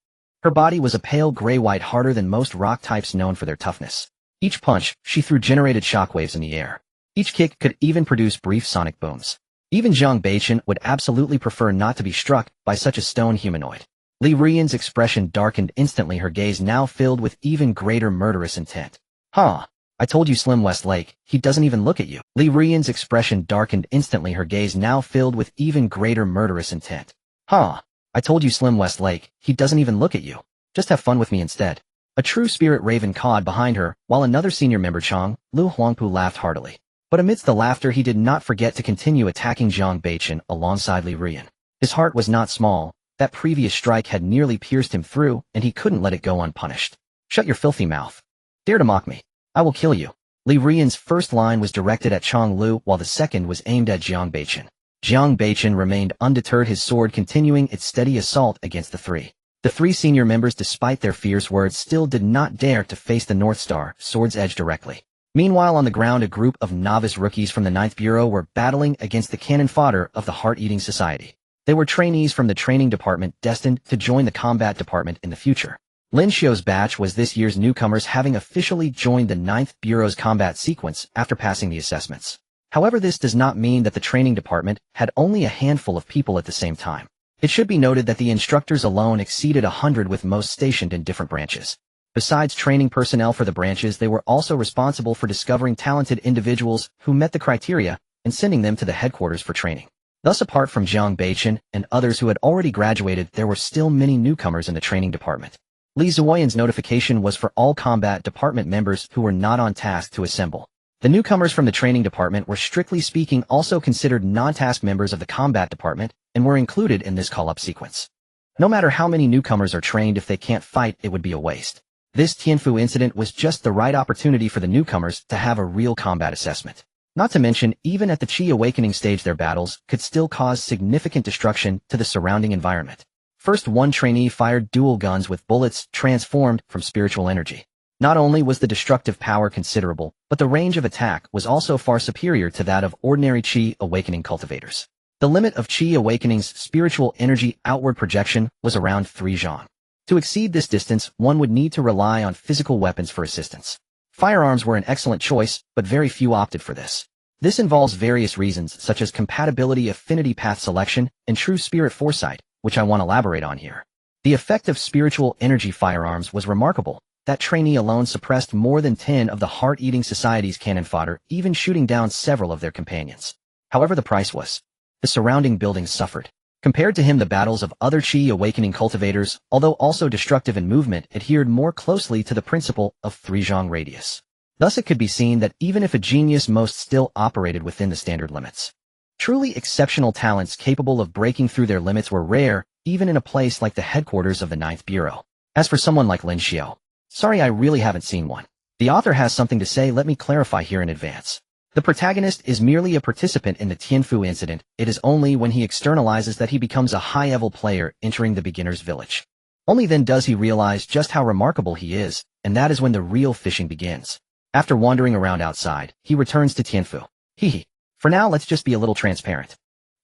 Her body was a pale gray-white, harder than most rock types known for their toughness. Each punch she threw generated shockwaves in the air. Each kick could even produce brief sonic booms. Even Zhang Beichen would absolutely prefer not to be struck by such a stone humanoid. Li Rian's expression darkened instantly, her gaze now filled with even greater murderous intent. Huh. I told you, Slim Westlake, he doesn't even look at you. Li Rian's expression darkened instantly, her gaze now filled with even greater murderous intent. Huh. I told you, Slim Westlake, he doesn't even look at you. Just have fun with me instead. A true spirit raven cawed behind her, while another senior member, Chang, Lu Huangpu, laughed heartily. But amidst the laughter, he did not forget to continue attacking Zhang Beichen alongside Li Rian. His heart was not small. That previous strike had nearly pierced him through, and he couldn't let it go unpunished. Shut your filthy mouth. Dare to mock me. I will kill you. Li Rian's first line was directed at Chang Lu, while the second was aimed at Zhang Beichen. Zhang Beichen remained undeterred, his sword continuing its steady assault against the 3. The 3 senior members, despite their fierce words, still did not dare to face the North Star sword's edge directly. Meanwhile, on the ground, a group of novice rookies from the 9th Bureau were battling against the cannon fodder of the Heart-Eating Society. They were trainees from the training department, destined to join the combat department in the future. Lin Xiu's batch was this year's newcomers, having officially joined the 9th Bureau's combat sequence after passing the assessments. However, this does not mean that the training department had only a handful of people at the same time. It should be noted that the instructors alone exceeded 100, with most stationed in different branches. Besides training personnel for the branches, they were also responsible for discovering talented individuals who met the criteria and sending them to the headquarters for training. Thus, apart from Jiang Beichen and others who had already graduated, there were still many newcomers in the training department. Li Zuoyan's notification was for all combat department members who were not on task to assemble. The newcomers from the training department were strictly speaking also considered non-task members of the combat department and were included in this call-up sequence. No matter how many newcomers are trained, if they can't fight, it would be a waste. This Tianfu incident was just the right opportunity for the newcomers to have a real combat assessment. Not to mention, even at the Qi awakening stage, their battles could still cause significant destruction to the surrounding environment. First, one trainee fired dual guns with bullets transformed from spiritual energy. Not only was the destructive power considerable, but the range of attack was also far superior to that of ordinary Qi awakening cultivators. The limit of Qi awakening's spiritual energy outward projection was around 3 zhang. To exceed this distance, one would need to rely on physical weapons for assistance. Firearms were an excellent choice, but very few opted for this. This involves various reasons, such as compatibility, affinity path selection, and true spirit foresight, which I want to elaborate on here. The effect of spiritual energy firearms was remarkable. That trainee alone suppressed more than 10 of the Heart-Eating Society's cannon fodder, even shooting down several of their companions. However, the price was. The surrounding buildings suffered. Compared to him, the battles of other Qi awakening cultivators, although also destructive in movement, adhered more closely to the principle of 3 zhang radius. Thus it could be seen that even if a genius most still operated within the standard limits. Truly exceptional talents capable of breaking through their limits were rare, even in a place like the headquarters of the 9th Bureau. As for someone like Lin Xiu, sorry, I really haven't seen one. The author has something to say, let me clarify here in advance. The protagonist is merely a participant in the Tianfu incident. It is only when he externalizes that he becomes a high-level player entering the beginner's village. Only then does he realize just how remarkable he is, and that is when the real fishing begins. After wandering around outside, he returns to Tianfu. Hehe. For now, let's just be a little transparent.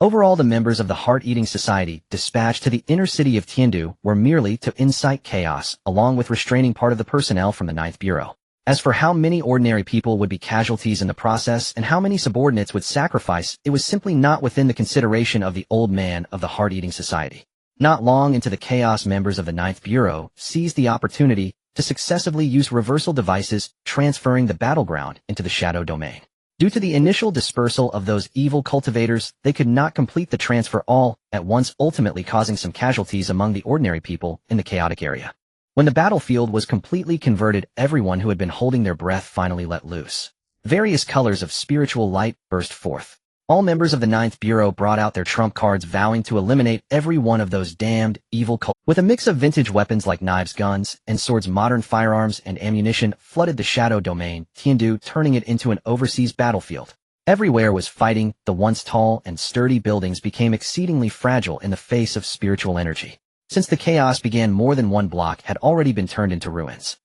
Overall, the members of the Heart-Eating Society dispatched to the inner city of Tiandu were merely to incite chaos, along with restraining part of the personnel from the 9th Bureau. As for how many ordinary people would be casualties in the process and how many subordinates would sacrifice, it was simply not within the consideration of the old man of the Heart-Eating Society. Not long into the chaos, members of the 9th Bureau seized the opportunity to successively use reversal devices, transferring the battleground into the shadow domain. Due to the initial dispersal of those evil cultivators, they could not complete the transfer all at once, ultimately causing some casualties among the ordinary people in the chaotic area. When the battlefield was completely converted, everyone who had been holding their breath finally let loose. Various colors of spiritual light burst forth. All members of the 9th Bureau brought out their trump cards, vowing to eliminate every one of those damned evil cultivators. With a mix of vintage weapons like knives, guns, and swords, modern firearms and ammunition flooded the shadow domain, Tiandu turning it into an overseas battlefield. Everywhere was fighting. The once tall and sturdy buildings became exceedingly fragile in the face of spiritual energy. Since the chaos began, more than one block had already been turned into ruins.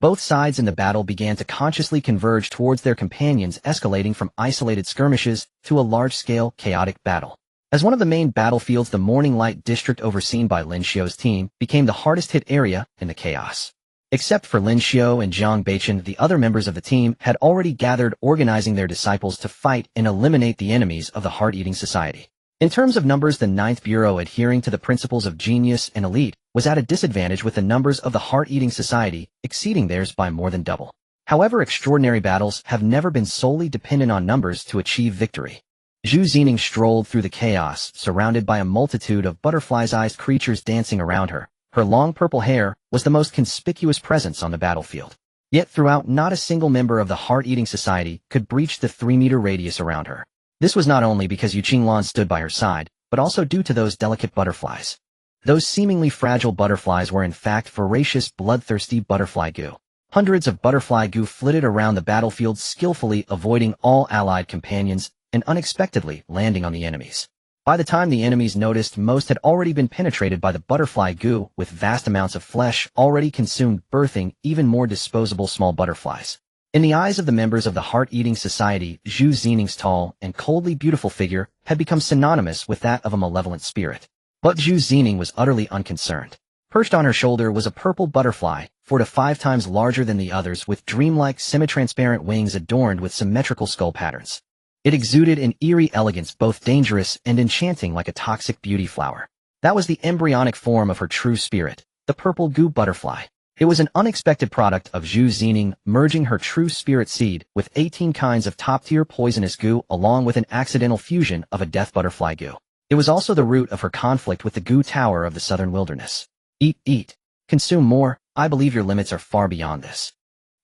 Both sides in the battle began to consciously converge towards their companions, escalating from isolated skirmishes to a large-scale, chaotic battle. As one of the main battlefields, the Morning Light District, overseen by Lin Xiu's team, became the hardest-hit area in the chaos. Except for Lin Xiu and Jiang Beichen, the other members of the team had already gathered, organizing their disciples to fight and eliminate the enemies of the Heart-Eating Society. In terms of numbers, the 9th Bureau, adhering to the principles of genius and elite, was at a disadvantage, with the numbers of the Heart-Eating Society exceeding theirs by more than double. However, extraordinary battles have never been solely dependent on numbers to achieve victory. Zhu Zining strolled through the chaos, surrounded by a multitude of butterfly-sized creatures dancing around her. Her long purple hair was the most conspicuous presence on the battlefield. Yet throughout, not a single member of the Heart-Eating Society could breach the 3-meter radius around her. This was not only because Yu Qinglan stood by her side, but also due to those delicate butterflies. Those seemingly fragile butterflies were in fact voracious, bloodthirsty butterfly goo. Hundreds of butterfly goo flitted around the battlefield, skillfully avoiding all allied companions and unexpectedly landing on the enemies. By the time the enemies noticed, most had already been penetrated by the butterfly goo, with vast amounts of flesh already consumed, birthing even more disposable small butterflies. In the eyes of the members of the Heart-Eating Society, Zhu Zining's tall and coldly beautiful figure had become synonymous with that of a malevolent spirit. But Zhu Zining was utterly unconcerned. Perched on her shoulder was a purple butterfly, 4 to 5 times larger than the others, with dreamlike semi-transparent wings adorned with symmetrical skull patterns. It exuded an eerie elegance, both dangerous and enchanting, like a toxic beauty flower. That was the embryonic form of her true spirit, the purple goo butterfly. It was an unexpected product of Zhu Zining, merging her true spirit seed with 18 kinds of top-tier poisonous goo, along with an accidental fusion of a death butterfly goo. It was also the root of her conflict with the Gu Tower of the Southern Wilderness. Eat, eat. Consume more. I believe your limits are far beyond this.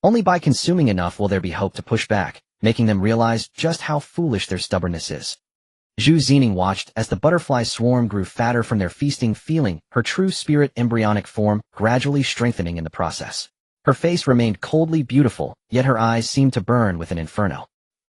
Only by consuming enough will there be hope to push back, making them realize just how foolish their stubbornness is. Zhu Zining watched as the butterfly swarm grew fatter from their feasting, feeling her true spirit embryonic form gradually strengthening in the process. Her face remained coldly beautiful, yet her eyes seemed to burn with an inferno.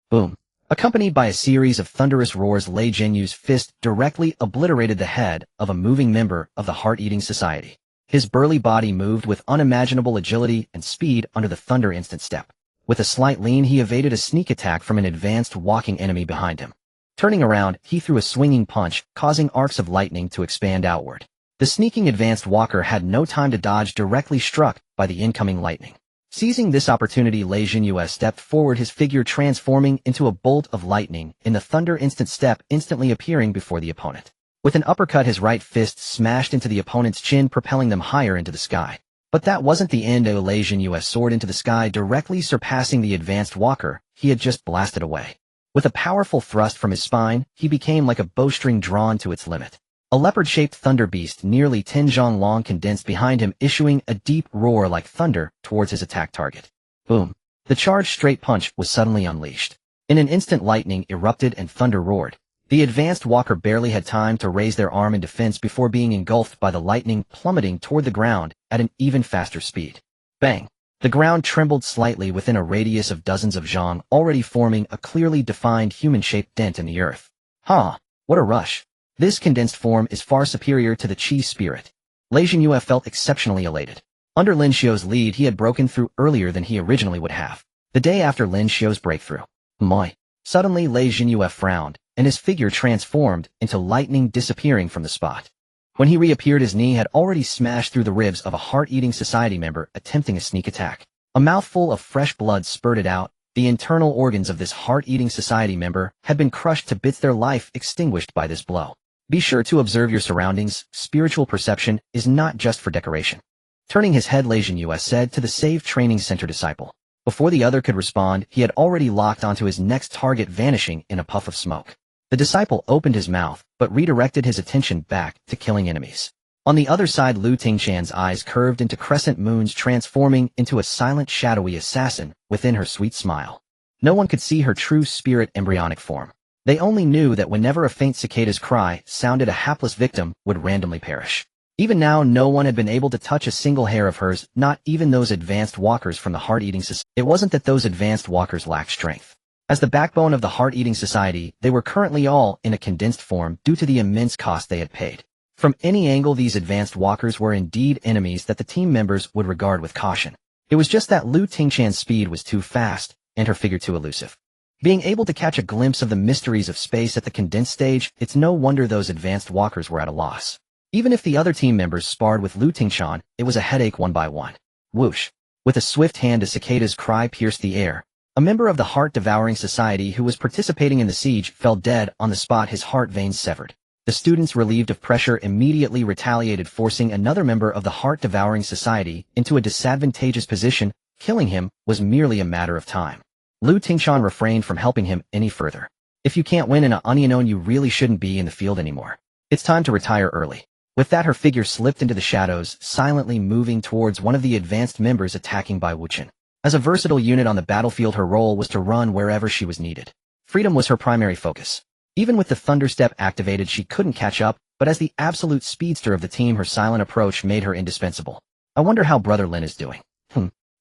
Boom. Accompanied by a series of thunderous roars, Lei Jinyu's fist directly obliterated the head of a moving member of the Heart-Eating Society. His burly body moved with unimaginable agility and speed under the thunder instant step. With a slight lean, he evaded a sneak attack from an advanced walking enemy behind him. Turning around, he threw a swinging punch, causing arcs of lightning to expand outward. The sneaking advanced walker had no time to dodge, directly struck by the incoming lightning. Seizing this opportunity, Lei Jinyu stepped forward, his figure transforming into a bolt of lightning in the thunder instant step, instantly appearing before the opponent. With an uppercut, his right fist smashed into the opponent's chin, propelling them higher into the sky. But that wasn't the end. Lei Jinyu soared into the sky, directly surpassing the advanced walker he had just blasted away. With a powerful thrust from his spine, he became like a bowstring drawn to its limit. A leopard-shaped thunder beast nearly 10 zhang long condensed behind him, issuing a deep roar like thunder towards his attack target. Boom. The charged straight punch was suddenly unleashed. In an instant, lightning erupted and thunder roared. The advanced walker barely had time to raise their arm in defense before being engulfed by the lightning, plummeting toward the ground at an even faster speed. Bang! The ground trembled slightly within a radius of dozens of zhang, already forming a clearly defined human-shaped dent in the earth. Huh! What a rush! This condensed form is far superior to the Qi spirit. Lei Jinyu felt exceptionally elated. Under Lin Xiu's lead, he had broken through earlier than he originally would have. The day after Lin Xiu's breakthrough. Moi. Suddenly, Lei Jinyu frowned, and his figure transformed into lightning, disappearing from the spot. When he reappeared, his knee had already smashed through the ribs of a Heart-Eating Society member attempting a sneak attack. A mouthful of fresh blood spurted out. The internal organs of this Heart-Eating Society member had been crushed to bits, their life extinguished by this blow. Be sure to observe your surroundings. Spiritual perception is not just for decoration. Turning his head, Lei Jinyu said to the Save Training Center disciple. Before the other could respond, he had already locked onto his next target, vanishing in a puff of smoke. The disciple opened his mouth, but redirected his attention back to killing enemies. On the other side, Lu Tingqian's eyes curved into crescent moons, transforming into a silent, shadowy assassin within her sweet smile. No one could see her true spirit embryonic form. They only knew that whenever a faint cicada's cry sounded, a hapless victim would randomly perish. Even now, no one had been able to touch a single hair of hers, not even those advanced walkers from the Heart-Eating Society. It wasn't that those advanced walkers lacked strength. As the backbone of the Heart-Eating Society, they were currently all in a condensed form due to the immense cost they had paid. From any angle, these advanced walkers were indeed enemies that the team members would regard with caution. It was just that Lu Tingqian's speed was too fast, and her figure too elusive. Being able to catch a glimpse of the mysteries of space at the condensed stage, it's no wonder those advanced walkers were at a loss. Even if the other team members sparred with Lu Tingqian, it was a headache one by one. Whoosh! With a swift hand, a cicada's cry pierced the air. A member of the Devouring Society who was participating in the siege fell dead on the spot, his heart veins severed. The students, relieved of pressure, immediately retaliated, forcing another member of the Devouring Society into a disadvantageous position. Killing him was merely a matter of time. Lu Tingqian refrained from helping him any further. If you can't win in an unknown, you really shouldn't be in the field anymore. It's time to retire early. With that, her figure slipped into the shadows, silently moving towards one of the advanced members attacking by Wuchen. As a versatile unit on the battlefield, her role was to run wherever she was needed. Freedom was her primary focus. Even with the thunderstep activated, she couldn't catch up, but as the absolute speedster of the team, her silent approach made her indispensable. I wonder how Brother Lin is doing.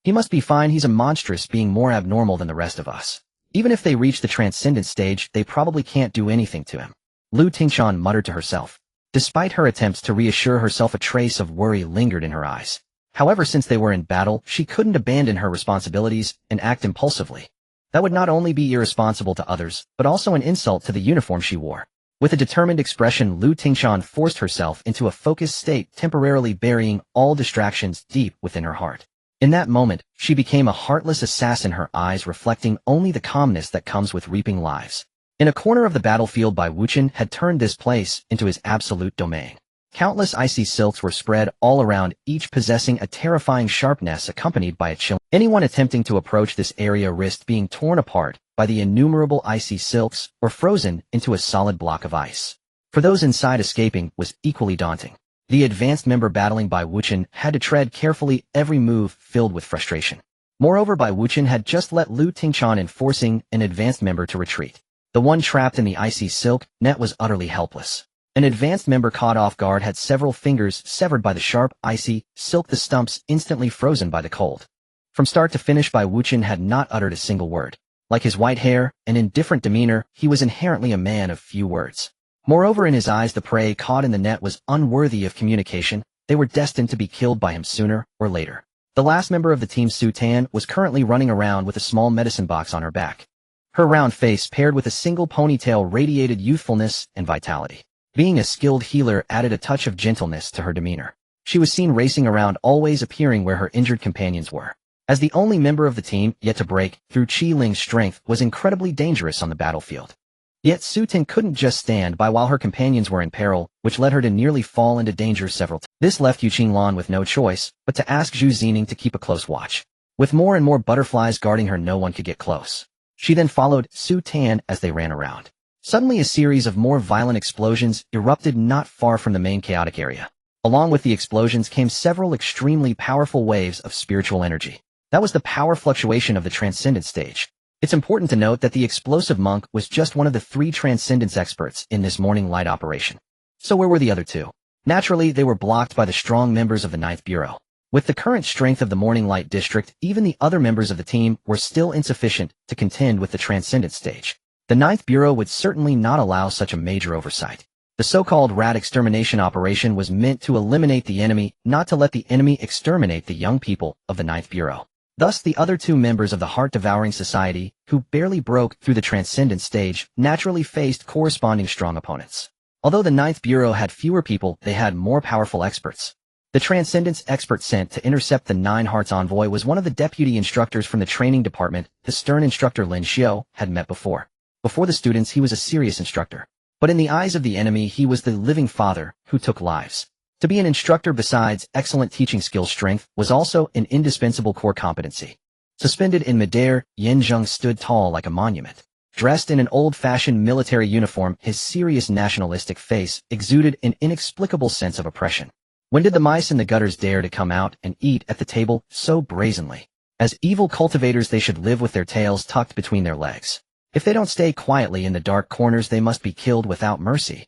He must be fine. He's a monstrous being, more abnormal than the rest of us. Even if they reach the transcendent stage, they probably can't do anything to him. Lu Tingqian muttered to herself. Despite her attempts to reassure herself, a trace of worry lingered in her eyes. However, since they were in battle, she couldn't abandon her responsibilities and act impulsively. That would not only be irresponsible to others, but also an insult to the uniform she wore. With a determined expression, Lu Tingqian forced herself into a focused state, temporarily burying all distractions deep within her heart. In that moment, she became a heartless assassin, her eyes reflecting only the calmness that comes with reaping lives. In a corner of the battlefield, Wuchen had turned this place into his absolute domain. Countless icy silks were spread all around, each possessing a terrifying sharpness accompanied by a chill. Anyone attempting to approach this area risked being torn apart by the innumerable icy silks or frozen into a solid block of ice. For those inside, escaping was equally daunting. The advanced member battling Bai Wuchen had to tread carefully, every move filled with frustration. Moreover, Bai Wuchen had just let Lu Tingchan in, forcing an advanced member to retreat. The one trapped in the icy silk net was utterly helpless. An advanced member caught off guard had several fingers severed by the sharp, icy silk, the stumps instantly frozen by the cold. From start to finish, Bai Wuchen had not uttered a single word. Like his white hair and indifferent demeanor, he was inherently a man of few words. Moreover, in his eyes, the prey caught in the net was unworthy of communication. They were destined to be killed by him sooner or later. The last member of the team, Su Tan, was currently running around with a small medicine box on her back. Her round face, paired with a single ponytail, radiated youthfulness and vitality. Being a skilled healer added a touch of gentleness to her demeanor. She was seen racing around, always appearing where her injured companions were. As the only member of the team yet to break through Qi Ling's strength, was incredibly dangerous on the battlefield. Yet Su Tan couldn't just stand by while her companions were in peril, which led her to nearly fall into danger several times. This left Yu Qinglan with no choice but to ask Zhu Zining to keep a close watch. With more and more butterflies guarding her, no one could get close. She then followed Su Tan as they ran around. Suddenly, a series of more violent explosions erupted not far from the main chaotic area. Along with the explosions came several extremely powerful waves of spiritual energy. That was the power fluctuation of the Transcendent stage. It's important to note that the explosive monk was just one of the 3 Transcendence experts in this morning light operation. So where were the other 2? Naturally, they were blocked by the strong members of the 9th Bureau. With the current strength of the Morning Light District, even the other members of the team were still insufficient to contend with the Transcendent stage. The 9th Bureau would certainly not allow such a major oversight. The so-called rat extermination operation was meant to eliminate the enemy, not to let the enemy exterminate the young people of the 9th Bureau. Thus, the other 2 members of the Heart-Devouring Society, who barely broke through the Transcendent stage, naturally faced corresponding strong opponents. Although the 9th Bureau had fewer people, they had more powerful experts. The Transcendence expert sent to intercept the 9 Hearts envoy was one of the deputy instructors from the training department the stern instructor Lin Xiu had met before. Before the students, he was a serious instructor. But in the eyes of the enemy, he was the living father who took lives. To be an instructor, besides excellent teaching skills, strength was also an indispensable core competency. Suspended in midair, Yin Zheng stood tall like a monument. Dressed in an old-fashioned military uniform, his serious nationalistic face exuded an inexplicable sense of oppression. When did the mice in the gutters dare to come out and eat at the table so brazenly? As evil cultivators, they should live with their tails tucked between their legs. If they don't stay quietly in the dark corners, they must be killed without mercy.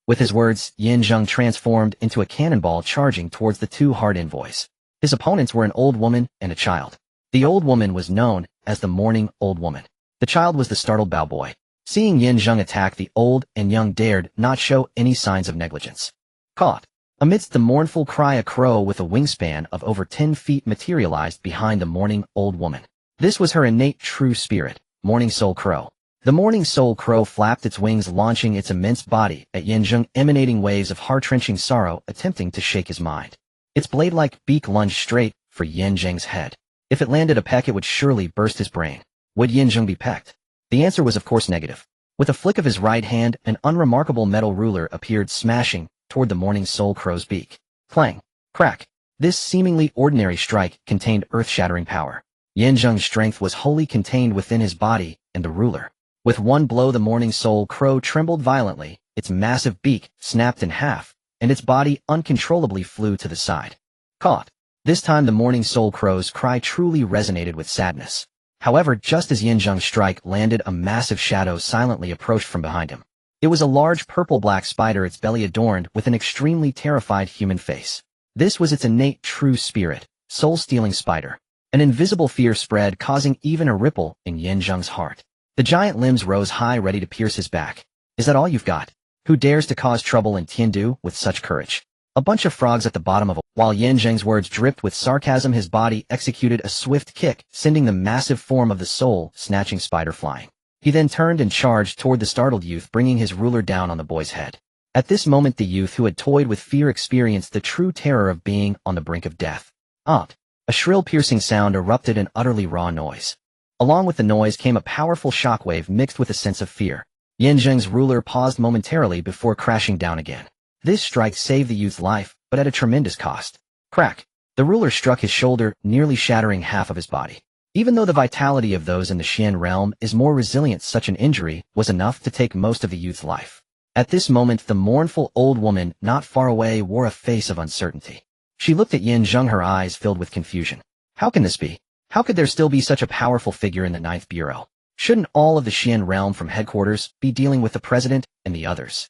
With his words, Yin Zheng transformed into a cannonball, charging towards the 2 Heart envoys. His opponents were an old woman and a child. The old woman was known as the Morning Old Woman. The child was the startled Bao Boy. Seeing Yin Zheng attack, the old and young dared not show any signs of negligence. Caught. Amidst the mournful cry, a crow with a wingspan of over 10 feet materialized behind the Morning Old Woman. This was her innate true spirit, Morning Soul Crow. The Morning Soul Crow flapped its wings, launching its immense body at Yin Zheng, emanating waves of heart-wrenching sorrow, attempting to shake his mind. Its blade-like beak lunged straight for Yin Zheng's head. If it landed a peck, it would surely burst his brain. Would Yin Zheng be pecked? The answer was of course negative. With a flick of his right hand, an unremarkable metal ruler appeared, smashing toward the Morning Soul Crow's beak. Clang! Crack! This seemingly ordinary strike contained earth-shattering power. Yin Zheng's strength was wholly contained within his body and the ruler. With one blow, the Morning Soul Crow trembled violently, its massive beak snapped in half, and its body uncontrollably flew to the side. Caught. This time the Morning Soul Crow's cry truly resonated with sadness. However, just as Yin Zheng's strike landed, a massive shadow silently approached from behind him. It was a large purple-black spider, its belly adorned with an extremely terrified human face. This was its innate true spirit, soul-stealing spider. An invisible fear spread, causing even a ripple in Yin Zheng's heart. The giant limbs rose high, ready to pierce his back. Is that all you've got? Who dares to cause trouble in Tiandu with such courage? A bunch of frogs at the bottom of a... While Yin Zheng's words dripped with sarcasm, his body executed a swift kick, sending the massive form of the soul-snatching spider flying. He then turned and charged toward the startled youth, bringing his ruler down on the boy's head. At this moment, the youth, who had toyed with fear, experienced the true terror of being on the brink of death. A shrill piercing sound erupted, an utterly raw noise. Along with the noise came a powerful shockwave mixed with a sense of fear. Yin Zheng's ruler paused momentarily before crashing down again. This strike saved the youth's life, but at a tremendous cost. Crack! The ruler struck his shoulder, nearly shattering half of his body. Even though the vitality of those in the Xian realm is more resilient, such an injury was enough to take most of the youth's life. At this moment, the mournful old woman not far away wore a face of uncertainty. She looked at Yin Zheng, her eyes filled with confusion. How can this be? How could there still be such a powerful figure in the Ninth Bureau? Shouldn't all of the Xian realm from headquarters be dealing with the president and the others?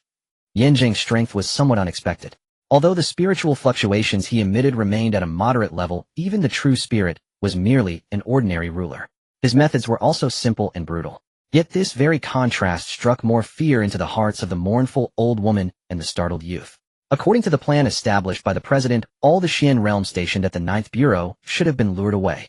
Yin Zheng's strength was somewhat unexpected. Although the spiritual fluctuations he emitted remained at a moderate level, even the true spirit was merely an ordinary ruler. His methods were also simple and brutal. Yet this very contrast struck more fear into the hearts of the mournful old woman and the startled youth. According to the plan established by the president, all the Xian realm stationed at the Ninth Bureau should have been lured away.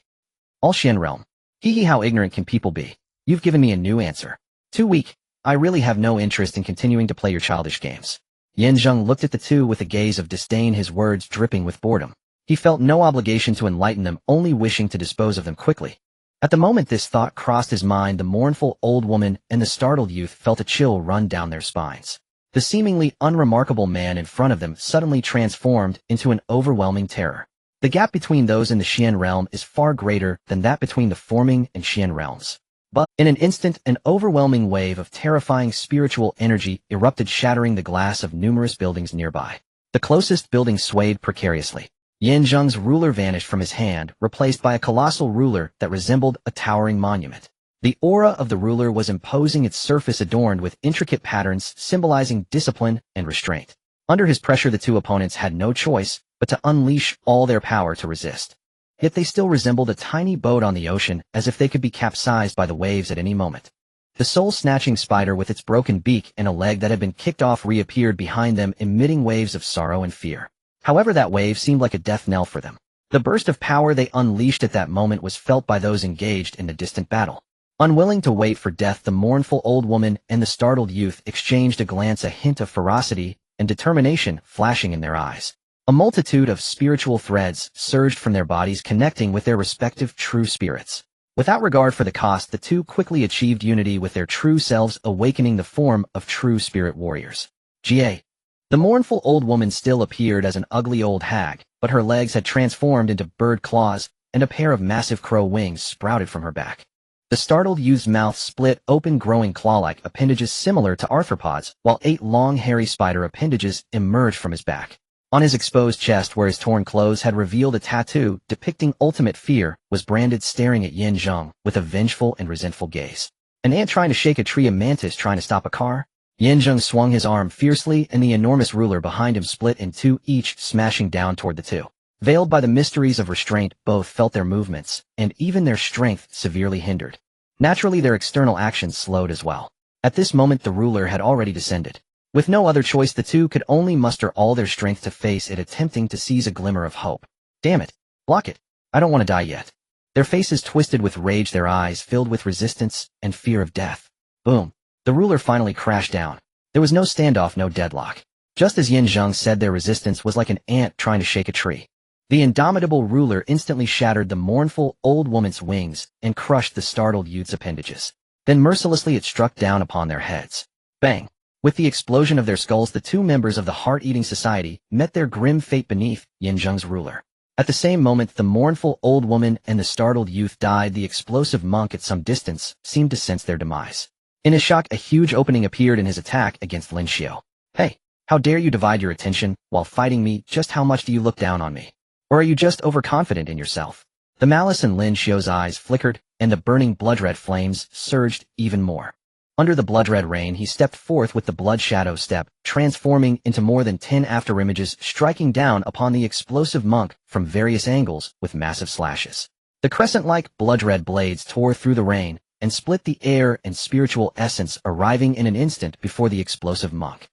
All Xian realm. Hee, how ignorant can people be? You've given me a new answer. Too weak. I really have no interest in continuing to play your childish games. Yin Zheng looked at the two with a gaze of disdain, his words dripping with boredom. He felt no obligation to enlighten them, only wishing to dispose of them quickly. At the moment this thought crossed his mind, the mournful old woman and the startled youth felt a chill run down their spines. The seemingly unremarkable man in front of them suddenly transformed into an overwhelming terror. The gap between those in the Xian realm is far greater than that between the forming and Xian realms. But in an instant, an overwhelming wave of terrifying spiritual energy erupted, shattering the glass of numerous buildings nearby. The closest building swayed precariously. Yin Zheng's ruler vanished from his hand, replaced by a colossal ruler that resembled a towering monument. The aura of the ruler was imposing, its surface adorned with intricate patterns symbolizing discipline and restraint. Under his pressure, the two opponents had no choice but to unleash all their power to resist. Yet they still resembled a tiny boat on the ocean, as if they could be capsized by the waves at any moment. The soul-snatching spider with its broken beak and a leg that had been kicked off reappeared behind them, emitting waves of sorrow and fear. However, that wave seemed like a death knell for them. The burst of power they unleashed at that moment was felt by those engaged in the distant battle. Unwilling to wait for death, the mournful old woman and the startled youth exchanged a glance, a hint of ferocity and determination flashing in their eyes. A multitude of spiritual threads surged from their bodies, connecting with their respective true spirits. Without regard for the cost, the two quickly achieved unity with their true selves, awakening the form of true spirit warriors. Ga. The mournful old woman still appeared as an ugly old hag, but her legs had transformed into bird claws, and a pair of massive crow wings sprouted from her back. The startled youth's mouth split open, growing claw-like appendages similar to arthropods, while 8 long hairy spider appendages emerged from his back. On his exposed chest, where his torn clothes had revealed a tattoo depicting ultimate fear, was branded, staring at Yin Zheng with a vengeful and resentful gaze. An ant trying to shake a tree, a mantis trying to stop a car? Yin Zheng swung his arm fiercely, and the enormous ruler behind him split in two, each smashing down toward the two. Veiled by the mysteries of restraint, both felt their movements, and even their strength, severely hindered. Naturally, their external actions slowed as well. At this moment, the ruler had already descended. With no other choice, the two could only muster all their strength to face it, attempting to seize a glimmer of hope. Damn it! Block it! I don't want to die yet. Their faces twisted with rage, their eyes filled with resistance and fear of death. Boom! The ruler finally crashed down. There was no standoff, no deadlock. Just as Yin Zheng said, their resistance was like an ant trying to shake a tree. The indomitable ruler instantly shattered the mournful old woman's wings and crushed the startled youth's appendages. Then mercilessly it struck down upon their heads. Bang! With the explosion of their skulls, the two members of the Heart-Eating Society met their grim fate beneath Yin Zheng's ruler. At the same moment, the mournful old woman and the startled youth died. The explosive monk at some distance seemed to sense their demise. In his shock, a huge opening appeared in his attack against Lin Xiu. Hey, how dare you divide your attention while fighting me? Just how much do you look down on me? Or are you just overconfident in yourself? The malice in Lin Xiu's eyes flickered, and the burning blood-red flames surged even more. Under the blood-red rain, he stepped forth with the blood shadow step, transforming into more than 10 afterimages, striking down upon the explosive monk from various angles with massive slashes. The crescent-like blood-red blades tore through the rain and split the air and spiritual essence, arriving in an instant before the explosive monk.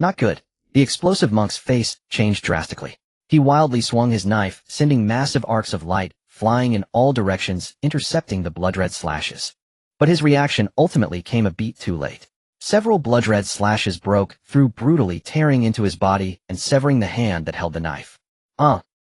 Not good. The explosive monk's face changed drastically. He wildly swung his knife, sending massive arcs of light flying in all directions, intercepting the blood-red slashes. But his reaction ultimately came a beat too late. Several blood-red slashes broke through, brutally tearing into his body and severing the hand that held the knife.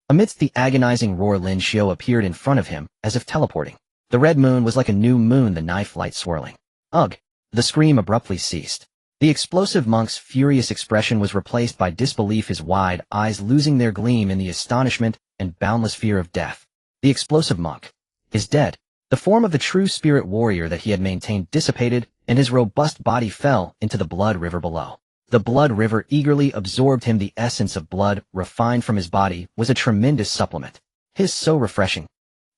Amidst the agonizing roar, Lin Xiu appeared in front of him, as if teleporting. The red moon was like a new moon, the knife light swirling. Ugh! The scream abruptly ceased. The explosive monk's furious expression was replaced by disbelief, his wide eyes losing their gleam in the astonishment and boundless fear of death. The explosive monk is dead. The form of the true spirit warrior that he had maintained dissipated, and his robust body fell into the blood river below. The blood river eagerly absorbed him. The essence of blood, refined from his body, was a tremendous supplement. His so refreshing.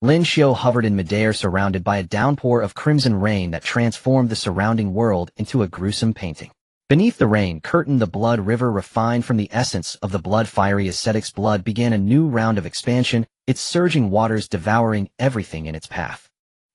Lin Xiu hovered in midair surrounded by a downpour of crimson rain that transformed the surrounding world into a gruesome painting. Beneath the rain curtain, the blood river refined from the essence of the blood fiery ascetic's blood began a new round of expansion, its surging waters devouring everything in its path.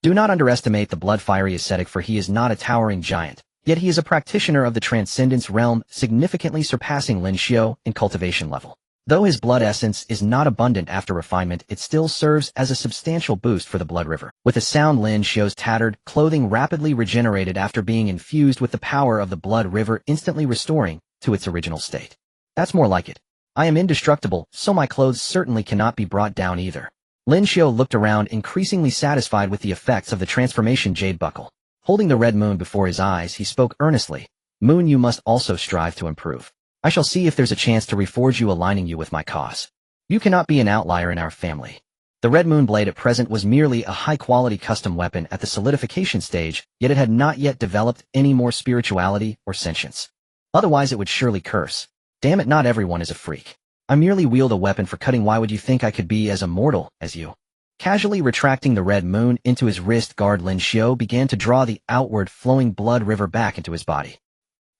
Do not underestimate the blood fiery ascetic, for he is not a towering giant, yet he is a practitioner of the transcendence realm, significantly surpassing Lin Xiu in cultivation level. Though his blood essence is not abundant after refinement, it still serves as a substantial boost for the blood river. With a sound, Lin Xiu's tattered clothing rapidly regenerated after being infused with the power of the blood river, instantly restoring to its original state. That's more like it. I am indestructible, so my clothes certainly cannot be brought down either. Lin Xiu looked around, increasingly satisfied with the effects of the transformation jade buckle. Holding the red moon before his eyes, he spoke earnestly. Moon, you must also strive to improve. I shall see if there's a chance to reforge you, aligning you with my cause. You cannot be an outlier in our family. The red moon blade at present was merely a high-quality custom weapon at the solidification stage, yet it had not yet developed any more spirituality or sentience. Otherwise it would surely curse. Damn it, not everyone is a freak. I merely wield a weapon for cutting. Why would you think I could be as immortal as you? Casually retracting the red moon into his wrist guard, Lin Xiu began to draw the outward flowing blood river back into his body.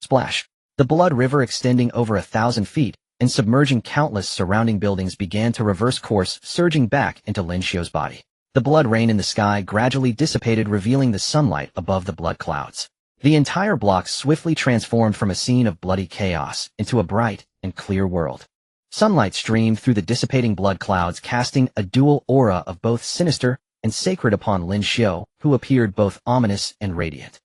Splash! The blood river, extending over 1,000 feet and submerging countless surrounding buildings, began to reverse course, surging back into Lin Xiu's body. The blood rain in the sky gradually dissipated, revealing the sunlight above the blood clouds. The entire block swiftly transformed from a scene of bloody chaos into a bright and clear world. Sunlight streamed through the dissipating blood clouds, casting a dual aura of both sinister and sacred upon Lin Xiu, who appeared both ominous and radiant.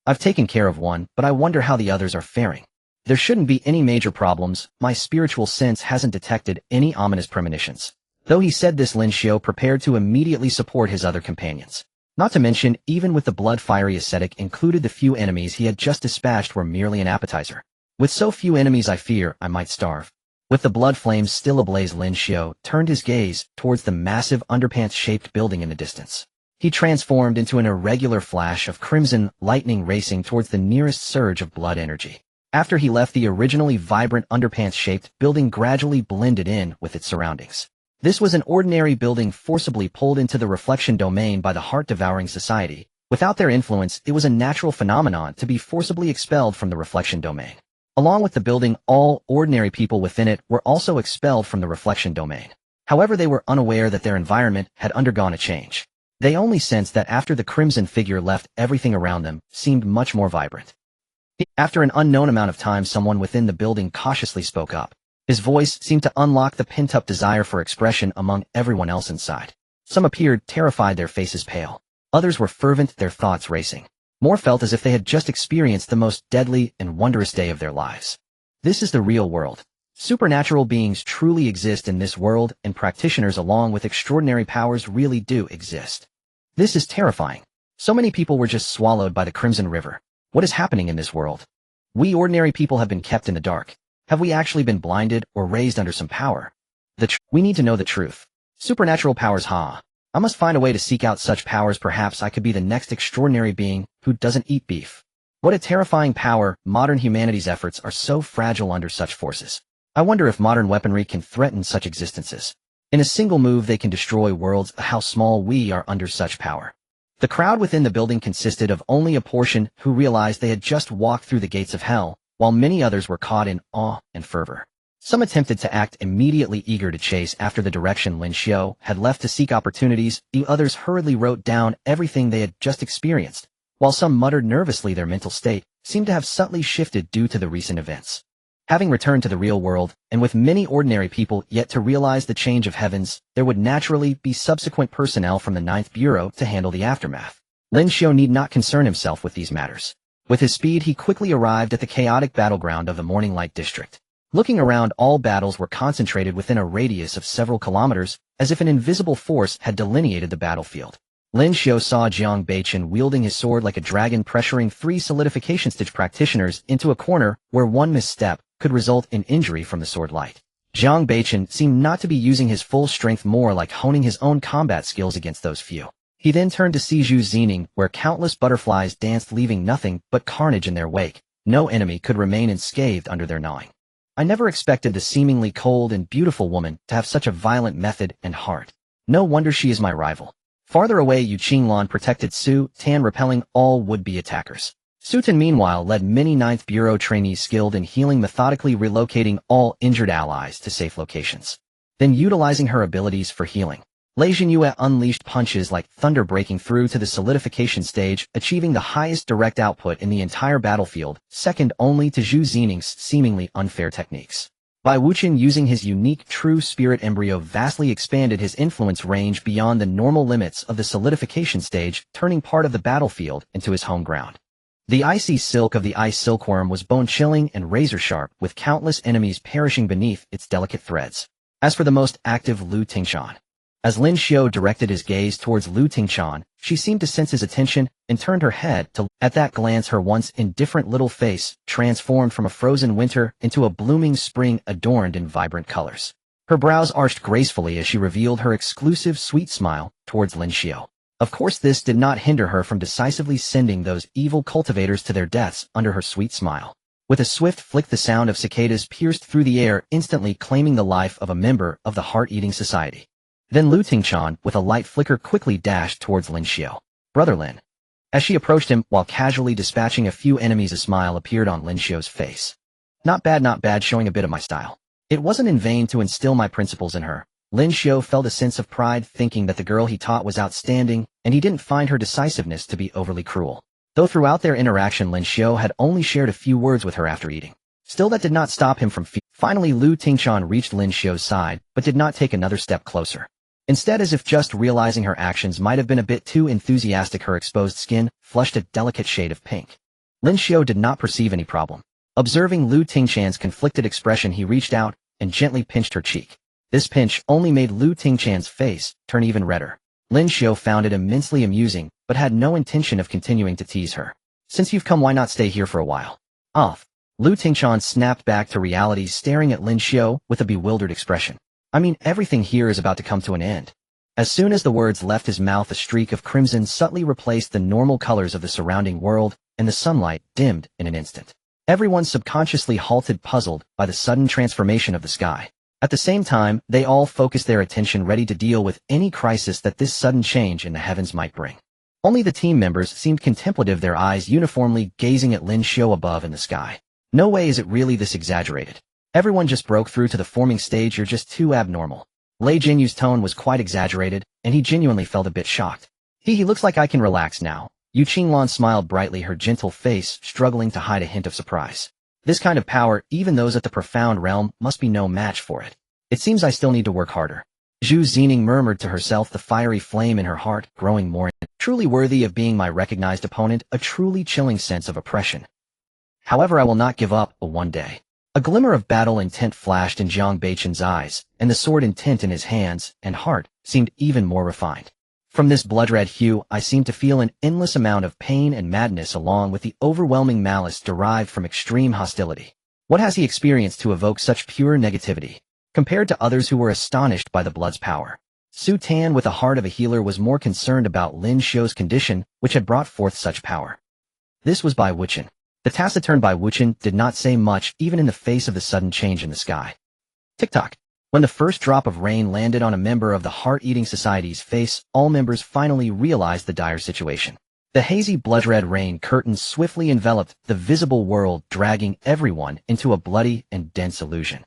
I've taken care of one, but I wonder how the others are faring. There shouldn't be any major problems. My spiritual sense hasn't detected any ominous premonitions. Though he said this, Lin Xiu prepared to immediately support his other companions. Not to mention, even with the blood fiery ascetic included, the few enemies he had just dispatched were merely an appetizer. With so few enemies, I fear I might starve. With the blood flames still ablaze, Lin Xiu turned his gaze towards the massive underpants-shaped building in the distance. He transformed into an irregular flash of crimson lightning, racing towards the nearest surge of blood energy. After he left, the originally vibrant underpants-shaped building gradually blended in with its surroundings. This was an ordinary building forcibly pulled into the reflection domain by the heart-devouring society. Without their influence, it was a natural phenomenon to be forcibly expelled from the reflection domain. Along with the building, all ordinary people within it were also expelled from the reflection domain. However, they were unaware that their environment had undergone a change. They only sensed that after the crimson figure left, everything around them seemed much more vibrant. After an unknown amount of time, someone within the building cautiously spoke up. His voice seemed to unlock the pent-up desire for expression among everyone else inside. Some appeared terrified, their faces pale. Others were fervent, their thoughts racing. More felt as if they had just experienced the most deadly and wondrous day of their lives. This is the real world. Supernatural beings truly exist in this world, and practitioners along with extraordinary powers really do exist. This is terrifying. So many people were just swallowed by the crimson river. What is happening in this world? We ordinary people have been kept in the dark. Have we actually been blinded or raised under some power? We need to know the truth. Supernatural powers, huh? I must find a way to seek out such powers. Perhaps I could be the next extraordinary being who doesn't eat beef. What a terrifying power. Modern humanity's efforts are so fragile under such forces. I wonder if modern weaponry can threaten such existences. In a single move they can destroy worlds. How small we are under such power. The crowd within the building consisted of only a portion who realized they had just walked through the gates of hell, while many others were caught in awe and fervor. Some attempted to act immediately, eager to chase after the direction Lin Xiu had left to seek opportunities. The others hurriedly wrote down everything they had just experienced, while some muttered nervously. Their mental state seemed to have subtly shifted due to the recent events. Having returned to the real world, and with many ordinary people yet to realize the change of heavens, there would naturally be subsequent personnel from the 9th Bureau to handle the aftermath. Lin Xiu need not concern himself with these matters. With his speed, he quickly arrived at the chaotic battleground of the Morning Light District. Looking around, all battles were concentrated within a radius of several kilometers, as if an invisible force had delineated the battlefield. Lin Xiu saw Jiang Beichen wielding his sword like a dragon, pressuring 3 solidification stage practitioners into a corner where one misstep could result in injury from the sword light. Jiang Beichen seemed not to be using his full strength, more like honing his own combat skills against those few. He then turned to Siju Zening, where countless butterflies danced, leaving nothing but carnage in their wake. No enemy could remain unscathed under their gnawing. I never expected the seemingly cold and beautiful woman to have such a violent method and heart. No wonder she is my rival. Farther away, Yu Qinglan protected Su Tan, repelling all would-be attackers. Su Tan meanwhile led many 9th Bureau trainees skilled in healing, methodically relocating all injured allies to safe locations. Then utilizing her abilities for healing, Lin Xiu unleashed punches like thunder, breaking through to the solidification stage, achieving the highest direct output in the entire battlefield, second only to Zhu Xining's seemingly unfair techniques. Bai Wuqian, using his unique true spirit embryo, vastly expanded his influence range beyond the normal limits of the solidification stage, turning part of the battlefield into his home ground. The icy silk of the ice silkworm was bone-chilling and razor-sharp, with countless enemies perishing beneath its delicate threads. As for the most active Lu Tingshan, as Lin Xiu directed his gaze towards Lu Tingshan, she seemed to sense his attention and turned her head to. At that glance, her once indifferent little face transformed from a frozen winter into a blooming spring adorned in vibrant colors. Her brows arched gracefully as she revealed her exclusive sweet smile towards Lin Xiu. Of course, this did not hinder her from decisively sending those evil cultivators to their deaths under her sweet smile. With a swift flick, the sound of cicadas pierced through the air, instantly claiming the life of a member of the Heart-Eating Society. Then Lu Tingshan, with a light flicker, quickly dashed towards Lin Xiu. "Brother Lin." As she approached him, while casually dispatching a few enemies, a smile appeared on Lin Xiu's face. Not bad, showing a bit of my style." It wasn't in vain to instill my principles in her. Lin Xiu felt a sense of pride, thinking that the girl he taught was outstanding, and he didn't find her decisiveness to be overly cruel. Though throughout their interaction Lin Xiu had only shared a few words with her after eating. Still, that did not stop him from Finally, Lu Tingshan reached Lin Xiu's side, but did not take another step closer. Instead, as if just realizing her actions might have been a bit too enthusiastic, her exposed skin flushed a delicate shade of pink. Lin Xiu did not perceive any problem. Observing Lu Tingshan's conflicted expression, he reached out and gently pinched her cheek. This pinch only made Lu Tingshan's face turn even redder. Lin Xiu found it immensely amusing, but had no intention of continuing to tease her. "Since you've come, why not stay here for a while?" Lu Tingshan snapped back to reality, staring at Lin Xiu with a bewildered expression. "I mean, everything here is about to come to an end." As soon as the words left his mouth, a streak of crimson subtly replaced the normal colors of the surrounding world, and the sunlight dimmed in an instant. Everyone subconsciously halted, puzzled by the sudden transformation of the sky. At the same time, they all focused their attention, ready to deal with any crisis that this sudden change in the heavens might bring. Only the team members seemed contemplative, their eyes uniformly gazing at Lin Xiu above in the sky. "No way is it really this exaggerated. Everyone just broke through to the forming stage, you're just too abnormal." Lei Jinyu's tone was quite exaggerated, and he genuinely felt a bit shocked. He looks like I can relax now." Yu Qinglan smiled brightly, her gentle face struggling to hide a hint of surprise. "This kind of power, even those at the profound realm must be no match for it. It seems I still need to work harder." Zhu Xining murmured to herself, the fiery flame in her heart growing more intense. "Truly worthy of being my recognized opponent, a truly chilling sense of oppression. However, I will not give up one day." A glimmer of battle intent flashed in Jiang Beichen's eyes, and the sword intent in his hands and heart seemed even more refined. From this blood-red hue, I seemed to feel an endless amount of pain and madness, along with the overwhelming malice derived from extreme hostility. What has he experienced to evoke such pure negativity? Compared to others who were astonished by the blood's power, Su Tan, with the heart of a healer, was more concerned about Lin Xiu's condition, which had brought forth such power. This was Bai Wuqian. The taciturn Bai Wuqian did not say much, even in the face of the sudden change in the sky. Tick-tock. When the first drop of rain landed on a member of the Heart-Eating Society's face, all members finally realized the dire situation. The hazy blood-red rain curtains swiftly enveloped the visible world, dragging everyone into a bloody and dense illusion.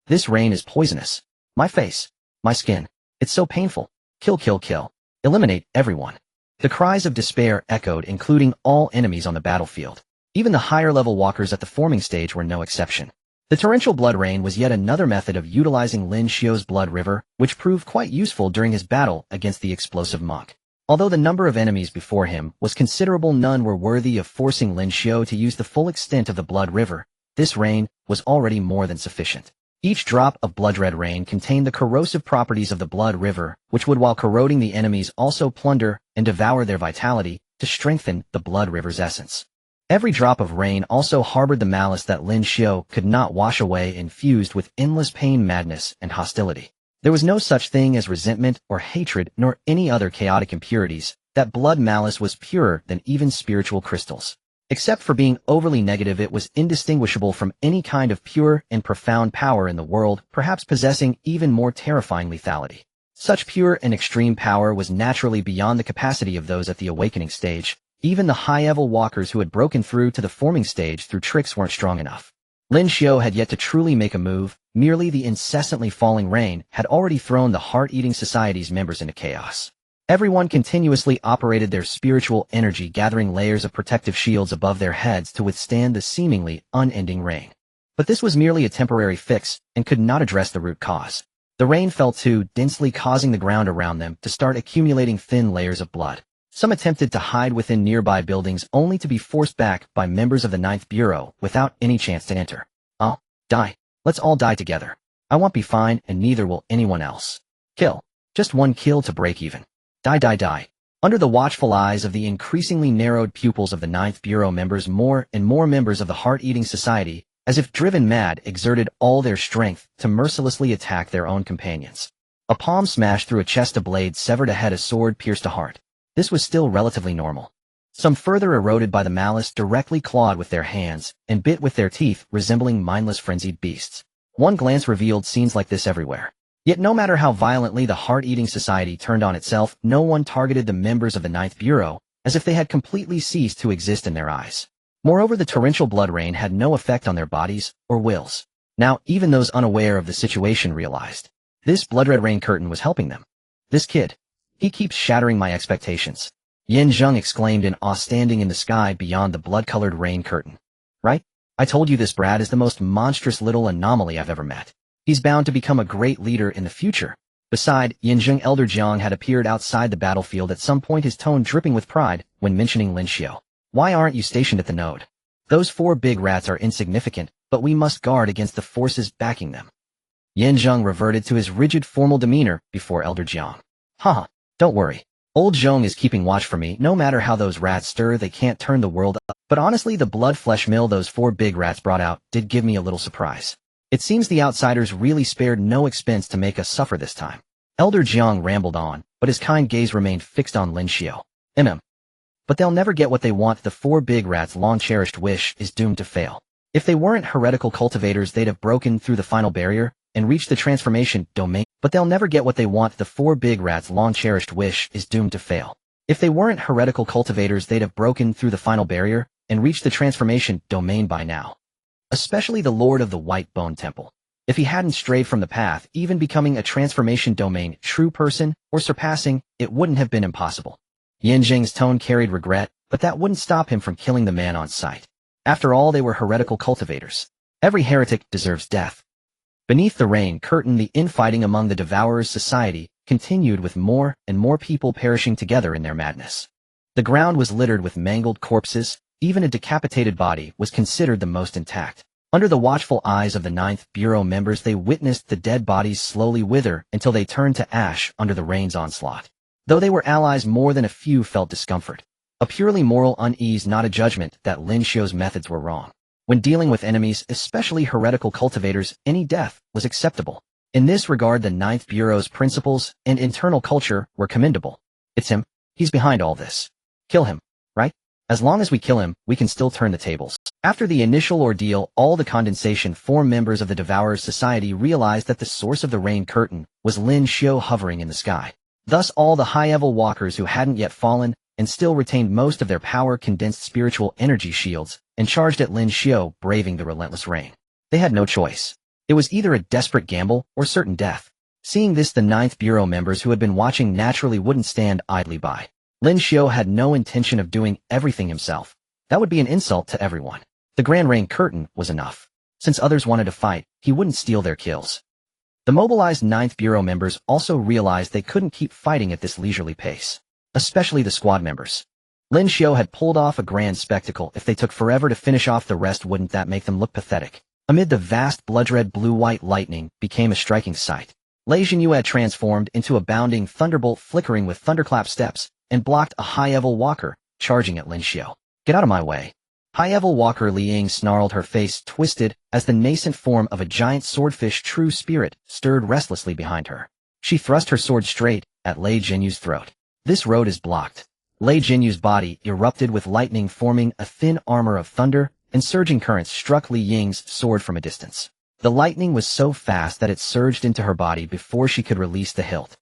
This rain is poisonous. My face. My skin. It's so painful. Kill, kill, kill. Eliminate everyone." The cries of despair echoed, including all enemies on the battlefield. Even the higher-level walkers at the forming stage were no exception. The torrential blood rain was yet another method of utilizing Lin Xiu's blood river, which proved quite useful during his battle against the explosive monk. Although the number of enemies before him was considerable, none were worthy of forcing Lin Xiu to use the full extent of the blood river. This rain was already more than sufficient. Each drop of blood-red rain contained the corrosive properties of the blood river, which would, while corroding the enemies, also plunder and devour their vitality to strengthen the blood river's essence. Every drop of rain also harbored the malice that Lin Xiu could not wash away, infused with endless pain, madness, and hostility. There was no such thing as resentment or hatred, nor any other chaotic impurities. That blood malice was purer than even spiritual crystals. Except for being overly negative, it was indistinguishable from any kind of pure and profound power in the world, perhaps possessing even more terrifying lethality. Such pure and extreme power was naturally beyond the capacity of those at the awakening stage. Even the high-level walkers who had broken through to the forming stage through tricks weren't strong enough. Lin Xiu had yet to truly make a move. Merely the incessantly falling rain had already thrown the Heart-Eating Society's members into chaos. Everyone continuously operated their spiritual energy, gathering layers of protective shields above their heads to withstand the seemingly unending rain. But this was merely a temporary fix and could not address the root cause. The rain fell too densely, causing the ground around them to start accumulating thin layers of blood. Some attempted to hide within nearby buildings only to be forced back by members of the Ninth Bureau without any chance to enter. Oh, die. Let's all die together. I won't be fine, and neither will anyone else. Kill. Just one kill to break even. Die, die, die. Under the watchful eyes of the increasingly narrowed pupils of the Ninth Bureau members, more and more members of the Heart-Eating Society, as if driven mad, exerted all their strength to mercilessly attack their own companions. A palm smashed through a chest, a blade severed a head, a sword pierced a heart. This was still relatively normal. Some further eroded by the malice directly clawed with their hands and bit with their teeth, resembling mindless frenzied beasts. One glance revealed scenes like this everywhere. Yet no matter how violently the Heart-Eating Society turned on itself, no one targeted the members of the Ninth Bureau, as if they had completely ceased to exist in their eyes. Moreover, the torrential blood rain had no effect on their bodies or wills. Now, even those unaware of the situation realized. This blood-red rain curtain was helping them. This kid. He keeps shattering my expectations. Yin Zheng exclaimed in awe, standing in the sky beyond the blood-colored rain curtain. Right? I told you this Brad is the most monstrous little anomaly I've ever met. He's bound to become a great leader in the future. Beside, Yin Zheng, Elder Jiang had appeared outside the battlefield at some point, his tone dripping with pride when mentioning Lin Xiu. Why aren't you stationed at the node? Those 4 big rats are insignificant, but we must guard against the forces backing them. Yin Zheng reverted to his rigid formal demeanor before Elder Jiang. Haha, don't worry. Old Zhong is keeping watch for me. No matter how those rats stir, they can't turn the world up. But honestly, the blood flesh mill those 4 big rats brought out did give me a little surprise. It seems the outsiders really spared no expense to make us suffer this time. Elder Jiang rambled on, but his kind gaze remained fixed on Lin Xiu. But they'll never get what they want. The 4 big rats' long-cherished wish is doomed to fail. If they weren't heretical cultivators, they'd have broken through the final barrier and reached the transformation domain. But they'll never get what they want. The 4 big rats' long-cherished wish is doomed to fail. If they weren't heretical cultivators, they'd have broken through the final barrier and reached the transformation domain by now. Especially the Lord of the White Bone Temple. If he hadn't strayed from the path, even becoming a transformation domain true person or surpassing, it wouldn't have been impossible. Yin Zheng's tone carried regret, but that wouldn't stop him from killing the man on sight. After all, they were heretical cultivators. Every heretic deserves death. Beneath the rain curtain, the infighting among the Devourers' Society continued, with more and more people perishing together in their madness. The ground was littered with mangled corpses. Even a decapitated body was considered the most intact. Under the watchful eyes of the Ninth Bureau members, they witnessed the dead bodies slowly wither until they turned to ash under the rain's onslaught. Though they were allies, more than a few felt discomfort. A purely moral unease, not a judgment that Lin Xiu's methods were wrong. When dealing with enemies, especially heretical cultivators, any death was acceptable. In this regard, the Ninth Bureau's principles and internal culture were commendable. It's him. He's behind all this. Kill him, right? As long as we kill him, we can still turn the tables. After the initial ordeal, all the condensation form members of the Devourers' Society realized that the source of the rain curtain was Lin Xiu hovering in the sky. Thus all the high-level walkers who hadn't yet fallen and still retained most of their power condensed spiritual energy shields and charged at Lin Xiu, braving the relentless rain. They had no choice. It was either a desperate gamble or certain death. Seeing this, the Ninth Bureau members who had been watching naturally wouldn't stand idly by. Lin Xiu had no intention of doing everything himself. That would be an insult to everyone. The Grand Rain Curtain was enough. Since others wanted to fight, he wouldn't steal their kills. The mobilized Ninth Bureau members also realized they couldn't keep fighting at this leisurely pace. Especially the squad members. Lin Xiu had pulled off a grand spectacle. If they took forever to finish off the rest, wouldn't that make them look pathetic? Amid the vast blood-red blue-white lightning became a striking sight. Lei Zhenyu had transformed into a bounding thunderbolt, flickering with thunderclap steps, and blocked a high-level walker charging at Lin Xiu. Get out of my way. High-level walker Li Ying snarled, her face twisted as the nascent form of a giant swordfish true spirit stirred restlessly behind her. She thrust her sword straight at Lei Zhenyu's throat. This road is blocked. Lei Jinyu's body erupted with lightning, forming a thin armor of thunder, and surging currents struck Li Ying's sword from a distance. The lightning was so fast that it surged into her body before she could release the hilt.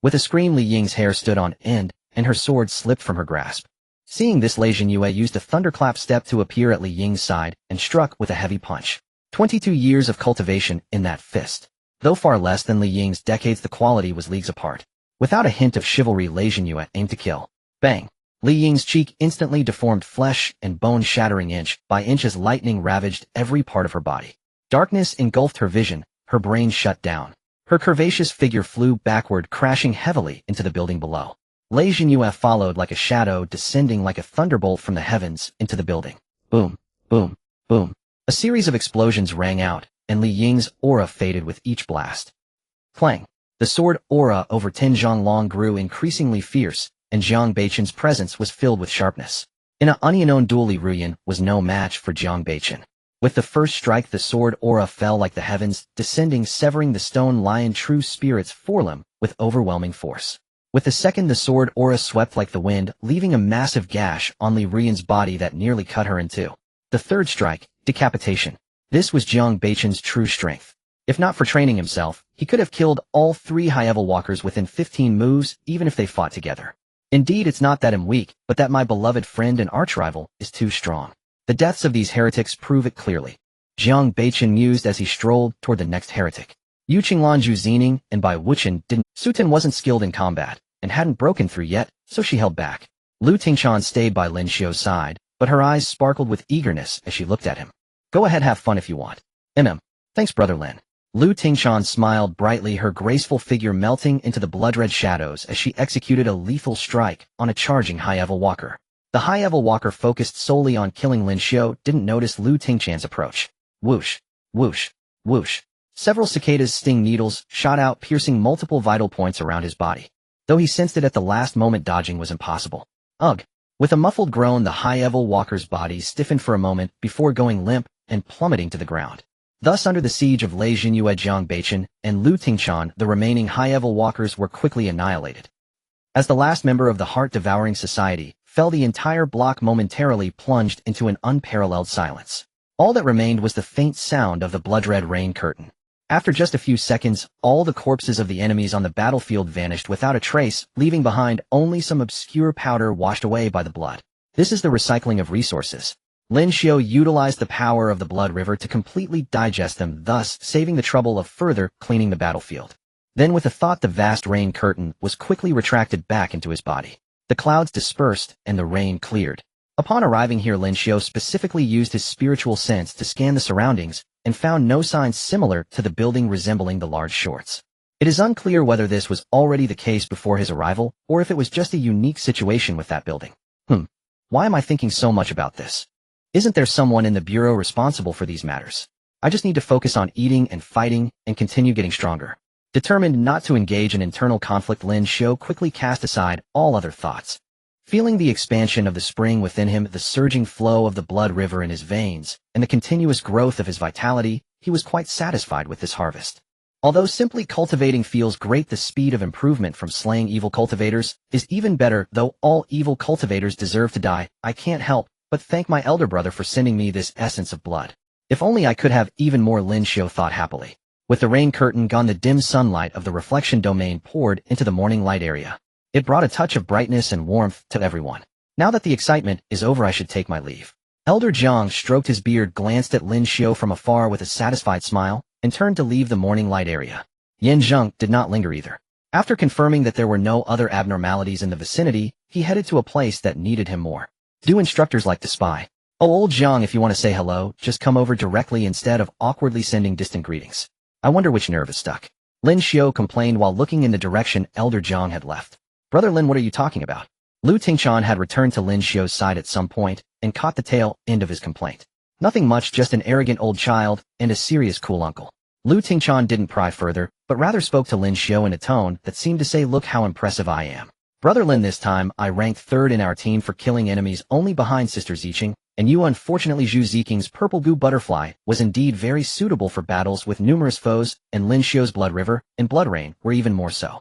With a scream, Li Ying's hair stood on end, and her sword slipped from her grasp. Seeing this, Lei Jinyu used a thunderclap step to appear at Li Ying's side and struck with a heavy punch. 22 years of cultivation in that fist. Though far less than Li Ying's decades, the quality was leagues apart. Without a hint of chivalry, Lei Jinyu aimed to kill. Bang! Li Ying's cheek instantly deformed, flesh and bone shattering inch by inch as lightning ravaged every part of her body. Darkness engulfed her vision, her brain shut down. Her curvaceous figure flew backward, crashing heavily into the building below. Lei Jinyu followed like a shadow, descending like a thunderbolt from the heavens into the building. Boom, boom, boom. A series of explosions rang out, and Li Ying's aura faded with each blast. Clang! The sword aura over Tin Zhonglong grew increasingly fierce, and Jiang Beichen's presence was filled with sharpness. In an unknown duel, Li Ruyan was no match for Jiang Beichen. With the first strike, the sword aura fell like the heavens, descending, severing the stone lion true spirit's forelimb with overwhelming force. With the second, the sword aura swept like the wind, leaving a massive gash on Li Ruyan's body that nearly cut her in two. The third strike, decapitation. This was Jiang Beichen's true strength. If not for training himself, he could have killed all 3 high-level walkers within 15 moves, even if they fought together. Indeed, it's not that I'm weak, but that my beloved friend and arch-rival is too strong. The deaths of these heretics prove it clearly. Jiang Beichen mused as he strolled toward the next heretic. Yu Qinglanju Zining, and Bai Wuchen didn't. Sutin wasn't skilled in combat, and hadn't broken through yet, so she held back. Lu Tingchan stayed by Lin Xiu's side, but her eyes sparkled with eagerness as she looked at him. Go ahead, have fun if you want. Thanks, Brother Lin. Lu Tingchan smiled brightly, her graceful figure melting into the blood-red shadows as she executed a lethal strike on a charging high-level walker. The high-level walker, focused solely on killing Lin Xiu, didn't notice Lu Tingchan's approach. Whoosh, whoosh, whoosh. Several cicadas' sting needles shot out, piercing multiple vital points around his body. Though he sensed it at the last moment, dodging was impossible. Ugh! With a muffled groan, the high-level walker's body stiffened for a moment before going limp and plummeting to the ground. Thus, under the siege of Lei Jinyu, Jiang Beichen, and Lu Tingchan, the remaining high-level walkers were quickly annihilated. As the last member of the Heart-Devouring Society fell, the entire block momentarily plunged into an unparalleled silence. All that remained was the faint sound of the blood-red rain curtain. After just a few seconds, all the corpses of the enemies on the battlefield vanished without a trace, leaving behind only some obscure powder washed away by the blood. This is the recycling of resources. Lin Xiu utilized the power of the blood river to completely digest them, thus saving the trouble of further cleaning the battlefield. Then, with a thought, the vast rain curtain was quickly retracted back into his body. The clouds dispersed and the rain cleared. Upon arriving here, Lin Xiu specifically used his spiritual sense to scan the surroundings and found no signs similar to the building resembling the large shorts. It is unclear whether this was already the case before his arrival, or if it was just a unique situation with that building. Why am I thinking so much about this? Isn't there someone in the bureau responsible for these matters? I just need to focus on eating and fighting and continue getting stronger. Determined not to engage in internal conflict, Lin Xiu quickly cast aside all other thoughts. Feeling the expansion of the spring within him, the surging flow of the blood river in his veins, and the continuous growth of his vitality, he was quite satisfied with this harvest. Although simply cultivating feels great, the speed of improvement from slaying evil cultivators is even better. Though all evil cultivators deserve to die, I can't help but thank my elder brother for sending me this essence of blood. If only I could have even more, Lin Xiu thought happily. With the rain curtain gone, the dim sunlight of the reflection domain poured into the morning light area. It brought a touch of brightness and warmth to everyone. Now that the excitement is over, I should take my leave. Elder Jiang stroked his beard, glanced at Lin Xiu from afar with a satisfied smile, and turned to leave the morning light area. Yan Zheng did not linger either. After confirming that there were no other abnormalities in the vicinity, he headed to a place that needed him more. Do instructors like to spy? Oh, old Jiang, if you want to say hello, just come over directly instead of awkwardly sending distant greetings. I wonder which nerve is stuck. Lin Xiu complained while looking in the direction Elder Jiang had left. Brother Lin, what are you talking about? Lu Tingchan had returned to Lin Xiu's side at some point and caught the tail end of his complaint. Nothing much, just an arrogant old child and a serious cool uncle. Lu Tingchan didn't pry further, but rather spoke to Lin Xiu in a tone that seemed to say, look how impressive I am. Brother Lin, this time I ranked third in our team for killing enemies, only behind Sister Ziqing, and you unfortunately. Zhu Ziking's purple goo butterfly was indeed very suitable for battles with numerous foes, and Lin Xiu's blood river and blood rain were even more so.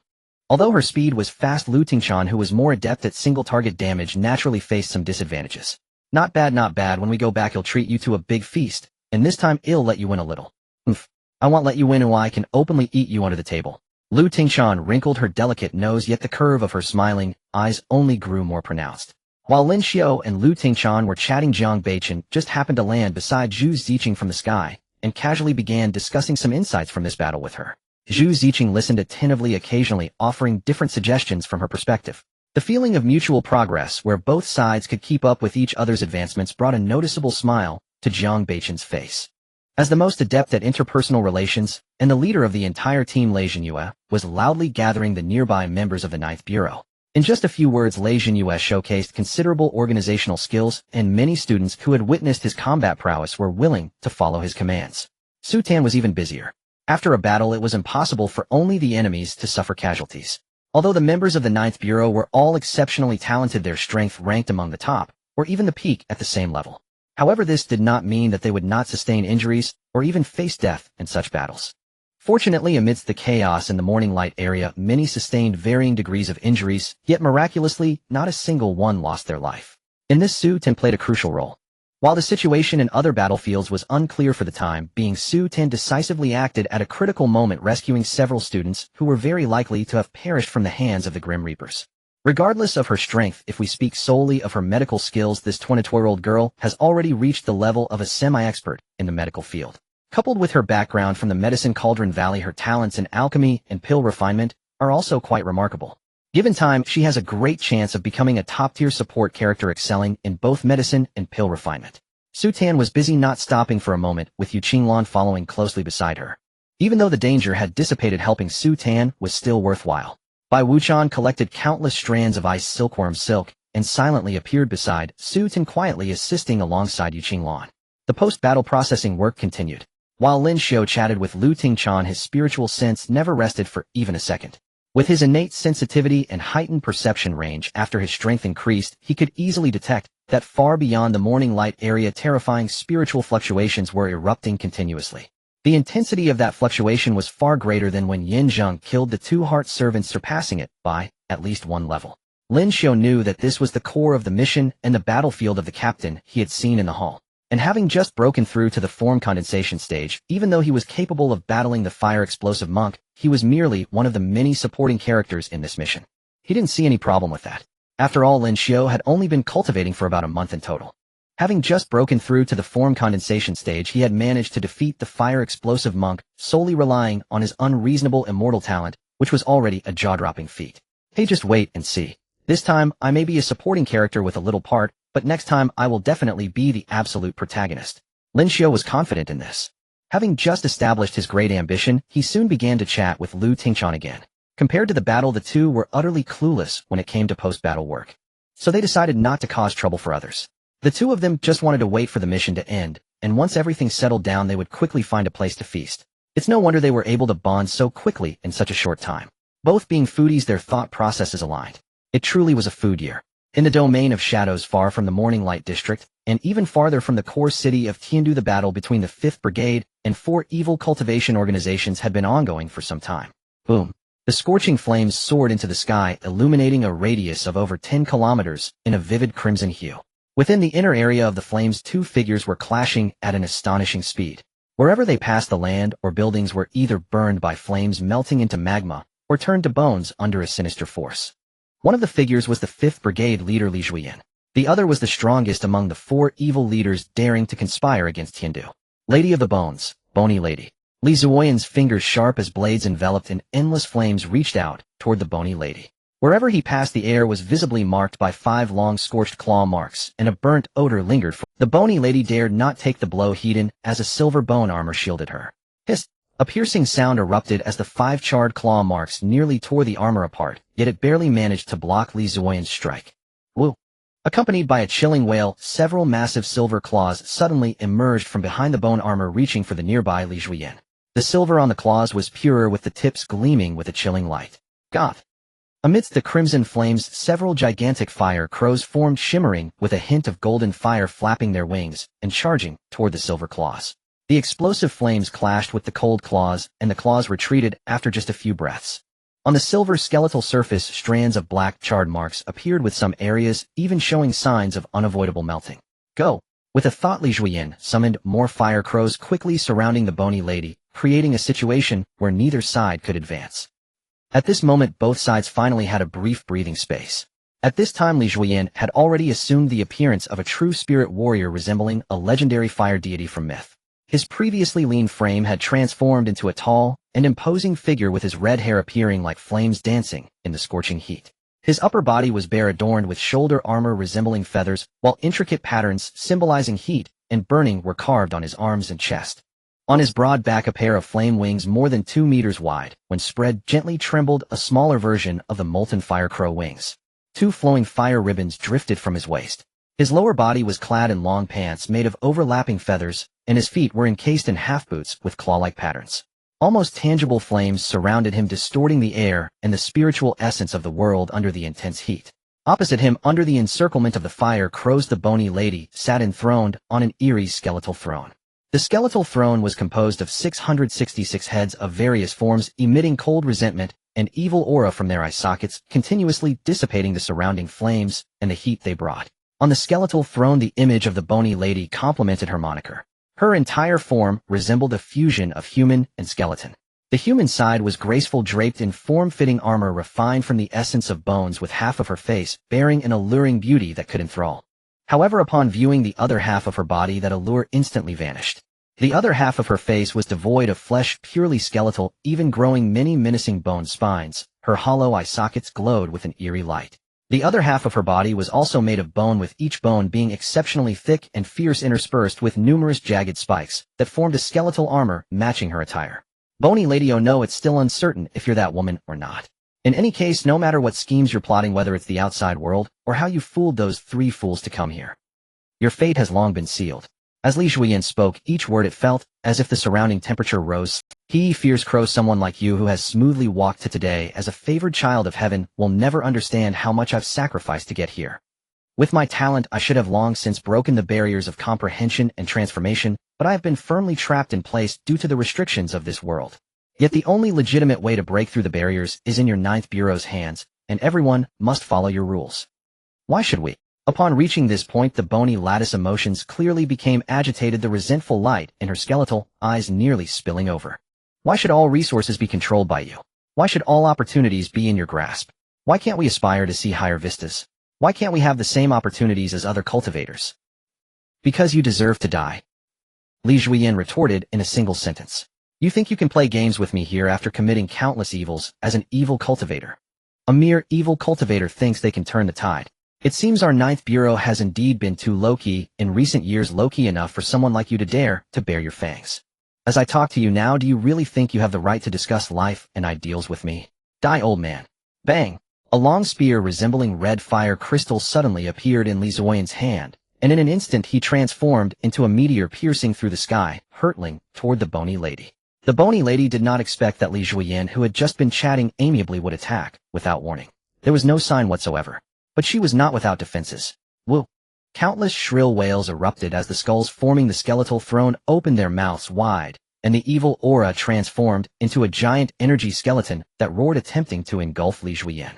Although her speed was fast, Lu Tingchan, who was more adept at single-target damage, naturally faced some disadvantages. Not bad, not bad. When we go back, he'll treat you to a big feast, and this time he'll let you win a little. Oomph. I won't let you win, or I can openly eat you under the table. Lu Tingchan wrinkled her delicate nose, yet the curve of her smiling eyes only grew more pronounced. While Lin Xiu and Lu Tingchan were chatting, Jiang Beichen just happened to land beside Zhu Ziqing from the sky, and casually began discussing some insights from this battle with her. Zhu Ziqing listened attentively, occasionally offering different suggestions from her perspective. The feeling of mutual progress, where both sides could keep up with each other's advancements, brought a noticeable smile to Jiang Beichen's face. As the most adept at interpersonal relations, and the leader of the entire team, Lei Zhenyue was loudly gathering the nearby members of the Ninth Bureau. In just a few words, Lei Zhenyue showcased considerable organizational skills, and many students who had witnessed his combat prowess were willing to follow his commands. Su Tan was even busier. After a battle, it was impossible for only the enemies to suffer casualties. Although the members of the Ninth Bureau were all exceptionally talented, their strength ranked among the top, or even the peak at the same level. However, this did not mean that they would not sustain injuries, or even face death in such battles. Fortunately, amidst the chaos in the Morning Light area, many sustained varying degrees of injuries, yet miraculously, not a single one lost their life. In this, Su Tan played a crucial role. While the situation in other battlefields was unclear for the time being, Su Tan decisively acted at a critical moment, rescuing several students who were very likely to have perished from the hands of the Grim Reapers. Regardless of her strength, if we speak solely of her medical skills, this 22-year-old girl has already reached the level of a semi-expert in the medical field. Coupled with her background from the Medicine Cauldron Valley, her talents in alchemy and pill refinement are also quite remarkable. Given time, she has a great chance of becoming a top-tier support character, excelling in both medicine and pill refinement. Su Tan was busy, not stopping for a moment, with Yu Qinglan following closely beside her. Even though the danger had dissipated, helping Su Tan was still worthwhile. Bai Wuchan collected countless strands of ice silkworm silk and silently appeared beside Su Tan, quietly assisting alongside Yu Qinglan. The post-battle processing work continued. While Lin Xiu chatted with Lu Tingchan, his spiritual sense never rested for even a second. With his innate sensitivity and heightened perception range, after his strength increased, he could easily detect that far beyond the Morning Light area, terrifying spiritual fluctuations were erupting continuously. The intensity of that fluctuation was far greater than when Yin Zheng killed the two heart servants, surpassing it by at least one level. Lin Xiu knew that this was the core of the mission and the battlefield of the captain he had seen in the hall. And having just broken through to the form condensation stage, even though he was capable of battling the fire explosive monk, he was merely one of the many supporting characters in this mission. He didn't see any problem with that. After all, Lin Xiu had only been cultivating for about a month in total. Having just broken through to the form condensation stage, he had managed to defeat the fire explosive monk, solely relying on his unreasonable immortal talent, which was already a jaw-dropping feat. Hey, just wait and see. This time, I may be a supporting character with a little part, but next time I will definitely be the absolute protagonist. Lin Xiu was confident in this. Having just established his great ambition, he soon began to chat with Lu Tingchan again. Compared to the battle, the two were utterly clueless when it came to post-battle work. So they decided not to cause trouble for others. The two of them just wanted to wait for the mission to end, and once everything settled down, they would quickly find a place to feast. It's no wonder they were able to bond so quickly in such a short time. Both being foodies, their thought processes aligned. It truly was a food year. In the domain of shadows, far from the Morning Light district, and even farther from the core city of Tiandu, the battle between the 5th Brigade and 4 evil cultivation organizations had been ongoing for some time. Boom. The scorching flames soared into the sky, illuminating a radius of over 10 kilometers in a vivid crimson hue. Within the inner area of the flames, two figures were clashing at an astonishing speed. Wherever they passed, the land or buildings were either burned by flames melting into magma, or turned to bones under a sinister force. One of the figures was the 5th Brigade leader Li Zhuyan. The other was the strongest among the 4 evil leaders daring to conspire against Tiandu. Lady of the Bones, Bony Lady. Li Zhuyan's fingers, sharp as blades enveloped in endless flames, reached out toward the Bony Lady. Wherever he passed, the air was visibly marked by 5 long scorched claw marks, and a burnt odor lingered. The Bony Lady dared not take the blow, heeding as a silver bone armor shielded her. Hiss! A piercing sound erupted as the 5 charred claw marks nearly tore the armor apart, yet it barely managed to block Li Zhuyan's strike. Woo! Accompanied by a chilling wail, several massive silver claws suddenly emerged from behind the bone armor, reaching for the nearby Li Zhuyan. The silver on the claws was purer, with the tips gleaming with a chilling light. Goth! Amidst the crimson flames, several gigantic fire crows formed, shimmering with a hint of golden fire flapping their wings and charging toward the silver claws. The explosive flames clashed with the cold claws, and the claws retreated after just a few breaths. On the silver skeletal surface, strands of black charred marks appeared with some areas even showing signs of unavoidable melting. Go! With a thought, Li Xiu summoned more fire crows quickly surrounding the bony lady, creating a situation where neither side could advance. At this moment, both sides finally had a brief breathing space. At this time, Li Xiu had already assumed the appearance of a true spirit warrior resembling a legendary fire deity from myth. His previously lean frame had transformed into a tall and imposing figure with his red hair appearing like flames dancing in the scorching heat. His upper body was bare, adorned with shoulder armor resembling feathers, while intricate patterns symbolizing heat and burning were carved on his arms and chest. On his broad back, a pair of flame wings more than 2 meters wide, when spread, gently trembled, a smaller version of the molten fire crow wings. 2 flowing fire ribbons drifted from his waist. His lower body was clad in long pants made of overlapping feathers, and his feet were encased in half-boots with claw-like patterns. Almost tangible flames surrounded him, distorting the air and the spiritual essence of the world under the intense heat. Opposite him, under the encirclement of the fire crows, the bony lady sat enthroned on an eerie skeletal throne. The skeletal throne was composed of 666 heads of various forms, emitting cold resentment and evil aura from their eye sockets, continuously dissipating the surrounding flames and the heat they brought. On the skeletal throne, the image of the bony lady complemented her moniker. Her entire form resembled a fusion of human and skeleton. The human side was graceful, draped in form-fitting armor refined from the essence of bones, with half of her face bearing an alluring beauty that could enthrall. However, upon viewing the other half of her body, that allure instantly vanished. The other half of her face was devoid of flesh, purely skeletal, even growing many menacing bone spines. Her hollow eye sockets glowed with an eerie light. The other half of her body was also made of bone, with each bone being exceptionally thick and fierce, interspersed with numerous jagged spikes that formed a skeletal armor matching her attire. Bony lady, oh no, it's still uncertain if you're that woman or not. In any case, no matter what schemes you're plotting, whether it's the outside world or how you fooled those 3 fools to come here, your fate has long been sealed. As Li Xiu spoke each word, it felt as if the surrounding temperature rose. He, fierce crow, someone like you who has smoothly walked to today as a favored child of heaven will never understand how much I've sacrificed to get here. With my talent, I should have long since broken the barriers of comprehension and transformation, but I have been firmly trapped in place due to the restrictions of this world. Yet the only legitimate way to break through the barriers is in your 9th Bureau's hands, and everyone must follow your rules. Why should we? Upon reaching this point, the bony lattice emotions clearly became agitated, the resentful light in her skeletal eyes nearly spilling over. Why should all resources be controlled by you? Why should all opportunities be in your grasp? Why can't we aspire to see higher vistas? Why can't we have the same opportunities as other cultivators? Because you deserve to die. Li Xiu retorted in a single sentence. You think you can play games with me here after committing countless evils as an evil cultivator? A mere evil cultivator thinks they can turn the tide. It seems our 9th Bureau has indeed been too low-key in recent years, low-key enough for someone like you to dare to bare your fangs. As I talk to you now, do you really think you have the right to discuss life and ideals with me? Die, old man. Bang! A long spear resembling red fire crystal suddenly appeared in Li Xiu's hand, and in an instant he transformed into a meteor piercing through the sky, hurtling toward the bony lady. The bony lady did not expect that Li Xiu, who had just been chatting amiably, would attack without warning. There was no sign whatsoever. But she was not without defenses. Woo! Countless shrill wails erupted as the skulls forming the skeletal throne opened their mouths wide, and the evil aura transformed into a giant energy skeleton that roared, attempting to engulf Li Xiu.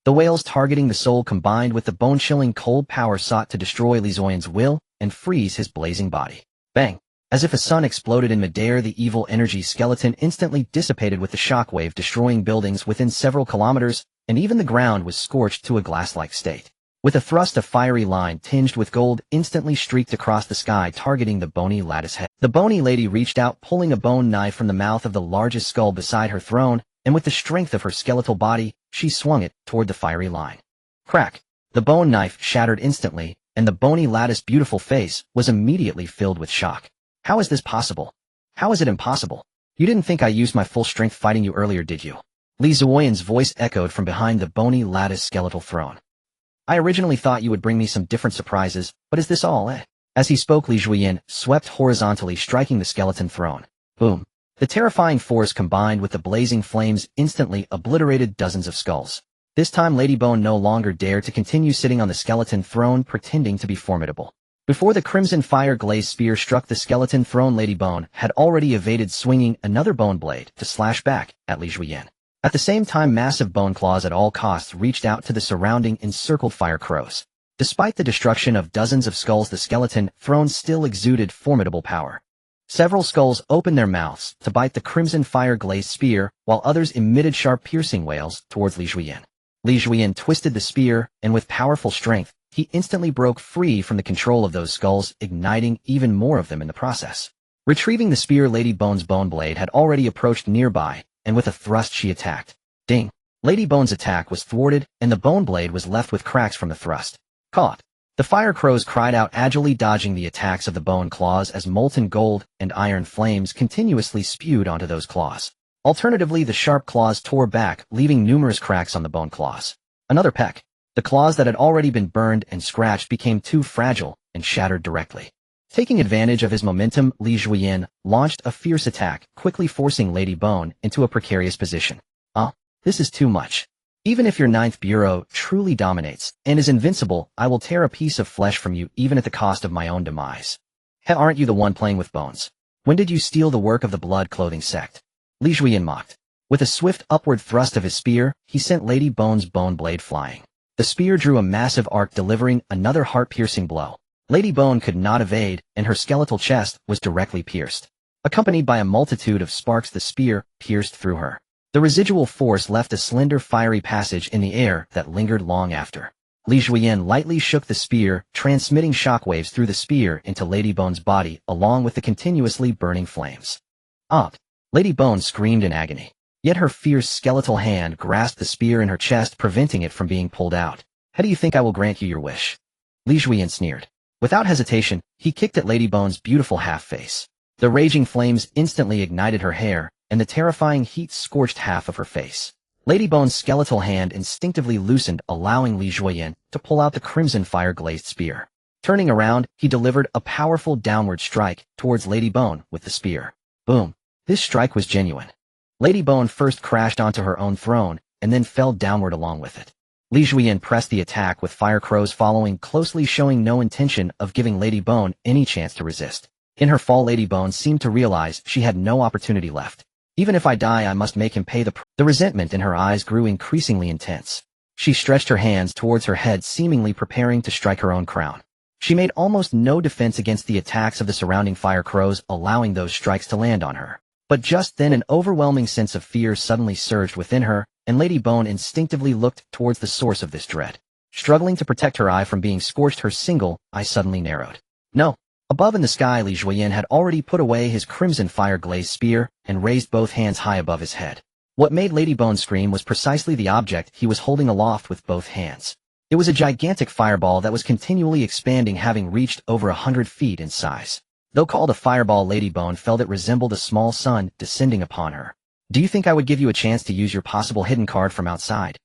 The wails, targeting the soul, combined with the bone-chilling cold power, sought to destroy Li Xiu's will and freeze his blazing body. Bang! As if a sun exploded in midair, the evil energy skeleton instantly dissipated with the shockwave, destroying buildings within several kilometers, and even the ground was scorched to a glass-like state. With a thrust, a fiery line tinged with gold instantly streaked across the sky, targeting the bony lattice head. The bony lady reached out, pulling a bone knife from the mouth of the largest skull beside her throne, and with the strength of her skeletal body, she swung it toward the fiery line. Crack! The bone knife shattered instantly, and the bony lattice's beautiful face was immediately filled with shock. How is this possible? How is it impossible? You didn't think I used my full strength fighting you earlier, did you? Li Xiu's voice echoed from behind the bony lattice skeletal throne. I originally thought you would bring me some different surprises, but is this all, eh? As he spoke, Li Xiu swept horizontally, striking the skeleton throne. Boom! The terrifying force combined with the blazing flames instantly obliterated dozens of skulls. This time Lady Bone no longer dared to continue sitting on the skeleton throne, pretending to be formidable. Before the crimson fire-glazed spear struck the skeleton throne, Lady Bone had already evaded, swinging another bone blade to slash back at Li Xiu. At the same time, massive bone claws at all costs reached out to the surrounding encircled fire crows. Despite the destruction of dozens of skulls, the skeleton throne still exuded formidable power. Several skulls opened their mouths to bite the crimson fire-glazed spear, while others emitted sharp piercing wails towards Li Xiu. Li Xiu twisted the spear, and with powerful strength, he instantly broke free from the control of those skulls, igniting even more of them in the process. Retrieving the spear, Lady Bone's bone blade had already approached nearby, and with a thrust she attacked. Ding! Lady Bone's attack was thwarted, and the bone blade was left with cracks from the thrust. Caught! The fire crows cried out, agilely dodging the attacks of the bone claws as molten gold and iron flames continuously spewed onto those claws. Alternatively, the sharp claws tore back, leaving numerous cracks on the bone claws. Another peck. The claws that had already been burned and scratched became too fragile and shattered directly. Taking advantage of his momentum, Li Xiu launched a fierce attack, quickly forcing Lady Bone into a precarious position. This is too much. Even if your ninth bureau truly dominates and is invincible, I will tear a piece of flesh from you even at the cost of my own demise. Aren't you the one playing with bones? When did you steal the work of the blood clothing sect? Li Xiu mocked. With a swift upward thrust of his spear, he sent Lady Bone's bone blade flying. The spear drew a massive arc, delivering another heart-piercing blow. Lady Bone could not evade, and her skeletal chest was directly pierced. Accompanied by a multitude of sparks, the spear pierced through her. The residual force left a slender fiery passage in the air that lingered long after. Li Xiu lightly shook the spear, transmitting shockwaves through the spear into Lady Bone's body, along with the continuously burning flames. Lady Bone screamed in agony. Yet her fierce skeletal hand grasped the spear in her chest, preventing it from being pulled out. How do you think I will grant you your wish? Li Xiu sneered. Without hesitation, he kicked at Lady Bone's beautiful half-face. The raging flames instantly ignited her hair, and the terrifying heat scorched half of her face. Lady Bone's skeletal hand instinctively loosened, allowing Li Xiu to pull out the crimson fire-glazed spear. Turning around, he delivered a powerful downward strike towards Lady Bone with the spear. Boom! This strike was genuine. Lady Bone first crashed onto her own throne, and then fell downward along with it. Li Xiu pressed the attack with fire crows following closely, showing no intention of giving Lady Bone any chance to resist. In her fall, Lady Bone seemed to realize she had no opportunity left. Even if I die, I must make him pay the price. The resentment in her eyes grew increasingly intense. She stretched her hands towards her head, seemingly preparing to strike her own crown. She made almost no defense against the attacks of the surrounding fire crows, allowing those strikes to land on her. But just then an overwhelming sense of fear suddenly surged within her, and Lady Bone instinctively looked towards the source of this dread. Struggling to protect her eye from being scorched, her single eye suddenly narrowed. No! Above in the sky, Li Xiu had already put away his crimson fire-glazed spear and raised both hands high above his head. What made Lady Bone scream was precisely the object he was holding aloft with both hands. It was a gigantic fireball that was continually expanding, having reached over 100 feet in size. Though called a fireball, Lady Bone felt it resembled a small sun descending upon her. Do you think I would give you a chance to use your possible hidden card from outside?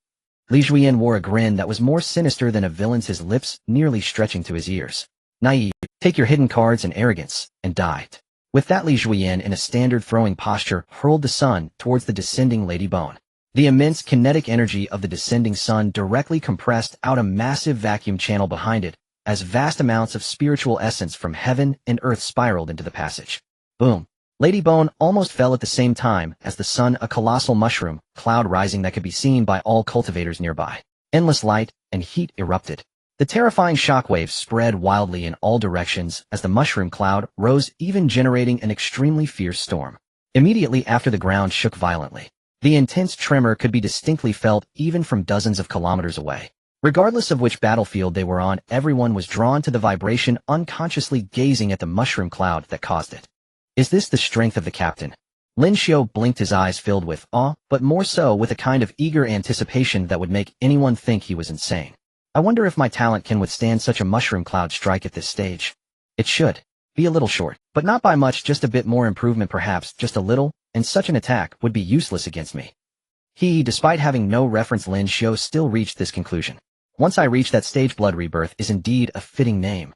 Li Xiu wore a grin that was more sinister than a villain's, his lips nearly stretching to his ears. Naive, take your hidden cards and arrogance, and die. With that, Li Xiu, in a standard throwing posture, hurled the sun towards the descending Lady Bone. The immense kinetic energy of the descending sun directly compressed out a massive vacuum channel behind it, as vast amounts of spiritual essence from heaven and earth spiraled into the passage. Boom! Lady Bone almost fell at the same time as the sun, a colossal mushroom cloud rising that could be seen by all cultivators nearby. Endless light and heat erupted. The terrifying shockwaves spread wildly in all directions as the mushroom cloud rose, even generating an extremely fierce storm. Immediately after, the ground shook violently. The intense tremor could be distinctly felt even from dozens of kilometers away. Regardless of which battlefield they were on, everyone was drawn to the vibration, unconsciously gazing at the mushroom cloud that caused it. Is this the strength of the captain? Lin Xiu blinked, his eyes filled with awe, but more so with a kind of eager anticipation that would make anyone think he was insane. I wonder if my talent can withstand such a mushroom cloud strike at this stage. It should be a little short, but not by much, just a bit more improvement, perhaps just a little, and such an attack would be useless against me. Despite having no reference, Lin Xiu still reached this conclusion. Once I reach that stage, Blood Rebirth is indeed a fitting name.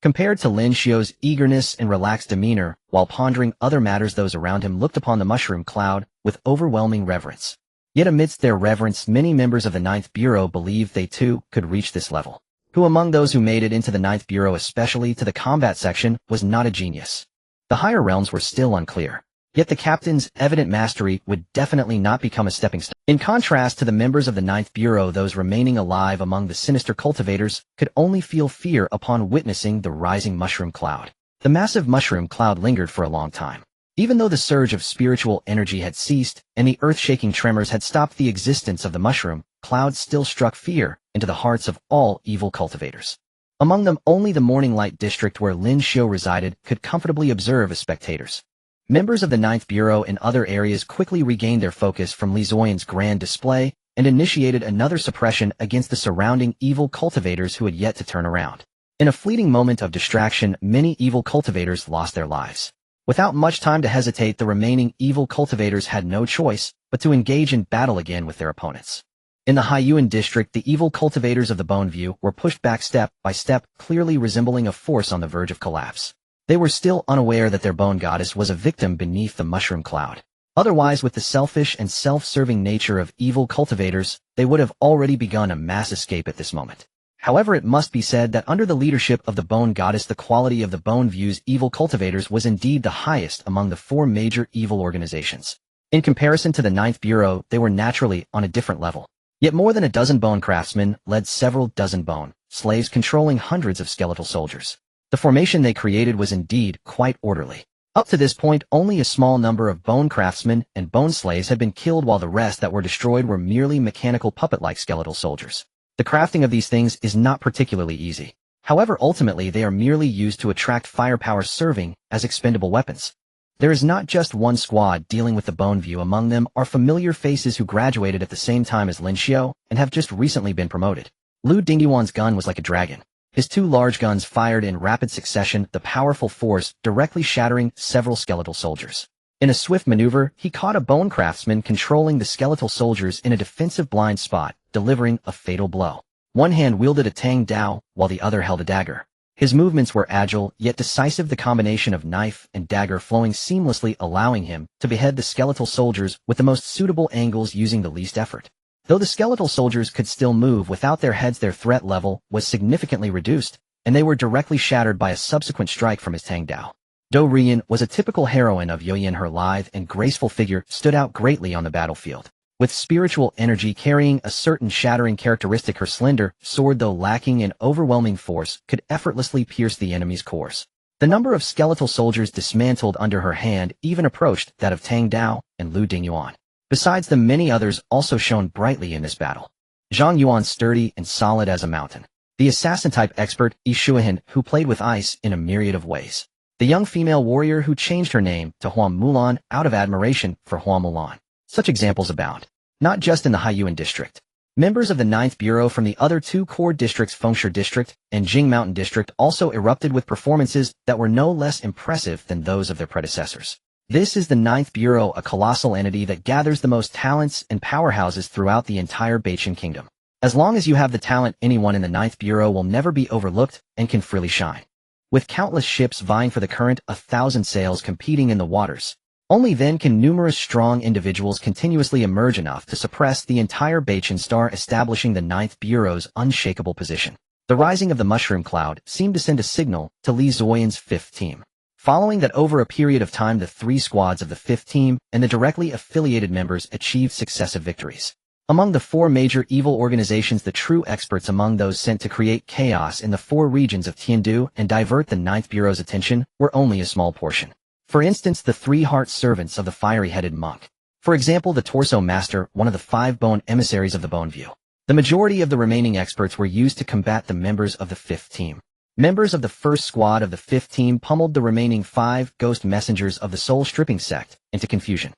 Compared to Lin Xiu's eagerness and relaxed demeanor, while pondering other matters, those around him looked upon the mushroom cloud with overwhelming reverence. Yet amidst their reverence, many members of the Ninth Bureau believed they too could reach this level. Who among those who made it into the Ninth Bureau, especially to the combat section, was not a genius? The higher realms were still unclear. Yet the captain's evident mastery would definitely not become a stepping stone. In contrast to the members of the Ninth Bureau, those remaining alive among the sinister cultivators could only feel fear upon witnessing the rising mushroom cloud. The massive mushroom cloud lingered for a long time. Even though the surge of spiritual energy had ceased and the earth-shaking tremors had stopped the existence of the mushroom, cloud still struck fear into the hearts of all evil cultivators. Among them, only the Morning Light district where Lin Xiu resided could comfortably observe as spectators. Members of the Ninth Bureau in other areas quickly regained their focus from Li Zuoyan's grand display and initiated another suppression against the surrounding evil cultivators who had yet to turn around. In a fleeting moment of distraction, many evil cultivators lost their lives. Without much time to hesitate, the remaining evil cultivators had no choice but to engage in battle again with their opponents. In the Haiyuan district, the evil cultivators of the Bone View were pushed back step by step, clearly resembling a force on the verge of collapse. They were still unaware that their bone goddess was a victim beneath the mushroom cloud. Otherwise, with the selfish and self-serving nature of evil cultivators, they would have already begun a mass escape at this moment. However, it must be said that under the leadership of the bone goddess, the quality of the Bone View's evil cultivators was indeed the highest among the four major evil organizations. In comparison to the Ninth Bureau, they were naturally on a different level. Yet more than a dozen bone craftsmen led several dozen bone slaves controlling hundreds of skeletal soldiers. The formation they created was indeed quite orderly. Up to this point, only a small number of bone craftsmen and bone slaves had been killed, while the rest that were destroyed were merely mechanical puppet-like skeletal soldiers. The crafting of these things is not particularly easy. However, ultimately they are merely used to attract firepower, serving as expendable weapons. There is not just one squad dealing with the Bone View. Among them are familiar faces who graduated at the same time as Lin Xiu and have just recently been promoted. Lu Dingyuan's gun was like a dragon. His two large guns fired in rapid succession, the powerful force directly shattering several skeletal soldiers. In a swift maneuver, he caught a bone craftsman controlling the skeletal soldiers in a defensive blind spot, delivering a fatal blow. One hand wielded a Tang Dao, while the other held a dagger. His movements were agile, yet decisive, the combination of knife and dagger flowing seamlessly, allowing him to behead the skeletal soldiers with the most suitable angles using the least effort. Though the skeletal soldiers could still move without their heads, their threat level was significantly reduced, and they were directly shattered by a subsequent strike from his Tang Dao. Do Rian was a typical heroine of Yoyin. Her lithe and graceful figure stood out greatly on the battlefield. With spiritual energy carrying a certain shattering characteristic, her slender sword, though lacking in overwhelming force, could effortlessly pierce the enemy's cores. The number of skeletal soldiers dismantled under her hand even approached that of Tang Dao and Lu Dingyuan. Besides them, many others also shone brightly in this battle. Zhang Yuan, sturdy and solid as a mountain. The assassin-type expert, Yi Shuihan, who played with ice in a myriad of ways. The young female warrior who changed her name to Hua Mulan out of admiration for Hua Mulan. Such examples abound, not just in the Haiyuan district. Members of the Ninth Bureau from the other two core districts, Fengshe District and Jing Mountain District, also erupted with performances that were no less impressive than those of their predecessors. This is the Ninth Bureau, a colossal entity that gathers the most talents and powerhouses throughout the entire Beichen Kingdom. As long as you have the talent, anyone in the Ninth Bureau will never be overlooked and can freely shine. With countless ships vying for the current, 1,000 sails competing in the waters, only then can numerous strong individuals continuously emerge enough to suppress the entire Beichen Star, establishing the Ninth Bureau's unshakable position. The rising of the mushroom cloud seemed to send a signal to Li Zuoyan's fifth team. Following that, over a period of time, the three squads of the fifth team and the directly affiliated members achieved successive victories. Among the four major evil organizations, the true experts among those sent to create chaos in the four regions of Tiandu and divert the Ninth Bureau's attention were only a small portion. For instance, the three heart servants of the fiery-headed monk. For example, the Torso Master, one of the 5 bone emissaries of the Bone View. The majority of the remaining experts were used to combat the members of the fifth team. Members of the first squad of the fifth team pummeled the remaining 5 ghost messengers of the soul-stripping sect into confusion.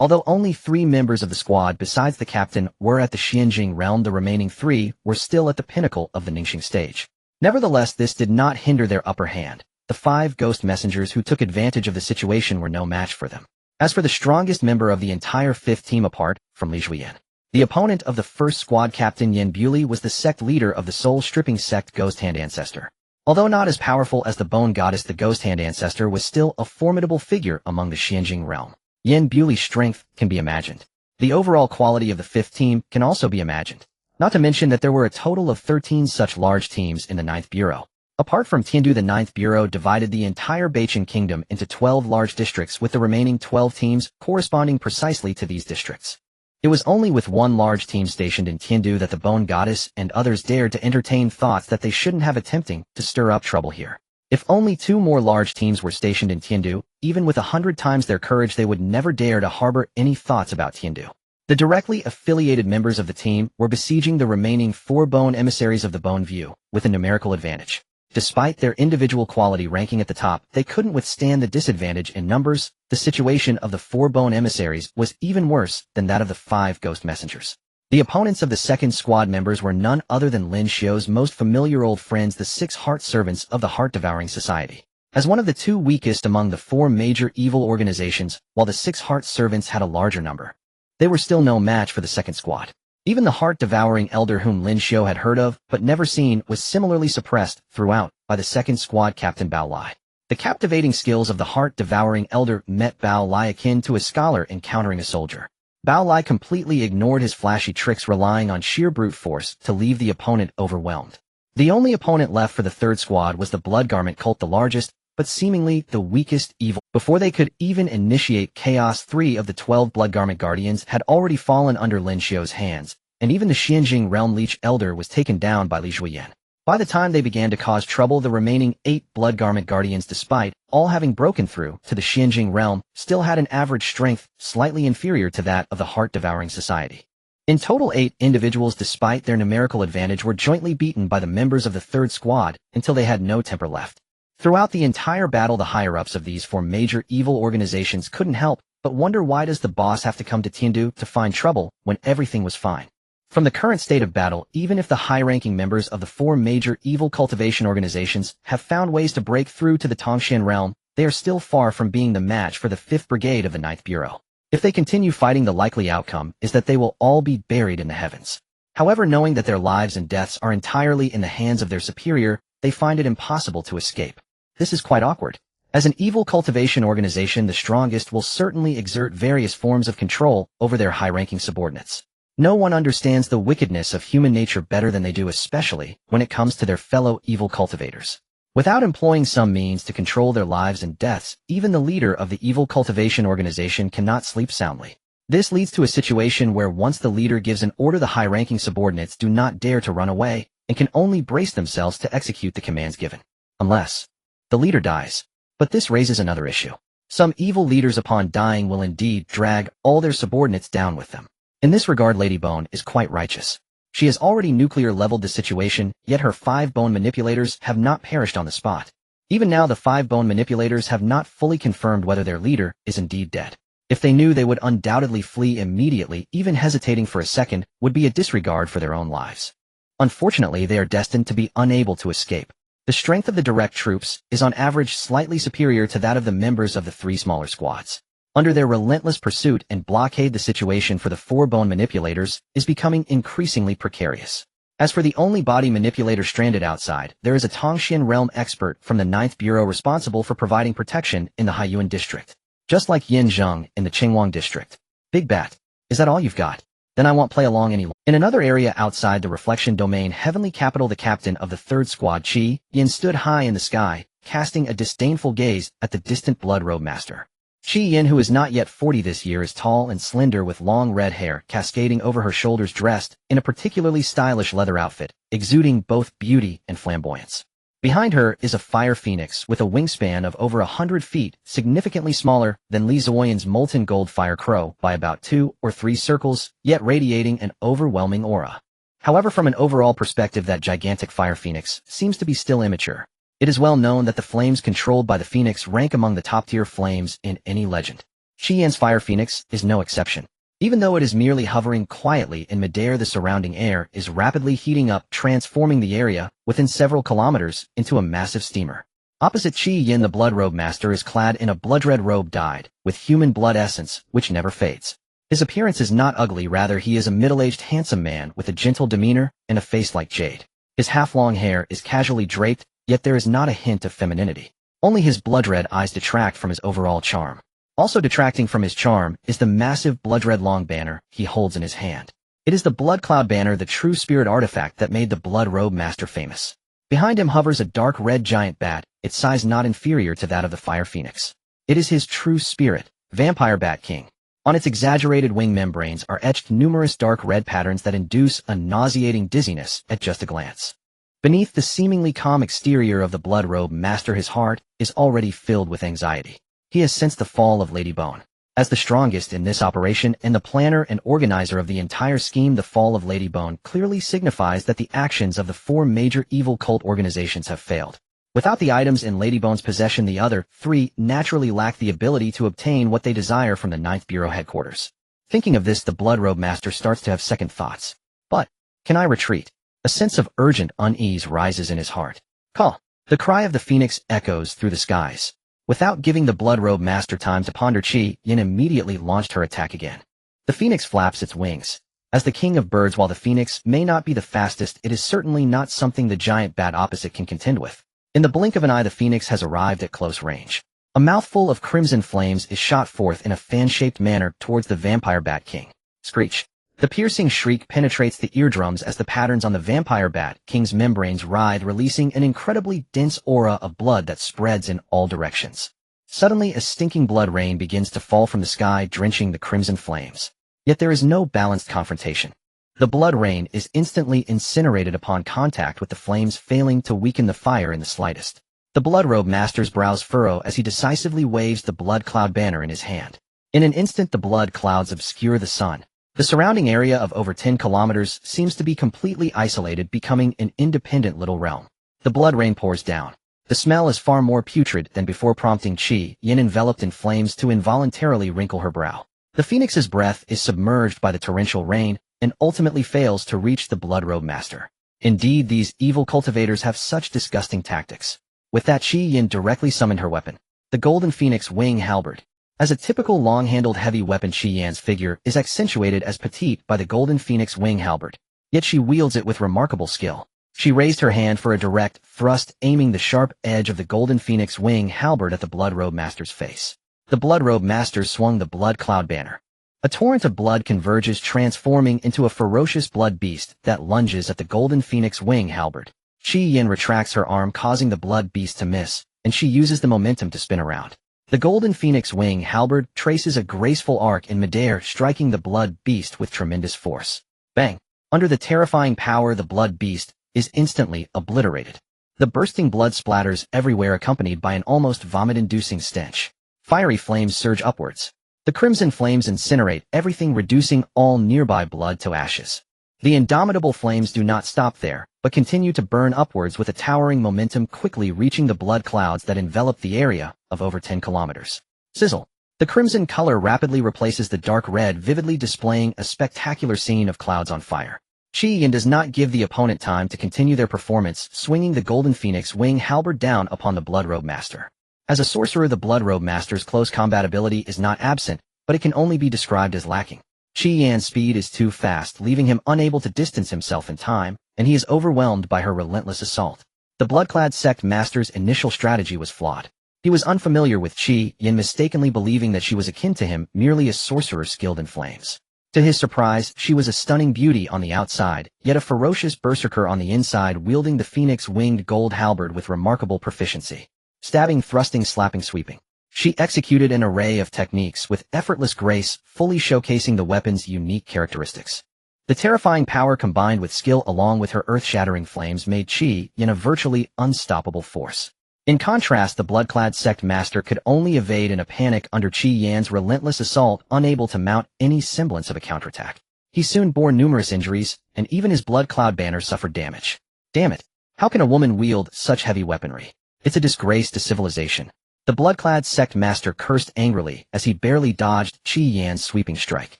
Although only 3 members of the squad besides the captain were at the Xianjing realm, the remaining 3 were still at the pinnacle of the Ningxing stage. Nevertheless, this did not hinder their upper hand. The 5 ghost messengers who took advantage of the situation were no match for them. As for the strongest member of the entire fifth team, apart from Li Zhuyan, the opponent of the first squad, Captain Yan Buli, was the sect leader of the soul-stripping sect, Ghost Hand Ancestor. Although not as powerful as the bone goddess, the Ghost Hand Ancestor was still a formidable figure among the Xianjing realm. Yan Buli's strength can be imagined. The overall quality of the fifth team can also be imagined. Not to mention that there were a total of 13 such large teams in the Ninth Bureau. Apart from Tiandu, the Ninth Bureau divided the entire Beichen Kingdom into 12 large districts with the remaining 12 teams corresponding precisely to these districts. It was only with one large team stationed in Tiandu that the Bone Goddess and others dared to entertain thoughts that they shouldn't have attempting to stir up trouble here. If only 2 more large teams were stationed in Tiandu, even with 100 times their courage they would never dare to harbor any thoughts about Tiandu. The directly affiliated members of the team were besieging the remaining 4 bone emissaries of the Bone View, with a numerical advantage. Despite their individual quality ranking at the top, they couldn't withstand the disadvantage in numbers. The situation of the 4 bone emissaries was even worse than that of the 5 ghost messengers. The opponents of the second squad members were none other than Lin Xiu's most familiar old friends, the 6 heart servants of the Heart-Devouring Society. As one of the 2 weakest among the 4 major evil organizations, while the 6 heart servants had a larger number, they were still no match for the second squad. Even the heart-devouring elder whom Lin Xiu had heard of but never seen was similarly suppressed throughout by the second squad captain Bao Lai. The captivating skills of the heart-devouring elder met Bao Lai akin to a scholar encountering a soldier. Bao Lai completely ignored his flashy tricks, relying on sheer brute force to leave the opponent overwhelmed. The only opponent left for the third squad was the Blood Garment cult, the largest, but seemingly the weakest evil. Before they could even initiate chaos, 3 of the 12 Blood Garment Guardians had already fallen under Lin Xiu's hands, and even the Xianjing Realm Leech Elder was taken down by Li Zhuoyan. By the time they began to cause trouble, the remaining 8 Blood Garment Guardians, despite all having broken through to the Xianjing realm, still had an average strength slightly inferior to that of the Heart-Devouring Society. In total, 8 individuals, despite their numerical advantage, were jointly beaten by the members of the third squad until they had no temper left. Throughout the entire battle, the higher-ups of these 4 major evil organizations couldn't help but wonder, why does the boss have to come to Tiandu to find trouble when everything was fine? From the current state of battle, even if the high-ranking members of the 4 major evil cultivation organizations have found ways to break through to the Tongxian realm, they are still far from being the match for the 5th Brigade of the 9th Bureau. If they continue fighting, the likely outcome is that they will all be buried in the heavens. However, knowing that their lives and deaths are entirely in the hands of their superior, they find it impossible to escape. This is quite awkward. As an evil cultivation organization, the strongest will certainly exert various forms of control over their high-ranking subordinates. No one understands the wickedness of human nature better than they do, especially when it comes to their fellow evil cultivators. Without employing some means to control their lives and deaths, even the leader of the evil cultivation organization cannot sleep soundly. This leads to a situation where once the leader gives an order, the high-ranking subordinates do not dare to run away and can only brace themselves to execute the commands given. Unless the leader dies. But this raises another issue. Some evil leaders upon dying will indeed drag all their subordinates down with them. In this regard, Lady Bone is quite righteous. She has already nuclear-leveled the situation, yet her 5 bone manipulators have not perished on the spot. Even now, the 5 bone manipulators have not fully confirmed whether their leader is indeed dead. If they knew, they would undoubtedly flee immediately. Even hesitating for a second would be a disregard for their own lives. Unfortunately, they are destined to be unable to escape. The strength of the direct troops is on average slightly superior to that of the members of the 3 smaller squads. Under their relentless pursuit and blockade, the situation for the 4 bone manipulators is becoming increasingly precarious. As for the only body manipulator stranded outside, there is a Tongxian realm expert from the 9th Bureau responsible for providing protection in the Haiyuan district. Just like Yin Zheng in the Qingyuan district. Big Bat, is that all you've got? Then I won't play along any longer. In another area outside the Reflection Domain Heavenly Capital, the captain of the 3rd Squad, Qi Yin, stood high in the sky, casting a disdainful gaze at the distant Blood Robe Master. Qi Yin, who is not yet 40 this year, is tall and slender with long red hair cascading over her shoulders, dressed in a particularly stylish leather outfit, exuding both beauty and flamboyance. Behind her is a fire phoenix with a wingspan of over 100 feet, significantly smaller than Li Zhuoyan's molten gold fire crow by about 2 or 3 circles, yet radiating an overwhelming aura. However, from an overall perspective, that gigantic fire phoenix seems to be still immature. It is well known that the flames controlled by the phoenix rank among the top-tier flames in any legend. Qi Yin's fire phoenix is no exception. Even though it is merely hovering quietly in midair, the surrounding air is rapidly heating up, transforming the area within several kilometers into a massive steamer. Opposite Qi Yin, the Blood Robe Master is clad in a blood-red robe dyed with human blood essence, which never fades. His appearance is not ugly, rather he is a middle-aged handsome man with a gentle demeanor and a face like jade. His half-long hair is casually draped, yet there is not a hint of femininity. Only his blood-red eyes detract from his overall charm. Also detracting from his charm is the massive blood-red long banner he holds in his hand. It is the Blood Cloud banner, the true spirit artifact that made the Blood Robe Master famous. Behind him hovers a dark red giant bat, its size not inferior to that of the fire phoenix. It is his true spirit, Vampire Bat King. On its exaggerated wing membranes are etched numerous dark red patterns that induce a nauseating dizziness at just a glance. Beneath the seemingly calm exterior of the Blood Robe Master, his heart is already filled with anxiety. He has sensed the fall of Lady Bone. As the strongest in this operation and the planner and organizer of the entire scheme, the fall of Lady Bone clearly signifies that the actions of the 4 major evil cult organizations have failed. Without the items in Lady Bone's possession, the other 3 naturally lack the ability to obtain what they desire from the 9th Bureau headquarters. Thinking of this, the Blood Robe Master starts to have second thoughts. But, can I retreat? A sense of urgent unease rises in his heart. Call! The cry of the phoenix echoes through the skies. Without giving the Blood Robe Master time to ponder, Qi Yin immediately launched her attack again. The phoenix flaps its wings. As the king of birds, while the phoenix may not be the fastest, it is certainly not something the giant bat opposite can contend with. In the blink of an eye, the phoenix has arrived at close range. A mouthful of crimson flames is shot forth in a fan-shaped manner towards the Vampire Bat King. Screech! The piercing shriek penetrates the eardrums as the patterns on the Vampire Bat King's membranes writhe, releasing an incredibly dense aura of blood that spreads in all directions. Suddenly, a stinking blood rain begins to fall from the sky, drenching the crimson flames. Yet there is no balanced confrontation. The blood rain is instantly incinerated upon contact with the flames, failing to weaken the fire in the slightest. The Blood Robe Master's brows furrow as he decisively waves the blood cloud banner in his hand. In an instant, the blood clouds obscure the sun. The surrounding area of over 10 kilometers seems to be completely isolated, becoming an independent little realm. The blood rain pours down. The smell is far more putrid than before, prompting Qi Yin, enveloped in flames, to involuntarily wrinkle her brow. The phoenix's breath is submerged by the torrential rain and ultimately fails to reach the Blood Robe Master. Indeed, these evil cultivators have such disgusting tactics. With that, Qi Yin directly summoned her weapon, the Golden Phoenix Wing Halberd. As a typical long-handled heavy weapon, Qi Yin's figure is accentuated as petite by the Golden Phoenix Wing Halberd, yet she wields it with remarkable skill. She raised her hand for a direct thrust, aiming the sharp edge of the Golden Phoenix Wing Halberd at the Blood Robe Master's face. The Blood Robe Master swung the blood cloud banner. A torrent of blood converges, transforming into a ferocious blood beast that lunges at the Golden Phoenix Wing Halberd. Qi Yin retracts her arm, causing the blood beast to miss, and she uses the momentum to spin around. The Golden Phoenix Wing Halberd traces a graceful arc in midair, striking the blood beast with tremendous force. Bang! Under the terrifying power, the blood beast is instantly obliterated. The bursting blood splatters everywhere, accompanied by an almost vomit-inducing stench. Fiery flames surge upwards. The crimson flames incinerate everything, reducing all nearby blood to ashes. The indomitable flames do not stop there, but continue to burn upwards with a towering momentum, quickly reaching the blood clouds that envelop the area of over 10 kilometers. Sizzle! The crimson color rapidly replaces the dark red, vividly displaying a spectacular scene of clouds on fire. Qi Yin does not give the opponent time to continue their performance, swinging the Golden Phoenix Wing Halberd down upon the Blood Robe Master. As a sorcerer, the Blood Robe Master's close combat ability is not absent, but it can only be described as lacking. Qi Yin's speed is too fast, leaving him unable to distance himself in time, and he is overwhelmed by her relentless assault. The Bloodclad Sect Master's initial strategy was flawed. He was unfamiliar with Qi Yin, mistakenly believing that she was akin to him, merely a sorcerer skilled in flames. To his surprise, she was a stunning beauty on the outside, yet a ferocious berserker on the inside, wielding the phoenix-winged gold halberd with remarkable proficiency. Stabbing, thrusting, slapping, sweeping. She executed an array of techniques with effortless grace, fully showcasing the weapon's unique characteristics. The terrifying power combined with skill along with her earth-shattering flames made Qi Yin a virtually unstoppable force. In contrast, the Bloodclad Sect Master could only evade in a panic under Qi Yin's relentless assault, unable to mount any semblance of a counterattack. He soon bore numerous injuries, and even his blood cloud banner suffered damage. Damn it! How can a woman wield such heavy weaponry? It's a disgrace to civilization. The Bloodclad Sect Master cursed angrily as he barely dodged Qi Yin's sweeping strike.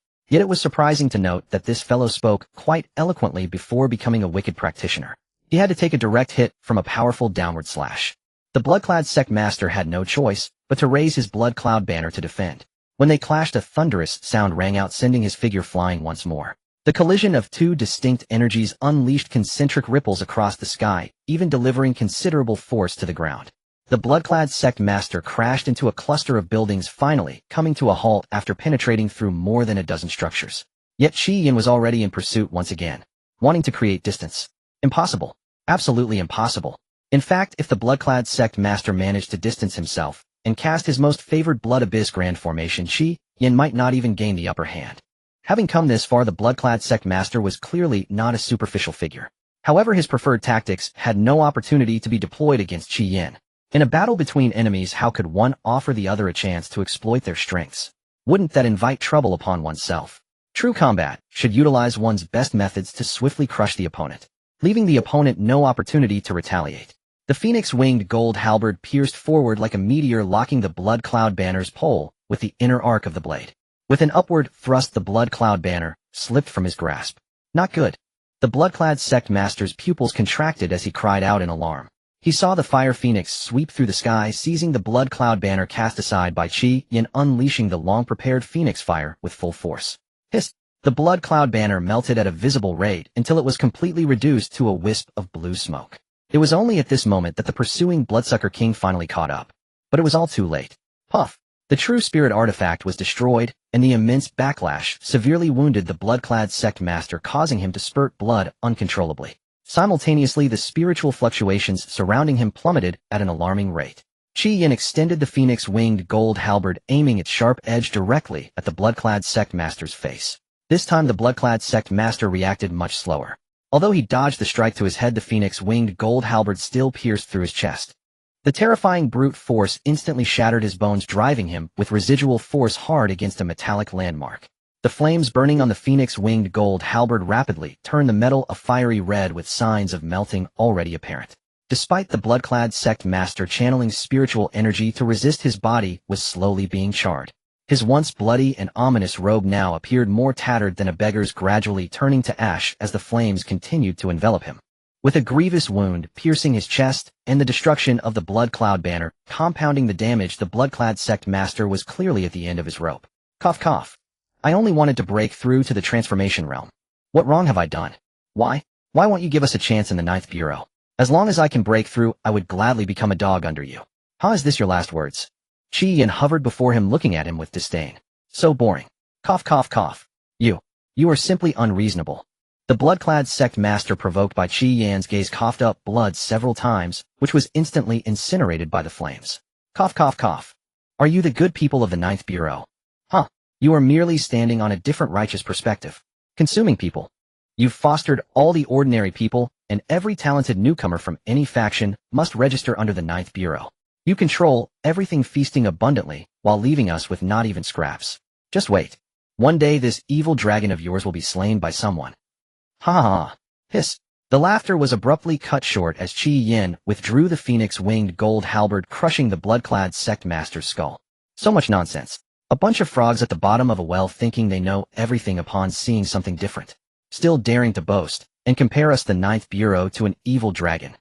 Yet it was surprising to note that this fellow spoke quite eloquently before becoming a wicked practitioner. He had to take a direct hit from a powerful downward slash. The Bloodclad Sect Master had no choice but to raise his blood cloud banner to defend. When they clashed, a thunderous sound rang out, sending his figure flying once more. The collision of two distinct energies unleashed concentric ripples across the sky, even delivering considerable force to the ground. The Bloodclad Sect Master crashed into a cluster of buildings, finally coming to a halt after penetrating through more than a dozen structures. Yet Qi Yin was already in pursuit once again, wanting to create distance. Impossible. Absolutely impossible. In fact, if the blood-clad sect master managed to distance himself and cast his most favored blood abyss grand formation, Qi Yin might not even gain the upper hand. Having come this far, the blood-clad sect master was clearly not a superficial figure. However, his preferred tactics had no opportunity to be deployed against Qi Yin. In a battle between enemies, how could one offer the other a chance to exploit their strengths? Wouldn't that invite trouble upon oneself? True combat should utilize one's best methods to swiftly crush the opponent, leaving the opponent no opportunity to retaliate. The phoenix-winged gold halberd pierced forward like a meteor, locking the blood cloud banner's pole with the inner arc of the blade. With an upward thrust, the blood cloud banner slipped from his grasp. Not good. The blood-clad sect master's pupils contracted as he cried out in alarm. He saw the fire phoenix sweep through the sky, seizing the blood cloud banner cast aside by Qi Yin, unleashing the long-prepared phoenix fire with full force. Hiss! The blood cloud banner melted at a visible rate until it was completely reduced to a wisp of blue smoke. It was only at this moment that the pursuing Bloodsucker King finally caught up. But it was all too late. Puff! The true spirit artifact was destroyed, and the immense backlash severely wounded the blood-clad sect master, causing him to spurt blood uncontrollably. Simultaneously, the spiritual fluctuations surrounding him plummeted at an alarming rate. Qi Yin extended the phoenix-winged gold halberd, aiming its sharp edge directly at the blood-clad sect master's face. This time the blood-clad sect master reacted much slower. Although he dodged the strike to his head, the phoenix-winged gold halberd still pierced through his chest. The terrifying brute force instantly shattered his bones, driving him with residual force hard against a metallic landmark. The flames burning on the phoenix-winged gold halberd rapidly turned the metal a fiery red, with signs of melting already apparent. Despite the blood-clad sect master channeling spiritual energy to resist, his body was slowly being charred. His once bloody and ominous robe now appeared more tattered than a beggar's, gradually turning to ash as the flames continued to envelop him. With a grievous wound piercing his chest and the destruction of the blood cloud banner compounding the damage, the blood-clad sect master was clearly at the end of his rope. Cough cough. I only wanted to break through to the transformation realm. What wrong have I done? Why won't you give us a chance in the 9th Bureau? As long as I can break through, I would gladly become a dog under you. How is this your last words? Qi Yin hovered before him, looking at him with disdain. So boring. Cough cough cough. You are simply unreasonable. The blood-clad sect master, provoked by Qi Yin's gaze, coughed up blood several times, which was instantly incinerated by the flames. Cough cough cough. Are you the good people of the 9th Bureau? Huh. You are merely standing on a different righteous perspective. Consuming people. You've fostered all the ordinary people, and every talented newcomer from any faction must register under the 9th Bureau. You control everything, feasting abundantly, while leaving us with not even scraps. Just wait. One day this evil dragon of yours will be slain by someone. Ha ha ha. Hiss. The laughter was abruptly cut short as Qi Yin withdrew the phoenix-winged gold halberd, crushing the blood-clad sect master's skull. So much nonsense. A bunch of frogs at the bottom of a well, thinking they know everything upon seeing something different. Still daring to boast and compare us, the 9th Bureau, to an evil dragon.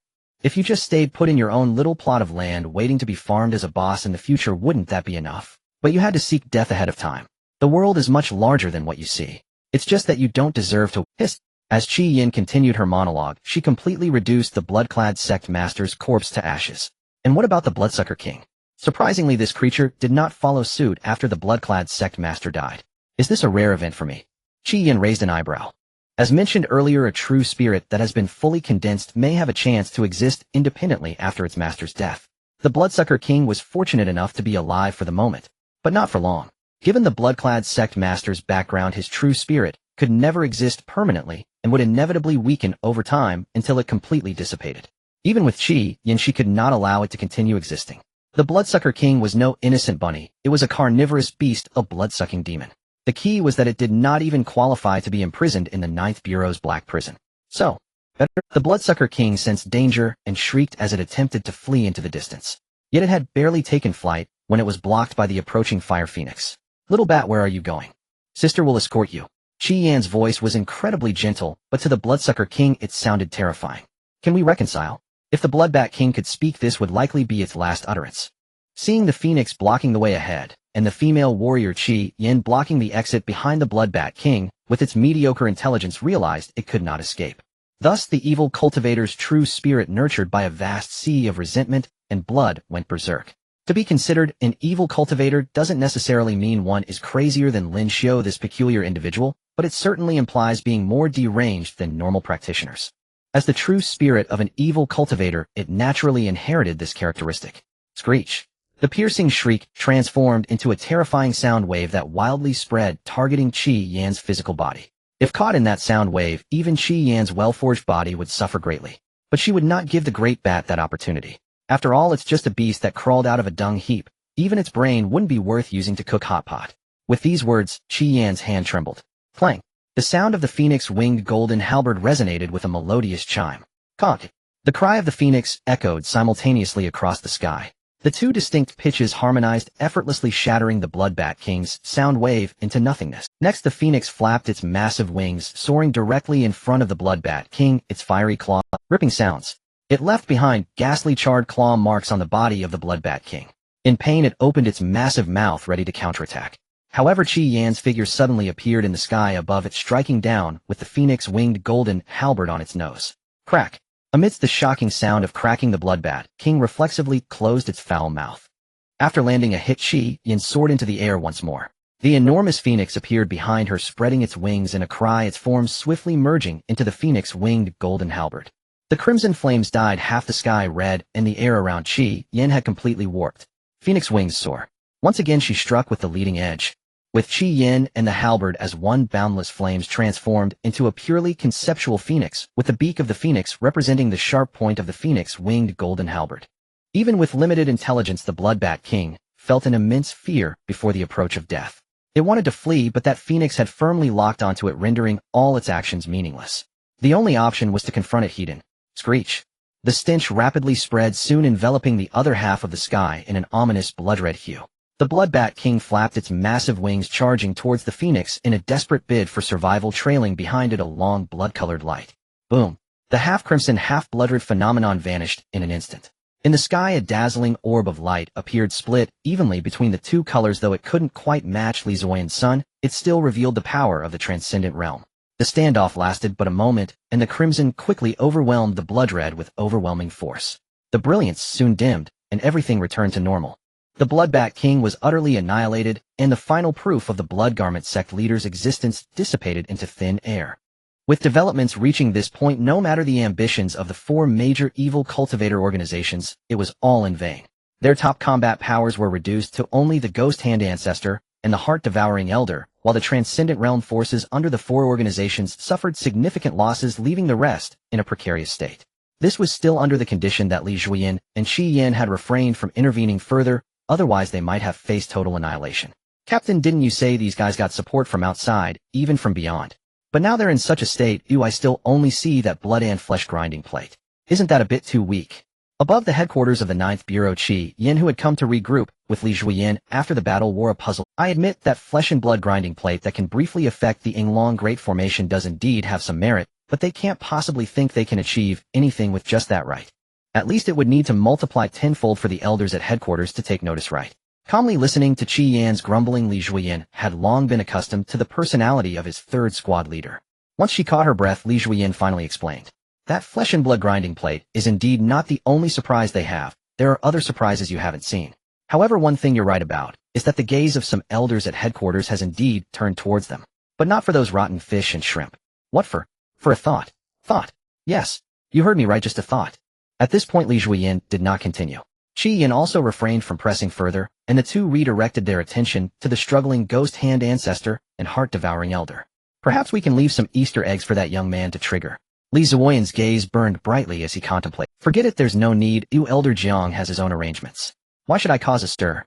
If you just stayed put in your own little plot of land waiting to be farmed as a boss in the future, wouldn't that be enough? But you had to seek death ahead of time. The world is much larger than what you see. It's just that you don't deserve to. Hiss. As Qi Yin continued her monologue, she completely reduced the blood-clad sect master's corpse to ashes. And what about the Bloodsucker King? Surprisingly, this creature did not follow suit after the blood-clad sect master died. Is this a rare event for me? Qi Yin raised an eyebrow. As mentioned earlier, a true spirit that has been fully condensed may have a chance to exist independently after its master's death. The Bloodsucker King was fortunate enough to be alive for the moment, but not for long. Given the blood-clad sect master's background, his true spirit could never exist permanently and would inevitably weaken over time until it completely dissipated. Even with Qi Yin, she could not allow it to continue existing. The Bloodsucker King was no innocent bunny. It was a carnivorous beast, a blood-sucking demon. The key was that it did not even qualify to be imprisoned in the 9th Bureau's black prison. So, the Bloodsucker King sensed danger and shrieked as it attempted to flee into the distance. Yet it had barely taken flight when it was blocked by the approaching fire phoenix. Little bat, where are you going? Sister will escort you. Qi Yin's voice was incredibly gentle, but to the Bloodsucker King it sounded terrifying. Can we reconcile? If the Bloodbat King could speak, this would likely be its last utterance. Seeing the phoenix blocking the way ahead, and the female warrior Qi Yin blocking the exit behind the Bloodbat King, with its mediocre intelligence, realized it could not escape. Thus the evil cultivator's true spirit, nurtured by a vast sea of resentment and blood, went berserk. To be considered an evil cultivator doesn't necessarily mean one is crazier than Lin Xiu, this peculiar individual, but it certainly implies being more deranged than normal practitioners. As the true spirit of an evil cultivator, it naturally inherited this characteristic. Screech. The piercing shriek transformed into a terrifying sound wave that wildly spread, targeting Qi Yan's physical body. If caught in that sound wave, even Qi Yan's well-forged body would suffer greatly. But she would not give the great bat that opportunity. After all, it's just a beast that crawled out of a dung heap. Even its brain wouldn't be worth using to cook hot pot. With these words, Qi Yan's hand trembled. Clang. The sound of the phoenix winged golden halberd resonated with a melodious chime. Conk. The cry of the phoenix echoed simultaneously across the sky. The two distinct pitches harmonized, effortlessly shattering the Bloodbat King's sound wave into nothingness. Next, the phoenix flapped its massive wings, soaring directly in front of the Bloodbat King, its fiery claw ripping sounds. It left behind ghastly charred claw marks on the body of the Bloodbat King. In pain, it opened its massive mouth ready to counterattack. However, Qi Yan's figure suddenly appeared in the sky above it, striking down with the phoenix winged golden halberd on its nose. Crack. Amidst the shocking sound of cracking, the Bloodbat King reflexively closed its foul mouth. After landing a hit, Qi Yan soared into the air once more. The enormous phoenix appeared behind her, spreading its wings in a cry, its form swiftly merging into the phoenix-winged golden halberd. The crimson flames dyed half the sky red, and the air around Qi Yan had completely warped. Phoenix wings soar. Once again she struck with the leading edge. With Qi Yan and the halberd as one, boundless flames transformed into a purely conceptual phoenix, with the beak of the phoenix representing the sharp point of the phoenix-winged golden halberd. Even with limited intelligence, the Bloodbat King felt an immense fear before the approach of death. It wanted to flee, but that phoenix had firmly locked onto it, rendering all its actions meaningless. The only option was to confront it head-on. Screech. The stench rapidly spread, soon enveloping the other half of the sky in an ominous blood-red hue. The Bloodbat King flapped its massive wings, charging towards the phoenix in a desperate bid for survival, trailing behind it a long blood-colored light. Boom. The half-crimson, half-blood-red phenomenon vanished in an instant. In the sky, a dazzling orb of light appeared, split evenly between the two colors. Though it couldn't quite match Li Zuoyan's sun, it still revealed the power of the transcendent realm. The standoff lasted but a moment, and the crimson quickly overwhelmed the blood-red with overwhelming force. The brilliance soon dimmed, and everything returned to normal. The Bloodbat King was utterly annihilated, and the final proof of the Blood Garment sect leader's existence dissipated into thin air. With developments reaching this point, no matter the ambitions of the four major evil cultivator organizations, it was all in vain. Their top combat powers were reduced to only the Ghost Hand Ancestor and the Heart-Devouring Elder, while the Transcendent Realm forces under the four organizations suffered significant losses, leaving the rest in a precarious state. This was still under the condition that Li Zuoyan and Qi Yan had refrained from intervening further, otherwise they might have faced total annihilation. Captain, didn't you say these guys got support from outside, even from beyond? But now they're in such a state, I still only see that blood and flesh grinding plate. Isn't that a bit too weak? Above the headquarters of the 9th Bureau, Qi Yan, who had come to regroup with Li Zuoyan after the battle, wore a puzzle. I admit that flesh and blood grinding plate that can briefly affect the Yinglong Great Formation does indeed have some merit, but they can't possibly think they can achieve anything with just that, right? At least it would need to multiply tenfold for the elders at headquarters to take notice, right? Calmly listening to Qi Yan's grumbling, Li Zuoyan had long been accustomed to the personality of his third squad leader. Once she caught her breath, Li Zuoyan finally explained. That flesh and blood grinding plate is indeed not the only surprise they have. There are other surprises you haven't seen. However, one thing you're right about is that the gaze of some elders at headquarters has indeed turned towards them. But not for those rotten fish and shrimp. What for? For a thought. Thought. Yes. You heard me right, just a thought. At this point, Li Zuoyan did not continue. Qi Yan also refrained from pressing further, and the two redirected their attention to the struggling Ghost Hand Ancestor and Heart-Devouring Elder. Perhaps we can leave some Easter eggs for that young man to trigger. Li Zuoyan's gaze burned brightly as he contemplated. Forget it, there's no need. Elder Jiang has his own arrangements. Why should I cause a stir?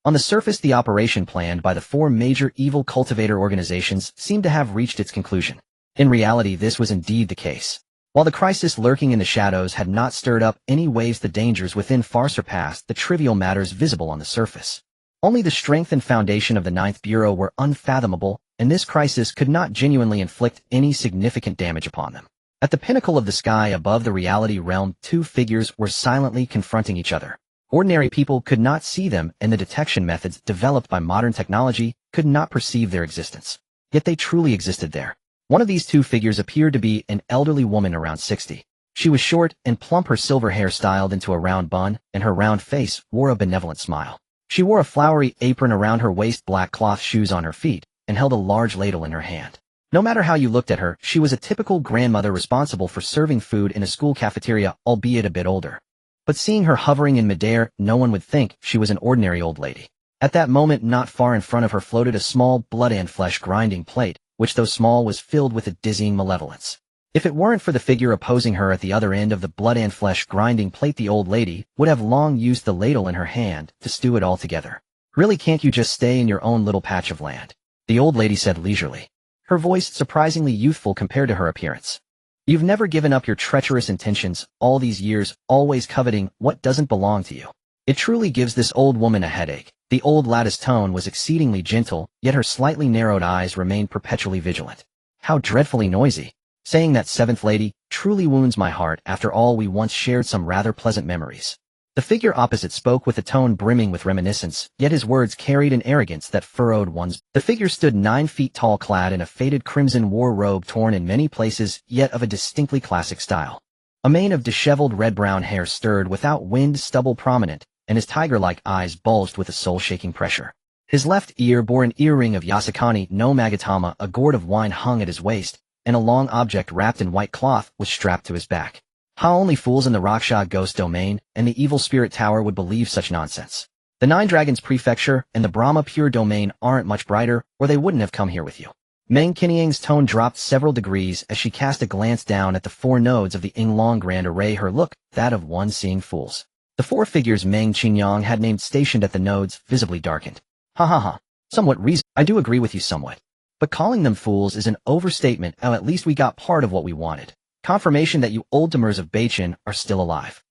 On the surface, the operation planned by the four major evil cultivator organizations seemed to have reached its conclusion. In reality, this was indeed the case. While the crisis lurking in the shadows had not stirred up any waves, the dangers within far surpassed the trivial matters visible on the surface. Only the strength and foundation of the 9th Bureau were unfathomable, and this crisis could not genuinely inflict any significant damage upon them. At the pinnacle of the sky above the reality realm, two figures were silently confronting each other. Ordinary people could not see them, and the detection methods developed by modern technology could not perceive their existence. Yet they truly existed there. One of these two figures appeared to be an elderly woman around 60. She was short and plump, her silver hair styled into a round bun, and her round face wore a benevolent smile. She wore a flowery apron around her waist, black cloth shoes on her feet, and held a large ladle in her hand. No matter how you looked at her, she was a typical grandmother responsible for serving food in a school cafeteria, albeit a bit older. But seeing her hovering in midair, no one would think she was an ordinary old lady. At that moment, not far in front of her floated a small blood and flesh grinding plate, which though small was filled with a dizzying malevolence. If it weren't for the figure opposing her at the other end of the blood and flesh grinding plate, the old lady would have long used the ladle in her hand to stew it all together. Really, can't you just stay in your own little patch of land? The old lady said leisurely, her voice surprisingly youthful compared to her appearance. You've never given up your treacherous intentions, all these years, always coveting what doesn't belong to you. It truly gives this old woman a headache. The old lady's tone was exceedingly gentle, yet her slightly narrowed eyes remained perpetually vigilant. How dreadfully noisy. Saying that, seventh lady, truly wounds my heart. After all, we once shared some rather pleasant memories. The figure opposite spoke with a tone brimming with reminiscence, yet his words carried an arrogance that furrowed one's. The figure stood 9 feet tall, clad in a faded crimson war robe torn in many places, yet of a distinctly classic style. A mane of disheveled red-brown hair stirred without wind, stubble prominent, and his tiger-like eyes bulged with a soul-shaking pressure. His left ear bore an earring of Yasukani no Magatama, a gourd of wine hung at his waist, and a long object wrapped in white cloth was strapped to his back. How only fools in the Raksha Ghost Domain and the Evil Spirit Tower would believe such nonsense. The Nine Dragons Prefecture and the Brahma Pure Domain aren't much brighter, or they wouldn't have come here with you. Meng Qinyang's tone dropped several degrees as she cast a glance down at the 4 nodes of the Yinglong Grand Array, her look that of one seeing fools. The 4 figures Meng Qinyang had named stationed at the nodes visibly darkened. Ha ha ha. Somewhat reason. I do agree with you somewhat. But calling them fools is an overstatement. Oh, at least we got part of what we wanted. Confirmation that you old demers of Beichin are still alive.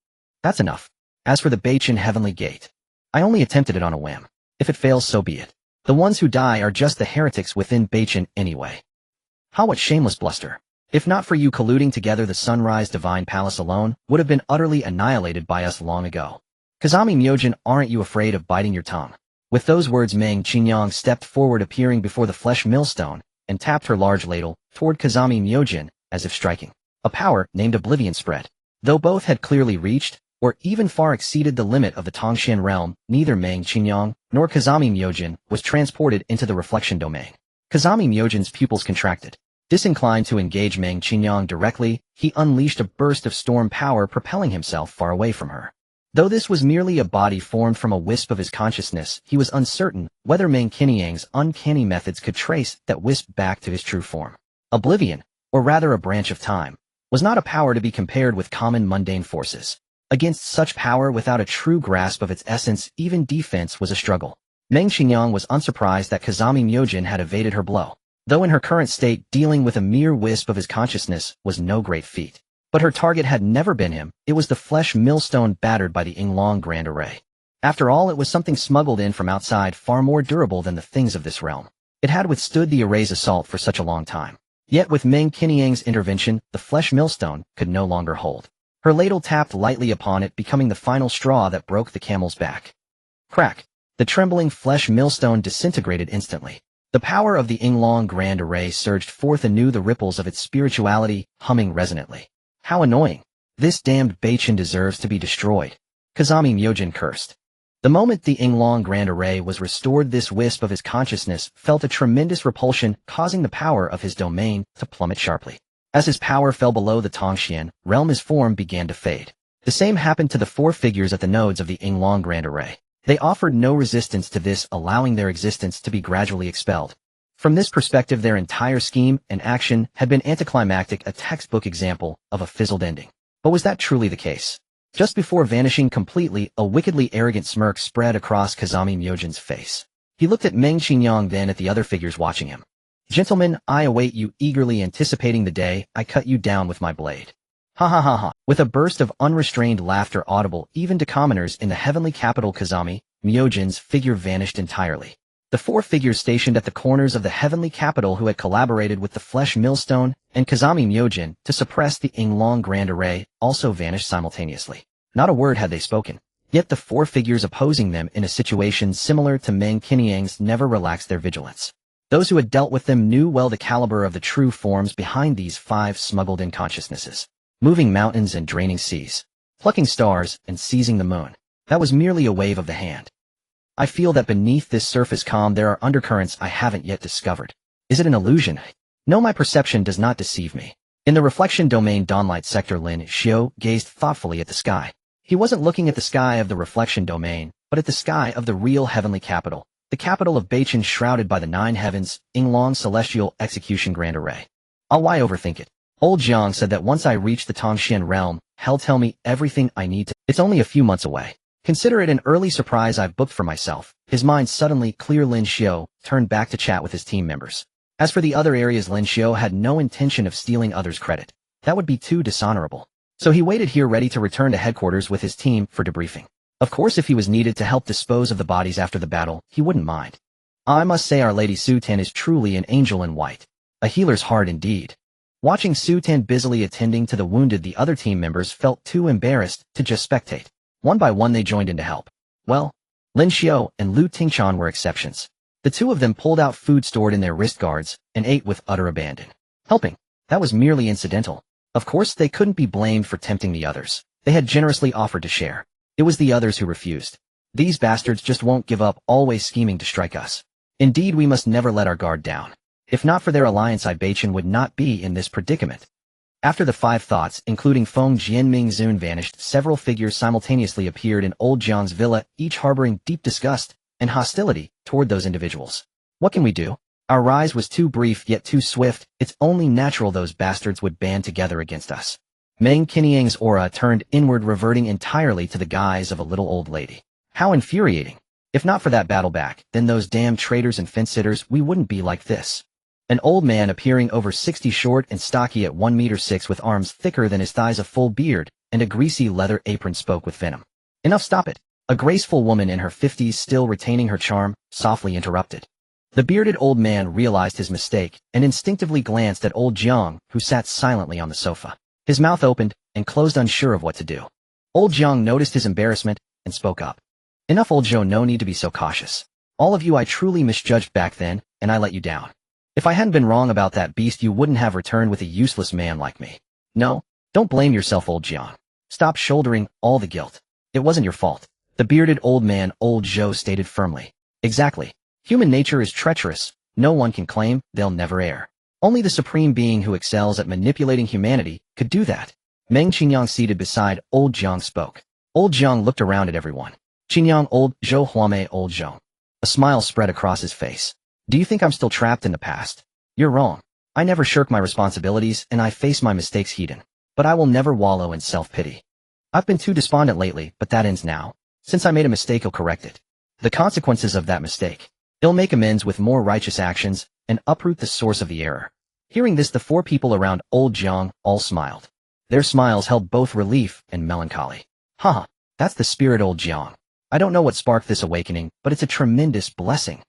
That's enough. As for the Beichin Heavenly Gate, I only attempted it on a whim. If it fails, so be it. The ones who die are just the heretics within Beichin anyway. How what shameless bluster. If not for you colluding together, the Sunrise Divine Palace alone would have been utterly annihilated by us long ago. Kazami Myojin, aren't you afraid of biting your tongue? With those words, Meng Qinyang stepped forward, appearing before the flesh millstone, and tapped her large ladle toward Kazami Myojin, as if striking. A power named Oblivion spread. Though both had clearly reached, or even far exceeded the limit of the Tongshan realm, neither Meng Qinyang nor Kazami Myojin was transported into the reflection domain. Kazami Myojin's pupils contracted. Disinclined to engage Meng Qinyang directly, he unleashed a burst of storm power, propelling himself far away from her. Though this was merely a body formed from a wisp of his consciousness, he was uncertain whether Meng Qinyang's uncanny methods could trace that wisp back to his true form. Oblivion, or rather a branch of time, was not a power to be compared with common mundane forces. Against such power without a true grasp of its essence, even defense was a struggle. Meng Qinyang was unsurprised that Kazami Myojin had evaded her blow. Though in her current state, dealing with a mere wisp of his consciousness was no great feat. But her target had never been him, it was the flesh millstone battered by the Yinglong Grand Array. After all, it was something smuggled in from outside, far more durable than the things of this realm. It had withstood the array's assault for such a long time. Yet with Meng Qinyang's intervention, the flesh millstone could no longer hold. Her ladle tapped lightly upon it, becoming the final straw that broke the camel's back. Crack! The trembling flesh millstone disintegrated instantly. The power of the Yinglong Grand Array surged forth anew, the ripples of its spirituality humming resonantly. How annoying. This damned Beichin deserves to be destroyed. Kazami Myojin cursed. The moment the Yinglong Grand Array was restored, this wisp of his consciousness felt a tremendous repulsion, causing the power of his domain to plummet sharply. As his power fell below the Tongshan realm, his form began to fade. The same happened to the 4 figures at the nodes of the Yinglong Grand Array. They offered no resistance to this, allowing their existence to be gradually expelled. From this perspective, their entire scheme and action had been anticlimactic, a textbook example of a fizzled ending. But was that truly the case? Just before vanishing completely, a wickedly arrogant smirk spread across Kazami Myojin's face. He looked at Meng Qinyang, then at the other figures watching him. Gentlemen, I await you, eagerly anticipating the day I cut you down with my blade. Ha ha ha ha. With a burst of unrestrained laughter audible even to commoners in the heavenly capital, Kazami Myojin's figure vanished entirely. The 4 figures stationed at the corners of the heavenly capital, who had collaborated with the flesh millstone and Kazami Myojin to suppress the Yinglong Grand Array, also vanished simultaneously. Not a word had they spoken. Yet the 4 figures opposing them in a situation similar to Meng Qinyang's never relaxed their vigilance. Those who had dealt with them knew well the caliber of the true forms behind these 5 smuggled-in consciousnesses. Moving mountains and draining seas. Plucking stars and seizing the moon. That was merely a wave of the hand. I feel that beneath this surface calm there are undercurrents I haven't yet discovered. Is it an illusion? No, my perception does not deceive me. In the reflection domain dawnlight sector, Lin Xiu gazed thoughtfully at the sky. He wasn't looking at the sky of the reflection domain, but at the sky of the real heavenly capital, the capital of Beichen shrouded by the 9 heavens, Yinglong celestial execution grand array. Why overthink it? Old Jiang said that once I reach the Tongxian realm, he'll tell me everything I need to. It's only a few months away. Consider it an early surprise I've booked for myself. His mind suddenly clear. Lin Xiu turned back to chat with his team members. As for the other areas, Lin Xiu had no intention of stealing others' credit. That would be too dishonorable. So he waited here ready to return to headquarters with his team for debriefing. Of course, if he was needed to help dispose of the bodies after the battle, he wouldn't mind. I must say Our Lady Su Tan is truly an angel in white. A healer's heart indeed. Watching Su Tan busily attending to the wounded, the other team members felt too embarrassed to just spectate. One by one they joined in to help. Well, Lin Xiu and Lu Tingchan were exceptions. The two of them pulled out food stored in their wrist guards and ate with utter abandon. Helping, that was merely incidental. Of course, they couldn't be blamed for tempting the others. They had generously offered to share. It was the others who refused. These bastards just won't give up, always scheming to strike us. Indeed, we must never let our guard down. If not for their alliance, Beichen would not be in this predicament. After the 5 thoughts, including Feng Jianming Zun vanished, several figures simultaneously appeared in Old Jiang's villa, each harboring deep disgust and hostility toward those individuals. What can we do? Our rise was too brief yet too swift. It's only natural those bastards would band together against us. Meng Qiniang's aura turned inward, reverting entirely to the guise of a little old lady. How infuriating. If not for that battle back, then those damn traitors and fence-sitters, we wouldn't be like this. An old man appearing over 60, short and stocky at 1 meter 6 with arms thicker than his thighs, a full beard, and a greasy leather apron spoke with venom. Enough, stop it. A graceful woman in her 50s, still retaining her charm, softly interrupted. The bearded old man realized his mistake and instinctively glanced at Old Jiang, who sat silently on the sofa. His mouth opened and closed, unsure of what to do. Old Jiang noticed his embarrassment and spoke up. Enough, Old Zhou, no need to be so cautious. All of you I truly misjudged back then, and I let you down. If I hadn't been wrong about that beast, you wouldn't have returned with a useless man like me. No, don't blame yourself, Old Jiang. Stop shouldering all the guilt. It wasn't your fault. The bearded old man, Old Zhou, stated firmly. Exactly. Human nature is treacherous. No one can claim they'll never err. Only the supreme being who excels at manipulating humanity could do that. Meng Qingyang, seated beside Old Jiang, spoke. Old Jiang looked around at everyone. Qingyang, Old Zhou, Huame, Old Zhou. A smile spread across his face. Do you think I'm still trapped in the past? You're wrong. I never shirk my responsibilities, and I face my mistakes head-on. But I will never wallow in self-pity. I've been too despondent lately, but that ends now. Since I made a mistake, I'll correct it. The consequences of that mistake. I'll make amends with more righteous actions and uproot the source of the error. Hearing this, the 4 people around Old Jiang all smiled. Their smiles held both relief and melancholy. Haha, that's the spirit, Old Jiang. I don't know what sparked this awakening, but it's a tremendous blessing.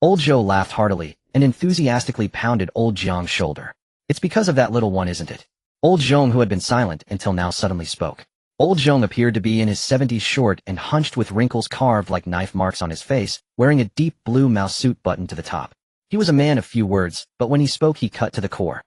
Old Zhou laughed heartily and enthusiastically pounded Old Jiang's shoulder. It's because of that little one, isn't it? Old Zhong, who had been silent until now, suddenly spoke. Old Zhong appeared to be in his 70s, short and hunched with wrinkles carved like knife marks on his face, wearing a deep blue mouse suit buttoned to the top. He was a man of few words, but when he spoke he cut to the core.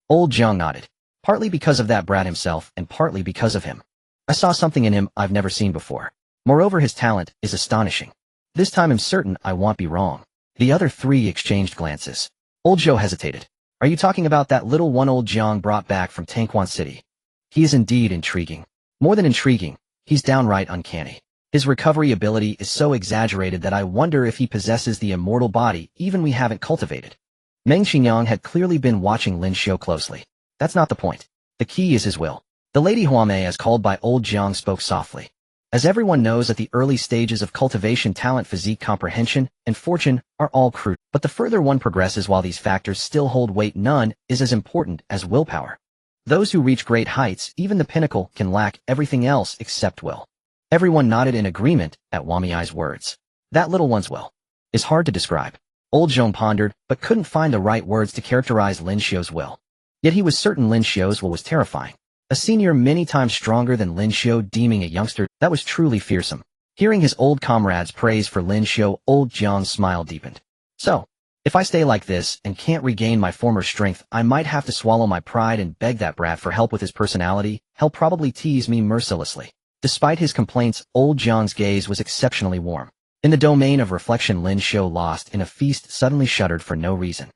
Old Zhong nodded. Partly because of that brat himself, and partly because of him. I saw something in him I've never seen before. Moreover, his talent is astonishing. This time I'm certain I won't be wrong. The other 3 exchanged glances. Old Zhou hesitated. Are you talking about that little one Old Jiang brought back from Tangquan City? He is indeed intriguing. More than intriguing, he's downright uncanny. His recovery ability is so exaggerated that I wonder if he possesses the immortal body even we haven't cultivated. Meng Qingyang had clearly been watching Lin Xiu closely. That's not the point. The key is his will. The Lady Huame, as called by Old Jiang, spoke softly. As everyone knows, at the early stages of cultivation, talent, physique, comprehension, and fortune are all crude. But the further one progresses, while these factors still hold weight, none is as important as willpower. Those who reach great heights, even the pinnacle, can lack everything else except will. Everyone nodded in agreement at Huamei's words. That little one's will is hard to describe. Old Zhong pondered, but couldn't find the right words to characterize Lin Xiu's will. Yet he was certain Lin Xiu's will was terrifying. A senior many times stronger than Lin Xiu deeming a youngster, that was truly fearsome. Hearing his old comrade's praise for Lin Xiu, Old Jiang's smile deepened. So, if I stay like this and can't regain my former strength, I might have to swallow my pride and beg that brat for help with his personality. He'll probably tease me mercilessly. Despite his complaints, Old Jiang's gaze was exceptionally warm. In the domain of reflection, Lin Xiu, lost in a feast, suddenly shuddered for no reason.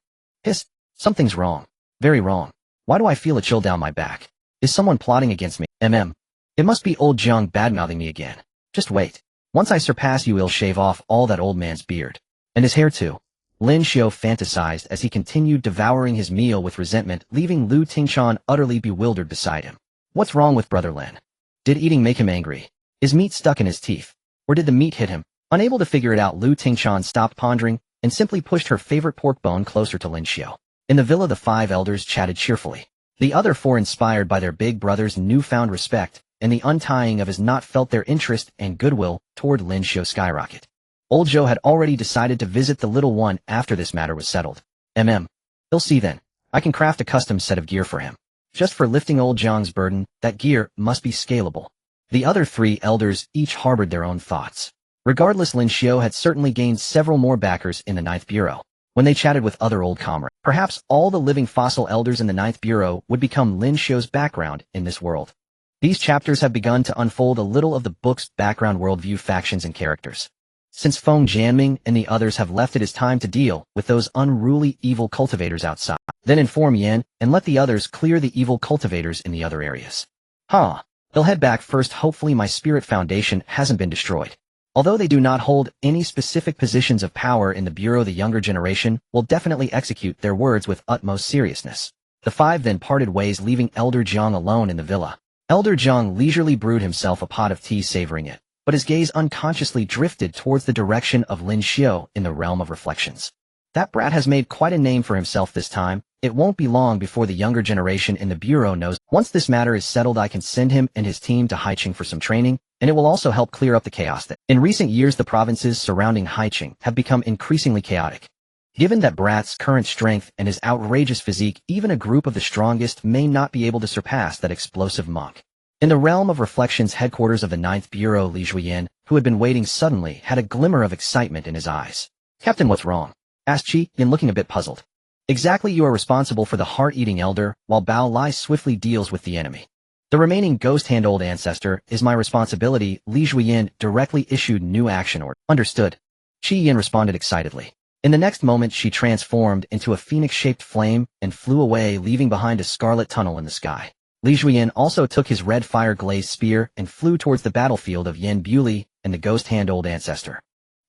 Hiss! Something's wrong. Very wrong. Why do I feel a chill down my back? Is someone plotting against me? It must be old Zhang badmouthing me again. Just wait. Once I surpass you, he'll shave off all that old man's beard. And his hair too. Lin Xiu fantasized as he continued devouring his meal with resentment, leaving Lu Tingshan utterly bewildered beside him. What's wrong with Brother Lin? Did eating make him angry? Is meat stuck in his teeth? Or did the meat hit him? Unable to figure it out, Lu Tingshan stopped pondering and simply pushed her favorite pork bone closer to Lin Xiu. In the villa, the 5 elders chatted cheerfully. The other 4, inspired by their big brother's newfound respect and the untying of his knot, felt their interest and goodwill toward Lin Xiu skyrocket. Old Zhou had already decided to visit the little one after this matter was settled. He'll see then. I can craft a custom set of gear for him. Just for lifting old Zhang's burden, that gear must be scalable. The other 3 elders each harbored their own thoughts. Regardless, Lin Xiu had certainly gained several more backers in the 9th Bureau. When they chatted with other old comrades, perhaps all the living fossil elders in the 9th Bureau would become Lin Xiu's background in this world. These chapters have begun to unfold a little of the book's background worldview, factions, and characters. Since Feng Jianming and the others have left, it is time to deal with those unruly evil cultivators outside. Then inform Yan and let the others clear the evil cultivators in the other areas. They'll head back first. Hopefully my spirit foundation hasn't been destroyed. Although they do not hold any specific positions of power in the Bureau, the younger generation will definitely execute their words with utmost seriousness. The 5 then parted ways, leaving Elder Zhang alone in the villa. Elder Zhang leisurely brewed himself a pot of tea, savoring it, but his gaze unconsciously drifted towards the direction of Lin Xiu in the realm of reflections. That brat has made quite a name for himself this time. It won't be long before the younger generation in the Bureau knows. Once this matter is settled, I can send him and his team to Haiqing for some training, and it will also help clear up the chaos that, in recent years, the provinces surrounding Haiqing have become increasingly chaotic. Given that brat's current strength and his outrageous physique, even a group of the strongest may not be able to surpass that explosive monk. In the realm of reflections, headquarters of the 9th Bureau, Li Zhuyin, who had been waiting, suddenly had a glimmer of excitement in his eyes. Captain, what's wrong? Asked Qi Yin, looking a bit puzzled. Exactly, you are responsible for the heart-eating elder, while Bao Lai swiftly deals with the enemy. The remaining ghost hand old ancestor is my responsibility. Li Zhuyin directly issued new action order. Understood. Qi Yin responded excitedly. In the next moment, she transformed into a phoenix-shaped flame and flew away, leaving behind a scarlet tunnel in the sky. Li Zhuyin also took his red fire-glazed spear and flew towards the battlefield of Yan Buli and the ghost hand old ancestor.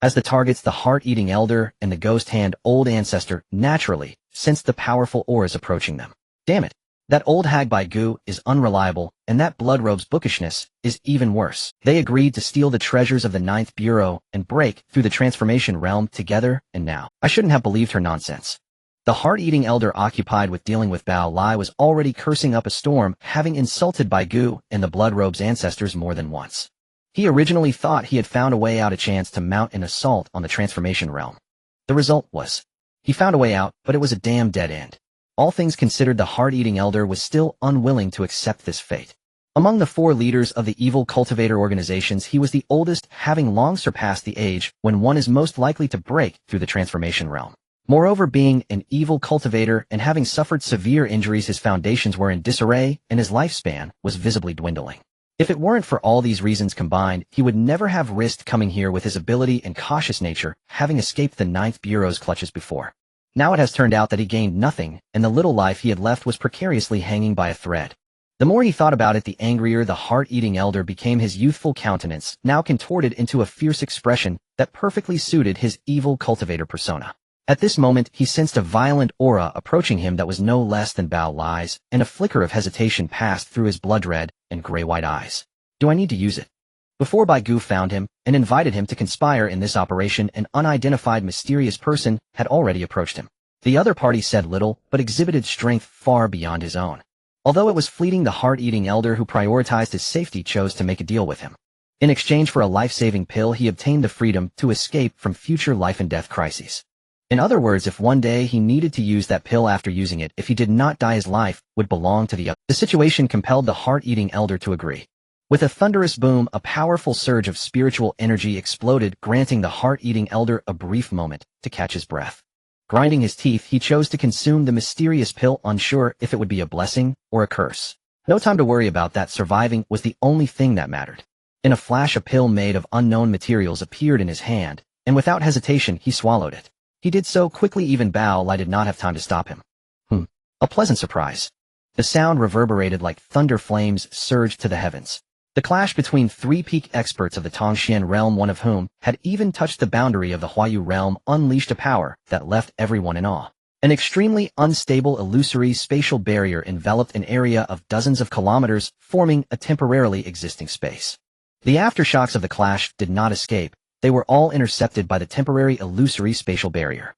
As the targets, the heart-eating elder and the ghost hand old ancestor naturally sensed the powerful auras approaching them. Damn it. That old hag Bai Gu is unreliable, and that bloodrobe's bookishness is even worse. They agreed to steal the treasures of the 9th Bureau and break through the transformation realm together, and now I shouldn't have believed her nonsense. The heart-eating elder, occupied with dealing with Bao Lai, was already cursing up a storm, having insulted Bai Gu and the bloodrobe's ancestors more than once. He originally thought he had found a way out, a chance to mount an assault on the transformation realm. The result was, he found a way out, but it was a damn dead end. All things considered, the heart-eating elder was still unwilling to accept this fate. Among the 4 leaders of the evil cultivator organizations, he was the oldest, having long surpassed the age when one is most likely to break through the transformation realm. Moreover, being an evil cultivator and having suffered severe injuries, his foundations were in disarray and his lifespan was visibly dwindling. If it weren't for all these reasons combined, he would never have risked coming here with his ability and cautious nature, having escaped the 9th Bureau's clutches before. Now it has turned out that he gained nothing, and the little life he had left was precariously hanging by a thread. The more he thought about it, the angrier the heart-eating elder became. His youthful countenance now contorted into a fierce expression that perfectly suited his evil cultivator persona. At this moment, he sensed a violent aura approaching him that was no less than Bao Lai's, and a flicker of hesitation passed through his blood-red and gray-white eyes. Do I need to use it? Before Bai Gu found him and invited him to conspire in this operation, an unidentified mysterious person had already approached him. The other party said little, but exhibited strength far beyond his own. Although it was fleeting, the heart-eating elder who prioritized his safety chose to make a deal with him. In exchange for a life-saving pill, he obtained the freedom to escape from future life-and-death crises. In other words, if one day he needed to use that pill, after using it, if he did not die, his life would belong to the other. The situation compelled the heart-eating elder to agree. With a thunderous boom, a powerful surge of spiritual energy exploded, granting the heart-eating elder a brief moment to catch his breath. Grinding his teeth, he chose to consume the mysterious pill, unsure if it would be a blessing or a curse. No time to worry about that. Surviving was the only thing that mattered. In a flash, a pill made of unknown materials appeared in his hand, and without hesitation, he swallowed it. He did so quickly, even Bao Lai did not have time to stop him. A pleasant surprise. The sound reverberated like thunder flames surged to the heavens. The clash between three peak experts of the Tongxian realm, one of whom had even touched the boundary of the Huayu realm, unleashed a power that left everyone in awe. An extremely unstable illusory spatial barrier enveloped an area of dozens of kilometers, forming a temporarily existing space. The aftershocks of the clash did not escape. They were all intercepted by the temporary illusory spatial barrier.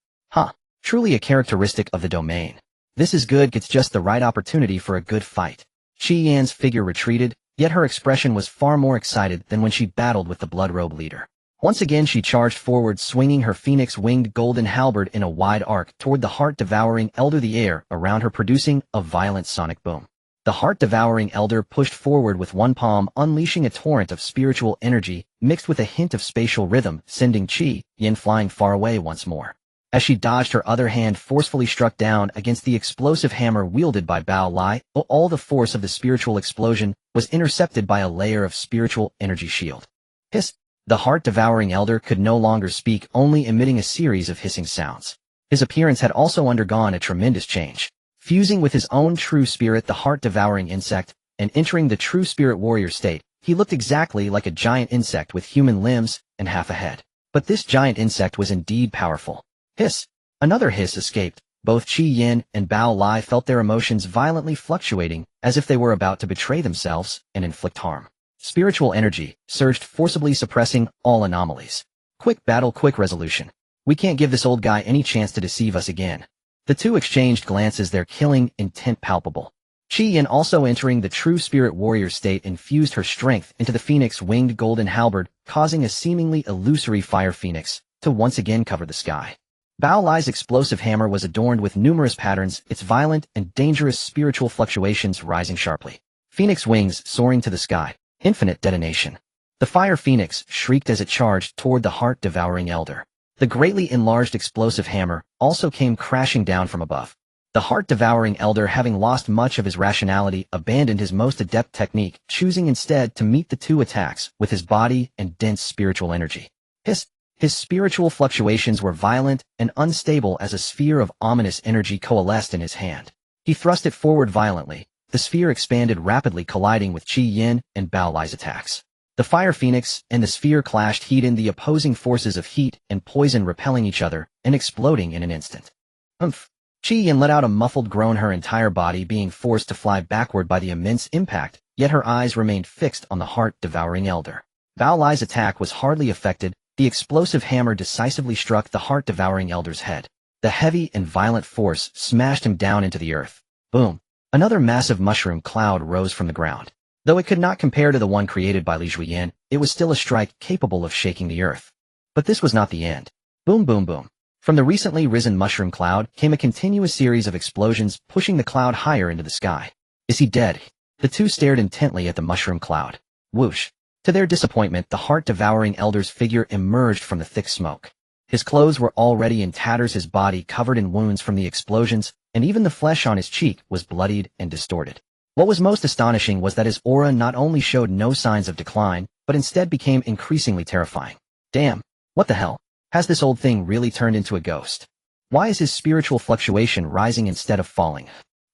Truly a characteristic of the domain. This is good, it's just the right opportunity for a good fight. Qi Yan's figure retreated, yet her expression was far more excited than when she battled with the blood robe leader. Once again she charged forward, swinging her phoenix-winged golden halberd in a wide arc toward the heart-devouring elder, the air around her producing a violent sonic boom. The heart-devouring elder pushed forward with one palm, unleashing a torrent of spiritual energy mixed with a hint of spatial rhythm, sending Qi Yan flying far away once more. As she dodged, her other hand forcefully struck down against the explosive hammer wielded by Bao Lai. All the force of the spiritual explosion was intercepted by a layer of spiritual energy shield. Hiss! The heart-devouring elder could no longer speak, only emitting a series of hissing sounds. His appearance had also undergone a tremendous change. Fusing with his own true spirit, the heart-devouring insect, and entering the true spirit warrior state, he looked exactly like a giant insect with human limbs and half a head. But this giant insect was indeed powerful. Hiss! Another hiss escaped. Both Qi Yan and Bao Lai felt their emotions violently fluctuating, as if they were about to betray themselves and inflict harm. Spiritual energy surged forcibly, suppressing all anomalies. Quick battle, quick resolution. We can't give this old guy any chance to deceive us again. The two exchanged glances, their killing intent palpable. Qi Yan, also entering the true spirit warrior state, infused her strength into the phoenix-winged golden halberd, causing a seemingly illusory fire phoenix to once again cover the sky. Bao Lai's explosive hammer was adorned with numerous patterns, its violent and dangerous spiritual fluctuations rising sharply. Phoenix wings soaring to the sky. Infinite detonation. The fire phoenix shrieked as it charged toward the heart-devouring elder. The greatly enlarged explosive hammer also came crashing down from above. The heart-devouring elder, having lost much of his rationality, abandoned his most adept technique, choosing instead to meet the two attacks with his body and dense spiritual energy. His spiritual fluctuations were violent and unstable as a sphere of ominous energy coalesced in his hand. He thrust it forward violently. The sphere expanded rapidly, colliding with Qi Yan and Bao Lai's attacks. The fire phoenix and the sphere clashed, heat in the opposing forces of heat and poison, repelling each other and exploding in an instant. Qi Yan let out a muffled groan, her entire body being forced to fly backward by the immense impact, yet her eyes remained fixed on the heart-devouring elder. Bao Lai's attack was hardly affected. The explosive hammer decisively struck the heart-devouring elder's head. The heavy and violent force smashed him down into the earth. Boom! Another massive mushroom cloud rose from the ground. Though it could not compare to the one created by Li Xiu, it was still a strike capable of shaking the earth. But this was not the end. Boom, boom, boom. From the recently risen mushroom cloud came a continuous series of explosions, pushing the cloud higher into the sky. Is he dead? The two stared intently at the mushroom cloud. Whoosh! To their disappointment, the heart-devouring elder's figure emerged from the thick smoke. His clothes were already in tatters, his body covered in wounds from the explosions, and even the flesh on his cheek was bloodied and distorted. What was most astonishing was that his aura not only showed no signs of decline, but instead became increasingly terrifying. Damn, what the hell? Has this old thing really turned into a ghost? Why is his spiritual fluctuation rising instead of falling?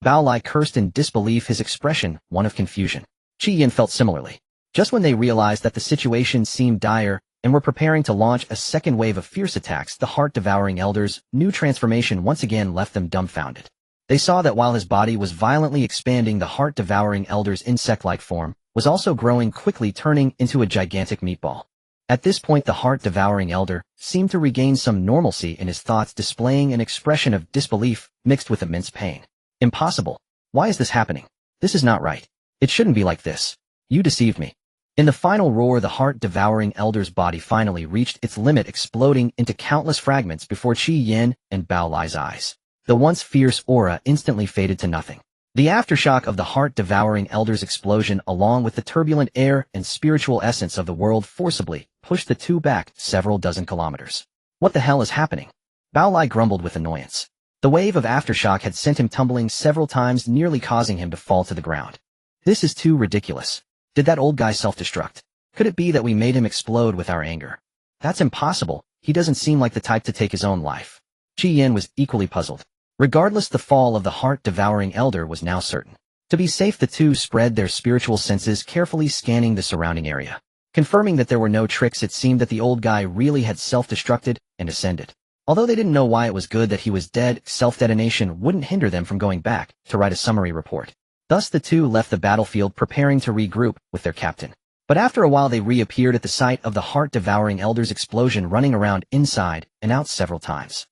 Bao Lai cursed in disbelief, his expression one of confusion. Qi Yan felt similarly. Just when they realized that the situation seemed dire, and were preparing to launch a second wave of fierce attacks, the heart-devouring elder's new transformation once again left them dumbfounded. They saw that while his body was violently expanding, the heart-devouring elder's insect-like form was also growing quickly, turning into a gigantic meatball. At this point, the heart-devouring elder seemed to regain some normalcy in his thoughts, displaying an expression of disbelief mixed with immense pain. Impossible. Why is this happening? This is not right. It shouldn't be like this. You deceived me. In the final roar, the heart-devouring elder's body finally reached its limit, exploding into countless fragments before Qi Yan and Bao Lai's eyes. The once fierce aura instantly faded to nothing. The aftershock of the heart-devouring elder's explosion, along with the turbulent air and spiritual essence of the world, forcibly pushed the two back several dozen kilometers. What the hell is happening? Bao Lai grumbled with annoyance. The wave of aftershock had sent him tumbling several times, nearly causing him to fall to the ground. This is too ridiculous. Did that old guy self-destruct? Could it be that we made him explode with our anger? That's impossible. He doesn't seem like the type to take his own life. Qi Yan was equally puzzled. Regardless, the fall of the heart-devouring elder was now certain. To be safe, the two spread their spiritual senses, carefully scanning the surrounding area. Confirming that there were no tricks, it seemed that the old guy really had self-destructed and ascended. Although they didn't know why it was good that he was dead, self-detonation wouldn't hinder them from going back to write a summary report. Thus the two left the battlefield, preparing to regroup with their captain. But after a while they reappeared at the site of the heart-devouring elder's explosion, running around inside and out several times.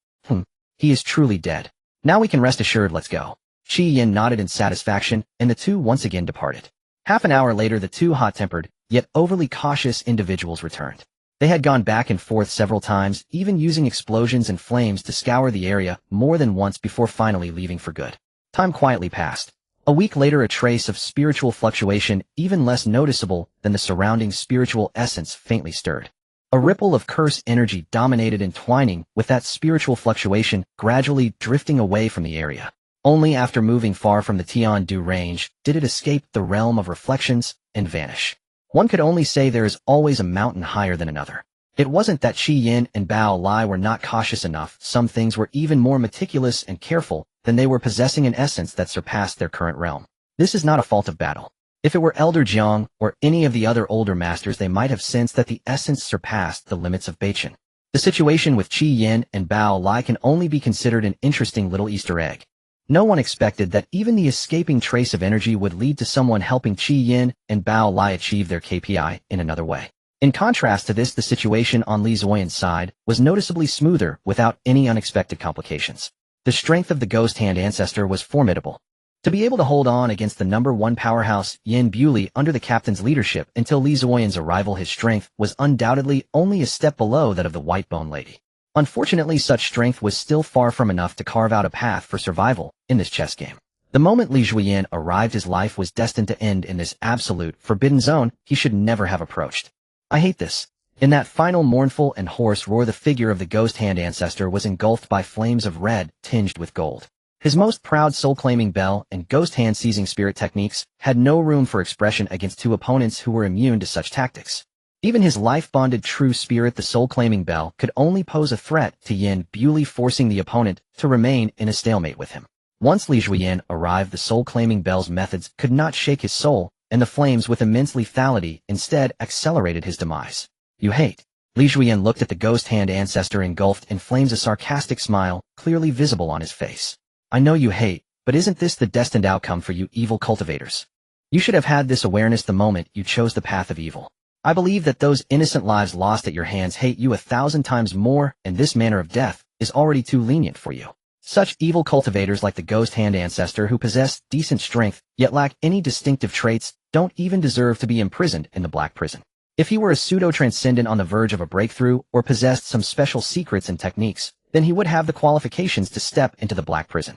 He is truly dead. Now we can rest assured, let's go. Qi Yin nodded in satisfaction, and the two once again departed. Half an hour later, the two hot-tempered, yet overly cautious individuals returned. They had gone back and forth several times, even using explosions and flames to scour the area more than once before finally leaving for good. Time quietly passed. A week later, a trace of spiritual fluctuation, even less noticeable than the surrounding spiritual essence, faintly stirred. A ripple of curse energy dominated, entwining with that spiritual fluctuation, gradually drifting away from the area. Only after moving far from the Tian-Du range did it escape the realm of reflections and vanish. One could only say there is always a mountain higher than another. It wasn't that Qi Yin and Bao Lai were not cautious enough. Some things were even more meticulous and careful than they were, possessing an essence that surpassed their current realm. This is not a fault of battle. If it were Elder Jiang or any of the other older masters, they might have sensed that the essence surpassed the limits of Beichen. The situation with Qi Yin and Bao Lai can only be considered an interesting little Easter egg. No one expected that even the escaping trace of energy would lead to someone helping Qi Yin and Bao Lai achieve their KPI in another way. In contrast to this, the situation on Li Zuoyan's side was noticeably smoother, without any unexpected complications. The strength of the Ghost Hand ancestor was formidable. To be able to hold on against the #1 powerhouse Yin Bulei under the captain's leadership until Li Zuoyan's arrival, his strength was undoubtedly only a step below that of the White Bone Lady. Unfortunately, such strength was still far from enough to carve out a path for survival in this chess game. The moment Li Zuoyan arrived, his life was destined to end in this absolute forbidden zone he should never have approached. I hate this. In that final mournful and hoarse roar, the figure of the Ghost Hand ancestor was engulfed by flames of red tinged with gold. His most proud soul-claiming bell and Ghost Hand seizing spirit techniques had no room for expression against two opponents who were immune to such tactics. Even his life-bonded true spirit, the soul-claiming bell, could only pose a threat to Yin Bulei, forcing the opponent to remain in a stalemate with him. Once Li Zuoyan arrived, the soul-claiming bell's methods could not shake his soul, and the flames with immense lethality instead accelerated his demise. You hate. Li Zuoyan looked at the Ghost Hand ancestor, engulfed in flames, a sarcastic smile clearly visible on his face. I know you hate, but isn't this the destined outcome for you evil cultivators? You should have had this awareness the moment you chose the path of evil. I believe that those innocent lives lost at your hands hate you 1,000 times more, and this manner of death is already too lenient for you. Such evil cultivators like the Ghost Hand ancestor, who possess decent strength yet lack any distinctive traits, don't even deserve to be imprisoned in the Black Prison. If he were a pseudo-transcendent on the verge of a breakthrough or possessed some special secrets and techniques, then he would have the qualifications to step into the Black Prison.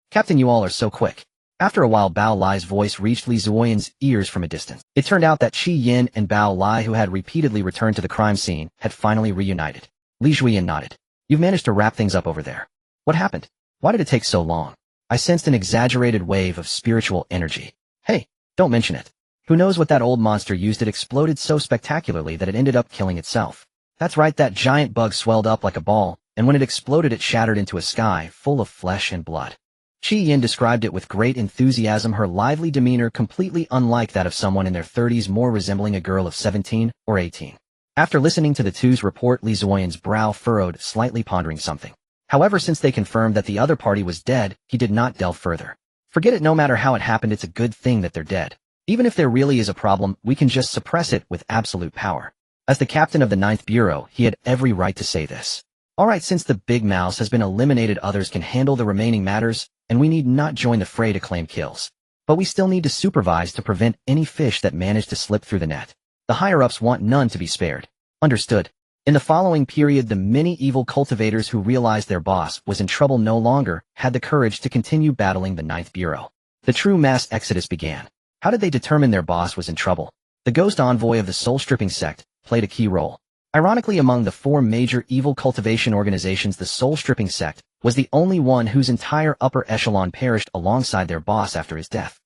Captain, you all are so quick. After a while, Bao Lai's voice reached Li Zuoyan's ears from a distance. It turned out that Qi Yin and Bao Lai, who had repeatedly returned to the crime scene, had finally reunited. Li Zuoyan nodded. You've managed to wrap things up over there. What happened? Why did it take so long? I sensed an exaggerated wave of spiritual energy. Hey, don't mention it. Who knows what that old monster used? It exploded so spectacularly that it ended up killing itself. That's right, that giant bug swelled up like a ball, and when it exploded it shattered into a sky full of flesh and blood. Qi Yin described it with great enthusiasm, her lively demeanor completely unlike that of someone in their 30s, more resembling a girl of 17 or 18. After listening to the two's report, Li Zuoyan's brow furrowed, slightly pondering something. However, since they confirmed that the other party was dead, he did not delve further. Forget it, no matter how it happened, it's a good thing that they're dead. Even if there really is a problem, we can just suppress it with absolute power. As the captain of the 9th Bureau, he had every right to say this. Alright, since the big mouse has been eliminated, others can handle the remaining matters, and we need not join the fray to claim kills. But we still need to supervise to prevent any fish that manage to slip through the net. The higher-ups want none to be spared. Understood. In the following period, the many evil cultivators who realized their boss was in trouble no longer had the courage to continue battling the 9th Bureau. The true mass exodus began. How did they determine their boss was in trouble? The ghost envoy of the soul-stripping sect played a key role. Ironically, among the 4 major evil cultivation organizations, the soul-stripping sect was the only one whose entire upper echelon perished alongside their boss after his death.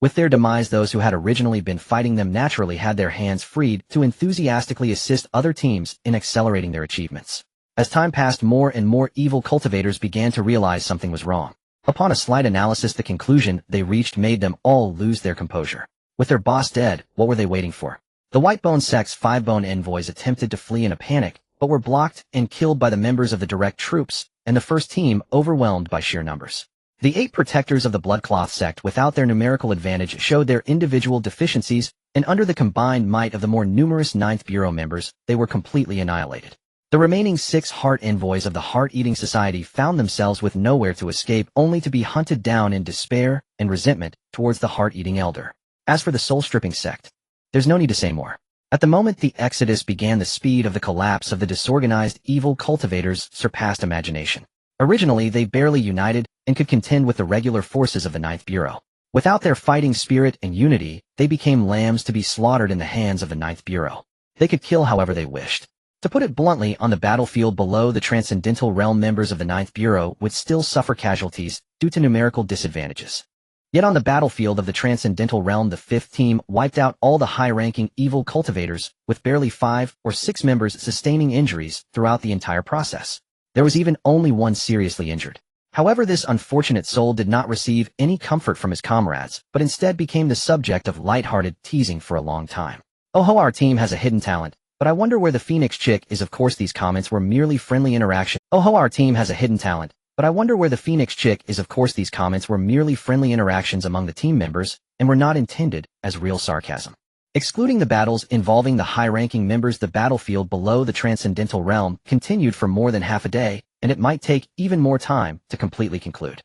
With their demise, those who had originally been fighting them naturally had their hands freed to enthusiastically assist other teams in accelerating their achievements. As time passed, more and more evil cultivators began to realize something was wrong. Upon a slight analysis, the conclusion they reached made them all lose their composure. With their boss dead, what were they waiting for? The Whitebone sect's 5-bone envoys attempted to flee in a panic, but were blocked and killed by the members of the direct troops, and the first team overwhelmed by sheer numbers. The 8 protectors of the Bloodcloth sect, without their numerical advantage, showed their individual deficiencies, and under the combined might of the more numerous 9th Bureau members, they were completely annihilated. The remaining 6 Heart envoys of the Heart-Eating Society found themselves with nowhere to escape, only to be hunted down in despair and resentment towards the Heart-Eating Elder. As for the Soul-Stripping sect, there's no need to say more. At the moment the exodus began, the speed of the collapse of the disorganized evil cultivators surpassed imagination. Originally, they barely united and could contend with the regular forces of the 9th Bureau. Without their fighting spirit and unity, they became lambs to be slaughtered in the hands of the 9th Bureau. They could kill however they wished. To put it bluntly, on the battlefield below, the Transcendental Realm members of the 9th Bureau would still suffer casualties due to numerical disadvantages. Yet on the battlefield of the Transcendental Realm, the 5th team wiped out all the high-ranking evil cultivators, with barely 5 or 6 members sustaining injuries throughout the entire process. There was even only one seriously injured. However, this unfortunate soul did not receive any comfort from his comrades, but instead became the subject of light-hearted teasing for a long time. Oh ho, our team has a hidden talent, but I wonder where the Phoenix chick is. Of course, these comments were merely friendly interaction. Oh ho, our team has a hidden talent, but I wonder where the Phoenix chick is. Of course, these comments were merely friendly interactions among the team members and were not intended as real sarcasm. Excluding the battles involving the high-ranking members, the battlefield below the Transcendental Realm continued for more than half a day, and it might take even more time to completely conclude.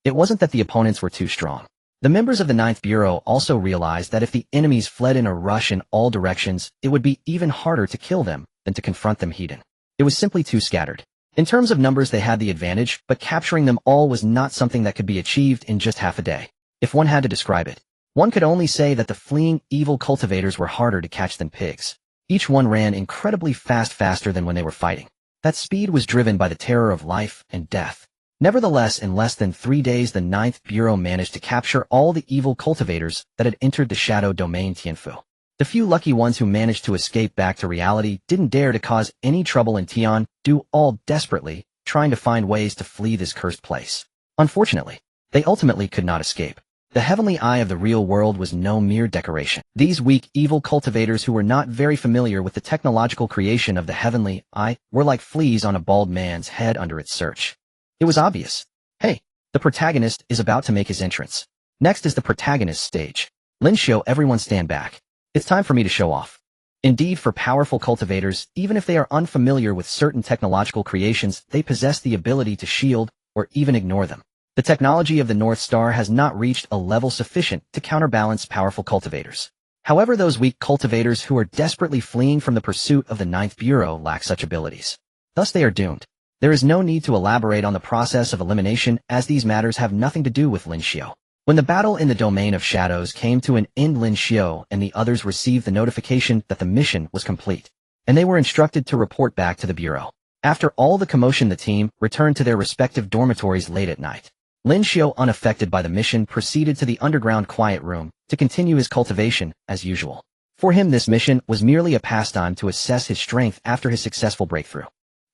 It wasn't that the opponents were too strong. The members of the 9th Bureau also realized that if the enemies fled in a rush in all directions, it would be even harder to kill them than to confront them hidden. It was simply too scattered. In terms of numbers, they had the advantage, but capturing them all was not something that could be achieved in just half a day. If one had to describe it, one could only say that the fleeing evil cultivators were harder to catch than pigs. Each one ran incredibly fast, faster than when they were fighting. That speed was driven by the terror of life and death. Nevertheless, in less than 3 days, the 9th Bureau managed to capture all the evil cultivators that had entered the Shadow Domain Tianfu. The few lucky ones who managed to escape back to reality didn't dare to cause any trouble in Tian, do all desperately trying to find ways to flee this cursed place. Unfortunately, they ultimately could not escape. The heavenly eye of the real world was no mere decoration. These weak, evil cultivators who were not very familiar with the technological creation of the heavenly eye were like fleas on a bald man's head under its search. It was obvious. Hey, the protagonist is about to make his entrance. Next is the protagonist stage. Lin Xiu, everyone stand back. It's time for me to show off. Indeed, for powerful cultivators, even if they are unfamiliar with certain technological creations, they possess the ability to shield or even ignore them. The technology of the North Star has not reached a level sufficient to counterbalance powerful cultivators. However, those weak cultivators who are desperately fleeing from the pursuit of the 9th Bureau lack such abilities. Thus they are doomed. There is no need to elaborate on the process of elimination, as these matters have nothing to do with Lin Xiu. When the battle in the Domain of Shadows came to an end, Lin Xiu and the others received the notification that the mission was complete, and they were instructed to report back to the Bureau. After all the commotion, the team returned to their respective dormitories late at night. Lin Xiu, unaffected by the mission, proceeded to the underground quiet room to continue his cultivation as usual. For him, this mission was merely a pastime to assess his strength after his successful breakthrough.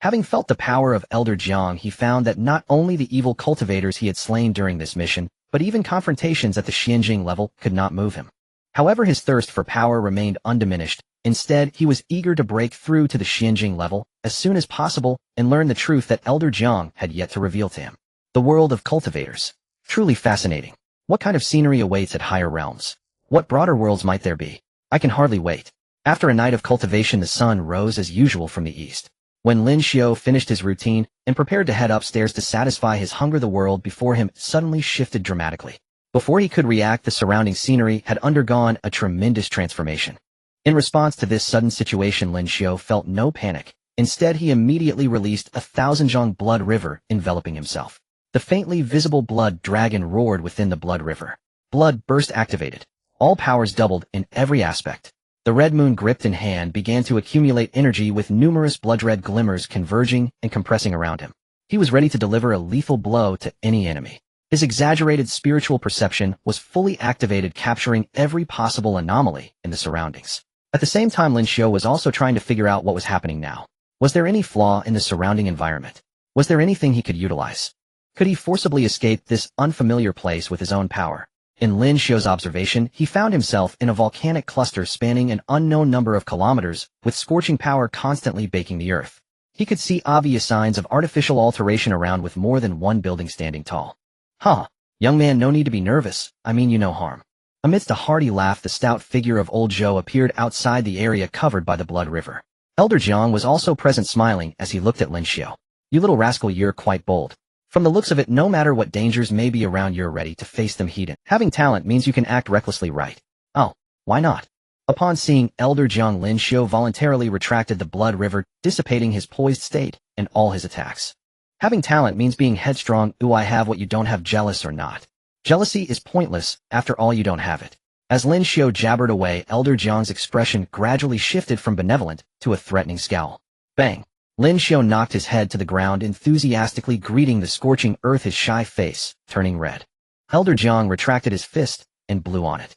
Having felt the power of Elder Jiang, he found that not only the evil cultivators he had slain during this mission, but even confrontations at the Xianjing level could not move him. However, his thirst for power remained undiminished. Instead, he was eager to break through to the Xianjing level as soon as possible and learn the truth that Elder Jiang had yet to reveal to him. The world of cultivators. Truly fascinating. What kind of scenery awaits at higher realms? What broader worlds might there be? I can hardly wait. After a night of cultivation, the sun rose as usual from the east. When Lin Xiu finished his routine and prepared to head upstairs to satisfy his hunger, the world before him suddenly shifted dramatically. Before he could react, the surrounding scenery had undergone a tremendous transformation. In response to this sudden situation, Lin Xiu felt no panic. Instead, he immediately released a 1,000-zhong blood river enveloping himself. The faintly visible blood dragon roared within the blood river. Blood burst activated. All powers doubled in every aspect. The red moon gripped in hand began to accumulate energy, with numerous blood-red glimmers converging and compressing around him. He was ready to deliver a lethal blow to any enemy. His exaggerated spiritual perception was fully activated, capturing every possible anomaly in the surroundings. At the same time, Lin Xiu was also trying to figure out what was happening now. Was there any flaw in the surrounding environment? Was there anything he could utilize? Could he forcibly escape this unfamiliar place with his own power? In Lin Xiu's observation, he found himself in a volcanic cluster spanning an unknown number of kilometers, with scorching power constantly baking the earth. He could see obvious signs of artificial alteration around, with more than one building standing tall. Huh. Young man, no need to be nervous, I mean you no harm. Amidst a hearty laugh, the stout figure of old Zhou appeared outside the area covered by the blood river. Elder Jiang was also present, smiling as he looked at Lin Xiu. You little rascal, you're quite bold. From the looks of it, no matter what dangers may be around, you're ready to face them head on. Having talent means you can act recklessly, right? Oh, why not? Upon seeing Elder Jiang, Lin Xiu voluntarily retracted the blood river, dissipating his poised state and all his attacks. Having talent means being headstrong. Ooh, I have what you don't have. Jealous or not? Jealousy is pointless, after all you don't have it. As Lin Xiu jabbered away, Elder Jiang's expression gradually shifted from benevolent to a threatening scowl. Bang! Lin Xiu knocked his head to the ground, enthusiastically greeting the scorching earth, his shy face turning red. Elder Jiang retracted his fist and blew on it.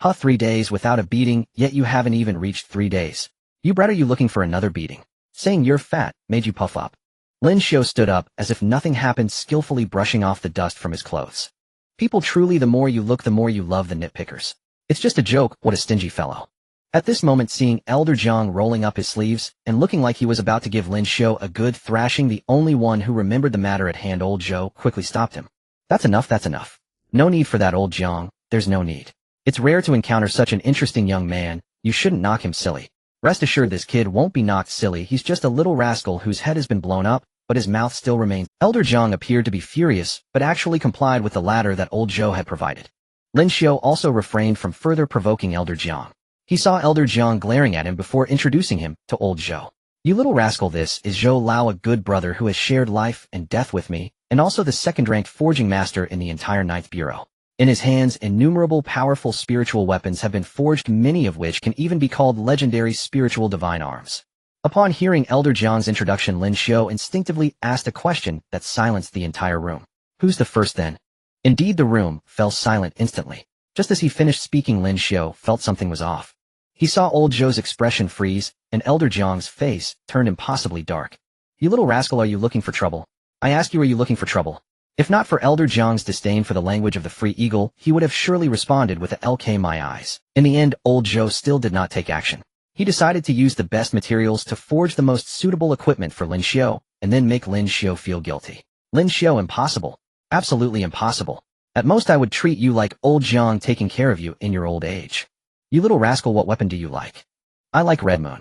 3 days without a beating, yet you haven't even reached 3 days. You brat, are you looking for another beating? Saying you're fat made you puff up. Lin Xiu stood up as if nothing happened, skillfully brushing off the dust from his clothes. People, truly, the more you look, the more you love the nitpickers. It's just a joke, what a stingy fellow. At this moment, seeing Elder Jiang rolling up his sleeves and looking like he was about to give Lin Xiu a good thrashing, the only one who remembered the matter at hand, old Zhou, quickly stopped him. That's enough, that's enough. No need for that, old Jiang, there's no need. It's rare to encounter such an interesting young man, you shouldn't knock him silly. Rest assured, this kid won't be knocked silly, he's just a little rascal whose head has been blown up, but his mouth still remains. Elder Jiang appeared to be furious, but actually complied with the ladder that old Zhou had provided. Lin Xiu also refrained from further provoking Elder Jiang. He saw Elder Jiang glaring at him before introducing him to old Zhou. You little rascal, this is Zhou Lao, a good brother who has shared life and death with me, and also the second-ranked forging master in the entire 9th Bureau. In his hands, innumerable powerful spiritual weapons have been forged, many of which can even be called legendary spiritual divine arms. Upon hearing Elder Jiang's introduction, Lin Xiu instinctively asked a question that silenced the entire room. Who's the first then? Indeed, the room fell silent instantly. Just as he finished speaking, Lin Xiu felt something was off. He saw old Zhou's expression freeze, and Elder Jiang's face turned impossibly dark. You little rascal, are you looking for trouble? I ask you, are you looking for trouble? If not for Elder Jiang's disdain for the language of the Free Eagle, he would have surely responded with a "LK my eyes." In the end, old Zhou still did not take action. He decided to use the best materials to forge the most suitable equipment for Lin Xiu, and then make Lin Xiu feel guilty. Lin Xiu, impossible. Absolutely impossible. At most I would treat you like old Jiang taking care of you in your old age. You little rascal, what weapon do you like? I like Red Moon.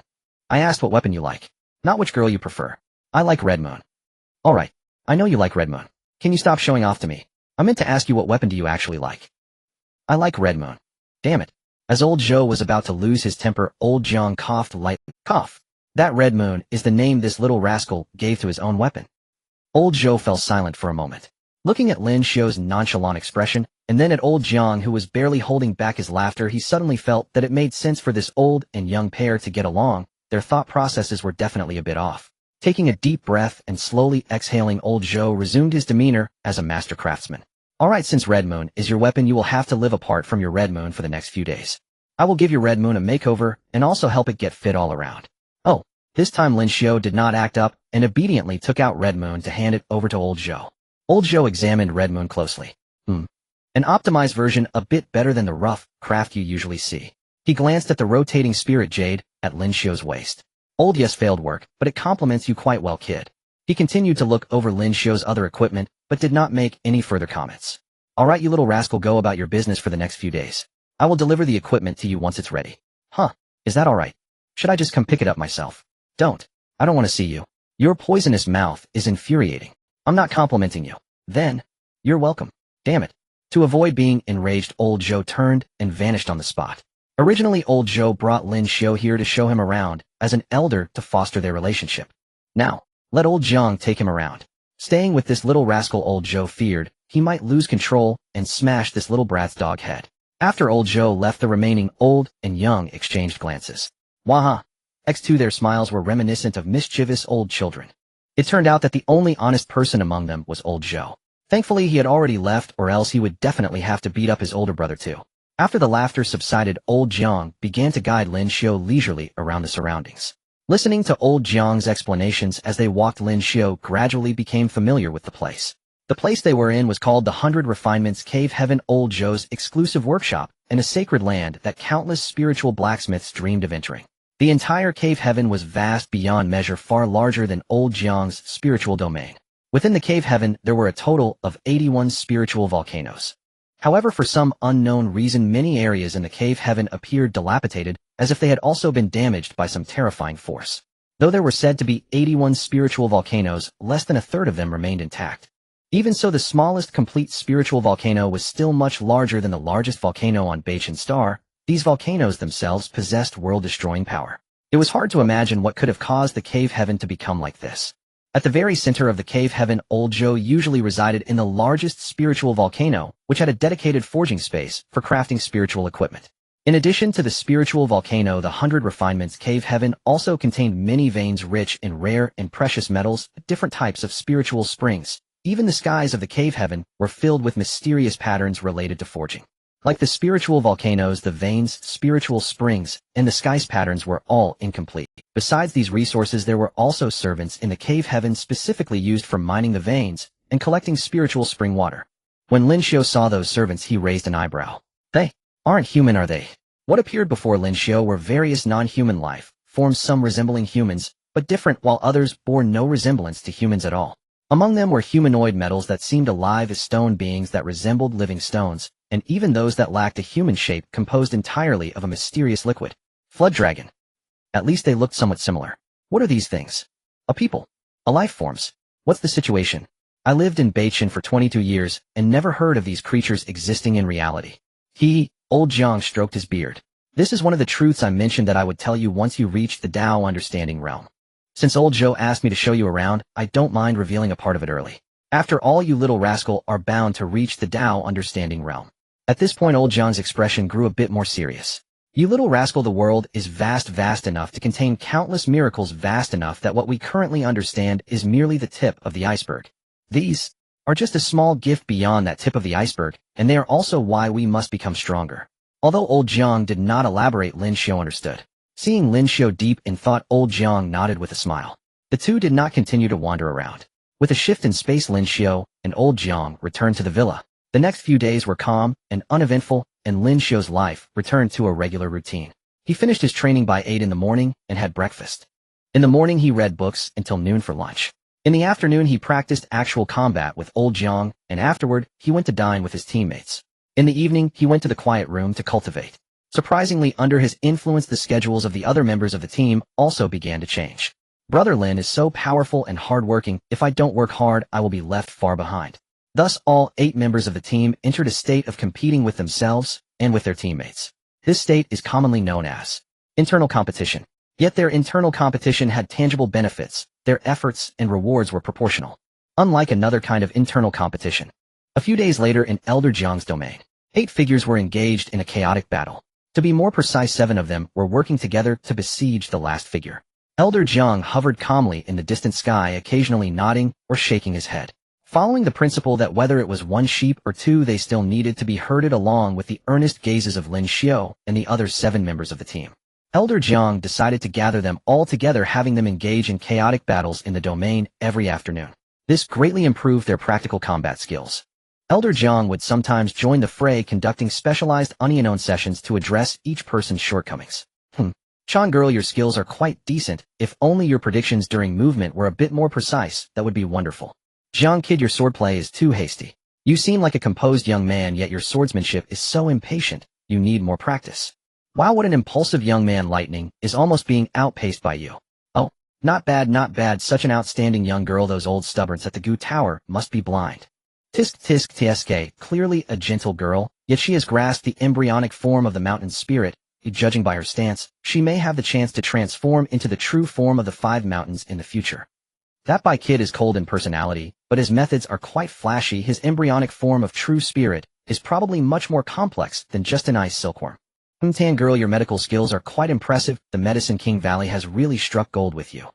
I asked what weapon you like, not which girl you prefer. I like Red Moon. Alright, I know you like Red Moon. Can you stop showing off to me? I meant to ask you, what weapon do you actually like? I like Red Moon. Damn it. As old Zhou was about to lose his temper, old Jiang coughed lightly. Cough. That Red Moon is the name this little rascal gave to his own weapon. Old Zhou fell silent for a moment, looking at Lin Xiu's nonchalant expression, and then at old Jiang, who was barely holding back his laughter. He suddenly felt that it made sense for this old and young pair to get along. Their thought processes were definitely a bit off. Taking a deep breath and slowly exhaling, old Zhou resumed his demeanor as a master craftsman. Alright, since Red Moon is your weapon, you will have to live apart from your Red Moon for the next few days. I will give your Red Moon a makeover, and also help it get fit all around. Oh, this time Lin Xiu did not act up, and obediently took out Red Moon to hand it over to old Zhou. Old Zhou examined Red Moon closely. An optimized version, a bit better than the rough craft you usually see. He glanced at the rotating spirit jade at Lin Xiu's waist. Old, yes, failed work, but it complements you quite well, kid. He continued to look over Lin Xiu's other equipment, but did not make any further comments. Alright, you little rascal, go about your business for the next few days. I will deliver the equipment to you once it's ready. Huh, is that alright? Should I just come pick it up myself? Don't. I don't want to see you. Your poisonous mouth is infuriating. I'm not complimenting you. Then, you're welcome. Damn it. To avoid being enraged, old Zhou turned and vanished on the spot. Originally, old Zhou brought Lin Xiu here to show him around, as an elder to foster their relationship. Now, let old Jiang take him around. Staying with this little rascal, old Zhou feared he might lose control and smash this little brat's dog head. After old Zhou left, the remaining old and young exchanged glances. Waha! X2, their smiles were reminiscent of mischievous old children. It turned out that the only honest person among them was old Zhou. Thankfully, he had already left, or else he would definitely have to beat up his older brother too. After the laughter subsided, old Jiang began to guide Lin Xiu leisurely around the surroundings. Listening to old Jiang's explanations as they walked, Lin Xiu gradually became familiar with the place. The place they were in was called the 100 Refinements Cave Heaven, old Zhou's exclusive workshop, and a sacred land that countless spiritual blacksmiths dreamed of entering. The entire cave heaven was vast beyond measure, far larger than old Jiang's spiritual domain. Within the cave heaven, there were a total of 81 spiritual volcanoes. However, for some unknown reason, many areas in the cave heaven appeared dilapidated, as if they had also been damaged by some terrifying force. Though there were said to be 81 spiritual volcanoes, less than a third of them remained intact. Even so, the smallest complete spiritual volcano was still much larger than the largest volcano on Beichan Star. These volcanoes themselves possessed world-destroying power. It was hard to imagine what could have caused the cave heaven to become like this. At the very center of the cave heaven, old Zhou usually resided in the largest spiritual volcano, which had a dedicated forging space for crafting spiritual equipment. In addition to the spiritual volcano, the 100 Refinements Cave Heaven also contained many veins rich in rare and precious metals, different types of spiritual springs. Even the skies of the cave heaven were filled with mysterious patterns related to forging. Like the spiritual volcanoes, the veins, spiritual springs, and the skies patterns were all incomplete. Besides these resources, there were also servants in the cave heaven specifically used for mining the veins and collecting spiritual spring water. When Lin Xiu saw those servants, he raised an eyebrow. They aren't human, are they? What appeared before Lin Xiu were various non-human life forms, some resembling humans, but different, while others bore no resemblance to humans at all. Among them were humanoid metals that seemed alive as stone beings that resembled living stones, and even those that lacked a human shape, composed entirely of a mysterious liquid. Flood dragon. At least they looked somewhat similar. What are these things? A people? A life forms? What's the situation? I lived in Beichan for 22 years and never heard of these creatures existing in reality. Old Jiang stroked his beard. This is one of the truths I mentioned that I would tell you once you reached the Tao understanding realm. Since old Zhou asked me to show you around, I don't mind revealing a part of it early. After all, you little rascal are bound to reach the Tao understanding realm. At this point, old Jiang's expression grew a bit more serious. You little rascal, the world is vast enough to contain countless miracles, vast enough that what we currently understand is merely the tip of the iceberg. These are just a small gift beyond that tip of the iceberg, and they are also why we must become stronger. Although old Jiang did not elaborate, Lin Xiu understood. Seeing Lin Xiu deep in thought, old Jiang nodded with a smile. The two did not continue to wander around. With a shift in space, Lin Xiu and old Jiang returned to the villa. The next few days were calm and uneventful, and Lin Xiu's life returned to a regular routine. He finished his training by 8 in the morning and had breakfast. In the morning, he read books until noon for lunch. In the afternoon, he practiced actual combat with old Jiang, and afterward, he went to dine with his teammates. In the evening, he went to the quiet room to cultivate. Surprisingly, under his influence, the schedules of the other members of the team also began to change. Brother Lin is so powerful and hardworking, if I don't work hard, I will be left far behind. Thus, all 8 members of the team entered a state of competing with themselves and with their teammates. This state is commonly known as internal competition. Yet their internal competition had tangible benefits. Their efforts and rewards were proportional. Unlike another kind of internal competition. A few days later, in Elder Jiang's domain, 8 figures were engaged in a chaotic battle. To be more precise, 7 of them were working together to besiege the last figure. Elder Jiang hovered calmly in the distant sky, occasionally nodding or shaking his head. Following the principle that whether it was 1 sheep or 2, they still needed to be herded along with the earnest gazes of Lin Xiu and the other 7 members of the team. Elder Jiang decided to gather them all together, having them engage in chaotic battles in the domain every afternoon. This greatly improved their practical combat skills. Elder Jiang would sometimes join the fray, conducting specialized unknown sessions to address each person's shortcomings. Chan girl, your skills are quite decent. If only your predictions during movement were a bit more precise, that would be wonderful. Jiang kid, your swordplay is too hasty. You seem like a composed young man, yet your swordsmanship is so impatient. You need more practice. Wow, what an impulsive young man. Lightning is almost being outpaced by you. Oh, not bad, such an outstanding young girl. Those old stubborns at the Gu Tower must be blind. Tisk tsk, clearly a gentle girl, yet she has grasped the embryonic form of the mountain spirit. Judging by her stance, she may have the chance to transform into the true form of the 5 mountains in the future. That by kid is cold in personality, but his methods are quite flashy. His embryonic form of true spirit is probably much more complex than just an ice silkworm. Tan girl, your medical skills are quite impressive. The Medicine King Valley has really struck gold with you.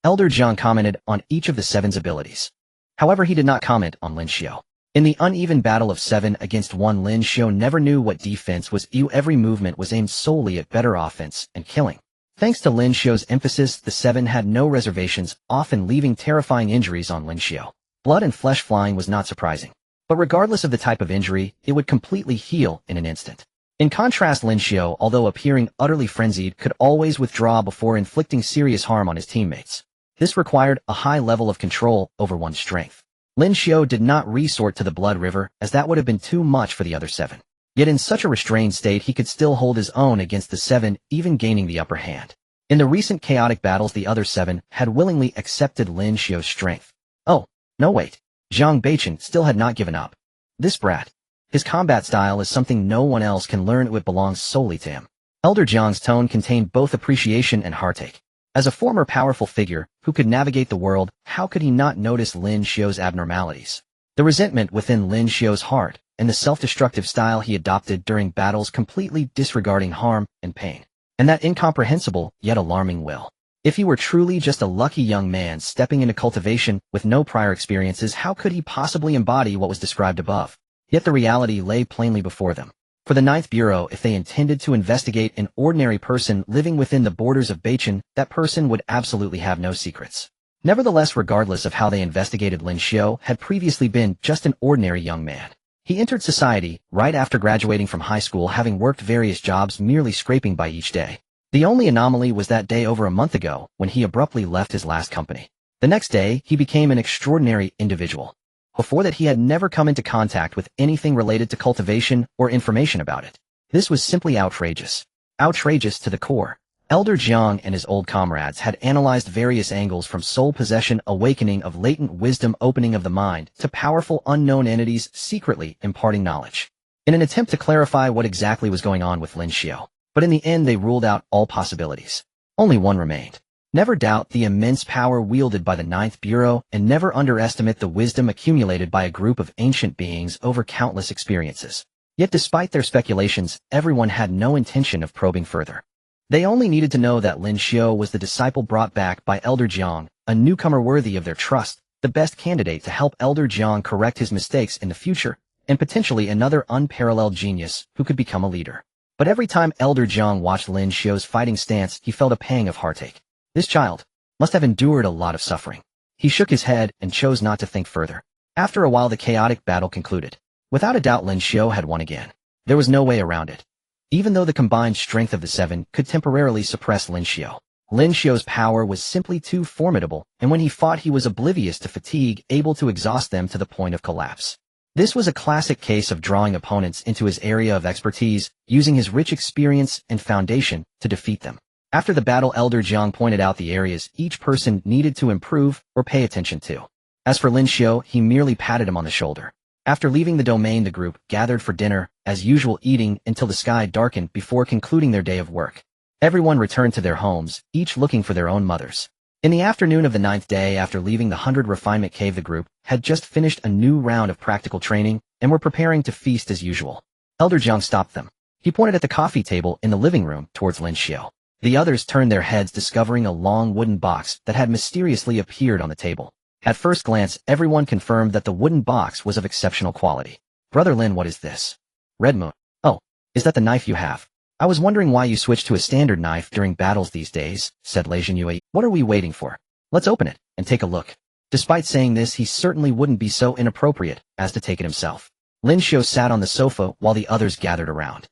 Elder Jiang commented on each of the 7's abilities. However, he did not comment on Lin Xiu. In the uneven battle of 7 against 1, Lin Xiu never knew what defense was. Every movement was aimed solely at better offense and killing. Thanks to Lin Xiu's emphasis, the seven had no reservations, often leaving terrifying injuries on Lin Xiu. Blood and flesh flying was not surprising. But regardless of the type of injury, it would completely heal in an instant. In contrast, Lin Xiu, although appearing utterly frenzied, could always withdraw before inflicting serious harm on his teammates. This required a high level of control over one's strength. Lin Xiu did not resort to the blood river, as that would have been too much for the other seven. Yet in such a restrained state he could still hold his own against the seven, even gaining the upper hand. In the recent chaotic battles, the other seven had willingly accepted Lin Xiu's strength. Oh, no wait. Zhang Beichen still had not given up. This brat. His combat style is something no one else can learn, it belongs solely to him. Elder Zhang's tone contained both appreciation and heartache. As a former powerful figure who could navigate the world, how could he not notice Lin Xiu's abnormalities? The resentment within Lin Xiu's heart and the self-destructive style he adopted during battles, completely disregarding harm and pain. And that incomprehensible yet alarming will. If he were truly just a lucky young man stepping into cultivation with no prior experiences, how could he possibly embody what was described above? Yet the reality lay plainly before them. For the Ninth Bureau, if they intended to investigate an ordinary person living within the borders of Beichen, that person would absolutely have no secrets. Nevertheless, regardless of how they investigated, Lin Xiu had previously been just an ordinary young man. He entered society right after graduating from high school, having worked various jobs, merely scraping by each day. The only anomaly was that day over a month ago, when he abruptly left his last company. The next day, he became an extraordinary individual. Before that, he had never come into contact with anything related to cultivation or information about it. This was simply outrageous. Outrageous to the core. Elder Zhang and his old comrades had analyzed various angles, from soul possession, awakening of latent wisdom, opening of the mind, to powerful unknown entities secretly imparting knowledge, in an attempt to clarify what exactly was going on with Lin Xiu. But in the end, they ruled out all possibilities. Only one remained. Never doubt the immense power wielded by the Ninth Bureau, and never underestimate the wisdom accumulated by a group of ancient beings over countless experiences. Yet despite their speculations, everyone had no intention of probing further. They only needed to know that Lin Xiu was the disciple brought back by Elder Zhang, a newcomer worthy of their trust, the best candidate to help Elder Zhang correct his mistakes in the future, and potentially another unparalleled genius who could become a leader. But every time Elder Zhang watched Lin Xiu's fighting stance, he felt a pang of heartache. This child must have endured a lot of suffering. He shook his head and chose not to think further. After a while, the chaotic battle concluded. Without a doubt, Lin Xiu had won again. There was no way around it. Even though the combined strength of the seven could temporarily suppress Lin Xiu, Lin Xiu's power was simply too formidable, and when he fought, he was oblivious to fatigue, able to exhaust them to the point of collapse. This was a classic case of drawing opponents into his area of expertise, using his rich experience and foundation to defeat them. After the battle, Elder Zhang pointed out the areas each person needed to improve or pay attention to. As for Lin Xiu, he merely patted him on the shoulder. After leaving the domain, the group gathered for dinner, as usual, eating until the sky darkened before concluding their day of work. Everyone returned to their homes, each looking for their own mothers. In the afternoon of the 9th day after leaving the 100 Refinement Cave, the group had just finished a new round of practical training and were preparing to feast as usual. Elder Zhang stopped them. He pointed at the coffee table in the living room towards Lin Xiu. The others turned their heads, discovering a long wooden box that had mysteriously appeared on the table. At first glance, everyone confirmed that the wooden box was of exceptional quality. Brother Lin, what is this? Red Moon. Oh, is that the knife you have? I was wondering why you switched to a standard knife during battles these days, said Lei Zhenyue. What are we waiting for? Let's open it and take a look. Despite saying this, he certainly wouldn't be so inappropriate as to take it himself. Lin Xiu sat on the sofa while the others gathered around.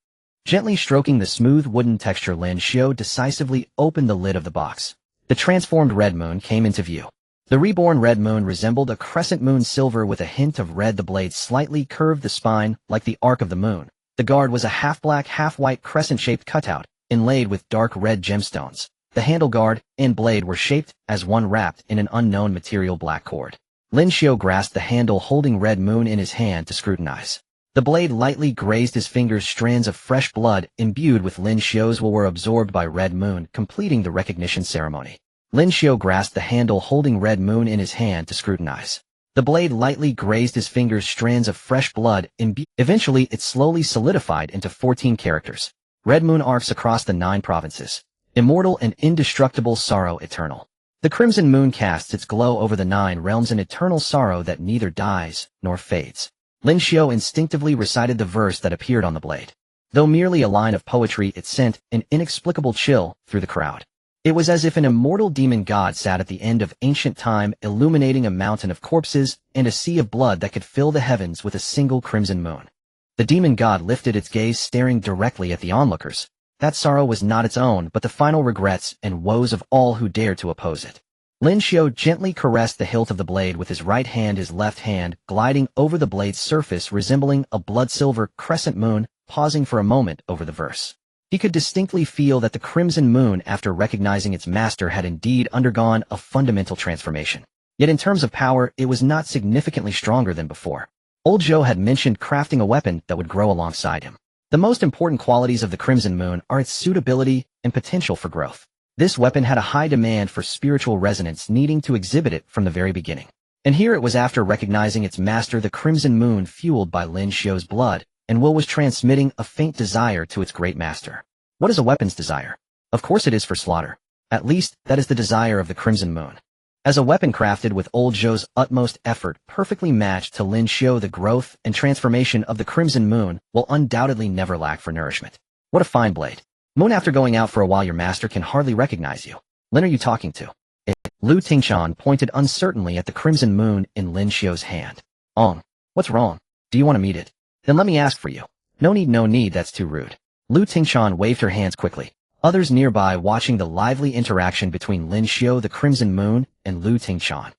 Gently stroking the smooth wooden texture, Lin Xiu decisively opened the lid of the box. The transformed Red Moon came into view. The reborn Red Moon resembled a crescent moon, silver with a hint of red. The blade slightly curved the spine, like the arc of the moon. The guard was a half-black, half-white crescent-shaped cutout, inlaid with dark red gemstones. The handle guard and blade were shaped as one wrapped in an unknown material, black cord. Lin Xiu grasped the handle, holding Red Moon in his hand to scrutinize. The blade lightly grazed his fingers. Strands of fresh blood imbued with Lin Xiu's will were absorbed by Red Moon, completing the recognition ceremony. Lin Xiu grasped the handle, holding Red Moon in his hand to scrutinize. The blade lightly grazed his fingers. Strands of fresh blood imbued. Eventually, it slowly solidified into 14 characters. Red Moon arcs across the 9 provinces. Immortal and indestructible, sorrow eternal. The crimson moon casts its glow over the 9 realms, an eternal sorrow that neither dies nor fades. Lin Xiu instinctively recited the verse that appeared on the blade. Though merely a line of poetry, it sent an inexplicable chill through the crowd. It was as if an immortal demon god sat at the end of ancient time, illuminating a mountain of corpses and a sea of blood that could fill the heavens with a single crimson moon. The demon god lifted its gaze, staring directly at the onlookers. That sorrow was not its own, but the final regrets and woes of all who dared to oppose it. Lin Xiu gently caressed the hilt of the blade with his right hand, his left hand gliding over the blade's surface, resembling a blood-silver crescent moon, pausing for a moment over the verse. He could distinctly feel that the crimson moon, after recognizing its master, had indeed undergone a fundamental transformation. Yet in terms of power, it was not significantly stronger than before. Old Zhou had mentioned crafting a weapon that would grow alongside him. The most important qualities of the crimson moon are its suitability and potential for growth. This weapon had a high demand for spiritual resonance, needing to exhibit it from the very beginning. And here it was, after recognizing its master, the crimson moon, fueled by Lin Xiu's blood and will, was transmitting a faint desire to its great master. What is a weapon's desire? Of course it is for slaughter. At least, that is the desire of the crimson moon. As a weapon crafted with old Zhou's utmost effort, perfectly matched to Lin Xiu, the growth and transformation of the crimson moon will undoubtedly never lack for nourishment. What a fine blade. Moon, after going out for a while, your master can hardly recognize you. Lin, are you talking to? Lu Tingchan pointed uncertainly at the crimson moon in Lin Xiu's hand. What's wrong? Do you want to meet it? Then let me ask for you. No need, that's too rude. Lu Tingchan waved her hands quickly. Others nearby watching the lively interaction between Lin Xiu, the crimson moon, and Lu Tingchan.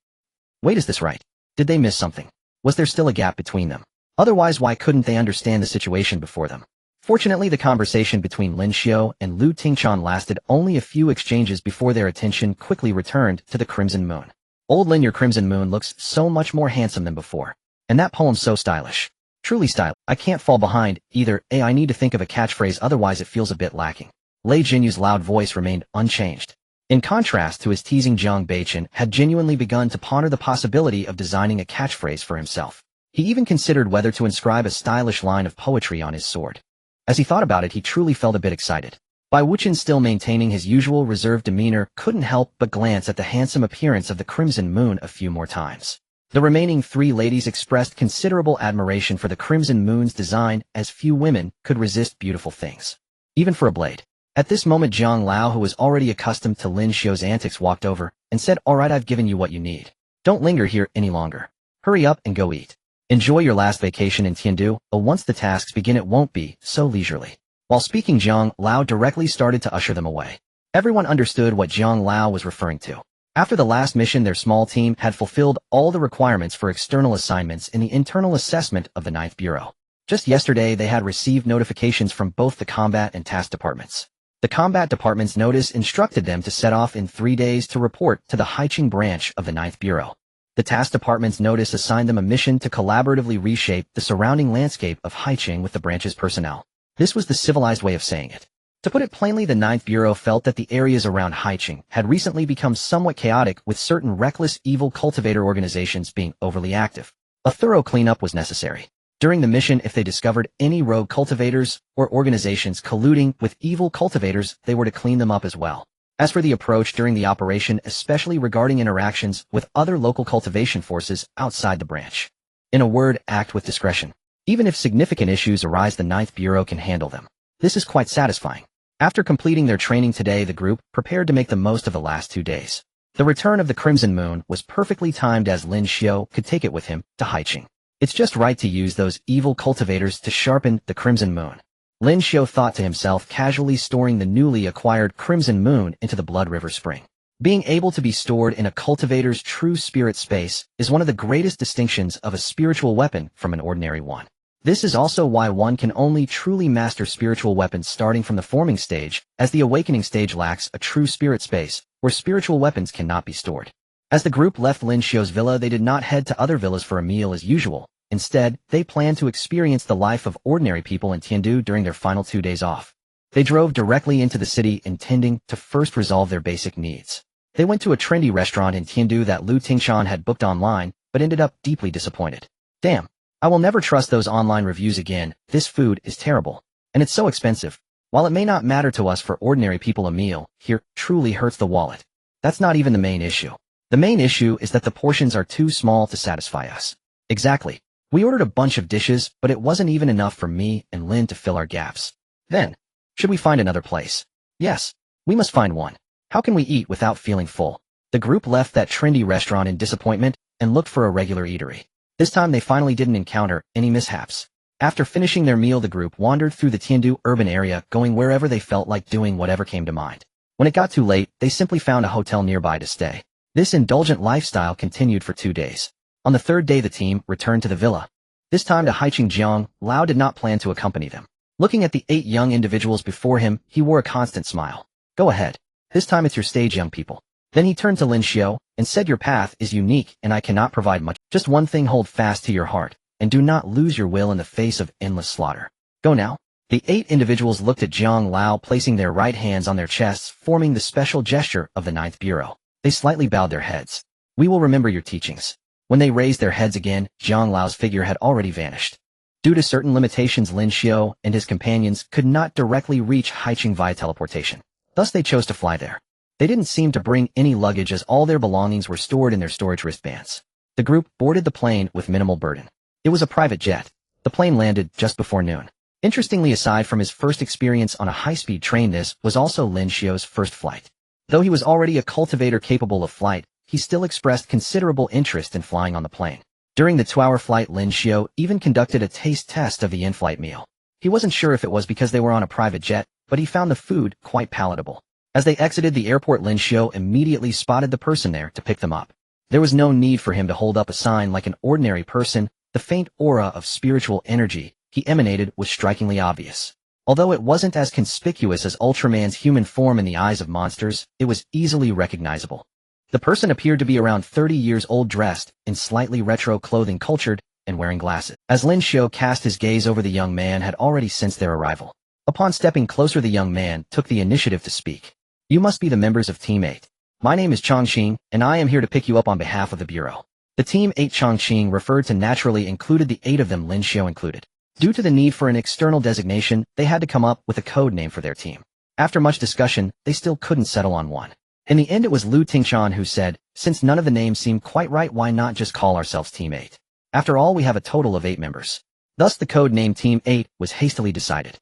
Wait, is this right? Did they miss something? Was there still a gap between them? Otherwise, why couldn't they understand the situation before them? Fortunately, the conversation between Lin Xiu and Lu Tingchan lasted only a few exchanges before their attention quickly returned to the crimson moon. Old Lin, your crimson moon looks so much more handsome than before. And that poem's so stylish. Truly stylish. I can't fall behind either. I need to think of a catchphrase, otherwise it feels a bit lacking. Lei Jinyu's loud voice remained unchanged. In contrast to his teasing, Jiang Beichen had genuinely begun to ponder the possibility of designing a catchphrase for himself. He even considered whether to inscribe a stylish line of poetry on his sword. As he thought about it, he truly felt a bit excited. Bai Wuchen, still maintaining his usual reserved demeanor, couldn't help but glance at the handsome appearance of the crimson moon a few more times. The remaining three ladies expressed considerable admiration for the crimson moon's design, as few women could resist beautiful things. Even for a blade. At this moment, Zhang Lao, who was already accustomed to Lin Xiu's antics, walked over and said, "All right, I've given you what you need. Don't linger here any longer. Hurry up and go eat. Enjoy your last vacation in Tiandu, but once the tasks begin it won't be so leisurely." While speaking, Zhang Lao directly started to usher them away. Everyone understood what Zhang Lao was referring to. After the last mission, their small team had fulfilled all the requirements for external assignments in the internal assessment of the 9th Bureau. Just yesterday, they had received notifications from both the combat and task departments. The combat department's notice instructed them to set off in 3 days to report to the Haiqing branch of the 9th Bureau. The task department's notice assigned them a mission to collaboratively reshape the surrounding landscape of Haiqing with the branch's personnel. This was the civilized way of saying it. To put it plainly, the 9th Bureau felt that the areas around Haiqing had recently become somewhat chaotic, with certain reckless, evil cultivator organizations being overly active. A thorough cleanup was necessary. During the mission, if they discovered any rogue cultivators or organizations colluding with evil cultivators, they were to clean them up as well. As for the approach during the operation, especially regarding interactions with other local cultivation forces outside the branch. In a word, act with discretion. Even if significant issues arise, the 9th Bureau can handle them. This is quite satisfying. After completing their training today, the group prepared to make the most of the last 2 days. The return of the Crimson Moon was perfectly timed, as Lin Xiu could take it with him to Haiqing. It's just right to use those evil cultivators to sharpen the Crimson Moon. Lin Xiu thought to himself, casually storing the newly acquired Crimson Moon into the Blood River Spring. Being able to be stored in a cultivator's true spirit space is one of the greatest distinctions of a spiritual weapon from an ordinary one. This is also why one can only truly master spiritual weapons starting from the forming stage, as the awakening stage lacks a true spirit space, where spiritual weapons cannot be stored. As the group left Lin Xiu's villa, they did not head to other villas for a meal as usual. Instead, they planned to experience the life of ordinary people in Tiandu during their final 2 days off. They drove directly into the city, intending to first resolve their basic needs. They went to a trendy restaurant in Tiandu that Lu Tingchan had booked online, but ended up deeply disappointed. Damn, I will never trust those online reviews again. This food is terrible. And it's so expensive. While it may not matter to us for ordinary people, a meal here truly hurts the wallet. That's not even the main issue. The main issue is that the portions are too small to satisfy us. Exactly. We ordered a bunch of dishes, but it wasn't even enough for me and Lin to fill our gaps. Then, should we find another place? Yes, we must find one. How can we eat without feeling full? The group left that trendy restaurant in disappointment and looked for a regular eatery. This time they finally didn't encounter any mishaps. After finishing their meal, the group wandered through the Tiandu urban area, going wherever they felt like doing whatever came to mind. When it got too late, they simply found a hotel nearby to stay. This indulgent lifestyle continued for 2 days. On the third day, the team returned to the villa. This time to Haiqing Jiang, Lao did not plan to accompany them. Looking at the 8 young individuals before him, he wore a constant smile. Go ahead. This time it's your stage, young people. Then he turned to Lin Xiu and said, your path is unique and I cannot provide much. Just one thing, hold fast to your heart, and do not lose your will in the face of endless slaughter. Go now. The 8 individuals looked at Jiang Lao, placing their right hands on their chests, forming the special gesture of the 9th Bureau. They slightly bowed their heads. We will remember your teachings. When they raised their heads again, Jiang Lao's figure had already vanished. Due to certain limitations, Lin Xiu and his companions could not directly reach Haiqing via teleportation. Thus they chose to fly there. They didn't seem to bring any luggage as all their belongings were stored in their storage wristbands. The group boarded the plane with minimal burden. It was a private jet. The plane landed just before noon. Interestingly, aside from his first experience on a high-speed train, this was also Lin Xiu's first flight. Though he was already a cultivator capable of flight, he still expressed considerable interest in flying on the plane. During the 2-hour flight, Lin Xiu even conducted a taste test of the in-flight meal. He wasn't sure if it was because they were on a private jet, but he found the food quite palatable. As they exited the airport, Lin Xiu immediately spotted the person there to pick them up. There was no need for him to hold up a sign like an ordinary person. The faint aura of spiritual energy he emanated was strikingly obvious. Although it wasn't as conspicuous as Ultraman's human form in the eyes of monsters, it was easily recognizable. The person appeared to be around 30 years old, dressed in slightly retro clothing, cultured, and wearing glasses. As Lin Xiu cast his gaze over, the young man had already sensed their arrival. Upon stepping closer, the young man took the initiative to speak. You must be the members of Team 8. My name is Chongqing, and I am here to pick you up on behalf of the Bureau. The Team 8 Chongqing referred to naturally included the 8 of them, Lin Xiu included. Due to the need for an external designation, they had to come up with a code name for their team. After much discussion, they still couldn't settle on one. In the end, it was Lu Tingchan who said, since none of the names seemed quite right, why not just call ourselves Team 8? After all, we have a total of 8 members. Thus the code name Team 8 was hastily decided.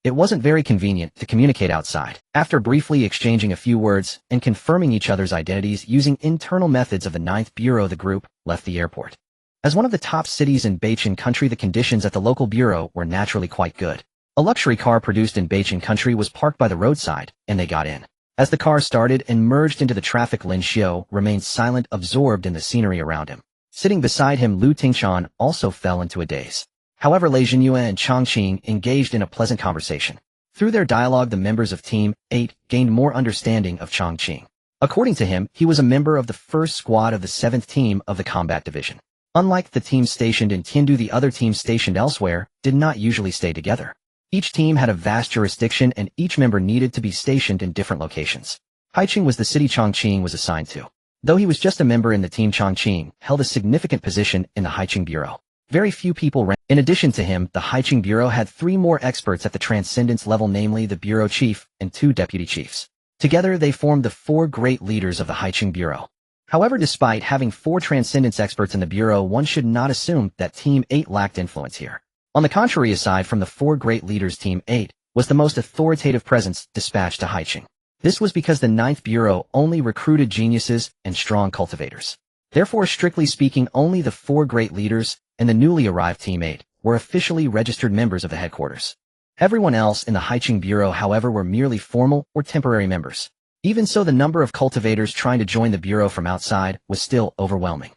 It wasn't very convenient to communicate outside. After briefly exchanging a few words and confirming each other's identities using internal methods of the 9th Bureau, the group left the airport. As one of the top cities in Beijing country, the conditions at the local bureau were naturally quite good. A luxury car produced in Beijing country was parked by the roadside, and they got in. As the car started and merged into the traffic, Lin Xiu remained silent, absorbed in the scenery around him. Sitting beside him, Lu Tingchan also fell into a daze. However, Lei Zhenyue and Chongqing engaged in a pleasant conversation. Through their dialogue, the members of Team 8 gained more understanding of Chongqing. According to him, he was a member of the first squad of the 7th team of the combat division. Unlike the teams stationed in Tiandu, the other teams stationed elsewhere did not usually stay together. Each team had a vast jurisdiction and each member needed to be stationed in different locations. Haiqing was the city Chongqing was assigned to. Though he was just a member in the team, Chongqing held a significant position in the Haiqing Bureau. Very few people ran. In addition to him, the Haiqing Bureau had 3 more experts at the Transcendence level, namely the Bureau Chief and 2 Deputy Chiefs. Together, they formed the 4 great leaders of the Haiqing Bureau. However, despite having 4 Transcendence experts in the Bureau, one should not assume that Team 8 lacked influence here. On the contrary, aside from the 4 great leaders, Team 8 was the most authoritative presence dispatched to Haiqing. This was because the 9th Bureau only recruited geniuses and strong cultivators. Therefore, strictly speaking, only the 4 great leaders and the newly arrived Team 8 were officially registered members of the headquarters. Everyone else in the Haiqing Bureau, however, were merely formal or temporary members. Even so, the number of cultivators trying to join the Bureau from outside was still overwhelming.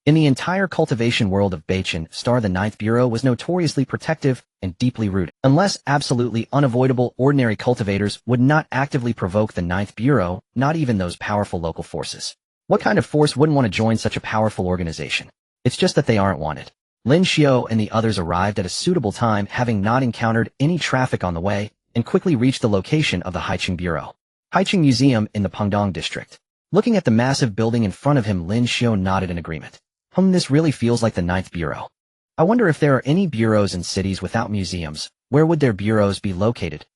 In the entire cultivation world of Beijing, the 9th Bureau was notoriously protective and deeply rooted. Unless absolutely unavoidable, ordinary cultivators would not actively provoke the 9th Bureau, not even those powerful local forces. What kind of force wouldn't want to join such a powerful organization? It's just that they aren't wanted. Lin Xiu and the others arrived at a suitable time, having not encountered any traffic on the way, and quickly reached the location of the Haiqing Bureau. Haiqing Museum in the Pengdong district. Looking at the massive building in front of him, Lin Xiu nodded in agreement. This really feels like the 9th Bureau. I wonder if there are any bureaus in cities without museums. Where would their bureaus be located?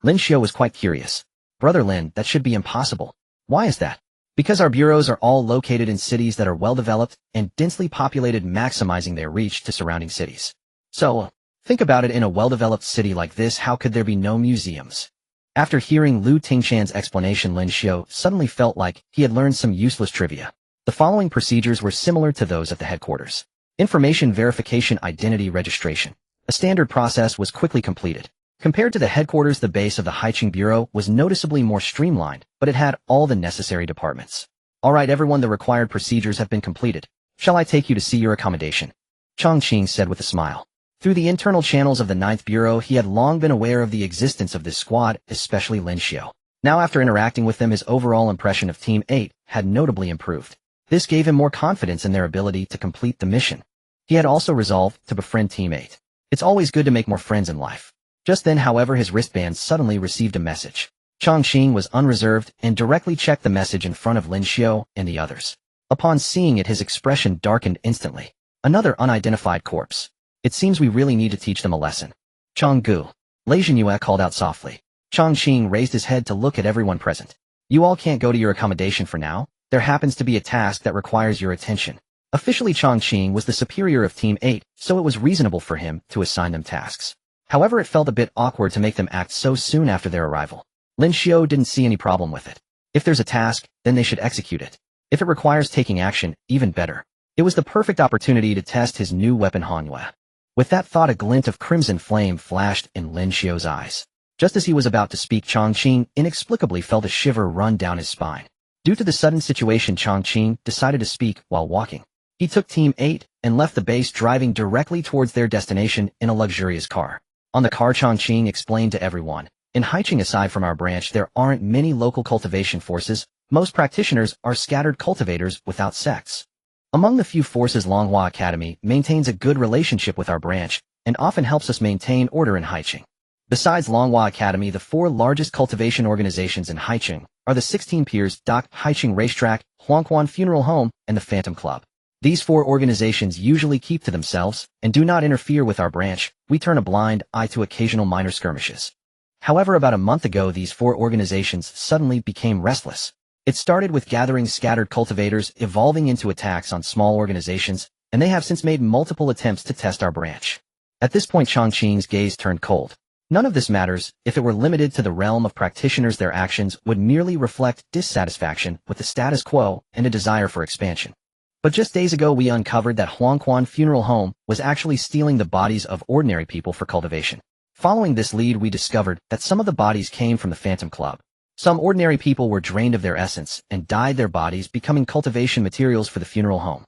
Lin Xiu was quite curious. Brother Lin, that should be impossible. Why is that? Because our bureaus are all located in cities that are well-developed and densely populated, maximizing their reach to surrounding cities. So, think about it, in a well-developed city like this, how could there be no museums? After hearing Lu Tingchan's explanation, Lin Xiu suddenly felt like he had learned some useless trivia. The following procedures were similar to those at the headquarters. Information verification, identity registration. A standard process was quickly completed. Compared to the headquarters, the base of the Haiqing Bureau was noticeably more streamlined, but it had all the necessary departments. All right, everyone, the required procedures have been completed. Shall I take you to see your accommodation? Chongqing said with a smile. Through the internal channels of the 9th Bureau, he had long been aware of the existence of this squad, especially Lin Xiu. Now, after interacting with them, his overall impression of Team 8 had notably improved. This gave him more confidence in their ability to complete the mission. He had also resolved to befriend Team 8. It's always good to make more friends in life. Just then, however, his wristband suddenly received a message. Chongqing was unreserved and directly checked the message in front of Lin Xiu and the others. Upon seeing it, his expression darkened instantly. Another unidentified corpse. It seems we really need to teach them a lesson. Changgu. Lei Zhenyue called out softly. Chongqing raised his head to look at everyone present. You all can't go to your accommodation for now. There happens to be a task that requires your attention. Officially, Chongqing was the superior of Team 8, so it was reasonable for him to assign them tasks. However, it felt a bit awkward to make them act so soon after their arrival. Lin Xiu didn't see any problem with it. If there's a task, then they should execute it. If it requires taking action, even better. It was the perfect opportunity to test his new weapon Hanyue. With that thought, a glint of crimson flame flashed in Lin Xiu's eyes. Just as he was about to speak, Chongqing inexplicably felt a shiver run down his spine. Due to the sudden situation, Chongqing decided to speak while walking. He took Team 8 and left the base, driving directly towards their destination in a luxurious car. On the car, Chongqing explained to everyone, in Haiqing, aside from our branch, there aren't many local cultivation forces. Most practitioners are scattered cultivators without sects. Among the few forces, Longhua Academy maintains a good relationship with our branch and often helps us maintain order in Haiqing. Besides Longhua Academy, the 4 largest cultivation organizations in Haiqing are the 16 Piers, Dock, Haiqing Racetrack, Huangquan Funeral Home, and the Phantom Club. These 4 organizations usually keep to themselves and do not interfere with our branch. We turn a blind eye to occasional minor skirmishes. However, about a month ago, these 4 organizations suddenly became restless. It started with gathering scattered cultivators, evolving into attacks on small organizations, and they have since made multiple attempts to test our branch. At this point, Chongqing's gaze turned cold. None of this matters. If it were limited to the realm of practitioners, their actions would merely reflect dissatisfaction with the status quo and a desire for expansion. But just days ago, we uncovered that Huangquan Funeral Home was actually stealing the bodies of ordinary people for cultivation. Following this lead, we discovered that some of the bodies came from the Phantom Club. Some ordinary people were drained of their essence and dyed their bodies, becoming cultivation materials for the funeral home.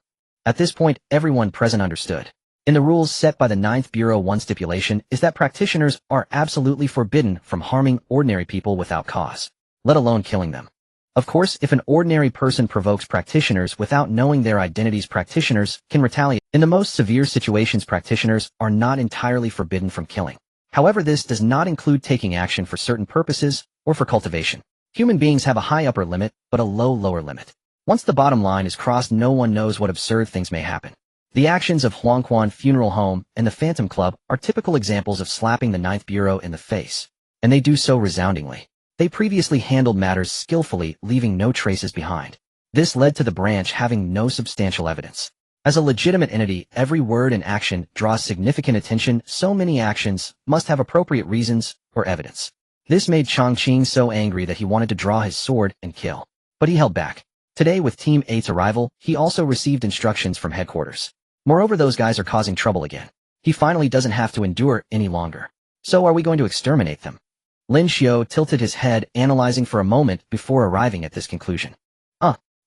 At this point, everyone present understood. In the rules set by the 9th Bureau, one stipulation is that practitioners are absolutely forbidden from harming ordinary people without cause, let alone killing them. Of course, if an ordinary person provokes practitioners without knowing their identities, practitioners can retaliate. In the most severe situations, practitioners are not entirely forbidden from killing. However, this does not include taking action for certain purposes or for cultivation. Human beings have a high upper limit, but a low lower limit. Once the bottom line is crossed, no one knows what absurd things may happen. The actions of Huangquan Funeral Home and the Phantom Club are typical examples of slapping the 9th Bureau in the face, and they do so resoundingly. They previously handled matters skillfully, leaving no traces behind. This led to the branch having no substantial evidence. As a legitimate entity, every word and action draws significant attention. So many actions must have appropriate reasons or evidence. This made Chongqing so angry that he wanted to draw his sword and kill. But he held back. Today, with Team 8's arrival, he also received instructions from headquarters. Moreover, those guys are causing trouble again. He finally doesn't have to endure any longer. So are we going to exterminate them? Lin Xiu tilted his head, analyzing for a moment before arriving at this conclusion.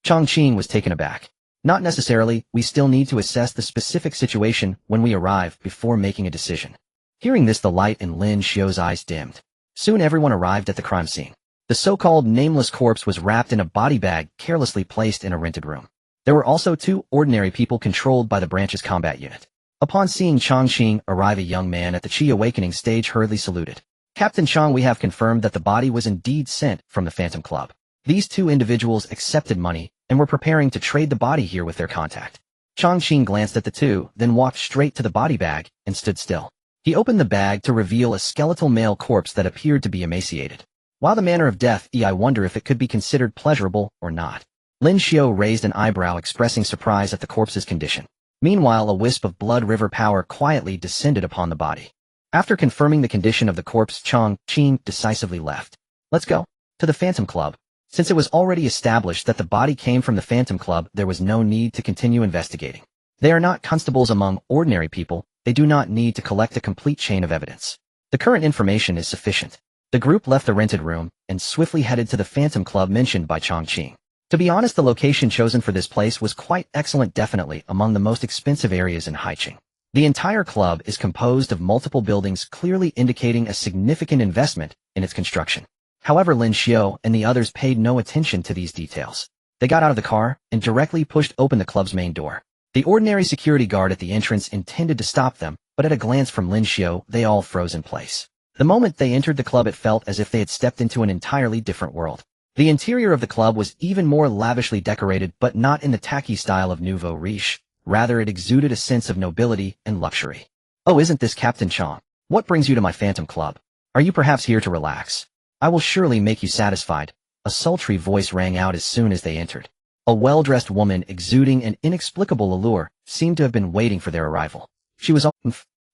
Chongqing was taken aback. Not necessarily. We still need to assess the specific situation when we arrive before making a decision. Hearing this, the light in Lin Xiu's eyes dimmed. Soon everyone arrived at the crime scene. The so-called nameless corpse was wrapped in a body bag, carelessly placed in a rented room. There were also 2 ordinary people controlled by the branch's combat unit. Upon seeing Chongqing arrive, a young man at the Qi awakening stage hurriedly saluted. Captain Chong, we have confirmed that the body was indeed sent from the Phantom Club. These 2 individuals accepted money and were preparing to trade the body here with their contact. Chongqing glanced at the 2, then walked straight to the body bag and stood still. He opened the bag to reveal a skeletal male corpse that appeared to be emaciated. While the manner of death, I wonder if it could be considered pleasurable or not. Lin Xiu raised an eyebrow, expressing surprise at the corpse's condition. Meanwhile, a wisp of blood river power quietly descended upon the body. After confirming the condition of the corpse, Chongqing decisively left. Let's go. To the Phantom Club. Since it was already established that the body came from the Phantom Club, there was no need to continue investigating. They are not constables among ordinary people. They do not need to collect a complete chain of evidence. The current information is sufficient. The group left the rented room and swiftly headed to the Phantom Club mentioned by Chongqing. To be honest, the location chosen for this place was quite excellent, definitely among the most expensive areas in Haiqing. The entire club is composed of multiple buildings, clearly indicating a significant investment in its construction. However, Lin Xiu and the others paid no attention to these details. They got out of the car and directly pushed open the club's main door. The ordinary security guard at the entrance intended to stop them, but at a glance from Lin Xiu, they all froze in place. The moment they entered the club, it felt as if they had stepped into an entirely different world. The interior of the club was even more lavishly decorated, but not in the tacky style of nouveau riche. Rather, it exuded a sense of nobility and luxury. Oh, isn't this Captain Chong? What brings you to my Phantom Club? Are you perhaps here to relax? I will surely make you satisfied. A sultry voice rang out as soon as they entered. A well-dressed woman exuding an inexplicable allure seemed to have been waiting for their arrival. She was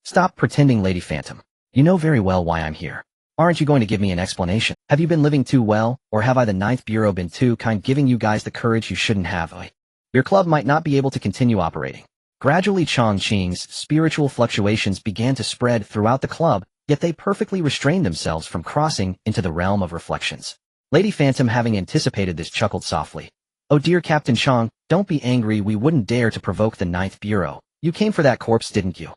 Stop pretending, Lady Phantom. You know very well why I'm here. Aren't you going to give me an explanation? Have you been living too well, or have I the Ninth Bureau been too kind, giving you guys the courage you shouldn't have? Your club might not be able to continue operating. Gradually, Chongqing's spiritual fluctuations began to spread throughout the club, yet they perfectly restrained themselves from crossing into the realm of reflections. Lady Phantom, having anticipated this, chuckled softly. Oh dear Captain Chong, don't be angry, we wouldn't dare to provoke the Ninth Bureau. You came for that corpse, didn't you?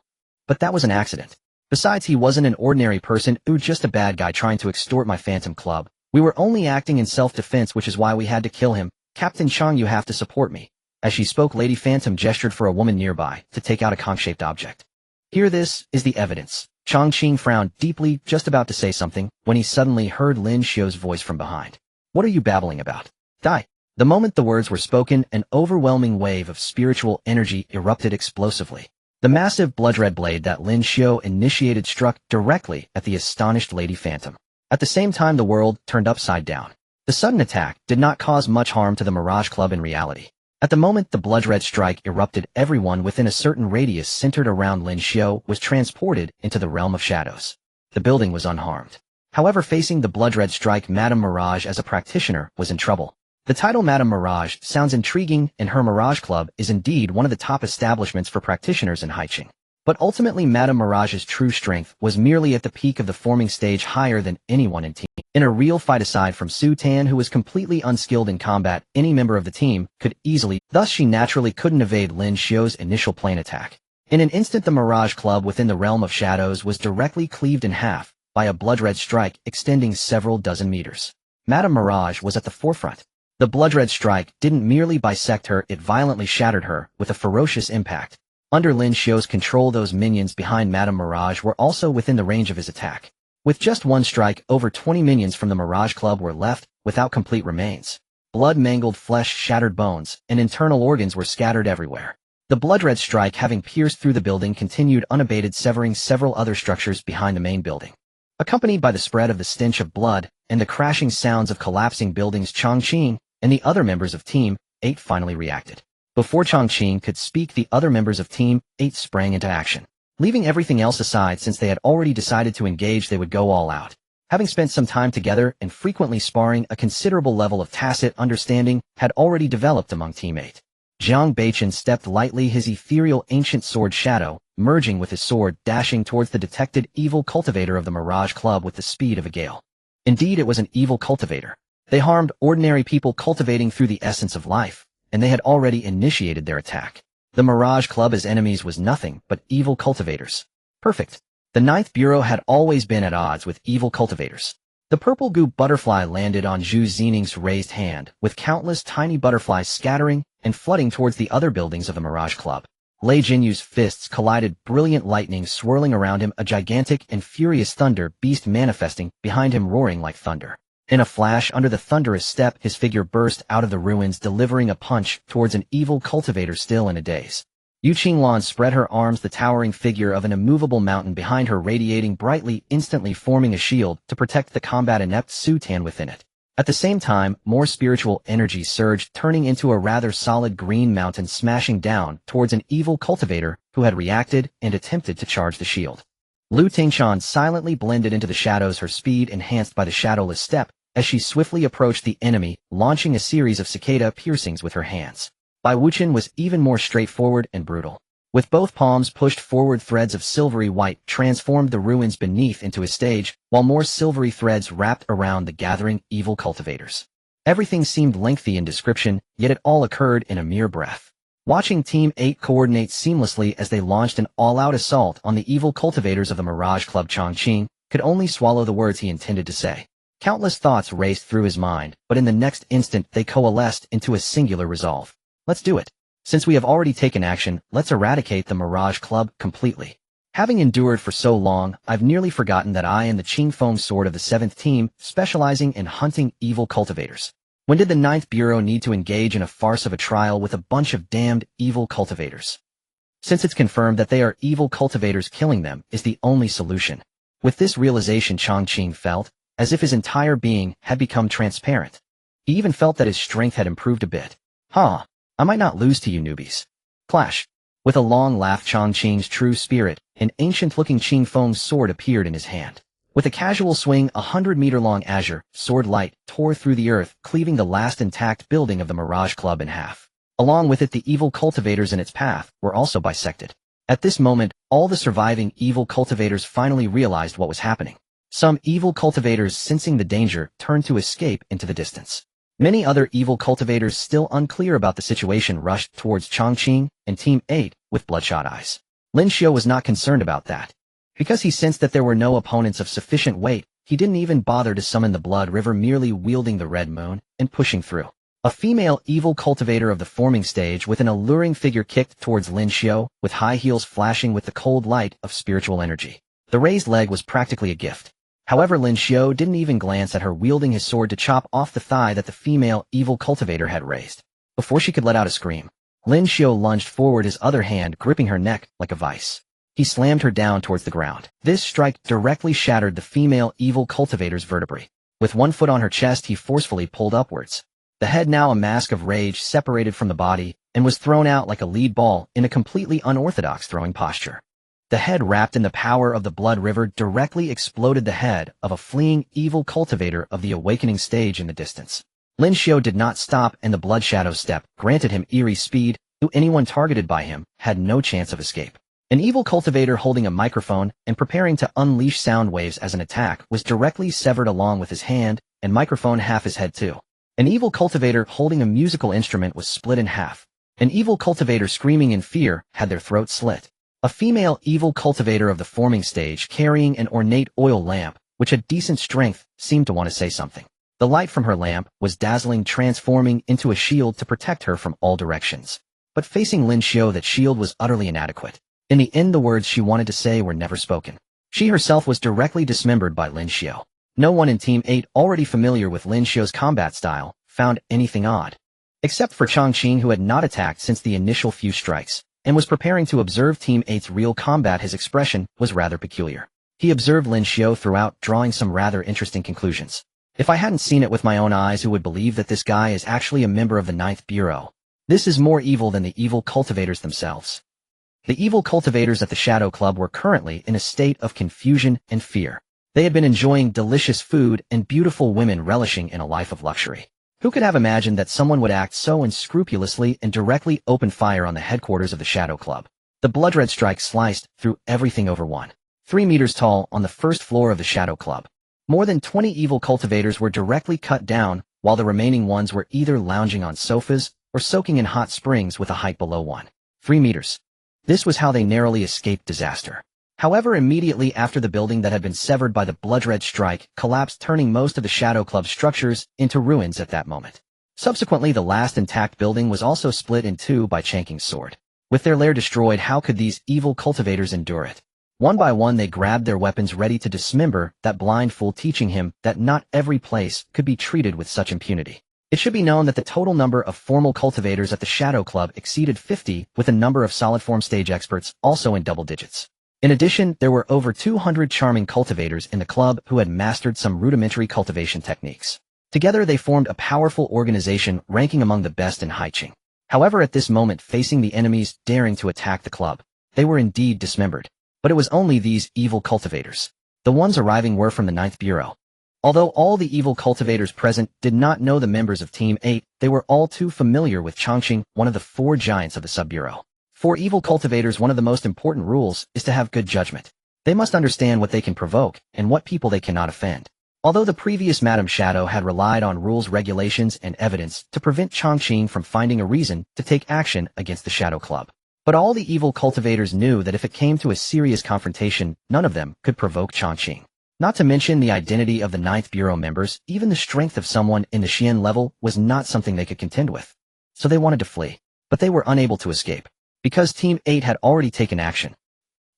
But that was an accident. Besides, he wasn't an ordinary person, just a bad guy trying to extort my Phantom Club. We were only acting in self-defense, which is why we had to kill him. Captain Chong, you have to support me. As she spoke, Lady Phantom gestured for a woman nearby to take out a conch-shaped object. Here, this is the evidence. Chongqing frowned deeply, just about to say something, when he suddenly heard Lin Xiu's voice from behind. What are you babbling about? Die. The moment the words were spoken, an overwhelming wave of spiritual energy erupted explosively. The massive blood-red blade that Lin Xiu initiated struck directly at the astonished Lady Phantom. At the same time, the world turned upside down. The sudden attack did not cause much harm to the Mirage Club in reality. At the moment the blood-red strike erupted, everyone within a certain radius centered around Lin Xiu was transported into the realm of shadows. The building was unharmed. However, facing the blood-red strike, Madame Mirage as a practitioner was in trouble. The title Madame Mirage sounds intriguing, and her Mirage Club is indeed one of the top establishments for practitioners in Haiqing. But ultimately, Madame Mirage's true strength was merely at the peak of the forming stage, higher than anyone in team. In a real fight, aside from Su Tan, who was completely unskilled in combat, any member of the team could easily, thus she naturally couldn't evade Lin Xiu's initial plane attack. In an instant, the Mirage Club within the realm of shadows was directly cleaved in half by a blood-red strike extending several dozen meters. Madame Mirage was at the forefront. The blood-red strike didn't merely bisect her, it violently shattered her with a ferocious impact. Under Lin Xiu's control, those minions behind Madame Mirage were also within the range of his attack. With just one strike, over 20 minions from the Mirage Club were left without complete remains. Blood mangled flesh, shattered bones, and internal organs were scattered everywhere. The blood-red strike, having pierced through the building, continued unabated, severing several other structures behind the main building. Accompanied by the spread of the stench of blood and the crashing sounds of collapsing buildings, Chongqing and the other members of Team 8 finally reacted. Before Chongqing could speak, the other members of Team 8 sprang into action. Leaving everything else aside, since they had already decided to engage, they would go all out. Having spent some time together and frequently sparring, a considerable level of tacit understanding had already developed among Team 8. Jiang Beichen stepped lightly, his ethereal ancient sword Shadow merging with his sword, dashing towards the detected evil cultivator of the Mirage Club with the speed of a gale. Indeed, it was an evil cultivator. They harmed ordinary people cultivating through the essence of life, and they had already initiated their attack. The Mirage Club as enemies was nothing but evil cultivators. Perfect. The Ninth Bureau had always been at odds with evil cultivators. The purple goop butterfly landed on Zhu Xining's raised hand, with countless tiny butterflies scattering and flooding towards the other buildings of the Mirage Club. Lei Jinyu's fists collided, brilliant lightning swirling around him, a gigantic and furious thunder beast manifesting behind him, roaring like thunder. In a flash, under the thunderous step, his figure burst out of the ruins, delivering a punch towards an evil cultivator still in a daze. Yu Qinglan spread her arms, the towering figure of an immovable mountain behind her radiating brightly, instantly forming a shield to protect the combat-inept Su Tan within it. At the same time, more spiritual energy surged, turning into a rather solid green mountain, smashing down towards an evil cultivator who had reacted and attempted to charge the shield. Lu Tingshan silently blended into the shadows, her speed enhanced by the shadowless step, as she swiftly approached the enemy, launching a series of cicada piercings with her hands. Bai Wuqian was even more straightforward and brutal. With both palms pushed forward, threads of silvery white transformed the ruins beneath into a stage, while more silvery threads wrapped around the gathering evil cultivators. Everything seemed lengthy in description, yet it all occurred in a mere breath. Watching Team 8 coordinate seamlessly as they launched an all-out assault on the evil cultivators of the Mirage Club, Chongqing could only swallow the words he intended to say. Countless thoughts raced through his mind, but in the next instant they coalesced into a singular resolve. Let's do it. Since we have already taken action, let's eradicate the Mirage Club completely. Having endured for so long, I've nearly forgotten that I am the Qingfeng Sword of the 7th Team, specializing in hunting evil cultivators. When did the 9th Bureau need to engage in a farce of a trial with a bunch of damned evil cultivators? Since it's confirmed that they are evil cultivators, killing them is the only solution. With this realization, Chongqing felt as if his entire being had become transparent. He even felt that his strength had improved a bit. I might not lose to you newbies. Clash. With a long laugh, Chongqing's true spirit, an ancient-looking Qingfeng sword, appeared in his hand. With a casual swing, 100-meter-long azure sword light tore through the earth, cleaving the last intact building of the Mirage Club in half. Along with it, the evil cultivators in its path were also bisected. At this moment, all the surviving evil cultivators finally realized what was happening. Some evil cultivators, sensing the danger, turned to escape into the distance. Many other evil cultivators, still unclear about the situation, rushed towards Chongqing and Team 8 with bloodshot eyes. Lin Xiu was not concerned about that. Because he sensed that there were no opponents of sufficient weight, he didn't even bother to summon the Blood River, merely wielding the Red Moon and pushing through. A female evil cultivator of the forming stage with an alluring figure kicked towards Lin Xiu, with high heels flashing with the cold light of spiritual energy. The raised leg was practically a gift. However, Lin Xiu didn't even glance at her, wielding his sword to chop off the thigh that the female evil cultivator had raised. Before she could let out a scream, Lin Xiu lunged forward, his other hand gripping her neck like a vice. He slammed her down towards the ground. This strike directly shattered the female evil cultivator's vertebrae. With one foot on her chest, he forcefully pulled upwards. The head, now a mask of rage, separated from the body and was thrown out like a lead ball in a completely unorthodox throwing posture. The head, wrapped in the power of the Blood River, directly exploded the head of a fleeing evil cultivator of the awakening stage in the distance. Lin Xiu did not stop, and the Blood Shadow step granted him eerie speed, so anyone targeted by him had no chance of escape. An evil cultivator holding a microphone and preparing to unleash sound waves as an attack was directly severed, along with his hand and microphone, half his head too. An evil cultivator holding a musical instrument was split in half. An evil cultivator screaming in fear had their throat slit. A female evil cultivator of the forming stage, carrying an ornate oil lamp, which had decent strength, seemed to want to say something. The light from her lamp was dazzling, transforming into a shield to protect her from all directions. But facing Lin Xiu, that shield was utterly inadequate. In the end, the words she wanted to say were never spoken. She herself was directly dismembered by Lin Xiu. No one in Team 8, already familiar with Lin Xiu's combat style, found anything odd. Except for Chongqing, who had not attacked since the initial few strikes, and was preparing to observe Team 8's real combat. His expression was rather peculiar. He observed Lin Xiu throughout, drawing some rather interesting conclusions. If I hadn't seen it with my own eyes, who would believe that this guy is actually a member of the 9th Bureau? This is more evil than the evil cultivators themselves. The evil cultivators at the Shadow Club were currently in a state of confusion and fear. They had been enjoying delicious food and beautiful women, relishing in a life of luxury. Who could have imagined that someone would act so unscrupulously and directly open fire on the headquarters of the Shadow Club? The blood-red strike sliced through everything over 3 meters tall on the first floor of the Shadow Club. More than 20 evil cultivators were directly cut down, while the remaining ones were either lounging on sofas or soaking in hot springs with a height below 3 meters. This was how they narrowly escaped disaster. However, immediately after, the building that had been severed by the blood-red strike collapsed, turning most of the Shadow Club structures into ruins at that moment. Subsequently, the last intact building was also split in two by Chongqing's sword. With their lair destroyed, how could these evil cultivators endure it? One by one, they grabbed their weapons, ready to dismember that blind fool, teaching him that not every place could be treated with such impunity. It should be known that the total number of formal cultivators at the Shadow Club exceeded 50, with a number of solid form stage experts also in double digits. In addition, there were over 200 charming cultivators in the club who had mastered some rudimentary cultivation techniques. Together they formed a powerful organization, ranking among the best in Haiqing. However, at this moment, facing the enemies daring to attack the club, they were indeed dismembered. But it was only these evil cultivators. The ones arriving were from the 9th Bureau. Although all the evil cultivators present did not know the members of Team 8, they were all too familiar with Chongqing, one of the 4 giants of the Sub-Bureau. For evil cultivators, one of the most important rules is to have good judgment. They must understand what they can provoke and what people they cannot offend. Although the previous Madame Shadow had relied on rules, regulations, and evidence to prevent Chongqing from finding a reason to take action against the Shadow Club. But all the evil cultivators knew that if it came to a serious confrontation, none of them could provoke Chongqing. Not to mention the identity of the 9th Bureau members, even the strength of someone in the Xian level was not something they could contend with. So they wanted to flee, but they were unable to escape, because Team 8 had already taken action.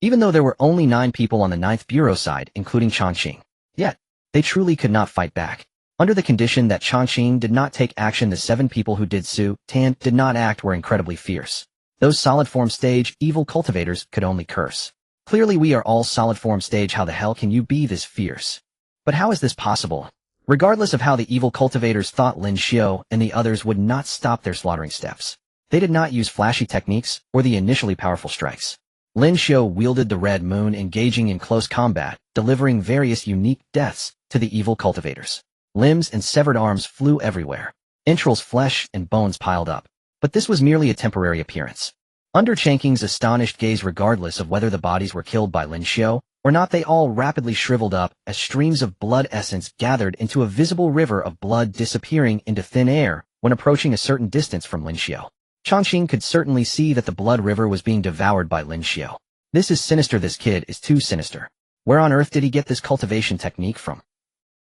Even though there were only 9 people on the 9th Bureau side, including Chongqing. Yet, they truly could not fight back. Under the condition that Chongqing did not take action, the 7 people who did Su Tan did not act were incredibly fierce. Those solid form stage evil cultivators could only curse. Clearly we are all solid form stage, how the hell can you be this fierce? But how is this possible? Regardless of how the evil cultivators thought, Lin Xiu and the others would not stop their slaughtering steps. They did not use flashy techniques or the initially powerful strikes. Lin Xiu wielded the Red Moon, engaging in close combat, delivering various unique deaths to the evil cultivators. Limbs and severed arms flew everywhere. Entrails, flesh, and bones piled up. But this was merely a temporary appearance. Under Chongqing's astonished gaze, regardless of whether the bodies were killed by Lin Xiu or not, they all rapidly shriveled up as streams of blood essence gathered into a visible river of blood, disappearing into thin air when approaching a certain distance from Lin Xiu. Chongqing could certainly see that the blood river was being devoured by Lin Xiu. This is sinister. This kid is too sinister. Where on earth did he get this cultivation technique from?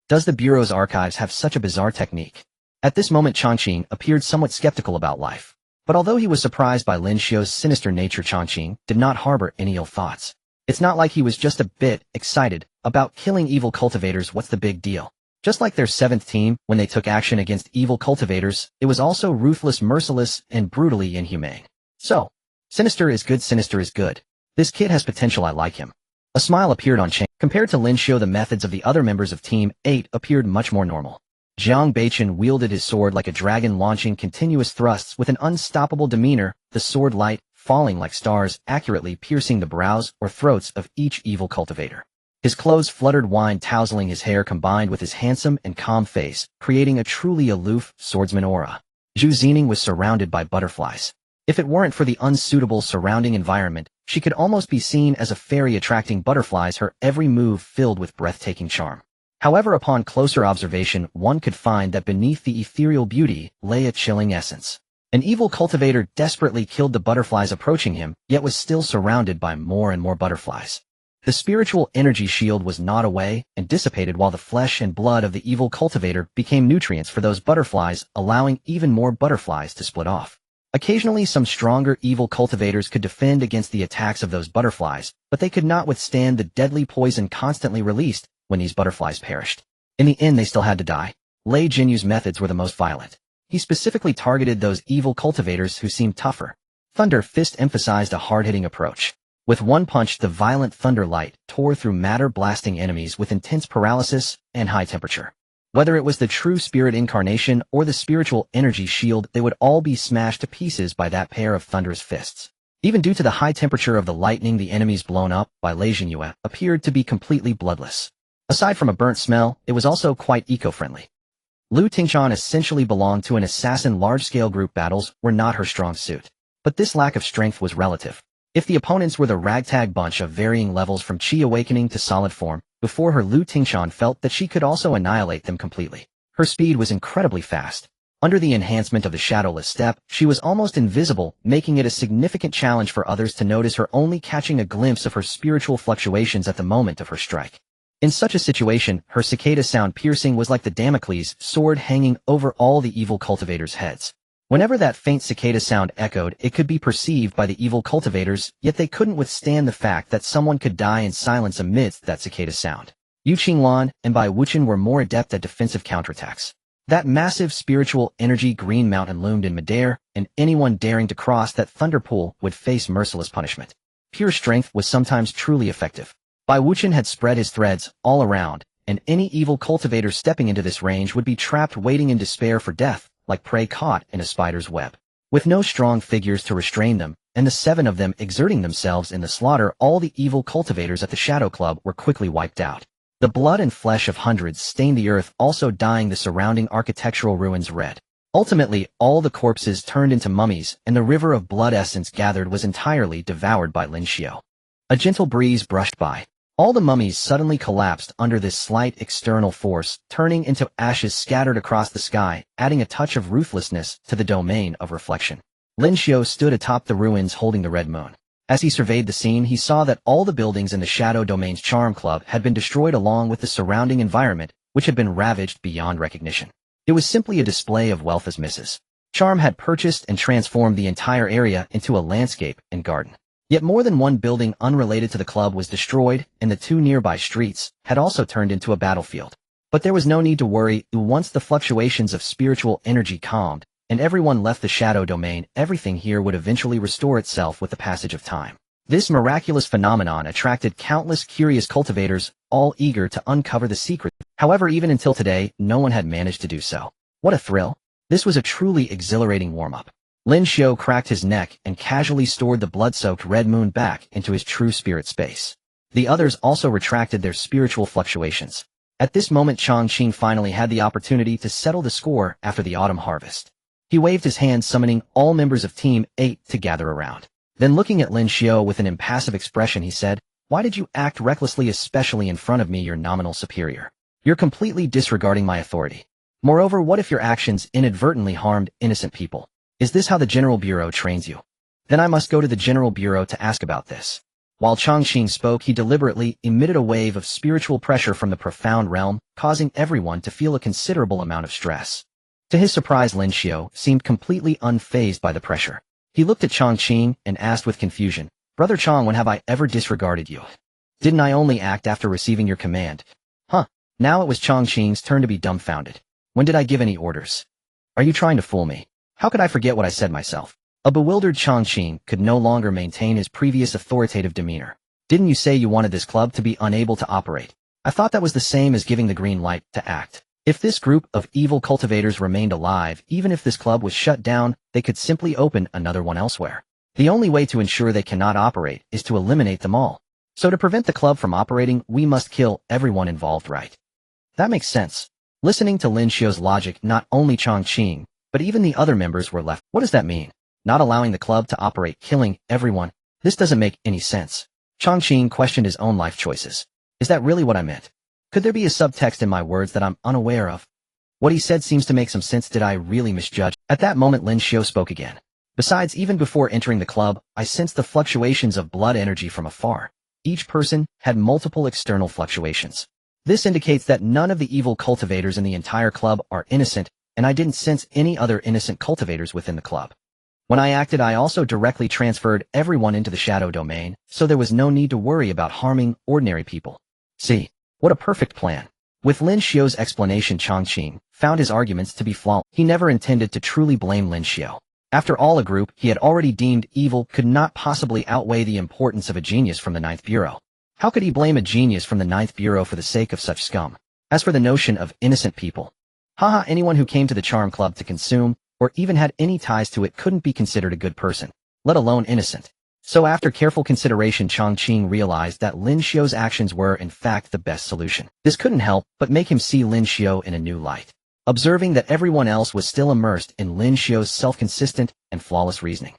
Does the Bureau's archives have such a bizarre technique? At this moment, Chongqing appeared somewhat skeptical about life. But although he was surprised by Lin Xiu's sinister nature, Chongqing did not harbor any ill thoughts. It's not like he was just a bit excited about killing evil cultivators. What's the big deal? Just like their 7th team, when they took action against evil cultivators, it was also ruthless, merciless, and brutally inhumane. So, sinister is good, sinister is good. This kid has potential, I like him. A smile appeared on Chang. Compared to Lin Xiu, the methods of the other members of Team 8 appeared much more normal. Jiang Beichen wielded his sword like a dragon, launching continuous thrusts with an unstoppable demeanor, the sword light falling like stars, accurately piercing the brows or throats of each evil cultivator. His clothes fluttered, wine tousling his hair combined with his handsome and calm face, creating a truly aloof swordsman aura. Zhu Zining was surrounded by butterflies. If it weren't for the unsuitable surrounding environment, she could almost be seen as a fairy attracting butterflies, her every move filled with breathtaking charm. However, upon closer observation, one could find that beneath the ethereal beauty lay a chilling essence. An evil cultivator desperately killed the butterflies approaching him, yet was still surrounded by more and more butterflies. The spiritual energy shield was gnawed away and dissipated, while the flesh and blood of the evil cultivator became nutrients for those butterflies, allowing even more butterflies to split off. Occasionally, some stronger evil cultivators could defend against the attacks of those butterflies, but they could not withstand the deadly poison constantly released when these butterflies perished. In the end, they still had to die. Lei Jinyu's methods were the most violent. He specifically targeted those evil cultivators who seemed tougher. Thunder Fist emphasized a hard-hitting approach. With one punch, the violent thunder light tore through matter, blasting enemies with intense paralysis and high temperature. Whether it was the true spirit incarnation or the spiritual energy shield, they would all be smashed to pieces by that pair of thunderous fists. Even due to the high temperature of the lightning, the enemies blown up by Lei Jinyue appeared to be completely bloodless. Aside from a burnt smell, it was also quite eco-friendly. Lu Tingchan essentially belonged to an assassin. Large-scale group battles were not her strong suit. But this lack of strength was relative. If the opponents were the ragtag bunch of varying levels from Qi awakening to solid form, before her Lu Tingchan felt that she could also annihilate them completely. Her speed was incredibly fast. Under the enhancement of the shadowless step, she was almost invisible, making it a significant challenge for others to notice her, only catching a glimpse of her spiritual fluctuations at the moment of her strike. In such a situation, her cicada sound piercing was like the Damocles sword hanging over all the evil cultivators' heads. Whenever that faint cicada sound echoed, it could be perceived by the evil cultivators, yet they couldn't withstand the fact that someone could die in silence amidst that cicada sound. Yu Qinglan and Bai Wuchen were more adept at defensive counterattacks. That massive spiritual energy green mountain loomed in midair, and anyone daring to cross that thunder pool would face merciless punishment. Pure strength was sometimes truly effective. Bai Wuchen had spread his threads all around, and any evil cultivator stepping into this range would be trapped, waiting in despair for death, like prey caught in a spider's web. With no strong figures to restrain them, and the 7 of them exerting themselves in the slaughter, all the evil cultivators at the Shadow Club were quickly wiped out. The blood and flesh of hundreds stained the earth, also dyeing the surrounding architectural ruins red. Ultimately, all the corpses turned into mummies, and the river of blood essence gathered was entirely devoured by Lin Xiu. A gentle breeze brushed by. All the mummies suddenly collapsed under this slight external force, turning into ashes scattered across the sky, adding a touch of ruthlessness to the domain of reflection. Lin Xiu stood atop the ruins holding the red moon. As he surveyed the scene, he saw that all the buildings in the Shadow Domain's Charm Club had been destroyed along with the surrounding environment, which had been ravaged beyond recognition. It was simply a display of wealth as Mrs. Charm had purchased and transformed the entire area into a landscape and garden. Yet more than one building unrelated to the club was destroyed, and the two nearby streets had also turned into a battlefield. But there was no need to worry. Once the fluctuations of spiritual energy calmed, and everyone left the Shadow Domain, everything here would eventually restore itself with the passage of time. This miraculous phenomenon attracted countless curious cultivators, all eager to uncover the secret. However, even until today, no one had managed to do so. What a thrill! This was a truly exhilarating warm-up. Lin Xiu cracked his neck and casually stored the blood-soaked red moon back into his true spirit space. The others also retracted their spiritual fluctuations. At this moment, Changqing finally had the opportunity to settle the score after the autumn harvest. He waved his hand, summoning all members of Team 8 to gather around. Then, looking at Lin Xiu with an impassive expression, he said, "Why did you act recklessly, especially in front of me, your nominal superior? You're completely disregarding my authority. Moreover, what if your actions inadvertently harmed innocent people? Is this how the General Bureau trains you? Then I must go to the General Bureau to ask about this." While Changqing spoke, he deliberately emitted a wave of spiritual pressure from the profound realm, causing everyone to feel a considerable amount of stress. To his surprise, Lin Xiu seemed completely unfazed by the pressure. He looked at Changqing and asked with confusion, "Brother Chang, when have I ever disregarded you? Didn't I only act after receiving your command?" Huh. Now it was Changqing's turn to be dumbfounded. "When did I give any orders? Are you trying to fool me? How could I forget what I said myself?" A bewildered Changqing could no longer maintain his previous authoritative demeanor. "Didn't you say you wanted this club to be unable to operate? I thought that was the same as giving the green light to act. If this group of evil cultivators remained alive, even if this club was shut down, they could simply open another one elsewhere. The only way to ensure they cannot operate is to eliminate them all. So to prevent the club from operating, we must kill everyone involved, right?" That makes sense. Listening to Lin Xiu's logic, not only Changqing, but even the other members were left. What does that mean? Not allowing the club to operate, killing everyone? This doesn't make any sense. Changqing questioned his own life choices. Is that really what I meant? Could there be a subtext in my words that I'm unaware of? What he said seems to make some sense. Did I really misjudge? At that moment, Lin Xiu spoke again. "Besides, even before entering the club, I sensed the fluctuations of blood energy from afar. Each person had multiple external fluctuations. This indicates that none of the evil cultivators in the entire club are innocent, and I didn't sense any other innocent cultivators within the club. When I acted, I also directly transferred everyone into the Shadow Domain, so there was no need to worry about harming ordinary people." See, what a perfect plan. With Lin Xiu's explanation, Changqing found his arguments to be flawed. He never intended to truly blame Lin Xiu. After all, a group he had already deemed evil could not possibly outweigh the importance of a genius from the Ninth Bureau. How could he blame a genius from the Ninth Bureau for the sake of such scum? As for the notion of innocent people, anyone who came to the Charm Club to consume, or even had any ties to it, couldn't be considered a good person, let alone innocent. So after careful consideration, Changqing realized that Lin Xiu's actions were, in fact, the best solution. This couldn't help but make him see Lin Xiu in a new light. Observing that everyone else was still immersed in Lin Xiu's self-consistent and flawless reasoning,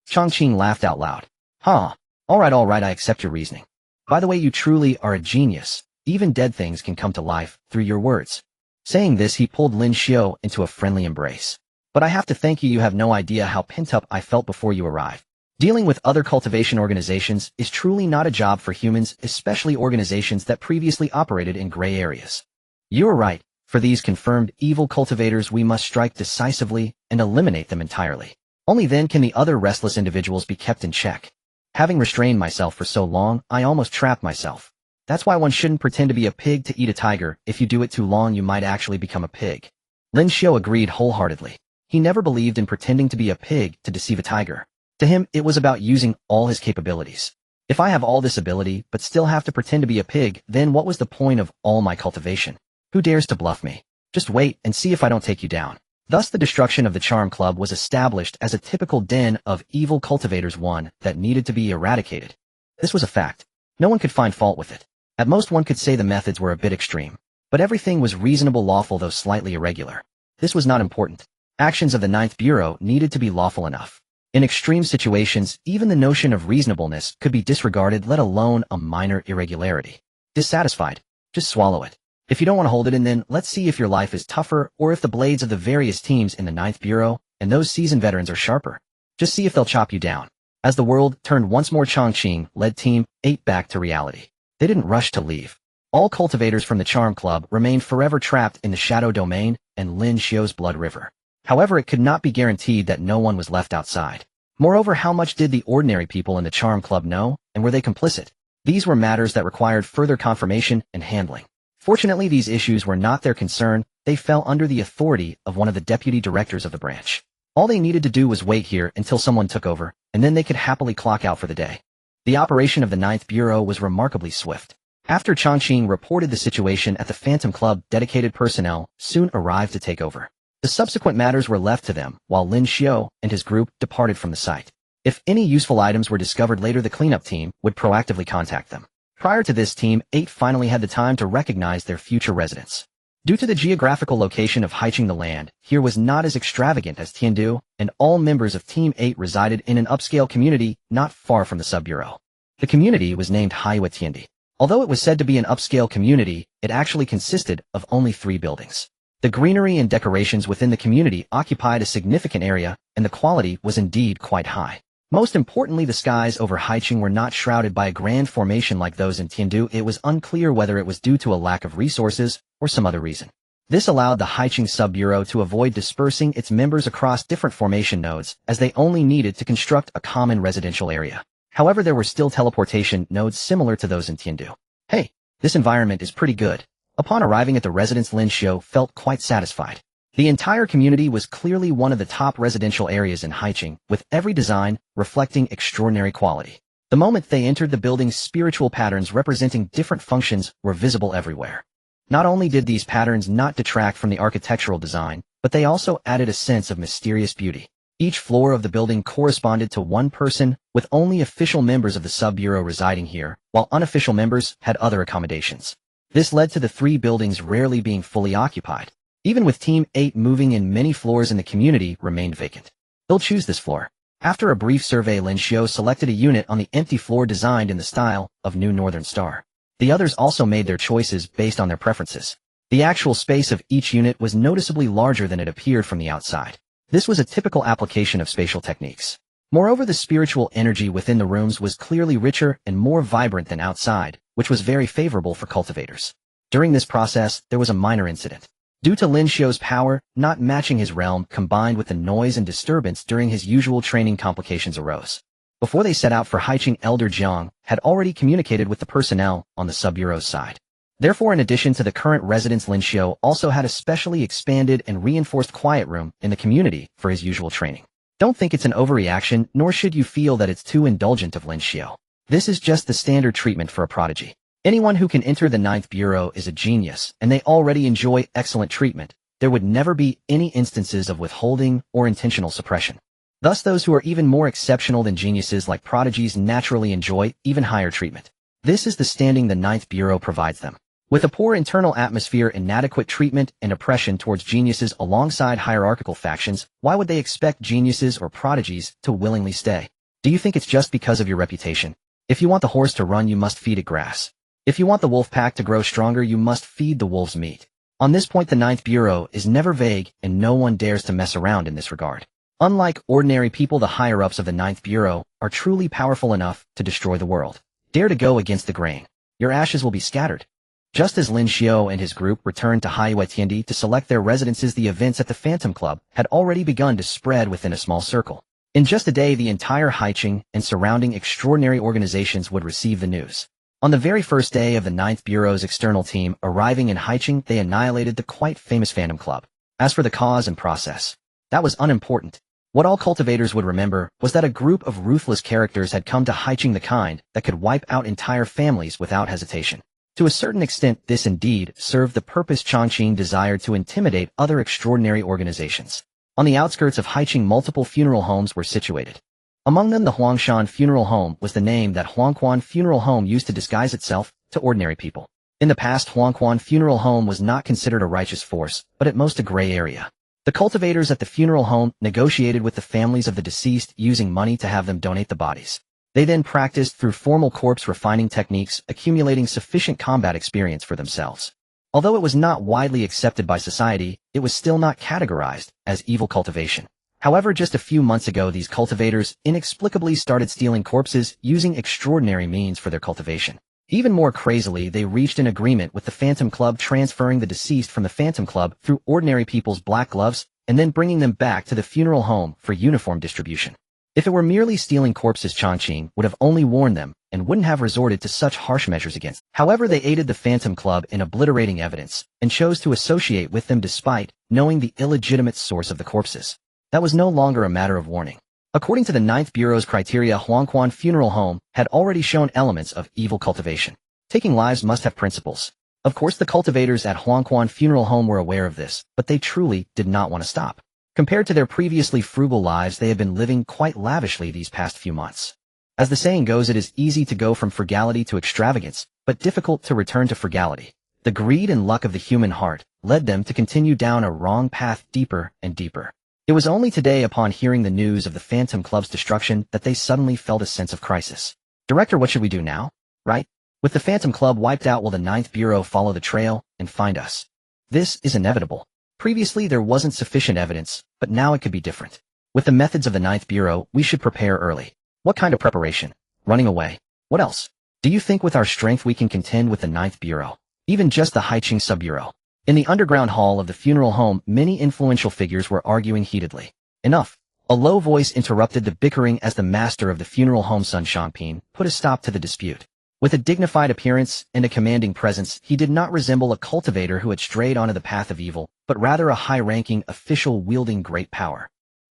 Changqing laughed out loud. All right, I accept your reasoning. By the way, you truly are a genius. Even dead things can come to life through your words. Saying this, he pulled Lin Xiu into a friendly embrace. But I have to thank you. You have no idea how pent up I felt before you arrived. Dealing with other cultivation organizations is truly not a job for humans, especially organizations that previously operated in gray areas. You are right. For these confirmed evil cultivators, we must strike decisively and eliminate them entirely. Only then can the other restless individuals be kept in check. Having restrained myself for so long, I almost trapped myself. That's why one shouldn't pretend to be a pig to eat a tiger. If you do it too long, you might actually become a pig. Lin Xiu agreed wholeheartedly. He never believed in pretending to be a pig to deceive a tiger. To him, it was about using all his capabilities. If I have all this ability but still have to pretend to be a pig, then what was the point of all my cultivation? Who dares to bluff me? Just wait and see if I don't take you down. Thus the destruction of the Charm Club was established as a typical den of evil cultivators, one that needed to be eradicated. This was a fact. No one could find fault with it. At most one could say the methods were a bit extreme. But everything was reasonable, lawful, though slightly irregular. This was not important. Actions of the Ninth Bureau needed to be lawful enough. In extreme situations, even the notion of reasonableness could be disregarded, let alone a minor irregularity. Dissatisfied? Just swallow it. If you don't want to hold it in, then let's see if your life is tougher or if the blades of the various teams in the Ninth Bureau and those seasoned veterans are sharper. Just see if they'll chop you down. As the world turned once more, Chongqing led Team 8 back to reality. They didn't rush to leave. All cultivators from the Charm Club remained forever trapped in the Shadow Domain and Lin Xiu's Blood River. However, it could not be guaranteed that no one was left outside. Moreover, how much did the ordinary people in the Charm Club know, and were they complicit? These were matters that required further confirmation and handling. Fortunately, these issues were not their concern. They fell under the authority of one of the deputy directors of the branch. All they needed to do was wait here until someone took over, and then they could happily clock out for the day. The operation of the Ninth Bureau was remarkably swift. After Chongqing reported the situation at the Phantom Club, dedicated personnel soon arrived to take over. The subsequent matters were left to them, while Lin Xiu and his group departed from the site. If any useful items were discovered later, the cleanup team would proactively contact them. Prior to this, Team 8 finally had the time to recognize their future residents. Due to the geographical location of Haicheng, the land here was not as extravagant as Tiandu, and all members of Team 8 resided in an upscale community not far from the sub-bureau. The community was named Haiwa Tiandi. Although it was said to be an upscale community, it actually consisted of only 3 buildings. The greenery and decorations within the community occupied a significant area, and the quality was indeed quite high. Most importantly, the skies over Haicheng were not shrouded by a grand formation like those in Tiandu. It was unclear whether it was due to a lack of resources or some other reason. This allowed the Haicheng Sub-Bureau to avoid dispersing its members across different formation nodes, as they only needed to construct a common residential area. However, there were still teleportation nodes similar to those in Tiandu. Hey, this environment is pretty good. Upon arriving at the residence, Lin Xiu felt quite satisfied. The entire community was clearly one of the top residential areas in Haicheng, with every design reflecting extraordinary quality. The moment they entered the building, spiritual patterns representing different functions were visible everywhere. Not only did these patterns not detract from the architectural design, but they also added a sense of mysterious beauty. Each floor of the building corresponded to one person, with only official members of the sub-bureau residing here, while unofficial members had other accommodations. This led to the 3 buildings rarely being fully occupied. Even with Team 8 moving in, many floors in the community remained vacant. They'll choose this floor. After a brief survey, Lin Xiu selected a unit on the empty floor designed in the style of New Northern Star. The others also made their choices based on their preferences. The actual space of each unit was noticeably larger than it appeared from the outside. This was a typical application of spatial techniques. Moreover, the spiritual energy within the rooms was clearly richer and more vibrant than outside, which was very favorable for cultivators. During this process, there was a minor incident. Due to Lin Xiu's power not matching his realm, combined with the noise and disturbance during his usual training, complications arose. Before they set out for Haicheng, Elder Jiang had already communicated with the personnel on the sub-bureau's side. Therefore, in addition to the current residence, Lin Xiu also had a specially expanded and reinforced quiet room in the community for his usual training. Don't think it's an overreaction, nor should you feel that it's too indulgent of Lin Xiu. This is just the standard treatment for a prodigy. Anyone who can enter the Ninth Bureau is a genius, and they already enjoy excellent treatment. There would never be any instances of withholding or intentional suppression. Thus, those who are even more exceptional than geniuses like prodigies naturally enjoy even higher treatment. This is the standing the Ninth Bureau provides them. With a poor internal atmosphere, inadequate treatment, and oppression towards geniuses alongside hierarchical factions, why would they expect geniuses or prodigies to willingly stay? Do you think it's just because of your reputation? If you want the horse to run, you must feed it grass. If you want the wolf pack to grow stronger, you must feed the wolves meat. On this point, the Ninth Bureau is never vague, and no one dares to mess around in this regard. Unlike ordinary people, the higher-ups of the Ninth Bureau are truly powerful enough to destroy the world. Dare to go against the grain. Your ashes will be scattered. Just as Lin Xiu and his group returned to Haiwa Tiandi to select their residences, the events at the Phantom Club had already begun to spread within a small circle. In just a day, the entire Haicheng and surrounding extraordinary organizations would receive the news. On the very first day of the Ninth Bureau's external team arriving in Haicheng, they annihilated the quite famous Phantom Club. As for the cause and process, that was unimportant. What all cultivators would remember was that a group of ruthless characters had come to Haicheng, the kind that could wipe out entire families without hesitation. To a certain extent, this indeed served the purpose Chongqing desired, to intimidate other extraordinary organizations. On the outskirts of Haicheng, multiple funeral homes were situated. Among them, the Huangshan Funeral Home was the name that Huangquan Funeral Home used to disguise itself to ordinary people. In the past, Huangquan Funeral Home was not considered a righteous force, but at most a gray area. The cultivators at the funeral home negotiated with the families of the deceased using money to have them donate the bodies. They then practiced through formal corpse refining techniques, accumulating sufficient combat experience for themselves. Although it was not widely accepted by society, it was still not categorized as evil cultivation. However, just a few months ago, these cultivators inexplicably started stealing corpses using extraordinary means for their cultivation. Even more crazily, they reached an agreement with the Phantom Club, transferring the deceased from the Phantom Club through ordinary people's black gloves and then bringing them back to the funeral home for uniform distribution. If it were merely stealing corpses, Chongqing would have only warned them and wouldn't have resorted to such harsh measures against them. However, they aided the Phantom Club in obliterating evidence and chose to associate with them despite knowing the illegitimate source of the corpses. That was no longer a matter of warning. According to the Ninth Bureau's criteria, Huangquan Funeral Home had already shown elements of evil cultivation. Taking lives must have principles. Of course, the cultivators at Huangquan Funeral Home were aware of this, but they truly did not want to stop. Compared to their previously frugal lives, they had been living quite lavishly these past few months. As the saying goes, it is easy to go from frugality to extravagance, but difficult to return to frugality. The greed and luck of the human heart led them to continue down a wrong path deeper and deeper. It was only today, upon hearing the news of the Phantom Club's destruction, that they suddenly felt a sense of crisis. Director, what should we do now? Right? With the Phantom Club wiped out, will the Ninth Bureau follow the trail and find us? This is inevitable. Previously, there wasn't sufficient evidence, but now it could be different. With the methods of the Ninth Bureau, we should prepare early. What kind of preparation? Running away? What else? Do you think with our strength we can contend with the Ninth Bureau? Even just the Haiqing Sub-Bureau? In the underground hall of the funeral home, many influential figures were arguing heatedly. Enough. A low voice interrupted the bickering as the master of the funeral home, Sun Shangping, put a stop to the dispute. With a dignified appearance and a commanding presence, he did not resemble a cultivator who had strayed onto the path of evil, but rather a high-ranking official wielding great power.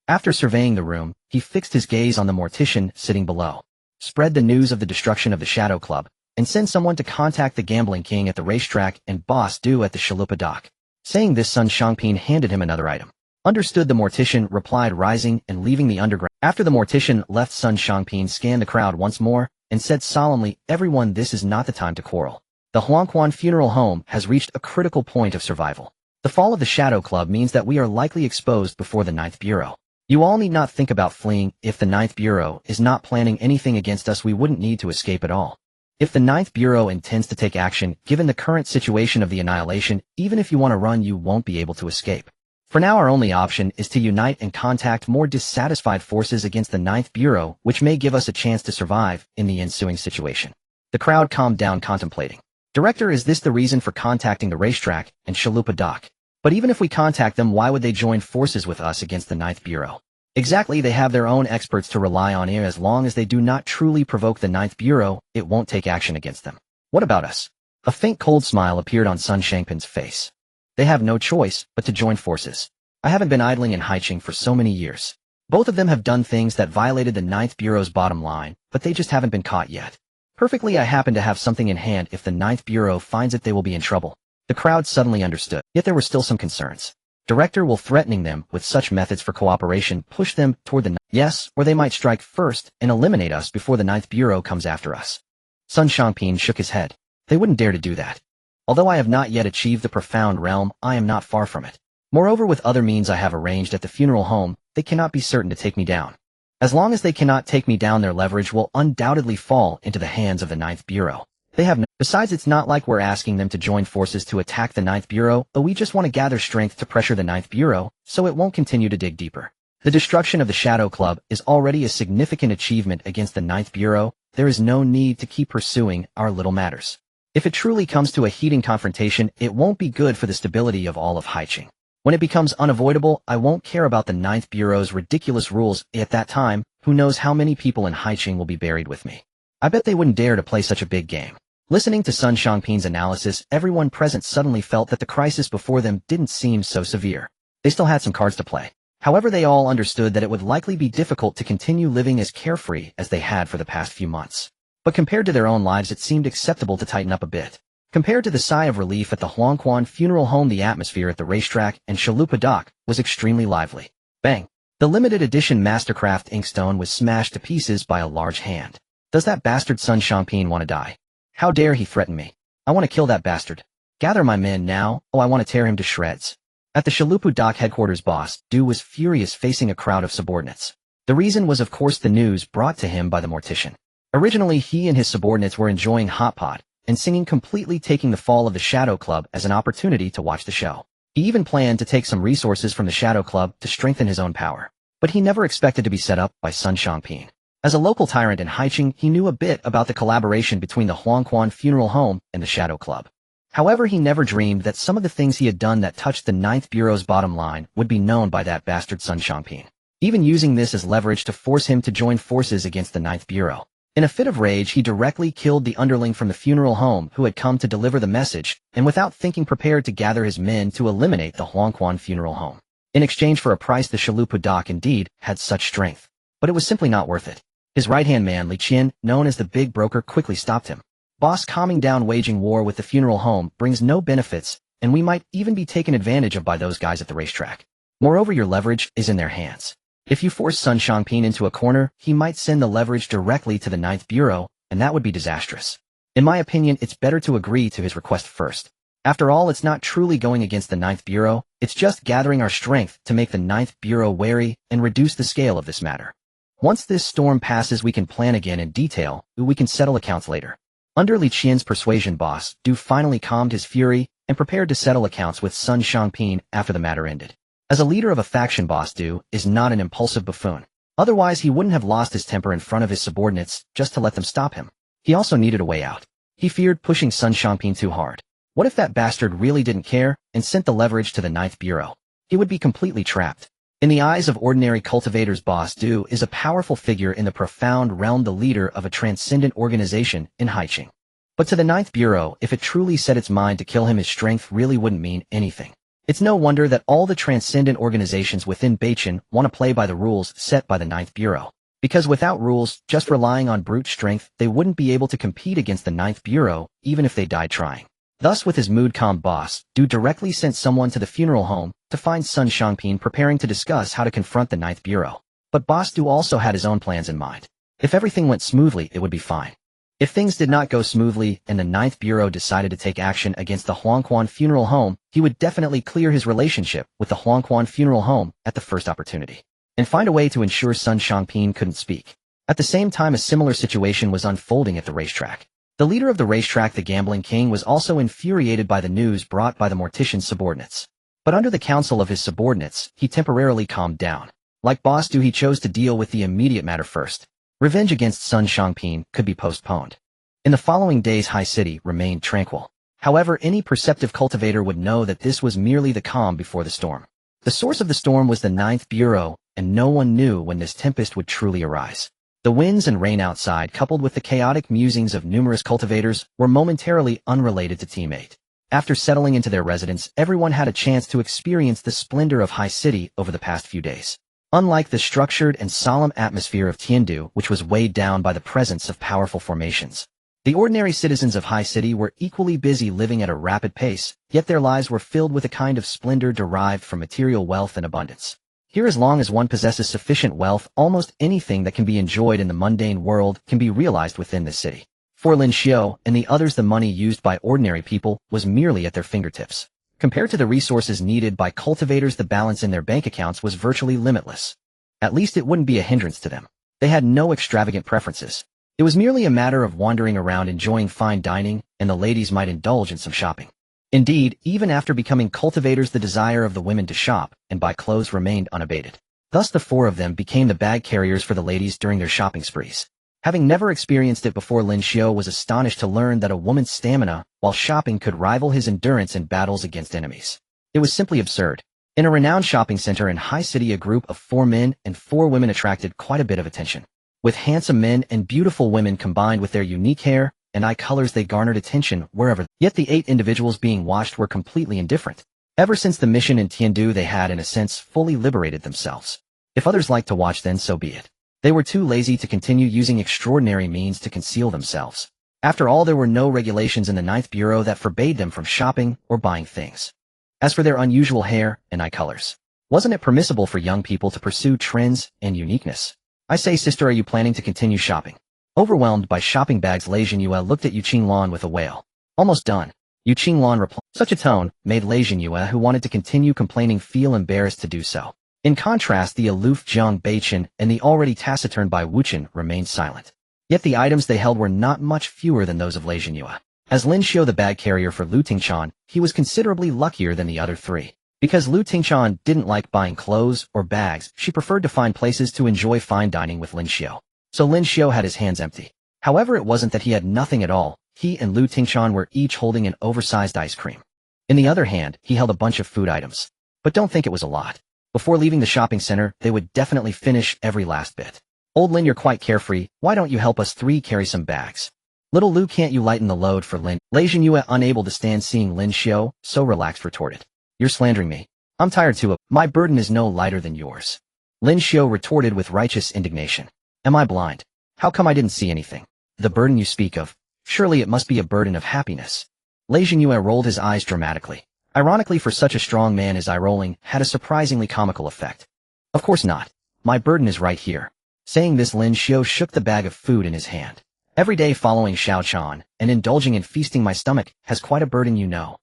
After surveying the room, he fixed his gaze on the mortician sitting below. Spread the news of the destruction of the Shadow Club, and send someone to contact the Gambling King at the racetrack and Boss Du at the Chalupa dock. Saying this, Sun Shangping handed him another item. Understood, the mortician replied, rising and leaving the underground. After the mortician left, Sun Shangping scanned the crowd once more and said solemnly, "Everyone, this is not the time to quarrel. The Huangquan Funeral Home has reached a critical point of survival. The fall of the Shadow Club means that we are likely exposed before the Ninth Bureau. You all need not think about fleeing. If the Ninth Bureau is not planning anything against us, we wouldn't need to escape at all. If the Ninth Bureau intends to take action, given the current situation of the Annihilation, even if you want to run, you won't be able to escape. For now, our only option is to unite and contact more dissatisfied forces against the Ninth Bureau, which may give us a chance to survive in the ensuing situation." The crowd calmed down, contemplating. "Director, is this the reason for contacting the racetrack and Chalupa dock? But even if we contact them, why would they join forces with us against the Ninth Bureau?" "Exactly, they have their own experts to rely on here. As long as they do not truly provoke the Ninth Bureau, it won't take action against them. What about us?" A faint cold smile appeared on Sun Shangping's face. "They have no choice but to join forces. I haven't been idling in Haiqing for so many years. Both of them have done things that violated the Ninth Bureau's bottom line, but they just haven't been caught yet. Perfectly, I happen to have something in hand. If the Ninth Bureau finds it, they will be in trouble." The crowd suddenly understood, yet there were still some concerns. "Director, will threatening them with such methods for cooperation push them toward the Yes, or they might strike first and eliminate us before the Ninth Bureau comes after us." Sun Shangping shook his head. "They wouldn't dare to do that. Although I have not yet achieved the profound realm, I am not far from it. Moreover, with other means I have arranged at the funeral home, they cannot be certain to take me down. As long as they cannot take me down, their leverage will undoubtedly fall into the hands of the Ninth Bureau. They have no— Besides, it's not like we're asking them to join forces to attack the Ninth Bureau, but we just want to gather strength to pressure the Ninth Bureau, so it won't continue to dig deeper. The destruction of the Shadow Club is already a significant achievement against the Ninth Bureau. There is no need to keep pursuing our little matters. If it truly comes to a heating confrontation, it won't be good for the stability of all of Haiqing. When it becomes unavoidable, I won't care about the Ninth Bureau's ridiculous rules. At that time, who knows how many people in Haiqing will be buried with me. I bet they wouldn't dare to play such a big game." Listening to Sun Shangping's analysis, everyone present suddenly felt that the crisis before them didn't seem so severe. They still had some cards to play. However, they all understood that it would likely be difficult to continue living as carefree as they had for the past few months. But compared to their own lives, it seemed acceptable to tighten up a bit. Compared to the sigh of relief at the Huangquan Funeral Home, the atmosphere at the racetrack and Chalupa dock was extremely lively. Bang! The limited edition Mastercraft inkstone was smashed to pieces by a large hand. "Does that bastard Sun Shangping want to die?" How dare he threaten me? I want to kill that bastard. Gather my men now, I want to tear him to shreds. At the Shalupu dock headquarters, boss Du was furious, facing a crowd of subordinates. The reason was of course the news brought to him by the mortician. Originally he and his subordinates were enjoying hot pot and singing, completely taking the fall of the Shadow Club as an opportunity to watch the show. He even planned to take some resources from the Shadow Club to strengthen his own power. But he never expected to be set up by Sun Shangping. As a local tyrant in Haicheng, he knew a bit about the collaboration between the Huangquan Funeral Home and the Shadow Club. However, he never dreamed that some of the things he had done that touched the Ninth Bureau's bottom line would be known by that bastard Sun Shangping, even using this as leverage to force him to join forces against the Ninth Bureau. In a fit of rage, he directly killed the underling from the funeral home who had come to deliver the message, and without thinking prepared to gather his men to eliminate the Huangquan Funeral Home. In exchange for a price, the Shalupu dock indeed had such strength, but it was simply not worth it. His right-hand man, Li Qian, known as the Big Broker, quickly stopped him. Boss, calming down. Waging war with the funeral home brings no benefits, and we might even be taken advantage of by those guys at the racetrack. Moreover, your leverage is in their hands. If you force Sun Shangping into a corner, he might send the leverage directly to the Ninth Bureau, and that would be disastrous. In my opinion, it's better to agree to his request first. After all, it's not truly going against the Ninth Bureau, it's just gathering our strength to make the Ninth Bureau wary and reduce the scale of this matter. Once this storm passes, we can plan again in detail, we can settle accounts later. Under Li Qian's persuasion, boss Du finally calmed his fury and prepared to settle accounts with Sun Shangping after the matter ended. As a leader of a faction, boss Du is not an impulsive buffoon. Otherwise, he wouldn't have lost his temper in front of his subordinates just to let them stop him. He also needed a way out. He feared pushing Sun Shangping too hard. What if that bastard really didn't care and sent the leverage to the Ninth Bureau? He would be completely trapped. In the eyes of ordinary cultivators, boss Du is a powerful figure in the profound realm, the leader of a transcendent organization in Haicheng. But to the Ninth Bureau, if it truly set its mind to kill him, his strength really wouldn't mean anything. It's no wonder that all the transcendent organizations within Beichen want to play by the rules set by the Ninth Bureau. Because without rules, just relying on brute strength, they wouldn't be able to compete against the Ninth Bureau, even if they died trying. Thus, with his mood calm, boss Du directly sent someone to the funeral home to find Sun Shangping, preparing to discuss how to confront the Ninth Bureau. But boss Du also had his own plans in mind. If everything went smoothly, it would be fine. If things did not go smoothly and the Ninth Bureau decided to take action against the Huangquan Funeral Home, he would definitely clear his relationship with the Huangquan Funeral Home at the first opportunity, and find a way to ensure Sun Shangping couldn't speak. At the same time, a similar situation was unfolding at the racetrack. The leader of the racetrack, the Gambling King, was also infuriated by the news brought by the mortician's subordinates. But under the counsel of his subordinates, he temporarily calmed down. Like boss Du, he chose to deal with the immediate matter first. Revenge against Sun Shangping could be postponed. In the following days, High City remained tranquil. However, any perceptive cultivator would know that this was merely the calm before the storm. The source of the storm was the Ninth Bureau, and no one knew when this tempest would truly arise. The winds and rain outside, coupled with the chaotic musings of numerous cultivators, were momentarily unrelated to Team 8. After settling into their residence, everyone had a chance to experience the splendor of High City over the past few days. Unlike the structured and solemn atmosphere of Tiandu, which was weighed down by the presence of powerful formations, the ordinary citizens of High City were equally busy, living at a rapid pace, yet their lives were filled with a kind of splendor derived from material wealth and abundance. Here, as long as one possesses sufficient wealth, almost anything that can be enjoyed in the mundane world can be realized within this city. For Lin Xiu and the others, the money used by ordinary people was merely at their fingertips. Compared to the resources needed by cultivators, the balance in their bank accounts was virtually limitless. At least it wouldn't be a hindrance to them. They had no extravagant preferences. It was merely a matter of wandering around enjoying fine dining, and the ladies might indulge in some shopping. Indeed, even after becoming cultivators, the desire of the women to shop and buy clothes remained unabated. Thus the four of them became the bag carriers for the ladies during their shopping sprees. Having never experienced it before, Lin Xiu was astonished to learn that a woman's stamina while shopping could rival his endurance in battles against enemies. It was simply absurd. In a renowned shopping center in High City, a group of 4 men and 4 women attracted quite a bit of attention. With handsome men and beautiful women combined with their unique hair and eye colors, they garnered attention wherever. Yet the 8 individuals being watched were completely indifferent. Ever since the mission in Tiandu, they had, in a sense, fully liberated themselves. If others liked to watch, then so be it. They were too lazy to continue using extraordinary means to conceal themselves. After all, there were no regulations in the Ninth Bureau that forbade them from shopping or buying things. As for their unusual hair and eye colors, wasn't it permissible for young people to pursue trends and uniqueness? I say, sister, are you planning to continue shopping? Overwhelmed by shopping bags, Lei Jinyue looked at Yu Qinglan with a wail. Almost done. Yu Qinglan replied. Such a tone made Lei Jinyue, who wanted to continue complaining, feel embarrassed to do so. In contrast, the aloof Jiang Beichen and the already taciturn Bai Wuchen remained silent. Yet the items they held were not much fewer than those of Lei Jinyue. As Lin Xiu, the bag carrier for Lu Tingchan, he was considerably luckier than the other three. Because Lu Tingchan didn't like buying clothes or bags, she preferred to find places to enjoy fine dining with Lin Xiu. So Lin Xiu had his hands empty. However, it wasn't that he had nothing at all. He and Lu Tingchan were each holding an oversized ice cream. In the other hand, he held a bunch of food items. But don't think it was a lot. Before leaving the shopping center, they would definitely finish every last bit. Old Lin, you're quite carefree. Why don't you help us three carry some bags? Little Lu, can't you lighten the load for Lin? Lei Jinyue, unable to stand seeing Lin Xiu so relaxed, retorted. You're slandering me. I'm tired too. My burden is no lighter than yours. Lin Xiu retorted with righteous indignation. Am I blind? How come I didn't see anything? The burden you speak of, surely it must be a burden of happiness. Lei Jinyue rolled his eyes dramatically. Ironically, for such a strong man, his eye rolling had a surprisingly comical effect. Of course not. My burden is right here. Saying this, Lin Xiu shook the bag of food in his hand. Every day following Xiaochan and indulging in feasting, my stomach has quite a burden, you know.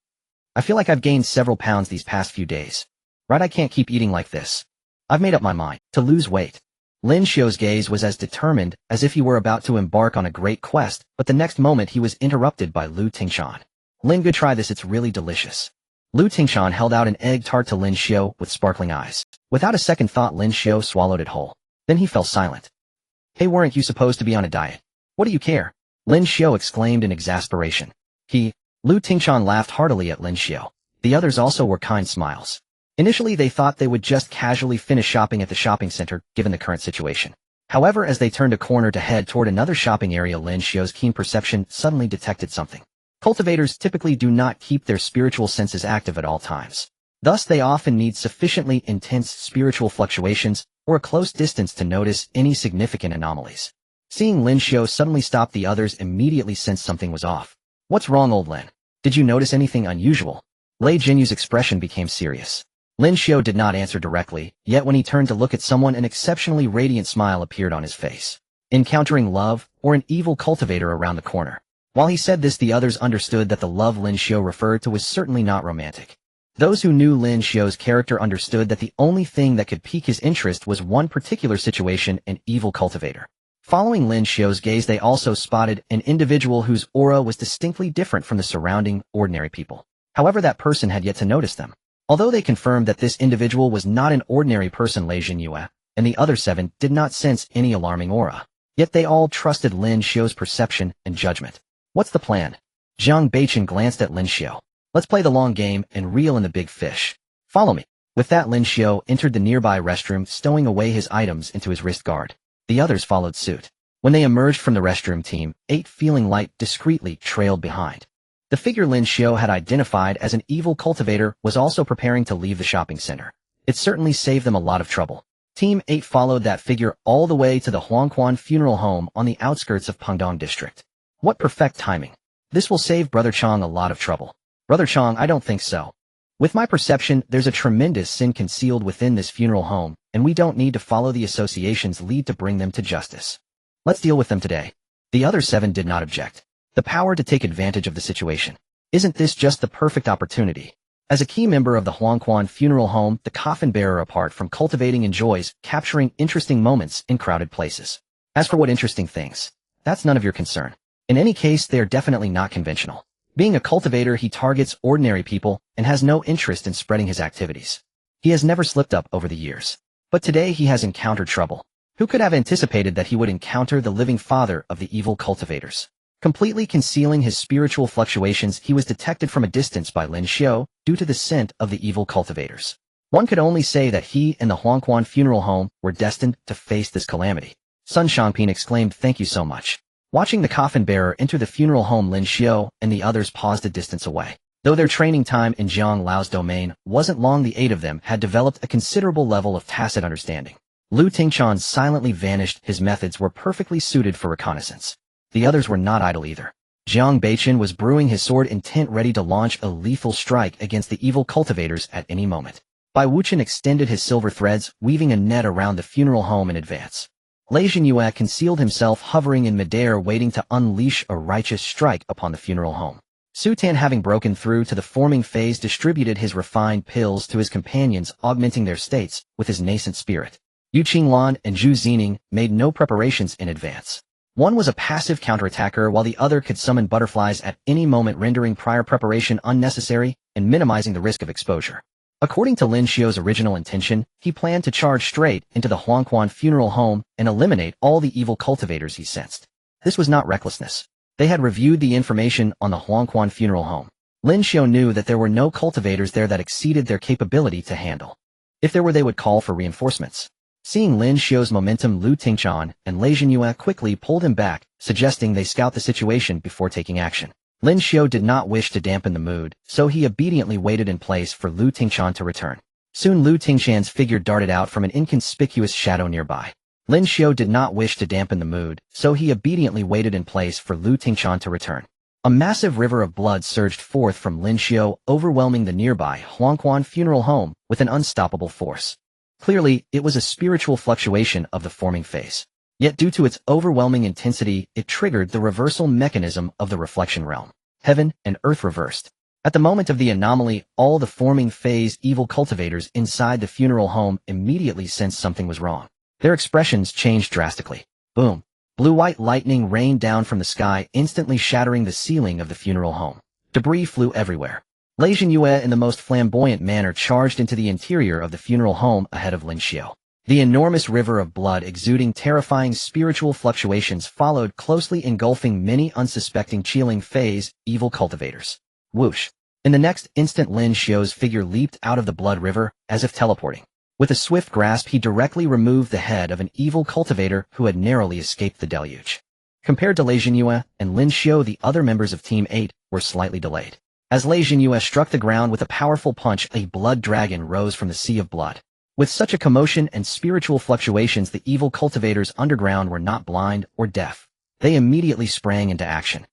I feel like I've gained several pounds these past few days. Right, I can't keep eating like this. I've made up my mind to lose weight. Lin Xiu's gaze was as determined as if he were about to embark on a great quest, but the next moment he was interrupted by Lu Tingchan. Lin, good, try this, it's really delicious. Lu Tingchan held out an egg tart to Lin Xiu with sparkling eyes. Without a second thought, Lin Xiu swallowed it whole. Then he fell silent. Hey, weren't you supposed to be on a diet? What do you care? Lin Xiu exclaimed in exasperation. Lu Tingchan laughed heartily at Lin Xiu. The others also were kind smiles. Initially, they thought they would just casually finish shopping at the shopping center, given the current situation. However, as they turned a corner to head toward another shopping area, Lin Xiu's keen perception suddenly detected something. Cultivators typically do not keep their spiritual senses active at all times. Thus, they often need sufficiently intense spiritual fluctuations or a close distance to notice any significant anomalies. Seeing Lin Xiu suddenly stop, the others immediately sensed something was off. What's wrong, old Lin? Did you notice anything unusual? Lei Jinyue's expression became serious. Lin Xiu did not answer directly, yet when he turned to look at someone, an exceptionally radiant smile appeared on his face. Encountering love or an evil cultivator around the corner. While he said this, the others understood that the love Lin Xiu referred to was certainly not romantic. Those who knew Lin Xiu's character understood that the only thing that could pique his interest was one particular situation, an evil cultivator. Following Lin Xiu's gaze, they also spotted an individual whose aura was distinctly different from the surrounding ordinary people. However, that person had yet to notice them. Although they confirmed that this individual was not an ordinary person, Lei Jinyue and the other seven did not sense any alarming aura. Yet they all trusted Lin Xiu's perception and judgment. What's the plan? Jiang Beichen glanced at Lin Xiu. Let's play the long game and reel in the big fish. Follow me. With that, Lin Xiu entered the nearby restroom, stowing away his items into his wrist guard. The others followed suit. When they emerged from the restroom, Team 8, feeling light, discreetly trailed behind. The figure Lin Xiu had identified as an evil cultivator was also preparing to leave the shopping center. It certainly saved them a lot of trouble. Team 8 followed that figure all the way to the Huangquan funeral home on the outskirts of Pengdong district. What perfect timing. This will save Brother Chang a lot of trouble. Brother Chang, I don't think so. With my perception, there's a tremendous sin concealed within this funeral home, and we don't need to follow the association's lead to bring them to justice. Let's deal with them today. The other seven did not object. The power to take advantage of the situation. Isn't this just the perfect opportunity? As a key member of the Huangquan funeral home, the coffin bearer, apart from cultivating, enjoys capturing interesting moments in crowded places. As for what interesting things, that's none of your concern. In any case, they are definitely not conventional. Being a cultivator, he targets ordinary people and has no interest in spreading his activities. He has never slipped up over the years. But today he has encountered trouble. Who could have anticipated that he would encounter the living father of the evil cultivators? Completely concealing his spiritual fluctuations, he was detected from a distance by Lin Xiu due to the scent of the evil cultivators. One could only say that he and the Huangquan funeral home were destined to face this calamity. Sun Shangping exclaimed, "Thank you so much." Watching the coffin bearer enter the funeral home, Lin Xiu and the others paused a distance away. Though their training time in Jiang Lao's domain wasn't long, the 8 of them had developed a considerable level of tacit understanding. Lu Tingchan silently vanished. His methods were perfectly suited for reconnaissance. The others were not idle either. Jiang Beichen was brewing his sword, intent ready to launch a lethal strike against the evil cultivators at any moment. Bai Wuchen extended his silver threads, weaving a net around the funeral home in advance. Lin Xiu concealed himself, hovering in midair, waiting to unleash a righteous strike upon the funeral home. Su Tan, having broken through to the forming phase, distributed his refined pills to his companions, augmenting their states with his nascent spirit. Yu Qinglan and Zhu Zining made no preparations in advance. One was a passive counterattacker, while the other could summon butterflies at any moment, rendering prior preparation unnecessary and minimizing the risk of exposure. According to Lin Xiu's original intention, he planned to charge straight into the Huangquan funeral home and eliminate all the evil cultivators he sensed. This was not recklessness. They had reviewed the information on the Huangquan funeral home. Lin Xiu knew that there were no cultivators there that exceeded their capability to handle. If there were, they would call for reinforcements. Seeing Lin Xiu's momentum, Lu Tingchan and Lin Xiu quickly pulled him back, suggesting they scout the situation before taking action. Lin Xiu did not wish to dampen the mood, so he obediently waited in place for Lu Tingchan to return. Soon Lu Tingchan's figure darted out from an inconspicuous shadow nearby. Lin Xiu did not wish to dampen the mood, so he obediently waited in place for Lu Tingchan to return. A massive river of blood surged forth from Lin Xiu, overwhelming the nearby Huangquan funeral home with an unstoppable force. Clearly, it was a spiritual fluctuation of the forming phase. Yet due to its overwhelming intensity, it triggered the reversal mechanism of the reflection realm. Heaven and earth reversed. At the moment of the anomaly, all the forming phase evil cultivators inside the funeral home immediately sensed something was wrong. Their expressions changed drastically. Boom. Blue-white lightning rained down from the sky, instantly shattering the ceiling of the funeral home. Debris flew everywhere. Lin Xiu, in the most flamboyant manner, charged into the interior of the funeral home ahead of Lin Xiu. The enormous river of blood, exuding terrifying spiritual fluctuations, followed closely, engulfing many unsuspecting chilling phase evil cultivators. Whoosh. In the next instant, Lin Xiu's figure leaped out of the blood river, as if teleporting. With a swift grasp, he directly removed the head of an evil cultivator who had narrowly escaped the deluge. Compared to Lin Xiu and Lin Xiu, the other members of Team 8 were slightly delayed. As Lin Xiu struck the ground with a powerful punch, a blood dragon rose from the sea of blood. With such a commotion and spiritual fluctuations, the evil cultivators underground were not blind or deaf. They immediately sprang into action.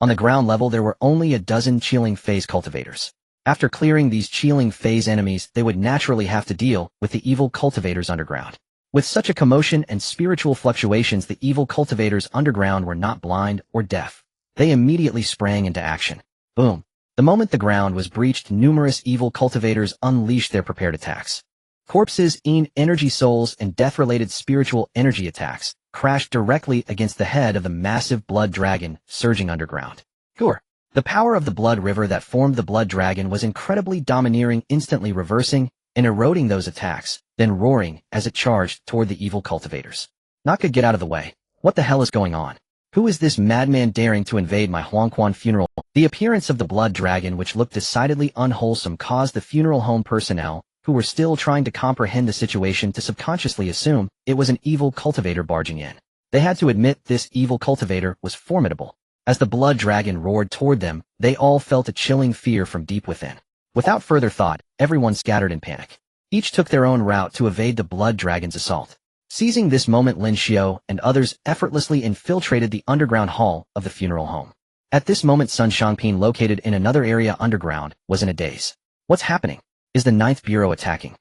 On the ground level, there were only a dozen chilling phase cultivators. After clearing these chilling phase enemies, they would naturally have to deal with the evil cultivators underground. With such a commotion and spiritual fluctuations, the evil cultivators underground were not blind or deaf. They immediately sprang into action. Boom. The moment the ground was breached, numerous evil cultivators unleashed their prepared attacks. Corpses, energy souls, and death-related spiritual energy attacks crashed directly against the head of the massive blood dragon surging underground. Sure. The power of the blood river that formed the blood dragon was incredibly domineering, instantly reversing and eroding those attacks, then roaring as it charged toward the evil cultivators. Naka, get out of the way. What the hell is going on? Who is this madman daring to invade my Huangquan funeral? The appearance of the blood dragon, which looked decidedly unwholesome, caused the funeral home personnel, who were still trying to comprehend the situation, to subconsciously assume it was an evil cultivator barging in. They had to admit this evil cultivator was formidable. As the blood dragon roared toward them, they all felt a chilling fear from deep within. Without further thought, everyone scattered in panic. Each took their own route to evade the blood dragon's assault. Seizing this moment, Lin Xiu and others effortlessly infiltrated the underground hall of the funeral home. At this moment, Sun Shangping, located in another area underground, was in a daze. What's happening? Is the 9th Bureau attacking?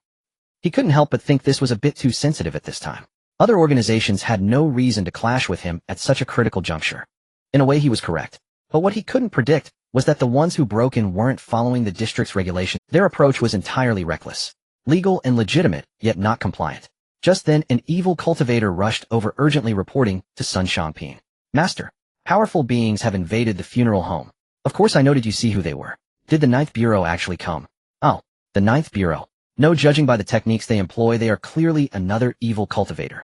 He couldn't help but think this was a bit too sensitive at this time. Other organizations had no reason to clash with him at such a critical juncture. In a way, he was correct. But what he couldn't predict was that the ones who broke in weren't following the district's regulation. Their approach was entirely reckless. Legal and legitimate, yet not compliant. Just then, an evil cultivator rushed over, urgently reporting to Sun Shangping. Master, powerful beings have invaded the funeral home. Of course I know. Did you see who they were? Did the 9th Bureau actually come? Oh, the 9th Bureau. No, judging by the techniques they employ, they are clearly another evil cultivator.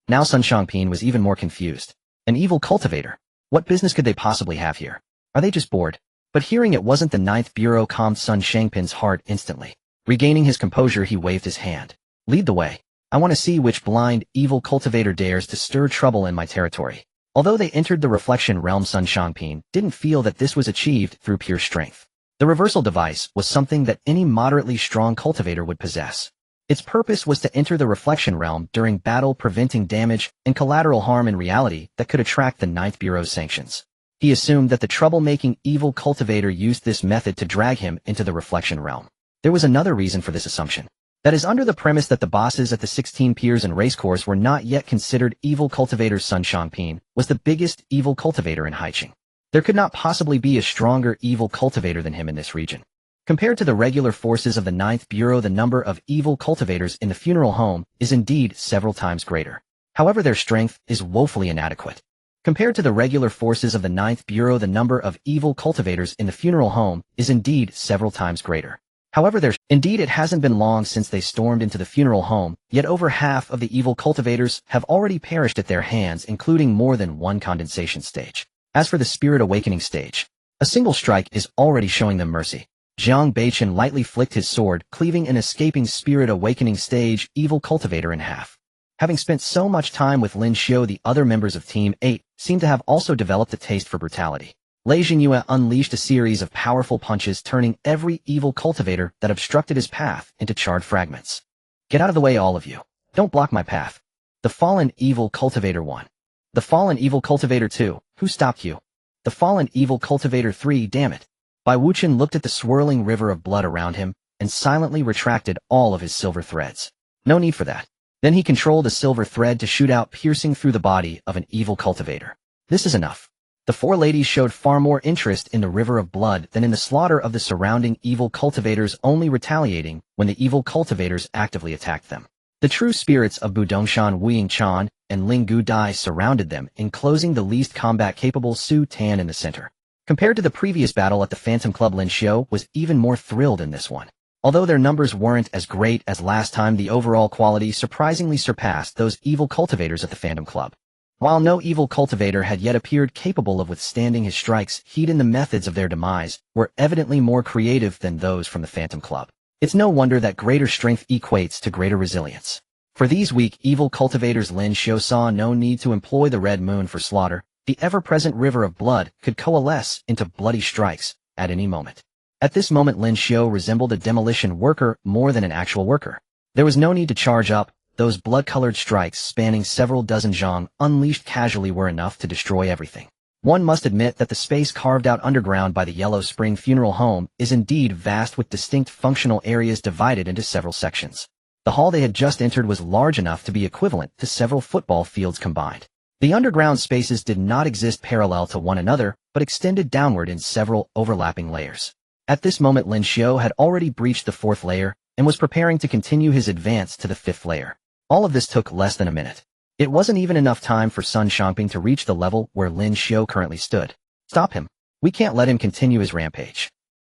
Now Sun Shangping was even more confused. An evil cultivator? What business could they possibly have here? Are they just bored? But hearing it wasn't the 9th Bureau calmed Sun Shangping's heart instantly. Regaining his composure, he waved his hand. Lead the way. I want to see which blind, evil cultivator dares to stir trouble in my territory. Although they entered the reflection realm, Sun Shangping didn't feel that this was achieved through pure strength. The reversal device was something that any moderately strong cultivator would possess. Its purpose was to enter the reflection realm during battle, preventing damage and collateral harm in reality that could attract the 9th Bureau's sanctions. He assumed that the troublemaking evil cultivator used this method to drag him into the reflection realm. There was another reason for this assumption. That is under the premise that the bosses at the 16 Piers and Racecourse were not yet considered evil cultivators. Sun Shangping was the biggest evil cultivator in Haiqing. There could not possibly be a stronger evil cultivator than him in this region. Compared to the regular forces of the 9th Bureau, the number of evil cultivators in the funeral home is indeed several times greater. However, their strength is woefully inadequate. Compared to the regular forces of the 9th Bureau, the number of evil cultivators in the funeral home is indeed several times greater. However, indeed it hasn't been long since they stormed into the funeral home, yet over half of the evil cultivators have already perished at their hands, including more than one condensation stage. As for the spirit awakening stage, a single strike is already showing them mercy. Jiang Beichen lightly flicked his sword, cleaving an escaping spirit awakening stage evil cultivator in half. Having spent so much time with Lin Xiu, the other members of Team 8 seem to have also developed a taste for brutality. Lin Xiu unleashed a series of powerful punches, turning every evil cultivator that obstructed his path into charred fragments. Get out of the way, all of you. Don't block my path. The fallen evil cultivator 1. The fallen evil cultivator 2. Who stopped you? The fallen evil cultivator 3. Damn it. Bai Wuchen looked at the swirling river of blood around him and silently retracted all of his silver threads. No need for that. Then he controlled a silver thread to shoot out, piercing through the body of an evil cultivator. This is enough. The four ladies showed far more interest in the river of blood than in the slaughter of the surrounding evil cultivators, only retaliating when the evil cultivators actively attacked them. The true spirits of Budongshan Wuyinchan and Ling Gudai surrounded them, enclosing the least combat-capable Su Tan in the center. Compared to the previous battle at the Phantom Club, Lin Xiu was even more thrilled in this one. Although their numbers weren't as great as last time, the overall quality surprisingly surpassed those evil cultivators at the Phantom Club. While no evil cultivator had yet appeared capable of withstanding his strikes, he and the methods of their demise were evidently more creative than those from the Phantom Club. It's no wonder that greater strength equates to greater resilience. For these weak evil cultivators, Lin Xiu saw no need to employ the Red Moon for slaughter. The ever-present river of blood could coalesce into bloody strikes at any moment. At this moment, Lin Xiu resembled a demolition worker more than an actual worker. There was no need to charge up. Those blood-colored strikes spanning several dozen zhang unleashed casually were enough to destroy everything. One must admit that the space carved out underground by the Yellow Spring Funeral Home is indeed vast, with distinct functional areas divided into several sections. The hall they had just entered was large enough to be equivalent to several football fields combined. The underground spaces did not exist parallel to one another, but extended downward in several overlapping layers. At this moment, Lin Xiu had already breached the 4th layer and was preparing to continue his advance to the 5th layer. All of this took less than a minute. It wasn't even enough time for Sun Shangping to reach the level where Lin Xiu currently stood. Stop him. We can't let him continue his rampage.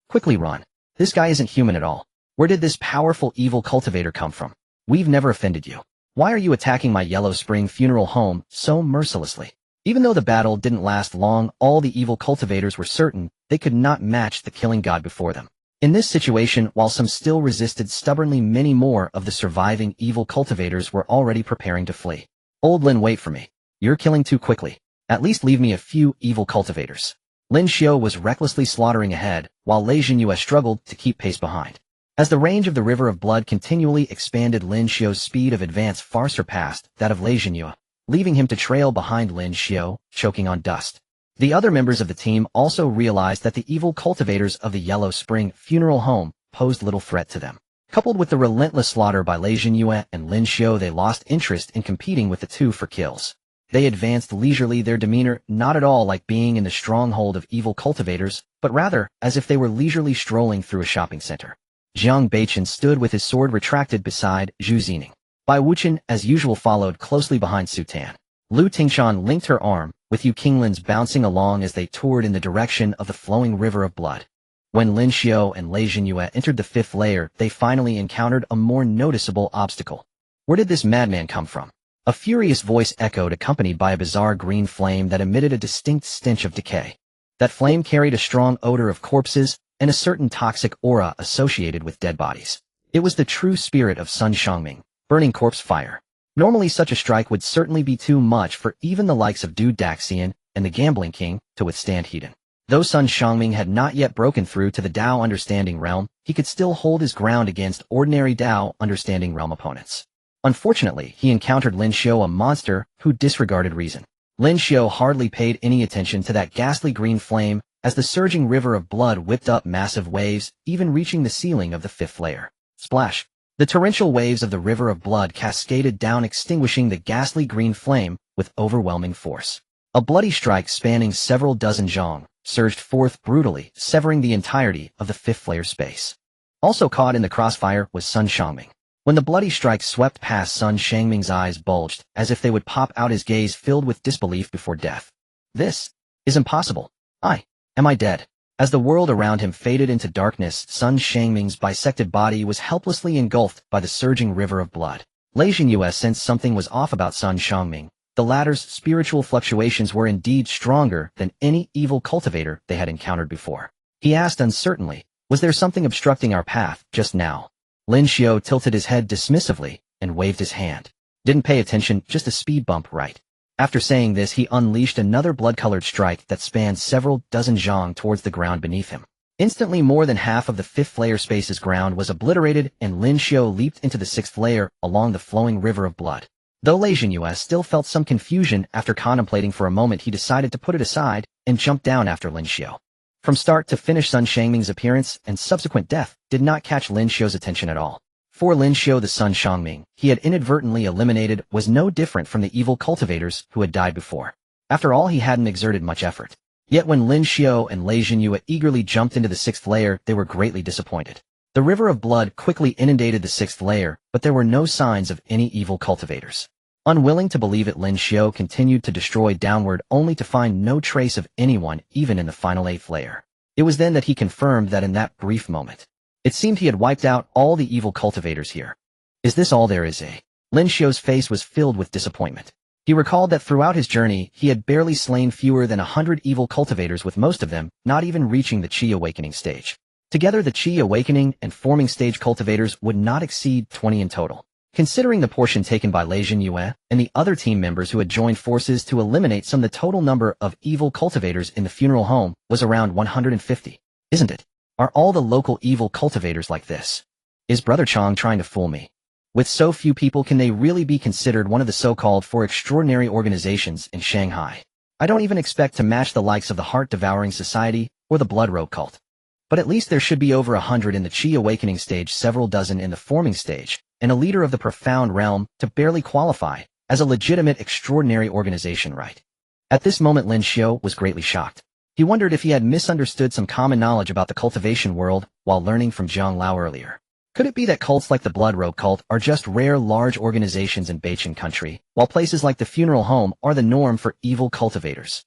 Quickly run. This guy isn't human at all. Where did this powerful evil cultivator come from? We've never offended you. Why are you attacking my Yellow Spring Funeral Home so mercilessly? Even though the battle didn't last long, all the evil cultivators were certain they could not match the killing god before them. In this situation, while some still resisted stubbornly, many more of the surviving evil cultivators were already preparing to flee. Old Lin, wait for me. You're killing too quickly. At least leave me a few evil cultivators. Lin Xiu was recklessly slaughtering ahead, while Lin Xiu struggled to keep pace behind. As the range of the river of blood continually expanded, Lin Xiu's speed of advance far surpassed that of Lin Xiu, leaving him to trail behind Lin Xiu, choking on dust. The other members of the team also realized that the evil cultivators of the Yellow Spring Funeral Home posed little threat to them. Coupled with the relentless slaughter by Lin Xiu and Lin Xiu, they lost interest in competing with the two for kills. They advanced leisurely, their demeanor not at all like being in the stronghold of evil cultivators, but rather as if they were leisurely strolling through a shopping center. Jiang Beichen stood with his sword retracted beside Zhu Zining. Bai Wuchen, as usual, followed closely behind Su Tan. Lu Tingshan linked her arm, with Yu Qinglin's bouncing along as they toured in the direction of the flowing river of blood. When Lin Xiu and Lin Xiu entered the 5th layer, they finally encountered a more noticeable obstacle. Where did this madman come from? A furious voice echoed, accompanied by a bizarre green flame that emitted a distinct stench of decay. That flame carried a strong odor of corpses and a certain toxic aura associated with dead bodies. It was the true spirit of Sun Shangping, burning corpse fire. Normally such a strike would certainly be too much for even the likes of Du Daxian and the Gambling King to withstand Hedon. Though Sun Shangping had not yet broken through to the Dao Understanding Realm, he could still hold his ground against ordinary Dao Understanding Realm opponents. Unfortunately, he encountered Lin Xiu, a monster who disregarded reason. Lin Xiu hardly paid any attention to that ghastly green flame as the surging river of blood whipped up massive waves, even reaching the ceiling of the 5th layer. Splash! The torrential waves of the river of blood cascaded down, extinguishing the ghastly green flame with overwhelming force. A bloody strike spanning several dozen zhong surged forth brutally, severing the entirety of the fifth layer space. Also caught in the crossfire was Sun Shangming. When the bloody strike swept past, Sun Shangming's eyes bulged, as if they would pop out, his gaze filled with disbelief before death. This is impossible. Am I dead? As the world around him faded into darkness, Sun Shangming's bisected body was helplessly engulfed by the surging river of blood. Lin Xiu sensed something was off about Sun Shangming. The latter's spiritual fluctuations were indeed stronger than any evil cultivator they had encountered before. He asked uncertainly, "Was there something obstructing our path just now?" Lin Xiu tilted his head dismissively and waved his hand. "Didn't pay attention, just a speed bump, right?" After saying this, he unleashed another blood-colored strike that spanned several dozen zhong towards the ground beneath him. Instantly, more than half of the fifth layer space's ground was obliterated, and Lin Xiu leaped into the sixth layer along the flowing river of blood. Though Lin Xiu still felt some confusion after contemplating for a moment, he decided to put it aside and jumped down after Lin Xiu. From start to finish, Sun Shangming's appearance and subsequent death did not catch Lin Xiu's attention at all. For Lin Xiu, the Sun Shangming he had inadvertently eliminated was no different from the evil cultivators who had died before. After all, he hadn't exerted much effort. Yet when Lin Xiu and Lin Xiu eagerly jumped into the sixth layer, they were greatly disappointed. The river of blood quickly inundated the sixth layer, but there were no signs of any evil cultivators. Unwilling to believe it, Lin Xiu continued to destroy downward, only to find no trace of anyone even in the final eighth layer. It was then that he confirmed that in that brief moment, it seemed he had wiped out all the evil cultivators here. Is this all there is? Lin Xiu's face was filled with disappointment. He recalled that throughout his journey, he had barely slain fewer than 100 evil cultivators, with most of them not even reaching the Qi awakening stage. Together, the Qi awakening and forming stage cultivators would not exceed 20 in total. Considering the portion taken by Lin Xiu and the other team members who had joined forces to eliminate some, the total number of evil cultivators in the funeral home was around 150. Isn't it? Are all the local evil cultivators like this? Is Brother Chang trying to fool me? With so few people, can they really be considered one of the so-called four extraordinary organizations in Shanghai? I don't even expect to match the likes of the Heart-Devouring Society or the Blood Robe Cult. But at least there should be over 100 in the Qi awakening stage, several dozen in the forming stage, and a leader of the profound realm to barely qualify as a legitimate extraordinary organization, right? At this moment, Lin Xiu was greatly shocked. He wondered if he had misunderstood some common knowledge about the cultivation world while learning from Zhang Lao earlier. Could it be that cults like the Blood Robe Cult are just rare large organizations in Beichin country, while places like the funeral home are the norm for evil cultivators?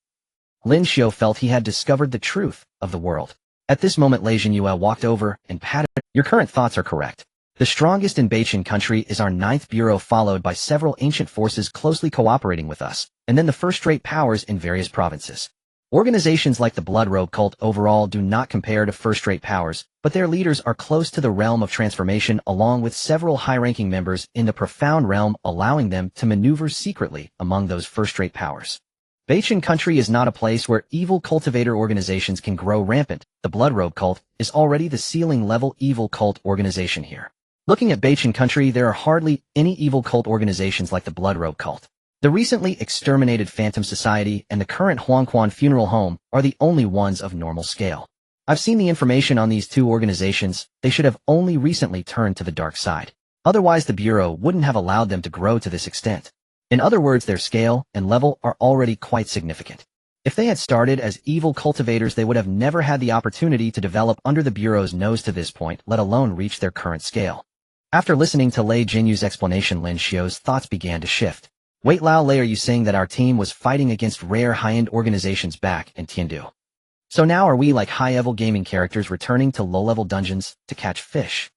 Lin Xiu felt he had discovered the truth of the world. At this moment, Lin Xiu walked over and patted. "Your current thoughts are correct. The strongest in Beichin country is our 9th Bureau, followed by several ancient forces closely cooperating with us, and then the first-rate powers in various provinces. Organizations like the Blood Robe Cult overall do not compare to first-rate powers, but their leaders are close to the realm of transformation, along with several high-ranking members in the profound realm, allowing them to maneuver secretly among those first-rate powers. Beichin country is not a place where evil cultivator organizations can grow rampant. The Blood Robe Cult is already the ceiling-level evil cult organization here. Looking at Beichin country, there are hardly any evil cult organizations like the Blood Robe Cult. The recently exterminated Phantom Society and the current Huangquan Funeral Home are the only ones of normal scale. I've seen the information on these two organizations. They should have only recently turned to the dark side. Otherwise, the Bureau wouldn't have allowed them to grow to this extent. In other words, their scale and level are already quite significant. If they had started as evil cultivators, they would have never had the opportunity to develop under the Bureau's nose to this point, let alone reach their current scale." After listening to Lei Jinyu's explanation, Lin Xiu's thoughts began to shift. "Wait, Lao Lei, are you saying that our team was fighting against rare high-end organizations back in Tiandu? So now are we like high-level gaming characters returning to low-level dungeons to catch fish?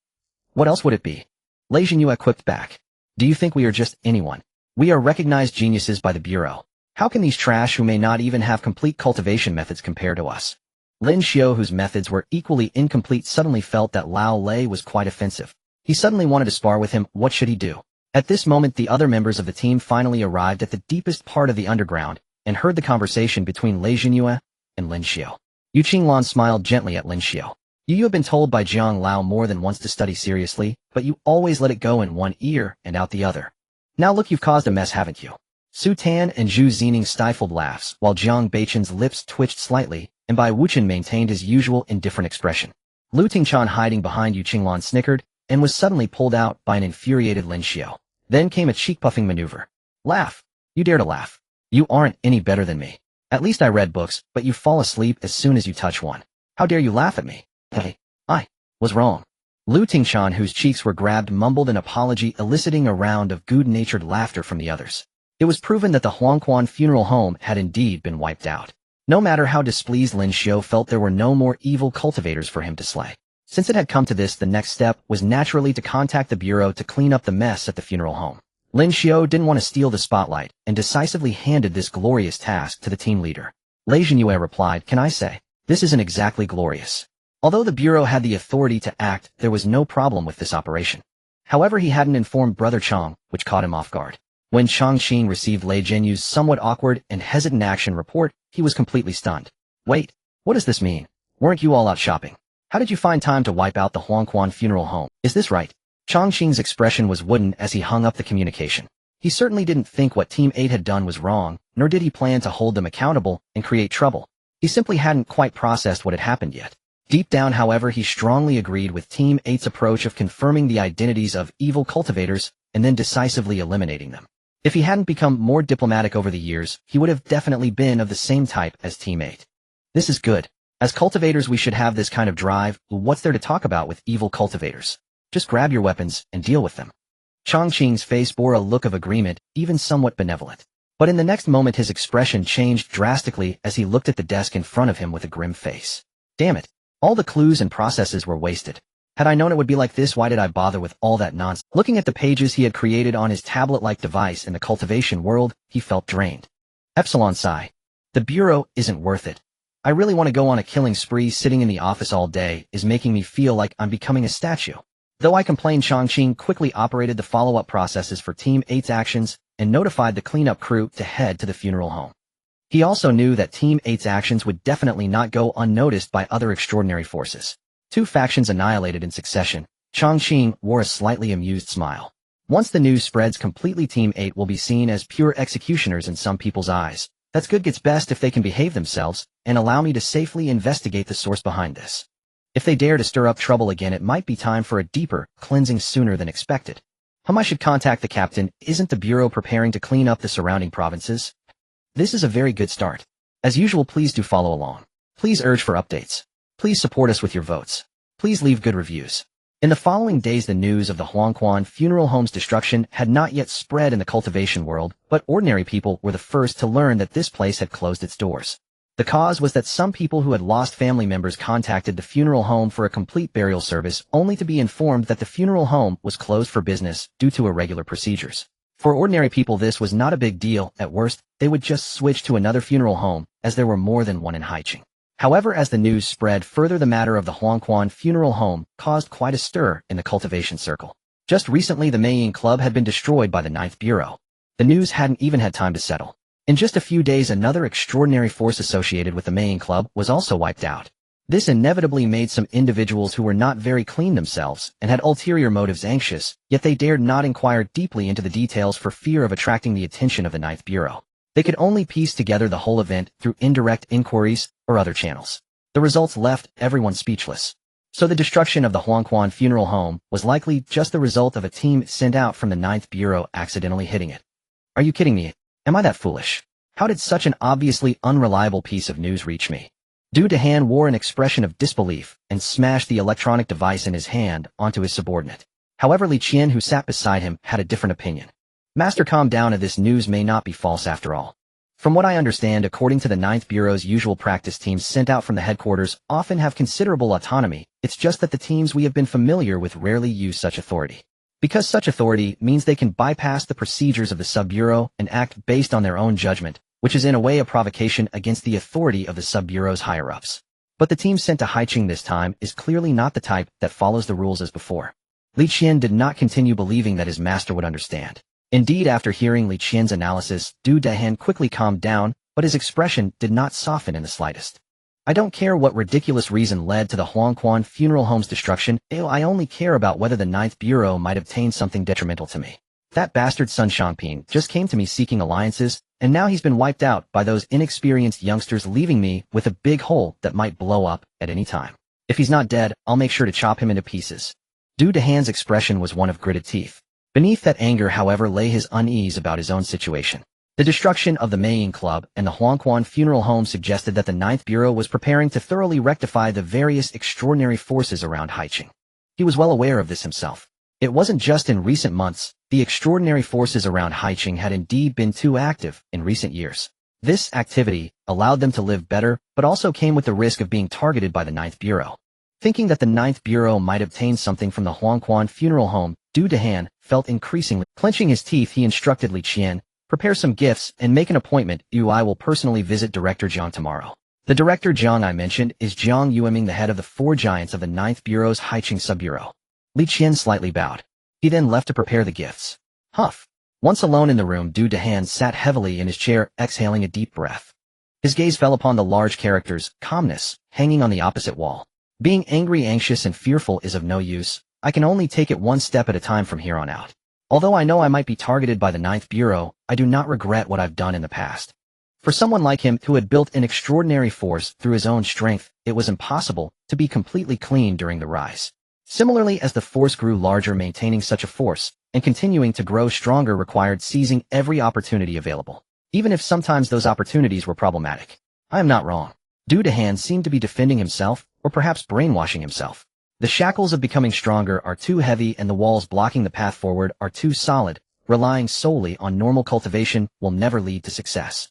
What else would it be?" Lei Jinyu quipped back. "Do you think we are just anyone? We are recognized geniuses by the Bureau. How can these trash who may not even have complete cultivation methods compare to us?" Lin Xiu, whose methods were equally incomplete, suddenly felt that Lao Lei was quite offensive. He suddenly wanted to spar with him. What should he do? At this moment, the other members of the team finally arrived at the deepest part of the underground and heard the conversation between Lei Jinyu and Lin Xiu. Yu Qinglan smiled gently at Lin Xiu. "You have been told by Jiang Lao more than once to study seriously, but you always let it go in one ear and out the other. Now look, you've caused a mess, haven't you?" Su Tan and Zhu Zining stifled laughs, while Jiang Beichen's lips twitched slightly, and Bai Wuchen maintained his usual indifferent expression. Lu Tingchan, hiding behind Yu Qinglan, snickered. and was suddenly pulled out by an infuriated Lin Xiu. Then came a cheek-puffing maneuver. Laugh. You dare to laugh. You aren't any better than me. At least I read books, but you fall asleep as soon as you touch one. How dare you laugh at me? Hey, I was wrong. Lu Tingshan, whose cheeks were grabbed, mumbled an apology, eliciting a round of good-natured laughter from the others. It was proven that the Huangquan funeral home had indeed been wiped out. No matter how displeased Lin Xiu felt, there were no more evil cultivators for him to slay. Since it had come to this, the next step was naturally to contact the bureau to clean up the mess at the funeral home. Lin Xiu didn't want to steal the spotlight and decisively handed this glorious task to the team leader. Lei Zhenyue replied, "Can I say, this isn't exactly glorious." Although the bureau had the authority to act, there was no problem with this operation. However, he hadn't informed Brother Chang, which caught him off guard. When Chang Qing received Lei Zhenyue's somewhat awkward and hesitant action report, he was completely stunned. Wait, what does this mean? Weren't you all out shopping? How did you find time to wipe out the Huangquan funeral home? Is this right? Chang Qing's expression was wooden as he hung up the communication. He certainly didn't think what Team 8 had done was wrong, nor did he plan to hold them accountable and create trouble. He simply hadn't quite processed what had happened yet. Deep down, however, he strongly agreed with Team 8's approach of confirming the identities of evil cultivators and then decisively eliminating them. If he hadn't become more diplomatic over the years, he would have definitely been of the same type as Team 8. This is good. As cultivators, we should have this kind of drive. What's there to talk about with evil cultivators? Just grab your weapons and deal with them. Chang Qing's face bore a look of agreement, even somewhat benevolent. But in the next moment his expression changed drastically as he looked at the desk in front of him with a grim face. Damn it. All the clues and processes were wasted. Had I known it would be like this, why did I bother with all that nonsense? Looking at the pages he had created on his tablet-like device in the cultivation world, he felt drained. Epsilon sigh. The bureau isn't worth it. I really want to go on a killing spree. Sitting in the office all day is making me feel like I'm becoming a statue. Though I complained, Chang Qing quickly operated the follow-up processes for Team 8's actions and notified the cleanup crew to head to the funeral home. He also knew that Team 8's actions would definitely not go unnoticed by other extraordinary forces. Two factions annihilated in succession. Chang Qing wore a slightly amused smile. Once the news spreads completely, Team 8 will be seen as pure executioners in some people's eyes. That's good gets best if they can behave themselves and allow me to safely investigate the source behind this. If they dare to stir up trouble again, it might be time for a deeper cleansing sooner than expected. I should contact the captain. Isn't the bureau preparing to clean up the surrounding provinces? This is a very good start. As usual, please do follow along. Please urge for updates. Please support us with your votes. Please leave good reviews. In the following days, the news of the Huangquan funeral home's destruction had not yet spread in the cultivation world, but ordinary people were the first to learn that this place had closed its doors. The cause was that some people who had lost family members contacted the funeral home for a complete burial service, only to be informed that the funeral home was closed for business due to irregular procedures. For ordinary people, this was not a big deal. At worst, they would just switch to another funeral home, as there were more than one in Haicheng. However, as the news spread further, the matter of the Huangquan funeral home caused quite a stir in the cultivation circle. Just recently, the Meiying Club had been destroyed by the 9th Bureau. The news hadn't even had time to settle. In just a few days, another extraordinary force associated with the Meiying Club was also wiped out. This inevitably made some individuals who were not very clean themselves and had ulterior motives anxious, yet they dared not inquire deeply into the details for fear of attracting the attention of the 9th Bureau. They could only piece together the whole event through indirect inquiries or other channels. The results left everyone speechless. So the destruction of the Huangquan funeral home was likely just the result of a team sent out from the 9th Bureau accidentally hitting it. Are you kidding me? Am I that foolish? How did such an obviously unreliable piece of news reach me? Du Dehan wore an expression of disbelief and smashed the electronic device in his hand onto his subordinate. However, Li Qian, who sat beside him, had a different opinion. Master, calm down. This news may not be false after all. From what I understand, according to the 9th Bureau's usual practice, teams sent out from the headquarters often have considerable autonomy. It's just that the teams we have been familiar with rarely use such authority. Because such authority means they can bypass the procedures of the sub-bureau and act based on their own judgment, which is in a way a provocation against the authority of the sub-bureau's higher-ups. But the team sent to Haicheng this time is clearly not the type that follows the rules as before. Li Qian did not continue believing that his master would understand. Indeed, after hearing Li Qian's analysis, Du Dehan quickly calmed down, but his expression did not soften in the slightest. I don't care what ridiculous reason led to the Huangquan funeral home's destruction. I only care about whether the 9th Bureau might obtain something detrimental to me. That bastard Sun Shangping just came to me seeking alliances, and now he's been wiped out by those inexperienced youngsters, leaving me with a big hole that might blow up at any time. If he's not dead, I'll make sure to chop him into pieces. Du Dehan's expression was one of gritted teeth. Beneath that anger, however, lay his unease about his own situation. The destruction of the Maying Club and the Huangquan funeral home suggested that the Ninth Bureau was preparing to thoroughly rectify the various extraordinary forces around Haiqing. He was well aware of this himself. It wasn't just in recent months, the extraordinary forces around Haiqing had indeed been too active in recent years. This activity allowed them to live better, but also came with the risk of being targeted by the Ninth Bureau. Thinking that the Ninth Bureau might obtain something from the Huangquan funeral home, Du Dehan felt increasingly. Clenching his teeth, he instructed Li Qian, prepare some gifts and make an appointment. I will personally visit Director Jiang tomorrow. The Director Jiang I mentioned is Jiang Yueming, the head of the 4 giants of the Ninth Bureau's Haiqing Sub-Bureau. Li Qian slightly bowed. He then left to prepare the gifts. Huff. Once alone in the room, Du Dehan sat heavily in his chair, exhaling a deep breath. His gaze fell upon the large characters, calmness, hanging on the opposite wall. Being angry, anxious, and fearful is of no use. I can only take it one step at a time from here on out. Although I know I might be targeted by the Ninth Bureau, I do not regret what I've done in the past. For someone like him who had built an extraordinary force through his own strength, it was impossible to be completely clean during the rise. Similarly, as the force grew larger, maintaining such a force and continuing to grow stronger required seizing every opportunity available, even if sometimes those opportunities were problematic. I am not wrong. Du Dehan seemed to be defending himself, or perhaps brainwashing himself. The shackles of becoming stronger are too heavy and the walls blocking the path forward are too solid. Relying solely on normal cultivation will never lead to success.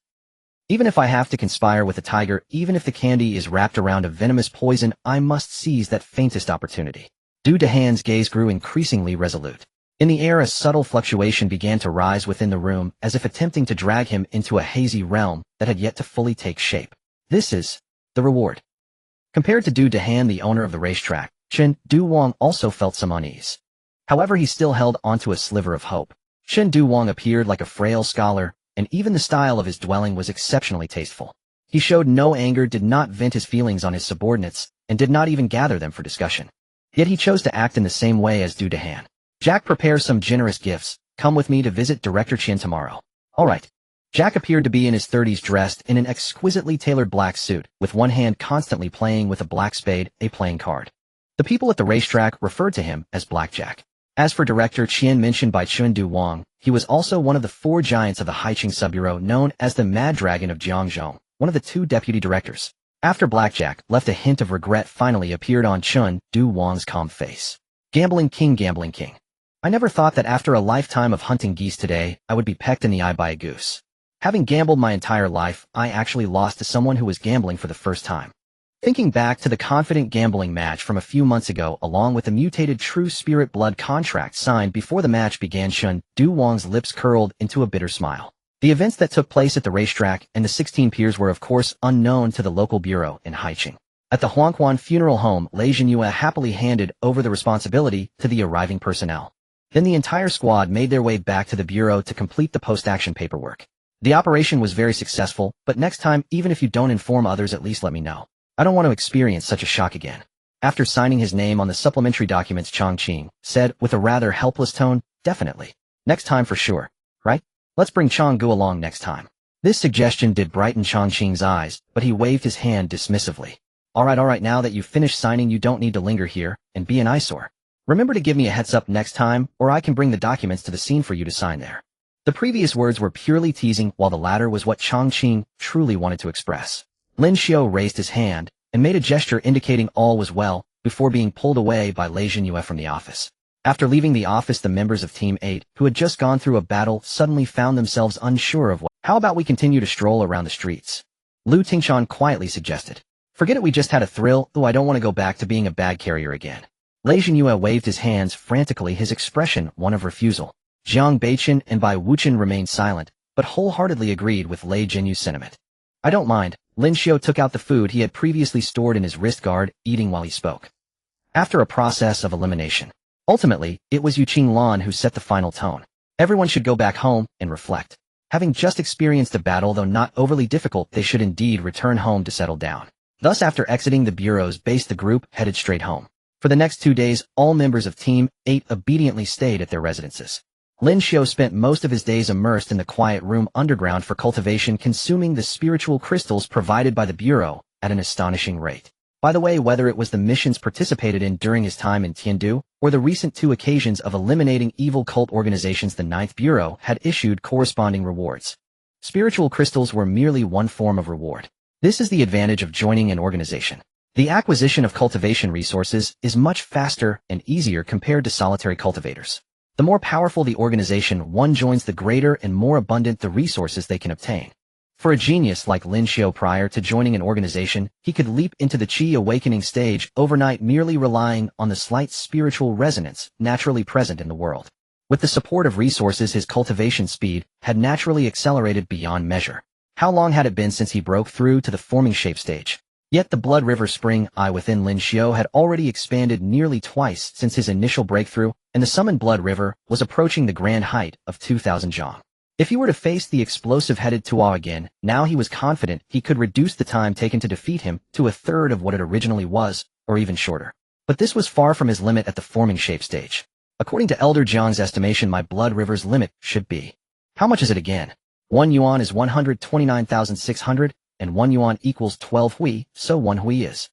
Even if I have to conspire with a tiger, even if the candy is wrapped around a venomous poison, I must seize that faintest opportunity. Du Dehan's gaze grew increasingly resolute. In the air, a subtle fluctuation began to rise within the room, as if attempting to drag him into a hazy realm that had yet to fully take shape. This is the reward. Compared to Du Dehan, the owner of the racetrack, Chen Du-Wang also felt some unease. However, he still held onto a sliver of hope. Chen Du-Wang appeared like a frail scholar, and even the style of his dwelling was exceptionally tasteful. He showed no anger, did not vent his feelings on his subordinates, and did not even gather them for discussion. Yet he chose to act in the same way as Du Dehan. Jack, prepare some generous gifts. Come with me to visit Director Qian tomorrow. All right. Jack appeared to be in his 30s, dressed in an exquisitely tailored black suit, with one hand constantly playing with a black spade, a playing card. The people at the racetrack referred to him as Blackjack. As for Director Qian, mentioned by Chen Du-Wang, he was also one of the 4 giants of the Haiqing Sub-Bureau, known as the Mad Dragon of Jiangzhou, one of the 2 deputy directors. After Blackjack left, a hint of regret finally appeared on Chen Du-Wang's calm face. Gambling King, Gambling King. I never thought that after a lifetime of hunting geese today, I would be pecked in the eye by a goose. Having gambled my entire life, I actually lost to someone who was gambling for the first time. Thinking back to the confident gambling match from a few months ago, along with the mutated True Spirit blood contract signed before the match began, Chen Du-Wang's lips curled into a bitter smile. The events that took place at the racetrack and the 16 peers were of course unknown to the local bureau in Haiqing. At the Huangquan funeral home, Lei Zhenyue happily handed over the responsibility to the arriving personnel. Then the entire squad made their way back to the bureau to complete the post-action paperwork. The operation was very successful, but next time, even if you don't inform others, at least let me know. I don't want to experience such a shock again. After signing his name on the supplementary documents, Chongqing said with a rather helpless tone, definitely. Next time for sure, right? Let's bring Changgu along next time. This suggestion did brighten Chongqing's eyes, but he waved his hand dismissively. All right, now that you've finished signing, you don't need to linger here and be an eyesore. Remember to give me a heads up next time, or I can bring the documents to the scene for you to sign there. The previous words were purely teasing, while the latter was what Chongqing truly wanted to express. Lin Xiu raised his hand and made a gesture indicating all was well, before being pulled away by Lei Zhenyue from the office. After leaving the office, the members of Team 8, who had just gone through a battle, suddenly found themselves unsure of what. How about we continue to stroll around the streets? Lu Tingshan quietly suggested. Forget it, we just had a thrill, though I don't want to go back to being a bag carrier again. Lei Zhenyue waved his hands frantically, his expression one of refusal. Jiang Beichen and Bai Wuchen remained silent, but wholeheartedly agreed with Lei Zhenyue's sentiment. I don't mind. Lin Xiu took out the food he had previously stored in his wrist guard, eating while he spoke. After a process of elimination, ultimately, it was Yu Qinglan who set the final tone. Everyone should go back home and reflect. Having just experienced a battle, though not overly difficult, they should indeed return home to settle down. Thus, after exiting the bureau's base, the group headed straight home. For the next 2 days, all members of Team 8 obediently stayed at their residences. Lin Xiu spent most of his days immersed in the quiet room underground for cultivation, consuming the spiritual crystals provided by the bureau at an astonishing rate. By the way, whether it was the missions participated in during his time in Tiandu, or the recent 2 occasions of eliminating evil cult organizations, the Ninth Bureau had issued corresponding rewards. Spiritual crystals were merely one form of reward. This is the advantage of joining an organization. The acquisition of cultivation resources is much faster and easier compared to solitary cultivators. The more powerful the organization one joins, the greater and more abundant the resources they can obtain. For a genius like Lin Xiu, prior to joining an organization, he could leap into the Qi awakening stage overnight, merely relying on the slight spiritual resonance naturally present in the world. With the support of resources, his cultivation speed had naturally accelerated beyond measure. How long had it been since he broke through to the forming shape stage? Yet the Blood River Spring Eye within Lin Xiu had already expanded nearly twice since his initial breakthrough, and the summoned Blood River was approaching the grand height of 2,000 zhang. If he were to face the explosive-headed Tuo again, now he was confident he could reduce the time taken to defeat him to a third of what it originally was, or even shorter. But this was far from his limit at the forming shape stage. According to Elder Jiang's estimation, my Blood River's limit should be. How much is it again? 1 yuan is 129,600, and 1 yuan equals 12 hui, so 1 hui is.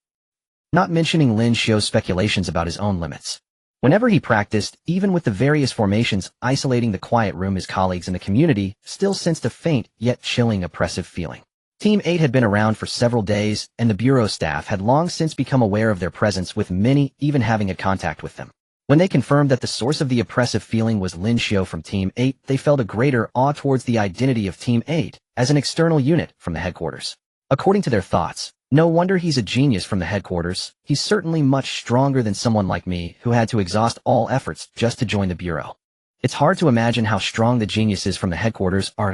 Not mentioning Lin Xiu's speculations about his own limits. Whenever he practiced, even with the various formations isolating the quiet room, his colleagues in the community still sensed a faint yet chilling oppressive feeling. Team 8 had been around for several days, and the bureau staff had long since become aware of their presence, with many even having had contact with them. When they confirmed that the source of the oppressive feeling was Lin Xiu from Team 8, they felt a greater awe towards the identity of Team 8 as an external unit from the headquarters. According to their thoughts, no wonder he's a genius from the headquarters. He's certainly much stronger than someone like me who had to exhaust all efforts just to join the bureau. It's hard to imagine how strong the geniuses from the headquarters are.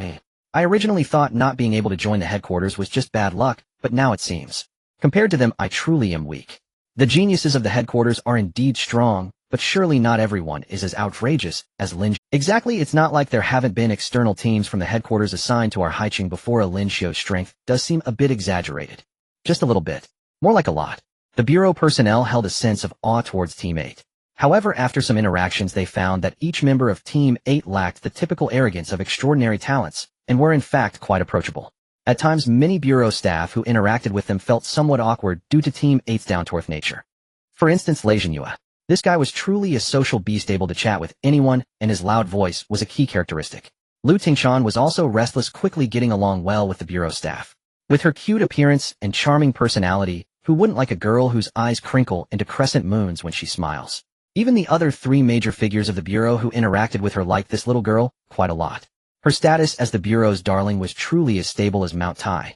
I originally thought not being able to join the headquarters was just bad luck, but now it seems. Compared to them, I truly am weak. The geniuses of the headquarters are indeed strong, but surely not everyone is as outrageous as Lin Xiu. Exactly, it's not like there haven't been external teams from the headquarters assigned to our Haiqing before. Lin Xiu's strength does seem a bit exaggerated. Just a little bit. More like a lot. The bureau personnel held a sense of awe towards Team 8. However, after some interactions, they found that each member of Team 8 lacked the typical arrogance of extraordinary talents, and were in fact quite approachable. At times, many bureau staff who interacted with them felt somewhat awkward due to Team 8's down-to-earth nature. For instance, Lin Xiu. This guy was truly a social beast, able to chat with anyone, and his loud voice was a key characteristic. Lu Tingchan was also restless, quickly getting along well with the bureau staff. With her cute appearance and charming personality, who wouldn't like a girl whose eyes crinkle into crescent moons when she smiles? Even the other 3 major figures of the bureau who interacted with her liked this little girl quite a lot. Her status as the bureau's darling was truly as stable as Mount Tai.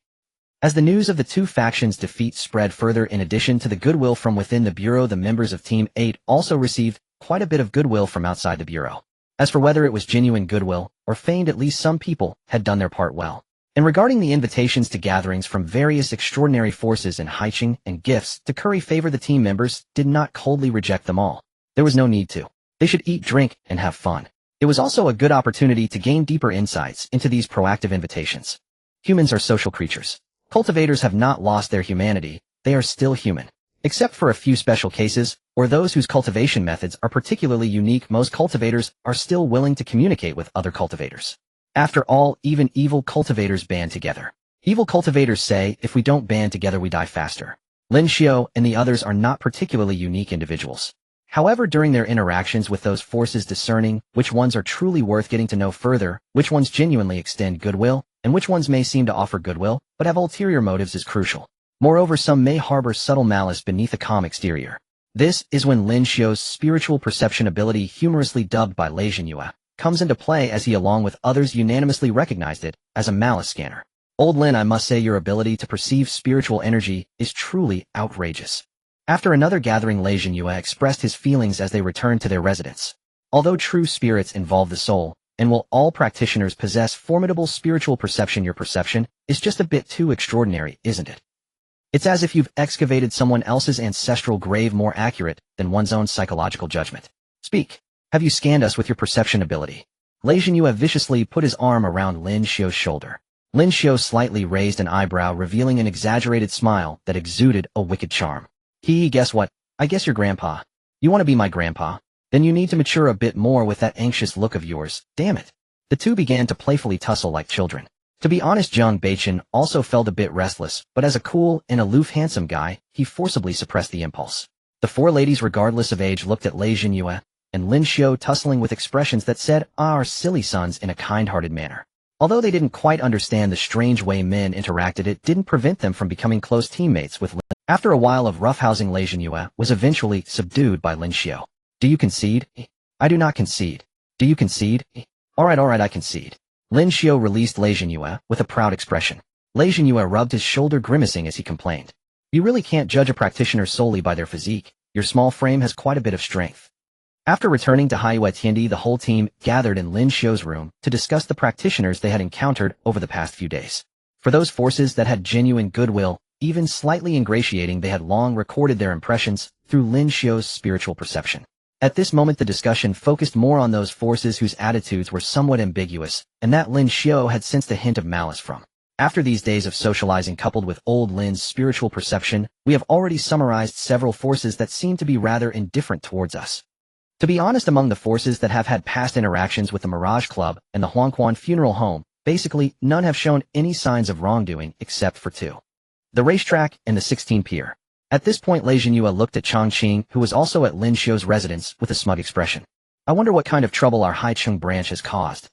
As the news of the 2 factions' defeat spread further, in addition to the goodwill from within the bureau, the members of Team 8 also received quite a bit of goodwill from outside the bureau. As for whether it was genuine goodwill or feigned, at least some people had done their part well. And regarding the invitations to gatherings from various extraordinary forces in Haiqing and gifts to curry favor, the team members did not coldly reject them all. There was no need to. They should eat, drink, and have fun. It was also a good opportunity to gain deeper insights into these proactive invitations. Humans are social creatures. Cultivators have not lost their humanity, they are still human. Except for a few special cases, or those whose cultivation methods are particularly unique, most cultivators are still willing to communicate with other cultivators. After all, even evil cultivators band together. Evil cultivators say, if we don't band together we die faster. Lin Xiu and the others are not particularly unique individuals. However, during their interactions with those forces, discerning which ones are truly worth getting to know further, which ones genuinely extend goodwill, and which ones may seem to offer goodwill, but have ulterior motives is crucial. Moreover, some may harbor subtle malice beneath a calm exterior. This is when Lin Xiu's spiritual perception ability, humorously dubbed by Lin Xiu, comes into play, as he along with others unanimously recognized it as a malice scanner. Old Lin, I must say your ability to perceive spiritual energy is truly outrageous. After another gathering, Lin Xiu expressed his feelings as they returned to their residence. Although true spirits involve the soul, and while all practitioners possess formidable spiritual perception, your perception is just a bit too extraordinary, isn't it? It's as if you've excavated someone else's ancestral grave, more accurate than one's own psychological judgment. Speak. Have you scanned us with your perception ability? Lin Xiu viciously put his arm around Lin Xiu's shoulder. Lin Xiu slightly raised an eyebrow, revealing an exaggerated smile that exuded a wicked charm. Guess what? I guess your grandpa. You want to be my grandpa? Then you need to mature a bit more with that anxious look of yours, damn it. The two began to playfully tussle like children. To be honest, Zhang Beichen also felt a bit restless, but as a cool and aloof handsome guy, he forcibly suppressed the impulse. The four ladies regardless of age looked at Lin Xiu and Lin Xiu tussling with expressions that said, "Our silly sons," in a kind-hearted manner. Although they didn't quite understand the strange way men interacted, it didn't prevent them from becoming close teammates with Lin. After a while of roughhousing, Lin Xiu was eventually subdued by Lin Xiu. "Do you concede?" "I do not concede." "Do you concede?" All right, I concede." Lin Xiu released Lin Xiu with a proud expression. Lin Xiu rubbed his shoulder, grimacing as he complained. "You really can't judge a practitioner solely by their physique. Your small frame has quite a bit of strength." After returning to Haiyue Tiandi, the whole team gathered in Lin Xiu's room to discuss the practitioners they had encountered over the past few days. For those forces that had genuine goodwill, even slightly ingratiating, they had long recorded their impressions through Lin Xiu's spiritual perception. At this moment, the discussion focused more on those forces whose attitudes were somewhat ambiguous, and that Lin Xiu had sensed a hint of malice from. After these days of socializing coupled with old Lin's spiritual perception, we have already summarized several forces that seem to be rather indifferent towards us. To be honest, among the forces that have had past interactions with the Mirage Club and the Huangquan Funeral Home, basically none have shown any signs of wrongdoing except for two. The racetrack and the 16 Pier. At this point, Lin Xiu looked at Chongqing, who was also at Lin Xiu's residence, with a smug expression. "I wonder what kind of trouble our Haicheng branch has caused."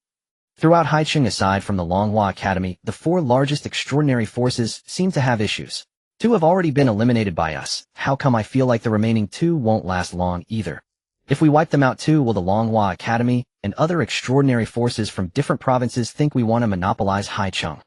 Throughout Haicheng, aside from the Longhua Academy, the four largest extraordinary forces seem to have issues. Two have already been eliminated by us. How come I feel like the remaining two won't last long either? If we wipe them out too, will the Longhua Academy and other extraordinary forces from different provinces think we want to monopolize Haicheng?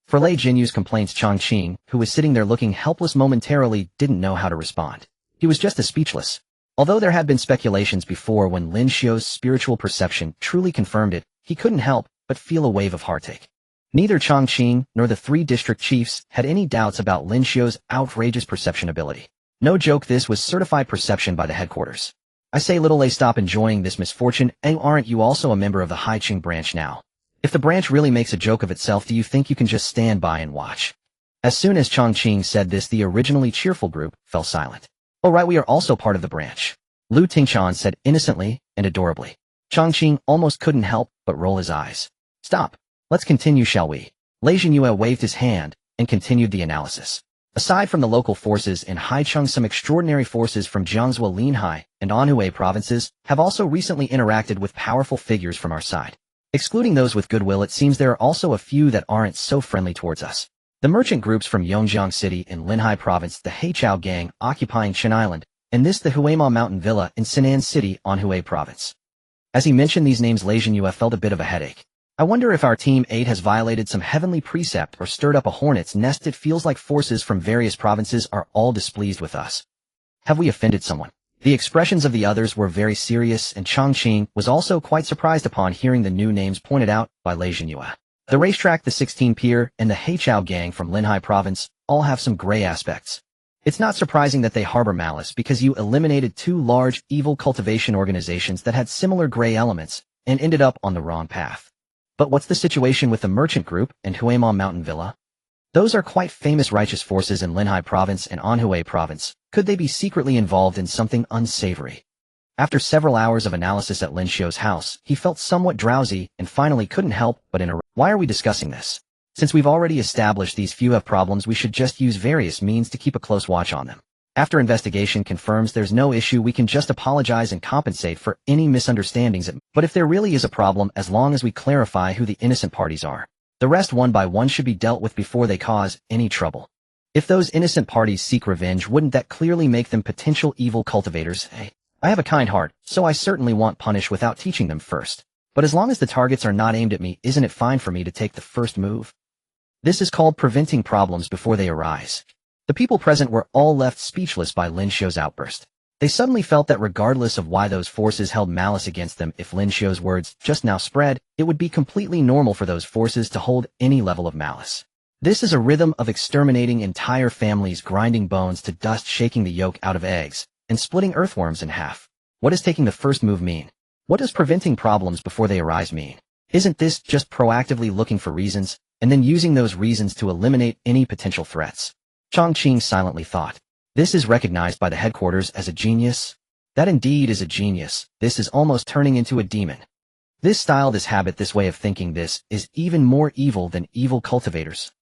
For Lei Jinyu's complaints, Chongqing, who was sitting there looking helpless momentarily, didn't know how to respond. He was just as speechless. Although there had been speculations before, when Lin Xiu's spiritual perception truly confirmed it, he couldn't help but feel a wave of heartache. Neither Chongqing nor the three district chiefs had any doubts about Lin Xiu's outrageous perception ability. No joke, this was certified perception by the headquarters. "I say, little Lei, stop enjoying this misfortune, and aren't you also a member of the Haicheng branch now? If the branch really makes a joke of itself, do you think you can just stand by and watch?" As soon as Chongqing said this, the originally cheerful group fell silent. "Oh right, we are also part of the branch," Lu Tingchan said innocently and adorably. Chongqing almost couldn't help but roll his eyes. "Stop. Let's continue, shall we?" Lei Jinyue waved his hand and continued the analysis. Aside from the local forces in Haicheng, some extraordinary forces from Jiangsu, Linhai, and Anhui provinces have also recently interacted with powerful figures from our side. Excluding those with goodwill, it seems there are also a few that aren't so friendly towards us. The merchant groups from Yongjiang City in Linhai Province, the Heichao Gang occupying Chen Island, and the Huema Mountain Villa in Sinan City, Anhui Province. As he mentioned these names, Lei Jinyue felt a bit of a headache. "I wonder if our Team 8 has violated some heavenly precept or stirred up a hornet's nest. It feels like forces from various provinces are all displeased with us. Have we offended someone?" The expressions of the others were very serious, and Chongqing was also quite surprised upon hearing the new names pointed out by Lei Jinyue. The racetrack, the 16 Pier, and the Heichao Gang from Linhai Province all have some gray aspects. It's not surprising that they harbor malice, because you eliminated two large, evil cultivation organizations that had similar gray elements and ended up on the wrong path. But what's the situation with the merchant group and Huema Mountain Villa? Those are quite famous righteous forces in Linhai Province and Anhui Province. Could they be secretly involved in something unsavory? After several hours of analysis at Lin Xiu's house, he felt somewhat drowsy and finally couldn't help but interrupt. "Why are we discussing this? Since we've already established these few have problems, we should just use various means to keep a close watch on them. After investigation confirms there's no issue, we can just apologize and compensate for any misunderstandings. But if there really is a problem, as long as we clarify who the innocent parties are, the rest one by one should be dealt with before they cause any trouble. If those innocent parties seek revenge, wouldn't that clearly make them potential evil cultivators? Hey, I have a kind heart, so I certainly want punish without teaching them first. But as long as the targets are not aimed at me, isn't it fine for me to take the first move? This is called preventing problems before they arise." The people present were all left speechless by Lin Xiu's outburst. They suddenly felt that regardless of why those forces held malice against them, if Lin Xiu's words just now spread, it would be completely normal for those forces to hold any level of malice. This is a rhythm of exterminating entire families, grinding bones to dust, shaking the yolk out of eggs, and splitting earthworms in half. What does taking the first move mean? What does preventing problems before they arise mean? Isn't this just proactively looking for reasons, and then using those reasons to eliminate any potential threats? Chongqing silently thought. This is recognized by the headquarters as a genius. That indeed is a genius. This is almost turning into a demon. This style, this habit, this way of thinking, this is even more evil than evil cultivators.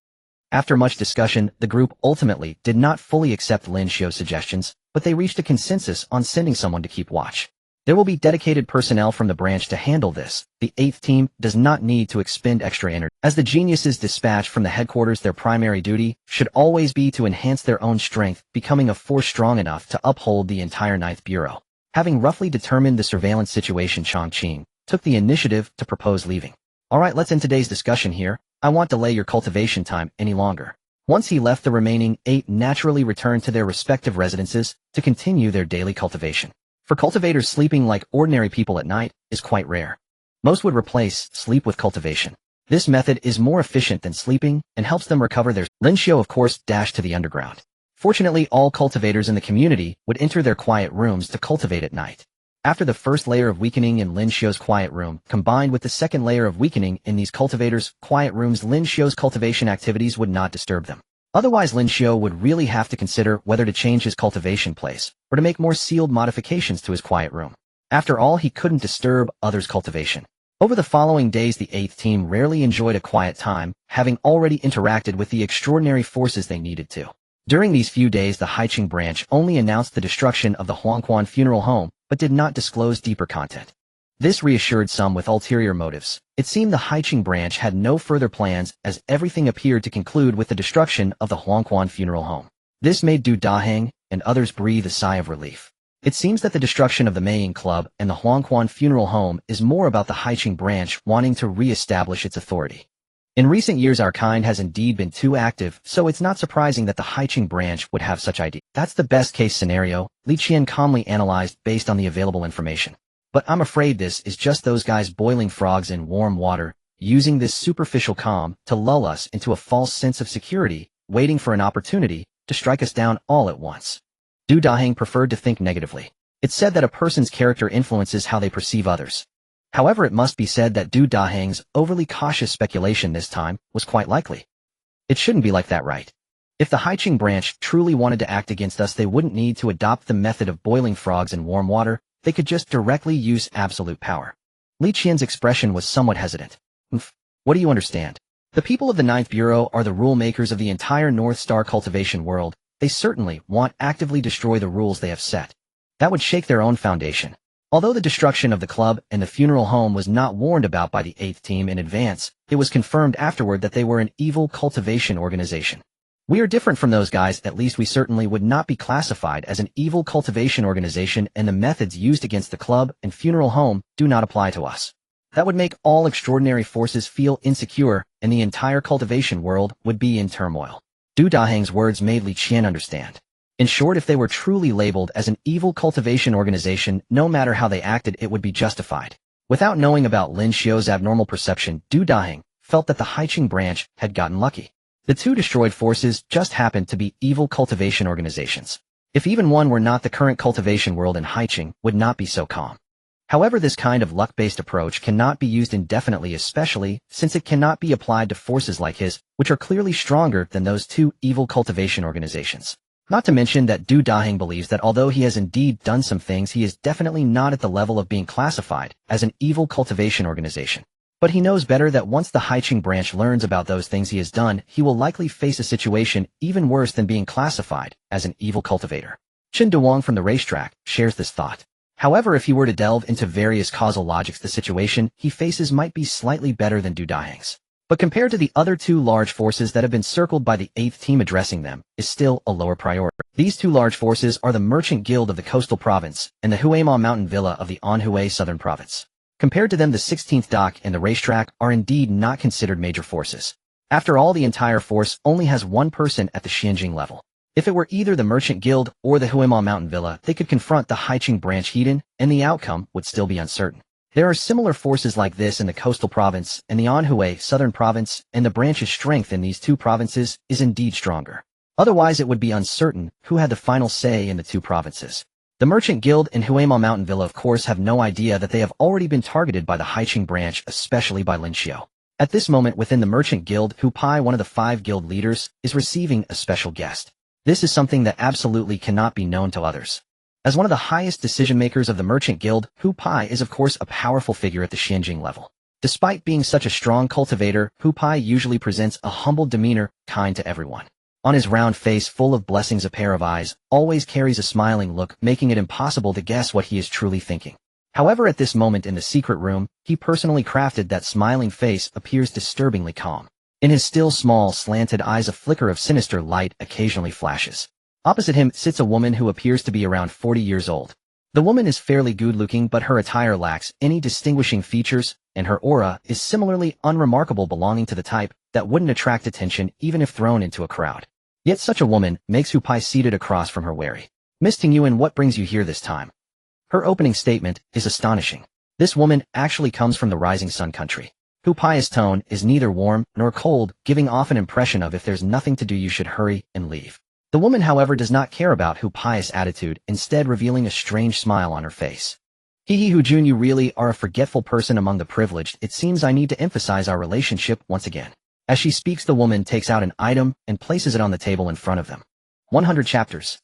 After much discussion, the group ultimately did not fully accept Lin Xiu's suggestions, but they reached a consensus on sending someone to keep watch. There will be dedicated personnel from the branch to handle this. The 8th team does not need to expend extra energy. As the geniuses dispatched from the headquarters, their primary duty should always be to enhance their own strength, becoming a force strong enough to uphold the entire 9th Bureau. Having roughly determined the surveillance situation, Chongqing took the initiative to propose leaving. Alright, let's end today's discussion here. I won't delay your cultivation time any longer. Once he left, the remaining 8 naturally returned to their respective residences to continue their daily cultivation. For cultivators, sleeping like ordinary people at night is quite rare. Most would replace sleep with cultivation. This method is more efficient than sleeping and helps them recover their. Lin Xiu, of course, dashed to the underground. Fortunately, all cultivators in the community would enter their quiet rooms to cultivate at night. After the first layer of weakening in Lin Xiu's quiet room, combined with the second layer of weakening in these cultivators' quiet rooms, Lin Xiu's cultivation activities would not disturb them. Otherwise, Lin Xiu would really have to consider whether to change his cultivation place or to make more sealed modifications to his quiet room. After all, he couldn't disturb others' cultivation. Over the following days, the 8th team rarely enjoyed a quiet time, having already interacted with the extraordinary forces they needed to. During these few days, the Haiqing branch only announced the destruction of the Huangquan funeral home, but did not disclose deeper content. This reassured some with ulterior motives. It seemed the Haiqing branch had no further plans, as everything appeared to conclude with the destruction of the Huangquan funeral home. This made Du Daheng and others breathe a sigh of relief. It seems that the destruction of the Meiying Club and the Huangquan funeral home is more about the Haiqing branch wanting to re-establish its authority. In recent years, our kind has indeed been too active, so it's not surprising that the Haiqing branch would have such ideas. That's the best-case scenario, Li Qian calmly analyzed based on the available information. But I'm afraid this is just those guys boiling frogs in warm water, using this superficial calm to lull us into a false sense of security, waiting for an opportunity to strike us down all at once. Du Daheng preferred to think negatively. It's said that a person's character influences how they perceive others. However, it must be said that Du Daheng's overly cautious speculation this time was quite likely. It shouldn't be like that, right? If the Haiqing branch truly wanted to act against us, they wouldn't need to adopt the method of boiling frogs in warm water. They could just directly use absolute power. Li Qian's expression was somewhat hesitant. What do you understand? The people of the 9th Bureau are the rule makers of the entire North Star cultivation world. They certainly won't actively destroy the rules they have set. That would shake their own foundation. Although the destruction of the club and the funeral home was not warned about by the 8th team in advance, it was confirmed afterward that they were an evil cultivation organization. We are different from those guys. At least we certainly would not be classified as an evil cultivation organization, and the methods used against the club and funeral home do not apply to us. That would make all extraordinary forces feel insecure, and the entire cultivation world would be in turmoil. Du Daheng's words made Li Qian understand. In short, if they were truly labeled as an evil cultivation organization, no matter how they acted, it would be justified. Without knowing about Lin Xiu's abnormal perception, Du Daheng felt that the Haiqing branch had gotten lucky. The two destroyed forces just happened to be evil cultivation organizations. If even one were not, the current cultivation world in Haiqing would not be so calm. However, this kind of luck-based approach cannot be used indefinitely, especially since it cannot be applied to forces like his, which are clearly stronger than those two evil cultivation organizations. Not to mention that Du Daheng believes that although he has indeed done some things, he is definitely not at the level of being classified as an evil cultivation organization. But he knows better that once the Haiqing branch learns about those things he has done, he will likely face a situation even worse than being classified as an evil cultivator. Chen Duwang from the racetrack shares this thought. However, if he were to delve into various causal logics, the situation he faces might be slightly better than Du Daheng's. But compared to the other two large forces that have been circled by the 8th team, addressing them is still a lower priority. These two large forces are the Merchant Guild of the Coastal Province and the Huema Mountain Villa of the Anhui Southern Province. Compared to them, the 16th Dock and the racetrack are indeed not considered major forces. After all, the entire force only has one person at the Xianjing level. If it were either the Merchant Guild or the Huema Mountain Villa, they could confront the Haiqing branch head-on, and the outcome would still be uncertain. There are similar forces like this in the Coastal Province and the Anhui Southern Province, and the branch's strength in these two provinces is indeed stronger. Otherwise, it would be uncertain who had the final say in the two provinces. The Merchant Guild and Huema Mountain Villa, of course, have no idea that they have already been targeted by the Haiqing branch, especially by Lin Xiu. At this moment, within the Merchant Guild, Hu Pai, one of the 5 guild leaders, is receiving a special guest. This is something that absolutely cannot be known to others. As one of the highest decision-makers of the Merchant Guild, Hu Pai is of course a powerful figure at the Xianjing level. Despite being such a strong cultivator, Hu Pai usually presents a humble demeanor, kind to everyone. On his round face full of blessings, a pair of eyes always carries a smiling look, making it impossible to guess what he is truly thinking. However, at this moment in the secret room, he personally crafted that smiling face appears disturbingly calm. In his still small, slanted eyes a flicker of sinister light occasionally flashes. Opposite him sits a woman who appears to be around 40 years old. The woman is fairly good-looking, but her attire lacks any distinguishing features, and her aura is similarly unremarkable, belonging to the type that wouldn't attract attention even if thrown into a crowd. Yet such a woman makes Hu Pai seated across from her wary. "Miss Ting Yuan, what brings you here this time?" Her opening statement is astonishing. This woman actually comes from the Rising Sun country. Hu Pai's tone is neither warm nor cold, giving off an impression of if there's nothing to do you should hurry and leave. The woman, however, does not care about Hu Pai's attitude, instead revealing a strange smile on her face. "Hee Hu Jun, you really are a forgetful person among the privileged. It seems I need to emphasize our relationship once again." As she speaks, the woman takes out an item and places it on the table in front of them. 100 chapters.